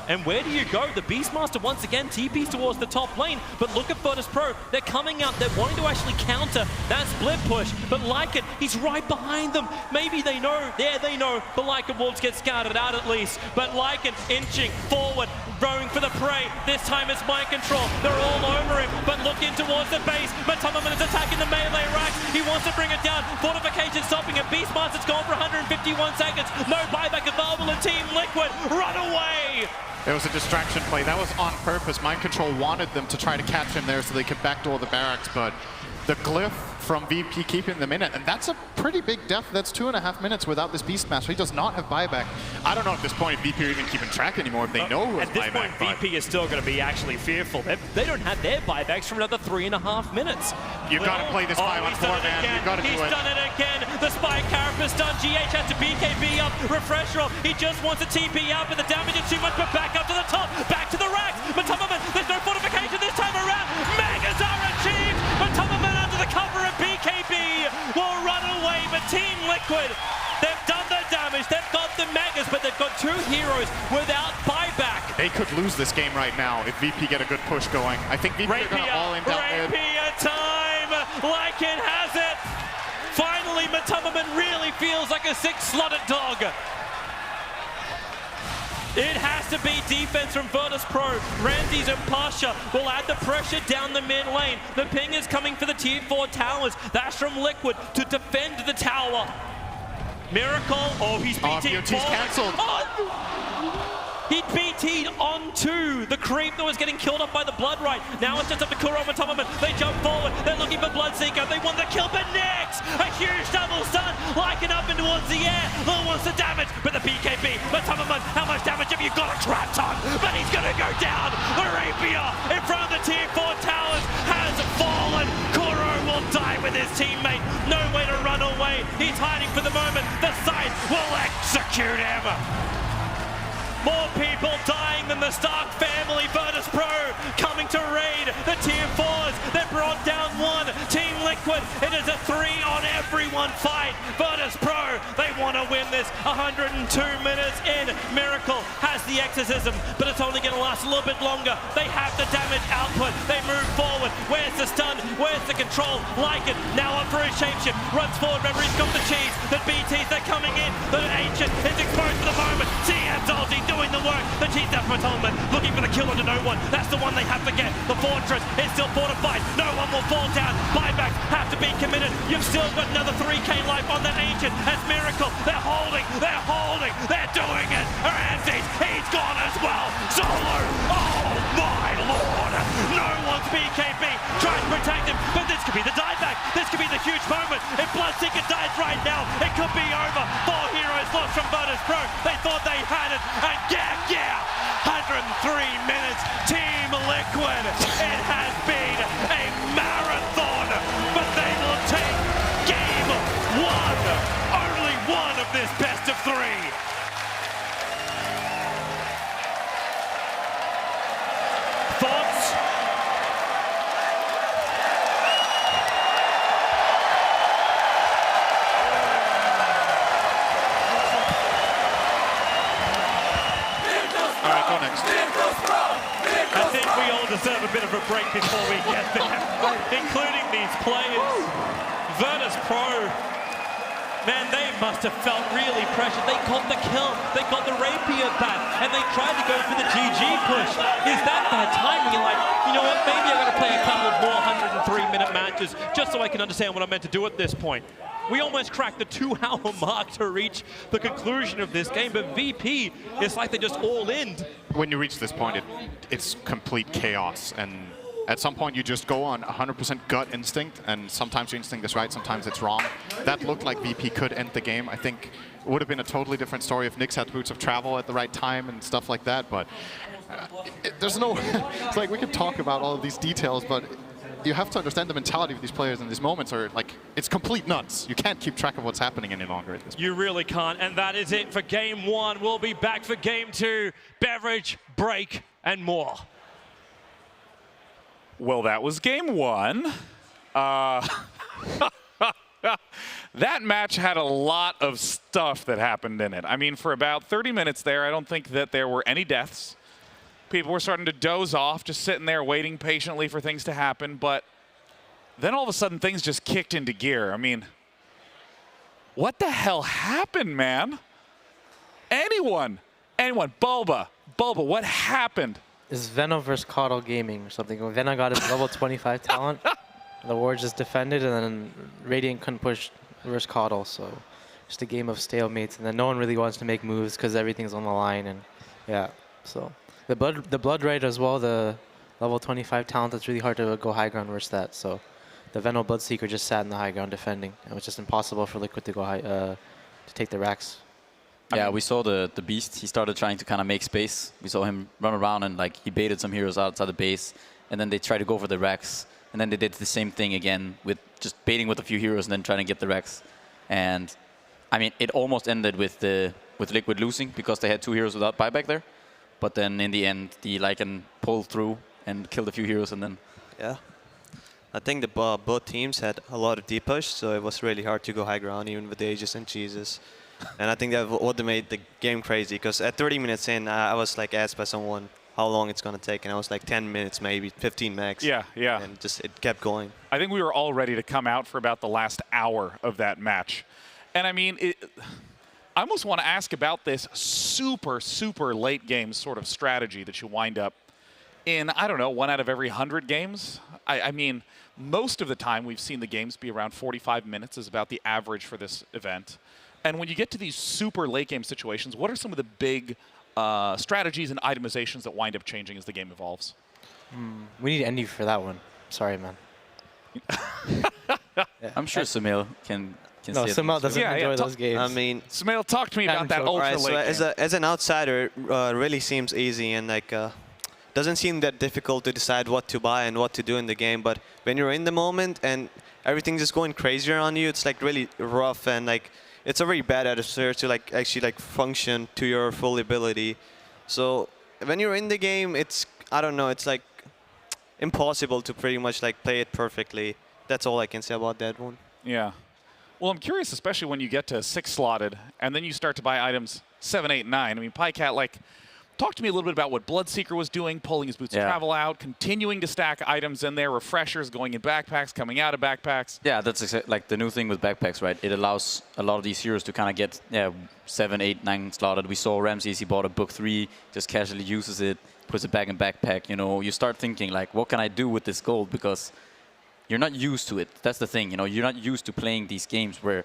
And where do you go? The Beastmaster once again TPs towards the top lane, but look at Virtus Pro. They're coming out, they're wanting to actually counter that split push, but Lycan, he's right behind them. Maybe they know, they know, the Lycan Wolves get scouted out at least, but Lycan inching forward, going for the prey. This time it's mind control. They're all over him, but looking towards the base. Matumbaman is attacking the melee rack. He wants to bring it down. Fortification stopping it. Beastmaster's gone for 151 seconds. No buyback available in Team Liquid. Run away! It was a distraction play. That was on purpose. Mind Control wanted them to try to catch him there so they could backdoor the barracks, but the glyph from VP keeping them in it, and that's a pretty big death. That's 2.5 minutes without this Beastmaster. He does not have buyback. I don't know at this point if VP are even keeping track anymore, if they know who has At this buyback. point, VP is still going to be actually fearful. They don't have their buybacks for another 3.5 minutes. You've got to play this 5-on-4, man. You've got to do it. He's done it again. The Spy Carapace done. GH has to BKB up. Refresh roll. He just wants a TP out, but the damage is too much. But back up to the top. Back to the racks. Matumbaman, there's no fortification this time around. Megas are achieved. Matumbaman under the cover of BKB will run away. But Team Liquid, they've done the damage. They've got the Megas, but they've got 2 heroes without buyback. They could lose this game right now if VP get a good push going. I think VP are going to all in down mid. Rapier time. Lycan has it. Finally, Matumbaman really feels like a 6-slotted dog. It has to be defense from Virtus Pro. Ramses and Pasha will add the pressure down the mid lane. The ping is coming for the tier 4 towers. That's from Liquid to defend the tower. Miracle, he's BT'd. BOT's cancelled. He BT'd onto the creep that was getting killed up by the Blood Right. Now it's just up to Kuro and Matumbaman. They jump forward. They're looking for Bloodseeker. They want the kill, but next, a huge double stun. Lycan up and towards the air. Lil wants the damage, but the BKB. Matumbaman, how much damage have you got? A crap ton, but he's going to go down. Rapier in front of the tier 4 towers has fallen. Kuro will die with his teammate. No way to run away. He's hiding for the moment. The scythe will execute him. More people dying than the Stark family. Virtus Pro coming to raid the tier 4s. They brought down 1. Team Liquid, it is a 3-on-everyone fight. Virtus Pro, they want to win this. 102 minutes in. Miracle has the exorcism, but it's only going to last a little bit longer. They have the damage output. They move forward. Where's the stun? Where's the control? Lycan now up for his shapeshift. Runs forward. Remember, he's got the cheese. The BTs, they're coming in. The Ancient is exposed for the moment. CM's ulti doing the work. The cheese death Matumbaman looking for the kill onto no one. That's the one they have to get. The fortress is still fortified. No one will fall down. Buybacks have to be committed. You've still got another 3k life on that Ancient. That's Miracle. They're holding. They're holding. They're doing it. Ramses, he's gone as well. Solo. Oh my lord. No one's BKB. Try to protect him, but this could be the dieback. This could be the huge moment. If Bloodseeker dies right now, it could be over. 4 heroes lost from Virtus Pro. They thought they had it, and yeah, 103 minutes. Team Liquid. It has been a marathon, but they will take game 1. Only 1 of this best of 3. Thoughts? All right, go next. I think we all deserve a bit of a break before we get there, including these players. Virtus Pro, man, they must have felt really pressured. They got the kill, they got the Rapier back, and they tried to go for the GG push. Is that bad timing? You're like, you know what, maybe I'm going to play a couple of more 103-minute matches just so I can understand what I'm meant to do at this point. We almost cracked the 2-hour mark to reach the conclusion of this game, but VP, it's like they just all in. When you reach this point, it's complete chaos, and at some point you just go on 100% gut instinct, and sometimes your instinct is right, sometimes it's wrong. That looked like VP could end the game. I think it would have been a totally different story if Nyx had Boots of Travel at the right time and stuff like that, but there's no... It's like we could talk about all of these details, but you have to understand the mentality of these players in these moments are like, it's complete nuts. You can't keep track of what's happening any longer at this point. You really can't. And that is it for game one. We'll be back for game two. Beverage, break, and more. Well, that was game one. That match had a lot of stuff that happened in it. I mean, for about 30 minutes there, I don't think that there were any deaths. People were starting to doze off, just sitting there waiting patiently for things to happen. But then all of a sudden, things just kicked into gear. I mean, what the hell happened, man? Anyone, Bulba, what happened? Is Venom versus Caudle Gaming or something. When Venom got his level 25 talent, the war just defended, and then Radiant couldn't push versus Caudle, so just a game of stalemates. And then no one really wants to make moves because everything's on the line, and yeah. So the Blood Rite as well, the level 25 talent, it's really hard to go high ground versus that. So the Venom Bloodseeker just sat in the high ground defending. It was just impossible for Liquid to go high, to take the racks. Yeah, we saw the Beast. He started trying to kind of make space. We saw him run around and like he baited some heroes outside the base, and then they tried to go for the Rex, and then they did the same thing again with just baiting with a few heroes and then trying to get the Rex. And I mean, it almost ended with Liquid losing because they had 2 heroes without buyback there. But then in the end, the Lycan pulled through and killed a few heroes, and then yeah. I think the both teams had a lot of deep push, so it was really hard to go high ground even with the Aegis and Cheeses. And I think that what made the game crazy, because at 30 minutes in, I was like asked by someone how long it's going to take, and I was like 10 minutes, maybe 15 max. Yeah. And just it kept going. I think we were all ready to come out for about the last hour of that match. And I mean, I almost want to ask about this super, super late game sort of strategy that you wind up in, I don't know, 1 out of every 100 games. I mean, most of the time we've seen the games be around 45 minutes is about the average for this event. And when you get to these super late game situations, what are some of the big strategies and itemizations that wind up changing as the game evolves? We need Envy for that one. Sorry, man. I'm sure Sumail can no, say Sumail doesn't enjoy those games. I mean, Sumail, talk to me about that ultra late so game. as an outsider, really seems easy and like doesn't seem that difficult to decide what to buy and what to do in the game. But when you're in the moment and everything's just going crazy around you, it's like really rough, and like it's a very bad adversary to like actually like function to your full ability. So when you're in the game, it's, I don't know, it's like impossible to pretty much like play it perfectly. That's all I can say about that one. Yeah. Well, I'm curious, especially when you get to 6 slotted and then you start to buy items 7, 8, 9. I mean, Pycat, like, talk to me a little bit about what Bloodseeker was doing, pulling his Boots of Travel out, continuing to stack items in there, refreshers going in backpacks, coming out of backpacks. Yeah, that's like the new thing with backpacks, right? It allows a lot of these heroes to kind of get 7, 8, 9 slotted. We saw Ramses, he bought a book 3, just casually uses it, puts it back in backpack. You know, you start thinking like, what can I do with this gold? Because you're not used to it. That's the thing, you know, you're not used to playing these games where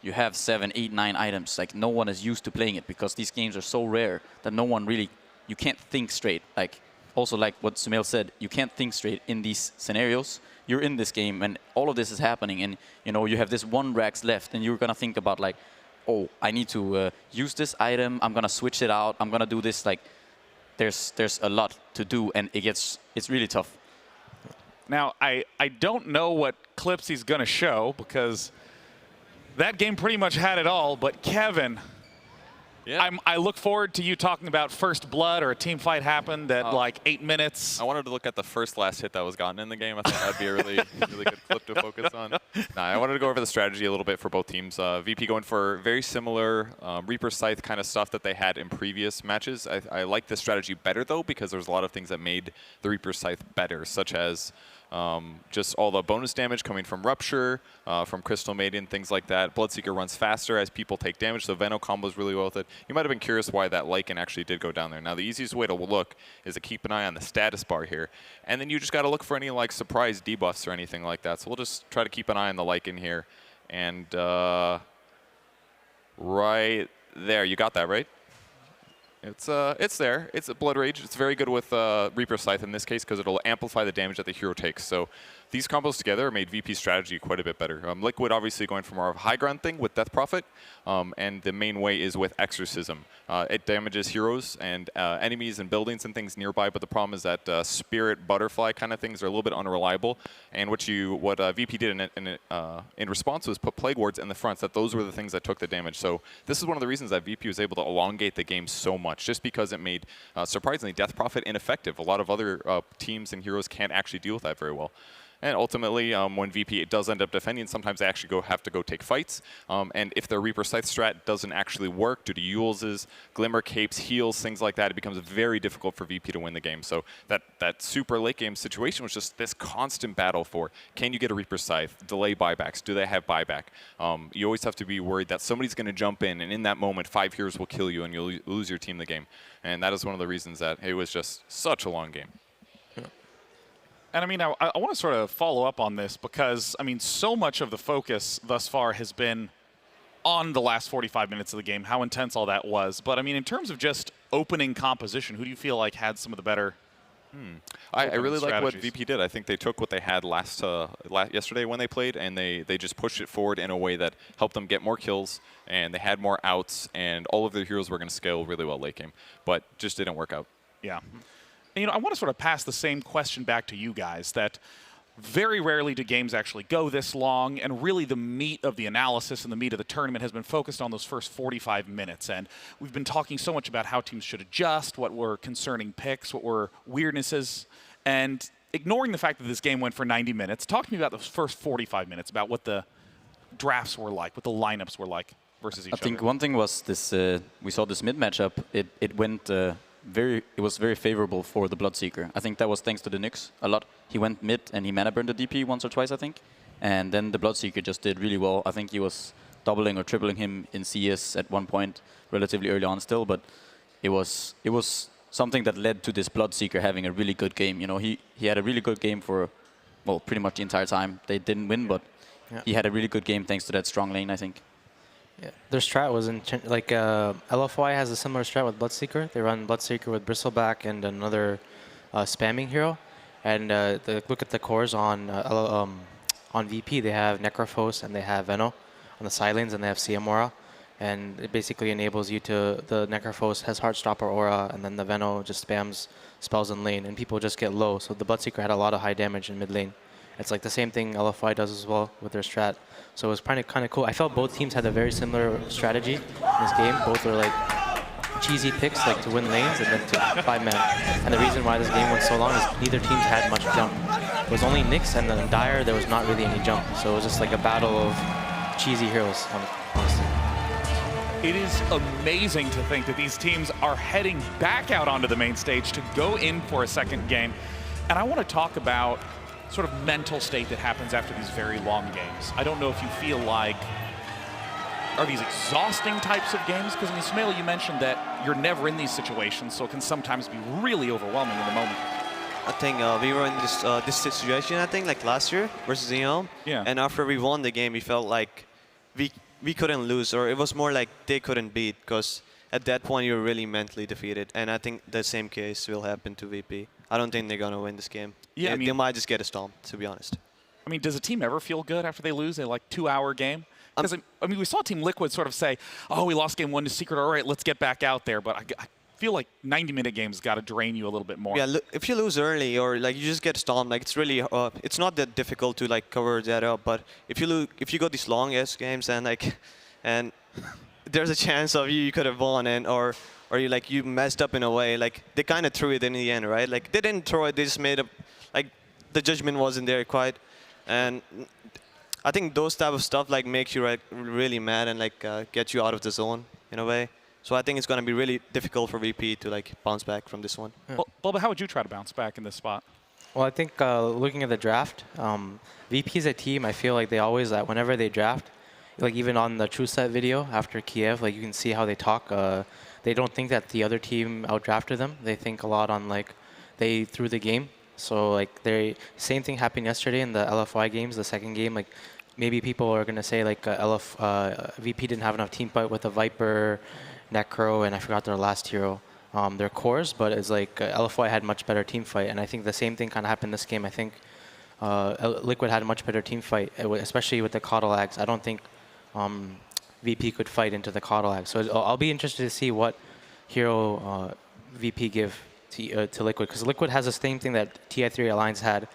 you have 7, 8, 9 items. Like, no one is used to playing it because these games are so rare that no one really, you can't think straight. Like, also like what Sumail said, you can't think straight in these scenarios. You're in this game and all of this is happening, and you know, you have this 1 Rax left and you're gonna think about like, oh, I need to use this item, I'm gonna switch it out, I'm gonna do this. Like, there's a lot to do, and it's really tough. Now, I don't know what clips he's gonna show because that game pretty much had it all, but Kevin, I look forward to you talking about First Blood or a team fight happened at like 8 minutes. I wanted to look at the first last hit that was gotten in the game. I thought that'd be a really, really good clip to focus on. I wanted to go over the strategy a little bit for both teams. VP going for very similar Reaper Scythe kind of stuff that they had in previous matches. I like this strategy better, though, because there's a lot of things that made the Reaper Scythe better, such as just all the bonus damage coming from Rupture, from Crystal Maiden, things like that. Bloodseeker runs faster as people take damage, so Veno combos really well with it. You might have been curious why that Lycan actually did go down there. Now, the easiest way to look is to keep an eye on the status bar here, and then you just got to look for any like surprise debuffs or anything like that. So we'll just try to keep an eye on the Lycan here, and right there, you got that, right? It's there. It's a Blood Rage. It's very good with Reaper Scythe in this case because it'll amplify the damage that the hero takes. So these combos together made VP's strategy quite a bit better. Liquid obviously going for more of a high ground thing with Death Prophet, and the main way is with Exorcism. It damages heroes and enemies and buildings and things nearby, but the problem is that Spirit Butterfly kind of things are a little bit unreliable. And what VP did in response was put Plague Wards in the front, so that those were the things that took the damage. So this is one of the reasons that VP was able to elongate the game so much, just because it made, surprisingly, Death Prophet ineffective. A lot of other teams and heroes can't actually deal with that very well. And ultimately, when VP does end up defending, sometimes they actually have to go take fights. And if their Reaper Scythe strat doesn't actually work due to Eul's, Glimmer Capes, heals, things like that, it becomes very difficult for VP to win the game. So that super late game situation was just this constant battle for, can you get a Reaper Scythe? Delay buybacks. Do they have buyback? You always have to be worried that somebody's going to jump in, and in that moment, 5 heroes will kill you, and you'll lose your team the game. And that is one of the reasons that it was just such a long game. And I mean, I want to sort of follow up on this because, I mean, so much of the focus thus far has been on the last 45 minutes of the game, how intense all that was. But I mean, in terms of just opening composition, who do you feel like had some of the better I really like what VP did. I think they took what they had yesterday when they played, and they just pushed it forward in a way that helped them get more kills, and they had more outs, and all of their heroes were going to scale really well late game, but just didn't work out. Yeah. And, you know, I want to sort of pass the same question back to you guys, that very rarely do games actually go this long, and really the meat of the analysis and the meat of the tournament has been focused on those first 45 minutes. And we've been talking so much about how teams should adjust, what were concerning picks, what were weirdnesses, and ignoring the fact that this game went for 90 minutes, talk to me about those first 45 minutes, about what the drafts were like, what the lineups were like versus each other. I think one thing was this, we saw this mid matchup, it was very favorable for the Bloodseeker. I think that was thanks to the Nyx a lot. He went mid and he mana burned the DP once or twice, I think. And then the Bloodseeker just did really well. I think he was doubling or tripling him in CS at one point relatively early on still, but it was something that led to this Bloodseeker having a really good game. You know, he had a really good game for, well, pretty much the entire time. They didn't win, but he had a really good game thanks to that strong lane, I think. Yeah. Their strat was LFY has a similar strat with Bloodseeker. They run Bloodseeker with Bristleback and another spamming hero. And look at the cores on VP. They have Necrophos and they have Veno on the side lanes, and they have Siamora. And it basically enables you to, the Necrophos has Heartstopper Aura, and then the Veno just spams spells in lane, and people just get low. So the Bloodseeker had a lot of high damage in mid lane. It's like the same thing LFY does as well with their strat. So it was kind of cool. I felt both teams had a very similar strategy in this game. Both were like cheesy picks, like to win lanes and then to 5-man. And the reason why this game went so long is neither teams had much jump. It was only Nyx, and then Dire, there was not really any jump. So it was just like a battle of cheesy heroes, honestly. It is amazing to think that these teams are heading back out onto the main stage to go in for a second game. And I want to talk about sort of mental state that happens after these very long games. I don't know if you feel like, are these exhausting types of games? Because, I mean, Smail, you mentioned that you're never in these situations, so it can sometimes be really overwhelming in the moment. I think we were in this situation, I think, like last year versus Eon. Yeah. And after we won the game, we felt like we couldn't lose, or it was more like they couldn't beat, because at that point you were really mentally defeated. And I think the same case will happen to VP. I don't think they're going to win this game. Yeah, they might just get a stomp, to be honest. I mean, does a team ever feel good after they lose a like 2-hour game? Because I mean, we saw Team Liquid sort of say, "Oh, we lost game 1 to Secret. All right, let's get back out there." But I feel like 90-minute games got to drain you a little bit more. Yeah, if you lose early or like you just get stomped, like it's really it's not that difficult to like cover that up. But if you go these long-ass games and there's a chance of you could have won or you messed up in a way. Like they kind of threw it in the end, right? Like they didn't throw it; they just made up. Like the judgment wasn't there quite, and I think those type of stuff like makes you really mad and like get you out of the zone in a way. So I think it's going to be really difficult for VP to like bounce back from this one. Yeah. Well, but how would you try to bounce back in this spot? Well, I think looking at the draft, VP as a team, I feel like they always, whenever they draft, like even on the True Set video after Kiev, like you can see how they talk. They don't think that the other team outdrafted them. They think a lot on like they threw the game. So like same thing happened yesterday in the LFY games, the second game. Like maybe people are gonna say like VP didn't have enough team fight with the Viper, Necro, and I forgot their last hero. their cores, but it's like LFY had much better team fight, and I think the same thing kind of happened this game. I think Liquid had a much better team fight, especially with the Coddle Ags. I don't think VP could fight into the Coddle Ags. So I'll be interested to see what hero VP give to Liquid, because Liquid has the same thing that TI3 Alliance had.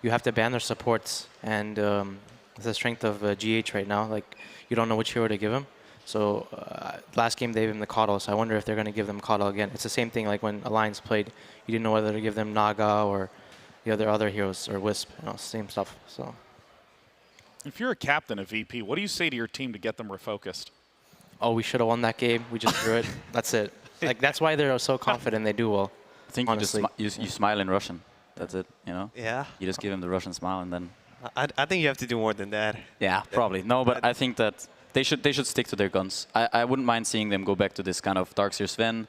You have to ban their supports, and the strength of GH right now, like you don't know which hero to give him. So last game they gave him the Coddle, so I wonder if they're going to give them Coddle again. It's the same thing like when Alliance played. You didn't know whether to give them Naga or the other heroes, or Wisp, same stuff. So, if you're a captain of VP, what do you say to your team to get them refocused? Oh, we should have won that game. We just drew it. That's it. Like that's why they're so confident they do well. I think honestly. you smile in Russian. That's it. Yeah. You just give him the Russian smile and then. I think you have to do more than that. Yeah, probably. No, but I think that they should stick to their guns. I wouldn't mind seeing them go back to this kind of Darkseer Sven.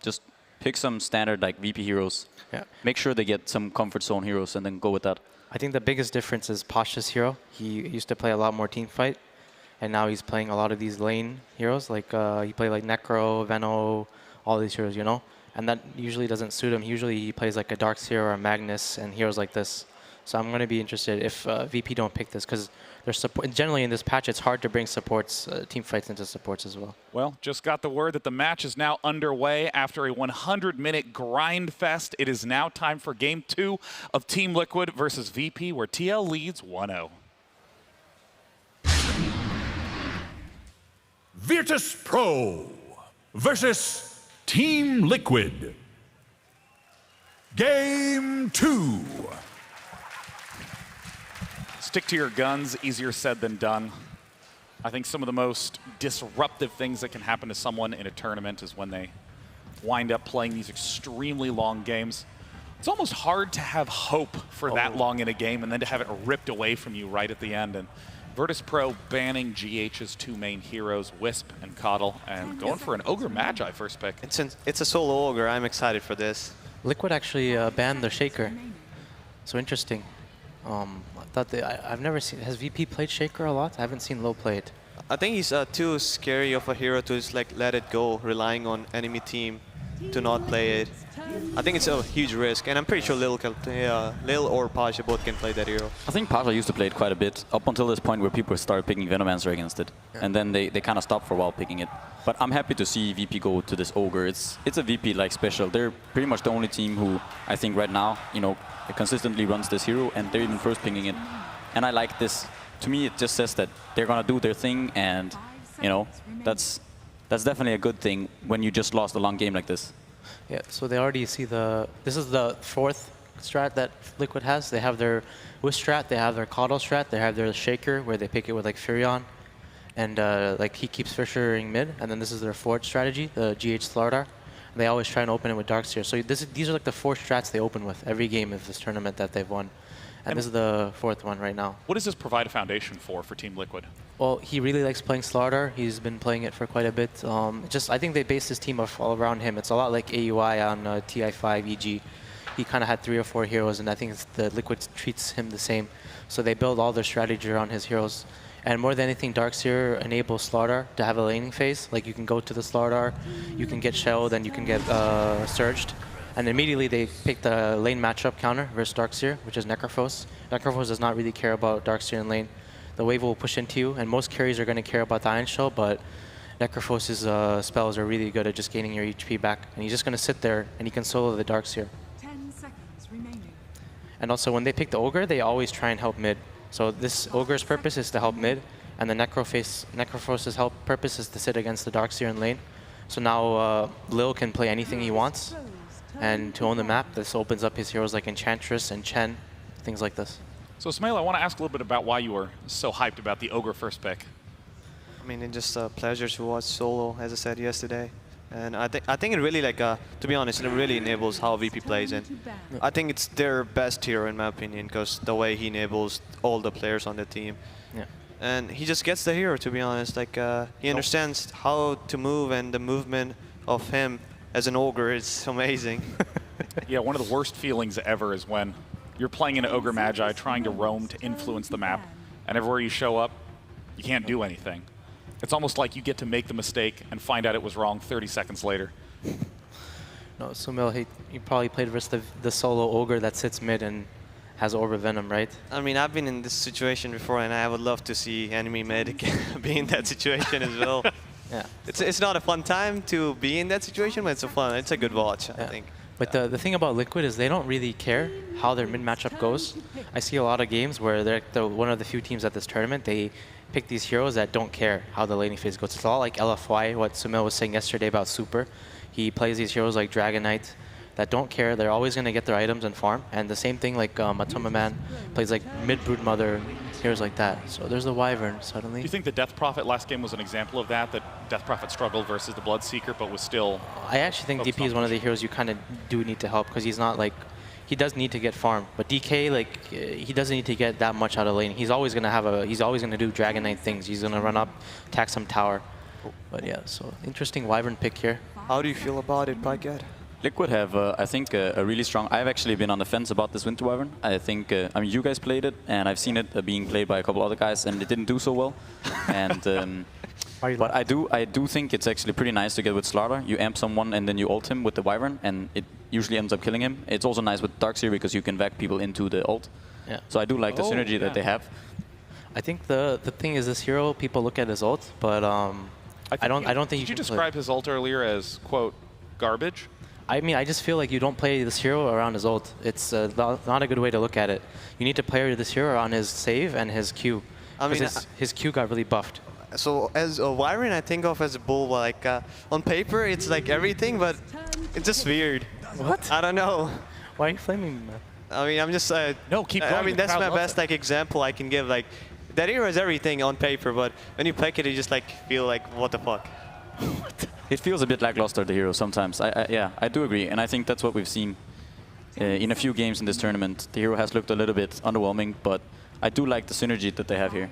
Just pick some standard like VP heroes. Yeah. Make sure they get some comfort zone heroes and then go with that. I think the biggest difference is Pasha's hero. He used to play a lot more team fight, and now he's playing a lot of these lane heroes. Like he played like Necro, Veno, all these heroes, and that usually doesn't suit him. Usually he plays like a Darkseer or a Magnus and heroes like this. So I'm going to be interested if VP don't pick this, because generally in this patch it's hard to bring supports, team fights into supports as well. Well, just got the word that the match is now underway after a 100-minute grind fest. It is now time for Game 2 of Team Liquid versus VP, where TL leads 1-0. Virtus Pro versus Team Liquid. Game 2. Stick to your guns, easier said than done. I think some of the most disruptive things that can happen to someone in a tournament is when they wind up playing these extremely long games. It's almost hard to have hope for that long in a game and then to have it ripped away from you right at the end. And Virtus Pro banning GH's two main heroes, Wisp and Coddle, and going for an Ogre Magi first pick. It's a solo Ogre. I'm excited for this. Liquid actually banned the Shaker. So interesting. I thought I've never seen. Has VP played Shaker a lot? I haven't seen Low play it. I think he's too scary of a hero to just like let it go, relying on enemy team to not play it. I think it's a huge risk, and I'm pretty sure Lil or Pasha both can play that hero. I think Pasha used to play it quite a bit, up until this point where people started picking Venomancer against it. Yeah. And then they kind of stopped for a while picking it. But I'm happy to see VP go to this Ogre. It's a VP-like special. They're pretty much the only team who, I think right now, consistently runs this hero, and they're even first picking it. And I like this. To me, it just says that they're going to do their thing, and, that's definitely a good thing when you just lost a long game like this. Yeah, so they already see this is the fourth strat that Liquid has. They have their Wisp strat, they have their Coddle strat, they have their Shaker, where they pick it with like Furion, and like he keeps Fissuring mid, and then this is their fourth strategy, the GH Slardar. They always try and open it with Darkseer. So these are like the four strats they open with every game of this tournament that they've won. And this is the fourth one right now. What does this provide a foundation for Team Liquid? Well, he really likes playing Slardar. He's been playing it for quite a bit. I think they based his team all around him. It's a lot like AUI on TI5 EG. He kind of had 3 or 4 heroes, and I think the Liquid treats him the same. So they build all their strategy around his heroes. And more than anything, Darkseer enables Slardar to have a laning phase. Like you can go to the Slardar, you can get shelled, and you can get surged. And immediately they pick the lane matchup counter versus Darkseer, which is Necrophos. Necrophos does not really care about Darkseer in lane. The wave will push into you, and most carries are going to care about the Iron Shell, but Necrophos' spells are really good at just gaining your HP back. And he's just going to sit there, and he can solo the Darkseer. 10 seconds remaining. And also, when they pick the Ogre, they always try and help mid. So this Ogre's purpose is to help mid, and the Necrophos' purpose is to sit against the Darkseer in lane. So now Lil can play anything he wants. And to own the map, this opens up his heroes like Enchantress and Chen, things like this. So Smail, I want to ask a little bit about why you were so hyped about the Ogre first pick. I mean, it's just a pleasure to watch solo, as I said yesterday. And I think it really, to be honest, it really enables how VP plays. And I think it's their best hero, in my opinion, because the way he enables all the players on the team. Yeah. And he just gets the hero, to be honest. He understands how to move, and the movement of him as an Ogre is amazing. Yeah, one of the worst feelings ever is when you're playing an Ogre Magi trying to roam to influence the map, and everywhere you show up, you can't do anything. It's almost like you get to make the mistake and find out it was wrong 30 seconds later. No, Sumil, he probably played versus the solo ogre that sits mid and has Orb of Venom, right? I mean, I've been in this situation before, and I would love to see enemy mid be in that situation as well. Yeah. It's not a fun time to be in that situation, but it's a good watch, I think. But the thing about Liquid is they don't really care how their mid matchup goes. I see a lot of games where they're one of the few teams at this tournament, they pick these heroes that don't care how the laning phase goes. It's a lot like LFY, what Sumil was saying yesterday about Super. He plays these heroes like Dragon Knight that don't care. They're always going to get their items and farm. And the same thing like Matoma Man plays like mid Broodmother, heroes like that. So there's the Wyvern suddenly. Do you think the Death Prophet last game was an example of that Death Prophet struggled versus the Bloodseeker, but was still... I actually think DP is one of the heroes you kind of do need to help, because he's not like... He does need to get farm, but DK, like, he doesn't need to get that much out of lane. He's always gonna he's always gonna do Dragon Knight things. He's gonna run up, attack some tower. But yeah, so interesting Wyvern pick here. How do you feel about it, Paget? Liquid have, I think, a really strong... I've actually been on the fence about this Winter Wyvern. I think, I mean, you guys played it, and I've seen it being played by a couple other guys, and it didn't do so well. And but I do think it's actually pretty nice to get with Slaughter. You amp someone, and then you ult him with the Wyvern, and it usually ends up killing him. It's also nice with Darkseer because you can vac people into the ult. Yeah. So I do like the synergy that they have. I think the thing is this hero, people look at his ult, but I don't think Did you describe his ult earlier as, quote, garbage? I mean, I just feel like you don't play this hero around his ult. It's not a good way to look at it. You need to play this hero around his save and his Q. I mean, his Q got really buffed. So as a Wyvern, I think of as a bull. Like on paper, it's like everything, but it's just weird. What? I don't know. Why are you flaming me, man? I mean, I'm just. No, keep going. I mean, that's my best like example I can give. Like that hero is everything on paper, but when you pick it, you just like feel like what the fuck. It feels a bit lackluster, the hero, sometimes. Yeah, I do agree, and I think that's what we've seen in a few games in this tournament. The hero has looked a little bit underwhelming, but I do like the synergy that they have here.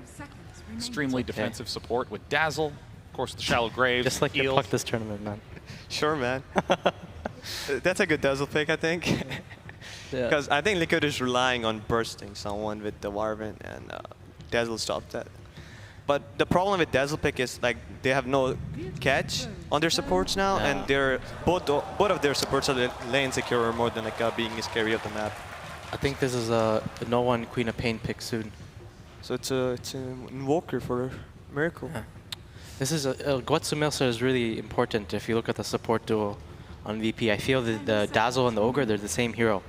Extremely defensive support with Dazzle, of course the Shallow Graves. Just like you plucked this tournament, man. Sure, man. That's a good Dazzle pick, I think. Because I think Liquid is relying on bursting someone with the Wyvern, and Dazzle stopped that. But the problem with Dazzle pick is like they have no catch on their supports now, and they're both of their supports are lane secure more than like being scary of the map. I think this is a no one Queen of Pain pick soon. So it's an Invoker for Miracle. Yeah. This is what Sumil said is really important. If you look at the support duo on VP, I feel that the Dazzle and the Ogre, they're the same hero.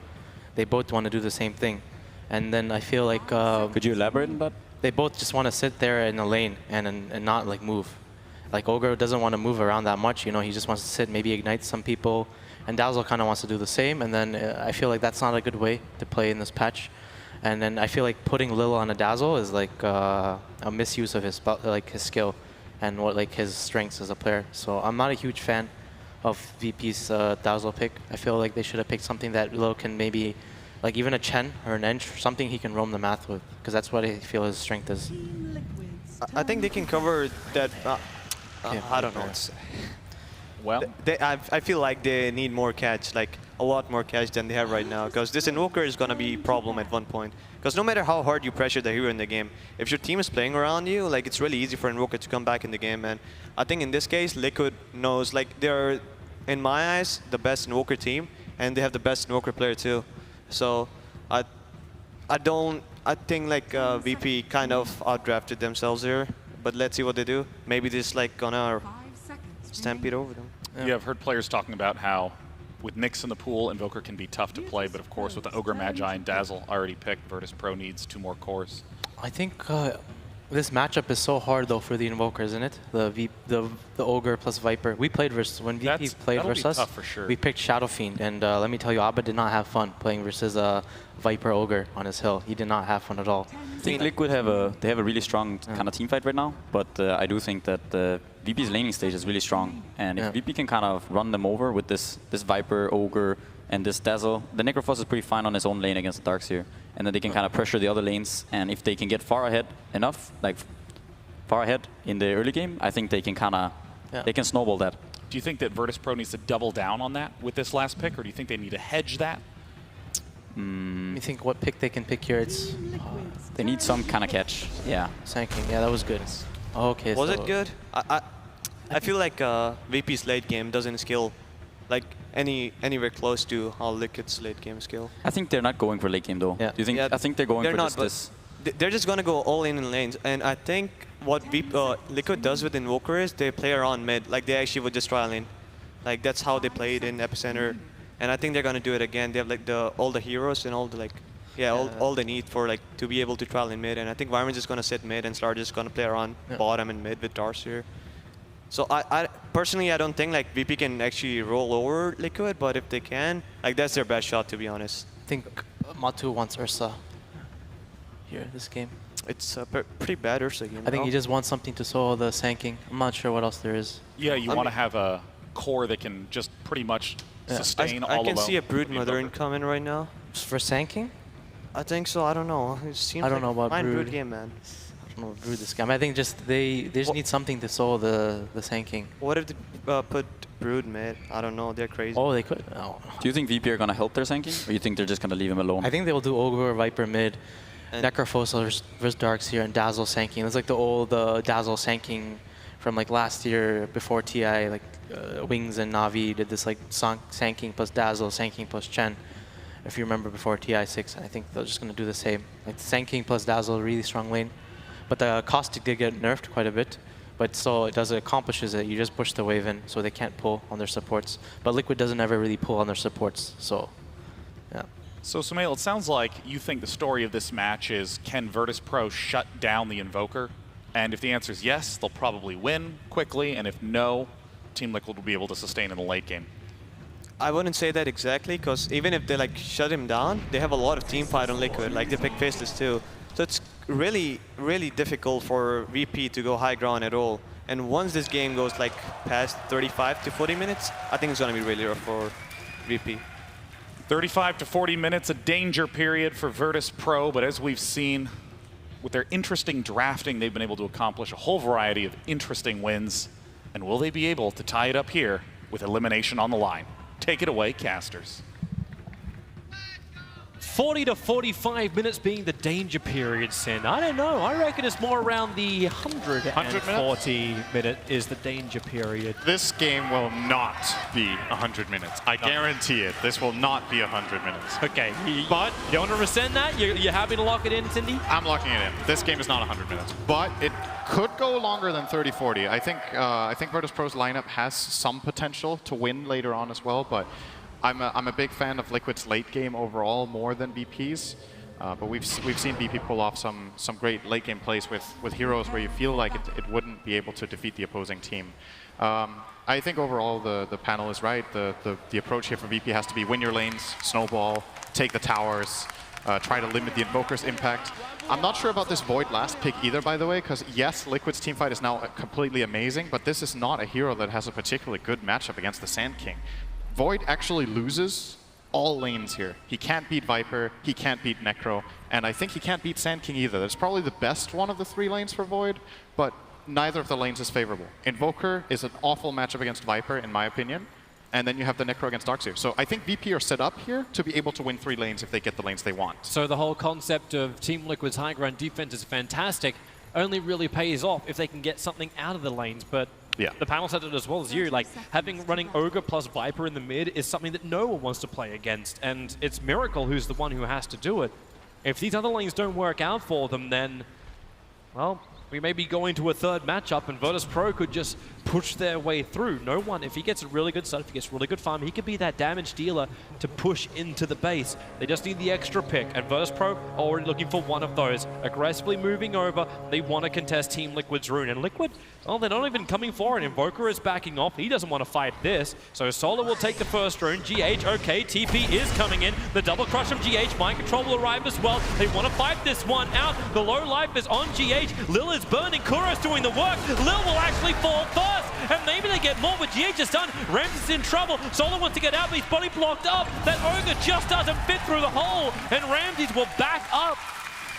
They both want to do the same thing, and then I feel like. Could you elaborate on that? They both just want to sit there in the lane and not like move. Like Ogre doesn't want to move around that much, you know. He just wants to sit, maybe ignite some people, and Dazzle kind of wants to do the same. And then I feel like that's not a good way to play in this patch. And then I feel like putting Lil on a Dazzle is like a misuse of his skill and his strengths as a player. So I'm not a huge fan of VP's Dazzle pick. I feel like they should have picked something that Lil can maybe. Like even a Chen or an Ench, something he can roam the math with, because that's what I feel his strength is. I think they can cover that. I don't know. Well, I feel like they need more catch, like a lot more catch than they have right now, because this Invoker is gonna be a problem at one point. Because no matter how hard you pressure the hero in the game, if your team is playing around you, like it's really easy for Invoker to come back in the game. And I think in this case, Liquid knows, like they're, in my eyes, the best Invoker team, and they have the best Invoker player too. So I think like VP kind of outdrafted themselves here, but let's see what they do. Maybe this like gonna stampede over them. Yeah, I've heard players talking about how with Nyx in the pool, Invoker can be tough to play, but of course with the Ogre Magi and Dazzle already picked, Virtus Pro needs 2 more cores. I think this matchup is so hard though for the Invoker, isn't it? The Ogre plus Viper. We played versus when VP played versus us. Tough for sure. We picked Shadow Fiend, and let me tell you, Abba did not have fun playing versus Viper Ogre on his hill. He did not have fun at all. I think Liquid have a really strong kind of team fight right now, but I do think that VP's laning stage is really strong, and if VP can kind of run them over with this Viper Ogre and this Dazzle, the Necrophos is pretty fine on his own lane against the Darkseer. And then they can kind of pressure the other lanes. And if they can get far ahead enough, like far ahead in the early game, I think they can kind of, they can snowball that. Do you think that Virtus Pro needs to double down on that with this last pick, or do you think they need to hedge that? You think what pick they can pick here? It's they need some kind of catch. Yeah. Sanking. Yeah, that was good. Okay. Was it good? I feel like VP's late game doesn't skill. Like anywhere close to how Liquid's late game skill. I think they're not going for late game though. Yeah. Do you think? Yeah, I think they're going for not, just this. They're just gonna go all in lanes, and I think what Liquid does with Invoker is they play around mid, like they actually would just try lane. Like that's how they played in Epicenter, and I think they're gonna do it again. They have like all the heroes and all the all the need for like to be able to trial in mid, and I think Vyron's just gonna sit mid and start just gonna play around bottom and mid with Darcy. So I personally I don't think like VP can actually roll over Liquid, but if they can, like that's their best shot to be honest. I think Matu wants Ursa here this game. It's a pretty bad Ursa game. I think he just wants something to solo the Sanking. I'm not sure what else there is. Yeah, you want to have a core that can just pretty much sustain all alone. I can see a Broodmother incoming right now. For Sanking? I think so. I don't know. It seems I don't know about fine Brood. game, man. I don't know about Brood this game. I think just they just need something to solo the Sanking. What if they put Brood mid? I don't know. They're crazy. Oh, they could. Oh. Do you think VP are gonna help their Sanking, or you think they're just gonna leave him alone? I think they will do Ogre, Viper mid, Necrophos versus Darks here, and Dazzle Sanking. It's like the old Dazzle Sanking from like last year before TI, like Wings and Navi did this like Sanking plus Dazzle, Sanking plus Chen. If you remember before TI6, I think they're just going to do the same. Like Sanking plus Dazzle, really strong lane. But the Caustic did get nerfed quite a bit. But so it accomplishes it. You just push the wave in so they can't pull on their supports. But Liquid doesn't ever really pull on their supports, so yeah. So Sumail, it sounds like you think the story of this match is can Virtus.pro shut down the Invoker? And if the answer is yes, they'll probably win quickly. And if no, Team Liquid will be able to sustain in the late game. I wouldn't say that exactly, because even if they like shut him down, they have a lot of team fight on Liquid. Like they pick Faceless too, so it's really difficult for VP to go high ground at all. And once this game goes like past 35 to 40 minutes, I think it's gonna be really rough for VP. 35 to 40 minutes, a danger period for Virtus.pro, but as we've seen with their interesting drafting, they've been able to accomplish a whole variety of interesting wins. And will they be able to tie it up here with elimination on the line? Take it away, casters. 40 to 45 minutes being the danger period, Sin. I don't know. I reckon it's more around the 140 minute is the danger period. This game will not be 100 minutes. I guarantee it. This will not be 100 minutes. Okay, but you want to rescind that? You're happy to lock it in, Cindy? I'm locking it in. This game is not 100 minutes, but it could go longer than 30-40. I think Virtus.pro's lineup has some potential to win later on as well, but I'm a big fan of Liquid's late game overall more than VP's. But we've seen VP pull off some great late game plays with heroes where you feel like it wouldn't be able to defeat the opposing team. I think overall the panel is right. The approach here for VP has to be win your lanes, snowball, take the towers, try to limit the Invoker's impact. I'm not sure about this Void last pick either, by the way, because yes, Liquid's teamfight is now completely amazing, but this is not a hero that has a particularly good matchup against the Sand King. Void actually loses all lanes here. He can't beat Viper, he can't beat Necro, and I think he can't beat Sand King either. That's probably the best one of the 3 lanes for Void, but neither of the lanes is favorable. Invoker is an awful matchup against Viper, in my opinion, and then you have the Necro against Darkseer. So I think VP are set up here to be able to win 3 lanes if they get the lanes they want. So the whole concept of Team Liquid's high ground defense is fantastic, only really pays off if they can get something out of the lanes, but yeah. The panel said it as well as you, like running Ogre plus Viper in the mid is something that no one wants to play against, and it's Miracle who's the one who has to do it. If these other lanes don't work out for them, then, well, we may be going to a third matchup and Virtus.pro could just push their way through. No one, if he gets a really good start, if he gets really good farm, he could be that damage dealer to push into the base. They just need the extra pick, and Virtus.pro already looking for one of those. Aggressively moving over, they want to contest Team Liquid's rune. And Liquid, well, they're not even coming forward. Invoker is backing off. He doesn't want to fight this. So Solar will take the first rune. GH, okay, TP is coming in. The double crush from GH. Mind Control will arrive as well. They want to fight this one out. The low life is on GH. Lil is burning. Kuro's doing the work. Lil will actually fall first. And maybe they get more, but GH is done. Ramsey's in trouble. Solar wants to get out, but he's body blocked up. That Ogre just doesn't fit through the hole. And Ramsey's will back up.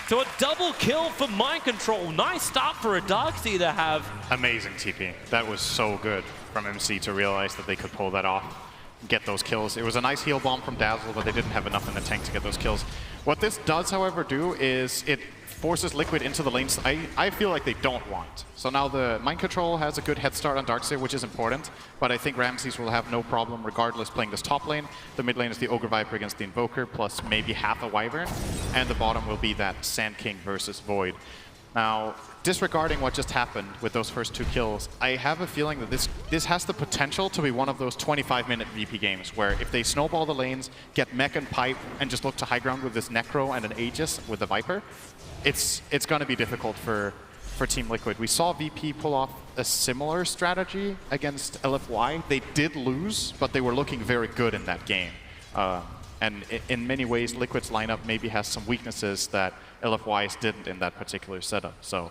So a double kill for Mind Control. Nice start for a Darkseer to have. Amazing TP. That was so good from MC to realize that they could pull that off, get those kills. It was a nice heal bomb from Dazzle, but they didn't have enough in the tank to get those kills. What this does, however, do is it forces Liquid into the lanes I feel like they don't want. So now the Mind Control has a good head start on Darkseer, which is important, but I think Ramses will have no problem regardless playing this top lane. The mid lane is the Ogre Viper against the Invoker, plus maybe half a Wyvern, and the bottom will be that Sand King versus Void. Now, disregarding what just happened with those first 2 kills, I have a feeling that this has the potential to be one of those 25-minute VP games where if they snowball the lanes, get mech and pipe, and just look to high ground with this Necro and an Aegis with the Viper, it's going to be difficult for Team Liquid. We saw VP pull off a similar strategy against LFY. They did lose, but they were looking very good in that game. And in many ways, Liquid's lineup maybe has some weaknesses that LFY's didn't in that particular setup. So,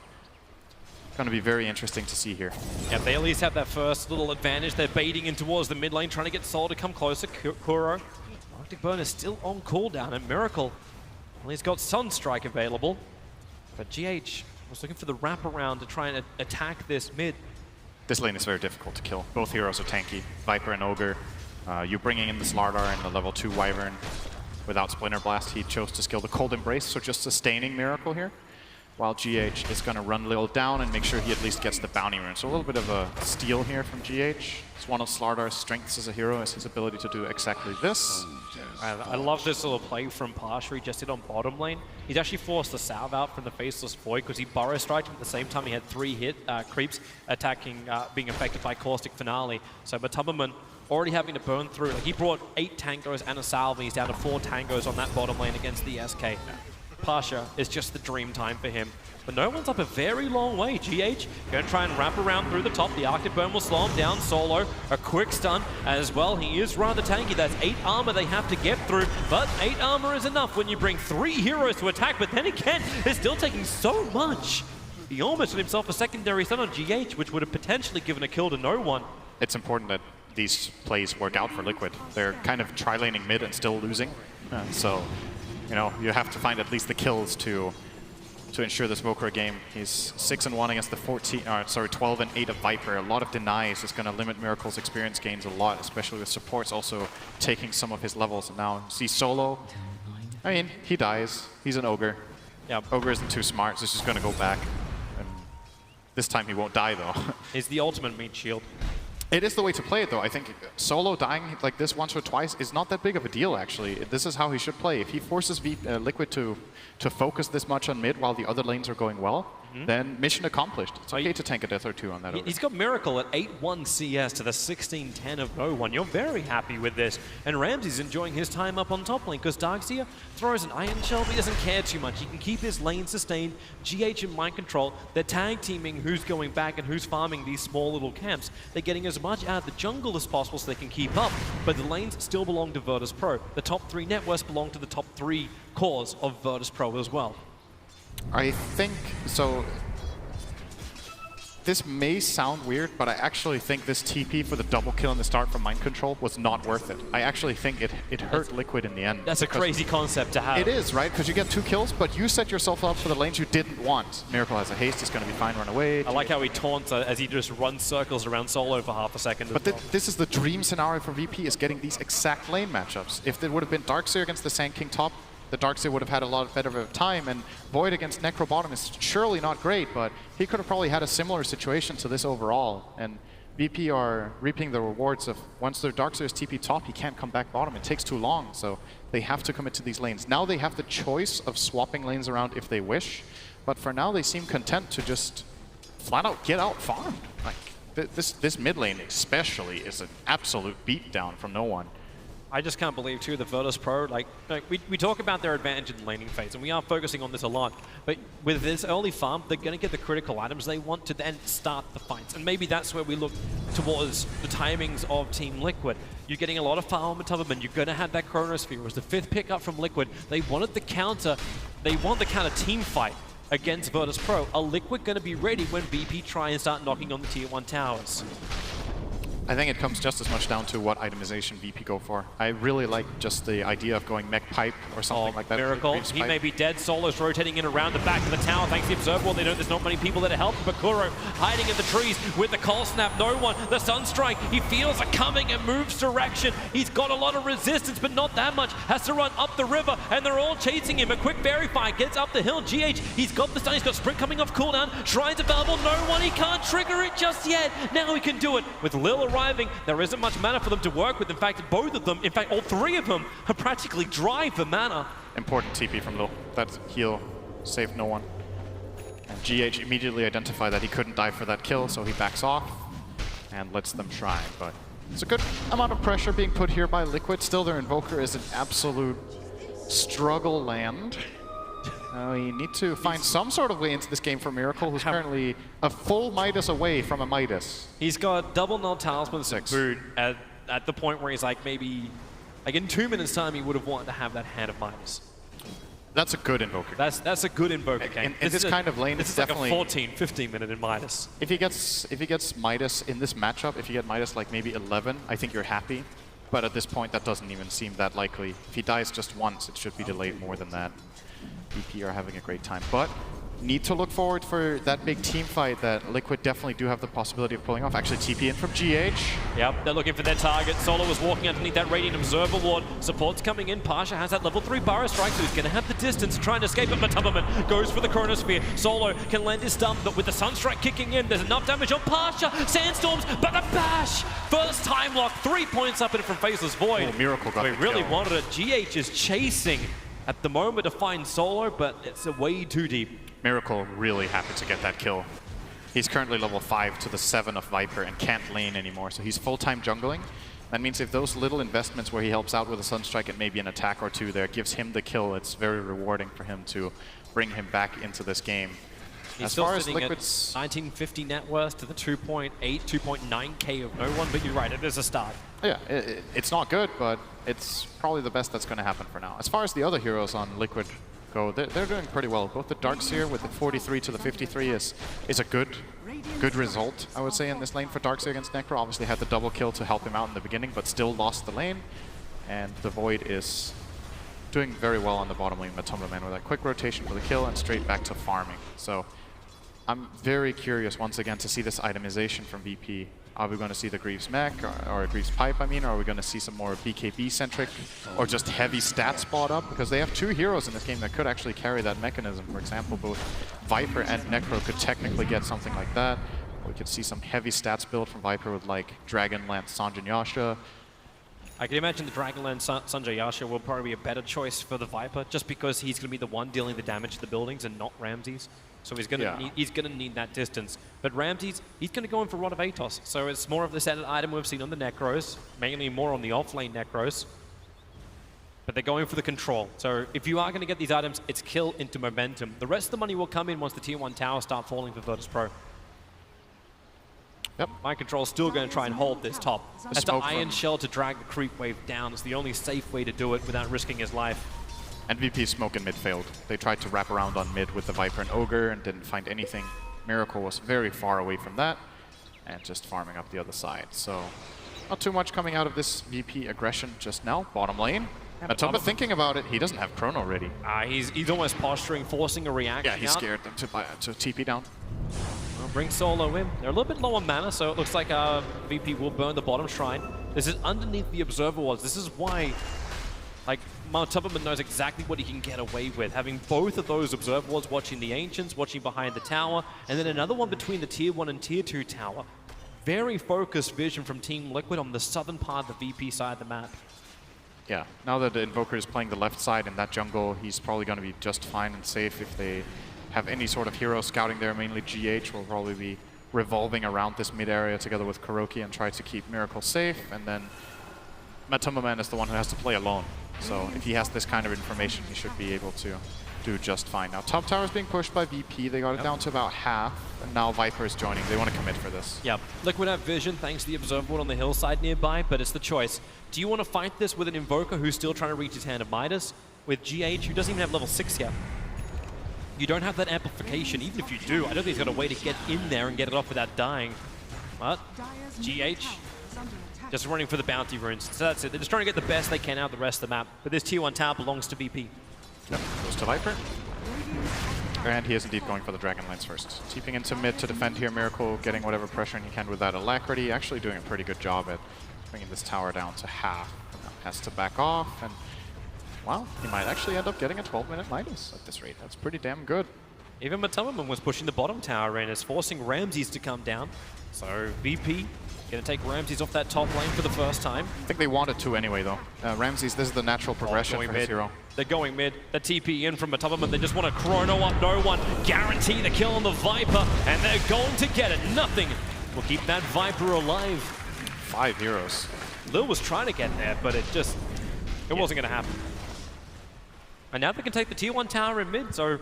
going to be very interesting to see here. Yeah, they at least have that first little advantage. They're baiting in towards the mid lane, trying to get Soul to come closer. Kuro, Arctic Burn is still on cooldown, and Miracle, well, he's got Sunstrike available. But GH was looking for the wraparound to try and attack this mid. This lane is very difficult to kill. Both heroes are tanky, Viper and Ogre. You bringing in the Slardar and the level 2 Wyvern without Splinter Blast. He chose to skill the Cold Embrace, so just sustaining Miracle here. While GH is going to run Lil down and make sure he at least gets the bounty rune. So a little bit of a steal here from GH. It's one of Slardar's strengths as a hero, is his ability to do exactly this. I love this little play from Pasha. He just did on bottom lane. He's actually forced the salve out from the Faceless Void because he burrow striked him at the same time. He had 3 creeps attacking, being affected by Caustic Finale. So Matumberman already having to burn through. Like, he brought 8 tangos and a salve, and he's down to 4 tangos on that bottom lane against the SK. Pasha is just the dream time for him. But no one's up a very long way. GH going to try and wrap around through the top. The Arctic Burn will slow him down. Solo, a quick stun as well. He is rather tanky. That's 8 armor they have to get through. But 8 armor is enough when you bring 3 heroes to attack. But then again, they're still taking so much. He almost had himself a secondary stun on GH, which would have potentially given a kill to no one. It's important that these plays work out for Liquid. They're kind of tri-laning mid and still losing. So, you know, you have to find at least the kills to ensure this Vokra game. He's 6-1 against the 12-8 of Viper. A lot of denies is going to limit Miracle's experience gains a lot, especially with supports also taking some of his levels. And now see Solo. I mean, he dies. He's an Ogre. Yeah. Ogre isn't too smart, so he's just going to go back. And this time he won't die, though. Is the ultimate meat shield. It is the way to play it, though. I think Solo dying like this once or twice is not that big of a deal, actually. This is how he should play. If he forces Liquid to focus this much on mid while the other lanes are going well, then mission accomplished. It's okay to tank a death or 2 on that. He's got Miracle at 8-1 CS to the 16-10 of no one. You're very happy with this. And Ramsey's enjoying his time up on top lane because Darkseer throws an Iron Shell, but he doesn't care too much. He can keep his lane sustained. GH and Mind Control, they're tag teaming who's going back and who's farming these small little camps. They're getting as much out of the jungle as possible so they can keep up, but the lanes still belong to Virtus Pro. The top 3 networks belong to the top 3 cores of Virtus Pro as well. I think, so this may sound weird, but I actually think this TP for the double kill in the start from Mind Control was not worth it. I actually think it hurt Liquid in the end. That's a crazy concept to have. It is, right? Because you get 2 kills, but you set yourself up for the lanes you didn't want. Miracle has a haste, he's going to be fine, run away. I like how he taunts as he just runs circles around Solo for half a second. But this is the dream scenario for VP, is getting these exact lane matchups. If there would have been Darkseer against the Sand King top, the Darkseer would have had a lot better of a time, and Void against Necro bottom is surely not great, but he could have probably had a similar situation to this overall. And VP are reaping the rewards of once their Darkseer is TP top, he can't come back bottom. It takes too long, so they have to commit to these lanes. Now they have the choice of swapping lanes around if they wish, but for now they seem content to just flat out get out farmed. Like this mid lane especially is an absolute beatdown from no one. I just can't believe, too, the Virtus Pro, like we talk about their advantage in the laning phase, and we are focusing on this a lot, but with this early farm, they're going to get the critical items they want to then start the fights, and maybe that's where we look towards the timings of Team Liquid. You're getting a lot of farm and Tubberman, you're going to have that Chronosphere. It was the 5th pickup from Liquid. They wanted the counter, they want the counter team fight against Virtus Pro. Are Liquid going to be ready when VP try and start knocking on the Tier 1 towers? I think it comes just as much down to what itemization VP go for. I really like just the idea of going mech pipe or something like that. Miracle. He may be dead. Solo's rotating in around the back of the tower thanks to the observer. They know there's not many people that are helping, but Kuro hiding in the trees with the cold snap. No one. The Sunstrike. He feels it coming and moves direction. He's got a lot of resistance, but not that much. Has to run up the river, and they're all chasing him. A quick verify gets up the hill. GH, he's got the stun. He's got Sprint coming off cooldown. Shrines available. No one. He can't trigger it just yet. Now he can do it. With Lil arriving, there isn't much mana for them to work with. In fact, both of them, in fact, all three of them are practically dry for mana. Important TP from Lil. That heal saved no one. And GH immediately identified that he couldn't die for that kill, so he backs off and lets them try. But it's a good amount of pressure being put here by Liquid. Still, their Invoker is an absolute struggle land. We need to find some sort of way into this game for Miracle, who's currently a full Midas away from a Midas. He's got double null talisman boot at the point where he's like maybe, like in 2 minutes time he would have wanted to have that hand of Midas. That's a good Invoker. That's a good Invoker game. In this kind of lane, this it's is like definitely a 14, 15 minute in Midas. If he gets Midas in this matchup, if you get Midas like maybe 11, I think you're happy. But at this point, that doesn't even seem that likely. If he dies just once, it should be delayed more than that. VP are having a great time, but need to look forward for that big team fight that Liquid definitely do have the possibility of pulling off. Actually, TP in from GH. Yep, they're looking for their target. Solo was walking underneath that Radiant Observer Ward. Support's coming in. Pasha has that level 3 Burrow Strike, so he's going to have the distance trying to escape it. Matumberman goes for the Chronosphere. Solo can land his stun, but with the Sunstrike kicking in, there's enough damage on Pasha. Sandstorms, but the bash! First time lock, 3 points up in from Faceless Void. Oh, Miracle got We the really kill. wanted it. GH is chasing at the moment to find Solo, but it's way too deep. Miracle really happy to get that kill. He's currently level 5 to the 7 of Viper and can't lane anymore, so he's full-time jungling. That means if those little investments where he helps out with a Sunstrike and maybe an attack or two there gives him the kill, it's very rewarding for him to bring him back into this game. He's As still far as sitting Liquid's... at 1950 net worth to the 2.8, 2.9k of no one, but you're right, it is a start. Yeah, it's not good, but it's probably the best that's going to happen for now. As far as the other heroes on Liquid go, they're doing pretty well. Both the Darkseer with the 43 to the 53 is a good result, I would say, in this lane for Darkseer against Necro. Obviously had the double kill to help him out in the beginning, but still lost the lane. And the Void is doing very well on the bottom lane, Matumberman, with a quick rotation for the kill and straight back to farming. So I'm very curious once again to see this itemization from VP. Are we going to see the Greaves mech, or Greaves pipe, I mean, or are we going to see some more BKB-centric, or just heavy stat spot up? Because they have 2 heroes in this game that could actually carry that mechanism. For example, both Viper and Necro could technically get something like that. We could see some heavy stats build from Viper with like Dragonlance Sanjay Yasha. I can imagine the Dragonlance Sanjay Yasha will probably be a better choice for the Viper, just because he's going to be the one dealing the damage to the buildings and not Ramses. So he's going to need that distance. But Ramses, he's going to go in for Rod of Atos. So it's more of the standard item we've seen on the Necros, mainly more on the offlane Necros. But they're going for the control. So if you are going to get these items, it's kill into momentum. The rest of the money will come in once the tier 1 towers start falling for Virtus Pro. Yep. Mind Control's still going to try and hold this top. That's the Iron Shell to drag the creep wave down. It's the only safe way to do it without risking his life. And VP's smoke in mid failed. They tried to wrap around on mid with the Viper and Ogre and didn't find anything. Miracle was very far away from that and just farming up the other side. So not too much coming out of this VP aggression just now. Bottom lane. Matumba thinking about it. He doesn't have Chrono ready. He's almost posturing, forcing a reaction. Yeah, he's out. scared to TP down. Well, bring Solo in. They're a little bit low on mana, so it looks like VP will burn the bottom shrine. This is underneath the Observer Wards. This is why, like, Matumba knows exactly what he can get away with. Having both of those Observer Wards watching the Ancients, watching behind the tower, and then another one between the Tier 1 and Tier 2 tower. Very focused vision from Team Liquid on the southern part of the VP side of the map. Yeah, now that the Invoker is playing the left side in that jungle, he's probably going to be just fine and safe. If they have any sort of hero scouting there, mainly GH will probably be revolving around this mid area together with Kuroki and try to keep Miracle safe. And then Matumberman is the one who has to play alone. So if he has this kind of information, he should be able to do just fine. Now top tower is being pushed by VP. They got it down to about half, and now Viper is joining. They want to commit for this. Yep. Liquid have vision thanks to the Observer Ward on the hillside nearby, but it's the choice. Do you want to fight this with an Invoker who's still trying to reach his hand of Midas, with GH who doesn't even have level 6 yet? You don't have that amplification. Even if you do, I don't think he's got a way to get in there and get it off without dying. But GH Just running for the bounty runes. So that's it. They're just trying to get the best they can out of the rest of the map. But this tier 1 tower belongs to VP. Yep, goes to Viper. And he is indeed going for the Dragon Lance first. Teeping into mid to defend here. Miracle getting whatever pressure he can with that alacrity. Actually doing a pretty good job at bringing this tower down to half. Now has to back off, and well, he might actually end up getting a 12-minute minus at this rate. That's pretty damn good. Even Matamaman was pushing the bottom tower and is forcing Ramses to come down. So VP going to take Ramses off that top lane for the first time. I think they wanted to anyway, though. Ramses, this is the natural progression for his hero. They're going mid. The TP in from Matamaman. They just want to chrono up no one. Guarantee the kill on the Viper, and they're going to get it. Nothing will keep that Viper alive. 5 heroes. Lil was trying to get there, but it wasn't going to happen. And now they can take the tier 1 tower in mid, so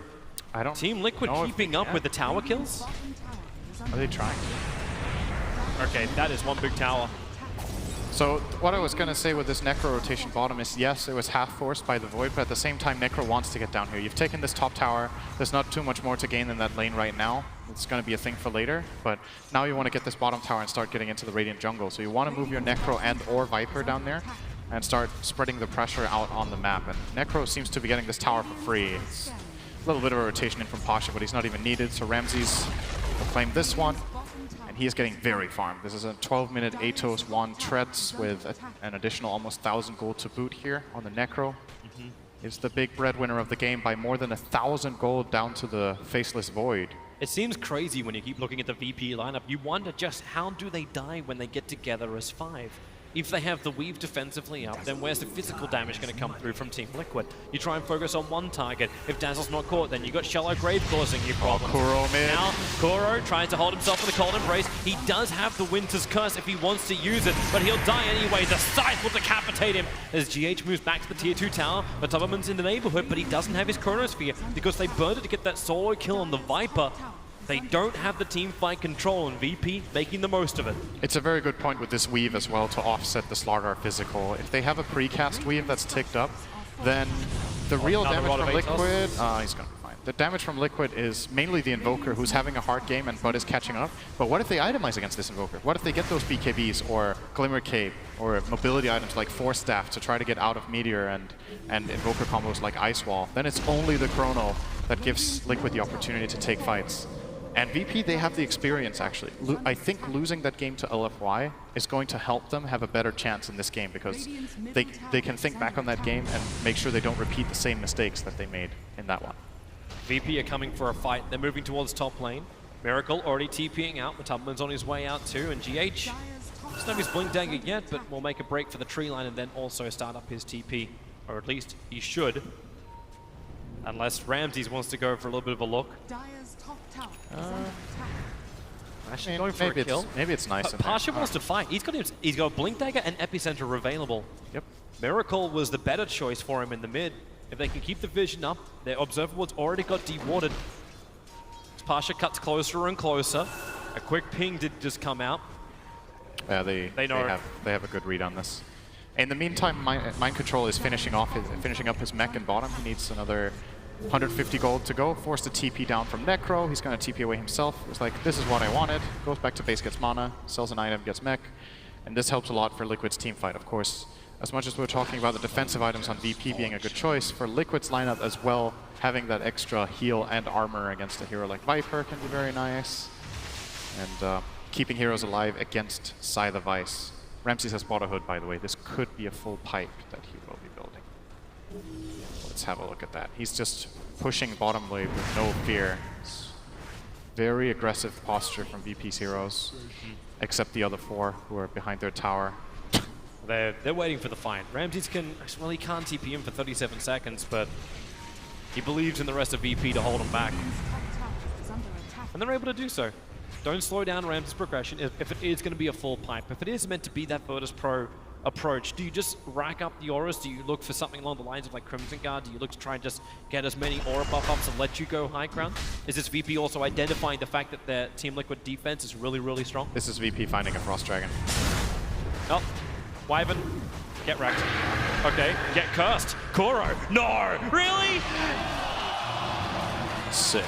Team Liquid keeping up with the tower kills. Are they trying? Okay, that is one big tower. So what I was going to say with this Necro rotation bottom is, yes, it was half forced by the Void, but at the same time, Necro wants to get down here. You've taken this top tower. There's not too much more to gain in that lane right now. It's going to be a thing for later, but now you want to get this bottom tower and start getting into the Radiant jungle. So you want to move your Necro and or Viper down there and start spreading the pressure out on the map. And Necro seems to be getting this tower for free. It's a little bit of a rotation in from Pasha, but he's not even needed. So Ramses will claim this one. And he is getting very farmed. This is a 12-minute Atos 1 treads with an additional almost 1,000 gold to boot here on the Necro. Is the big breadwinner of the game by more than 1,000 gold down to the Faceless Void. It seems crazy when you keep looking at the VP lineup. You wonder just how do they die when they get together as 5? If they have the weave defensively up, then where's the physical damage going to come through from Team Liquid? You try and focus on one target. If Dazzle's not caught, then you've got Shallow Grave causing you problems. Kuro mid. Now, Kuro trying to hold himself in the Cold Embrace. He does have the Winter's Curse if he wants to use it, but he'll die anyway. The Scythe will decapitate him as GH moves back to the tier 2 tower. But Tubberman's in the neighborhood, but he doesn't have his Chronosphere because they burned it to get that solo kill on the Viper. They don't have the team fight control, and VP making the most of it. It's a very good point with this weave as well to offset the Slargar physical. If they have a precast weave that's ticked up, then the real damage from Liquid, he's gonna be fine. The damage from Liquid is mainly the Invoker, who's having a hard game and Bud is catching up. But what if they itemize against this Invoker? What if they get those BKBs or Glimmer Cape or mobility items like Force Staff to try to get out of Meteor and Invoker combos like Ice Wall? Then it's only the Chrono that gives Liquid the opportunity to take fights. And VP, they have the experience, actually. I think losing that game to LFY is going to help them have a better chance in this game because they can think back on that game and make sure they don't repeat the same mistakes that they made in that one. VP are coming for a fight. They're moving towards top lane. Miracle already TPing out. The Tubman's on his way out too. And GH doesn't have his Blink Dagger yet, but will make a break for the tree line and then also start up his TP. Or at least he should. Unless Ramses wants to go for a little bit of a look. Actually going for a kill. Maybe it's nice. Pasha wants to fight. He's got Blink Dagger and Epicenter available. Yep. Miracle was the better choice for him in the mid. If they can keep the vision up, their Observer Ward's already got dewarded. As Pasha cuts closer and closer. A quick ping did just come out. Yeah, they have a good read on this. In the meantime, Mind Control is finishing up his mech in bottom. He needs another 150 gold to go. Force the TP down from Necro. He's going to TP away himself. It's like, this is what I wanted. Goes back to base, gets mana, sells an item, gets mech. And this helps a lot for Liquid's team fight, of course. As much as we're talking about the defensive items on VP being a good choice, for Liquid's lineup as well, having that extra heal and armor against a hero like Viper can be very nice. And keeping heroes alive against Scythe of Ice. Ramses has bought a hood, by the way. This could be a full pipe that he will be building. Let's have a look at that. He's just pushing bottom wave with no fear. It's very aggressive posture from VP's heroes, except the other 4 who are behind their tower. They're waiting for the fight. Ramses can, well, he can't TP him for 37 seconds, but he believes in the rest of VP to hold him back. And they're able to do so. Don't slow down Ramses' progression if it is going to be a full pipe. If it is meant to be that Virtus Pro approach, do you just rack up the auras? Do you look for something along the lines of like Crimson Guard? Do you look to try and just get as many aura buff ups and let you go high ground? Is this VP also identifying the fact that their Team Liquid defense is really, really strong? This is VP finding a Frost Dragon. Oh, Wyvern, get wrecked. Okay, get cursed. Kuro, no, really? Sick.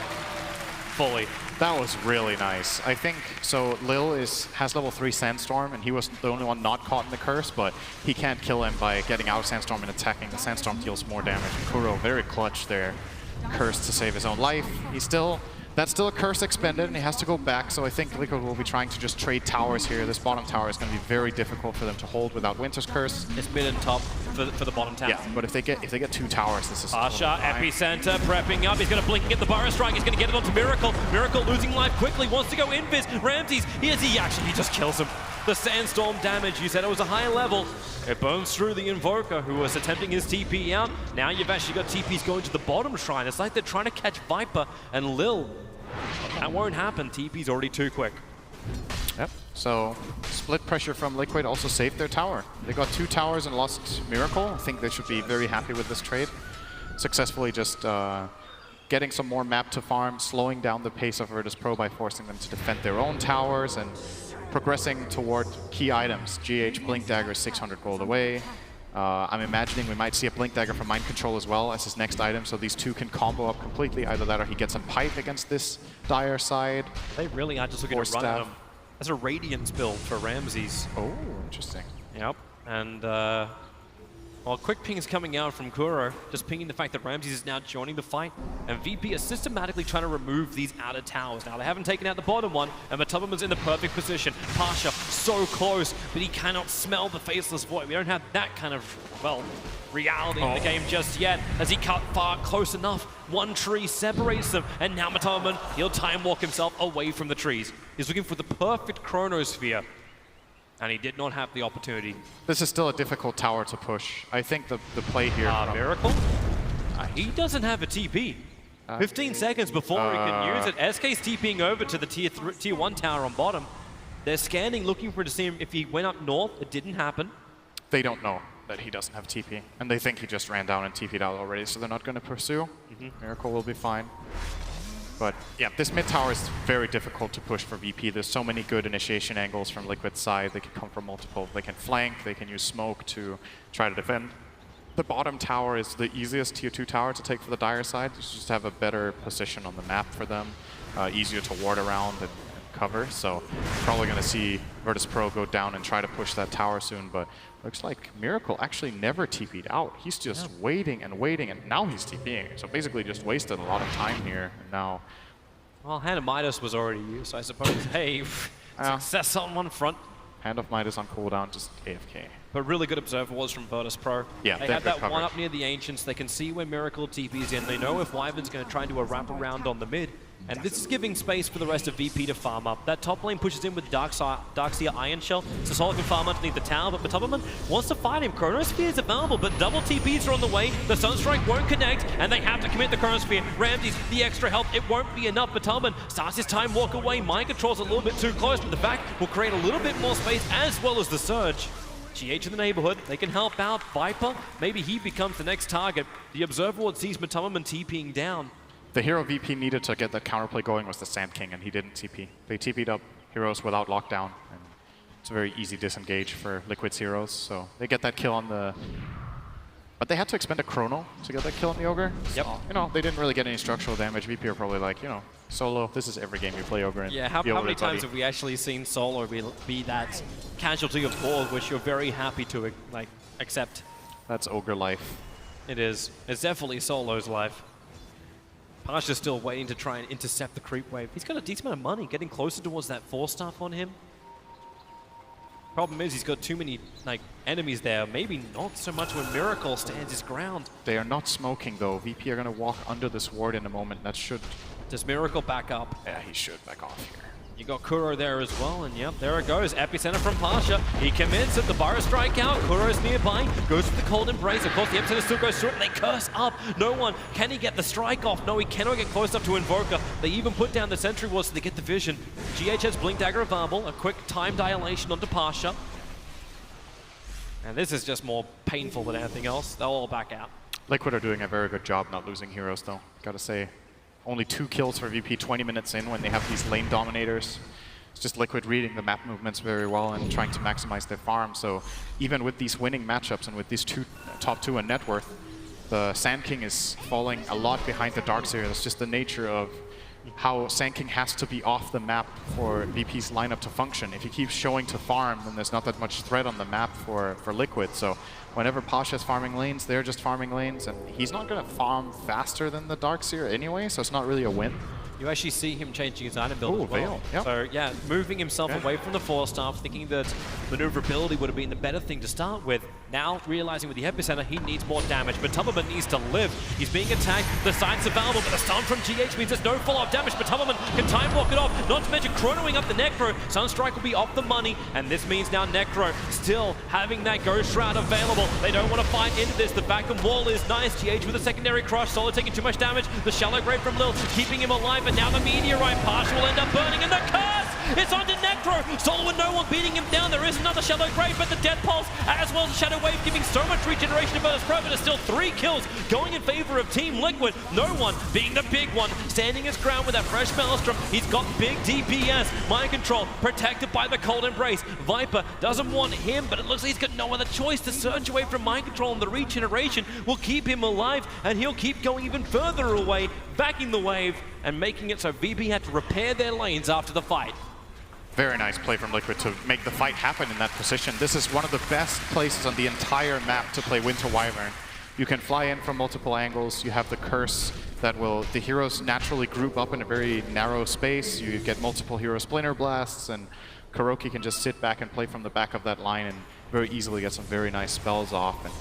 fully. That was really nice. I think, so Lil has level 3 Sandstorm, and he was the only one not caught in the curse, but he can't kill him by getting out of Sandstorm and attacking. The Sandstorm deals more damage. And Kuro, very clutch there. Curse to save his own life. That's still a curse expended, and he has to go back, so I think Liquid will be trying to just trade towers here. This bottom tower is going to be very difficult for them to hold without Winter's Curse. It's mid and top for the bottom tower. Yeah, but if they get 2 towers, this is Pasha, Epicenter, prepping up. He's going to blink and get the Burrow Strike. He's going to get it onto Miracle. Miracle losing life quickly, wants to go invis. Ramses, he just kills him. The Sandstorm damage, you said it was a high level. It burns through the Invoker, who was attempting his TP out. Now you've actually got TPs going to the bottom shrine. It's like they're trying to catch Viper and Lil. That won't happen. TP's already too quick. Yep. So split pressure from Liquid also saved their tower. They got 2 towers and lost Miracle. I think they should be very happy with this trade. Successfully just getting some more map to farm, slowing down the pace of Virtus.pro by forcing them to defend their own towers and progressing toward key items. GH Blink Dagger is 600 gold away. I'm imagining we might see a Blink Dagger from Mind Control as well as his next item, so these two can combo up completely. Either that or he gets a Pipe against this dire side. They really are just looking to run at him. That's a Radiance build for Ramses. Oh, interesting. Yep, and well, quick pings coming out from Kuro, just pinging the fact that Ramses is now joining the fight, and VP is systematically trying to remove these outer towers. Now, they haven't taken out the bottom one, and Matubman's in the perfect position. Pasha, so close, but he cannot smell the Faceless Void. We don't have that kind of, well, reality in the game just yet, as he cut far close enough. One tree separates them, and now Matubman, he'll time walk himself away from the trees. He's looking for the perfect Chronosphere, and he did not have the opportunity. This is still a difficult tower to push. I think the play here... Miracle? He doesn't have a TP. 15 seconds before he can use it. SK's TPing over to the tier 1 tower on bottom. They're scanning, looking for to see if he went up north. It didn't happen. They don't know that he doesn't have TP, and they think he just ran down and TP'd out already, so they're not going to pursue. Miracle will be fine. But yeah, this mid tower is very difficult to push for VP. There's so many good initiation angles from Liquid's side. They can come from multiple. They can flank, they can use smoke to try to defend. The bottom tower is the easiest tier 2 tower to take for the dire side. You just have a better position on the map for them, easier to ward around and cover. So probably going to see Virtus.pro go down and try to push that tower soon, but looks like Miracle actually never TP'd out. He's just waiting, and now he's TPing. So basically just wasted a lot of time here, and now... Well, Hand of Midas was already used, so I suppose, hey, success on one front. Hand of Midas on cooldown, just AFK. But really good observer was from Virtus.pro. Yeah, they had that one up near the Ancients. They can see when Miracle TP's in. They know if Wyvern's going to try and do a wraparound on the mid. And this is giving space for the rest of VP to farm up. That top lane pushes in with Darkseer Iron Shell, so Sol can farm underneath the tower, but Matubman wants to fight him. Chronosphere is available, but double TPs are on the way. The Sunstrike won't connect, and they have to commit the Chronosphere. Ramses, the extra help, it won't be enough. Matubman starts his time walk away. Mind Control's a little bit too close, but the back will create a little bit more space, as well as the Surge. GH in the neighborhood, they can help out. Viper, maybe he becomes the next target. The Observer Ward sees Matubman TPing down. The hero VP needed to get that counterplay going was the Sand King, and he didn't TP. They TP'd up heroes without lockdown, and it's a very easy disengage for Liquid's heroes, so they get that kill on the... But they had to expend a Chrono to get that kill on the Ogre. Yep. So, you know, they didn't really get any structural damage. VP are probably like, you know, solo, this is every game you play Ogre in. Yeah, how many times have we actually seen solo be that casualty of board, which you're very happy to like accept? That's Ogre life. It is. It's definitely solo's life. Pasha's still waiting to try and intercept the creep wave. He's got a decent amount of money, getting closer towards that 4-staff on him. Problem is, he's got too many enemies there. Maybe not so much when Miracle stands his ground. They are not smoking, though. VP are going to walk under this ward in a moment. That should... Does Miracle back up? Yeah, he should back off here. You got Kuro there as well, and yep, there it goes. Epicenter from Pasha. He commits at the Burrow Strike out. Kuro's nearby, goes for the Cold Embrace. Of course, the Epicenter still goes through it, and they curse up. No one. Can he get the strike off? No, he cannot get close enough to Invoker. They even put down the Sentry Ward so they get the vision. GH has Blink Dagger available, a quick time dilation onto Pasha. And this is just more painful than anything else. They'll all back out. Liquid are doing a very good job not losing heroes, though. Gotta say. Only 2 kills for VP 20 minutes in when they have these lane dominators. It's just Liquid reading the map movements very well and trying to maximize their farm. So even with these winning matchups and with these top 2 in net worth, the Sand King is falling a lot behind the Darkseer. That's just the nature of how Sand King has to be off the map for VP's lineup to function. If he keeps showing to farm, then there's not that much threat on the map for Liquid. So whenever Pasha's farming lanes, they're just farming lanes, and he's not going to farm faster than the Darkseer anyway, so it's not really a win. You actually see him changing his item build Ooh, as well. Veil, yep. So yeah, moving himself away from the 4-staff, thinking that maneuverability would have been the better thing to start with. Now realizing with the epicenter he needs more damage, but Tubberman needs to live. He's being attacked, the sight's available, but the stun from GH means there's no follow-up damage, but Tubberman can time walk it off, not to mention chronoing up the Necro. Sunstrike will be off the money, and this means now Necro still having that Ghost Shroud available. They don't want to fight into this, the back and wall is nice. GH with a secondary crush, Solo taking too much damage, the Shallow Grave from Lil keeping him alive, but now the Meteorite Pasha will end up burning, and the curse! It's onto Necro! Solo and no one beating him down. There is another Shallow Grave, but the Death Pulse, as well as the Shadow Wave, giving so much regeneration to Virtus Pro, but there's still 3 kills going in favor of Team Liquid. No one being the big one, standing his ground with that fresh Maelstrom. He's got big DPS. Mind Control, protected by the Cold Embrace. Viper doesn't want him, but it looks like he's got no other choice to surge away from Mind Control, and the regeneration will keep him alive, and he'll keep going even further away, backing the wave, and making it so VP had to repair their lanes after the fight. Very nice play from Liquid to make the fight happen in that position. This is one of the best places on the entire map to play Winter Wyvern. You can fly in from multiple angles. You have the curse that will, the heroes naturally group up in a very narrow space. You get multiple hero splinter blasts, and Kuroki can just sit back and play from the back of that line and very easily get some very nice spells off. And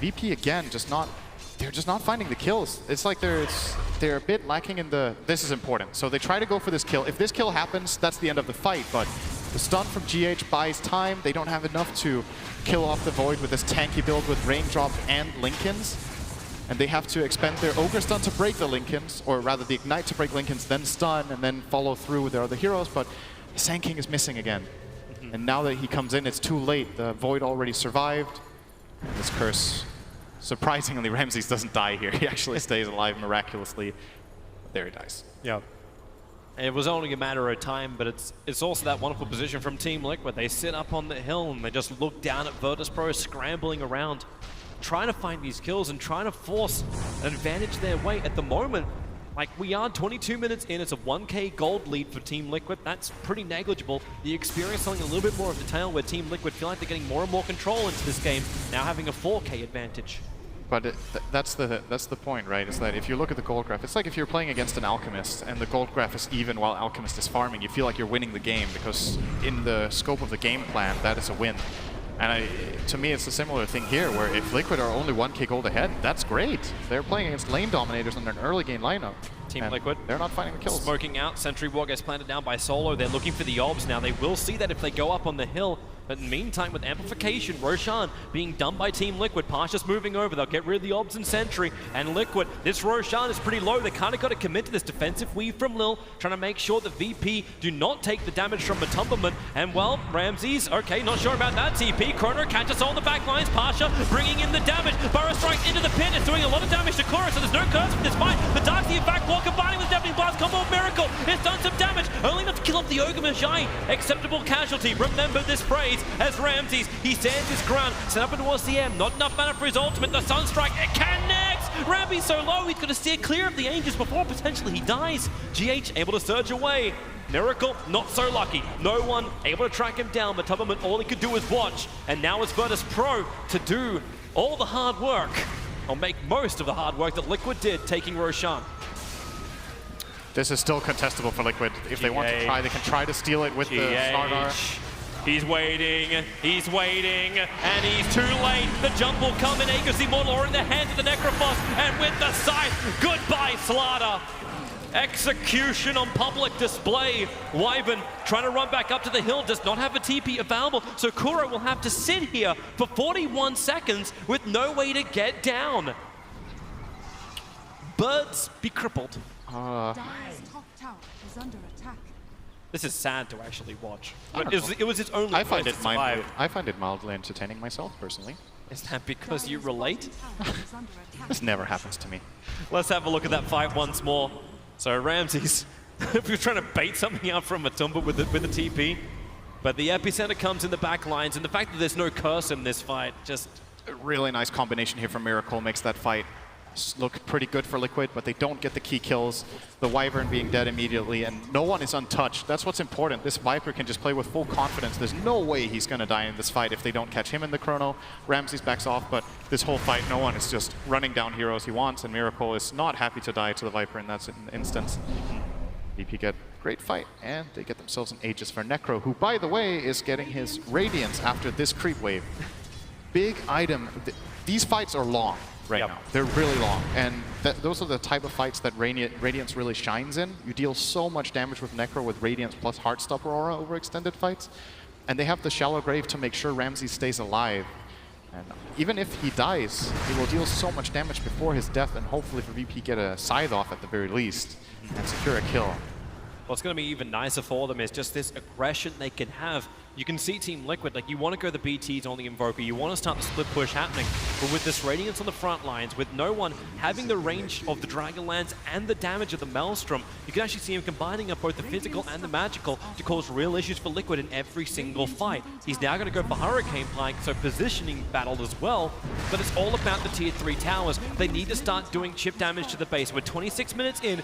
VP again, they're just not finding the kills. It's like they're a bit lacking in the, this is important. So they try to go for this kill. If this kill happens, that's the end of the fight, but the stun from GH buys time. They don't have enough to kill off the Void with this tanky build with Raindrop and Lincolns. And they have to expend their Ogre stun to break the Lincolns, or rather the Ignite to break Lincolns, then stun, and then follow through with their other heroes, but Sand King is missing again. And now that he comes in, it's too late. The Void already survived. And this curse, surprisingly, Ramses doesn't die here. He actually stays alive miraculously. There he dies. Yeah. It was only a matter of time, but it's also that wonderful position from Team Liquid. They sit up on the hill and they just look down at Virtus Pro scrambling around, trying to find these kills and trying to force an advantage their way. At the moment, like, we are 22 minutes in, it's a 1k gold lead for Team Liquid. That's pretty negligible. The experience telling a little bit more of the tale where Team Liquid feel like they're getting more and more control into this game, now having a 4k advantage. But that's the point, right? Is that if you look at the gold graph, it's like if you're playing against an Alchemist and the gold graph is even while Alchemist is farming, you feel like you're winning the game because in the scope of the game plan, that is a win. And to me, it's a similar thing here, where if Liquid are only 1k gold ahead, that's great. They're playing against lane dominators in an early game lineup. Team Liquid, they're not finding the kills. Smoking out, Sentry War gets planted down by Solo. They're looking for the obs now. They will see that if they go up on the hill. But in the meantime, with amplification, Roshan being done by Team Liquid. Pasha's moving over. They'll get rid of the obs and Sentry. And Liquid, this Roshan is pretty low. They kind of got to commit to this defensive weave from Lil, trying to make sure that VP do not take the damage from Matumberman. And, well, Ramses, okay, not sure about that TP. Chrono catches all the back lines. Pasha bringing in the damage. Burrow strike into the pit. It's doing a lot of damage to Kura, so there's no curse in this fight. The Darkseer back wall combining with Deafening Blast combo Miracle. It's done some damage. Only enough to kill off the Ogre Magi. Acceptable casualty. Remember this phrase as Ramses. He stands his ground. Set up towards the M. Not enough mana for his ultimate. The Sunstrike. It connects. Ramsey's so low, he's going to steer clear of the Angels before potentially he dies. GH able to surge away. Miracle, not so lucky. No one able to track him down, but Tubberman, all he could do was watch. And now it's Virtus Pro to do all the hard work, or make most of the hard work that Liquid did, taking Roshan. This is still contestable for Liquid. If they want to try, they can try to steal it with the Slardar. He's waiting, and he's too late. The jump will come in. Aegis Immortal are in the hands of the Necrophos, and with the scythe, goodbye Slaughter. Execution on public display. Wyvern trying to run back up to the hill, does not have a TP available, so Kuro will have to sit here for 41 seconds with no way to get down. Birds be crippled. Dire's top tower is under attack. This is sad to actually watch. But it was its only I find place to survive. I find it mildly entertaining myself, personally. Is that because you relate? This never happens to me. Let's have a look at that fight once more. So Ramses, if you're trying to bait something out from Matumba with the TP, but the epicenter comes in the back lines, and the fact that there's no curse in this fight, just... A really nice combination here from Miracle makes that fight look pretty good for Liquid, but they don't get the key kills. The Wyvern being dead immediately, and no one is untouched. That's what's important. This Viper can just play with full confidence. There's no way he's going to die in this fight if they don't catch him in the chrono. Ramses backs off, but this whole fight, no one is just running down heroes he wants, and Miracle is not happy to die to the Viper in that instance. VP get great fight, and they get themselves an Aegis for Necro, who, by the way, is getting his Radiance after this creep wave. Big item. These fights are long right now. They're really long, and those are the type of fights that Radiance really shines in. You deal so much damage with Necro with Radiance plus Heartstopper Aura over extended fights, and they have the Shallow Grave to make sure Ramses stays alive. And even if he dies, he will deal so much damage before his death, and hopefully for VP get a Scythe off at the very least and secure a kill. What's going to be even nicer for them is just this aggression they can have. You can see Team Liquid, like you want to go the BTs on the Invoker, you want to start the split push happening, but with this Radiance on the front lines, with no one having the range of the Dragonlance and the damage of the Maelstrom, you can actually see him combining up both the physical and the magical to cause real issues for Liquid in every single fight. He's now going to go for Hurricane Pike, so positioning battle as well, but it's all about the tier 3 towers. They need to start doing chip damage to the base. We're 26 minutes in,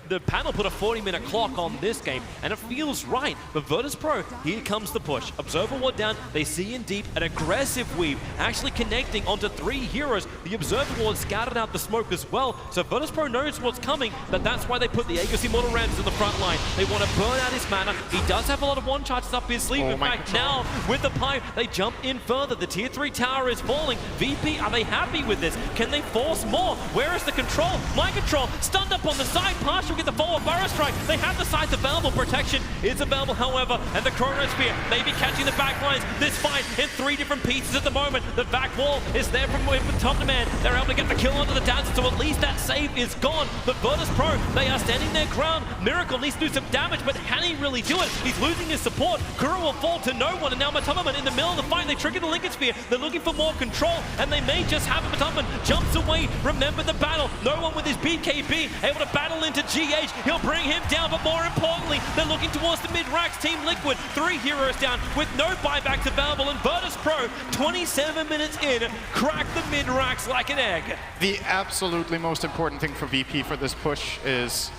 the panel put a 40-minute clock on this game, and it feels right, but Virtus.pro, here comes the push. Observer Ward down, they see in deep an aggressive weave, actually connecting onto 3 heroes. The Observer Ward scouted out the smoke as well, so Virtus.pro knows what's coming, but that's why they put the Aegis Immortal Rams in the front line. They want to burn out his mana. He does have a lot of one charges up his sleeve. In fact, now with the pipe, they jump in further. The tier 3 tower is falling. VP, are they happy with this? Can they force more? Where is the control? Mind control, stunned up on the side. Partial get the forward Burrow Strike. They have the sides available. Protection is available, however, and the Chronosphere may be catching the back lines. This fight in 3 different pieces at the moment. The back wall is there from top to man. They're able to get the kill onto the Dancer, so at least that save is gone. But Virtus.pro, they are standing their ground. Miracle needs to do some damage, but can he really do it? He's losing his support. Kuro will fall to no one, and now Matomaman in the middle of the fight. They trigger the Lincoln Sphere. They're looking for more control, and they may just have it. Matomaman jumps away. Remember the battle. No one with his BKB able to battle into GH. He'll bring him down, but more importantly, they're looking towards the mid-racks. Team Liquid, 3 heroes down with no buybacks available, and Virtus.pro, 27 minutes in, crack the mid-racks like an egg. The absolutely most important thing for VP for this push is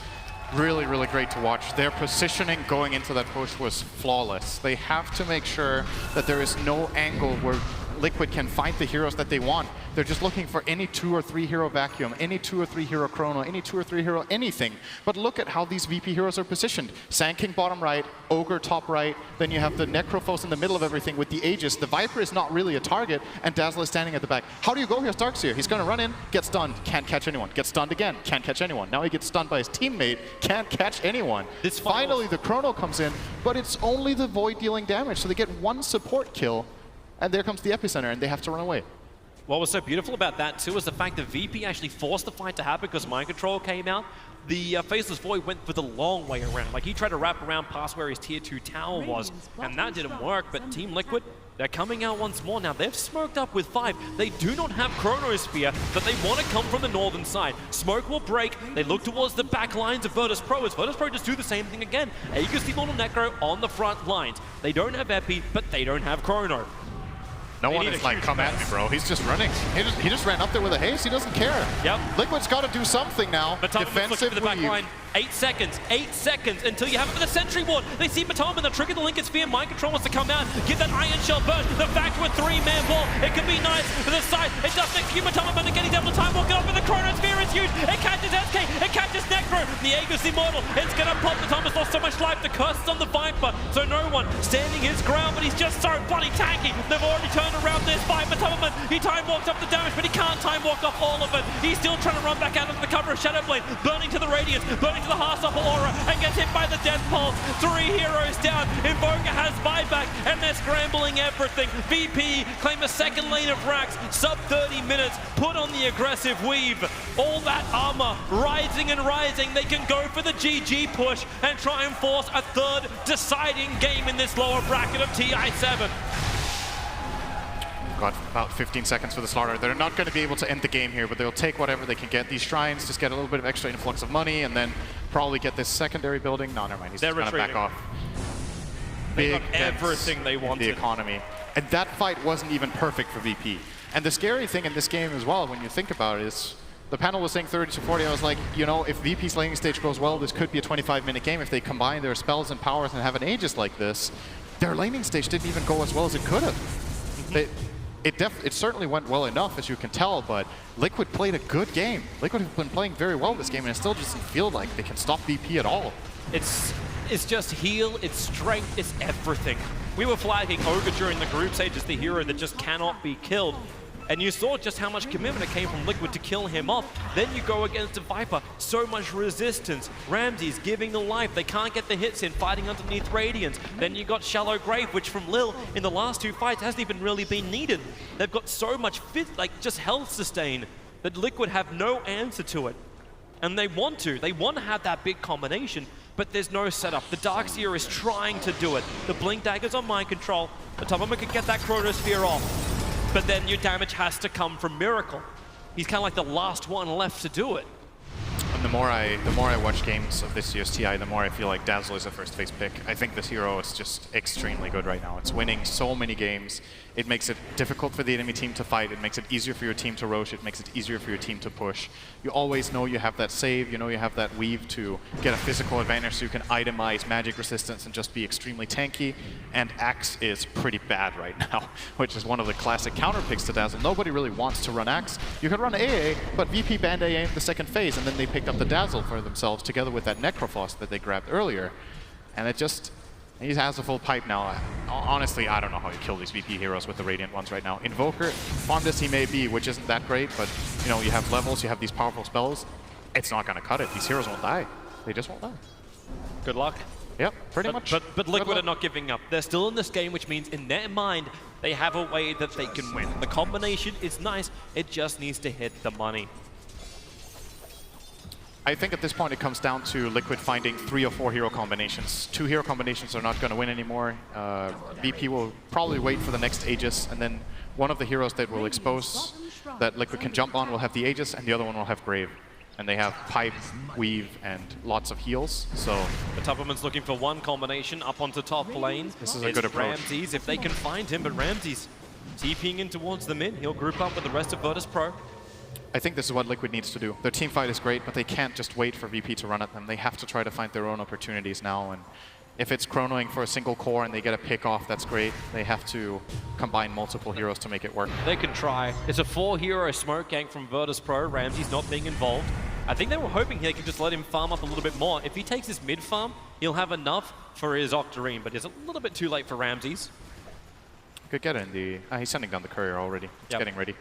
really, really great to watch. Their positioning going into that push was flawless. They have to make sure that there is no angle where Liquid can find the heroes that they want. They're just looking for any 2 or 3 hero vacuum, any 2 or 3 hero chrono, any 2 or 3 hero anything. But look at how these VP heroes are positioned. Sand King bottom right, Ogre top right, then you have the Necrophos in the middle of everything with the Aegis. The Viper is not really a target, and Dazzle is standing at the back. How do you go here, Starkseer? He's gonna run in, get stunned, can't catch anyone. Get stunned again, can't catch anyone. Now he gets stunned by his teammate, can't catch anyone. Finally the chrono comes in, but it's only the Void dealing damage, so they get 1 support kill, and there comes the epicenter, and they have to run away. What was so beautiful about that too is the fact that VP actually forced the fight to happen because Mind Control came out. The Faceless Void went for the long way around. Like he tried to wrap around past where his tier 2 tower was, and that didn't work. But Team Liquid, they're coming out once more now. They've smoked up with 5. They do not have Chronosphere, but they want to come from the northern side. Smoke will break. They look towards the back lines of Virtus.pro as Virtus.pro just do the same thing again. Aegis Immortal Necro on the front lines. They don't have Epi, but they don't have Chrono. No one is like, come at me, bro. He's just running. He just ran up there with a haste. He doesn't care. Yep. Liquid's got to do something now. Defensive for the back line. 8 seconds until you have it for the Sentry Ward. They see Matomaman, they'll trigger the Lincoln Sphere. Mind Control wants to come out, give that Iron Shell burst. The fact with 3-man ball, it could be nice for the side. It doesn't execute Matomaman again. He's able to time walk it up, and the Chronosphere is huge. It catches SK, it catches Necro. The Aegis Immortal, it's gonna pop. Matomaman's lost so much life. The curse is on the Viper, so no one standing his ground, but he's just so bloody tanky. They've already turned around this fight. Matomaman, he time walks up the damage, but he can't time walk off all of it. He's still trying to run back out of the cover of Shadowblade, burning to the Radiance, burning to the Heartstopper Aura, and gets hit by the Death Pulse. 3 heroes down. Invoker has buyback, and they're scrambling everything. VP claim a second lane of racks, sub 30 minutes, put on the aggressive weave. All that armor rising and rising. They can go for the GG push and try and force a 3rd deciding game in this lower bracket of TI7. Got about 15 seconds for the slaughter. They're not going to be able to end the game here, but they'll take whatever they can get. These shrines just get a little bit of extra influx of money, and then probably get this secondary building. No, never mind. He's just going to back off. They got everything they wanted. The economy. And that fight wasn't even perfect for VP. And the scary thing in this game as well, when you think about it, is the panel was saying 30 to 40. I was like, you know, if VP's laning stage goes well, this could be a 25-minute game. If they combine their spells and powers and have an Aegis like this, their laning stage didn't even go as well as it could have. It certainly went well enough, as you can tell, but Liquid played a good game. Liquid have been playing very well this game, and it still doesn't feel like they can stop VP at all. It's just heal, it's strength, it's everything. We were flagging Ogre during the group stage as the hero that just cannot be killed. And you saw just how much commitment it came from Liquid to kill him off. Then you go against a Viper, so much resistance. Ramsey's giving the life, they can't get the hits in, fighting underneath Radiance. Then you got Shallow Grave, which from Lil in the last 2 fights hasn't even really been needed. They've got so much just health sustain that Liquid have no answer to it. And they want to have that big combination, but there's no setup. The Darkseer is trying to do it. The Blink Dagger's on mind control. The top of them can get that Chronosphere off. But then your damage has to come from Miracle. He's kind of like the last one left to do it. And the more I watch games of this year's TI, the more I feel like Dazzle is a first phase pick. I think this hero is just extremely good right now. It's winning so many games. It makes it difficult for the enemy team to fight. It makes it easier for your team to rosh. It makes it easier for your team to push. You always know you have that save. You know you have that weave to get a physical advantage so you can itemize magic resistance and just be extremely tanky. And Axe is pretty bad right now, which is one of the classic counter picks to Dazzle. Nobody really wants to run Axe. You could run AA, but VP banned AA in the second phase, and then they picked up the Dazzle for themselves together with that Necrophos that they grabbed earlier. And it just... He has a full pipe now. Honestly, I don't know how you kill these VP heroes with the Radiant ones right now. Invoker, farmed as he may be, which isn't that great, but you know, you have levels, you have these powerful spells. It's not going to cut it. These heroes won't die. They just won't die. Good luck. Yep, pretty much. But Liquid are not giving up. They're still in this game, which means in their mind, they have a way that they can win. The combination is nice. It just needs to hit the money. I think at this point it comes down to Liquid finding 3 or 4 hero combinations. 2 hero combinations are not going to win anymore. VP will probably wait for the next Aegis, and then one of the heroes that will expose that Liquid can jump on will have the Aegis, and the other one will have Grave. And they have Pipe, Weave, and lots of heals, so... The Tupperman's looking for one combination up onto top lane. This is a good approach. Ramses, if they can find him, but Ramses TPing in towards the mid. He'll group up with the rest of Virtus Pro. I think this is what Liquid needs to do. Their team fight is great, but they can't just wait for VP to run at them. They have to try to find their own opportunities now, and if it's chronoing for a single core and they get a pick off, that's great. They have to combine multiple heroes to make it work. They can try. It's a 4-hero smoke gang from Virtus Pro. Ramses not being involved. I think they were hoping they could just let him farm up a little bit more. If he takes his mid farm, he'll have enough for his Octarine, but it's a little bit too late for Ramses. Could get in the... he's sending down the courier already. It's getting ready.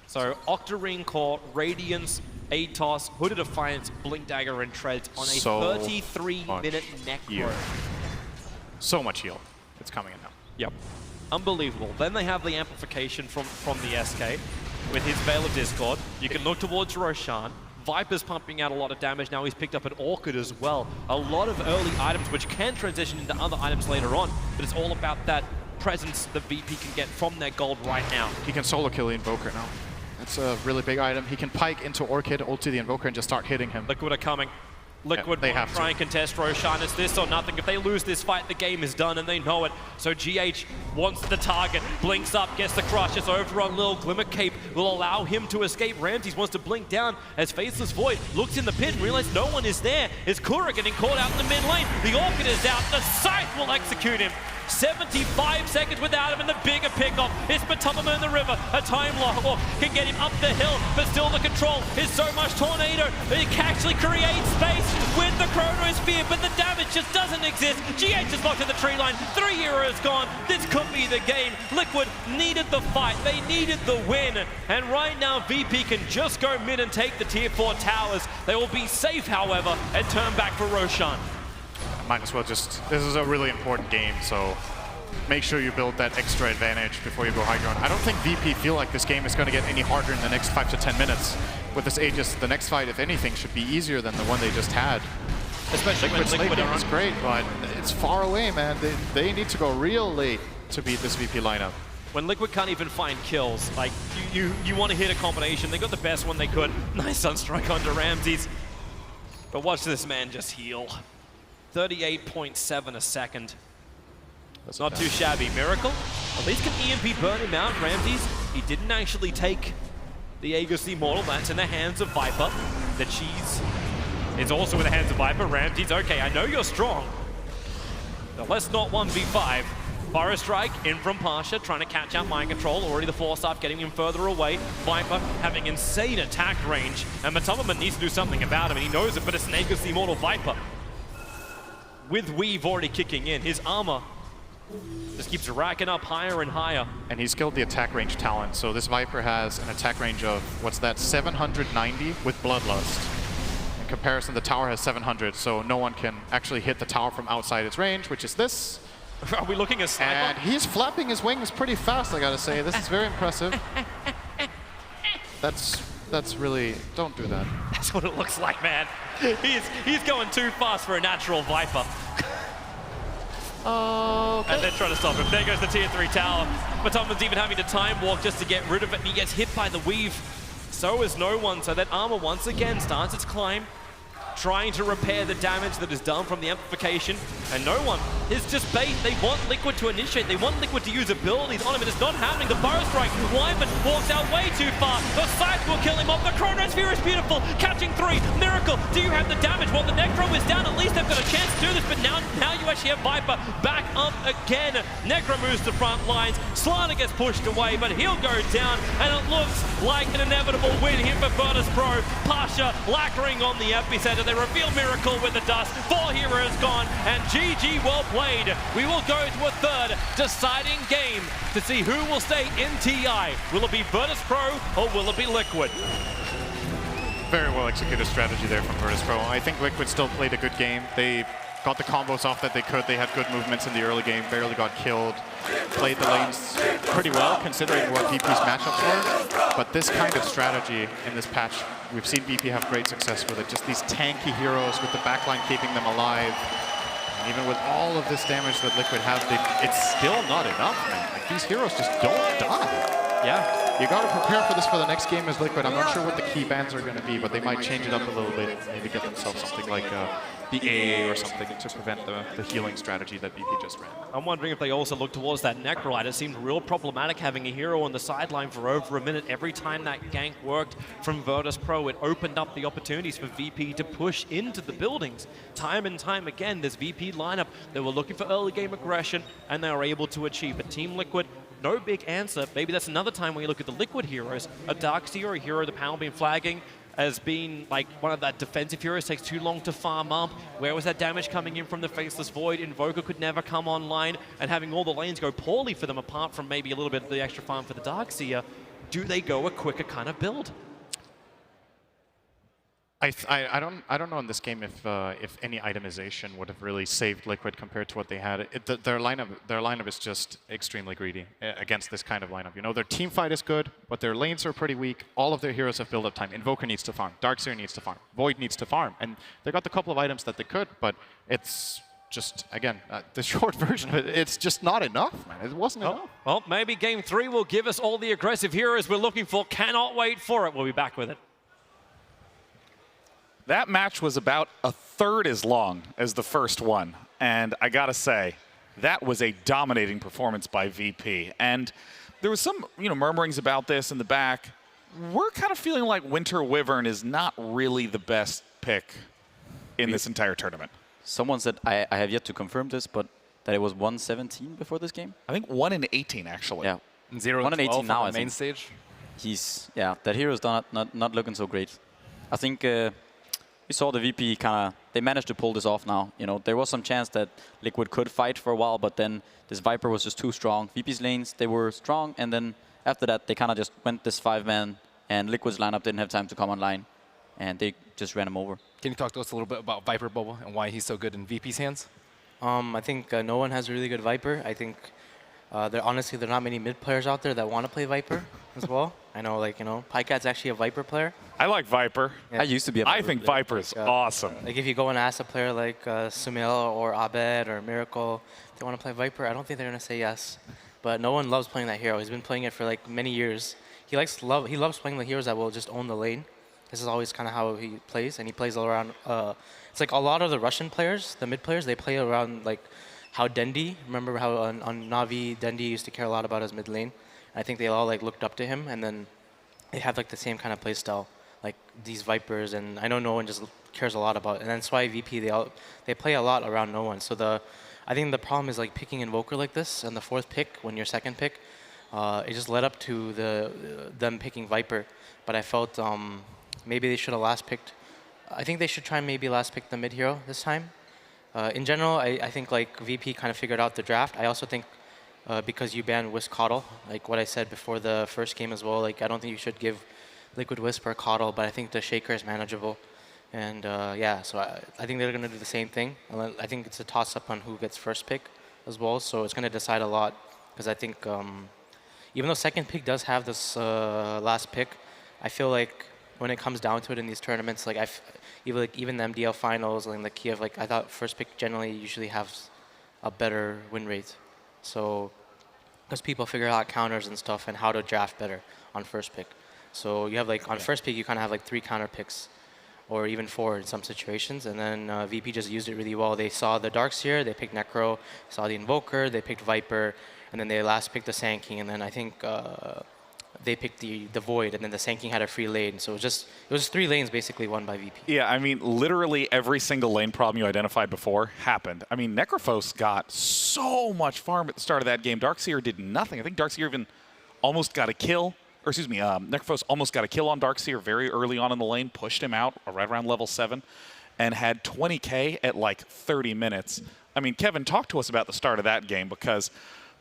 So Octarine Core, Radiance, Atos, Hooded Defiance, Blink Dagger, and Treads on a 33-minute Necro. So much heal. It's coming in now. Yep. Unbelievable. Then they have the amplification from the SK with his Veil of Discord. You can look towards Roshan. Viper's pumping out a lot of damage now. He's picked up an Orchid as well. A lot of early items which can transition into other items later on, but it's all about that presence the VP can get from their gold right now. He can solo kill the Invoker now. That's a really big item. He can pike into Orchid, ulti the Invoker, and just start hitting him. Liquid are coming. Liquid they want to try and contest Roshan. It's this or nothing. If they lose this fight, the game is done, and they know it. So GH wants the target. Blinks up, gets the crush. It's over on Lil. Glimmer Cape will allow him to escape. Ramses wants to blink down as Faceless Void looks in the pit and realizes no one is there. Is Kura getting caught out in the mid lane? The Orchid is out. The Scythe will execute him. 75 seconds without him, and the bigger pickoff is Matubama in the river. A time lock can get him up the hill, but still the control is so much Tornado. It can actually create space with the Chronosphere, but the damage just doesn't exist. GH is locked in the tree line. 3 heroes gone. This could be the game. Liquid needed the fight. They needed the win. And right now, VP can just go mid and take the tier 4 towers. They will be safe, however, and turn back for Roshan. Might as well just... This is a really important game, so make sure you build that extra advantage before you go high ground. I don't think VP feel like this game is going to get any harder in the next 5 to 10 minutes. With this Aegis, the next fight, if anything, should be easier than the one they just had. Especially when Liquid is great, but it's far away, man. They need to go real late to beat this VP lineup. When Liquid can't even find kills, like, you want to hit a combination. They got the best one they could. Nice Sunstrike onto Ramses. But watch this man just heal. 38.7 a second. That's not too shabby. Miracle, at least can EMP burn him out. Ramses, he didn't actually take The Aegis Immortal, that's in the hands of Viper. The cheese is also in the hands of Viper. Ramsey's okay, I know you're strong. But let's not 1v5. Burrow Strike in from Pasha, trying to catch out Mind Control. Already the force up, getting him further away. Viper having insane attack range. And Matomaman needs to do something about him, and he knows it, but it's an Aegis Immortal Viper. With Weave already kicking in, his armor just keeps racking up higher and higher. And he skilled the attack range talent, so this Viper has an attack range of, what's that, 790 with Bloodlust. In comparison, the tower has 700, so no one can actually hit the tower from outside its range, which is this. Are we looking at Sniper? And he's flapping his wings pretty fast, I gotta say. This is very impressive. That's really, don't do that. That's what it looks like, man. He's going too fast for a natural Viper. Okay. And they're trying to stop him. There goes the tier 3 tower. Matomaman's even having to time walk just to get rid of it, and he gets hit by the weave. So is no one, so that armor once again starts its climb, trying to repair the damage that is done from the amplification, and no one is just bait. They want Liquid to initiate, they want Liquid to use abilities on him, and it's not happening. The Burrow Strike, Wyman walks out way too far. The Scythe will kill him off. The Chronosphere is beautiful, catching 3. Miracle, do you have the damage? Well, the Necro is down. At least they've got a chance to do this, but now you actually have Viper back up again. Necro moves to front lines. Slana gets pushed away, but he'll go down, and it looks like an inevitable win here for Virtus Pro. Pasha lacquering on the epicenter. They reveal Miracle with the dust. 4 heroes gone, and GG well played. We will go to a third deciding game to see who will stay in TI. Will it be Virtus Pro or will it be Liquid? Very well executed strategy there from Virtus Pro. I think Liquid still played a good game. They got the combos off that they could. They had good movements in the early game, barely got killed. Played the lanes pretty well considering what VP's matchups were. But this kind of strategy in this patch, we've seen VP have great success with it. Just these tanky heroes with the backline keeping them alive. And even with all of this damage that Liquid have, it's still not enough, man. Like, these heroes just don't die. Yeah. You got to prepare for this for the next game as Liquid. I'm not sure what the key bans are going to be, but they might change it up a little bit. Maybe get themselves something like the AA or something to prevent the healing strategy that VP just ran. I'm wondering if they also look towards that Necrolite. It seemed real problematic having a hero on the sideline for over a minute. Every time that gank worked from Virtus Pro, it opened up the opportunities for VP to push into the buildings. Time and time again, this VP lineup, they were looking for early game aggression, and they were able to achieve it. Team Liquid, no big answer. Maybe that's another time when you look at the Liquid heroes. A Darkseer, a hero the panel been flagging as being like one of that defensive heroes, takes too long to farm up. Where was that damage coming in from the Faceless Void? Invoker could never come online, and having all the lanes go poorly for them, apart from maybe a little bit of the extra farm for the Darkseer. Do they go a quicker kind of build? I don't know in this game if any itemization would have really saved Liquid compared to what they had. Their lineup is just extremely greedy against this kind of lineup. You know, their team fight is good, but their lanes are pretty weak. All of their heroes have build up time. Invoker needs to farm, Darkseer needs to farm, Void needs to farm, and they got the couple of items that they could, but it's just, again, the short version of it, it's just not enough, man. It wasn't enough. Well, maybe Game 3 will give us all the aggressive heroes we're looking for. Cannot wait for it. We'll be back with it. That match was about a third as long as the first one. And I gotta say, that was a dominating performance by VP. And there was some, murmurings about this in the back. We're kind of feeling like Winter Wyvern is not really the best pick in this entire tournament. Someone said, I have yet to confirm this, but that it was 117 before this game? I think 1 in 18, actually. Yeah. 0 and 18 now, on I the main think. stage. That hero's not looking so great. I think we saw the VP they managed to pull this off now. There was some chance that Liquid could fight for a while, but then this Viper was just too strong. VP's lanes, they were strong, and then after that, they kind of just went this 5-man, and Liquid's lineup didn't have time to come online, and they just ran him over. Can you talk to us a little bit about Viper Bubble and why he's so good in VP's hands? I think no one has a really good Viper. I think there are not many mid players out there that want to play Viper as well. I know, Pycat's actually a Viper player. I like Viper. Yeah. I used to be a Viper I think player. Viper's awesome. Like, if you go and ask a player like Sumil or Abed or Miracle if they want to play Viper, I don't think they're going to say yes. But no one loves playing that hero. He's been playing it for many years. He loves playing the heroes that will just own the lane. This is always kind of how he plays, and he plays around. It's like a lot of the Russian players, the mid players, they play around how Dendi. Remember how on Na'Vi, Dendi used to care a lot about his mid lane. I think they all looked up to him, and then they have like the same kind of play style, like these Vipers, and I know no one just cares a lot about it. And that's why VP, they play a lot around no one. So I think the problem is like picking Invoker like this and the 4th pick when your 2nd pick, it just led up to them picking Viper. But I felt maybe they should have last picked. I think they should try and maybe last pick the mid hero this time. In general, I think like VP kind of figured out the draft. I also think because you banned Wisp Coddle, like what I said before the first game as well, like I don't think you should give Liquid Wisp or Coddle, but I think the Shaker is manageable. And yeah, so I think they're going to do the same thing. I think it's a toss-up on who gets first pick as well, so it's going to decide a lot. Because I think even though 2nd pick does have this last pick, I feel like when it comes down to it in these tournaments, like even the MDL finals and the Kiev, like I thought first pick generally usually has a better win rate. So because people figure out counters and stuff and how to draft better on first pick. So you have like on first pick you kind of have like 3 counter picks, or even 4 in some situations, and then VP just used it really well. They saw the Darkseer, they picked Necro, saw the Invoker, they picked Viper, and then they last picked the Sand King, and then I think they picked the Void, and then the Sand King had a free lane. So it was 3 lanes basically won by VP. Yeah, I mean, literally every single lane problem you identified before happened. I mean, Necrophos got so much farm at the start of that game. Darkseer did nothing. I think Darkseer even almost got a kill. Or excuse me, Necrophos almost got a kill on Darkseer very early on in the lane, pushed him out right around level 7, and had 20k at like 30 minutes. I mean, Kevin, talk to us about the start of that game, because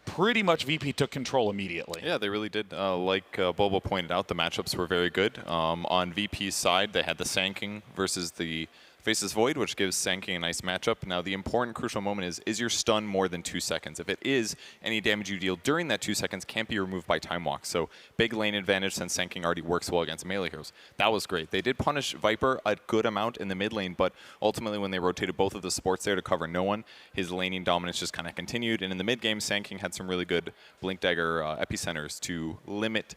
pretty much VP took control immediately. Yeah, they really did. Like Bobo pointed out, the matchups were very good. On VP's side, they had the Sand King versus the Faceless Void, which gives Sand King a nice matchup. Now, the important crucial moment is your stun more than 2 seconds? If it is, any damage you deal during that 2 seconds can't be removed by Time Walk. So big lane advantage since Sand King already works well against melee heroes. That was great. They did punish Viper a good amount in the mid lane, but ultimately when they rotated both of the supports there to cover no one, his laning dominance just kind of continued. And in the mid game, Sand King had some really good Blink Dagger epicenters to limit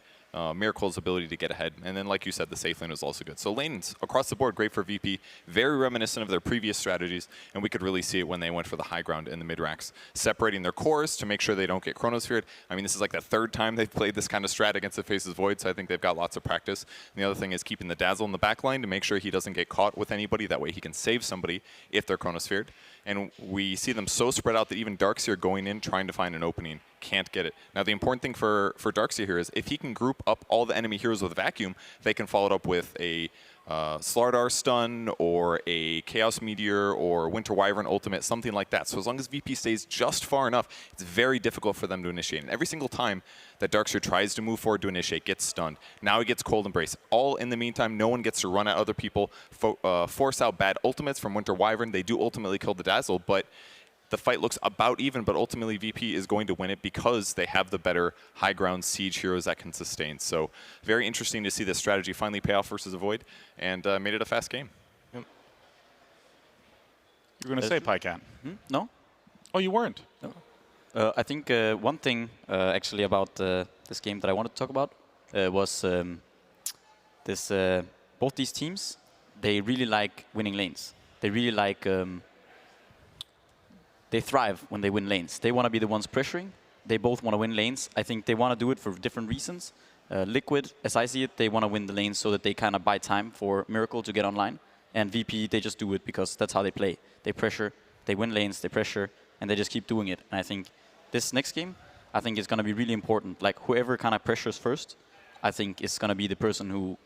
Miracle's ability to get ahead. And then, like you said, the safe lane was also good. So lanes across the board, great for VP. Very reminiscent of their previous strategies, and we could really see it when they went for the high ground in the mid-racks, separating their cores to make sure they don't get Chronosphered. I mean, this is like the 3rd time they've played this kind of strat against the Faceless Void, so I think they've got lots of practice. And the other thing is keeping the Dazzle in the back line to make sure he doesn't get caught with anybody. That way he can save somebody if they're Chronosphered. And we see them so spread out that even Darkseer going in, trying to find an opening, can't get it. Now, the important thing for Darkseer here is if he can group up all the enemy heroes with Vacuum, they can follow it up with a Slardar stun or a Chaos Meteor or Winter Wyvern ultimate, something like that. So as long as VP stays just far enough, it's very difficult for them to initiate. And every single time that Darkseer tries to move forward to initiate, gets stunned. Now he gets Cold Embrace. All in the meantime, no one gets to run at other people, force out bad ultimates from Winter Wyvern. They do ultimately kill the Dazzle, but the fight looks about even, but ultimately VP is going to win it because they have the better high ground siege heroes that can sustain. So very interesting to see this strategy finally pay off versus Avoid, and made it a fast game. Yep. You were going to say PyCat? No. Oh, you weren't? No. I think one thing actually about this game that I wanted to talk about was both these teams, they really like winning lanes. They really like they thrive when they win lanes. They want to be the ones pressuring. They both want to win lanes. I think they want to do it for different reasons. Liquid, as I see it, they want to win the lanes so that they kind of buy time for Miracle to get online. And VP, they just do it because that's how they play. They pressure, they win lanes, they pressure, and they just keep doing it. And I think this next game, I think is going to be really important. Like whoever kind of pressures first, I think is going to be the person who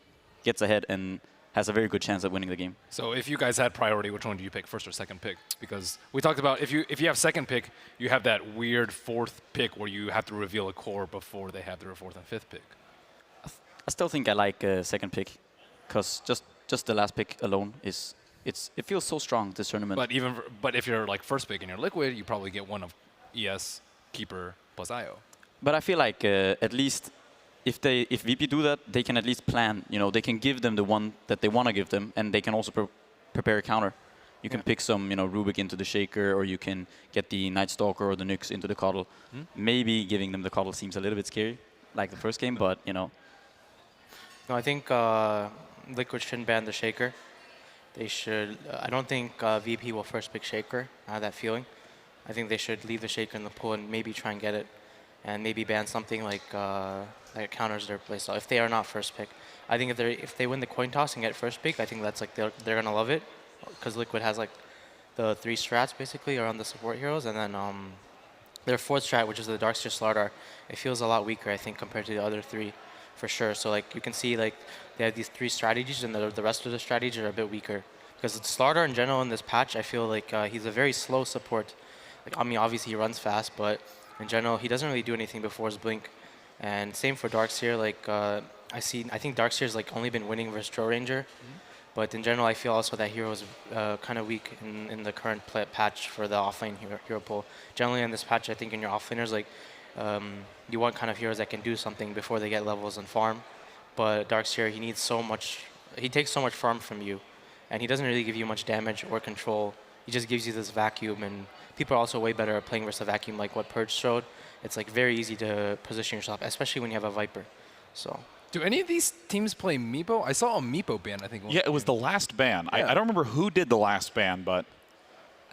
gets ahead and has a very good chance at winning the game. So if you guys had priority, which one do you pick, 1st or 2nd pick? Because we talked about if you have 2nd pick, you have that weird 4th pick where you have to reveal a core before they have their 4th and 5th pick. I still think I like 2nd pick, because just the last pick alone it feels so strong this tournament. But if you're like 1st pick and you're Liquid, you probably get one of ES, Keeper plus IO. But I feel like at least if VP do that, they can at least plan. You know, they can give them the one that they want to give them, and they can also prepare a counter. You can pick some, Rubik into the Shaker, or you can get the Night Stalker or the Nyx into the Coddle. Maybe giving them the Coddle seems a little bit scary, like the first game, but No, I think Liquid shouldn't ban the Shaker. They should. I don't think VP will 1st pick Shaker. I have that feeling. I think they should leave the Shaker in the pool and maybe try and get it. and maybe ban something like that counters their playstyle if they are not first pick. I think if they win the coin toss and get first pick, I think that's like they're gonna love it, because Liquid has like the 3 strats basically around the support heroes, and then their 4th strat, which is the Darkseer Slardar, it feels a lot weaker, I think, compared to the other 3, for sure. So like you can see like they have these 3 strategies, and the rest of the strategies are a bit weaker. Because Slardar in general in this patch, I feel like he's a very slow support. Like, I mean, obviously he runs fast, but in general he doesn't really do anything before his blink. And same for Darkseer. Like I think Darkseer's like only been winning versus Tro Ranger. But in general, I feel also that hero is kind of weak in the current patch for the offlane hero pool. Generally in this patch, I think in your offlaners, like you want kind of heroes that can do something before they get levels and farm. But Darkseer, he needs so much. He takes so much farm from you, and he doesn't really give you much damage or control. He just gives you this vacuum, and people are also way better at playing versus a vacuum, like what Purge showed. It's like very easy to position yourself, especially when you have a Viper. So. Do any of these teams play Meepo? I saw a Meepo ban, I think. Yeah, it was the last ban. Yeah. I don't remember who did the last ban, but...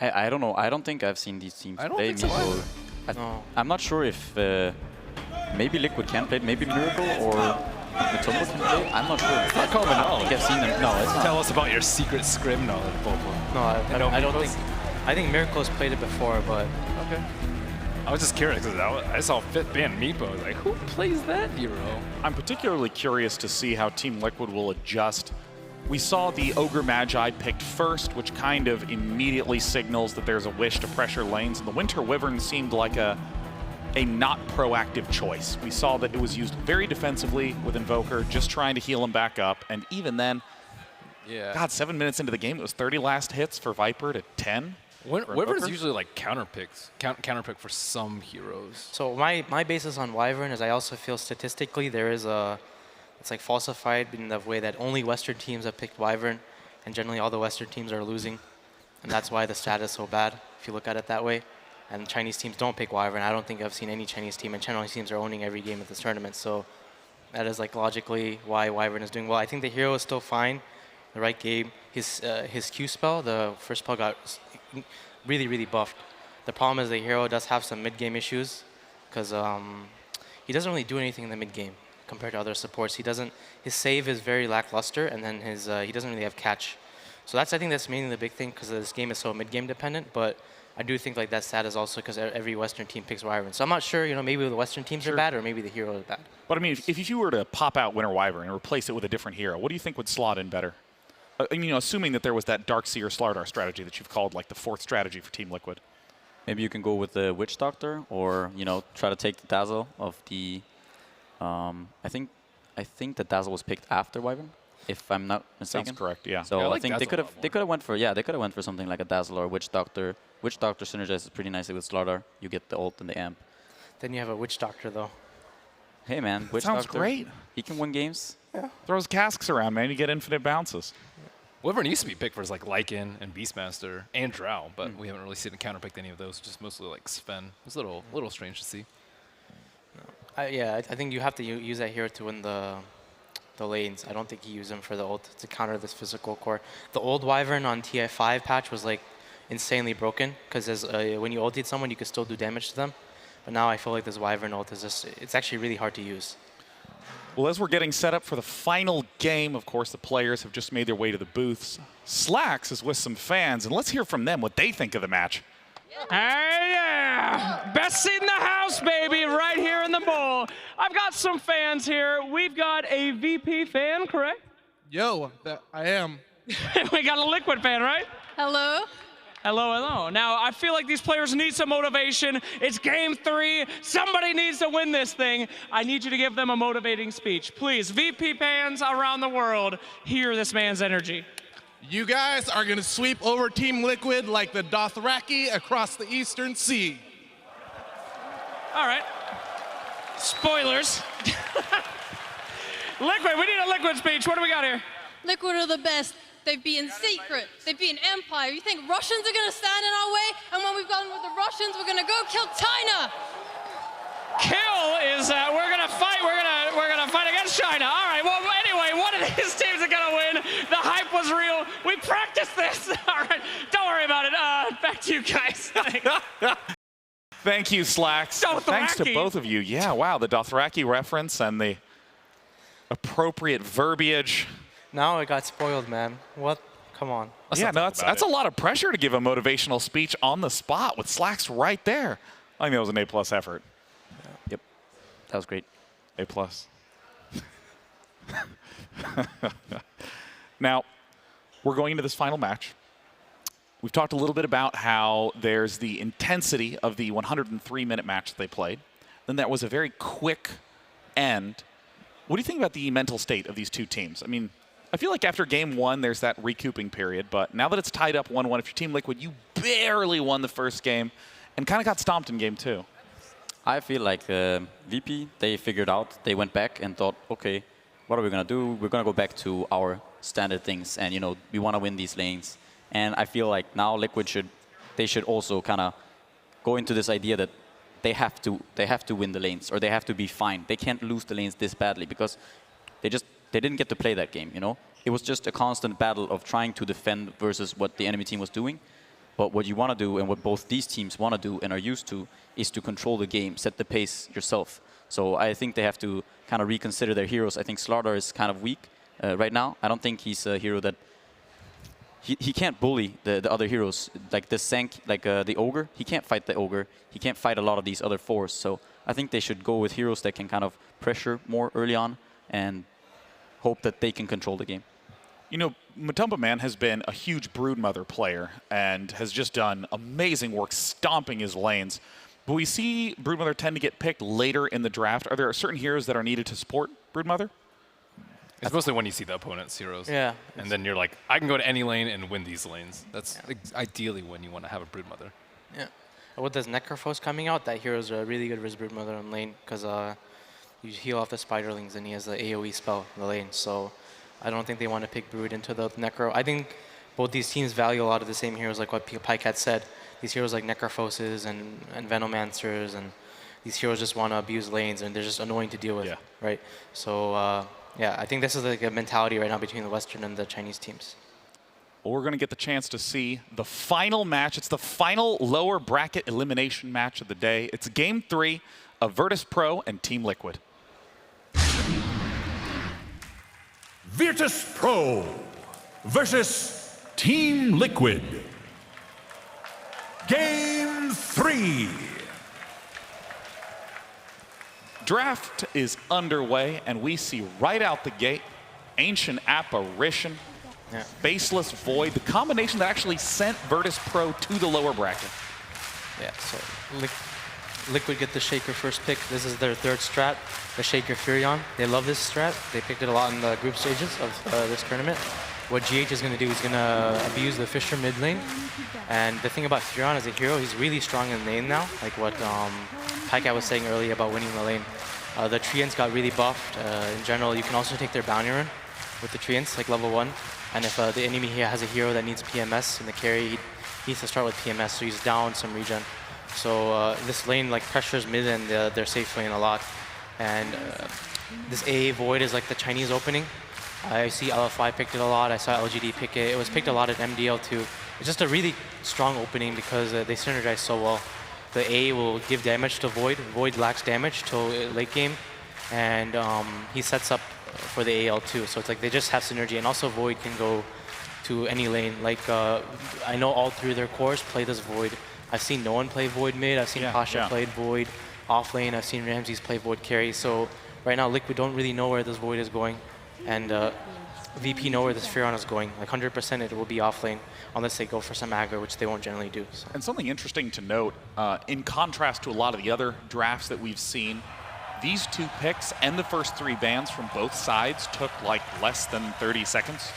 I don't know. I don't think I've seen these teams I don't play think so Meepo. either. I'm not sure if maybe Liquid can play it, maybe Miracle or Matumbo can play it. I'm not sure. It's not common knowledge. I think I've seen them. No, it's not. Tell us about your secret scrim knowledge, Bobo. No, I don't think. I think Miracle's played it before, but okay. I was just curious because I saw Fit ban Meepo. I was like, who plays that hero? I'm particularly curious to see how Team Liquid will adjust. We saw the Ogre Magi picked first, which kind of immediately signals that there's a wish to pressure lanes. And the Winter Wyvern seemed like a not proactive choice. We saw that it was used very defensively with Invoker, just trying to heal him back up. And even then, God, 7 minutes into the game, it was 30 last hits for Viper to 10. Wyvern's usually like counterpick for some heroes. So my basis on Wyvern is I also feel statistically there is it's like falsified in the way that only Western teams have picked Wyvern, and generally all the Western teams are losing, and that's why the stat is so bad if you look at it that way. And Chinese teams don't pick Wyvern. I don't think I've seen any Chinese team, and Chinese teams are owning every game at this tournament. So that is like logically why Wyvern is doing well. I think the hero is still fine. The right game, his Q spell, the first spell got really, really buffed. The problem is the hero does have some mid-game issues because he doesn't really do anything in the mid-game compared to other supports. His save is very lackluster, and then he doesn't really have catch. So I think that's mainly the big thing because this game is so mid-game dependent, but I do think like that stat is also because every Western team picks Wyvern. So I'm not sure, maybe the Western teams are bad or maybe the hero is bad. But I mean, if you were to pop out Winter Wyvern and replace it with a different hero, what do you think would slot in better? Assuming that there was that Darkseer Slardar strategy that you've called like the 4th strategy for Team Liquid. Maybe you can go with the Witch Doctor, or try to take the Dazzle of the. I think the Dazzle was picked after Wyvern, if I'm not mistaken. Sounds correct. Yeah. So yeah, I think they could have went for something like a Dazzle or a Witch Doctor. Witch Doctor synergizes pretty nicely with Slardar. You get the ult and the amp. Then you have a Witch Doctor though. Hey man, Witch Sounds Doctor. great. He can win games. Yeah. Throws casks around, man. You get infinite bounces. Wyvern used to be picked for like Lycan and Beastmaster and Drow, but we haven't really seen it counterpicked any of those. Just mostly like Sven. It's a little strange to see. I think you have to use that hero to win the lanes. I don't think you use him for the ult to counter this physical core. The old Wyvern on TI5 patch was like insanely broken because when you ulted someone, you could still do damage to them. But now I feel like this Wyvern ult is it's actually really hard to use. Well, as we're getting set up for the final game, of course, the players have just made their way to the booths. Slacks is with some fans, and let's hear from them what they think of the match. Hey, yeah! Best seat in the house, baby, right here in the bowl. I've got some fans here. We've got a VP fan, correct? Yo, I am. We got a Liquid fan, right? Hello. Hello, hello. Now, I feel like these players need some motivation. It's game 3. Somebody needs to win this thing. I need you to give them a motivating speech. Please, VP fans around the world, hear this man's energy. You guys are going to sweep over Team Liquid like the Dothraki across the Eastern Sea. All right. Spoilers. Liquid, we need a Liquid speech. What do we got here? Liquid are the best. They've been Secret. They've been Empire. You think Russians are going to stand in our way? And when we've gone with the Russians, we're going to go kill China. Kill is we're gonna fight. We're gonna fight against China. All right. Well, anyway, one of these teams are gonna win. The hype was real. We practiced this. All right. Don't worry about it. Back to you guys. Thank you, Slacks. Thanks to both of you. Yeah, wow, the Dothraki reference and the appropriate verbiage. Now I got spoiled, man. What? Come on. Yeah, no, that's a lot of pressure to give a motivational speech on the spot with Slacks right there. I think that was an A+ effort. Yep, that was great. A+. Now, we're going into this final match. We've talked a little bit about how there's the intensity of the 103-minute match that they played. Then that was a very quick end. What do you think about the mental state of these two teams? I mean, I feel like after game one, there's that recouping period. But now that it's tied up 1-1, if you're Team Liquid, you barely won the first game and kind of got stomped in game two. I feel like VP, they figured out, they went back and thought, okay, what are we going to do? We're going to go back to our standard things. And, you know, we want to win these lanes. And I feel like now Liquid should also kind of go into this idea that they have to win the lanes, or they have to be fine. They can't lose the lanes this badly because they didn't get to play that game, you know? It was just a constant battle of trying to defend versus what the enemy team was doing. But what you want to do, and what both these teams want to do and are used to, is to control the game, set the pace yourself. So I think they have to kind of reconsider their heroes. I think Slardar is kind of weak right now. I don't think he's a hero that... He can't bully the other heroes, like the Sank, like the Ogre. He can't fight the Ogre. He can't fight a lot of these other fours. So I think they should go with heroes that can kind of pressure more early on and hope that they can control the game. You know, Matumba Man has been a huge Broodmother player and has just done amazing work stomping his lanes. But we see Broodmother tend to get picked later in the draft. Are there certain heroes that are needed to support Broodmother? It's mostly when you see the opponent's heroes. Yeah. And then you're like, I can go to any lane and win these lanes. That's ideally when you want to have a Broodmother. Yeah. With this Necrophos coming out, that hero's a really good Broodmother on lane because you heal off the Spiderlings and he has the AoE spell in the lane. So I don't think they want to pick Brood into the Necro. I think both these teams value a lot of the same heroes, like what Pycat said. These heroes like Necrophoses and Venomancers, and these heroes just want to abuse lanes and they're just annoying to deal with, right? So yeah, I think this is like a mentality right now between the Western and the Chinese teams. Well, we're going to get the chance to see the final match. It's the final lower bracket elimination match of the day. It's game 3 of Virtus Pro and Team Liquid. Virtus Pro versus Team Liquid. Game 3. Draft is underway, and we see right out the gate Ancient Apparition, Faceless Void, the combination that actually sent Virtus Pro to the lower bracket. Yeah, so Liquid get the Shaker first pick. This is their third strat, the Shaker Furion. They love this strat. They picked it a lot in the group stages of this tournament. What GH is going to do is going to abuse the Fisher mid lane. And the thing about Furion as a hero, he's really strong in lane now, like what Pycat was saying earlier about winning the lane. The Treants got really buffed. In general, you can also take their bounty run with the Treants, like level 1. And if the enemy here has a hero that needs PMS in the carry, he needs to start with PMS, so he's down some regen. So this lane like pressures mid and their safe lane a lot. And this AA Void is like the Chinese opening. I see LFY picked it a lot. I saw LGD pick it. It was picked a lot at MDL too. It's just a really strong opening because they synergize so well. The A will give damage to Void. Void lacks damage till late game. And he sets up for the AL too. So it's like they just have synergy. And also Void can go to any lane. Like I know all 3 of their cores play this Void. I've seen no one play Void mid. I've seen Pasha played Void off lane. I've seen Ramses play Void carry. So right now Liquid don't really know where this Void is going. And VP know where this Furion is going. Like 100% it will be off lane unless they go for some aggro, which they won't generally do. So. And something interesting to note, in contrast to a lot of the other drafts that we've seen, these 2 picks and the first 3 bans from both sides took like less than 30 seconds.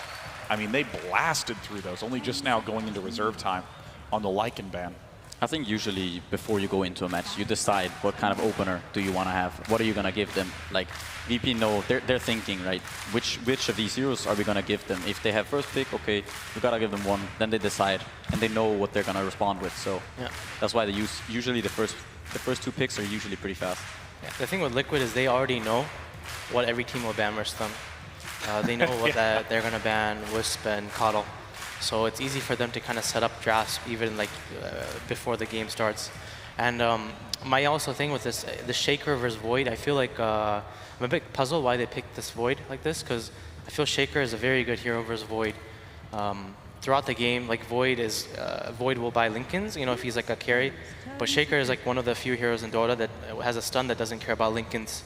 I mean, they blasted through those, only just now going into reserve time on the Lycan ban. I think usually before you go into a match, you decide what kind of opener do you want to have. What are you going to give them? Like VP know, they're thinking, right? Which of these heroes are we going to give them? If they have first pick, okay, we got to give them one. Then they decide, and they know what they're going to respond with. So that's why they use, usually the first 2 picks are usually pretty fast. Yeah. The thing with Liquid is they already know what every team will ban versus them. They know what that they're going to ban Wisp and Coddle. So it's easy for them to kind of set up drafts even like before the game starts. And my also thing with this, the Shaker versus Void, I feel like I'm a bit puzzled why they picked this Void like this, because I feel Shaker is a very good hero versus Void. Throughout the game, like Void will buy Lincolns, you know, if he's like a carry. But Shaker is like one of the few heroes in Dota that has a stun that doesn't care about Lincolns.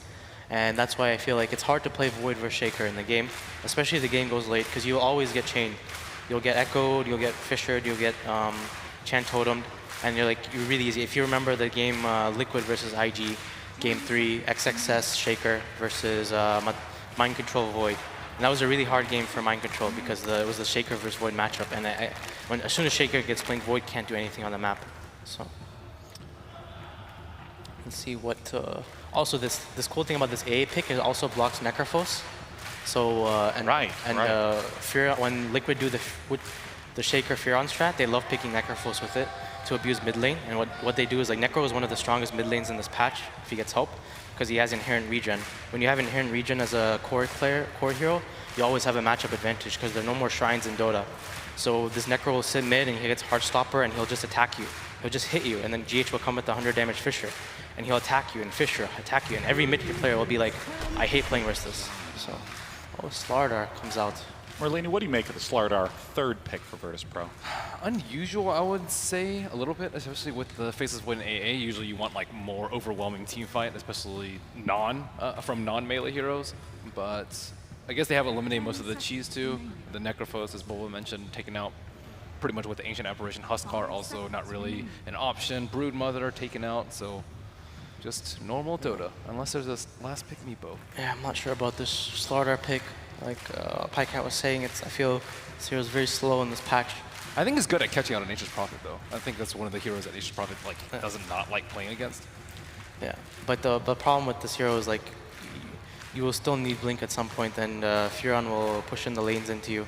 And that's why I feel like it's hard to play Void versus Shaker in the game, especially if the game goes late, because you'll always get chained. You'll get echoed, you'll get fissured, you'll get chant totemed, and you're really easy. If you remember the game Liquid versus IG, Game 3, XXS Shaker versus Mind Control Void. And that was a really hard game for Mind Control because it was the Shaker versus Void matchup. And as soon as Shaker gets blinked, Void can't do anything on the map. So let's see what. Also, this cool thing about this AA pick is it also blocks Necrophos. So when Liquid do the Shaker Furon strat, they love picking Necrophos with it to abuse mid lane. And what they do is like Necro is one of the strongest mid lanes in this patch if he gets help, because he has inherent regen. When you have inherent regen as a core hero, you always have a matchup advantage because there are no more shrines in Dota. So this Necro will sit mid and he gets Heartstopper and he'll just attack you. He'll just hit you, and then GH will come with the 100 damage Fissure, and he'll attack you and Fissure attack you, and every mid player will be like, I hate playing versus this. So, Slardar comes out. Marlene, what do you make of the Slardar third pick for Virtus Pro? Unusual, I would say, a little bit, especially with the Faceless Void in AA. Usually you want like more overwhelming team fight, especially from non-melee heroes. But I guess they have eliminated most of the cheese too. The Necrophos, as Boba mentioned, taken out pretty much with the Ancient Apparition. Huskar also not really an option. Broodmother taken out, so just normal Dota, unless there's a last pick Meepo. Yeah, I'm not sure about this Slardar pick. Like Pycat was saying, I feel this hero's very slow in this patch. I think he's good at catching out an Nature's Prophet, though. I think that's one of the heroes that Nature's Prophet does not like playing against. Yeah, but the problem with this hero is like you will still need Blink at some point, and Furon will push in the lanes into you,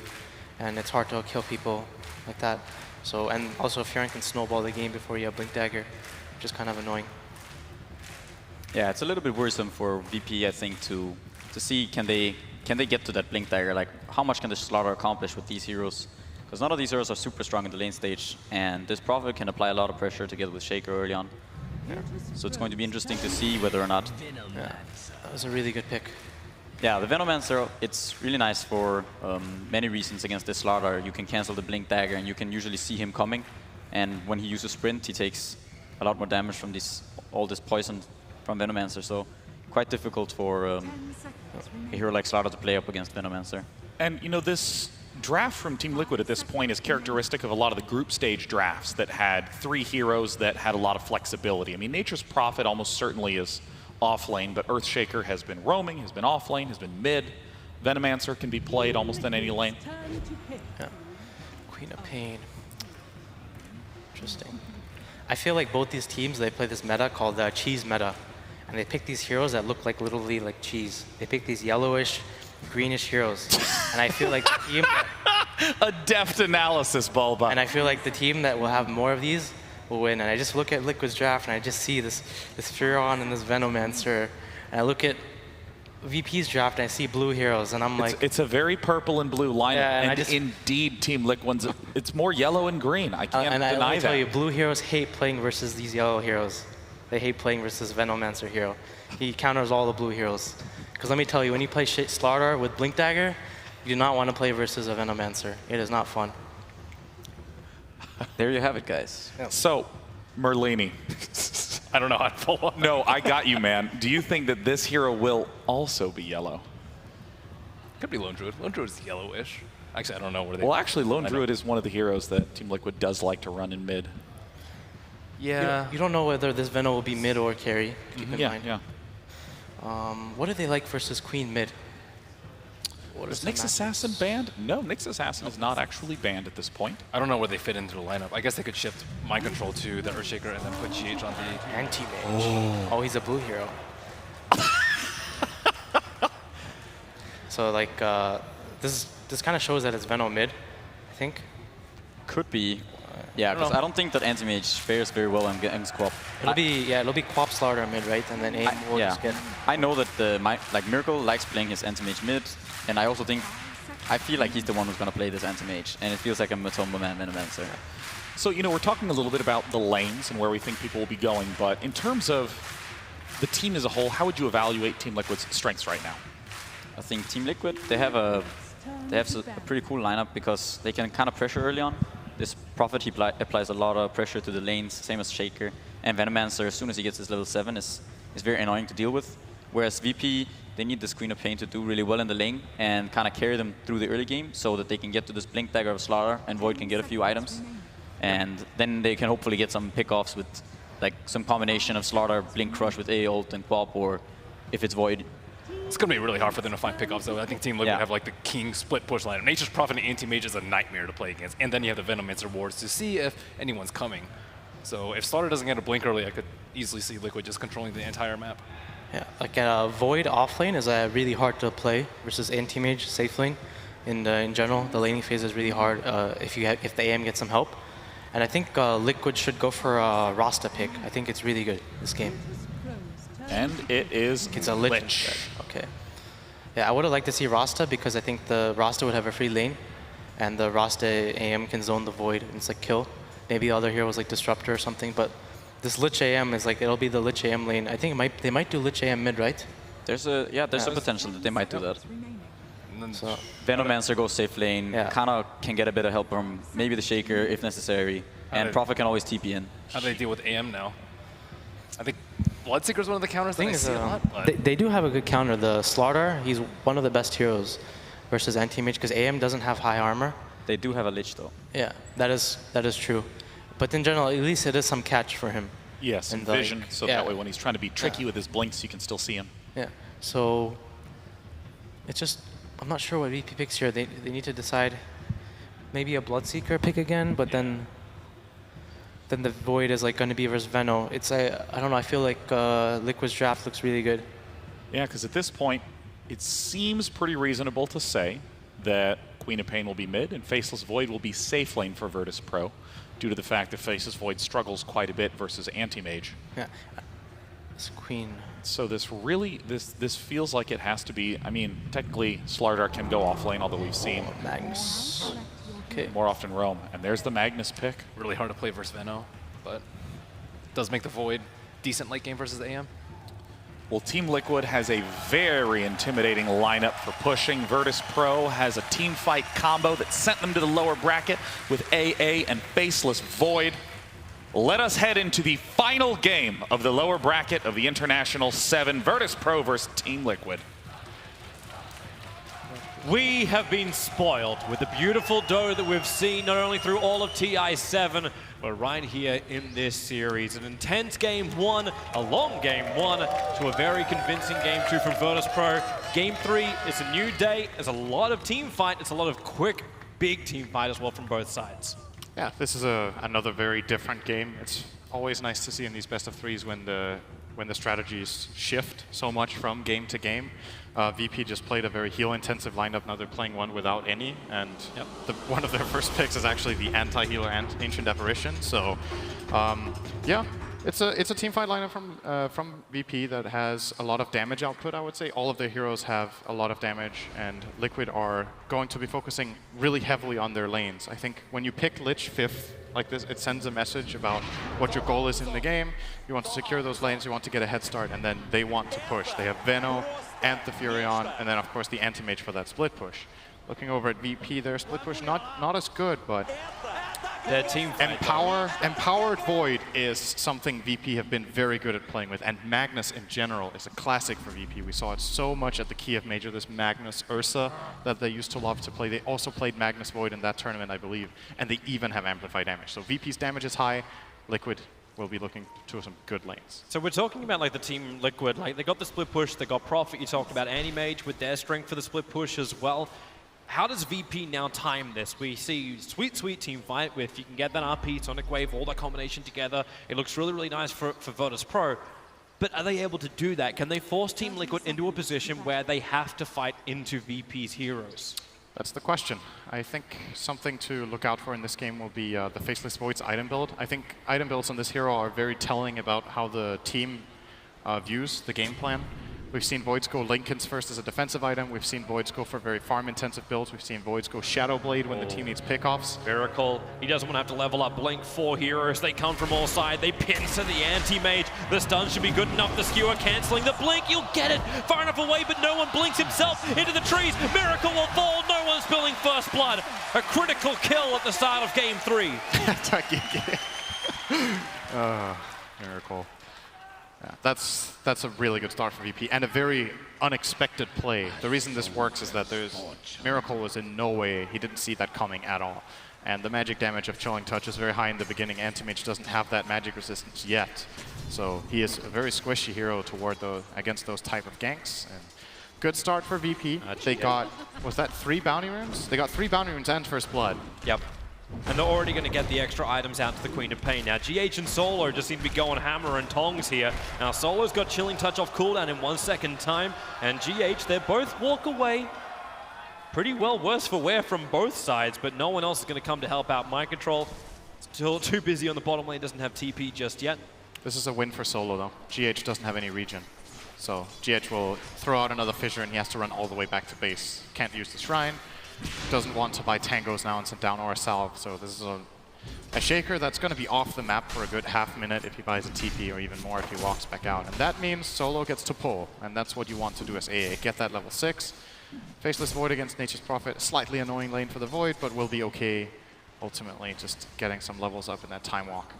and it's hard to kill people like that. So, and also Furon can snowball the game before you have Blink Dagger, which is kind of annoying. Yeah, it's a little bit worrisome for VP, I think, to see can they get to that Blink Dagger? Like, how much can the Slardar accomplish with these heroes? Because none of these heroes are super strong in the lane stage, and this Prophet can apply a lot of pressure together with Shaker early on. Yeah. So it's going to be interesting to see whether or not. Yeah, that was a really good pick. Yeah, the Venomancer, it's really nice for many reasons against this Slardar. You can cancel the Blink Dagger, and you can usually see him coming. And when he uses Sprint, he takes a lot more damage from all this poison from Venomancer. So quite difficult for a hero like Slardar to play up against Venomancer. And, you know, this draft from Team Liquid at this point is characteristic of a lot of the group stage drafts that had 3 heroes that had a lot of flexibility. I mean, Nature's Prophet almost certainly is off lane, but Earthshaker has been roaming, has been off lane, has been mid. Venomancer can be played almost in any lane. Yeah. Queen of Pain. Interesting. I feel like both these teams, they play this meta called the cheese meta. And they pick these heroes that look like literally like cheese. They pick these yellowish, greenish heroes. And I feel like the team... A deft analysis, Bulba. And I feel like the team that will have more of these will win. And I just look at Liquid's draft and I just see this Furon and this Venomancer. And I look at VP's draft and I see blue heroes. And I'm like... It's a very purple and blue lineup. Yeah, and indeed, Team Liquid's, it's more yellow and green. I can't and deny that. I will tell you, blue heroes hate playing versus these yellow heroes. They hate playing versus Venomancer hero. He counters all the blue heroes. Because let me tell you, when you play Slardar with Blink Dagger, you do not want to play versus a Venomancer. It is not fun. There you have it, guys. Yeah. So, Merlini. I don't know how to follow up. No, I got you, man. Do you think that this hero will also be yellow? Could be Lone Druid. Lone Druid is yellowish. Actually, I don't know where they... Well, actually, Lone Druid is one of the heroes that Team Liquid does like to run in mid. Yeah. You don't know whether this Veno will be mid or carry. Keep in mind. Yeah. What do they like versus Queen mid? Is Nyx Assassin banned? No, Nyx Assassin is not actually banned at this point. I don't know where they fit into the lineup. I guess they could shift Mind Control to the Earthshaker and then put GH on the... Anti-mage. Oh, he's a blue hero. So, like, this kind of shows that it's Veno mid, I think. Could be. Yeah, because I don't think that Anti-Mage fares very well against Quap. It'll be Quap Slardar mid, right? And then AIM will just get... I know that Miracle likes playing his Anti-Mage mid, and I also think I feel like he's the one who's going to play this anti-mage, and it feels like a Matoma man Venomancer. So, we're talking a little bit about the lanes and where we think people will be going, but in terms of the team as a whole, how would you evaluate Team Liquid's strengths right now? I think Team Liquid, they have a pretty cool lineup because they can kind of pressure early on. This Prophet, he applies a lot of pressure to the lanes, same as Shaker. And Venomancer, as soon as he gets his level 7, is very annoying to deal with. Whereas VP, they need the Queen of Pain to do really well in the lane and kind of carry them through the early game so that they can get to this Blink Dagger of Slaughter and Void can get a few items. And then they can hopefully get some pickoffs with like some combination of Slaughter, Blink Crush with A ult and Quap, or if it's Void. It's going to be really hard for them to find pickoffs, though. I think Team Liquid have like the king split push lineup. Nature's Prophet and Anti-Mage is a nightmare to play against. And then you have the Venomancer wards to see if anyone's coming. So if Slaughter doesn't get a blink early, I could easily see Liquid just controlling the entire map. Yeah, like Void offlane is really hard to play versus Anti-Mage safe lane. In general, the laning phase is really hard if the AM gets some help. And I think Liquid should go for a Rasta pick. I think it's really good, this game. And it's a Lich. Okay. Yeah, I would have liked to see Rasta because I think the Rasta would have a free lane. And the Rasta AM can zone the Void and it's like kill. Maybe the other heroes like Disruptor or something, but this Lich AM is like, it'll be the Lich AM lane. I think they might do Lich AM mid, right? There's a potential that they might do that. So Venomancer goes safe lane, kind of can get a bit of help from maybe the Shaker if necessary, and Prophet can always TP in. How do they deal with AM now? I think Bloodseeker's one of the counters that I see a lot. They do have a good counter. The Slaughter, he's one of the best heroes versus Anti-Mage because AM doesn't have high armor. They do have a Lich though. Yeah, that is true. But in general, at least it is some catch for him. Yes, and vision, so that way when he's trying to be tricky with his blinks, you can still see him. Yeah, so it's just, I'm not sure what VP picks here. They need to decide maybe a Bloodseeker pick again, but then the Void is like going to be versus Veno. It's I don't know, I feel like Liquid's draft looks really good. Yeah, because at this point, it seems pretty reasonable to say that Queen of Pain will be mid and Faceless Void will be safe lane for Virtus Pro, due to the fact that Faceless Void struggles quite a bit versus Anti-Mage. Yeah, it's Queen. So this feels like it has to be, I mean, technically Slardar can go off lane, although we've seen Magnus. Okay. More often roam. And there's the Magnus pick. Really hard to play versus Veno, but does make the Void decent late game versus the AM. Well, Team Liquid has a very intimidating lineup for pushing. Virtus Pro has a team fight combo that sent them to the lower bracket with AA and Faceless Void. Let us head into the final game of the lower bracket of the International 7, Virtus Pro versus Team Liquid. We have been spoiled with the beautiful Dota that we've seen not only through all of TI7, but right here in this series. An intense game 1, a long game 1, to a very convincing game 2 from Virtus Pro. Game 3 is a new day. There's a lot of team fight. It's a lot of quick, big team fight as well from both sides. Yeah, this is another very different game. It's always nice to see in these best of threes when the strategies shift so much from game to game. VP just played a very heal-intensive lineup. Now they're playing one without any, and one of their first picks is actually the anti-healer and Ancient Apparition. So, yeah, it's a team fight lineup from VP that has a lot of damage output. I would say all of their heroes have a lot of damage, and Liquid are going to be focusing really heavily on their lanes. I think when you pick Lich 5th like this, it sends a message about what your goal is in the game. You want to secure those lanes, you want to get a head start, and then they want to push. They have Veno and the Furion, and then of course the Anti-Mage for that split push. Looking over at VP, their split push not as good, but their team empowered Void is something VP have been very good at playing with, and Magnus in general is a classic for VP. We saw it so much at the Kiev Major, this Magnus Ursa that they used to love to play. They also played Magnus Void in that tournament, I believe, and they even have amplified damage. So VP's damage is high. Liquid will be looking to some good lanes. So we're talking about like the Team Liquid, like they got the split push, they got Prophet, you talked about Anti-Mage with their strength for the split push as well. How does VP now time this? We see sweet team fight with, you can get that RP, Sonic Wave, all that combination together. It looks really, really nice for Virtus Pro. But are they able to do that? Can they force Team Liquid into a position where they have to fight into VP's heroes? That's the question. I think something to look out for in this game will be the Faceless Void's item build. I think item builds on this hero are very telling about how the team views the game plan. We've seen Voids go Linken's first as a defensive item. We've seen Voids go for very farm-intensive builds. We've seen Voids go Shadow Blade when the team needs pickoffs. Miracle, he doesn't want to have to level up Blink. 4 heroes, they come from all sides. They pincer the anti-mage. The stun should be good enough. The skewer cancelling the Blink. You'll get it far enough away, but no one blinks himself into the trees. Miracle will fall. No one's spilling first blood. A critical kill at the start of game 3. Miracle. Yeah, that's a really good start for VP and a very unexpected play. The reason this works is that Miracle was in no way, he didn't see that coming at all. And the magic damage of Chilling Touch is very high in the beginning. Anti-Mage doesn't have that magic resistance yet. So he is a very squishy hero against those type of ganks. And good start for VP. They got, was that 3 bounty runes? They got 3 bounty runes and first blood. Yep. And they're already going to get the extra items out to the Queen of Pain. Now, GH and Solo just seem to be going hammer and tongs here. Now, Solo's got Chilling Touch off cooldown in 1 second time. And GH, they both walk away pretty well worse for wear from both sides, but no one else is going to come to help out. Mind Control still too busy on the bottom lane, doesn't have TP just yet. This is a win for Solo, though. GH doesn't have any regen. So GH will throw out another fissure, and he has to run all the way back to base. Can't use the shrine. Doesn't want to buy tangos now and send down or a salve, so this is a Shaker that's going to be off the map for a good half minute if he buys a TP, or even more if he walks back out. And that means Solo gets to pull, and that's what you want to do as AA. Get that level 6. Faceless Void against Nature's Prophet. Slightly annoying lane for the Void, but will be okay ultimately, just getting some levels up in that time walk.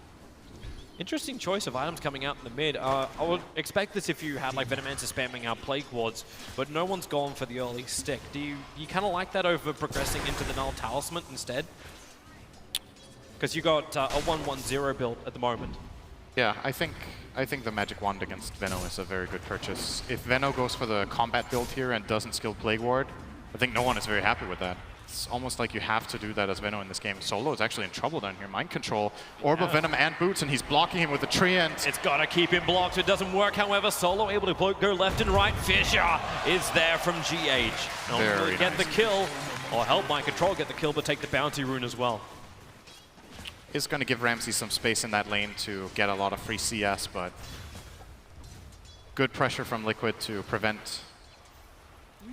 Interesting choice of items coming out in the mid. I would expect this if you had like Venomancer spamming out Plague Wards, but no one's gone for the early stick. Do you kind of like that over progressing into the Null Talisman instead? Because you got a 1-1-0 build at the moment. Yeah, I think the Magic Wand against Veno is a very good purchase. If Veno goes for the combat build here and doesn't skill Plague Ward, I think no one is very happy with that. It's almost like you have to do that as Veno in this game. Solo is actually in trouble down here. Mind Control, Orb of Venom and Boots, and he's blocking him with the Treant. It's got to keep him blocked. It doesn't work, however. Solo able to go left and right. Fissure is there from GH. Very get the kill, or help Mind Control get the kill, but take the bounty rune as well. Is going to give Ramsey some space in that lane to get a lot of free CS, but good pressure from Liquid to prevent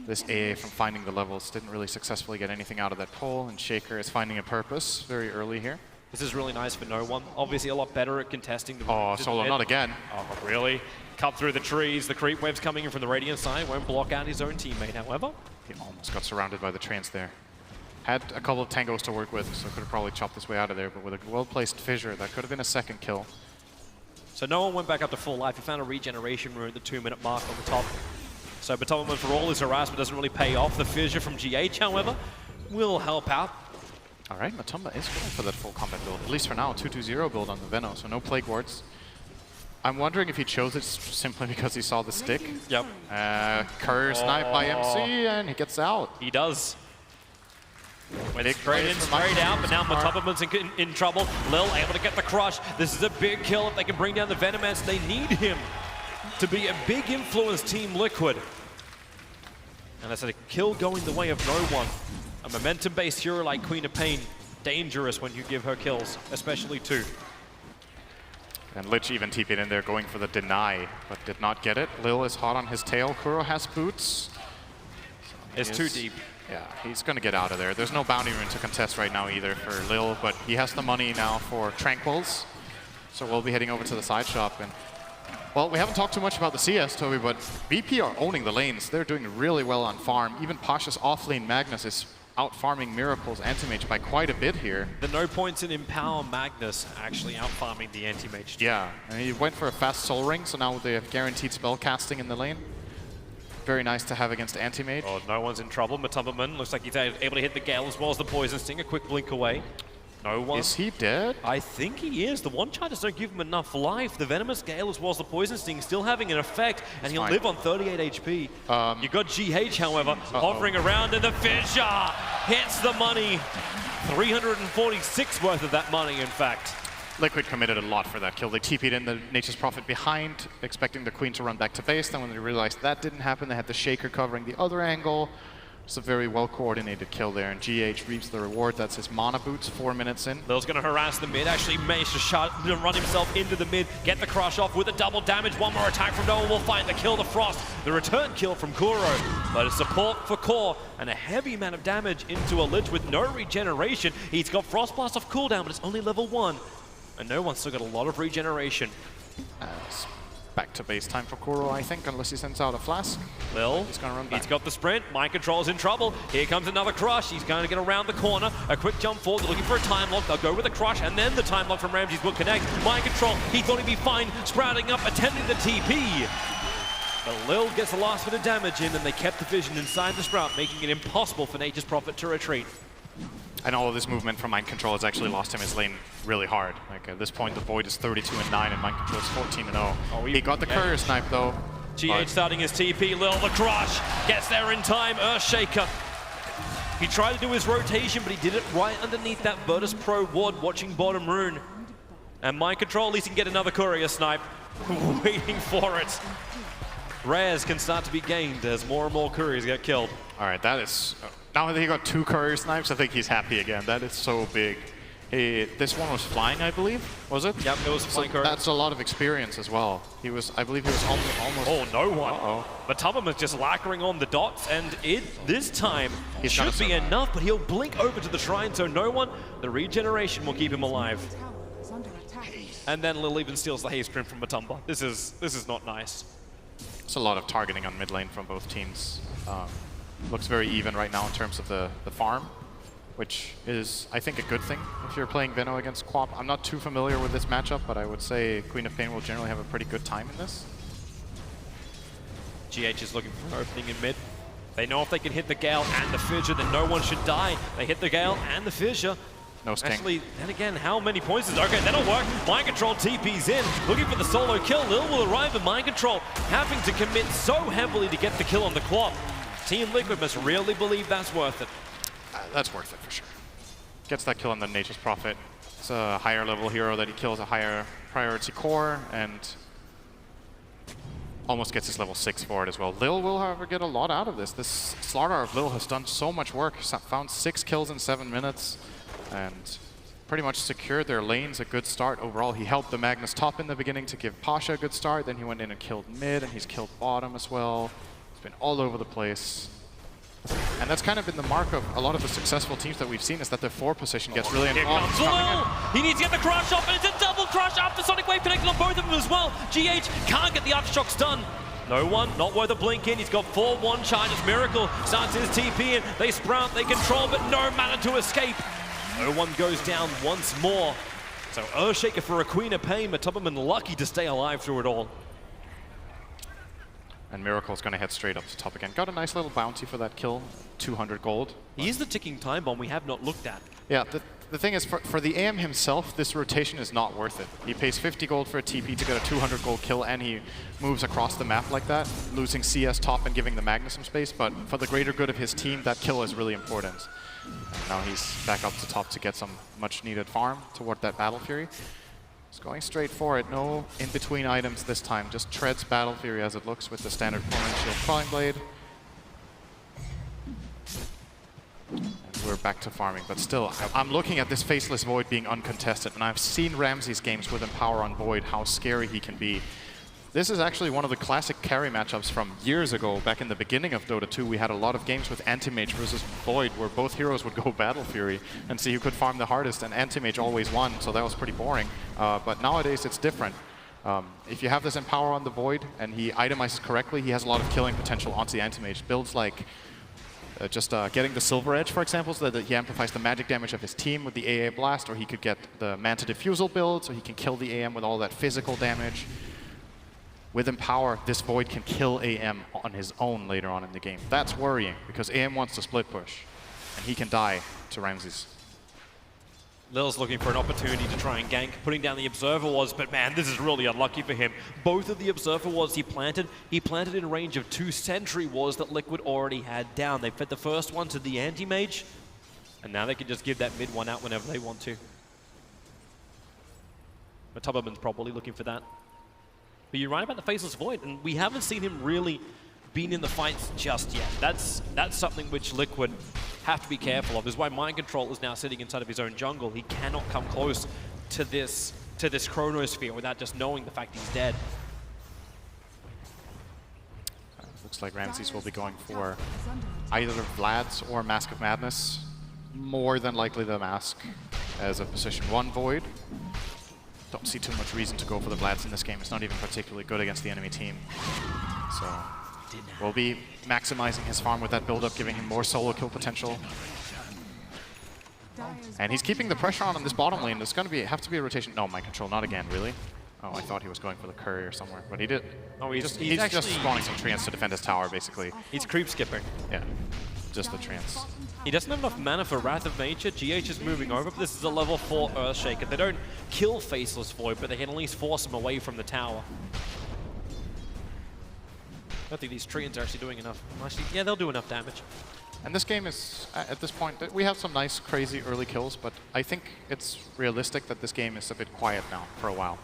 this AA from finding the levels. Didn't really successfully get anything out of that pull, and Shaker is finding a purpose very early here. This is really nice for no one. Obviously a lot better at contesting the Solo, not again. Oh, really? Cut through the trees. The creep wave's coming in from the Radiant side. Won't block out his own teammate, however. He almost got surrounded by the Treants there. Had a couple of tangos to work with, so could have probably chopped his way out of there, but with a well-placed fissure, that could have been a second kill. So no one went back up to full life. He found a regeneration rune at the 2-minute mark on the top. So Batomman, for all his harassment, doesn't really pay off. The fissure from GH, however, will help out. All right, Matumba is going for that full combat build, at least for now, 2-2-0 build on the Veno, so no Plague Wards. I'm wondering if he chose it simply because he saw the stick. Yep. Curse Knife by MC, and he gets out. He does. Went straight out, but now Matoppaman's in trouble. Lil able to get the crush. This is a big kill if they can bring down the Venomancer. They need him to be a big influence, Team Liquid. And that's a kill going the way of no one. A momentum-based hero like Queen of Pain, dangerous when you give her kills, especially 2. And Lich even TP'd in there going for the deny, but did not get it. Lil is hot on his tail. Kuro has boots. So it's too deep. Yeah, he's going to get out of there. There's no bounty rune to contest right now either for Lil, but he has the money now for Tranquils. So we'll be heading over to the side shop. And well, we haven't talked too much about the CS, Toby, but VP are owning the lanes. They're doing really well on farm. Even Pasha's offlane Magnus is out-farming Miracle's Anti-Mage by quite a bit here. The no points in Empower Magnus actually out-farming the Anti-Mage. Yeah, and he went for a fast Soul Ring, so now they have guaranteed spell casting in the lane. Very nice to have against Anti-Mage. Oh, no one's in trouble. Matumbaman looks like he's able to hit the Gale as well as the Poison Sting. A quick blink away. No one. Is he dead? I think he is. The one-chargers don't give him enough life. The Venomous Gale as well as the Poison Sting still having an effect, and he'll live on 38 HP. You got GH, however, hovering around, and the Fissure hits the money. 346 worth of that money, in fact. Liquid committed a lot for that kill. They TP'd in the Nature's Prophet behind, expecting the Queen to run back to base. Then when they realized that didn't happen, they had the Shaker covering the other angle. It's a very well-coordinated kill there, and GH reaps the reward. That's his mana boots, 4 minutes in. Lil's going to harass the mid, actually managed to run himself into the mid, get the crush off with a double damage. One more attack from Noah will find the kill, the Frost, the return kill from Kuro. But a support for Core and a heavy amount of damage into a Lich with no regeneration. He's got Frostblast off cooldown, but it's only level 1. And no one's still got a lot of regeneration. Back to base time for Kuro, I think, unless he sends out a flask. Lil, he's gonna run back. He's got the sprint. Mind Control's in trouble. Here comes another crush. He's going to get around the corner. A quick jump forward. They're looking for a time lock. They'll go with a crush, and then the time lock from Ramses will connect. Mind Control, he thought he'd be fine, sprouting up, attempting the TP. But Lil gets the last bit of damage in, and they kept the vision inside the sprout, making it impossible for Nature's Prophet to retreat. And all of this movement from Mind Control has actually lost him his lane really hard. Like at this point, the Void is 32-9 and Mind Control is 14-0. Oh, he got the courier snipe though. GH starting his TP, Lil the crush, gets there in time, Earthshaker. He tried to do his rotation, but he did it right underneath that Virtus Pro ward, watching bottom rune. And Mind Control, at least he can get another courier snipe. Waiting for it. Rares can start to be gained as more and more couriers get killed. All right, that is... Now that he got 2 courier snipes, I think he's happy again. That is so big. This one was flying, I believe, was it? Yep, it was flying courier. That's a lot of experience as well. He was, I believe he was almost... Oh, no one. But Tubman is just lacquering on the dots, and this time it should be enough, but he'll blink over to the shrine, so no one. The regeneration will keep him alive. And then Lil even steals the haste print from Matumba. This is not nice. It's a lot of targeting on mid lane from both teams. Looks very even right now in terms of the farm, which is, I think, a good thing if you're playing Veno against Quap. I'm not too familiar with this matchup, but I would say Queen of Pain will generally have a pretty good time in this. GH is looking for an opening in mid. They know if they can hit the Gale and the Fissure, then no one should die. They hit the Gale and the Fissure. No sting. Actually, then again, how many points is... Okay, that'll work. Mind Control TP's in, looking for the solo kill. Lil will arrive at Mind Control, having to commit so heavily to get the kill on the Quap. Team Liquid must really believe that's worth it. That's worth it for sure. Gets that kill on the Nature's Prophet. It's a higher level hero that he kills a higher priority core, and almost gets his level 6 for it as well. Lil will, however, get a lot out of this. This Slardar of Lil has done so much work. He's found 6 kills in 7 minutes, and pretty much secured their lanes a good start overall. He helped the Magnus top in the beginning to give Pasha a good start, then he went in and killed mid, and he's killed bottom as well. He's been all over the place. And that's kind of been the mark of a lot of the successful teams that we've seen, is that their 4 position gets really involved. Here comes Lil! He needs to get the crush off, and it's a double crush after Sonic Wave connected on both of them as well. GH can't get the aftershocks done. No one, not worth a blink in. He's got 4-1 charges. Miracle starts his TP in. They sprout, they control, but no mana to escape. No one goes down once more. So Earthshaker for a Queen of Pain, but Tubman lucky to stay alive through it all. And Miracle's going to head straight up to top again. Got a nice little bounty for that kill, 200 gold. He is the ticking time bomb we have not looked at. Yeah, the thing is, for the AM himself, this rotation is not worth it. He pays 50 gold for a TP to get a 200 gold kill, and he moves across the map like that, losing CS top and giving the Magnus some space, but for the greater good of his team, that kill is really important. And now he's back up to top to get some much-needed farm toward that Battle Fury. He's going straight for it, no in-between items this time, just treads Battle Fury as it looks with the standard Corner Shield Crawling Blade. And we're back to farming, but still, I'm looking at this Faceless Void being uncontested, and I've seen Ramses games with Empower on Void, how scary he can be. This is actually one of the classic carry matchups from years ago. Back in the beginning of Dota 2, we had a lot of games with Anti-Mage versus Void, where both heroes would go Battle Fury and see who could farm the hardest, and Anti-Mage always won, so that was pretty boring. But nowadays, it's different. If you have this Empower on the Void, and he itemizes correctly, he has a lot of killing potential onto the Anti-Mage. Builds like getting the Silver Edge, for example, so that he amplifies the magic damage of his team with the AA Blast, or he could get the Manta Diffusal build, so he can kill the AM with all that physical damage. With Empower, this Void can kill AM on his own later on in the game. That's worrying, because AM wants to split push, and he can die to Ramses. Lil's looking for an opportunity to try and gank, putting down the Observer Wards, but man, this is really unlucky for him. Both of the Observer Wards he planted in range of 2 Sentry Wards that Liquid already had down. They fed the first one to the Anti-Mage, and now they can just give that mid one out whenever they want to. But Tubman's probably looking for that. But you're right about the Faceless Void, and we haven't seen him really been in the fights just yet. That's something which Liquid have to be careful of, is why Mind Control is now sitting inside of his own jungle. He cannot come close to this Chronosphere without just knowing the fact he's dead. Looks like Ramses will be going for either Vlad's or Mask of Madness. More than likely the Mask as a position 1 Void. Don't see too much reason to go for the Vlad's in this game. It's not even particularly good against the enemy team. So we'll be maximizing his farm with that build-up, giving him more solo kill potential. And he's keeping the pressure on this bottom lane. There's going to have to be a rotation. No, Mind Control, not again, really. Oh, I thought he was going for the curry or somewhere, but he did. Oh, he's just spawning some treants to defend his tower, basically. He's creep skipping. Yeah, just the treants. He doesn't have enough mana for Wrath of Nature. GH is moving over, but this is a level 4 Earthshaker. They don't kill Faceless Void, but they can at least force him away from the tower. I don't think these treants are actually doing enough. Actually, yeah, they'll do enough damage. And this game is, at this point, we have some nice, crazy early kills, but I think it's realistic that this game is a bit quiet now for a while.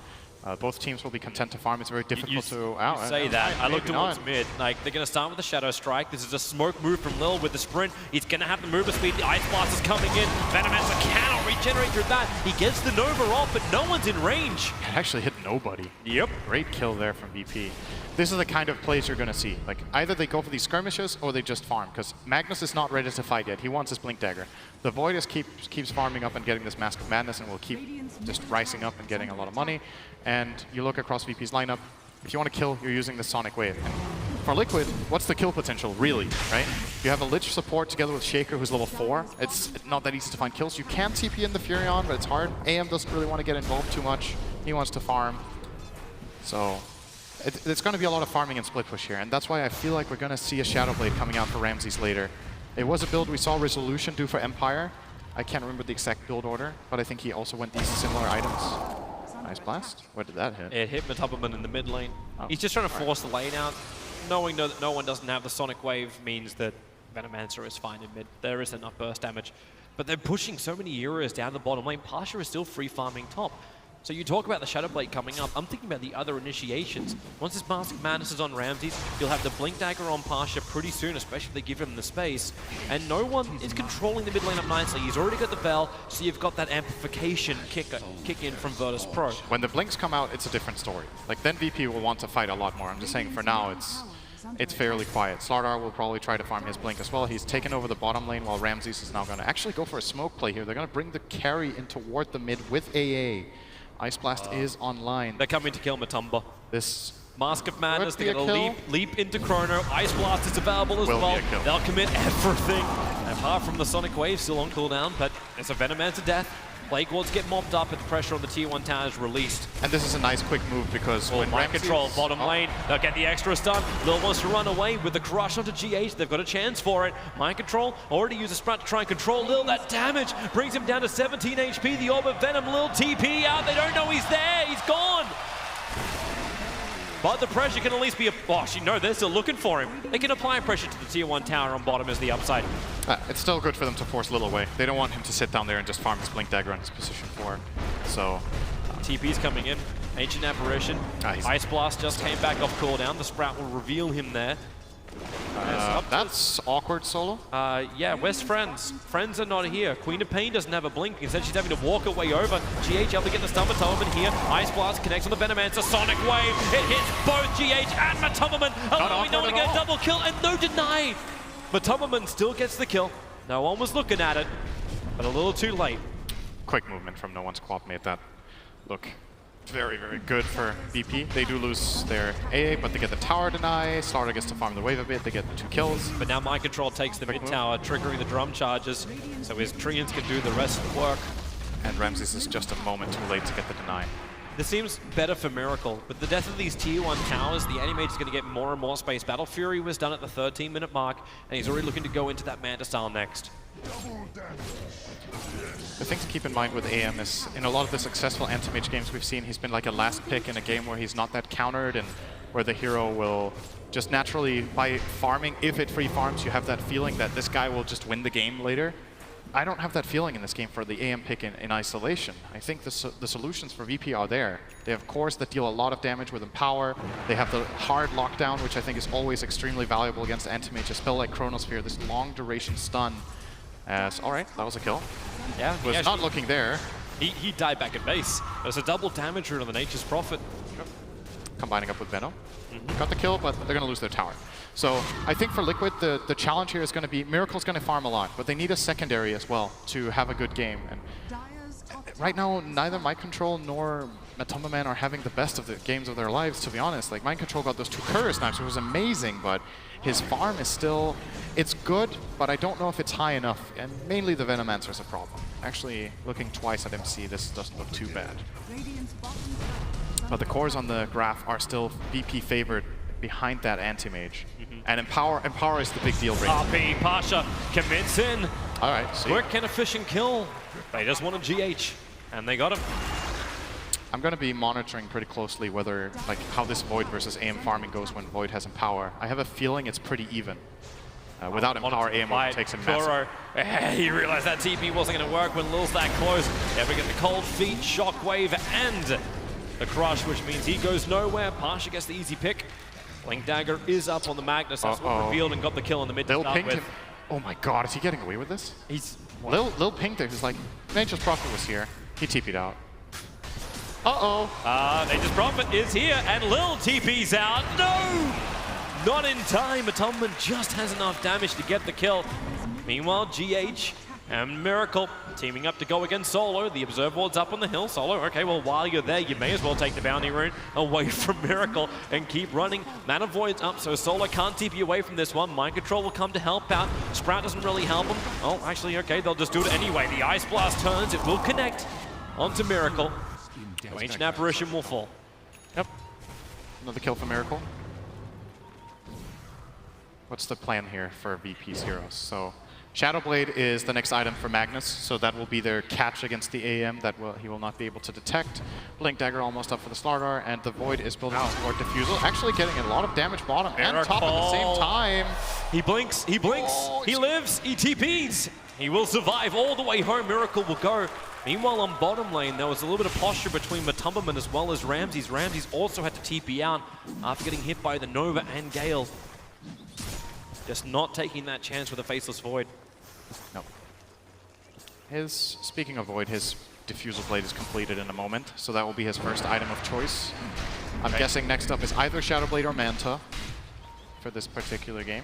Both teams will be content to farm. It's very difficult to... You say that. I look towards mid. Like, they're going to start with the Shadow Strike. This is a smoke move from Lil with the sprint. He's going to have the movement speed. The Ice Blast is coming in. Venomancer cannot regenerate through that. He gets the Nova off, but no one's in range. It actually hit nobody. Yep. Great kill there from VP. This is the kind of plays you're going to see. Like, either they go for these skirmishes or they just farm, because Magnus is not ready to fight yet. He wants his Blink Dagger. The Void keeps farming up and getting this Mask of Madness and will keep just rising up and getting a lot of money. And you look across VP's lineup, if you want to kill, you're using the Sonic Wave. And for Liquid, what's the kill potential, really, right? You have a Lich support together with Shaker, who's level 4. It's not that easy to find kills. You can TP in the Furion, but it's hard. AM doesn't really want to get involved too much. He wants to farm. So it's going to be a lot of farming and split push here, and that's why I feel like we're going to see a Shadow Blade coming out for Ramses later. It was a build we saw Resolution do for Empire. I can't remember the exact build order, but I think he also went these similar items. Nice blast. Where did that hit? It hit Matubberman in the mid lane. Oh, He's just trying to force the lane out. Knowing that no one doesn't have the Sonic Wave means that Venomancer is fine in mid. There is enough burst damage. But they're pushing so many heroes down the bottom lane. Pasha is still free farming top. So you talk about the Shadow Blade coming up. I'm thinking about the other initiations. Once this Mask of Madness is on Ramses, you'll have the Blink Dagger on Pasha pretty soon, especially if they give him the space. And no one is controlling the mid lane up nicely. He's already got the Bell, so you've got that amplification kick in from Virtus Pro. When the Blinks come out, it's a different story. Like, then VP will want to fight a lot more. I'm just saying for now, it's fairly quiet. Slardar will probably try to farm his Blink as well. He's taken over the bottom lane while Ramses is now going to actually go for a smoke play here. They're going to bring the carry in toward the mid with AA. Ice Blast is online. They're coming to kill Matumba. This Mask of Madness, they're going to leap into Chrono. Ice Blast is available as well. They'll commit everything. Apart from the Sonic Wave still on cooldown, but it's a Venomancer death. Plague Wards get mopped up and the pressure on the tier 1 tower is released. And this is a nice quick move because when Mind Control, bottom lane, they'll get the extra stun. Lil wants to run away with the crush onto GH. They've got a chance for it. Mind Control already used a Sprout to try and control Lil. That damage brings him down to 17 HP. The Orb of Venom, Lil TP out. They don't know he's there. He's gone. But the pressure can at least be... Oh, actually, no, they're still looking for him. They can apply pressure to the tier 1 tower on bottom as the upside. It's still good for them to force Lil away. They don't want him to sit down there and just farm his Blink Dagger on his position 4. So... TP's coming in. Ancient Apparition. Ice Blast just came back off cooldown. The Sprout will reveal him there. That's awkward, Solo. Yeah, where's Friends? Friends are not here. Queen of Pain doesn't have a blink. Instead, she's having to walk her way over. GH able to get the stun Matubberman here. Ice Blast connects on the Venomancer. Sonic Wave. It hits both GH and Matubberman, allowing no one to get a double kill and no deny. Matubberman still gets the kill. No one was looking at it, but a little too late. Quick movement from no one's quad made that look very, very good for VP. They do lose their AA, but they get the tower deny. Slardar gets to farm the wave a bit. They get 2 kills. But now Mind Control takes the mid tower, triggering the drum charges, so his Treants can do the rest of the work. And Ramses is just a moment too late to get the deny. This seems better for Miracle. With the death of these tier 1 towers, the enemy is going to get more and more space. Battle Fury was done at the 13-minute mark, and he's already looking to go into that Manta style next. The thing to keep in mind with AM is, in a lot of the successful anti-mage games we've seen, he's been like a last pick in a game where he's not that countered and where the hero will just naturally, by farming, if it free farms, you have that feeling that this guy will just win the game later. I don't have that feeling in this game for the AM pick in isolation. I think the solutions for VP are there. They have cores that deal a lot of damage with Empower. They have the hard lockdown, which I think is always extremely valuable against Anti-Mage. A spell like Chronosphere, this long duration stun. All right, that was a kill. Yeah, was not looking there. He died back at base. There's a double damage rune on the Nature's Prophet. Combining up with Venom. Got the kill, but they're going to lose their tower. So I think for Liquid, the challenge here is going to be Miracle's going to farm a lot, but they need a secondary as well to have a good game. And right now, neither Mind Control nor Matoma Man are having the best of the games of their lives, to be honest. Like, Mind Control got those 2 courier snipes, which was amazing, but his farm is still, it's good, but I don't know if it's high enough, and mainly the Venomancer is a problem. Actually, looking twice at MC, this doesn't look too bad. But the cores on the graph are still VP favored behind that Anti-Mage. And Empower is the big deal breaker. RP, Pasha commits in. All right, Quick and efficient kill. They just want a GH, and they got him. I'm going to be monitoring pretty closely whether, like, how this Void versus AM farming goes when Void has Empower. I have a feeling it's pretty even. Without Empower, AM takes him massive. He realized that TP wasn't going to work when Lil's that close. Yeah, we get the cold feet, Shockwave, and the crush, which means he goes nowhere. Pasha gets the easy pick. Blink Dagger is up on the Magnus. That's what revealed and got the kill in the mid to start with. Him. Oh my god, is he getting away with this? He's Lil pinged it. He's like, Nature's Prophet was here. He TP'd out. Nature's Prophet is here, and Lil TP's out. No! Not in time. Atonement just has enough damage to get the kill. Meanwhile, GH and Miracle teaming up to go against Solo. The Observer Ward's up on the hill. Solo, okay, well, while you're there, you may as well take the Bounty Rune away from Miracle and keep running. Mana Void's up, so Solo can't TP away from this one. Mind Control will come to help out. Sprout doesn't really help him. Oh, actually, okay, they'll just do it anyway. The Ice Blast turns. It will connect onto Miracle. Ancient Apparition will fall. Yep. Another kill for Miracle. What's the plan here for VP's heroes? So Shadowblade is the next item for Magnus, so that will be their catch against the AM that he will not be able to detect. Blink Dagger almost up for the Slardar, and the Void is building toward Diffusal, actually getting a lot of damage bottom and top at the same time. He blinks, he lives, he TPs. He will survive all the way home. Miracle will go. Meanwhile, on bottom lane, there was a little bit of posture between Matumberman as well as Ramses. Ramses also had to TP out after getting hit by the Nova and Gale. Just not taking that chance with a Faceless Void. No. Speaking of Void, his Diffusal Blade is completed in a moment, so that will be his first item of choice. I'm guessing next up is either Shadowblade or Manta for this particular game.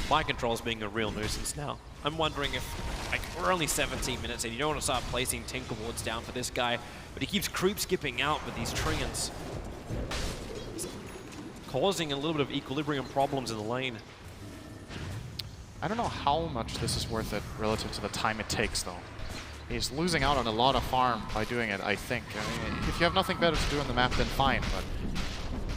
Mind Control's being a real nuisance now. I'm wondering if, like, we're only 17 minutes and you don't want to start placing Tinker Wards down for this guy, but he keeps creep skipping out with these Treants, causing a little bit of equilibrium problems in the lane. I don't know how much this is worth it relative to the time it takes, though. He's losing out on a lot of farm by doing it, I think. I mean, if you have nothing better to do on the map, then fine, but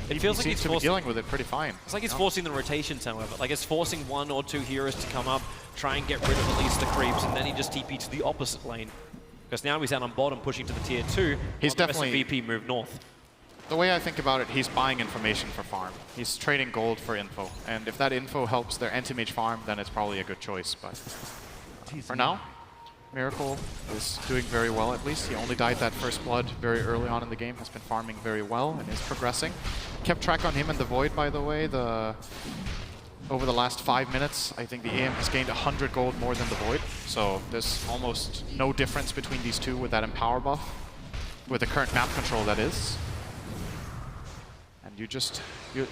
it feels like seems to be dealing with it pretty fine. It's like he's forcing the rotations, however. Like, it's forcing 1 or 2 heroes to come up, try and get rid of at least the creeps, and then he just TP to the opposite lane. Because now he's out on bottom, pushing to the tier 2. He's definitely the VP move north. The way I think about it, he's buying information for farm. He's trading gold for info. And if that info helps their Anti-Mage farm, then it's probably a good choice. But for now, Miracle is doing very well, at least. He only died that first blood very early on in the game, has been farming very well and is progressing. Kept track on him and the Void, by the way. Over the last 5 minutes, I think the AM has gained 100 gold more than the Void. So there's almost no difference between these two with that Empower buff, with the current map control, that is. And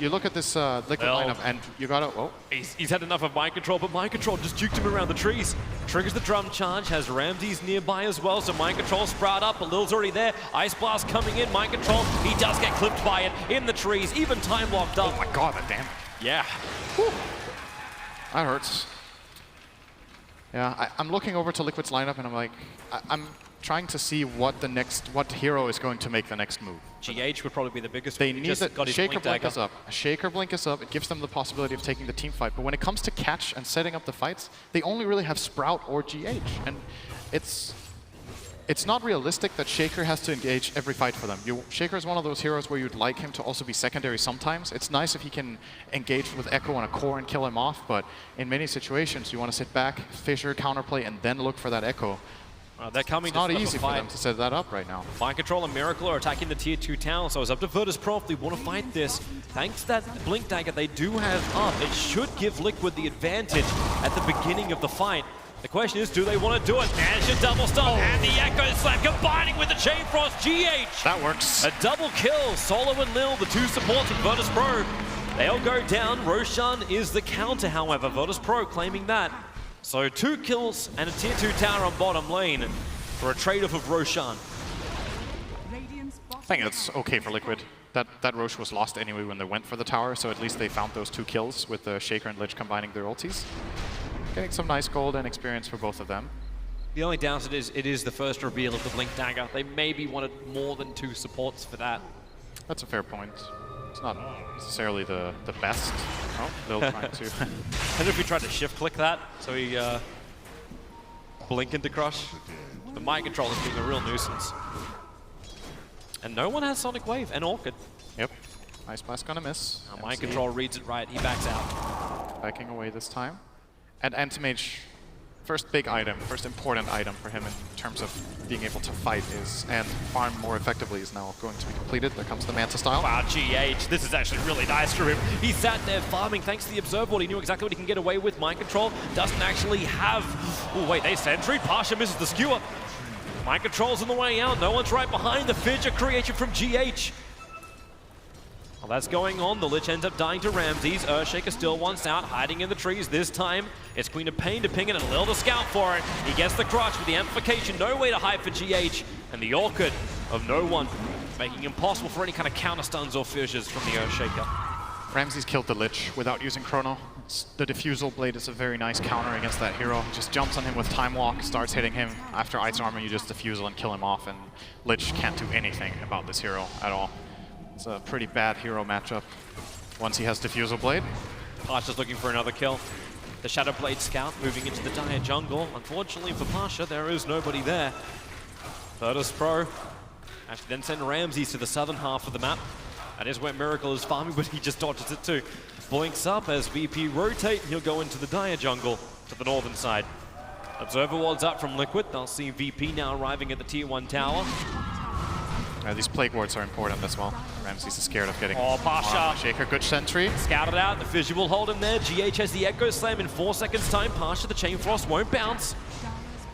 you look at this Liquid lineup and you gotta, He's had enough of Mind Control, but Mind Control just juked him around the trees. Triggers the drum charge, has Ramses nearby as well, so Mind Control sprout up, but Lil's already there. Ice Blast coming in, Mind Control, he does get clipped by it in the trees, even time locked up. Oh my god, that damage. Yeah. Whew. That hurts. Yeah, I'm looking over to Liquid's lineup and I'm like, I'm trying to see what hero is going to make the next move. GH would probably be the biggest. They need that Shaker Blink is up. A Shaker Blink is up. It gives them the possibility of taking the team fight. But when it comes to catch and setting up the fights, they only really have Sprout or GH. And it's it's not realistic that Shaker has to engage every fight for them. Shaker is one of those heroes where you'd like him to also be secondary sometimes. It's nice if he can engage with Echo on a core and kill him off, but in many situations you want to sit back, Fissure, counterplay, and then look for that Echo. They're coming. It's not easy for them to set that up right now. Mind Control and Miracle are attacking the tier 2 tower, so it's up to Virtus.pro if they want to fight this. Thanks to that Blink Dagger they do have up, it should give Liquid the advantage at the beginning of the fight. The question is, do they want to do it? Manage a double stun and the Echo Slam combining with the Chain Frost GH. That works. A double kill. Solo and Lil, the two supports from Virtus.pro. They'll go down. Roshan is the counter, however. Virtus.pro claiming that. So 2 kills and a tier 2 tower on bottom lane for a trade-off of Roshan. I think it's okay for Liquid. That Rosh was lost anyway when they went for the tower, so at least they found those 2 kills with the Shaker and Lich combining their ultis. Getting some nice gold and experience for both of them. The only downside is it is the first reveal of the Blink Dagger. They maybe wanted more than 2 supports for that. That's a fair point. It's not necessarily the best. Oh, Lil trying to. And if we tried to shift click that, so he blink into crush. The Mind Control is being a real nuisance. And no one has Sonic Wave and Orchid. Yep. Ice Blast gonna miss. Now Mind Control reads it right, he backs out. Backing away this time. And Anti-Mage, first big item, first important item for him in terms of being able to fight and farm more effectively is now going to be completed. There comes the Manta style. Wow, GH, this is actually really nice for him. He sat there farming thanks to the Observer Ward. He knew exactly what he can get away with. Mind Control doesn't actually have... Oh, wait, they sentry. Pasha misses the skewer. Mind Control's on the way out. No one's right behind the Fidget creation from GH. Well, that's going on. The Lich ends up dying to Ramses. Earthshaker still wants out, hiding in the trees. This time, it's Queen of Pain to ping it and Lil to scout for it. He gets the crutch with the amplification. No way to hide for GH. And the Orchid of no one, making it impossible for any kind of counter stuns or fissures from the Earthshaker. Ramses killed the Lich without using Chrono. The Diffusal Blade is a very nice counter against that hero. He just jumps on him with Time Walk, starts hitting him. After Ice Armor, you just Diffusal and kill him off, and Lich can't do anything about this hero at all. It's a pretty bad hero matchup once he has Diffusal Blade. Pasha's looking for another kill. The Shadow Blade Scout moving into the dire jungle. Unfortunately for Pasha, there is nobody there. Virtus.pro actually then send Ramses to the southern half of the map. That is where Miracle is farming, but he just dodges it too. Blinks up as VP rotate, and he'll go into the dire jungle to the northern side. Observer Ward's up from Liquid. They'll see VP now arriving at the tier 1 tower. These Plague Wards are important as well. Ramses is scared of getting Pasha. Shaker, good sentry. Scouted out, the Fissure will hold him there. GH has the Echo Slam in 4 seconds time. Pasha, the Chain Frost won't bounce.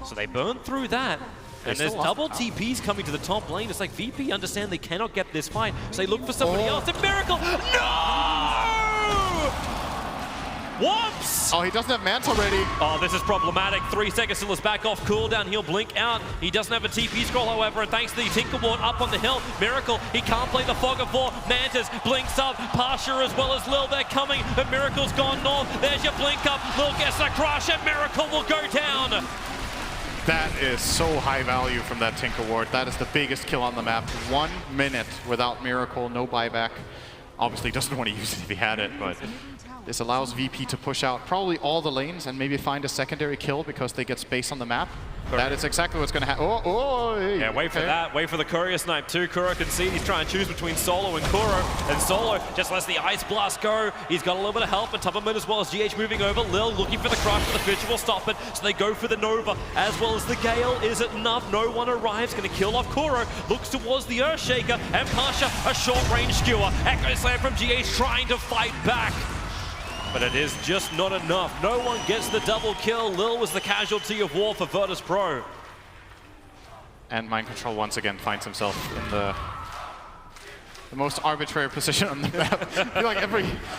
So they burn through that. And there's double TPs coming to the top lane. It's like VP understand they cannot get this fight. So they look for somebody else. And Miracle, no! Whoops! Oh, he doesn't have Manta ready. Oh, this is problematic. 3 seconds till it's back off cooldown. He'll blink out. He doesn't have a TP scroll, however, and thanks to the Tinker Ward up on the hill, Miracle, he can't play the Fog of War. Mantis blinks up. Pasha as well as Lil, they're coming, but Miracle's gone north. There's your blink up. Lil gets a crush, and Miracle will go down. That is so high value from that Tinker Ward. That is the biggest kill on the map. 1 minute without Miracle, no buyback. Obviously doesn't want to use it if he had it, but this allows VP to push out probably all the lanes and maybe find a secondary kill because they get space on the map. That is exactly what's going to happen. Hey. Yeah, wait for that. Wait for the Courier Snipe too. Kuro can see he's trying to choose between Solo and Kuro. And Solo just lets the Ice Blast go. He's got a little bit of help on top of him as well as GH moving over. Lil looking for the crush, but the Fissure will stop it. So they go for the Nova as well as the Gale. Is it enough? No one arrives. Going to kill off Kuro. Looks towards the Earthshaker. And Pasha, a short-range skewer. Echo Slam from GH trying to fight back. But it is just not enough. No one gets the double kill. Lil was the casualty of war for Virtus.pro. And Mind Control once again finds himself in the most arbitrary position on the map. I feel like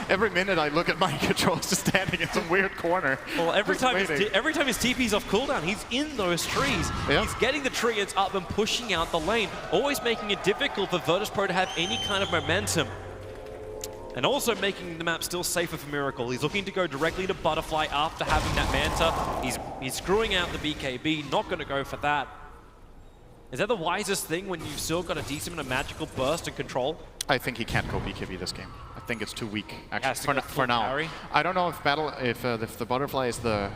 every minute I look at Mind Control, he's just standing in some weird corner. Well, every time his TP's off cooldown, he's in those trees. Yeah. He's getting the triggers up and pushing out the lane, always making it difficult for Virtus.pro to have any kind of momentum. And also making the map still safer for Miracle. He's looking to go directly to Butterfly after having that Manta. He's screwing out the BKB, not going to go for that. Is that the wisest thing when you've still got a decent amount of magical burst and control? I think he can't go BKB this game. I think it's too weak, actually, for now. Carry. I don't know if the Butterfly is the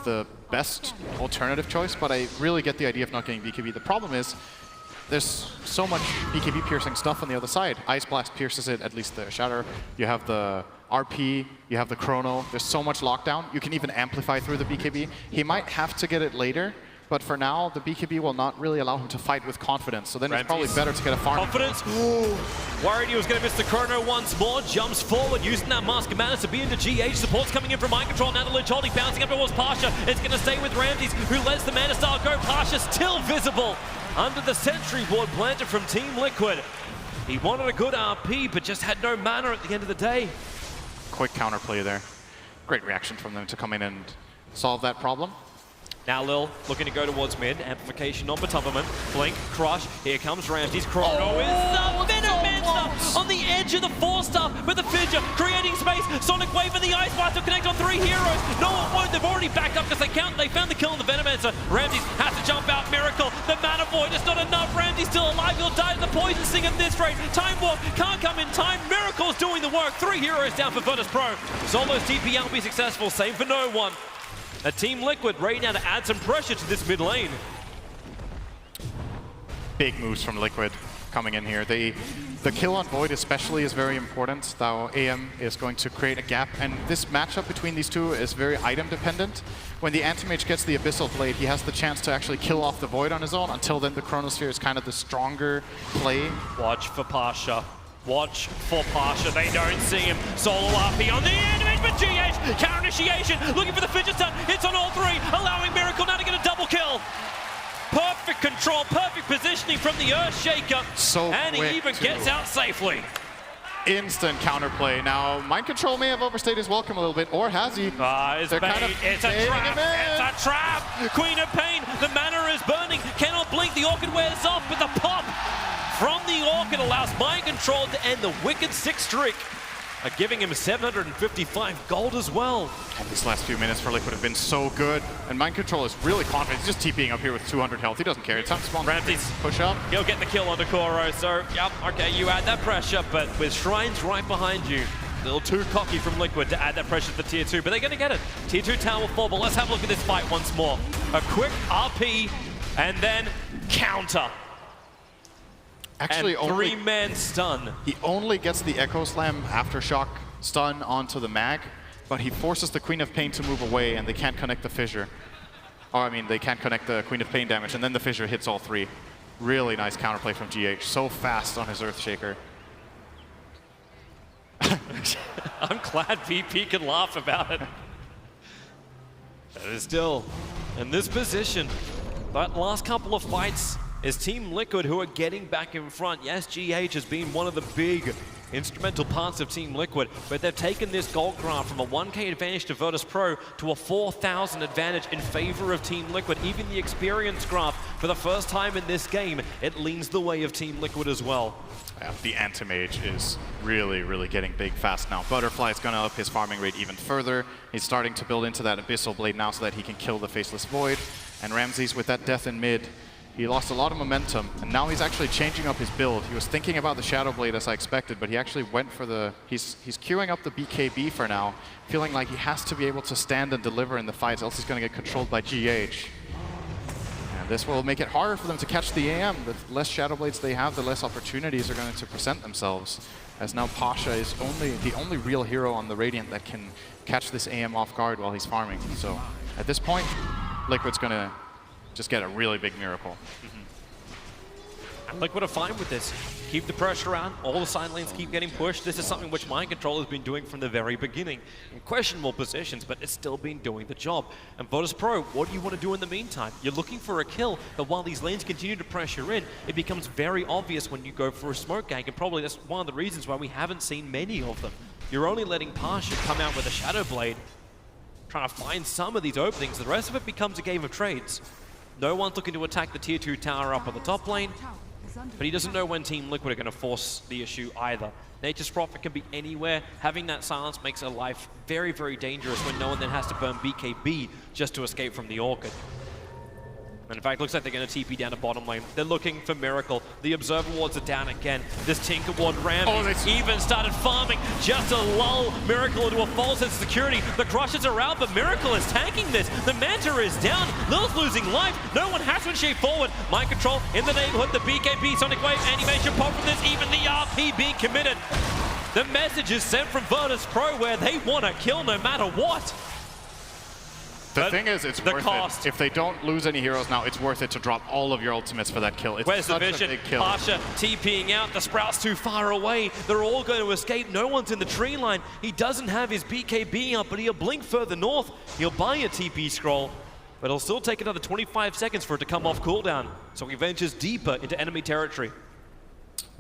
the best alternative choice, but I really get the idea of not getting BKB. The problem is there's so much BKB piercing stuff on the other side. Ice Blast pierces it, at least the Shatter. You have the RP, you have the Chrono. There's so much lockdown. You can even amplify through the BKB. He might have to get it later, but for now, the BKB will not really allow him to fight with confidence. So then it's probably better to get a farm. Confidence. Ooh. Worried he was going to miss the Chrono once more. Jumps forward, using that Mask of Mana to be into GH. Support's coming in from Mind Control. Now the Lich holding, bouncing up towards Pasha. It's going to stay with Ramses, who lets the Mana Star go. Pasha still visible under the Sentry Ward planted from Team Liquid. He wanted a good RP, but just had no mana at the end of the day. Quick counterplay there. Great reaction from them to come in and solve that problem. Now Lil looking to go towards mid. Amplification on Batumberman. Blink, Crush. Here comes Ramses. Chrono is the Venomancer on the edge of the 4-star with the Fidger creating space. Sonic Wave and the Ice Blast to connect on 3 heroes. No, it won't. They've already backed up because they found the kill on the Venomancer. Ramses has to jump out. Miracle. The Mana Void is not enough. Ramses still alive. He'll die to the Poison Sting at this rate. Time Warp can't come in time. Miracle's doing the work. 3 heroes down for Virtus Pro. Solo's TP out will be successful. Same for No One. A Team Liquid ready now to add some pressure to this mid lane. Big moves from Liquid coming in here. The kill on Void especially is very important. Now AM is going to create a gap, and this matchup between these two is very item dependent. When the Anti-Mage gets the Abyssal Blade, he has the chance to actually kill off the Void on his own. Until then, the Chronosphere is kind of the stronger play. Watch for Pasha. Watch for Pasha. They don't see him. Solo RP on the end, but GH counter initiation, looking for the fidget stun. Hits on all 3, allowing Miracle now to get a double kill. Perfect control, perfect positioning from the Earthshaker, and he even gets out safely. Instant counterplay. Now, Mind Control may have overstayed his welcome a little bit, or has he? It's a trap. It's a trap. Queen of Pain. The mana is burning. Cannot blink. The Orchid wears off, but the pop from the Orchid allows Mind Control to end the wicked 6 streak, giving him 755 gold as well. And these last few minutes for Liquid have been so good, and Mind Control is really confident. He's just TPing up here with 200 health. He doesn't care. It's time to spawn. Ramses push up. He'll get the kill onto Koro. So, yep, okay, you add that pressure, but with Shrines right behind you, a little too cocky from Liquid to add that pressure to the Tier 2, but they're going to get it. Tier 2 tower will fall, but let's have a look at this fight once more. A quick RP, and then counter. Actually, and 3-man stun. He only gets the Echo Slam Aftershock stun onto the mag, but he forces the Queen of Pain to move away, and they can't connect the Fissure. Or, I mean, they can't connect the Queen of Pain damage, and then the Fissure hits all 3. Really nice counterplay from GH. So fast on his Earthshaker. I'm glad VP can laugh about it. But it's still in this position. That last couple of fights is Team Liquid who are getting back in front. Yes, GH has been one of the big instrumental parts of Team Liquid, but they've taken this gold graph from a 1k advantage to Virtus Pro to a 4,000 advantage in favor of Team Liquid. Even the experience graph, for the first time in this game, it leans the way of Team Liquid as well. Yeah, the Anti-Mage is really, really getting big fast now. Butterfly is going to up his farming rate even further. He's starting to build into that Abyssal Blade now so that he can kill the Faceless Void. And Ramses with that death in mid, he lost a lot of momentum, and now he's actually changing up his build. He was thinking about the Shadow Blade as I expected, but he actually went for the... He's queuing up the BKB for now, feeling like he has to be able to stand and deliver in the fights, else he's going to get controlled by GH. And this will make it harder for them to catch the AM. The less Shadow Blades they have, the less opportunities are going to present themselves. As now Pasha is the only real hero on the Radiant that can catch this AM off guard while he's farming. So at this point, Liquid's going to just get a really big miracle. And Liquid are fine with this. Keep the pressure on. All the side lanes keep getting pushed. This is something which Mind Control has been doing from the very beginning. In questionable positions, but it's still been doing the job. And Virtus Pro, what do you want to do in the meantime? You're looking for a kill, but while these lanes continue to pressure in, it becomes very obvious when you go for a smoke gank, and probably that's one of the reasons why we haven't seen many of them. You're only letting Pasha come out with a Shadow Blade, trying to find some of these openings. The rest of it becomes a game of trades. No one's looking to attack the Tier 2 tower up on the top lane, but he doesn't know when Team Liquid are going to force the issue either. Nature's Prophet can be anywhere. Having that silence makes a life very, very dangerous when no one then has to burn BKB just to escape from the Orchid. And in fact, looks like they're going to TP down to bottom lane. They're looking for Miracle. The Observer Wards are down again. This Tinker Ward Ramsey even started farming just to lull Miracle into a false sense of security. The Crushers are out, but Miracle is tanking this. The Manta is down. Lil's losing life. No one has to initiate forward. Mind control in the neighborhood. The BKB Sonic Wave animation pop from this. Even the RP being committed. The message is sent from Virtus Pro where they want to kill no matter what. The thing is, it's worth it. If they don't lose any heroes now, it's worth it to drop all of your ultimates for that kill. It's Where's the such vision? a big kill. Pasha TPing out. The Sprout's too far away. They're all going to escape. No one's in the tree line. He doesn't have his BKB up, but he'll blink further north. He'll buy a TP scroll, but it'll still take another 25 seconds for it to come off cooldown. So he ventures deeper into enemy territory.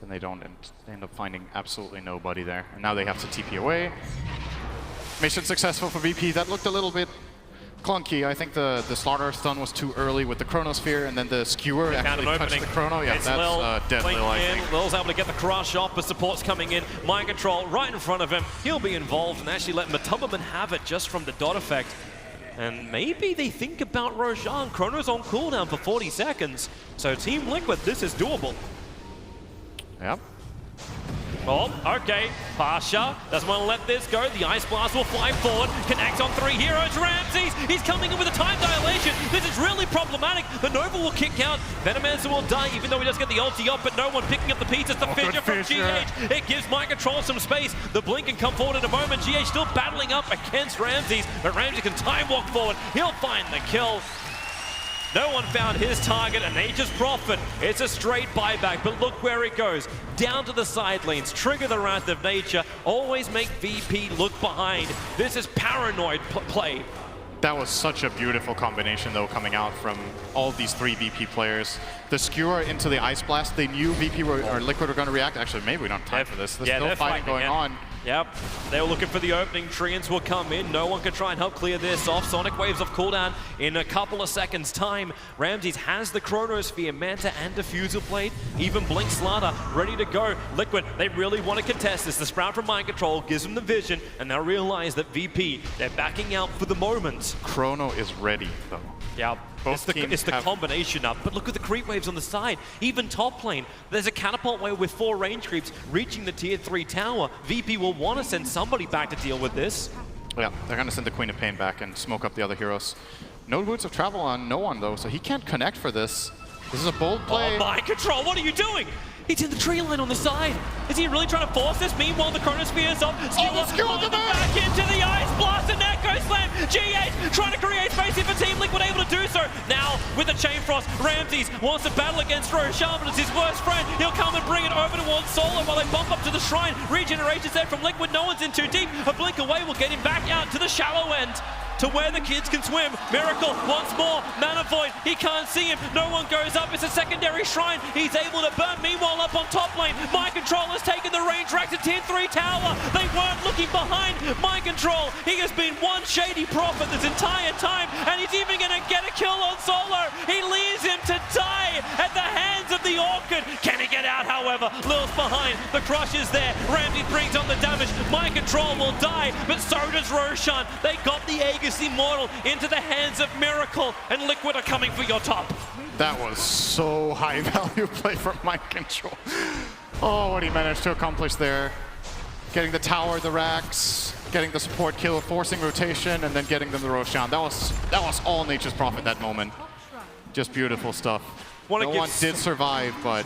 And they don't end up finding absolutely nobody there. And now they have to TP away. Mission successful for VP. That looked a little bit clunky. I think the Slaughter stun was too early with the Chronosphere, and then the Skewer actually touched the Chrono. Yeah, it's that's dead Lil, I think. Lil's able to get the crush off, but support's coming in. Mind control right in front of him. He'll be involved and actually let Matumbaman have it just from the dot effect. And maybe they think about Roshan. Chrono's on cooldown for 40 seconds. So Team Liquid, this is doable. Yep. Oh, okay. Pasha doesn't want to let this go. The Ice Blast will fly forward. Connects on 3 heroes. Ramses, he's coming in with a time dilation. This is really problematic. The Nova will kick out. Venomancer will die, even though he does get the ulti up, but no one picking up the pieces. The Fissure from GH. It gives Mind Control some space. The Blink can come forward in a moment. GH still battling up against Ramses, but Ramses can time walk forward. He'll find the kill. No one found his target, and Nature's Prophet. It's a straight buyback, but look where it goes. Down to the side lanes, trigger the Wrath of Nature, always make VP look behind. This is paranoid play. That was such a beautiful combination, though, coming out from all these 3 VP players. The Skewer into the Ice Blast, they knew VP or Liquid were going to react. Actually, maybe we don't have time for this. There's still fighting going on. Yep, they were looking for the opening. Treants will come in. No one can try and help clear this off. Sonic Waves off cooldown in a couple of seconds' time. Ramses has the Chronosphere, Manta and Diffusal Blade. Even Blink Slaughter ready to go. Liquid, they really want to contest this. The Sprout from Mind Control gives them the vision, and they'll realize that VP, they're backing out for the moment. Chrono is ready, though. Yeah, it's the combination up, but look at the creep waves on the side. Even top lane, there's a catapult wave with 4 range creeps reaching the tier 3 tower. VP will want to send somebody back to deal with this. Yeah, they're going to send the Queen of Pain back and smoke up the other heroes. No boots of travel on no one, though, so he can't connect for this. This is a bold play. Oh, Mind Control, what are you doing? He's in the tree line on the side. Is he really trying to force this? Meanwhile, the Chronosphere is up. Skewer back into the Ice Blast and Echo Slam. GH trying to create space here for Team Liquid, able to do so. Now, with the Chain Frost, Ramses wants to battle against Roshan, but it's his worst friend. He'll come and bring it over towards Solo while they bump up to the shrine. Regeneration set from Liquid. No one's in too deep. A blink away will get him back out to the shallow end, to where the kids can swim. Miracle once more. Mana Void, he can't see him. No one goes up. It's a secondary shrine. He's able to burn. Meanwhile, up on top lane, Mind Control has taken the range racks to tier 3 tower. They weren't looking behind Mind Control. He has been one shady prophet this entire time, and he's even going to get a kill on Solo. He leaves him to die at the hands of the Orchid. Can he get out, however? Lil's behind. The crush is there. Ramsey brings on the damage. Mind Control will die, but so does Roshan. They got the Aegis Immortal into the hands of Miracle, and Liquid are coming for your top. That was so high value play from Mind Control. Oh, what he managed to accomplish there. Getting the tower, the racks, getting the support kill, forcing rotation, and then getting them the Roshan. That was all Nature's Prophet that moment. Just beautiful stuff. No one did survive, but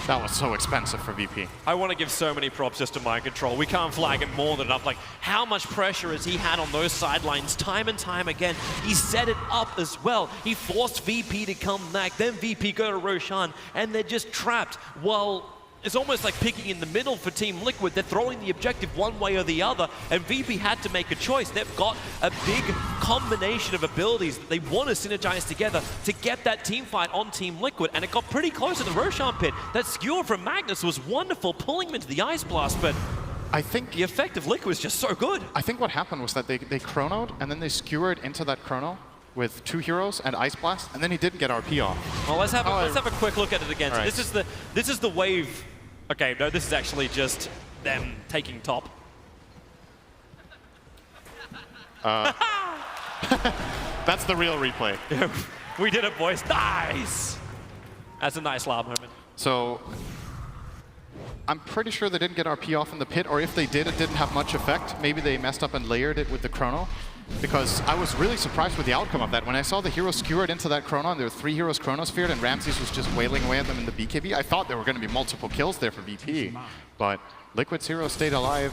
that was so expensive for VP. I want to give so many props just to Mind Control. We can't flag him more than enough. Like, how much pressure has he had on those sidelines time and time again? He set it up as well. He forced VP to come back, then VP go to Roshan, and they're just trapped. Well, it's almost like picking in the middle for Team Liquid. They're throwing the objective one way or the other, and VP had to make a choice. They've got a big combination of abilities that they want to synergize together to get that team fight on Team Liquid, and it got pretty close to the Roshan pit. That skewer from Magnus was wonderful, pulling him into the Ice Blast, but I think the effect of Liquid was just so good. I think what happened was that they chronoed, and then they skewered into that chrono with 2 heroes and Ice Blast, and then he didn't get RP off. Well, let's have a quick look at it again. So right. this is the wave. Okay, no, this is actually just them taking top. That's the real replay. We did it, boys. Nice! That's a nice loud moment. So I'm pretty sure they didn't get RP off in the pit, or if they did, it didn't have much effect. Maybe they messed up and layered it with the chrono, because I was really surprised with the outcome of that. When I saw the heroes skewered into that chrono, and there were 3 heroes chronosphered, and Ramses was just wailing away at them in the BKB, I thought there were going to be multiple kills there for VP. But Liquid's heroes stayed alive,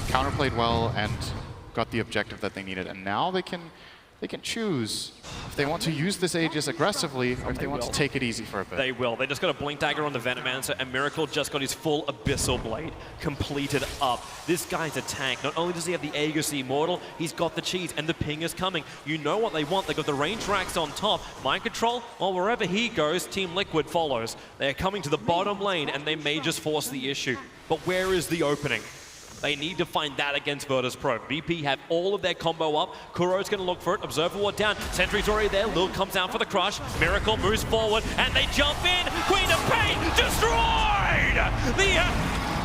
counterplayed well, and got the objective that they needed. And now they can choose if they want to use this Aegis aggressively or if they want to take it easy for a bit. They will. They just got a Blink Dagger on the Venomancer, and Miracle just got his full Abyssal Blade completed up. This guy's a tank. Not only does he have the Aegis the Immortal, he's got the cheese, and the ping is coming. You know what they want. They got the range racks on top. Mind Control, well, wherever he goes, Team Liquid follows. They're coming to the bottom lane, and they may just force the issue. But where is the opening? They need to find that against Virtus Pro. VP have all of their combo up. Kuro's going to look for it. Observer Ward down. Sentry's already there. Lil comes out for the crush. Miracle moves forward, and they jump in. Queen of Pain destroyed!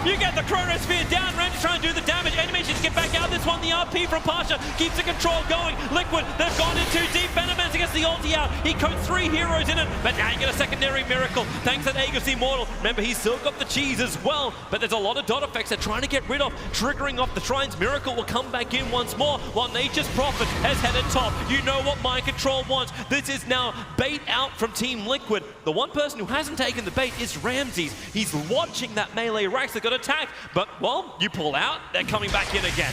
You get the Chronosphere down. Ramsey trying to do the damage. Animations get back out. This one, the RP from Pasha keeps the control going. Liquid, they've gone in too deep. Venomance gets the ulti out. He coats 3 heroes in it, but now you get a secondary Miracle. Thanks to Aegis Immortal. Remember, he's still got the cheese as well, but there's a lot of dot effects they're trying to get rid of, triggering off the shrines. Miracle will come back in once more, while Nature's Prophet has headed top. You know what Mind Control wants. This is now bait out from Team Liquid. The one person who hasn't taken the bait is Ramses. He's watching that melee racks that got attacked, but, well, you pull out, they're coming back in again.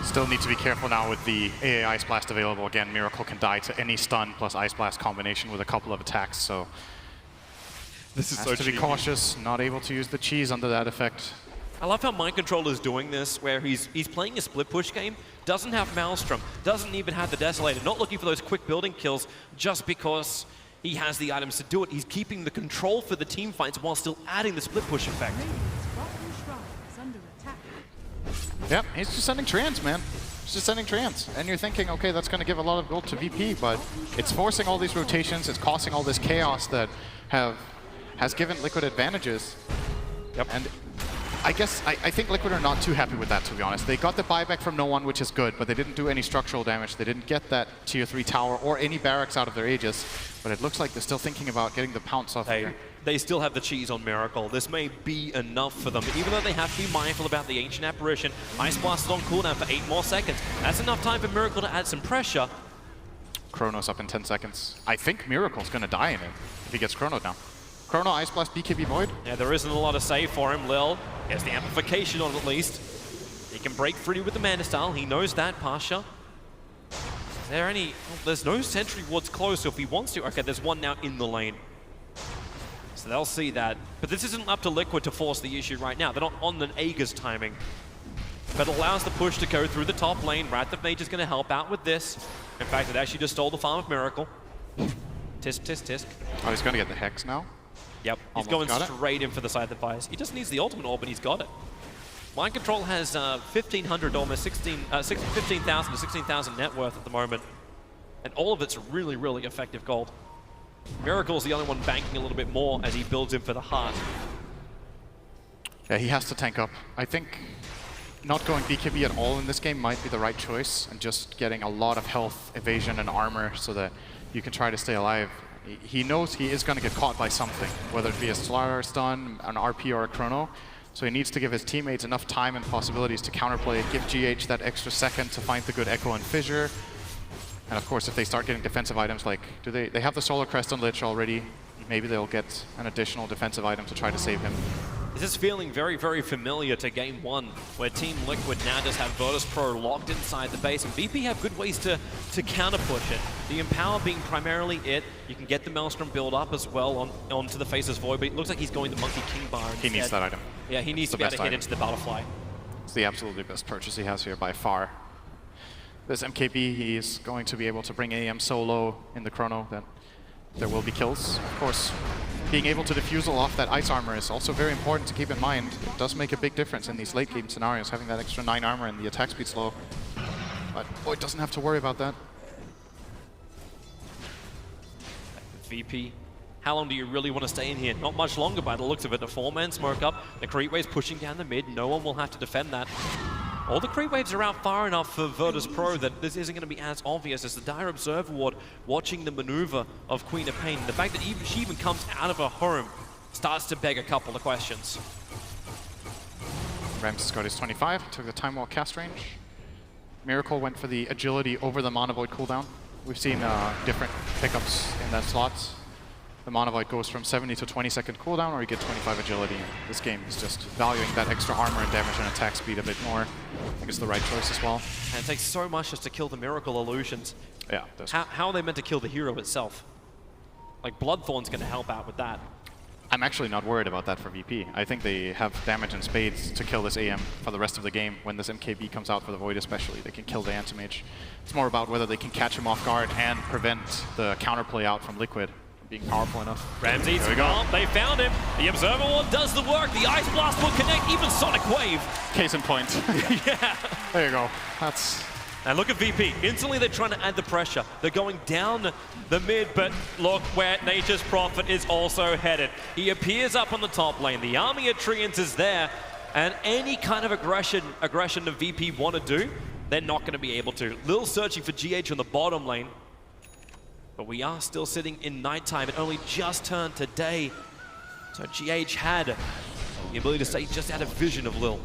Still need to be careful now with the AA Ice Blast available. Again, Miracle can die to any stun plus Ice Blast combination with a couple of attacks, so this is has so to be cheesy. Cautious, not able to use the cheese under that effect. I love how Mind Control is doing this, where he's playing a split push game, doesn't have Maelstrom, doesn't even have the Desolator, not looking for those quick building kills just because he has the items to do it. He's keeping the control for the team fights while still adding the split push effect. Yep, he's just sending trans, man. He's just sending trans. And you're thinking, okay, that's going to give a lot of gold to VP, but it's forcing all these rotations, it's causing all this chaos that has given Liquid advantages. Yep. And I think Liquid are not too happy with that, to be honest. They got the buyback from no one, which is good, but they didn't do any structural damage. They didn't get that tier 3 tower or any barracks out of their Aegis, but it looks like they're still thinking about getting the pounce off here. They still have the cheese on Miracle. This may be enough for them, even though they have to be mindful about the Ancient Apparition. Ice Blast is on cooldown for 8 more seconds. That's enough time for Miracle to add some pressure. Chrono's up in 10 seconds. I think Miracle's going to die in it if he gets Chrono now. Chrono, Ice Blast, BKB Void. Yeah, there isn't a lot of save for him. Lil gets the amplification on at least. He can break free with the Mana Style. He knows that, Pasha. Is there any... Oh, there's no sentry wards close, so if he wants to... Okay, there's one now in the lane. So they'll see that. But this isn't up to Liquid to force the issue right now. They're not on an Aegis timing. But it allows the push to go through the top lane. Wrath of Mage is going to help out with this. In fact, it actually just stole the farm of Miracle. Tisk, tisk, tisk. Oh, he's going to get the Hex now. Yep, he's going straight in for the side that fires. He just needs the ultimate orb, and he's got it. Mind Control has 1,500, almost 15,000 to 16,000 net worth at the moment. And all of it's really, really effective gold. Miracle's the only one banking a little bit more as he builds in for the heart. Yeah, he has to tank up. I think not going BKB at all in this game might be the right choice, and just getting a lot of health, evasion, and armor so that you can try to stay alive. He knows he is going to get caught by something, whether it be a Slayer stun, an RP, or a Chrono. So he needs to give his teammates enough time and possibilities to counterplay, give GH that extra second to find the good Echo and Fissure. And of course, if they start getting defensive items like, they have the Solar Crest on Lich already, maybe they'll get an additional defensive item to try to save him. This is feeling very, very familiar to Game 1, where Team Liquid now just have Virtus Pro locked inside the base, and VP have good ways to counter-push it. The Empower being primarily it. You can get the Maelstrom build up as well onto the Faceless Void, but it looks like he's going to Monkey King Bar instead. He needs that item. Yeah, he needs to be able to hit into the Butterfly. It's the absolutely best purchase he has here by far. This MKB, he's going to be able to bring AM so low in the Chrono that there will be kills. Of course, being able to defusal off that ice armor is also very important to keep in mind. It does make a big difference in these late game scenarios, having that extra 9 armor and the attack speed slow. But Void doesn't have to worry about that. VP, how long do you really want to stay in here? Not much longer by the looks of it. A 4-man smoke up, the creep wave's pushing down the mid, no one will have to defend that. All the creep waves are out far enough for Virtus Pro that this isn't going to be as obvious as the Dire Observer Ward watching the maneuver of Queen of Pain. The fact that she even comes out of her home starts to beg a couple of questions. Ramses got his 25, took the Time Walk cast range. Miracle went for the agility over the Mana Void cooldown. We've seen different pickups in that slot. The Mana Void goes from 70 to 20-second cooldown, or you get 25 agility. This game is just valuing that extra armor and damage and attack speed a bit more. I think it's the right choice as well. And it takes so much just to kill the Miracle illusions. Yeah. How are they meant to kill the hero itself? Like, Bloodthorn's going to help out with that. I'm actually not worried about that for VP. I think they have damage and spades to kill this AM for the rest of the game. When this MKB comes out for the Void especially, they can kill the Anti-Mage. It's more about whether they can catch him off guard and prevent the counterplay out from Liquid from being powerful enough. Ramses, there we go. They found him. The Observer Ward does the work. The Ice Blast will connect, even Sonic Wave. Case in point. Yeah. There you go. That's... And look at VP. Instantly, they're trying to add the pressure. They're going down the mid, but look where Nature's Prophet is also headed. He appears up on the top lane. The army of Treants is there, and any kind of aggression the VP want to do, they're not going to be able to. Lil searching for GH on the bottom lane, but we are still sitting in nighttime. It only just turned to day, so GH had the ability to stay just out of vision of Lil.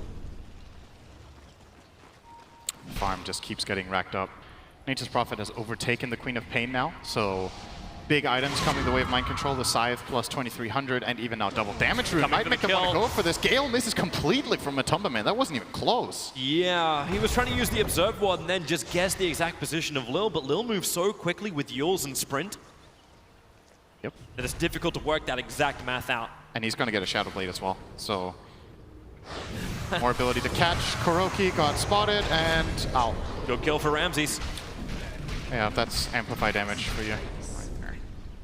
Farm just keeps getting racked up. Nature's Prophet has overtaken the Queen of Pain now, so big items coming the way of Mind Control, the Scythe plus 2300, and even now double damage room. Might make them want to go for this. Gale misses completely from Matumba, man. That wasn't even close. Yeah, he was trying to use the Observe Ward and then just guess the exact position of Lil, but Lil moves so quickly with Yules and Sprint. Yep. That it's difficult to work that exact math out. And he's going to get a Shadow Blade as well, so... more ability to catch. Kuroki got spotted, and ow. Good kill for Ramses. Yeah, that's amplify damage for you.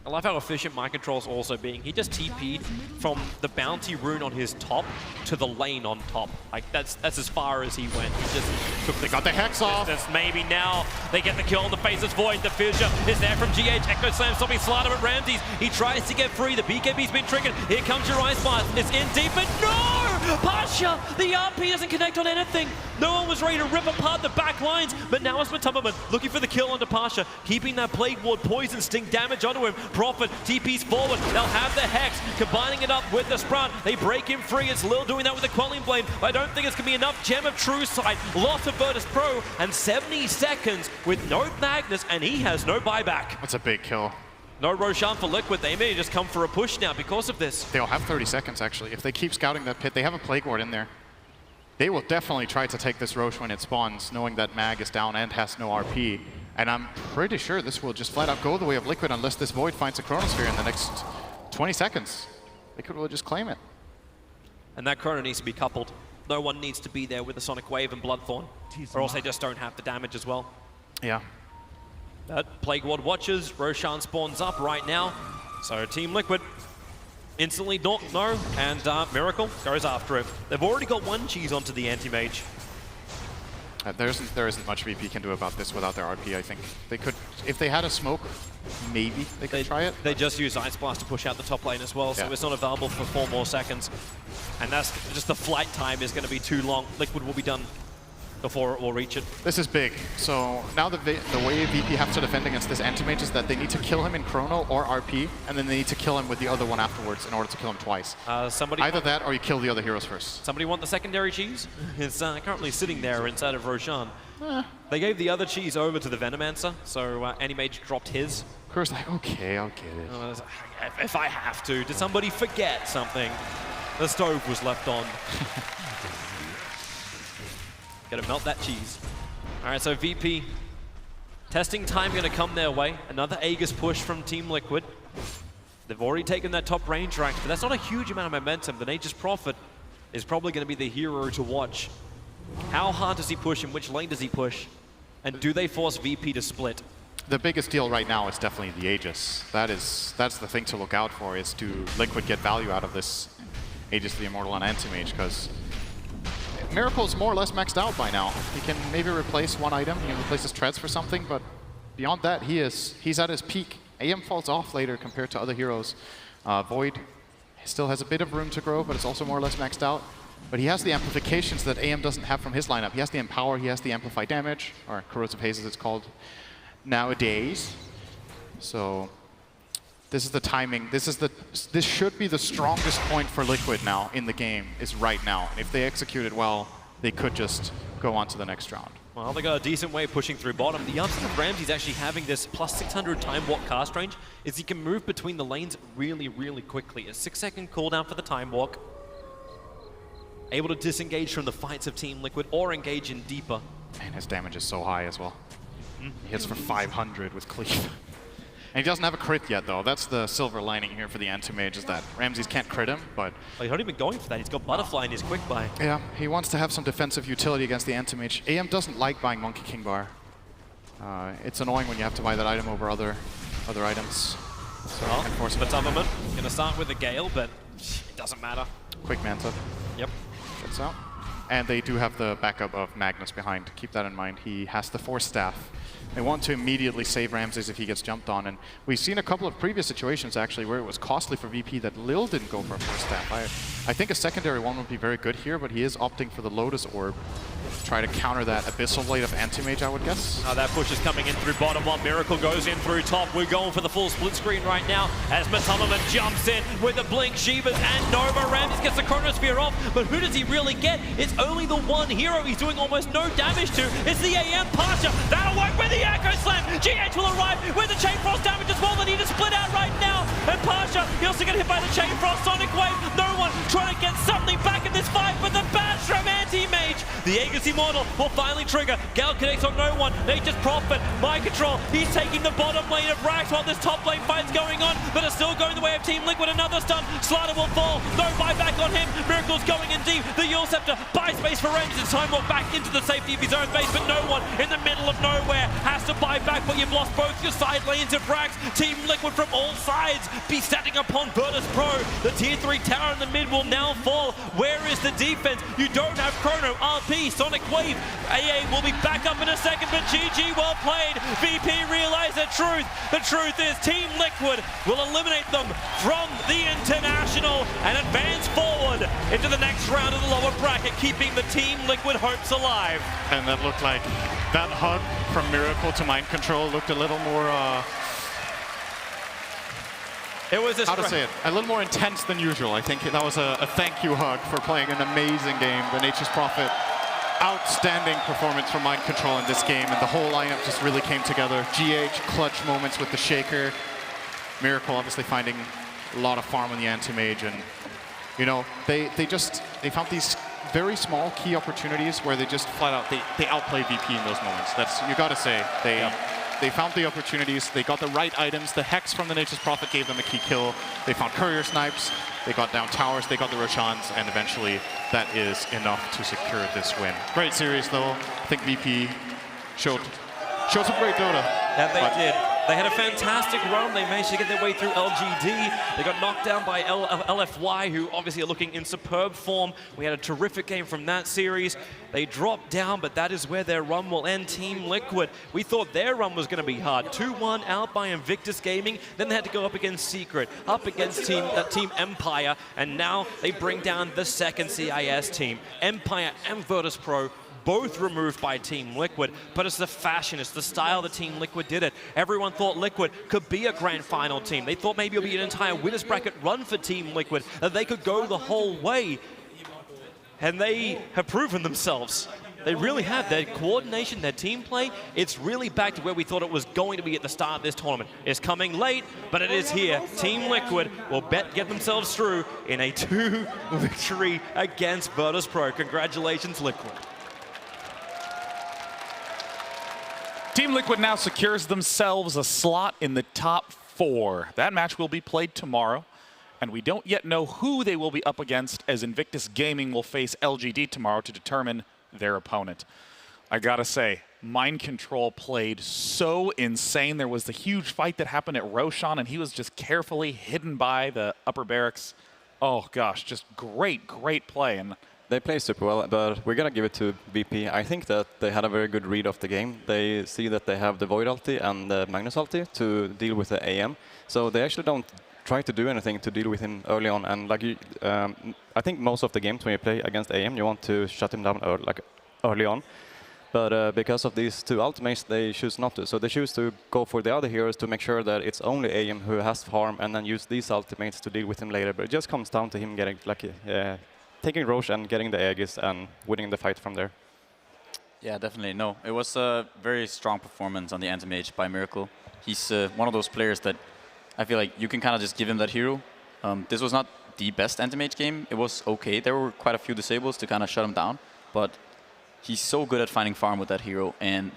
I love how efficient Mind Control's also being. He just TP'd from the bounty rune on his top to the lane on top. Like, that's as far as he went. He just took They got the Hex off. Maybe now they get the kill on the Faceless Void. The fissure is there from GH. Echo Slam stopping Slaughter at Ramses. He tries to get free. The BKB's been triggered. Here comes your Ice Blast. It's in deep, but no! Pasha! The RP doesn't connect on anything. No one was ready to rip apart the back lines, but now it's Matumbaman looking for the kill onto Pasha, keeping that Plague Ward Poison Sting damage onto him. Prophet TP's forward. They'll have the Hex, combining it up with the Sprout. They break him free. It's Lil doing that with the Quelling Blade. I don't think it's going to be enough. Gem of True Sight, lost of Virtus Pro, and 70 seconds with no Magnus, and he has no buyback. That's a big kill. No Roshan for Liquid. They may just come for a push now because of this. They'll have 30 seconds, actually. If they keep scouting that pit, they have a Plague Ward in there. They will definitely try to take this Rosh when it spawns, knowing that Mag is down and has no RP. And I'm pretty sure this will just flat out go the way of Liquid unless this Void finds a Chronosphere in the next 20 seconds. Liquid will just claim it. And that Chrono needs to be coupled. No one needs to be there with the Sonic Wave and Bloodthorn, or else they just don't have the damage as well. Yeah. Plague Ward watches, Roshan spawns up right now. So Team Liquid instantly don't know, and Miracle goes after it. They've already got one cheese onto the Anti-Mage. There isn't much VP can do about this without their RP, I think. They could, if they had a smoke, maybe they could try it. They just use Ice Blast to push out the top lane as well, so it's not available for 4 more seconds. And that's just the flight time is going to be too long. Liquid will be done before it will reach it. This is big. So now the way VP have to defend against this Anti-Mage is that they need to kill him in Chrono or RP, and then they need to kill him with the other one afterwards in order to kill him twice. Either that or you kill the other heroes first. Somebody want the secondary cheese? It's currently sitting there inside of Roshan. They gave the other cheese over to the Venomancer, so Anti-Mage dropped his. Kur's like, okay, I'll get it. If I have to. Did somebody forget something? The stove was left on. Gotta melt that cheese. All right, so VP. Testing time gonna come their way. Another Aegis push from Team Liquid. They've already taken that top range rank, but that's not a huge amount of momentum. The Nature's Prophet is probably gonna be the hero to watch. How hard does he push and which lane does he push? And do they force VP to split? The biggest deal right now is definitely the Aegis. That's the thing to look out for, is to Liquid get value out of this Aegis the Immortal on Anti-Mage, because Miracle's more or less maxed out by now. He can maybe replace one item, he can replace his treads for something, but beyond that, he's at his peak. AM falls off later compared to other heroes. Void still has a bit of room to grow, but it's also more or less maxed out. but he has the amplifications that AM doesn't have from his lineup. He has the Empower, he has the Amplify Damage, or Corrosive Haze as it's called nowadays. So this is the timing. This should be the strongest point for Liquid now in the game, is right now. If they execute it well, they could just go on to the next round. Well, they got a decent way of pushing through bottom. The upside of Ramsey's actually having this plus 600 time walk cast range is he can move between the lanes really, really quickly. A 6-second cooldown for the time walk. Able to disengage from the fights of Team Liquid or engage in deeper. And his damage is so high as well. He hits for 500 with Cleave. And he doesn't have a crit yet, though. That's the silver lining here for the Anti-Mage, is that Ramses can't crit him, but... Well, he's not even going for that. He's got Butterfly in his quick buy. Yeah, he wants to have some defensive utility against the Anti-Mage. AM doesn't like buying Monkey King Bar. It's annoying when you have to buy that item over other items. So, Matamaman gonna start with the Gale, but it doesn't matter. Quick Manta. Yep. Gets out. And they do have the backup of Magnus behind. Keep that in mind. He has the Force Staff. They want to immediately save Ramses if he gets jumped on. And we've seen a couple of previous situations, actually, where it was costly for VP that Lil didn't go for a Force Staff. I think a secondary one would be very good here, but he is opting for the Lotus Orb. Try to counter that Abyssal Blade of Anti-Mage, I would guess. That push is coming in through bottom while Miracle goes in through top. We're going for the full split screen right now as Matamaman jumps in with the Blink, Shivas, and Nova. Ramses gets the Chronosphere off, but who does he really get? It's only the one hero he's doing almost no damage to. It's the AM Pasha. That'll work with the Echo Slam. GH will arrive with the Chain Frost damage as well. They need to split out right now. And Pasha, he also get hit by the Chain Frost Sonic Wave. No one trying to get something back in this fight, but the bash from Anti-Mage. The Aegis Immortal will finally trigger. Gal connects on no one. Nature's Prophet, Mind Control. He's taking the bottom lane of Rax while this top lane fight's going on, but it's still going the way of Team Liquid. Another stun. Slider will fall. No buyback on him. Miracle's going in deep. The Yule Scepter buy space for Ramses. Time walk back into the safety of his own base, but no one in the middle of nowhere has to buy back, but you've lost both your side lanes of Rax. Team Liquid from all sides be standing upon Virtus Pro. The tier 3 tower in the mid will now fall. Where is the defense? You don't have Chrono, RP, Sonic Wave. AA will be back up in a second, but GG, well played. VP realize the truth. The truth is Team Liquid will eliminate them from the International and advance forward into the next round of the lower bracket, keeping the Team Liquid hopes alive. And that looked like that hug from Miracle to Mind Control looked a little more... It was how to say it? A little more intense than usual. I think that was a thank you hug for playing an amazing game. The Nature's Prophet, outstanding performance from Mind Control in this game, and the whole lineup just really came together. GH clutch moments with the Shaker. Miracle obviously finding a lot of farm on the Anti-Mage, and you know they found these very small key opportunities where they just flat out they outplay VP in those moments. That's, you got to say, they found the opportunities, they got the right items. The Hex from the Nature's Prophet gave them a key kill. They found Courier Snipes, they got down towers, they got the Roshans, and eventually that is enough to secure this win. Great series though. I think VP showed some great Dota. Yeah, they did. They had a fantastic run. They managed to get their way through LGD. They got knocked down by LFY, who obviously are looking in superb form. We had a terrific game from that series. They dropped down, but that is where their run will end. Team Liquid, we thought their run was going to be hard. 2-1 out by Invictus Gaming. Then they had to go up against Secret, up against Team Empire, and now they bring down the second CIS team. Empire and Virtus Pro, both removed by Team Liquid, but it's the fashion, it's the style that Team Liquid did it. Everyone thought Liquid could be a grand final team. They thought maybe it would be an entire winners bracket run for Team Liquid, that they could go the whole way. And they have proven themselves. They really have. Their coordination, their team play, it's really back to where we thought it was going to be at the start of this tournament. It's coming late, but it is here. Team Liquid will get themselves through in a 2 victory against Virtus Pro. Congratulations, Liquid. Team Liquid now secures themselves a slot in the top 4. That match will be played tomorrow, and we don't yet know who they will be up against, as Invictus Gaming will face LGD tomorrow to determine their opponent. I gotta say, Mind Control played so insane. There was the huge fight that happened at Roshan, and he was just carefully hidden by the upper barracks. Oh gosh, just great, great play. And they play super well, but we're going to give it to VP. I think that they had a very good read of the game. They see that they have the Void ulti and the Magnus ulti to deal with the AM. So they actually don't try to do anything to deal with him early on. And like I think most of the games when you play against AM, you want to shut him down early on. But because of these two ultimates, they choose not to. So they choose to go for the other heroes to make sure that it's only AM who has farm, and then use these ultimates to deal with him later. But it just comes down to him getting taking Roche and getting the Aegis and winning the fight from there. Yeah, definitely. No, it was a very strong performance on the Anti-Mage by Miracle. He's one of those players that I feel like you can kind of just give him that hero. This was not the best Anti-Mage game. It was okay. There were quite a few disables to kind of shut him down, but he's so good at finding farm with that hero, and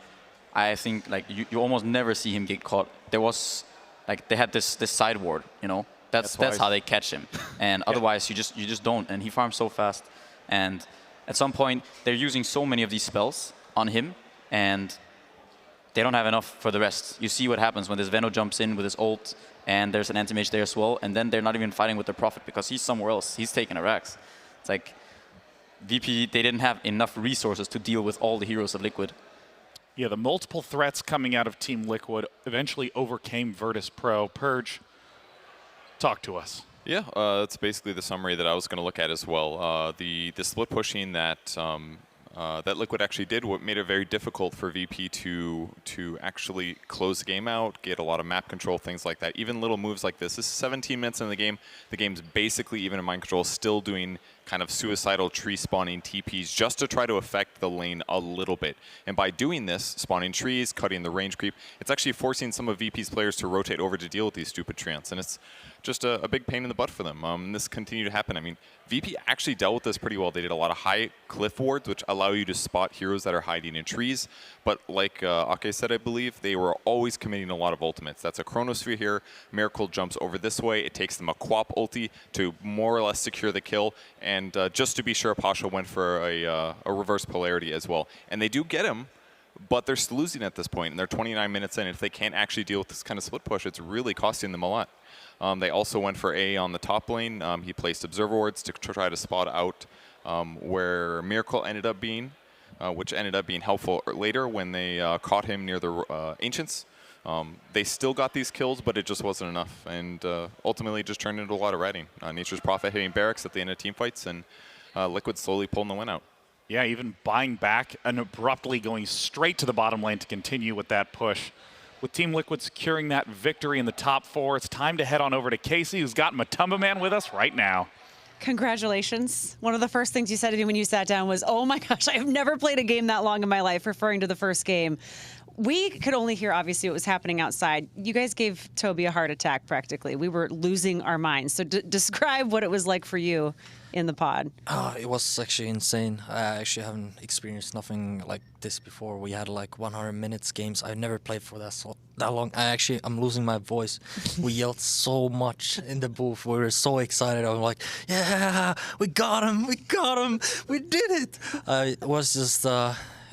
I think like you almost never see him get caught. There was like they had this side ward, you know. That's how they catch him, and otherwise you just don't. And he farms so fast, and at some point they're using so many of these spells on him, and they don't have enough for the rest. You see what happens when this Veno jumps in with his ult, and there's an Anti-Mage there as well, and then they're not even fighting with their Prophet because he's somewhere else. He's taking a Rax. It's like VP, they didn't have enough resources to deal with all the heroes of Liquid. Yeah, the multiple threats coming out of Team Liquid eventually overcame Virtus Pro. Purge, talk to us. Yeah, that's basically the summary that I was going to look at as well. The split pushing that that Liquid actually did what made it very difficult for VP to actually close the game out, get a lot of map control, things like that. Even little moves like this. This is 17 minutes in the game. The game's basically, even in mind control, still doing kind of suicidal tree spawning TPs just to try to affect the lane a little bit. And by doing this, spawning trees, cutting the range creep, it's actually forcing some of VP's players to rotate over to deal with these stupid treants. And it's just a big pain in the butt for them. This continued to happen. I mean, VP actually dealt with this pretty well. They did a lot of high cliff wards, which allow you to spot heroes that are hiding in trees. But like Ake said, I believe, they were always committing a lot of ultimates. That's a Chronosphere here. Miracle jumps over this way. It takes them a Quap ulti to more or less secure the kill. And just to be sure, Pasha went for a reverse polarity as well. And they do get him, but they're still losing at this point. And they're 29 minutes in. If they can't actually deal with this kind of split push, it's really costing them a lot. They also went for A on the top lane. He placed Observer Wards to try to spot out where Miracle ended up being, which ended up being helpful later when they caught him near the Ancients. They still got these kills, but it just wasn't enough, and ultimately just turned into a lot of ratting. Nature's Prophet hitting Barracks at the end of team fights, and Liquid slowly pulling the win out. Yeah, even buying back and abruptly going straight to the bottom lane to continue with that push. With Team Liquid securing that victory in the top 4, it's time to head on over to Casey, who's got Matumba Man with us right now. Congratulations. One of the first things you said to me when you sat down was, oh my gosh, I have never played a game that long in my life, referring to the first game. We could only hear, obviously, what was happening outside. You guys gave Toby a heart attack, practically. We were losing our minds. So describe what it was like for you in the pod. It was actually insane. I actually haven't experienced nothing like this before. We had like 100 minutes games. I've never played for that long. I'm losing my voice. We yelled so much in the booth. We were so excited. I'm like, yeah, we got him, we did it. It was just...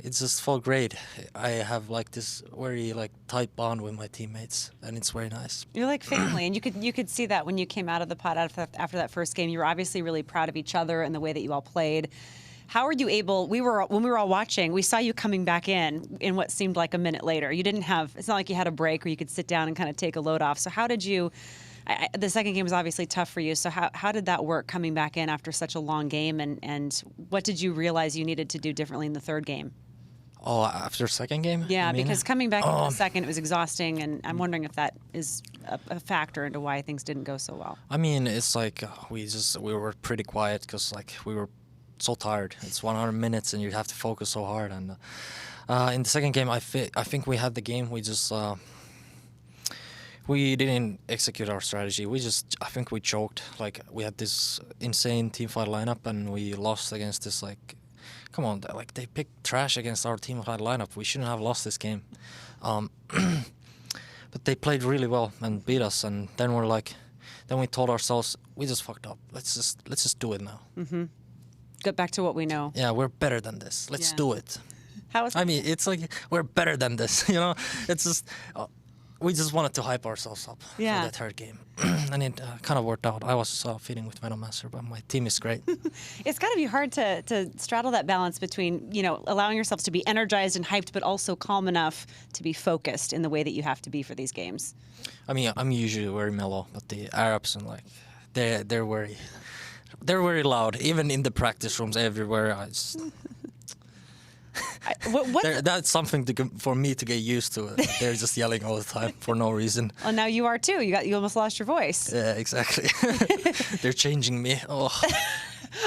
it just felt great. I have like this very like tight bond with my teammates, and it's very nice. You're like family, and you could see that when you came out of the pod after that first game. You were obviously really proud of each other and the way that you all played. How are you able? When we were all watching, we saw you coming back in what seemed like a minute later. You didn't have. It's not like you had a break where you could sit down and kind of take a load off. So how did you? The second game was obviously tough for you. So how did that work coming back in after such a long game? And what did you realize you needed to do differently in the third game? Oh, after second game? Yeah, because coming back into the second, it was exhausting, and I'm wondering if that is a factor into why things didn't go so well. I mean, it's like we were pretty quiet because like we were so tired. It's 100 minutes, and you have to focus so hard. And in the second game, I think we had the game. We just we didn't execute our strategy. I think we choked. Like we had this insane teamfight lineup, and we lost against this like. Come on, like they picked trash against our teamfight lineup. We shouldn't have lost this game, but they played really well and beat us. And then we told ourselves we just fucked up. Let's just do it now. Mm-hmm. Get back to what we know. Yeah, we're better than this. Let's do it. How is? I mean, it's like we're better than this. You know, it's just we just wanted to hype ourselves up for the third game, and it kind of worked out. I was feeding with Venom Master, but my team is great. It's got to be hard to straddle that balance between, you know, allowing yourselves to be energized and hyped, but also calm enough to be focused in the way that you have to be for these games. I mean, I'm usually very mellow, but the Arabs and like they're very loud, even in the practice rooms everywhere. That's something for me to get used to. They're just yelling all the time for no reason. Well, now you are too. You almost lost your voice. Yeah, exactly. They're changing me. Oh.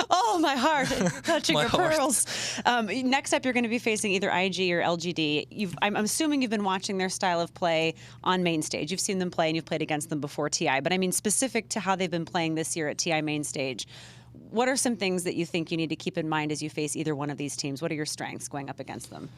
Oh, my heart. Touching My your heart. pearls. Next up, you're going to be facing either IG or LGD. I'm assuming you've been watching their style of play on main stage. You've seen them play and you've played against them before TI. But I mean, specific to how they've been playing this year at TI main stage, what are some things that you think you need to keep in mind as you face either one of these teams? What are your strengths going up against them?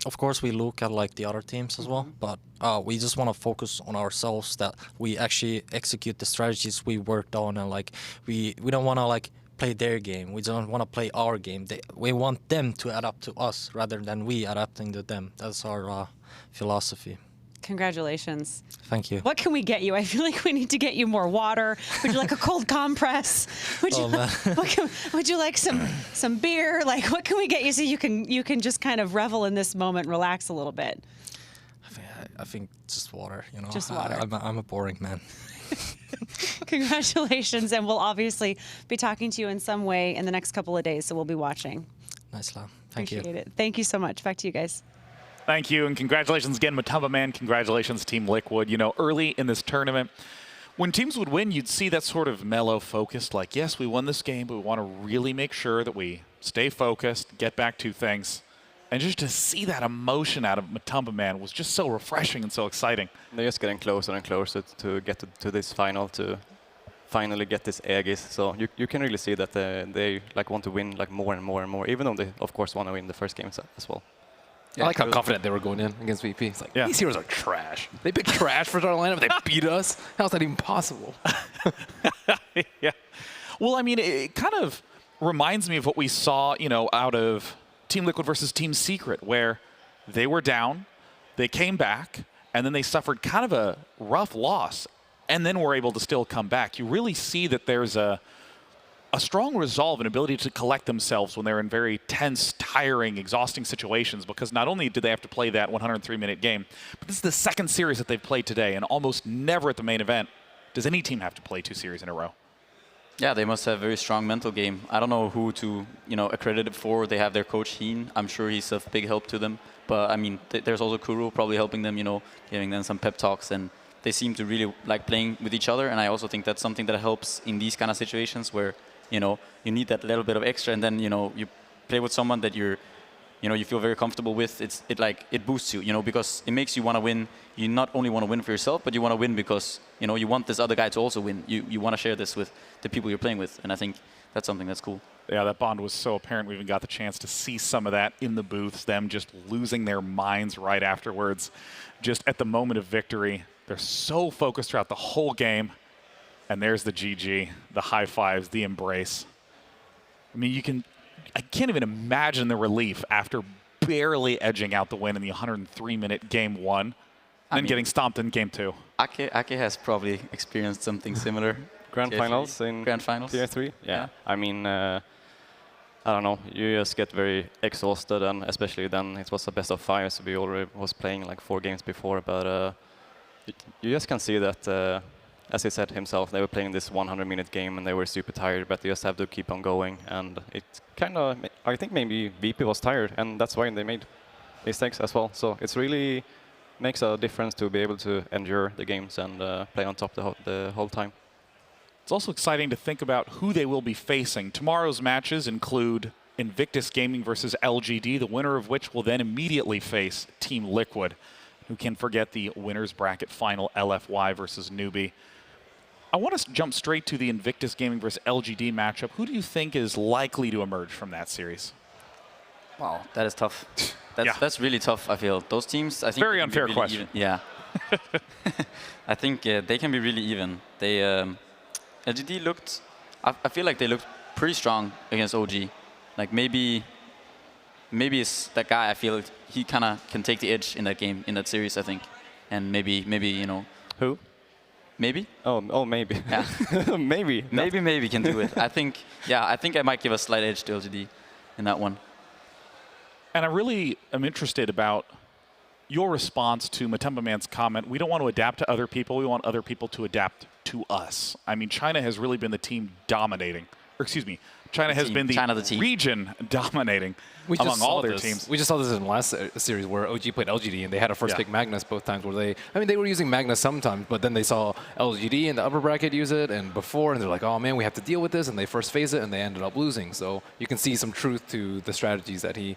Of course, we look at like the other teams as well, but we just want to focus on ourselves, that we actually execute the strategies we worked on, and like we don't want to like play their game. We don't want to play our game. We want them to adapt to us rather than we adapting to them. That's our philosophy. Congratulations. Thank you. What can we get you? I feel like we need to get you more water. Would you like a cold compress? Would you like some beer? Like, what can we get you so you can just kind of revel in this moment, relax a little bit? I think just water. You know, Just water. I'm a boring man. Congratulations, and we'll obviously be talking to you in some way in the next couple of days, so we'll be watching. Nice love. Thank you. Appreciate it. Thank you so much. Back to you guys. Thank you, and congratulations again, Matumba Man. Congratulations, Team Liquid. You know, early in this tournament, when teams would win, you'd see that sort of mellow, focused, like, yes, we won this game, but we want to really make sure that we stay focused, get back to things. And just to see that emotion out of Matumba Man was just so refreshing and so exciting. They're just getting closer and closer to get to this final, to finally get this Aegis. So you can really see that they like want to win like more and more and more, even though they, of course, want to win the first game as well. I like how confident they were going in against VP. It's like, these heroes are trash. They picked trash for our lineup. They beat us. How's that even possible? Yeah. Well, I mean, it kind of reminds me of what we saw, you know, out of Team Liquid versus Team Secret, where they were down, they came back, and then they suffered kind of a rough loss, and then were able to still come back. You really see that there's a strong resolve and ability to collect themselves when they're in very tense, tiring, exhausting situations, because not only did they have to play that 103-minute game, but this is the second series that they've played today, and almost never at the main event does any team have to play 2 series in a row. Yeah, they must have a very strong mental game. I don't know who to, accredit it for. They have their coach Heen. I'm sure he's of big help to them. But I mean, there's also Kuro probably helping them, giving them some pep talks, and they seem to really like playing with each other. And I also think that's something that helps in these kind of situations where, you need that little bit of extra, and then, you play with someone that you feel very comfortable with. It boosts you, because it makes you want to win. You not only want to win for yourself, but you want to win because, you want this other guy to also win. You want to share this with the people you're playing with, and I think that's something that's cool. Yeah, that bond was so apparent. We even got the chance to see some of that in the booths, them just losing their minds right afterwards. Just at the moment of victory, they're so focused throughout the whole game. And there's the GG, the high fives, the embrace. I mean, I can't even imagine the relief after barely edging out the win in the 103-minute game 1, and then getting stomped in game 2. Ake has probably experienced something similar. Grand finals in Grand finals. Tier 3? Yeah. I mean, I don't know. You just get very exhausted, and especially then it was a best of 5, so we already was playing like 4 games before. But you just can see that, as he said himself, they were playing this 100-minute game and they were super tired, but they just have to keep on going. And it kind of, I think maybe VP was tired, and that's why they made mistakes as well. So it's really makes a difference to be able to endure the games and play on top the whole time. It's also exciting to think about who they will be facing. Tomorrow's matches include Invictus Gaming versus LGD, the winner of which will then immediately face Team Liquid. Who can forget the winner's bracket final, LFY versus Newbie. I want to jump straight to the Invictus Gaming versus LGD matchup. Who do you think is likely to emerge from that series? Wow, that is tough. That's really tough, I feel. Those teams, I think... Very unfair really question. Even. Yeah. I think they can be really even. They LGD looked... I feel like they looked pretty strong against OG. Like maybe it's that guy, I feel he kind of can take the edge in that game, in that series, I think. and maybe you know. Who? Maybe? Oh, maybe. Yeah. maybe can do it. I think I might give a slight edge to LGD in that one. And I really am interested about your response to Matumba Man's comment. We don't want to adapt to other people. We want other people to adapt to us. I mean, China has really been the team dominating. Or excuse me, China has been the region dominating among all their teams. We just saw this in the last series where OG played LGD and they had a first pick Magnus both times where they were using Magnus sometimes, but then they saw LGD in the upper bracket use it and before, and they're like, oh man, we have to deal with this, and they first phase it and they ended up losing. So you can see some truth to the strategies that he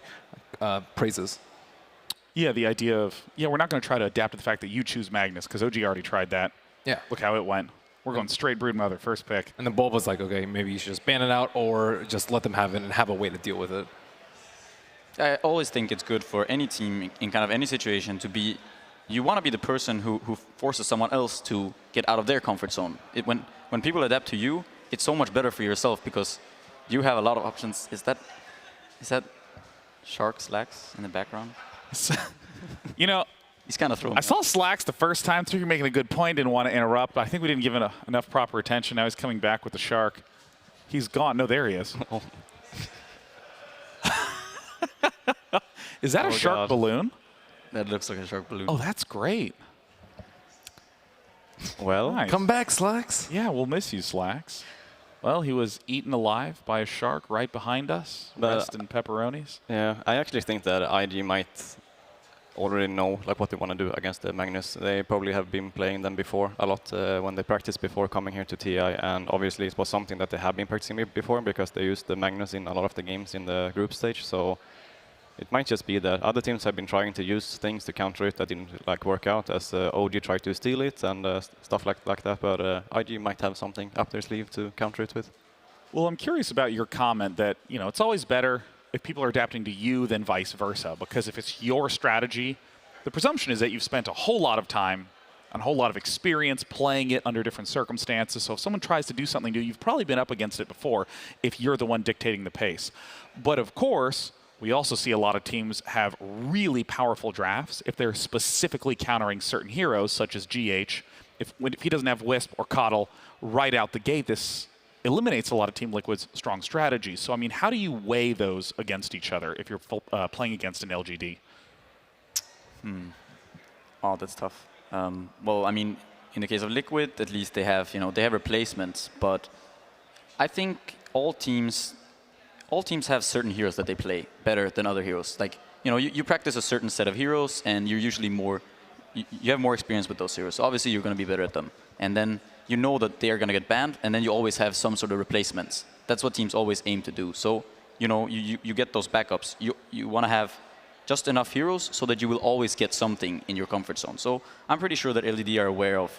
praises. Yeah, the idea of, we're not going to try to adapt to the fact that you choose Magnus because OG already tried that. Yeah. Look how it went. We're going straight Broodmother, first pick. And then Bulba's like, okay, maybe you should just ban it out or just let them have it and have a way to deal with it. I always think it's good for any team in kind of any situation to be, you want to be the person who forces someone else to get out of their comfort zone. When people adapt to you, it's so much better for yourself because you have a lot of options. Is that Shark Slacks in the background? You know, he's kind of throwing. I saw Slacks the first time through. You're making a good point. Didn't want to interrupt. I think we didn't give enough proper attention. Now he's coming back with the shark. He's gone. No, there he is. Is that a shark balloon? That looks like a shark balloon. Oh, that's great. Well, nice. Come back, Slacks. Yeah, we'll miss you, Slacks. Well, he was eaten alive by a shark right behind us, rest in pepperonis. Yeah, I actually think that IG might already know like what they want to do against the Magnus. They probably have been playing them before a lot when they practiced before coming here to TI, and obviously it was something that they have been practicing before because they used the Magnus in a lot of the games in the group stage. So it might just be that other teams have been trying to use things to counter it that didn't like work out, as OG tried to steal it and stuff like that. But IG might have something up their sleeve to counter it with. Well, I'm curious about your comment that it's always better if people are adapting to you than vice versa, because if it's your strategy, the presumption is that you've spent a whole lot of time and a whole lot of experience playing it under different circumstances. So if someone tries to do something new, you've probably been up against it before if you're the one dictating the pace. But of course, we also see a lot of teams have really powerful drafts if they're specifically countering certain heroes, such as GH. If he doesn't have Wisp or Coddle right out the gate, this eliminates a lot of Team Liquid's strong strategies. So, I mean, how do you weigh those against each other if you're playing against an LGD? Oh, that's tough. Well, I mean, in the case of Liquid, at least they have, they have replacements. But I think all teams have certain heroes that they play better than other heroes. Like, you practice a certain set of heroes, and you're usually you have more experience with those heroes. So obviously, you're going to be better at them. And then you know that they are going to get banned, and then you always have some sort of replacements. That's what teams always aim to do. So, you get those backups. You want to have just enough heroes so that you will always get something in your comfort zone. So I'm pretty sure that LDD are aware of,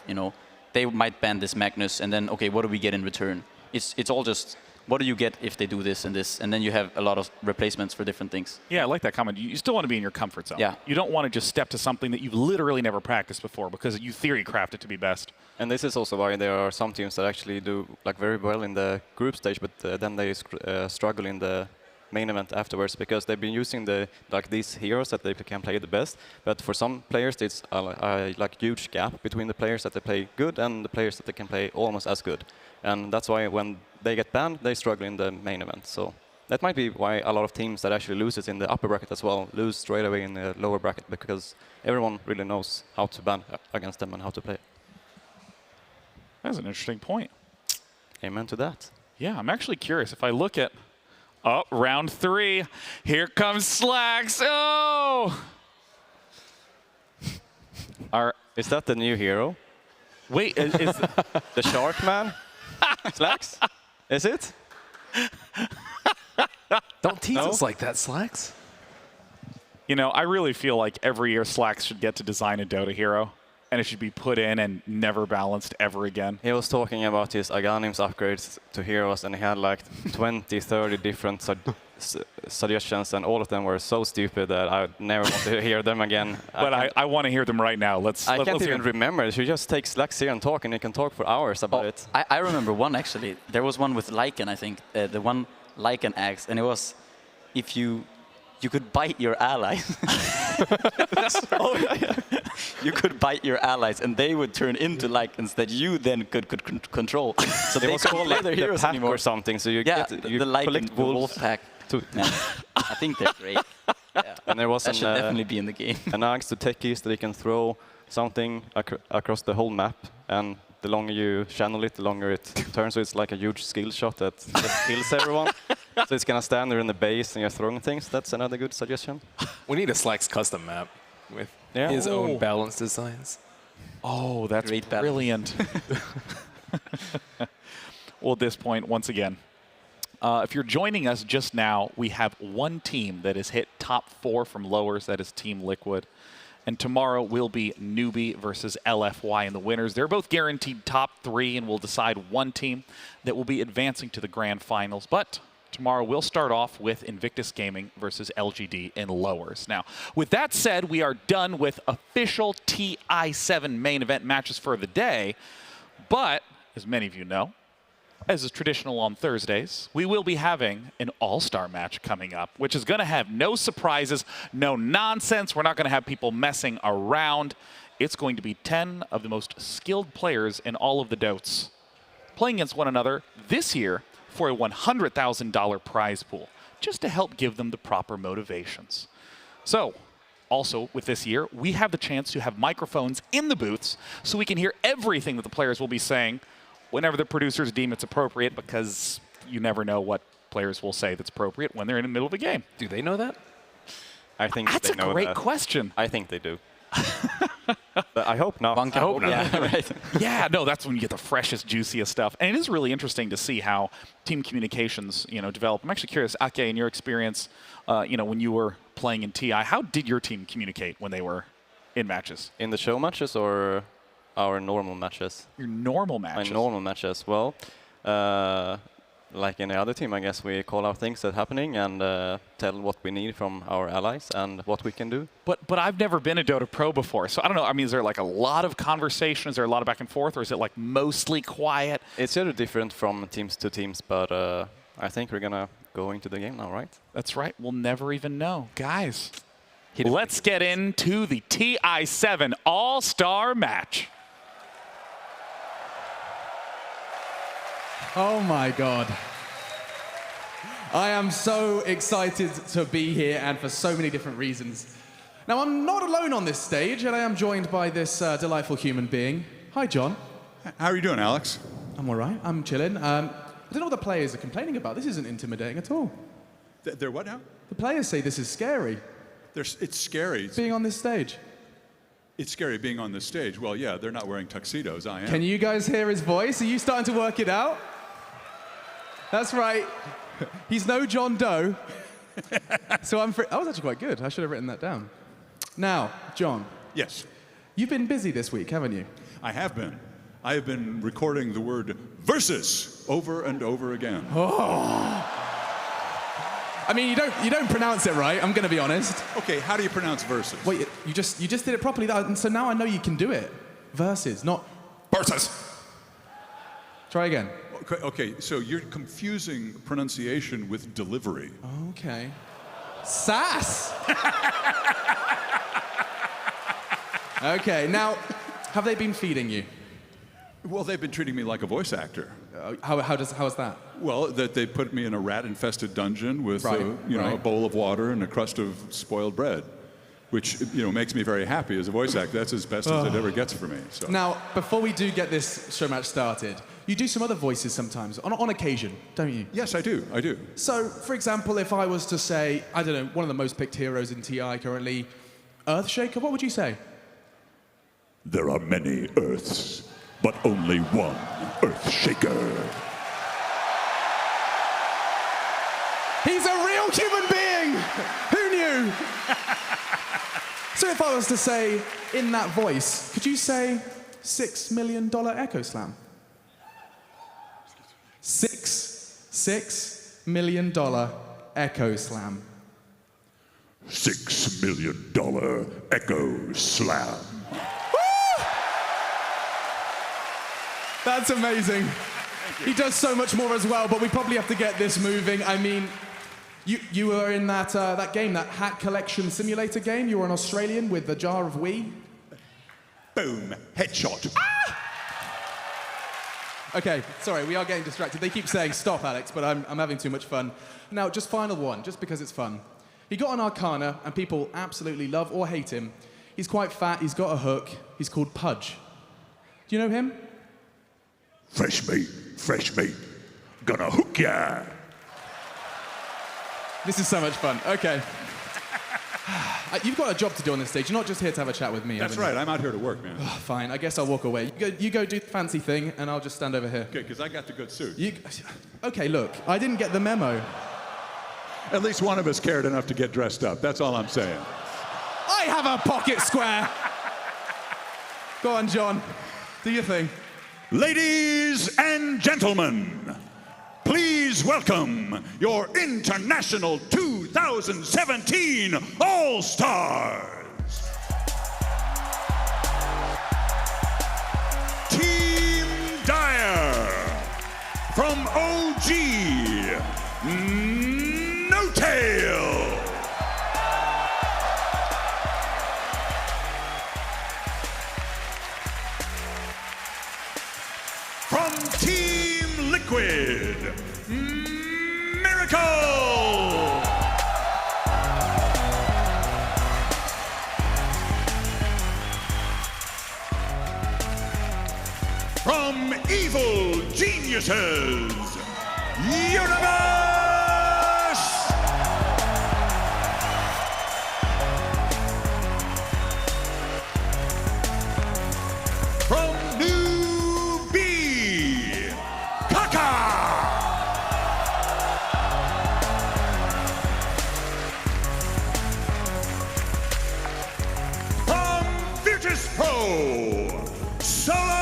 they might ban this Magnus, and then, okay, what do we get in return? It's all just, what do you get if they do this and this? And then you have a lot of replacements for different things. Yeah, I like that comment. You still want to be in your comfort zone. Yeah. You don't want to just step to something that you've literally never practiced before because you theory craft it to be best. And this is also why there are some teams that actually do like very well in the group stage, but then they struggle in the main event afterwards because they've been using these heroes that they can play the best. But for some players, it's a huge gap between the players that they play good and the players that they can play almost as good. And that's why when they get banned, they struggle in the main event. So that might be why a lot of teams that actually lose it in the upper bracket as well lose straight away in the lower bracket, because everyone really knows how to ban against them and how to play. That's an interesting point. Amen to that. Yeah, I'm actually curious. If I look at round 3, here comes Slacks. Oh! Is that the new hero? Wait, is the Shark Man? Slacks? Is it? Don't tease us like that, Slacks. I really feel like every year Slacks should get to design a Dota hero, and it should be put in and never balanced ever again. He was talking about his Aghanims upgrades to heroes, and he had like 20, 30 different suggestions, and all of them were so stupid that I never want to hear them again. But I want to hear them right now. I can't even remember. You just take Slacks here and talk, and you can talk for hours about it. I remember one, actually. There was one with Lycan, I think. The one Lycan axe, and it was, if you you could bite your allies. Oh, yeah. You could bite your allies, and they would turn into lycans that you then could control. So They they was couldn't called play like their the heroes pack anymore. or something. So you Yeah, get you the lycan, collect the wolves. wolf pack. Man, I think they're great. And there was That should definitely be in the game. an axe to techies that you can throw something across the whole map, and the longer you channel it, the longer it turns. So it's like a huge skill shot that kills everyone. So it's gonna stand there in the base and you're throwing things. That's another good suggestion. We need a Slacks custom map with his own balance designs. Oh, that's brilliant. Well, at this point, once again, if you're joining us just now, we have one team that has hit top 4 from lowers. That is Team Liquid. And tomorrow will be Newbie versus LFY in the winners. They're both guaranteed top 3, and we'll decide one team that will be advancing to the grand finals. But tomorrow we'll start off with Invictus Gaming versus LGD in lowers. Now, with that said, we are done with official TI7 main event matches for the day. But, as many of you know, as is traditional on Thursdays, we will be having an all-star match coming up, which is going to have no surprises, no nonsense. We're not going to have people messing around. It's going to be 10 of the most skilled players in all of the Dotes playing against one another this year for a $100,000 prize pool, just to help give them the proper motivations. So, also with this year, we have the chance to have microphones in the booths so we can hear everything that the players will be saying whenever the producers deem it's appropriate, because you never know what players will say that's appropriate when they're in the middle of a game. Do they know that? I think That's they a know great that. question. I think they do. But I hope not. I hope not. Yeah, right. Yeah, no, that's when you get the freshest, juiciest stuff. And it is really interesting to see how team communications, develop. I'm actually curious, Ake, in your experience, when you were playing in TI, how did your team communicate when they were in matches? In the show matches or our normal matches? Your normal matches? My normal matches. Well, like any other team, I guess we call out things that are happening and tell what we need from our allies and what we can do. But I've never been a Dota Pro before, so I don't know. I mean, is there like a lot of conversation? Is there a lot of back and forth, or is it like mostly quiet? It's sort of different from teams to teams, but I think we're gonna go into the game now, right? That's right. We'll never even know. Guys, let's get into the TI7 All-Star match. Oh my God. I am so excited to be here, and for so many different reasons. Now, I'm not alone on this stage, and I am joined by this delightful human being. Hi, John. How are you doing, Alex? I'm all right. I'm chilling. I don't know what the players are complaining about. This isn't intimidating at all. They're what now? The players say this is scary. It's scary. Being on this stage. It's scary being on this stage. Well, yeah, they're not wearing tuxedos. I am. Can you guys hear his voice? Are you starting to work it out? That's right. He's no John Doe. So I'm free. That was actually quite good. I should have written that down. Now, John. Yes. You've been busy this week, haven't you? I have been. I have been recording the word versus over and over again. Oh. I mean, you don't pronounce it right. I'm going to be honest. Okay, how do you pronounce versus? Wait, you just did it properly, and so now I know you can do it. Versus, not versus. Try again. Okay, so you're confusing pronunciation with delivery. Okay. Sass. Okay, now, have they been feeding you? Well, they've been treating me like a voice actor. How is that? Well, that they put me in a rat-infested dungeon with a bowl of water and a crust of spoiled bread, which makes me very happy as a voice actor. That's as best as it ever gets for me. So. Now, before we do get this show match started, you do some other voices sometimes, on occasion, don't you? Yes, I do. I do. So, for example, if I was to say, I don't know, one of the most picked heroes in TI currently, Earthshaker, what would you say? There are many Earths, but only one Earthshaker. He's a real human being! Who knew? So if I was to say, in that voice, could you say $6 million Echo Slam? $6 million Echo Slam. $6 million Echo Slam. That's amazing. He does so much more as well, but we probably have to get this moving. I mean, You were in that game, that hat collection simulator game. You were an Australian with the jar of weed. Boom. Headshot. Okay, sorry, we are getting distracted. They keep saying stop, Alex, but I'm having too much fun. Now, just final one, just because it's fun. He got on Arcana, and people absolutely love or hate him. He's quite fat, he's got a hook. He's called Pudge. Do you know him? Fresh meat. Gonna hook ya. This is so much fun. Okay. You've got a job to do on this stage. You're not just here to have a chat with me. That's right. I'm out here to work, man. Oh, fine. I guess I'll walk away. You go do the fancy thing, and I'll just stand over here. Okay, because I got the good suit. Okay, look. I didn't get the memo. At least one of us cared enough to get dressed up. That's all I'm saying. I have a pocket square. Go on, John. Do your thing. Ladies and gentlemen, please welcome your International 2017 All-Stars. Team Dyer from OG, No Tail. From Team Liquid, Miracle. From Evil Geniuses, Universe. From New B, Kaka. From Virtus Pro, Solo.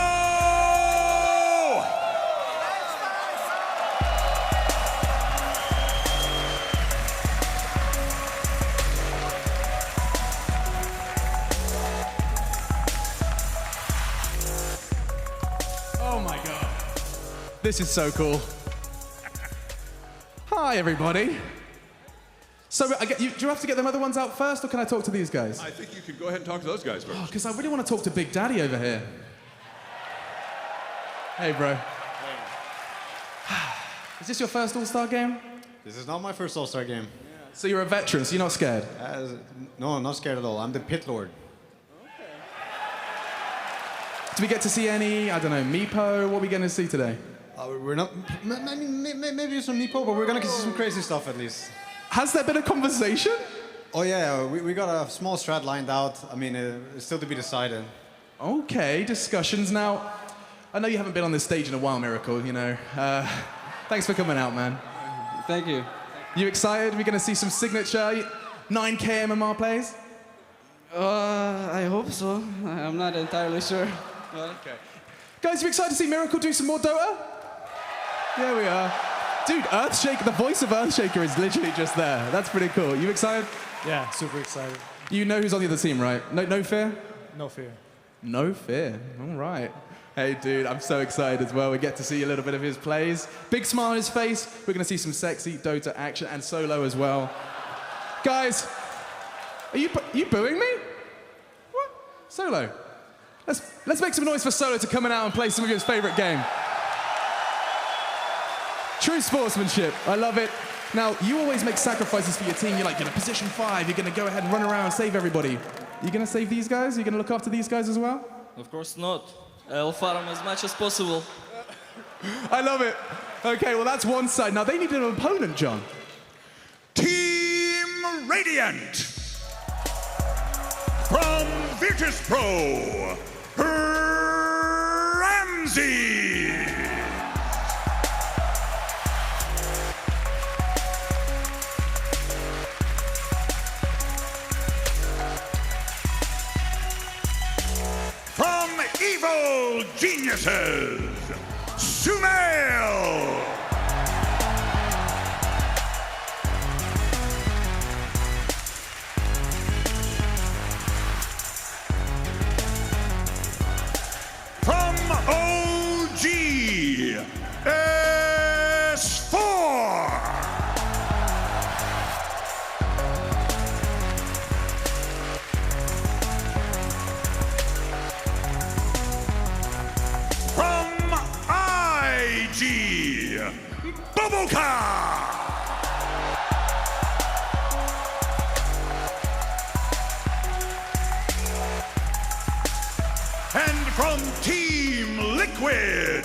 Oh my God. This is so cool. Hi, everybody. So, do you have to get them other ones out first, or can I talk to these guys? I think you can go ahead and talk to those guys first. Because I really want to talk to Big Daddy over here. Hey, bro. Is this your first All-Star game? This is not my first All-Star game. So you're a veteran, so you're not scared? No, I'm not scared at all. I'm the pit lord. Do we get to see any, I don't know, Meepo? What are we going to see today? We're not, maybe some Meepo, but we're going to see some crazy stuff at least. Has there been a conversation? Oh yeah, we got a small strat lined out. I mean, it's still to be decided. Okay, discussions. Now, I know you haven't been on this stage in a while, Miracle, you know. Thanks for coming out, man. Thank you. You excited? We're going to see some signature 9K MMR plays? I hope so. I'm not entirely sure. Okay. Guys, you excited to see Miracle do some more Dota? There we are. Dude, Earthshaker, the voice of Earthshaker is literally just there. That's pretty cool. You excited? Yeah, super excited. You know who's on the other team, right? No fear? No fear. No fear. All right. Hey, dude, I'm so excited as well. We get to see a little bit of his plays. Big smile on his face. We're going to see some sexy Dota action and solo as well. Guys, are you booing me? What? Solo. Let's make some noise for Solo to coming out and play some of his favorite game. True sportsmanship. I love it. Now, you always make sacrifices for your team. You're like, you're in position 5. You're going to go ahead and run around and save everybody. You going to save these guys? You going to look after these guys as well? Of course not. I'll farm as much as possible. I love it. Okay, well, that's one side. Now, they need an opponent, John. Team Radiant. From Virtus Pro, Ramsey. From Evil Geniuses, Sumail. From OG, S4. Bubbleca! And from Team Liquid,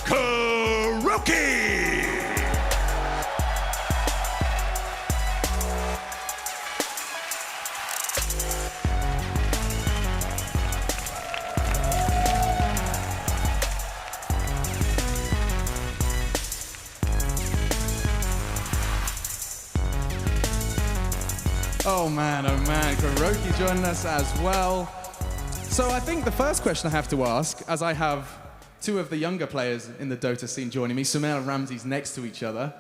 Kuroki! Oh man, Kuroki joining us as well. So I think the first question I have to ask, as I have two of the younger players in the Dota scene joining me, Sumail and Ramses next to each other.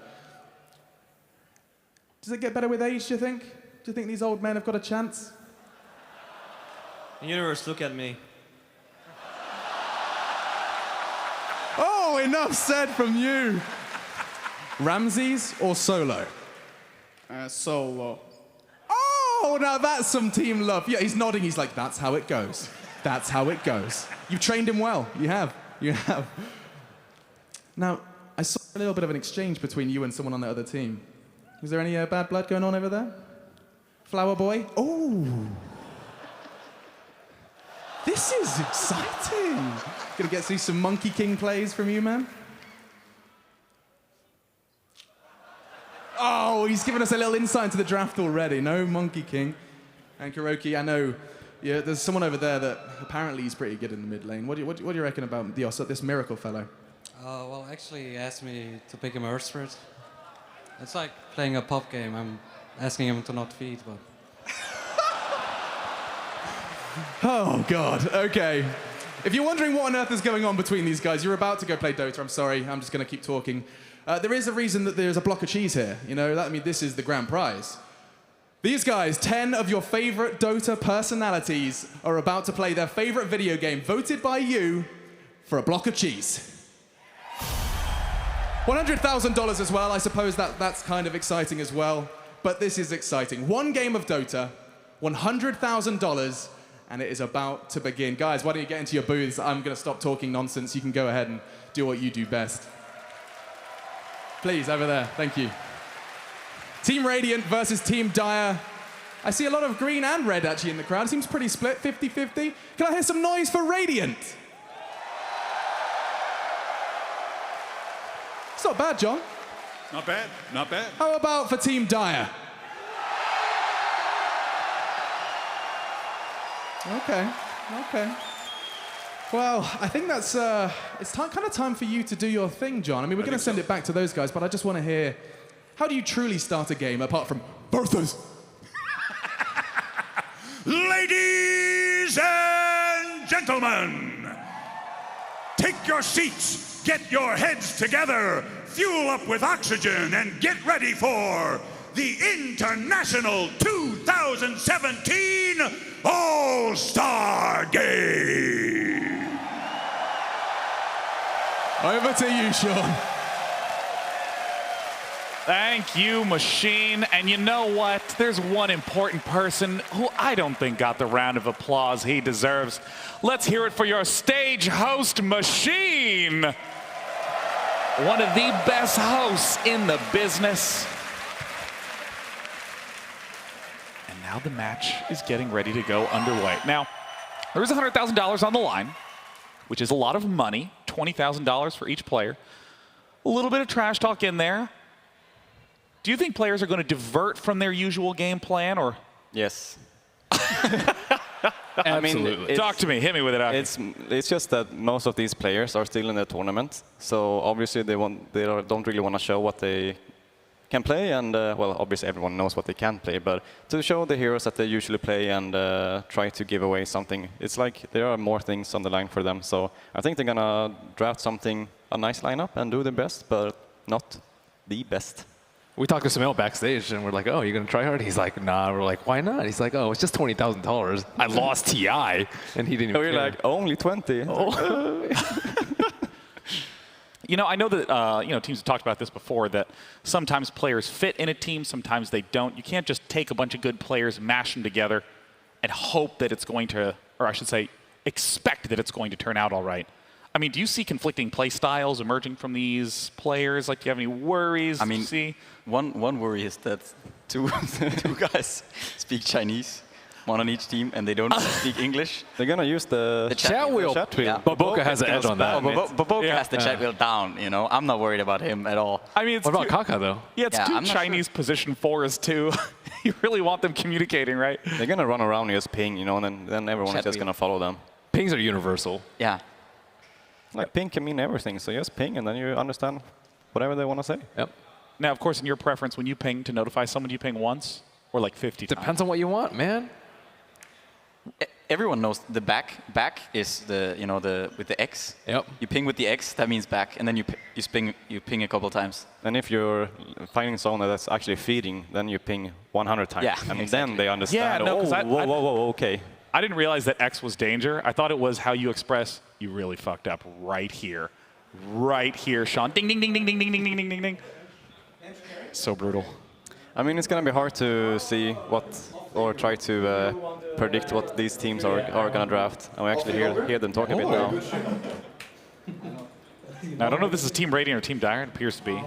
Does it get better with age, do you think? Do you think these old men have got a chance? Universe, look at me. Oh, enough said from you. Ramses or Solo? Solo. Oh, now that's some team love. Yeah, he's nodding. He's like, that's how it goes. That's how it goes. You've trained him well. You have. You have. Now, I saw a little bit of an exchange between you and someone on the other team. Was there any bad blood going on over there? Flower boy? Oh. This is exciting. Gonna get to see some Monkey King plays from you, man. Oh, he's given us a little insight into the draft already. No Monkey King. And Kuroki, I know there's someone over there that apparently he's pretty good in the mid lane. What do you reckon about this miracle fellow? Well, actually, he asked me to pick him Earth Spirit. It's like playing a pop game. I'm asking him to not feed, but... Oh, God. Okay. If you're wondering what on earth is going on between these guys, you're about to go play Dota. I'm sorry. I'm just going to keep talking. There is a reason that there's a block of cheese here. You know, I mean, this is the grand prize. These guys, 10 of your favorite Dota personalities, are about to play their favorite video game, voted by you, for a block of cheese. $100,000 as well. I suppose that's kind of exciting as well. But this is exciting. One game of Dota, $100,000, and it is about to begin. Guys, why don't you get into your booths? I'm going to stop talking nonsense. You can go ahead and do what you do best. Please, over there. Thank you. Team Radiant versus Team Dire. I see a lot of green and red actually in the crowd. It seems pretty split, 50-50. Can I hear some noise for Radiant? It's not bad, John. Not bad, not bad. How about for Team Dire? Okay. Well, I think that's it's kind of time for you to do your thing, John. I mean, we're going to send it back to those guys, but I just want to hear, how do you truly start a game apart from Bertha's? Ladies and gentlemen, take your seats, get your heads together, fuel up with oxygen, and get ready for the International 2017 All-Star Game. Over to you, Sean. Thank you, Machine. And you know what? There's one important person who I don't think got the round of applause he deserves. Let's hear it for your stage host, Machine. One of the best hosts in the business. And now the match is getting ready to go underway. Now, there is $100,000 on the line, which is a lot of money, $20,000 for each player. A little bit of trash talk in there. Do you think players are going to divert from their usual game plan, or? Yes. Absolutely. Talk to me. Hit me with it, Aki. It's just that most of these players are still in the tournament, so obviously they don't really want to show what they can play, and well, obviously everyone knows what they can play, but to show the heroes that they usually play and try to give away something, it's like there are more things on the line for them. So I think they're gonna draft a nice lineup and do the best, but not the best. We talked to Sumail backstage, and we're like, oh, you're going to try hard? He's like, nah. We're like, why not? He's like, oh, it's just $20,000. I lost TI. And he didn't even We're care. like, only 20. Oh. You know, I know that teams have talked about this before, that sometimes players fit in a team, sometimes they don't. You can't just take a bunch of good players, mash them together, and hope that it's going to, or I should say, expect that it's going to turn out all right. I mean, do you see conflicting play styles emerging from these players? Like, do you have any worries? I mean, see? one worry is that two guys speak Chinese, one on each team, and they don't speak English. They're gonna use the chat wheel. Yeah. Baboka has an edge on that. Baboka has the chat wheel down. You know, I'm not worried about him at all. I mean, it's what about Kaka though? Yeah, it's two I'm not Chinese position fours too. You really want them communicating, right? They're gonna run around and just ping, you know, and then everyone is just gonna follow them. Pings are universal. Yeah. Like ping can mean everything, so just ping and then you understand whatever they want to say. Yep. Now, of course, in your preference, when you ping to notify someone, you ping once or like 50 times? Depends on what you want, man. Everyone knows the back. Back is the with the X. Yep. You ping with the X, that means back, and then you ping a couple times. And if you're finding someone that's actually feeding, then you ping 100 times. Yeah, and exactly. then they understand. Yeah, no, 'cause whoa, okay. I didn't realize that X was danger. I thought it was how you express, you really fucked up right here. Right here, Sean. Ding, ding, ding, ding, ding, ding, ding, ding, ding, ding, ding. So brutal. I mean, it's going to be hard to see what, or try to predict what these teams are going to draft. And we actually hear them talk a bit now. Now, I don't know if this is Team Radiant or Team Dire. It appears to be.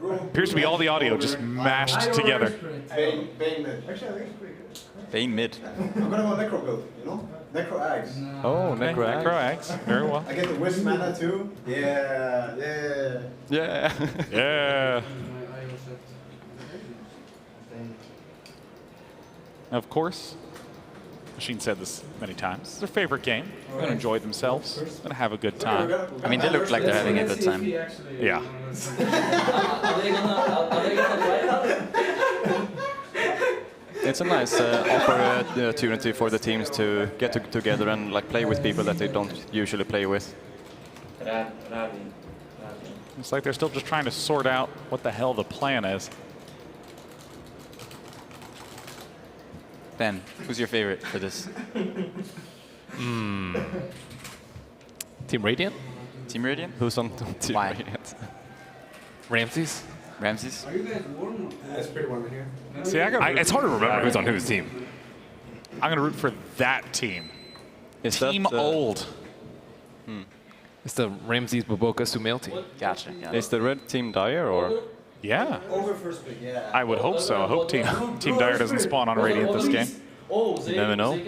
Appears to be all the audio just mashed together. Bane mid. Actually, I think it's pretty good. Bane mid. I'm gonna go necro build, you know? Necro Ags. Oh, necro Ags. Necro Ags. Very well. I get the Wisp mana too. Yeah, yeah. Yeah. Yeah. Of course, Machine said this many times. It's their favorite game. They're going to enjoy themselves. Going to have a good time. I mean, they look like they're having a good time. Yeah. It's a nice opportunity for the teams to get together and like play with people that they don't usually play with. It's like they're still just trying to sort out what the hell the plan is. Ben, who's your favorite for this? Team Radiant? Team Radiant? Who's on Team Why? Radiant? Ramses? Ramses? Are you guys warm? It's pretty warm in here. See, it's hard to remember who's on whose team. I'm going to root for that team. Is Team that, Old. It's the Ramses Baboka Sumail team. Gotcha. Yeah. Is the red team Dire or? Yeah. Over first pick, yeah. I would hope so. I hope Team Dire doesn't spawn on Radiant this game. You never know.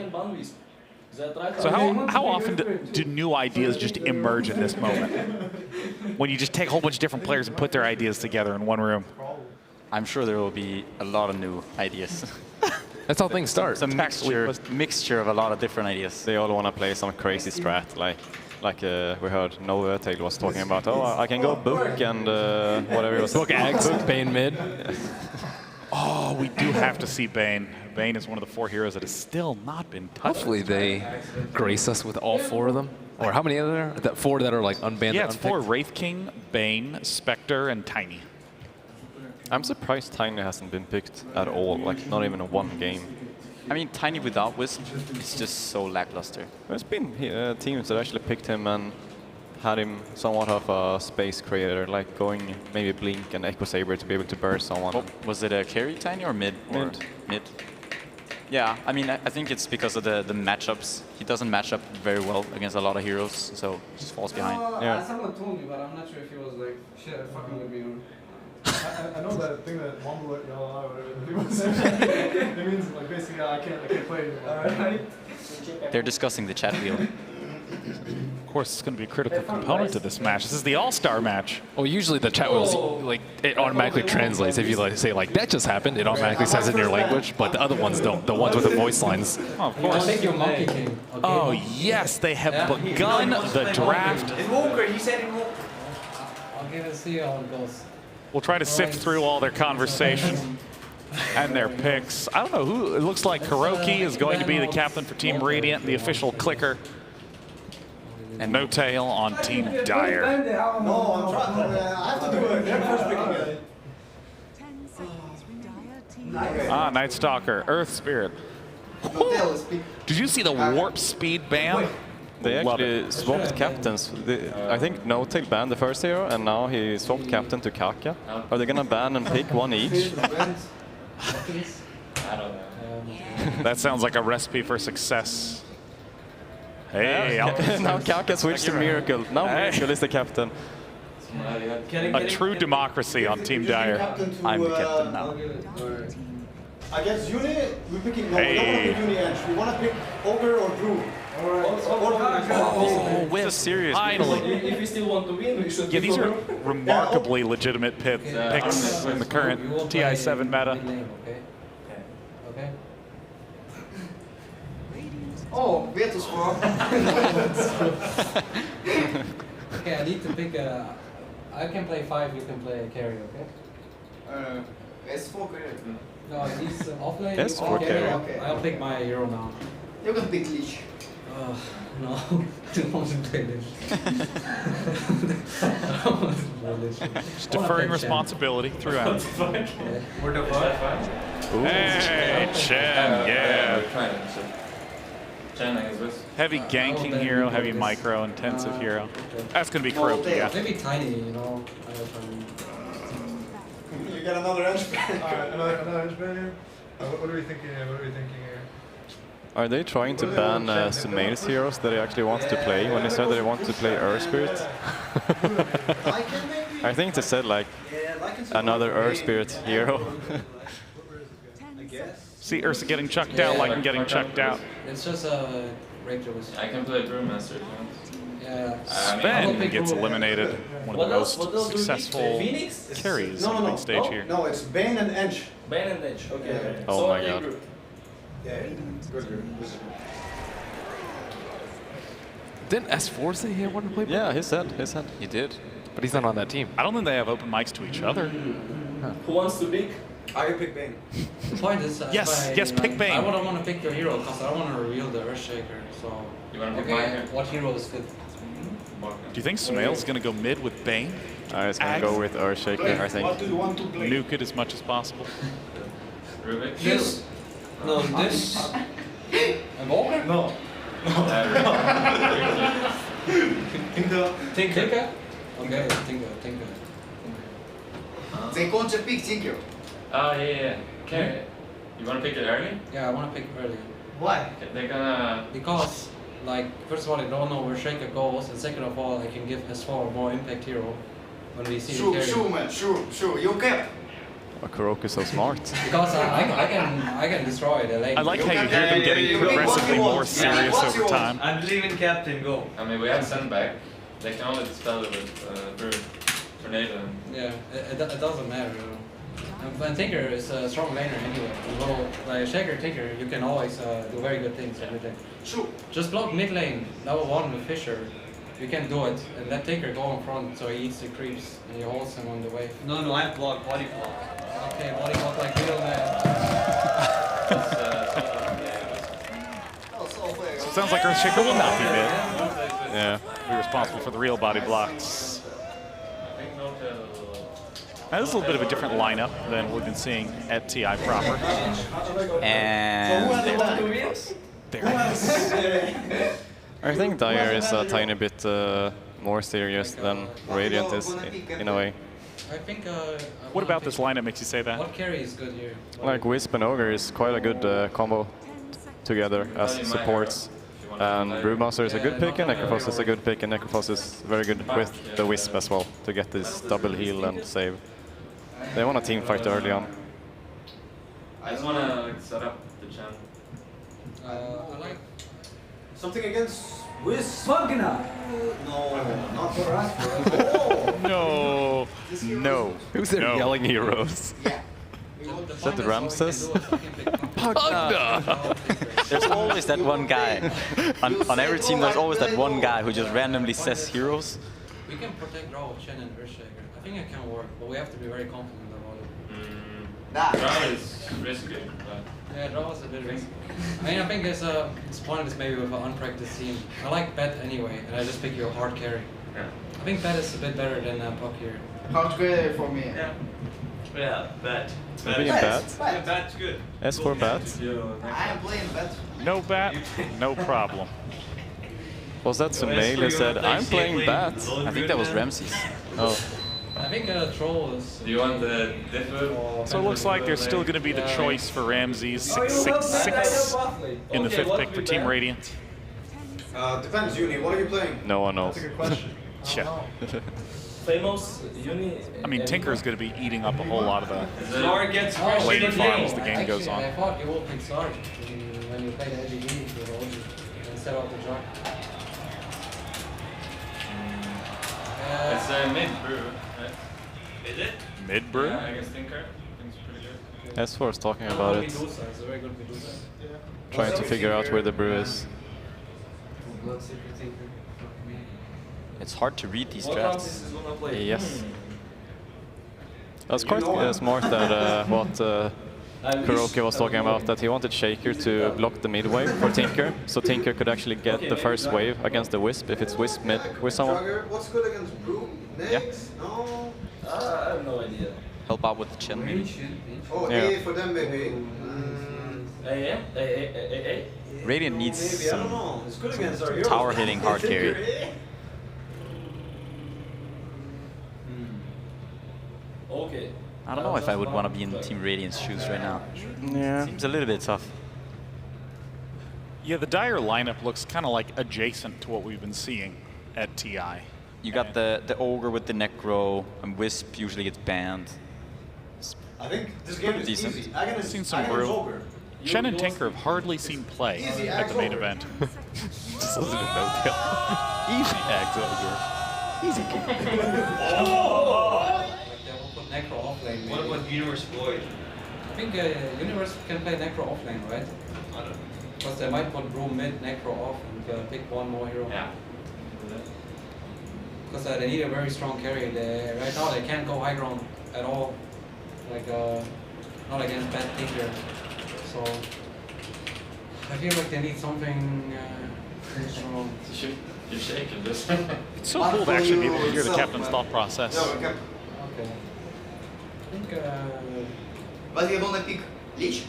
So how often do new ideas just emerge in this moment? When you just take a whole bunch of different players and put their ideas together in one room? I'm sure there will be a lot of new ideas. That's how things start. It's a mixture of a lot of different ideas. They all want to play some crazy strat, like we heard Nova Tail was talking about. Oh, I can go book and whatever it was. Book Axe, Bane mid. Oh, we do have to see Bane. Bane is one of the 4 heroes that has still not been touched. Hopefully they grace us with all 4 of them. Or how many are there? That 4 that are like unbanned. Yeah, it's 4: Wraith King, Bane, Spectre, and Tiny. I'm surprised Tiny hasn't been picked at all, like not even in one game. I mean, Tiny without Wisp is just so lackluster. There's been teams that actually picked him and had him somewhat of a space creator, like going maybe Blink and Echo Saber to be able to burst someone. Oh, was it a carry Tiny or mid? Mid. Yeah, I mean, I think it's because of the matchups. He doesn't match up very well against a lot of heroes, so just falls behind. Yeah. Someone told me, but I'm not sure if he was like, shit, fucking with me or... I know that thing that Womble yellow or whatever people say. It means like basically I can't play anymore. They're discussing the chat wheel. Of course, it's going to be a critical component to this match. This is the All-Star match. Well, usually the chat wheels, like, it automatically translates. If you like say like that just happened, it automatically says it in your language. But the other ones don't. The ones with the voice lines. Oh, of course. Oh yes, they have begun the draft. Invoker, he said Invoker. I'll give it, see how it goes. We'll try to sift through all their conversation and their picks. I don't know who. It looks like Kuroki is going to be the captain for Team Radiant, the official clicker. And No Tail on Team Dire. No, I'm trying. I have to do it. They're first picking it. 10 seconds. Ah, Night Stalker, Earth Spirit. Did you see the warp speed ban? They actually swapped captains. I think No Tail banned the first hero, and now he swapped captain to Kaka. Are they gonna ban and pick one each? I don't know. That sounds like a recipe for success. Hey, now Kaka switched to Miracle. Now Miracle is the captain. A true democracy on Team Dire. I'm the captain now. Against Uni, we're picking. No, Hey. we don't want to pick Uni Edge. We want to pick Ogre or Drew. Oh, we're serious. Finally. If we still want to win, we should. Yeah, these are remarkably legitimate picks in the current TI7 meta. Okay. Oh, Vetusvar. Okay, I need to pick a. I can play 5, you can play carry, okay? S4 carry. No, it needs offlane. S4 carry. Okay. I'll pick my hero now. You can pick Lich. No, I don't want to play Lich. I don't want to play Lich. Just deferring responsibility throughout. We're the five. Hey, Chen, yeah. Heavy ganking hero, heavy micro, intensive hero. That's going to be Kuroki, yeah. Maybe tiny, you know. You got another edge. Another edge ban here. What are we thinking here? Are they trying to ban Sumail's heroes that he actually wants to play when he said that he wants to play Earth Spirit? I think they said like another Earth Spirit hero. See Ursa getting chucked out like I'm getting chucked out. It's just a regular. I can play Brewmaster if you want. Yeah. Sven gets eliminated. One of the most successful carries on the big stage here. No, it's Bane and Edge. Bane and Edge, okay. Oh my god. Yeah, good. Didn't S4 say he wanted to play? Yeah, he said. He did. But he's not on that team. I don't think they have open mics to each other. Who wants to pick? I pick Bane. The point is, yes, pick Bane. I wouldn't want to pick your hero because I don't want to reveal the Earthshaker. So, You want to pick my hero? what hero is fit? Do you think Sumail's going to go mid with Bane? I was going to go with Earthshaker, I think. What do you want to play? Nuke it as much as possible. Rubik? This. No, this. And Walker? No. Tinker. Okay, Tinker. They can't pick Tinker. Oh, yeah. Okay. You want to pick it early? Yeah, I want to pick early. Why? They're gonna... Because, like, first of all, I don't know where Shaker goes, and second of all, I can give S4 a more impact hero when we see the carry. Sure, man. Sure. You can. Kuroki is so smart. Because I can destroy the lane. I like how you hear them getting progressively more serious over time. I believe in Captain, go. I mean, we have Sandbag. They can only dispel it with Brew, Tornado. Yeah, it doesn't matter, you know. And Tinker is a strong laner anyway. Although, like Shaker, Tinker, you can always do very good things in mid lane. Sure. Just block mid lane, level 1 with Fisher. You can do it, and let Tinker go in front so he eats the creeps and he holds him on the way. No, I block, body block. Okay, body block like real man. So it sounds like Earthshaker will not be mid. Yeah, be responsible for the real body blocks. Now, this is a little bit of a different lineup than what we've been seeing at TI proper. And there it is. I think Dire is a tiny bit more serious than Radiant is in a way. I think. What about this lineup makes you say that? What carry is good here? Like Wisp and Ogre is quite a good combo together as supports. And Brewmaster is a good pick and Necrophos is a good pick, and Necrophos is very good with the Wisp as well to get this double heal and save. They want a team fight early on. I just want to set up the channel. I like something against Wisp. Wagner. No, not for us. No. Who's there yelling heroes? Is that the Ramses? There's always that one guy. On every team, there's always that one guy who just randomly says heroes. We can protect Draw with Shen and Earthshaker. I think it can work, but we have to be very confident about it. Draw is risky. Yeah, Draw is a bit risky. I mean, I think it's pointless maybe with an unpracticed team. I like Bet anyway, and I just pick your hard carry. Yeah. I think Bet is a bit better than Puck here. Hard carry for me. Yeah, Bet. Maybe bat. Yeah, Bat's good. S for bat. I am playing Bet. No bat, no problem. Was that Sumail who said, I'm playing bat? I think that was Ramses. Oh. I think Troll is... Do you want the differ? So it looks like there's still going to be the choice for Ramses 666 in the 5th pick for Team Radiant. Depends, Uni. What are you playing? No one knows. That's a good question. Yeah. Famous Uni. I mean, Tinker is going to be eating up a whole lot of the Sarge gets fresh lady in the farm game. as the game goes on. I thought you will pick Sarge when you play the LGD with OG instead of the Jar. It's mid brew, right? Is it? Mid brew? Yeah, I guess Tinker. Think's pretty good. S4 is talking about it. Medusa, it's a very good Medusa. Trying to figure out where the brew is. Blood Secret Tinker. It's hard to read these What drafts. round is gonna play? Yes. That's quite smart that what Kuroki was talking about, that he wanted Shaker to block the mid wave for Tinker, so Tinker could actually get the first wave against the Wisp if it's Wisp mid with someone. Jugger, what's good against Brew? Next? No? I have no idea. Help out with the chin maybe. Oh, Yeah. A for them maybe. Radiant needs Maybe, I don't know. It's good against our some heroes. tower hitting hard carry. Okay. I don't know if I would want to be in Team Radiant's shoes right now. Yeah. Seems a little bit tough. Yeah, the Dire lineup looks kind of like adjacent to what we've been seeing at TI. You got the Ogre with the Necro, and Wisp usually gets banned. I think this game is Decent. easy. I can Seen some brew. Shen and Tinker have hardly seen play Easy at the main Axe event. Just listen to no tail. Easy Axe Ogre. Easy. Necro offlane. What about Universe Void? I think Universe can play Necro offlane, right? I don't know. Because they might put Brew mid, Necro off, and pick one more hero. Yeah. Because they need a very strong carry. Right now they can't go high ground at all. Like, not against bad Tinker. So, I feel like they need something strong. You're shaking this. It's so cool to actually be able to hear the captain's thought process. Okay. I think, But you want to pick Leech?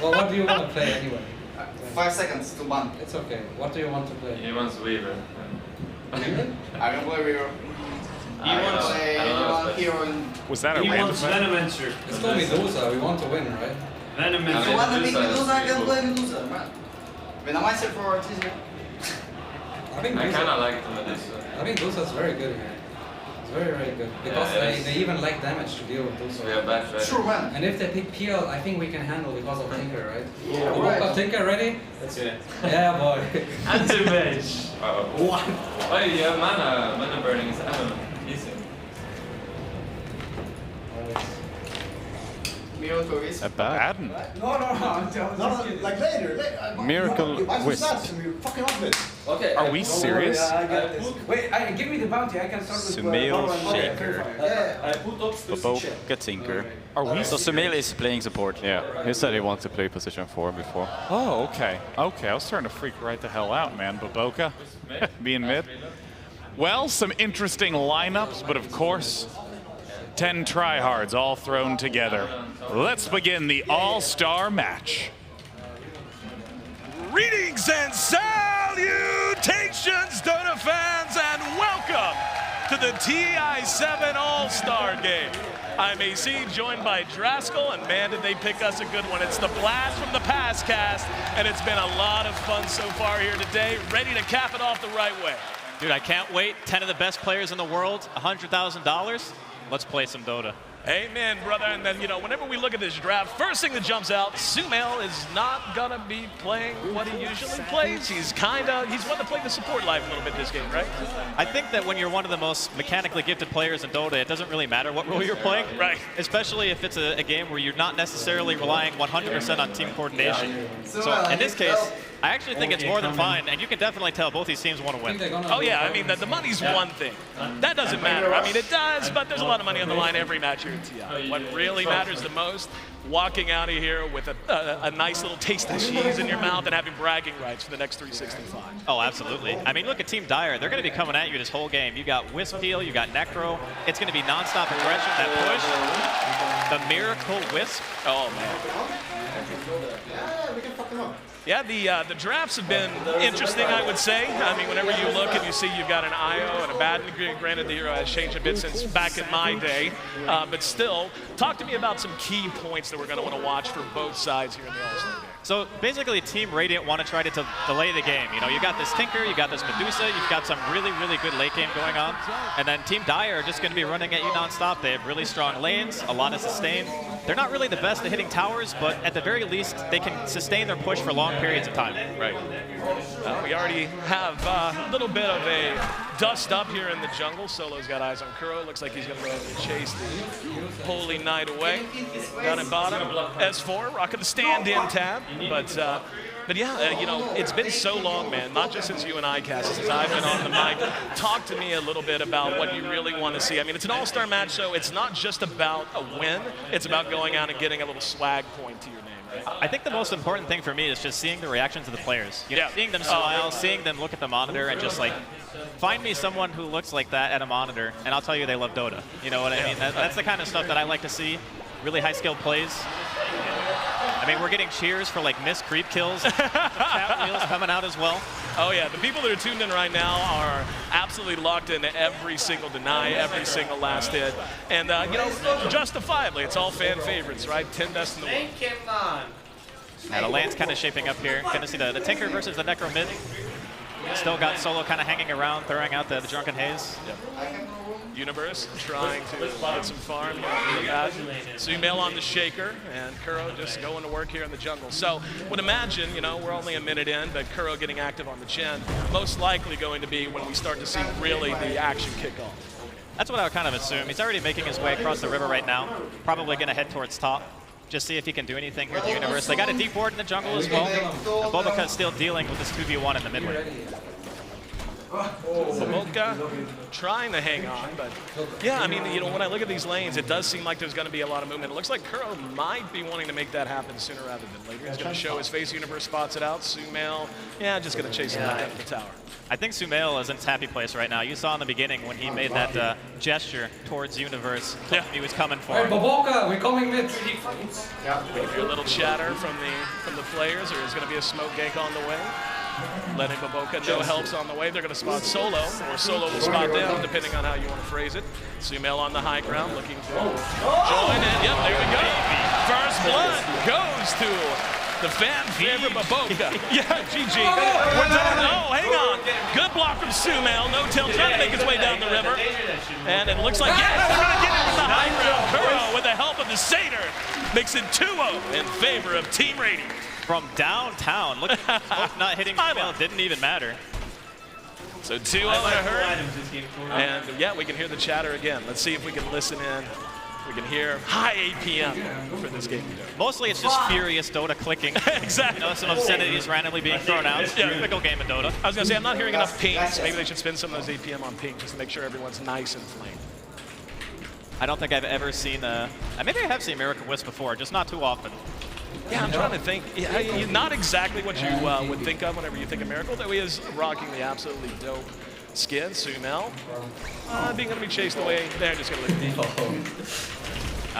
well, what do you want to play anyway? 5 seconds to ban. It's okay. What do you want to play? He wants Weaver. Weaver? I can play Weaver. He wants hero in... Was that a He random wants bet? Venomancer. It's still Medusa. We want to win, right? Venomancer. You want to pick Medusa? I can cool. play Medusa, man. Venomancer for Artisan. I think I Medusa, kind of like the Medusa. I think Medusa's very good here. It's very, very good. Because Yeah, they even lack damage to deal with Medusa. We have bad threat. Sure, man. And if they pick PL, I think we can handle because of Tinker, right? Yeah, You right. got Tinker ready? That's it. Yeah, boy. Anti-mage. What? Oh, you have mana burning is ammo. Easy. Miracle is... A bad? Baden. No, like later. Miracle you buy some Wisp. stats and you fucking love it. Okay. Are we serious? I got this. Wait, give me the bounty. I can start with Sumail, Shaker, I put up Baboka, Tinker. Are we So Sumail is playing support. Yeah, he said he wants to play position 4 before. Oh, okay. Okay, I was starting to freak right the hell out, man. Baboka being mid. Well, some interesting lineups, but of course, 10 tryhards all thrown together. Let's begin the all-star match. Greetings and salutations, Dota fans, and welcome to the TI7 All-Star Game. I'm AC, joined by Draskell, and man, did they pick us a good one. It's the Blast from the Past cast, and it's been a lot of fun so far here today. Ready to cap it off the right way. Dude, I can't wait. 10 of the best players in the world, $100,000. Let's play some Dota. Amen, brother. And then, you know, whenever we look at this draft, first thing that jumps out, Sumail is not going to be playing what he usually plays. He's one to play the support life a little bit this game, right? I think that when you're one of the most mechanically gifted players in Dota, it doesn't really matter what role you're playing. Right. Especially if it's a game where you're not necessarily relying 100% on team coordination. So in this case, I actually think it's more than fine, and you can definitely tell both these teams want to win. Oh, yeah, I mean, the money's one thing. That doesn't matter. I mean, it does, but there's a lot of money on the line every match here at TI. What really matters the most, walking out of here with a nice little taste of cheese in your mouth and having bragging rights for the next 365. Oh, absolutely. I mean, look at Team Dire. They're going to be coming at you this whole game. You got Wisp heal, you got Necro. It's going to be nonstop aggression, that push. The Miracle Wisp. Oh, man. Yeah, we can fuck them up. Yeah, the drafts have been interesting, I would say. I mean, whenever you look and you see you've got an IO and a Baden, granted the hero has changed a bit since back in my day, but still, talk to me about some key points that we're going to want to watch for both sides here in the All-Star Game. So basically, Team Radiant want to try to delay the game. You know, you got this Tinker, you got this Medusa, you've got some really, really good late game going on. And then Team Dire are just going to be running at you nonstop. They have really strong lanes, a lot of sustain. They're not really the best at hitting towers, but at the very least, they can sustain their push for long periods of time. Right. We already have a little bit of a dust up here in the jungle. Solo's got eyes on Kuro. Looks like he's going to go and chase the Holy Knight away. Down at bottom, S4 rocking the stand-in tab. But yeah, you know, it's been so long, man, not just since you and I, Cass, since I've been on the mic. Talk to me a little bit about what you really want to see. I mean, it's an all-star match, so it's not just about a win. It's about going out and getting a little swag point to your name, right? I think the most important thing for me is just seeing the reactions of the players. You know, seeing them smile, seeing them look at the monitor, and just like, find me someone who looks like that at a monitor, and I'll tell you they love Dota. You know what I mean? That's the kind of stuff that I like to see. Really high-skilled plays. I mean, we're getting cheers for like missed creep kills. Chat wheels coming out as well. Oh yeah, the people that are tuned in right now are absolutely locked into every single deny, every single last hit. And you know, justifiably, it's all fan favorites, right? 10 best in the world. Now the lane's kind of shaping up here. Gonna see the Tinker versus the Necro mid. Still got Solo kind of hanging around, throwing out the Drunken Haze. Yep. Universe trying to get some farm. Sumail on the shaker, and Kuro just going to work here in the jungle. So would imagine, you know, we're only a minute in, but Kuro getting active on the Chen, most likely going to be when we start to see really the action kick off. That's what I would kind of assume. He's already making his way across the river right now. Probably going to head towards top. Just see if he can do anything here at the Universe. They got a deep ward in the jungle as well. And Bobaca's still dealing with this 2v1 in the mid lane. Boboka trying to hang on, but yeah, I mean, you know, when I look at these lanes, it does seem like there's going to be a lot of movement. It looks like Kuro might be wanting to make that happen sooner rather than later. He's going to show his face. Universe spots it out. Sumail, yeah, just going to chase him back up the tower. I think Sumail is in his happy place right now. You saw in the beginning when he made that gesture towards Universe. Yeah. He was coming for him. Hey, Boboka, we're coming mid. Yeah, we hear a little chatter from the players. There's going to be a smoke gank on the way. Letting Boboka know help's on the way. They're going to spot Solo, or Solo will spot them, depending on how you want to phrase it. Sumail on the high ground, looking to join in. Yep, there we go. First blood goes to the fan favorite Boboka. Yeah, GG. We're done. Oh, hang on. Good block from Sumail. No tail trying to make his way down the river. And it looks like, yes, they're going to get it from the high ground. Kuro, with the help of the Satyr, makes it 2-0 in favor of Team Radiant. From downtown, look at not hitting Sumail, didn't even matter. So 2-0 in a hurry. And yeah, we can hear the chatter again. Let's see if we can listen in. We can hear high APM for this game. Mostly it's just furious Dota clicking. Exactly. You know, some obscenities randomly being thrown out. Typical game of Dota. I was going to say, I'm not hearing enough pings. Maybe they should spend some of those APM on ping just to make sure everyone's nice and flamed. I don't think I've ever seen maybe I have seen Miracle Wisp before, just not too often. Yeah, I'm trying to think. Yeah, not exactly what you would think of whenever you think of Miracle, though he is rocking the absolutely dope skin. Sumail being going to be chased away. They're just going to leave it.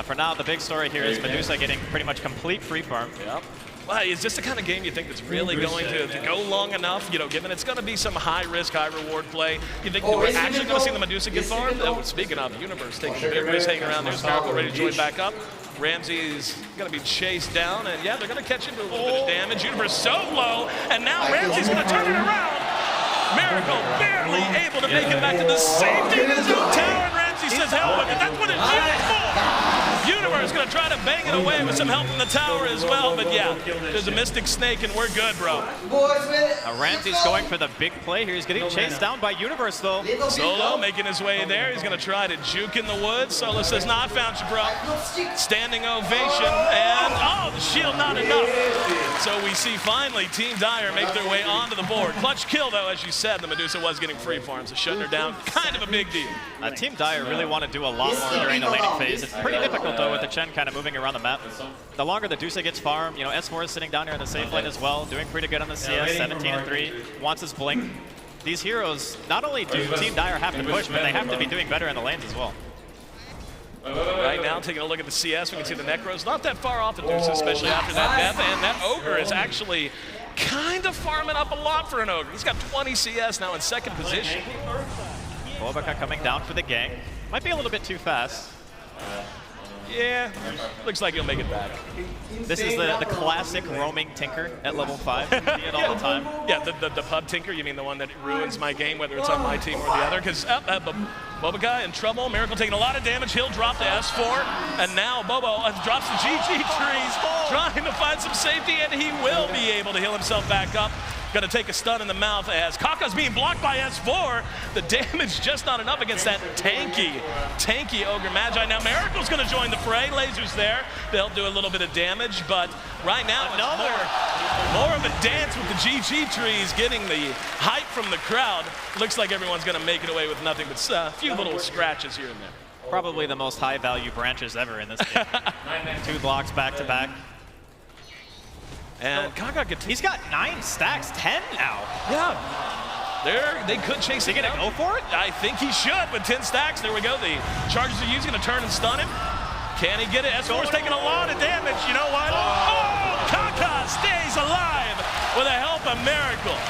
For now, the big story here is Medusa getting pretty much complete free farm. Yep. Well, it's just the kind of game you think that's really going to go long enough, you know, given it's going to be some high-risk, high-reward play. You think we're actually going to see the Medusa get farmed? Oh, speaking of, Universe taking a big risk hanging around. There's Miracle ready to join back up. Ramsey's going to be chased down, and yeah, they're going to catch him to a little bit of damage. Universe so low, and now Ramsey's going to turn it around. Miracle barely able to make it back to the safety of his own tower, and Ramsey says, hell with it. That's what it's used for. Universe going to try to bang it away with some help from the tower as well, but yeah, there's a Mystic Snake, and we're good, bro. Ramsey's going for the big play here. He's getting chased down by Universe, though. Solo making his way there. He's going to try to juke in the woods. Solo says, nah, I found you, bro. Standing ovation, and oh, the shield not enough. So we see finally Team Dire make their way onto the board. Clutch kill, though, as you said, the Medusa was getting free farm, so shutting her down, kind of a big deal. Team Dire really want to do a lot more during the laning phase. It's pretty difficult, though, with the Chen kind of moving around the map. The longer the Dusa gets farmed, you know, S4 is sitting down here in the safe lane as well, doing pretty good on the CS, 17-3, wants his blink. These heroes, not only do Team Dire have to push, but they have to be doing better in the lanes as well. Right now, taking a look at the CS, we can see the Necros not that far off the Dusa, especially after that death, and that Ogre is actually kind of farming up a lot for an Ogre. He's got 20 CS now in second position. Bobaca coming down for the gank. Might be a little bit too fast. Yeah, looks like he'll make it back. This is the classic roaming tinker at level 5. You see it all the time. Yeah, the pub tinker, you mean the one that ruins my game, whether it's on my team or the other? Because Boboka in trouble, Miracle taking a lot of damage, he'll drop the S4, and now Bobo drops the GG trees, trying to find some safety, and he will be able to heal himself back up. Going to take a stun in the mouth as Kaka's being blocked by S4. The damage just not enough against that tanky Ogre Magi. Now Miracle's going to join the fray. Lasers there. They'll do a little bit of damage, but right now it's more of a dance with the GG trees, getting the hype from the crowd. Looks like everyone's going to make it away with nothing but a few little scratches here and there. Probably the most high-value branches ever in this game. 2 blocks back-to-back. And Kaka he's got 9 stacks, 10 now. Yeah. They could chase it. Is he gonna go for it? I think he should with 10 stacks. There we go. The charges are used, gonna turn and stun him. Can he get it? S4's taking a lot of damage. You know what? Oh, Kaka stays alive with the help of Miracle.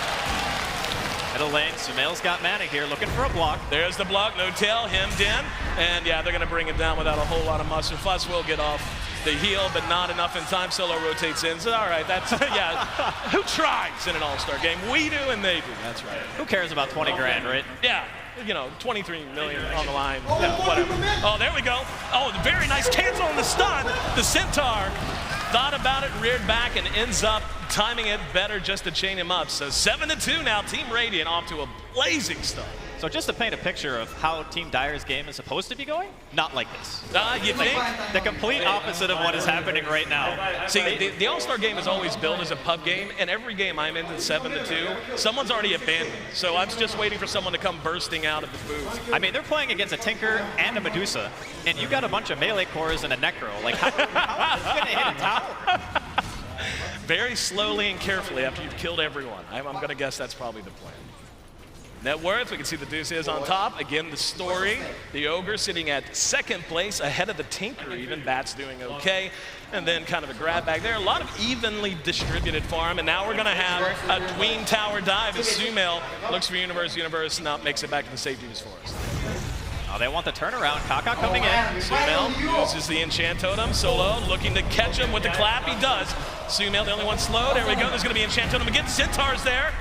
Middle lane, Sumail's got mana here, looking for a block. There's the block, no tail, hemmed in. And yeah, they're gonna bring it down without a whole lot of muster. Fuss will get off the heal, but not enough in time. Solo rotates in. So, all right, that's, yeah. Who tries in an all-star game? We do and they do. That's right. Who cares about 20 grand, right? Yeah. You know, 23 million on the line. Yeah, whatever. Oh, there we go. Oh, very nice cancel on the stun. The Centaur thought about it, reared back, and ends up timing it better just to chain him up. So 7-2 now. Team Radiant off to a blazing start. So just to paint a picture of how Team Dire's game is supposed to be going, not like this. You think? The complete opposite of what is happening right now. See, the All-Star game is always built as a pub game, and every game I'm in is 7-2. Someone's already abandoned, so I'm just waiting for someone to come bursting out of the booth. I mean, they're playing against a Tinker and a Medusa, and you got a bunch of melee cores and a Necro. Like, how is this going to hit a tower? Very slowly and carefully after you've killed everyone. I'm going to guess that's probably the plan. Net worth, we can see the Deuce is on top. Again, the story, the Ogre sitting at 2nd place ahead of the Tinker even. Bat's doing okay. And then kind of a grab back there. A lot of evenly distributed farm. And now we're going to have a Dween Tower dive as Sumail looks for Universe. Universe now makes it back to the safety of his forest. Oh, they want the turnaround. Kaka coming in. Sumail uses the enchant totem. Solo looking to catch him with the clap. He does. Sumail, the only one slow. There we go. There's going to be enchant totem again. Centaur's there.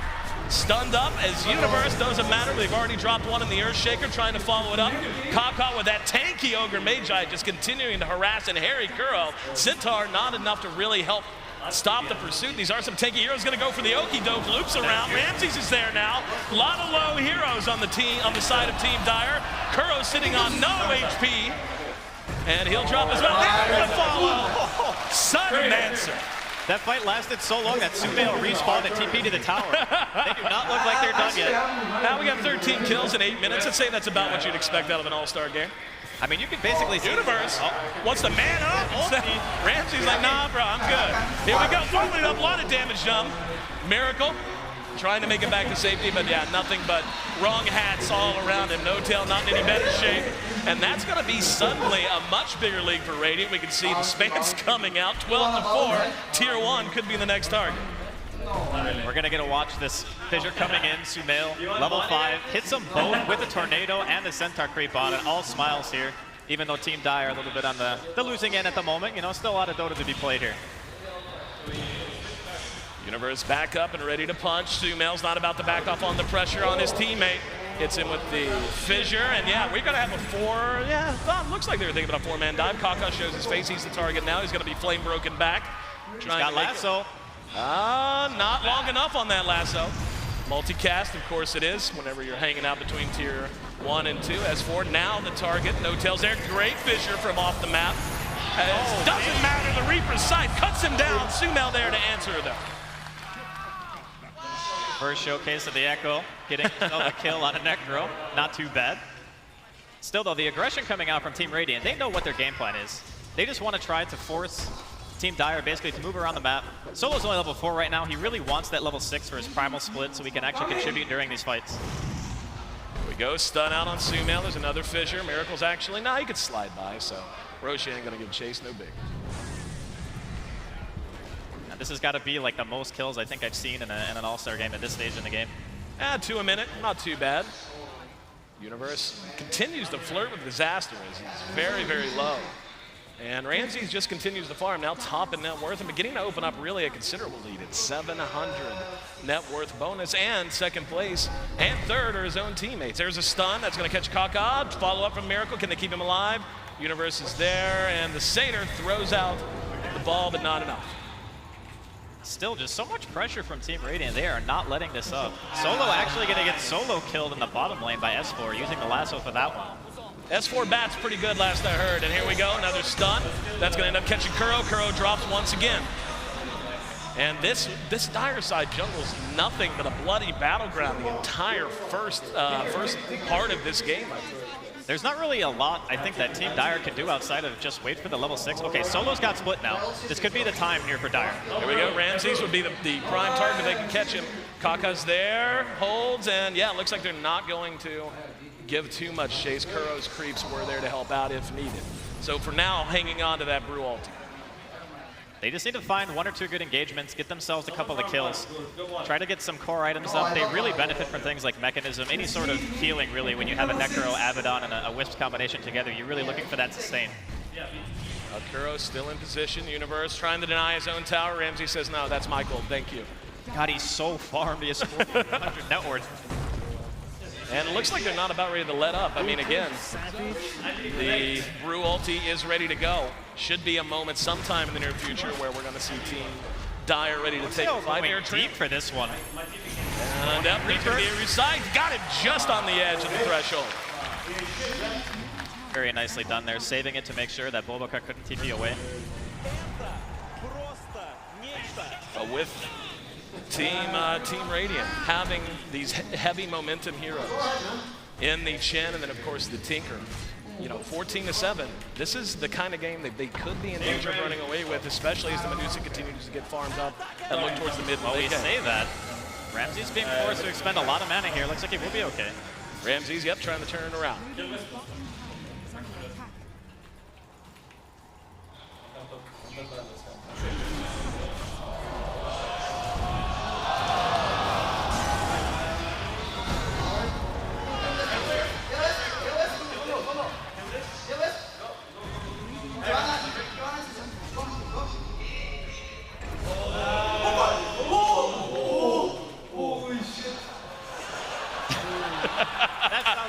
Stunned up as Universe, doesn't matter. They've already dropped one in the Earthshaker, trying to follow it up. Kaka with that tanky Ogre Magi just continuing to harass and harry Kuro. Centaur not enough to really help stop the pursuit. These are some tanky heroes going to go for the Okie Doke, loops around. Ramses is there now. A lot of low heroes on the side of Team Dire. Kuro sitting on no HP. And he'll drop as well. There's the follow. Sudden answer. That fight lasted so long that Sumail respawned and TP to the tower. They do not look like they're done yet. Now we got 13 kills in 8 minutes. I'd say that's about what you'd expect out of an all-star game. I mean, you can basically see Universe wants to man up. Ramsey's like, nah, bro, I'm good. Here we go. Following up, a lot of damage done. Miracle trying to make it back to safety, but yeah, nothing but wrong hats all around him. No tail, not in any better shape. And that's going to be suddenly a much bigger league for Radiant. We can see the spans coming out. 12-4. Tier 1 could be the next target. We're going to get to watch this Fissure coming in. Sumail, level 5, hits them both with the Tornado and the Centaur creep on it. All smiles here, even though Team Dire a little bit on the losing end at the moment. You know, still a lot of Dota to be played here. Universe back up and ready to punch. Sumail's not about to back off on the pressure on his teammate. Hits him with the Fissure, and yeah, we're going to have a looks like they were thinking about a 4-man dive. Kaka shows his face. He's the target now. He's going to be flame broken back. He's got lasso. Not long enough on that lasso. Multicast, of course it is, whenever you're hanging out between tier 1 and 2. S4 now the target. No tails there. Great Fissure from off the map. Doesn't matter. The Reaper's sight cuts him down. Sumail there to answer though. First showcase of the Echo, getting a kill on a Necro. Not too bad. Still, though, the aggression coming out from Team Radiant, they know what their game plan is. They just want to try to force Team Dire basically to move around the map. Solo's only level 4 right now. He really wants that level 6 for his primal split so he can actually contribute during these fights. Here we go, stun out on Sumail. There's another Fissure. Miracle's actually, he could slide by, so Roshi ain't going to give chase, no big. This has got to be like the most kills I think I've seen in an all-star game at this stage in the game. 2 a minute, not too bad. Universe continues to flirt with disaster as he's very, very low. And Ramses just continues to farm, now top in net worth and beginning to open up really a considerable lead at 700 net worth bonus, and second place and third are his own teammates. There's a stun that's going to catch Kaka. Follow up from Miracle. Can they keep him alive? Universe is there, and the Satyr throws out the ball, but not enough. Still just so much pressure from Team Radiant. They are not letting this up. Solo actually going to get solo killed in the bottom lane by S4 using the lasso for that one. S4 bat's pretty good last I heard, and here we go, another stun. That's gonna end up catching Kuro. Kuro drops once again. And this Dire side jungle's nothing but a bloody battleground the entire first part of this game. There's not really a lot, I think, that Team Dire can do outside of just wait for the level 6. Okay, Solo's got split now. This could be the time here for Dire. Here we go, Ramses would be the prime target. They can catch him. Kaka's there, holds, and yeah, it looks like they're not going to give too much chase. Kuro's creeps were there to help out if needed. So for now, hanging on to that Brew ulti. They just need to find 1 or 2 good engagements, get themselves a couple of kills, try to get some core items up. They really benefit from things like Mechanism, any sort of healing really when you have a Necro, Abaddon, and a Wisp combination together. You're really looking for that sustain. Kuro still in position. Universe trying to deny his own tower. Ramsey says, no, that's my gold, thank you. God, he's so farmed. He has 400 net worth. And it looks like they're not about ready to let up. I mean, again, the Brew ulti is ready to go. Should be a moment sometime in the near future where we're going to see Team Dire ready to take a 5-air deep for this one. And up Reaper, the reside, got him just on the edge of the threshold. Very nicely done there, saving it to make sure that Bulboka couldn't TP away. With Team Radiant having these heavy momentum heroes in the Chen and then of course the Tinker. You know, 14-7. This is the kind of game that they could be in danger of running away with, especially as the Medusa continues to get farmed up and look towards the mid. Well, we say that. Ramses being forced to expend a lot of mana here. Looks like he will be okay. Ramses, yep, trying to turn it around.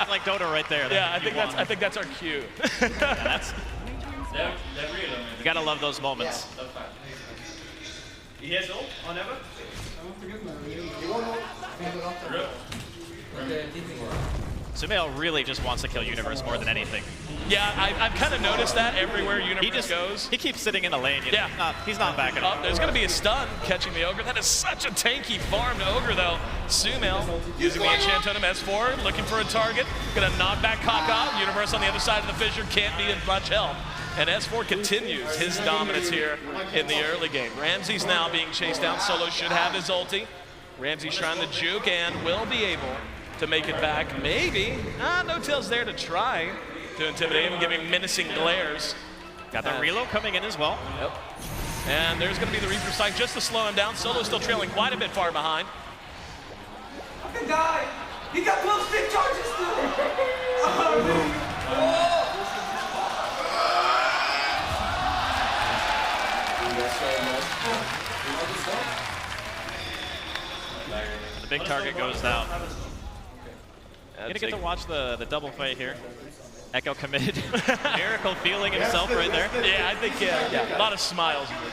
Like Dota right there. Yeah, I think that's our cue. Yeah, you gotta love those moments. He has ult on Ever? Sumail really just wants to kill Universe more than anything. Yeah, I've kind of noticed that everywhere Universe goes. He keeps sitting in the lane. You know? Yeah. He's not backing up. There's going to be a stun catching the Ogre. That is such a tanky farmed Ogre, though. Sumail using the Enchant Totem S4, looking for a target. Going to knock back Kaka. Universe on the other side of the fissure can't be in much help. And S4 continues his dominance here in the early game. Ramsey's now being chased down. Solo should have his ulti. Ramsey's trying to juke and will be able to make it back. Maybe. No tails there to try to intimidate him, giving menacing glares. Got the reload coming in as well. Yep. And there's going to be the Reaper Strike just to slow him down. Solo's still trailing quite a bit far behind. I can die. He got glow stick charges The big target goes down. You're gonna get to watch the double fight here. Echo committed. Miracle feeling himself right there. Yeah, I think, yeah. A lot of smiles in those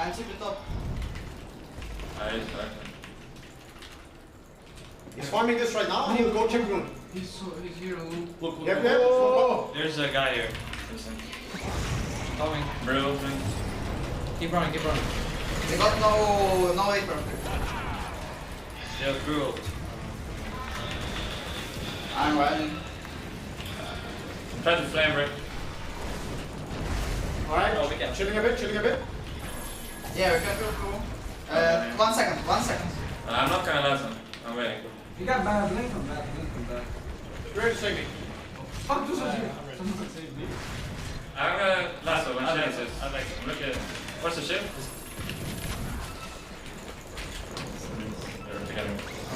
And keep it up. He's farming this right now. He'll go check room. He's here alone. Look. Yep. There's a guy here. Coming. Bro. Keep running. They got no apron. Yeah, bro. I'm running. Try to flame break. Alright, chilling a bit. Yeah, we can go. 1 second. I'm not gonna listen. I'm waiting. You got bad link from that. Ready to save me. Fuck, do something. I'm gonna lasso when she answers. I'm like, look at. What's the ship?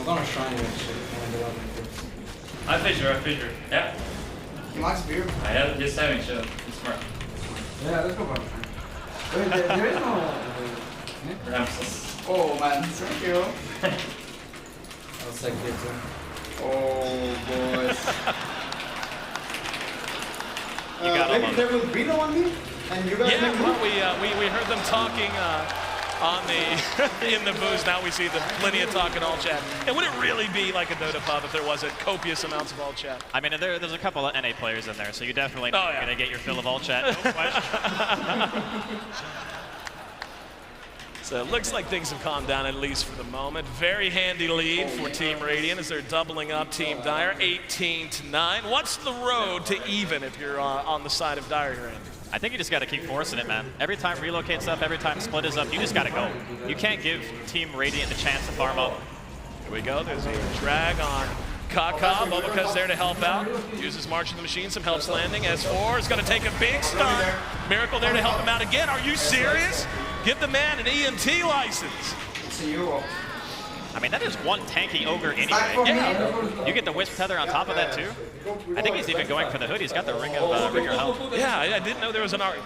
I'm gonna shrine you actually. I fissure. Yeah. He likes beer. He's having shit. He's smart. Yeah, let's go for him. Wait, there is no... Ramses. Oh man, thank you. I'll take it too. Oh boys. You got maybe there will be no one me? And you guys Yeah, make well, we heard them talking on the in the booth. Now we see them plenty of talk in all chat. And would it really be like a Dota pub if there wasn't copious amounts of all chat? I mean, there's a couple of NA players in there, so you definitely are going to get your fill of all chat. No question. So it looks like things have calmed down, at least for the moment. Very handy lead for Team Radiant as they're doubling up Team Dire, 18-9. What's the road to even if you're on the side of Dire here, Andy? I think you just got to keep forcing it, man. Every time Relocate's up, every time Split is up, you just got to go. You can't give Team Radiant the chance to farm up. Here we go. There's a drag on Kaka. Boboka's there to help out. Uses March of the Machine. Some helps landing. S4 is going to take a big stun. Miracle there to help him out again. Are you serious? Give the man an EMT license. I mean, that is one tanky ogre anyway. Yeah. You get the Wisp Tether on top of that, too. I think he's even going for the hood. He's got the Ring of Ringer health. Yeah, I didn't know there was an Ari.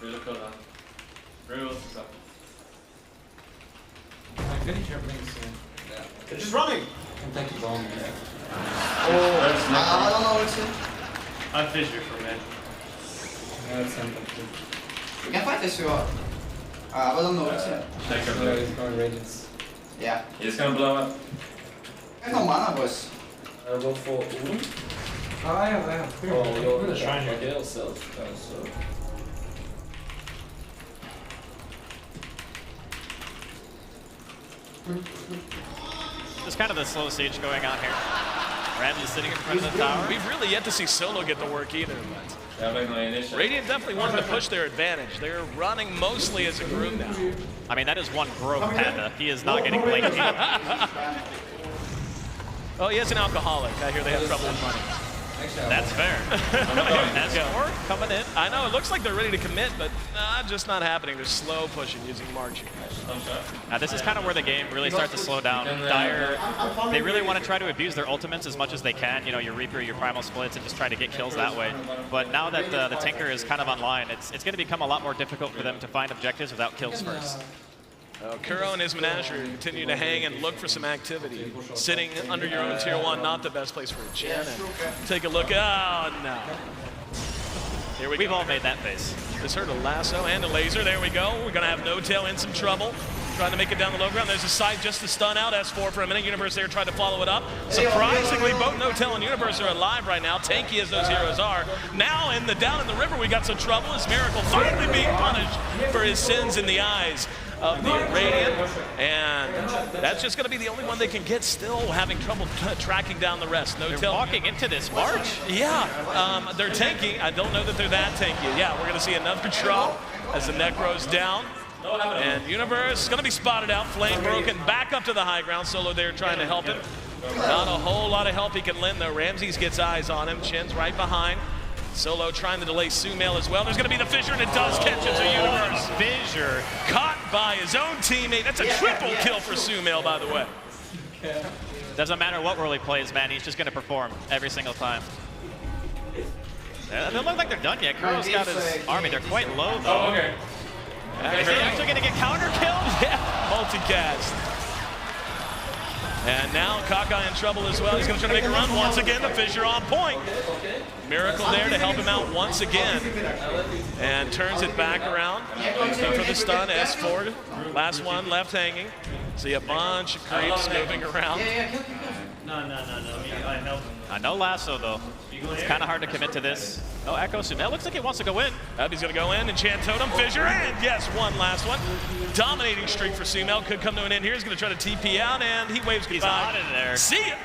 Really cool, huh? Really well stuff. Finish your blink soon. Yeah. They're just running. I'm taking bomb. I don't know what's in. I'm fissure for me. We can fight this if you want. I don't know what's in. Check your He's going radiance. Yeah. He's gonna blow up. I have no mana, boys. I'll go for Ulm. I have. Oh, you're gonna shrine your Gale cells. So. There's kind of the slow siege going on here. Ramsey's sitting in front of the tower. We've really yet to see Solo get the work either. Radiant definitely wanted to push their advantage. They're running mostly as a group now. I mean, that is one broke Panda. He is not getting blanked. Oh, he is an alcoholic. I hear they have trouble with money. That's fair. S4 coming in. I know, it looks like they're ready to commit, but just not happening. They're slow pushing using March. Now, this is kind of where the game really starts to slow down. Dire, they really want to try to abuse their ultimates as much as they can. You know, your Reaper, your Primal Splits, and just try to get kills that way. But now that the Tinker is kind of online, it's going to become a lot more difficult for them to find objectives without kills first. Kuro and his menagerie continue to hang and look for some activity. Sitting under your own tier 1, not the best place for a Chen. Take a look. Oh, no. Here We've all made that face. Just heard a lasso and a laser. There we go. We're going to have No-Tail in some trouble. Trying to make it down the low ground. There's a sight just to stun out S4 for a minute. Universe there tried to follow it up. Surprisingly, both No-Tail and Universe are alive right now, tanky as those heroes are. Now, down in the river, we got some trouble as Miracle finally being punished for his sins in the eyes of the Radiant, and that's just going to be the only one they can get, still having trouble tracking down the rest. They're walking into this March? Yeah, they're tanky. I don't know that they're that tanky. Yeah, we're going to see another drop as the Necro's down. And Universe is going to be spotted out, flame broken, back up to the high ground. Solo there trying to help him. Not a whole lot of help he can lend, though. Ramses gets eyes on him. Chin's right behind. Solo trying to delay Sumail as well. There's going to be the fissure, and it does catch it to Universe. Fissure. Caught by his own teammate. That's a triple kill for Sumail, by the way. Doesn't matter what role he plays, man. He's just going to perform every single time. They don't look like they're done yet. Kuro's got his army. They're quite low, though. Oh, okay. Is he actually going to get counter-killed? Yeah, multicast. And now Kaka in trouble as well. He's going to try to make a run once again. The fissure on point. Miracle there to help him out once again. And turns it back around. Looking for the stun. S4. Last one left hanging. See a bunch of creeps moving around. I know Lasso, though. It's kind of hard to commit to this. Oh, Echo Sumail looks like he wants to go in. He's going to go in, enchant totem, fissure, and yes, one last one. Dominating streak for Sumail. Could come to an end here. He's going to try to TP out, and he waves goodbye. He's out of there. See ya.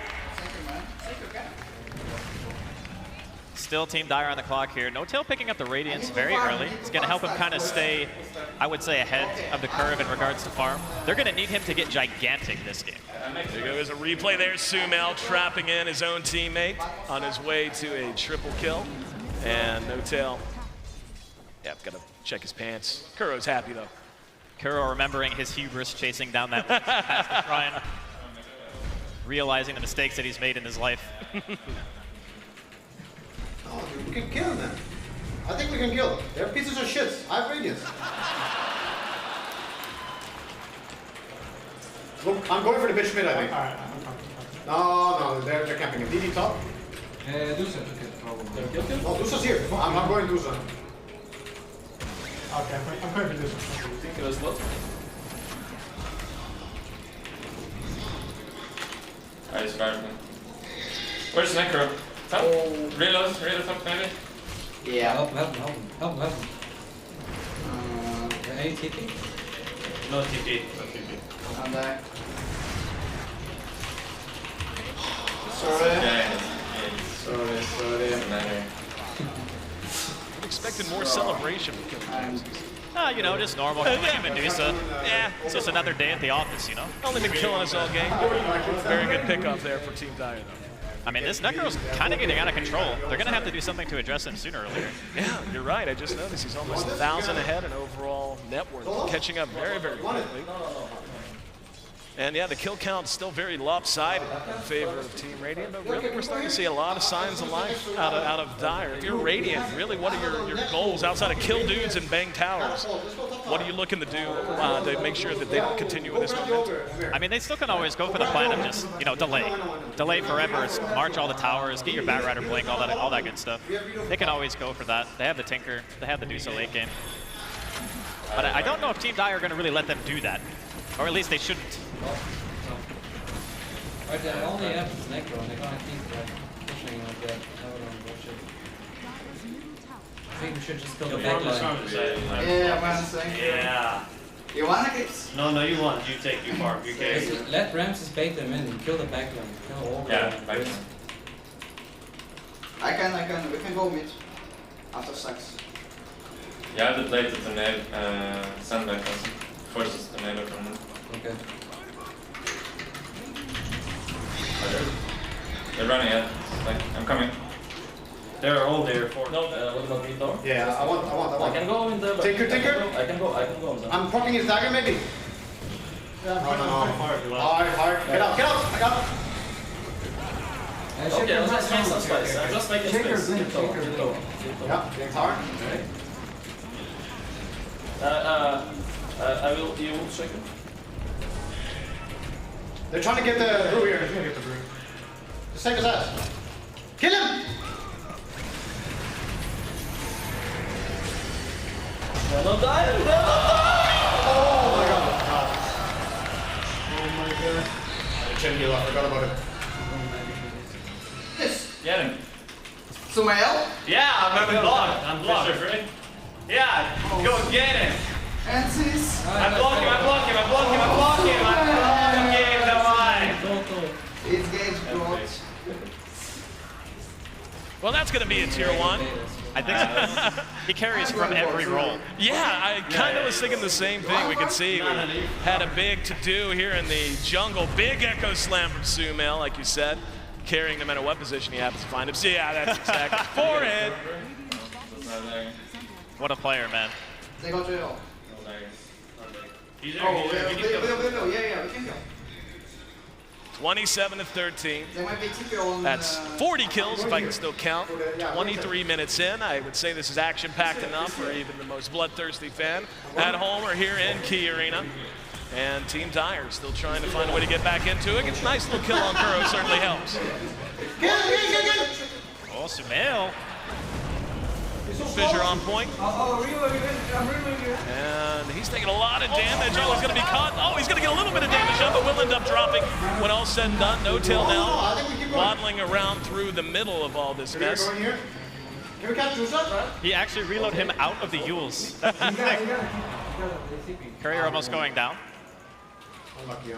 Still Team Dire on the clock here. No-Tail picking up the Radiance very early. It's going to help him kind of stay, I would say, ahead of the curve in regards to farm. They're going to need him to get gigantic this game. There goes a replay there. Sumail trapping in his own teammate on his way to a triple kill. And no tail. Yeah, I've got to check his pants. Kuro's happy though. Kuro remembering his hubris chasing down that past the shrine, realizing the mistakes that he's made in his life. Oh, dude, we can kill them. I think we can kill them. They're pieces of shit. I have radiance. Look, I'm going for the bitch mid, I think. No, they're camping him. DD top. Dusa took it probably. Oh, Dusa's here. I'm going Dusa. Okay, I'm going for Dusa. Think it was what? I survived him. Where's Necro? Top? Reload top maybe? Yeah. Help him. Any TP? No TP. I'm there. Sorry. I'm expecting more celebration from Killing You know, just normal. Medusa. Yeah, it's just another day at the office, you know? Only been killing us all game. Very good pickup there for Team Dire, though. I mean, this Necro's kind of getting out of control. They're going to have to do something to address him sooner or later. Yeah, you're right. I just noticed he's almost 1,000 ahead in overall net worth, catching up very, very quickly. And yeah, the kill count's still very lopsided in favor of Team Radiant, but really we're starting to see a lot of signs of life out of Dire. If you're Radiant, really what are your goals outside of kill dudes and bang towers? What are you looking to do to make sure that they don't continue with this momentum? I mean, they still can always go for the plan of just, you know, delay forever, march all the towers, get your Batrider blink, all that good stuff. They can always go for that. They have the Tinker, they have the Dusa late game. But I don't know if Team Dire are going to really let them do that, or at least they shouldn't. Right, they only have this Necro, and they're gonna keep pushing like that. I think we should just kill the backline. Yeah, man, saying. Yeah. You wanna get? No, you want. You take your farm. You can. Let Ramses bait them in and kill the backline. Kill all backline. I can. We can go mid. After 6. Yeah, I have to play the tornado, sandbag forces tornado from them. Okay. They're running it. Like, I'm coming. They're all there for. No, what about me, Thor? Yeah, I want. I can go in there. Tinker. I can go. I'm proccing his dagger, maybe. No. Hard. Get out. I got him. Okay, let's make some space. I'm just making space. Keep going. Yeah, it's hard. I will. You will check it. They're trying to get the brew here. Just take his ass. Kill him! No, die! Oh my god. Oh my god. I checked you out. I forgot about it. Yes. Get him. Sumail? Yeah, I'm blocked. I'm blocked. Yeah, go get him. Francis. I'm blocking It's Gage brought. Well, that's going to be a tier 1. I think so. He carries from every role. Yeah, I kind of was thinking the same thing. We can see we had a big to-do here in the jungle. Big Echo Slam from Sumail, like you said, carrying no matter what position he happens to find him. So yeah, that's exactly. Forehead. What a player, man. They got jail. Oh, yeah, we can go. 27 to 13. They might be TP on. That's 40 kills if I can still count. 23 minutes in. I would say this is action-packed enough for even the most bloodthirsty fan at home or here in Key Arena. And Team Dire still trying to find a way to get back into it. A nice little kill on Kuro certainly helps. Oh, Sumail. Fissure on point. And he's taking a lot of damage. Oh, he's going to be caught. Oh, he's going to get a little bit of damage done, but will end up dropping when all's said and done. No tail now, waddling around through the middle of all this mess. Can we catch Dusa? He actually reloaded him out of the Yules. That's the thing. Courier almost going down. Unlucky.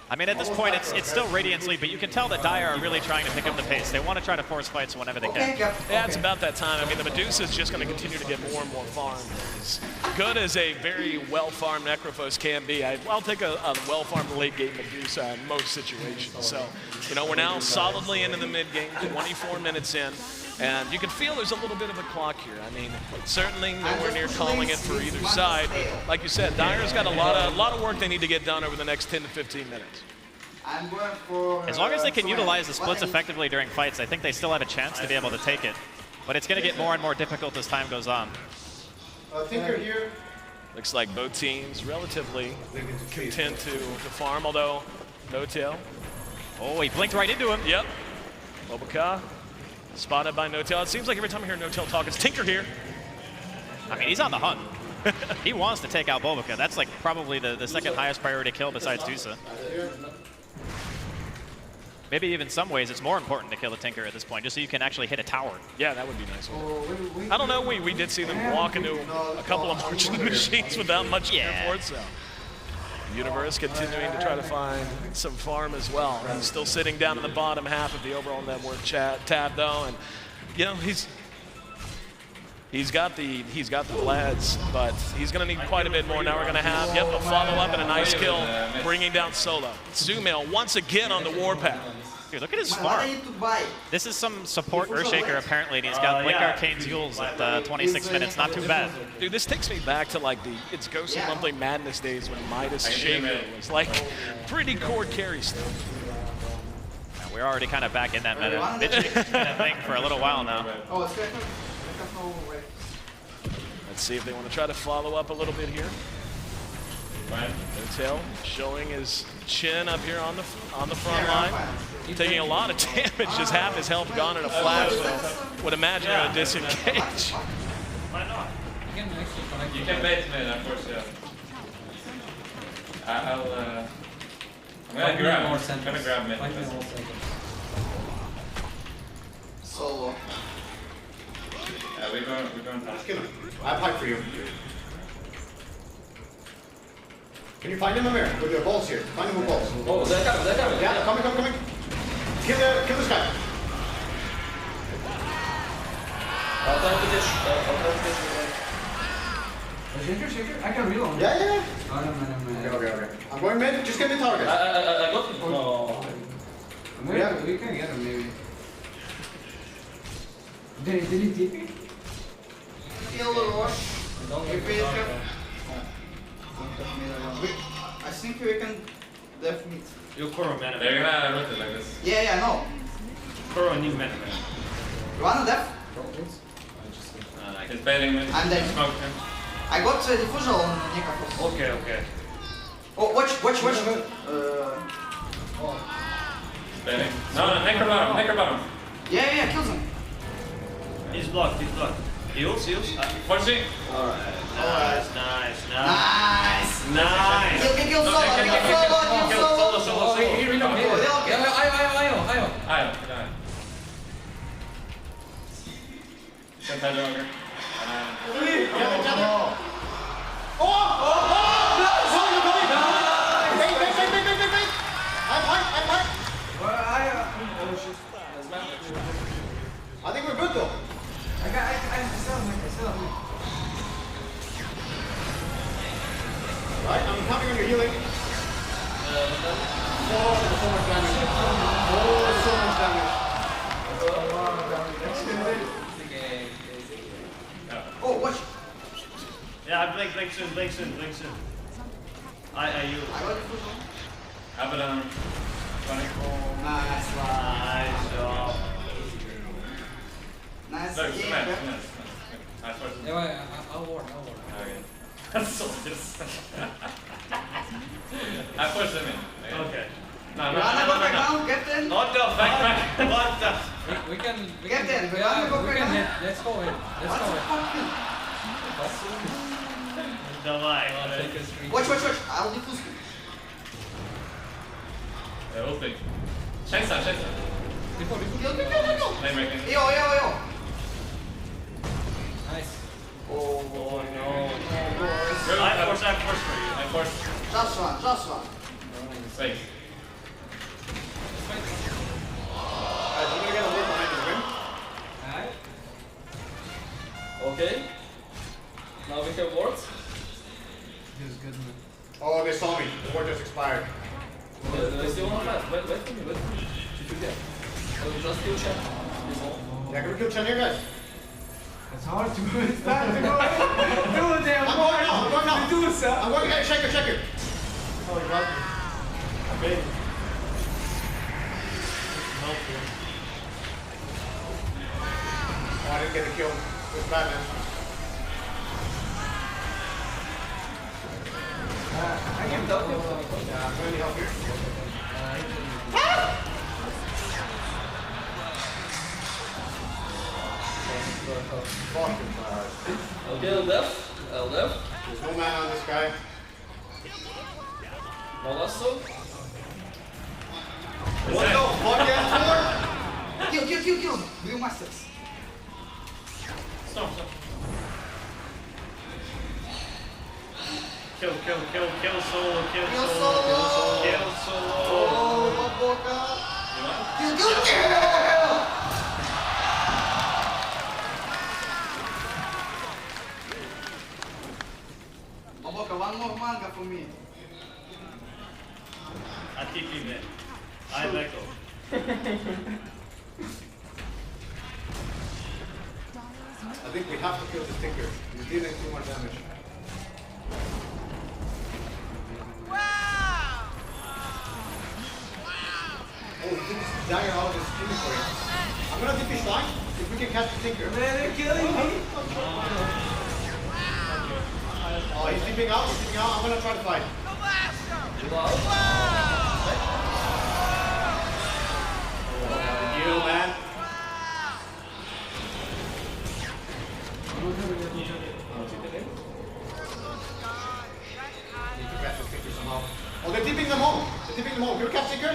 I mean, at this point, it's still Radiant's lead, but you can tell that Dire are really trying to pick up the pace. They want to try to force fights whenever they can. Yeah, it's about that time. I mean, the Medusa is just going to continue to get more and more farmed. As good as a very well-farmed Necrophos can be, I'll take a well-farmed late-game Medusa in most situations. So, you know, we're now solidly into the mid-game, 24 minutes in. And you can feel there's a little bit of a clock here. I mean, certainly nowhere near calling it for either side. But like you said, Dyer's got a lot of work they need to get done over the next 10 to 15 minutes. I'm going for... As long as they can utilize the splits effectively during fights, I think they still have a chance to be able to take it. But it's going to get more and more difficult as time goes on. Tinker here. Looks like both teams relatively content to farm, although No-Tail. Oh, he blinked right into him. Yep. Moboka spotted by No-Tail. It seems like every time I hear No-Tail talk, it's Tinker here. I mean, he's on the hunt. He wants to take out Bulbaka. That's like probably the second highest priority kill besides Dusa. Maybe even some ways it's more important to kill a Tinker at this point, just so you can actually hit a tower. Yeah, that would be nice. I don't know, we did see them walk into a couple of marching machines without much care for it, so. Universe continuing to try to find some farm as well. He's still sitting down in the bottom half of the overall network tab though, and you know, he's got the Vlads, but he's going to need quite a bit more. Now we're going to have, a follow-up and a nice kill, bringing down Solo. Sumail once again on the warpath. Dude, look at his farm. This is some support Earthshaker apparently, and he's got Blink Arcane Zules at 26 minutes. Not too bad. Dude, this takes me back to like it's Ghost of Monthly Madness days when Midas Shaker was like pretty core carry stuff. Now, we're already kind of back in that meta. Bitching's been a thing for a little while now. Let's see if they want to try to follow up a little bit here. No-Tail showing his chin up here on the front line. Taking a lot of damage, just half his health gone in a flash, so would imagine a disengage. Why not? You can bait mid, of course, yeah. I'm gonna grab mid. Solo. Yeah, we're going fast. I have pipe for you. Can you find him, Amir? With your balls here. Find him with balls. Oh, they're coming. Yeah, coming. Kill this guy. Shaker? I can reload. Yeah. Oh, no. Okay. I'm going mid. Just get me target. I got him. No. We can get him, maybe. Did he TP? Kill the rush. I think we can definitely. You Kuro mana. They're gonna rotate like this. Yeah, no. Kuro needs mana. You wanna def? He's baiting me. I'm dead. Smoke him. I got diffuser on Nikafos. Okay. Oh, watch. Baiting. No, necro bottom. Yeah, kills him. He's blocked. Heals. Forcing. Alright. Nice. Kill Solo. Ayo. Send that over. I think we're good though. I still have. Right, I'm counting on your healing. So much damage. Oh, watch. Yeah, blink soon. I use. Abaddon. 24. Nice job. Nice Look, game. Yeah, I'll ward. Okay. That's so this. I pushed him in. Okay. No. Get in. Not the back. What the? We can Get in. we can hit. Let's go in. Давай. Watch. I'll defuse him. Open. Chase that. Go. Playmaking. Yo. Nice. Oh no. I force for you. I force. Just one. Wait. Alright, I'm gonna get a word behind the rim. Alright. Okay. Now we have wards. He was good, man. Oh, they saw me. The word just expired. They still want fast. Wait for me. Did you get? So just kill chat. Yeah, can we kill Chen here, guys? It's hard to move. It's time to go. Do it damn I'm going now. I'm going now. Do it, sir. I'm going. Hey, shake it. Oh, you got me. Okay. Oh, I didn't get a kill. It's bad, man. I can help you. Yeah, I'm going to help here. Okay, left. Left. There's no man on this guy. Molasso. What the fuck, yeah, Kill. Blue masters. Stop. Kill solo. Kill solo. Oh, Boca. Kill. Boca, one more manga for me. I keep him in. I let go. I think we have to kill this Tinker. He's dealing too much damage. Oh, he took his dagger out of his inventory. I'm gonna TP Shrine if we can catch the Tinker. Man, they're killing me. Oh, he's TPing out. I'm gonna try to fight. You, man. Oh, they're tipping them home. Can we catch Tinker?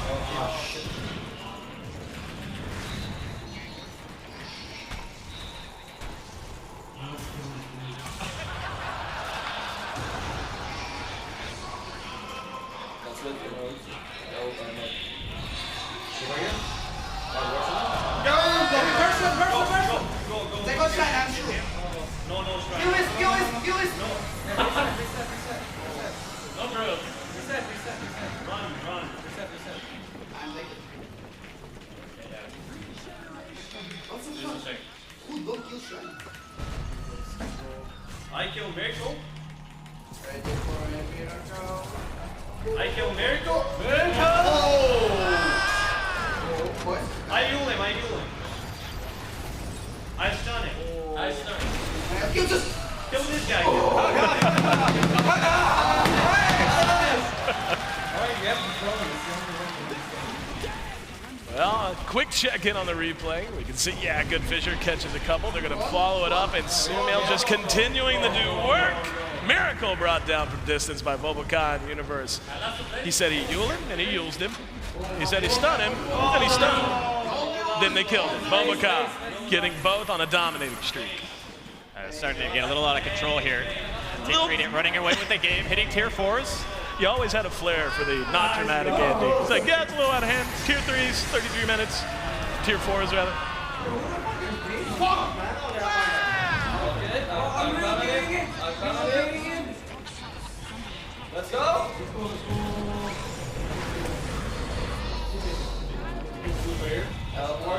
Oh, shit. That's it. Go. They got shrine, I'm sure. No strike. Kill it. Reset. No drill. Reset. Run. Reset. I'm taking. Just a second. Who don't kill shrine? I kill Miracle. Ready for a miracle. I kill Miracle. Oh, what? I heal him. I stun him. Kill this. Kill this guy. Well, a quick check in on the replay. We can see, yeah, good Fisher catches a couple. They're going to follow it up, and Sumail just continuing to do work. Miracle brought down from distance by Bobokan Universe. He said he healed him, and he used him. He said he stunned him, and he stunned him. Then they killed him. Bobokan getting both on a dominating streak. Starting to get a little out of control here. Team running away with the game, hitting tier 4s. You always had a flair for the not dramatic ending. It's like, yeah, it's a little out of hand. Tier 3s, 33 minutes. Tier 4s, rather. I'm getting it. Let's go.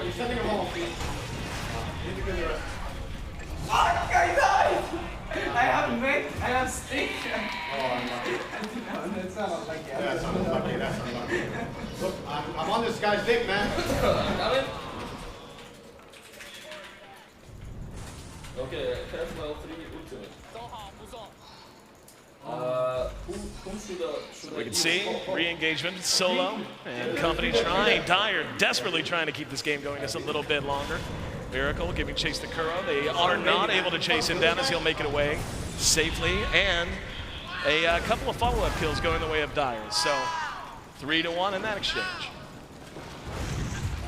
You're sending him home. Oh, guy died! I have mate, I have stick. Oh, unlucky. No, it's not unlucky. That's unlucky. Look, I'm on this guy's dick, man. Got it. Okay, careful L3 ultimate. Whom should I We can see re-engagement, Solo and company trying, Dire desperately trying to keep this game going just a little bit longer. Miracle giving chase to Kuro. They are not able to chase him down as he'll make it away safely, and a couple of follow-up kills going the way of Dire. So 3-1 in that exchange.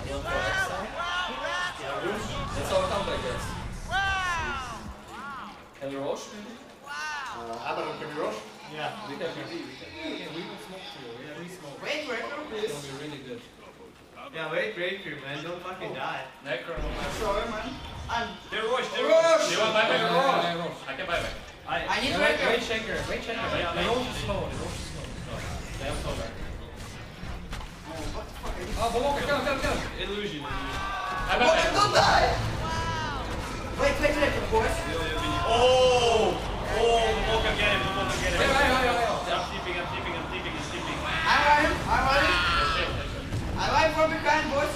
That's our comeback, guys. Can we rush? Abaddon, can we rush? Yeah. We can. We will smoke too. Yeah, we smoke. Wait, please. It's gonna be really good. Yeah, wait, man. Don't fucking die. Necro. Sorry, man. They rush. Rush! They want buyback. I can buy back. I need Wait, checker. They rush is slow. They have slow back. Oh, what the fuck? Oh, Boboka, come. Illusion. Don't die! Wait, boys. Oh, Boca get him. I'm keeping. I'm right from behind, boys.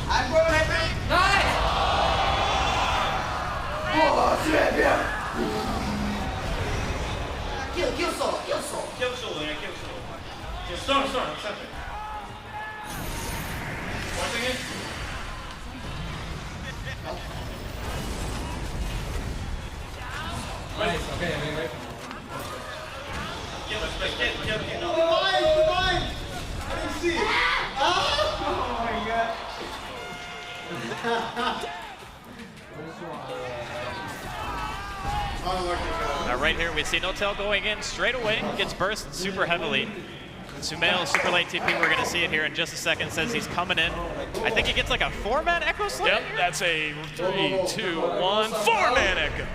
I'm going happy. Nice! Oh, shit, yeah. Kill solo. Kill solo. Storm, accept it. Watching it? Nice, okay, wait. Kill. Goodbye! I didn't see it. Oh my god. Now right here, we see Notel going in straight away, gets burst super heavily. Sumail, super late TP, we're going to see it here in just a second, says he's coming in. I think he gets like a 4-man Echo Slam? Yep, that's a 3, 2, 1, 4-man Echo.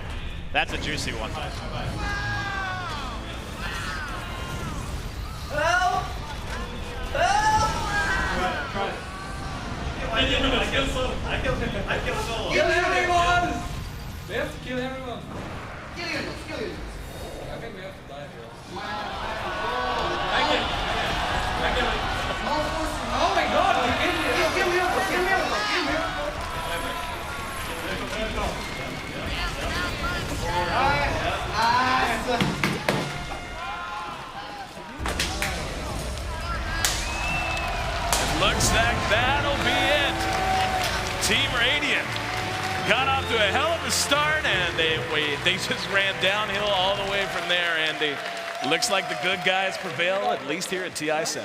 That's a juicy one. Help! I kill solo. Kill everyone! We have to kill everyone. Kill you. I think we have to die here. Oh my god, we kill me. Kill me. Looks like that'll be it. Team Radiant got off to a hell of a start, and they just ran downhill all the way from there, Andy. Looks like the good guys prevail, at least here at TI7.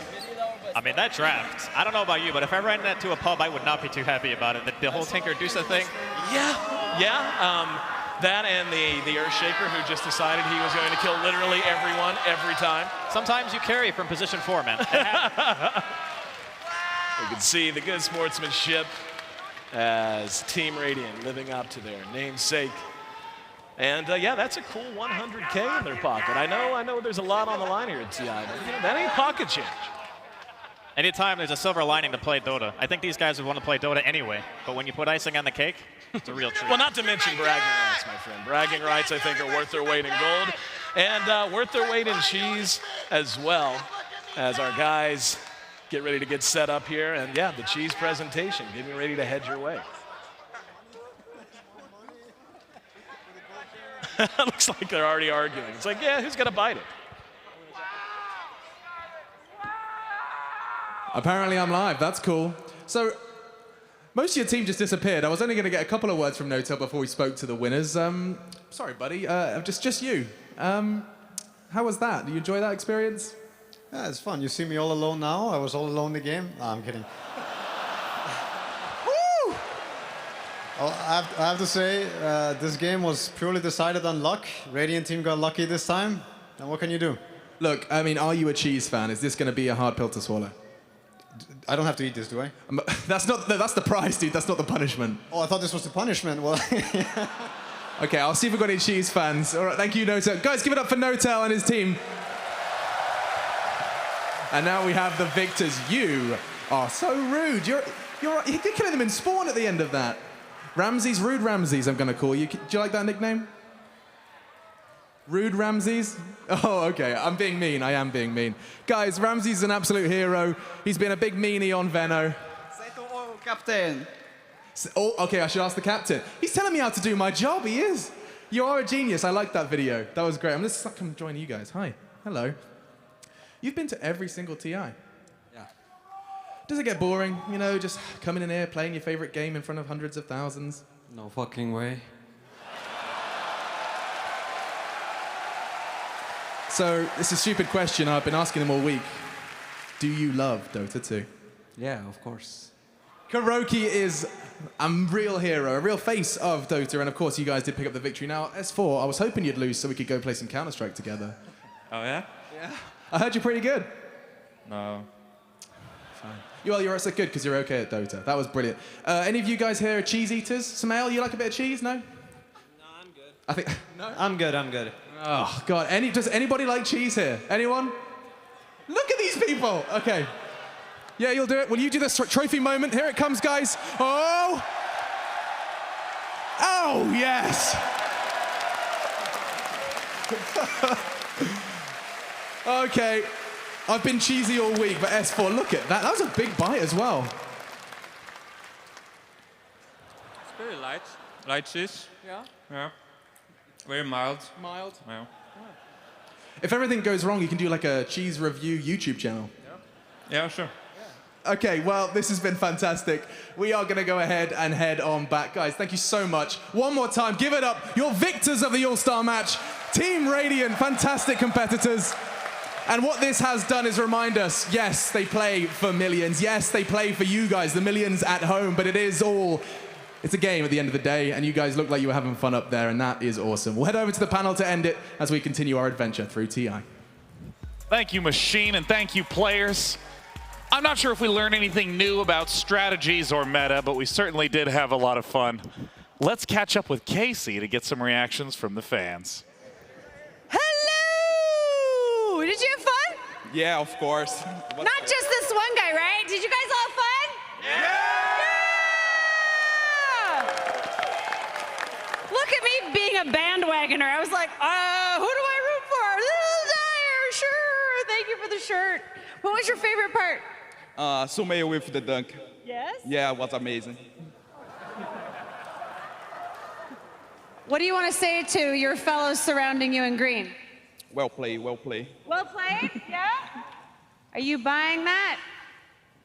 I mean, that draft, I don't know about you, but if I ran that to a pub, I would not be too happy about it. The whole Tinker Dusa thing. Yeah. That and the Earthshaker, who just decided he was going to kill literally everyone, every time. Sometimes you carry from position 4, man. You can see the good sportsmanship as Team Radiant living up to their namesake. And yeah, that's a cool 100K in their pocket. I know there's a lot on the line here at TI, but that ain't pocket change. Anytime there's a silver lining to play Dota, I think these guys would want to play Dota anyway. But when you put icing on the cake, it's a real treat. Well, not to mention bragging rights, my friend. Bragging rights, I think, are worth their weight in gold and worth their weight in cheese as well, as our guys get ready to get set up here. And yeah, the cheese presentation, getting ready to head your way. Looks like they're already arguing. It's like, yeah, who's going to bite it? Apparently I'm live, that's cool. So, most of your team just disappeared. I was only going to get a couple of words from Notel before we spoke to the winners. Sorry, buddy, just you. How was that? Do you enjoy that experience? Yeah, it's fun. You see me all alone now? I was all alone in the game? No, I'm kidding. Woo! Well, I have to say, this game was purely decided on luck. Radiant team got lucky this time. And what can you do? Look, I mean, are you a cheese fan? Is this going to be a hard pill to swallow? I don't have to eat this, do I? That's the prize, dude. That's not the punishment. Oh, I thought this was the punishment. Well, Okay, I'll see if we've got any cheese fans. All right, thank you, Notel. Guys, give it up for Notel and his team. And now we have the victors. You are so rude. You're killing them in spawn at the end of that. Ramses, Rude Ramses, I'm going to call you. Do you like that nickname? Rude Ramses? Oh, okay. I'm being mean. I am being mean. Guys, Ramses is an absolute hero. He's been a big meanie on Venno. Captain. Oh, okay, I should ask the captain. He's telling me how to do my job. He is. You are a genius. I like that video. That was great. I'm going to come join you guys. Hi. Hello. You've been to every single TI. Yeah. Does it get boring? You know, just coming in here, playing your favorite game in front of hundreds of thousands? no fucking way. So, it's a stupid question. I've been asking them all week. Do you love Dota 2? Yeah, of course. Kuroki is a real hero, a real face of Dota, and of course you guys did pick up the victory. Now, S4, I was hoping you'd lose so we could go play some Counter-Strike together. Oh, yeah? Yeah. I heard you're pretty good. No. Fine. Well, you're so good because you're okay at Dota. That was brilliant. Any of you guys here are cheese eaters? Samael, you like a bit of cheese? No? No, I'm good. I think... No? I'm good. Oh, God. Does anybody like cheese here? Anyone? Look at these people. Okay. Yeah, you'll do it. Will you do this trophy moment? Here it comes, guys. Oh! Oh, yes! Okay, I've been cheesy all week, but S4, look at that. That was a big bite as well. It's very light. Light cheese. Yeah? Yeah. Very mild. Mild? Yeah. If everything goes wrong, you can do like a cheese review YouTube channel. Yeah, sure. Okay, well, this has been fantastic. We are going to go ahead and head on back. Guys, thank you so much. One more time, give it up. Your victors of the All-Star match, Team Radiant, fantastic competitors. And what this has done is remind us, yes, they play for millions. Yes, they play for you guys, the millions at home, but it's a game at the end of the day, and you guys look like you were having fun up there, and that is awesome. We'll head over to the panel to end it as we continue our adventure through TI. Thank you, Machine, and thank you, players. I'm not sure if we learned anything new about strategies or meta, but we certainly did have a lot of fun. Let's catch up with Casey to get some reactions from the fans. Hello! Did you have fun? Yeah, of course. Not just this one guy, right? Did you guys all have fun? Yeah! Look at me being a bandwagoner. I was like, who do I root for? Dyer, sure. Thank you for the shirt. What was your favorite part? Sumail with the dunk. Yes? Yeah, it was amazing. What do you want to say to your fellows surrounding you in green? Well played, well played. Well played, yeah? Are you buying that?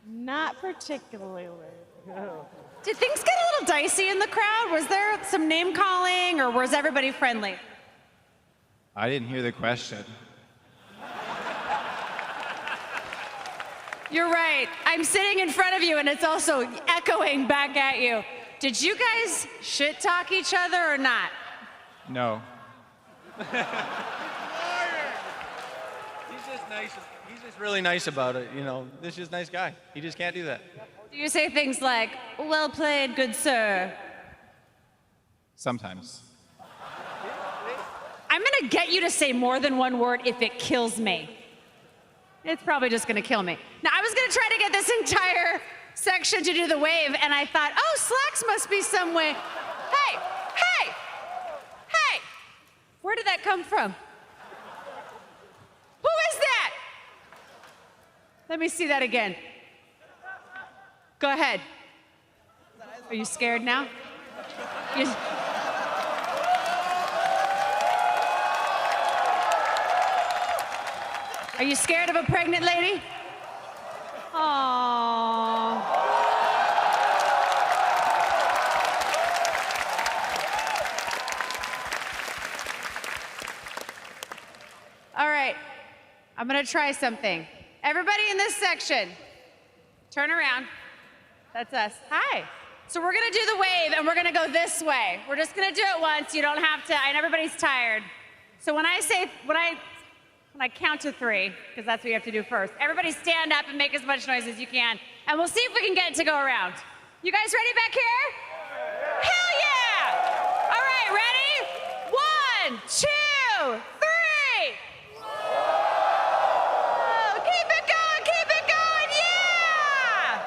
Not particularly. Did things get a little dicey in the crowd? Was there some name calling, or was everybody friendly? I didn't hear the question. You're right. I'm sitting in front of you, and it's also echoing back at you. Did you guys shit talk each other or not? No. He's just nice. He's just really nice about it. You know, this is just a nice guy. He just can't do that. Do you say things like, well played, good sir? Sometimes. I'm going to get you to say more than one word if it kills me. It's probably just going to kill me. Now, I was going to try to get this entire section to do the wave, and I thought, oh, Slacks must be some way. Hey, hey, hey! Where did that come from? Who is that? Let me see that again. Go ahead. Are you scared now? Are you scared of a pregnant lady? Aww. All right, I'm gonna try something. Everybody in this section, turn around. That's us. Hi. So we're gonna do the wave, and we're gonna go this way. We're just gonna do it once. You don't have to, and everybody's tired. So when I count to 3, because that's what you have to do first. Everybody stand up and make as much noise as you can, and we'll see if we can get it to go around. You guys ready back here? Hell yeah! All right, ready? 1, 2, 3. Oh, keep it going, yeah!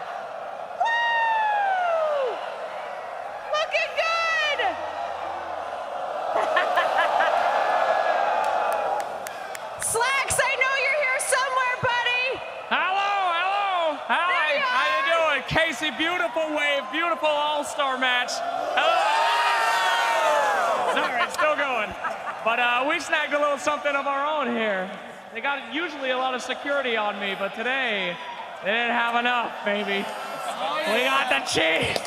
Woo! Looking good! Slacks, I know you're here somewhere, buddy. Hello. Hi, how you doing? Casey, beautiful wave, beautiful all-star match. Hello. All right, still going. But we snagged a little something of our own here. They got usually a lot of security on me, but today they didn't have enough, baby. We got the cheese.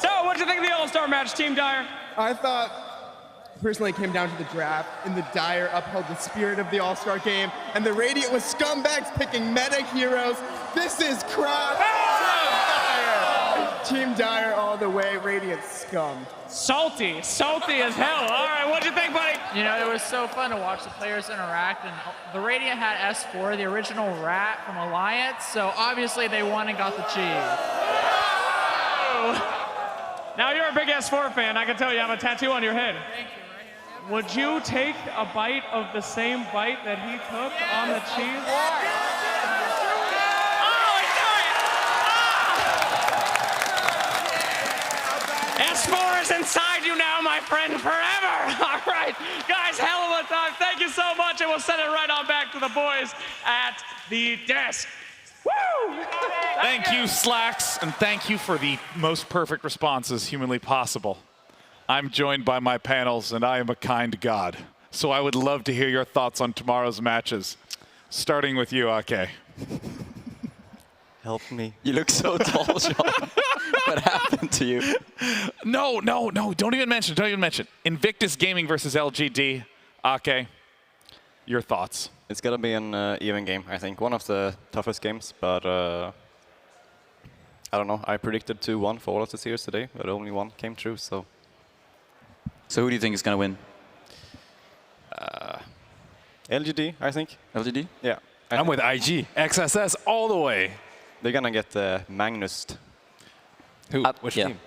So, what'd you think of the all-star match, Team Dyer? I thought, personally, it came down to the draft, and the Dyer upheld the spirit of the All-Star game, and the Radiant was scumbags picking meta heroes. This is crap. Team Dyer all the way, Radiant scum. Salty as hell. All right, what'd you think, buddy? You know, it was so fun to watch the players interact, and the Radiant had S4, the original rat from Alliance, so obviously they won and got the cheese. Now, you're a big S4 fan. I can tell you have a tattoo on your head. Thank you, would you take a bite of the same bite that he took on the cheese? S4 is inside you now, my friend, forever. All right, guys, hell of a time. Thank you so much, and we'll send it right on back to the boys at the desk. Woo! Thank you, Slacks, and thank you for the most perfect responses humanly possible. I'm joined by my panels, and I am a kind god. So I would love to hear your thoughts on tomorrow's matches. Starting with you, Ake. Help me. You look so tall, Sean. What happened to you? No, don't even mention. Invictus Gaming versus LGD. Ake, your thoughts? It's going to be an even game, I think. One of the toughest games, but I don't know. I predicted 2-1 for all of the series today, but only one came true, so... So who do you think is going to win? LGD, I think. LGD? Yeah. I'm with IG. XSS all the way. They're going to get Magnus. Who? Which team?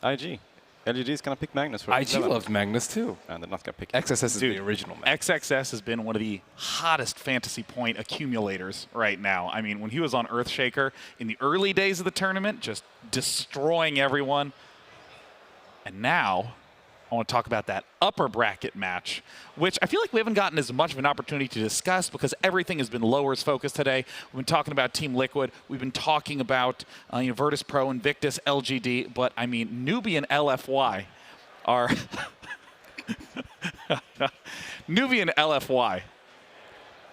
IG. LGD is going to pick Magnus. For IG loves Magnus too. And they're not going to pick XSS is the original Magnus. XXS has been one of the hottest fantasy point accumulators right now. I mean, when he was on Earthshaker in the early days of the tournament, just destroying everyone. And now, I want to talk about that upper bracket match, which I feel like we haven't gotten as much of an opportunity to discuss because everything has been lowers focused today. We've been talking about Team Liquid. We've been talking about Virtus Pro, Invictus, LGD. But, I mean, Newbie and LFY are... Newbie and LFY,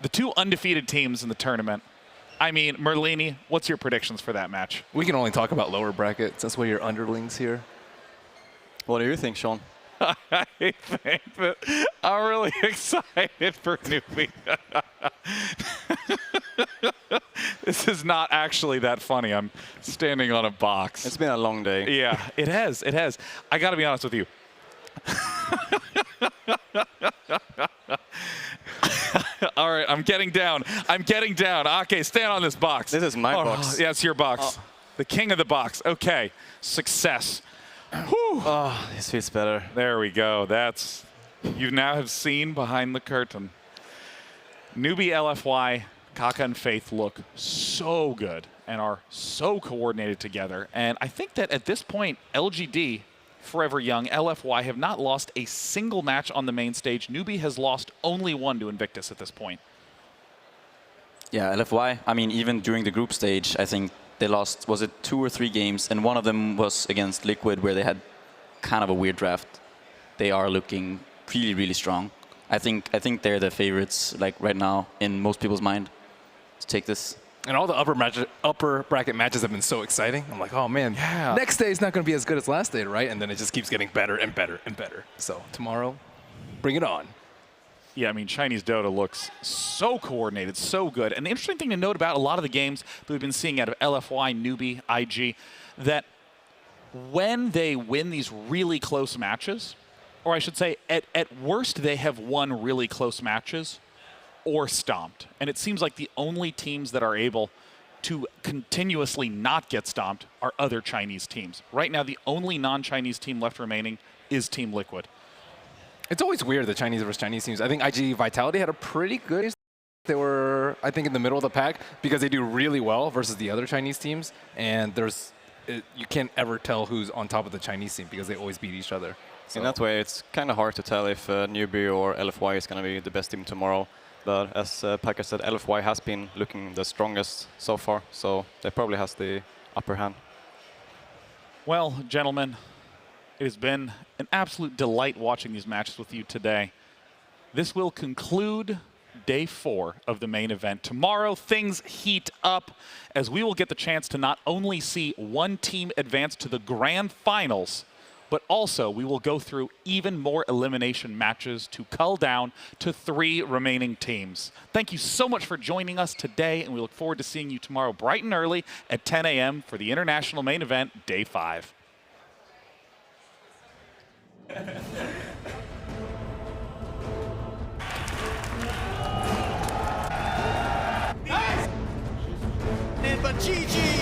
the two undefeated teams in the tournament. I mean, Merlini, what's your predictions for that match? We can only talk about lower brackets. That's why you're underlings here. What do you think, Sean? I think that I'm really excited for Newbie. This is not actually that funny. I'm standing on a box. It's been a long day. Yeah, it has. It has. I got to be honest with you. All right, I'm getting down. Okay, stand on this box. This is my box. Yeah, it's your box. The king of the box. Okay, success. Whew. Oh, this feels better. There we go. That's, you now have seen behind the curtain. Newbie, LFY, Kaka, and Faith look so good and are so coordinated together. And I think that at this point, LGD, Forever Young, LFY have not lost a single match on the main stage. Newbie has lost only one to Invictus at this point. Yeah, LFY, I mean, even during the group stage, I think they lost, was it 2 or 3 games? And one of them was against Liquid, where they had kind of a weird draft. They are looking really, really strong. I think they're the favorites, like right now, in most people's mind, to take this. And all the upper bracket matches have been so exciting. I'm like, oh man, next day is not going to be as good as last day, right? And then it just keeps getting better and better and better. So tomorrow, bring it on. Yeah, I mean, Chinese Dota looks so coordinated, so good. And the interesting thing to note about a lot of the games that we've been seeing out of LFY, Newbie, IG, that when they win these really close matches, or I should say, at worst, they have won really close matches or stomped. And it seems like the only teams that are able to continuously not get stomped are other Chinese teams. Right now, the only non-Chinese team left remaining is Team Liquid. It's always weird, the Chinese versus Chinese teams. I think IG Vitality had a pretty good... They were, I think, in the middle of the pack because they do really well versus the other Chinese teams. And you can't ever tell who's on top of the Chinese team because they always beat each other. So. In that way, it's kind of hard to tell if Newbie or LFY is going to be the best team tomorrow. But as Pekka said, LFY has been looking the strongest so far, so they probably has the upper hand. Well, gentlemen, it has been an absolute delight watching these matches with you today. This will conclude day 4 of the main event. Tomorrow, things heat up as we will get the chance to not only see one team advance to the grand finals, but also we will go through even more elimination matches to cull down to 3 remaining teams. Thank you so much for joining us today, and we look forward to seeing you tomorrow bright and early at 10 a.m. for the international main event, day 5. But GG!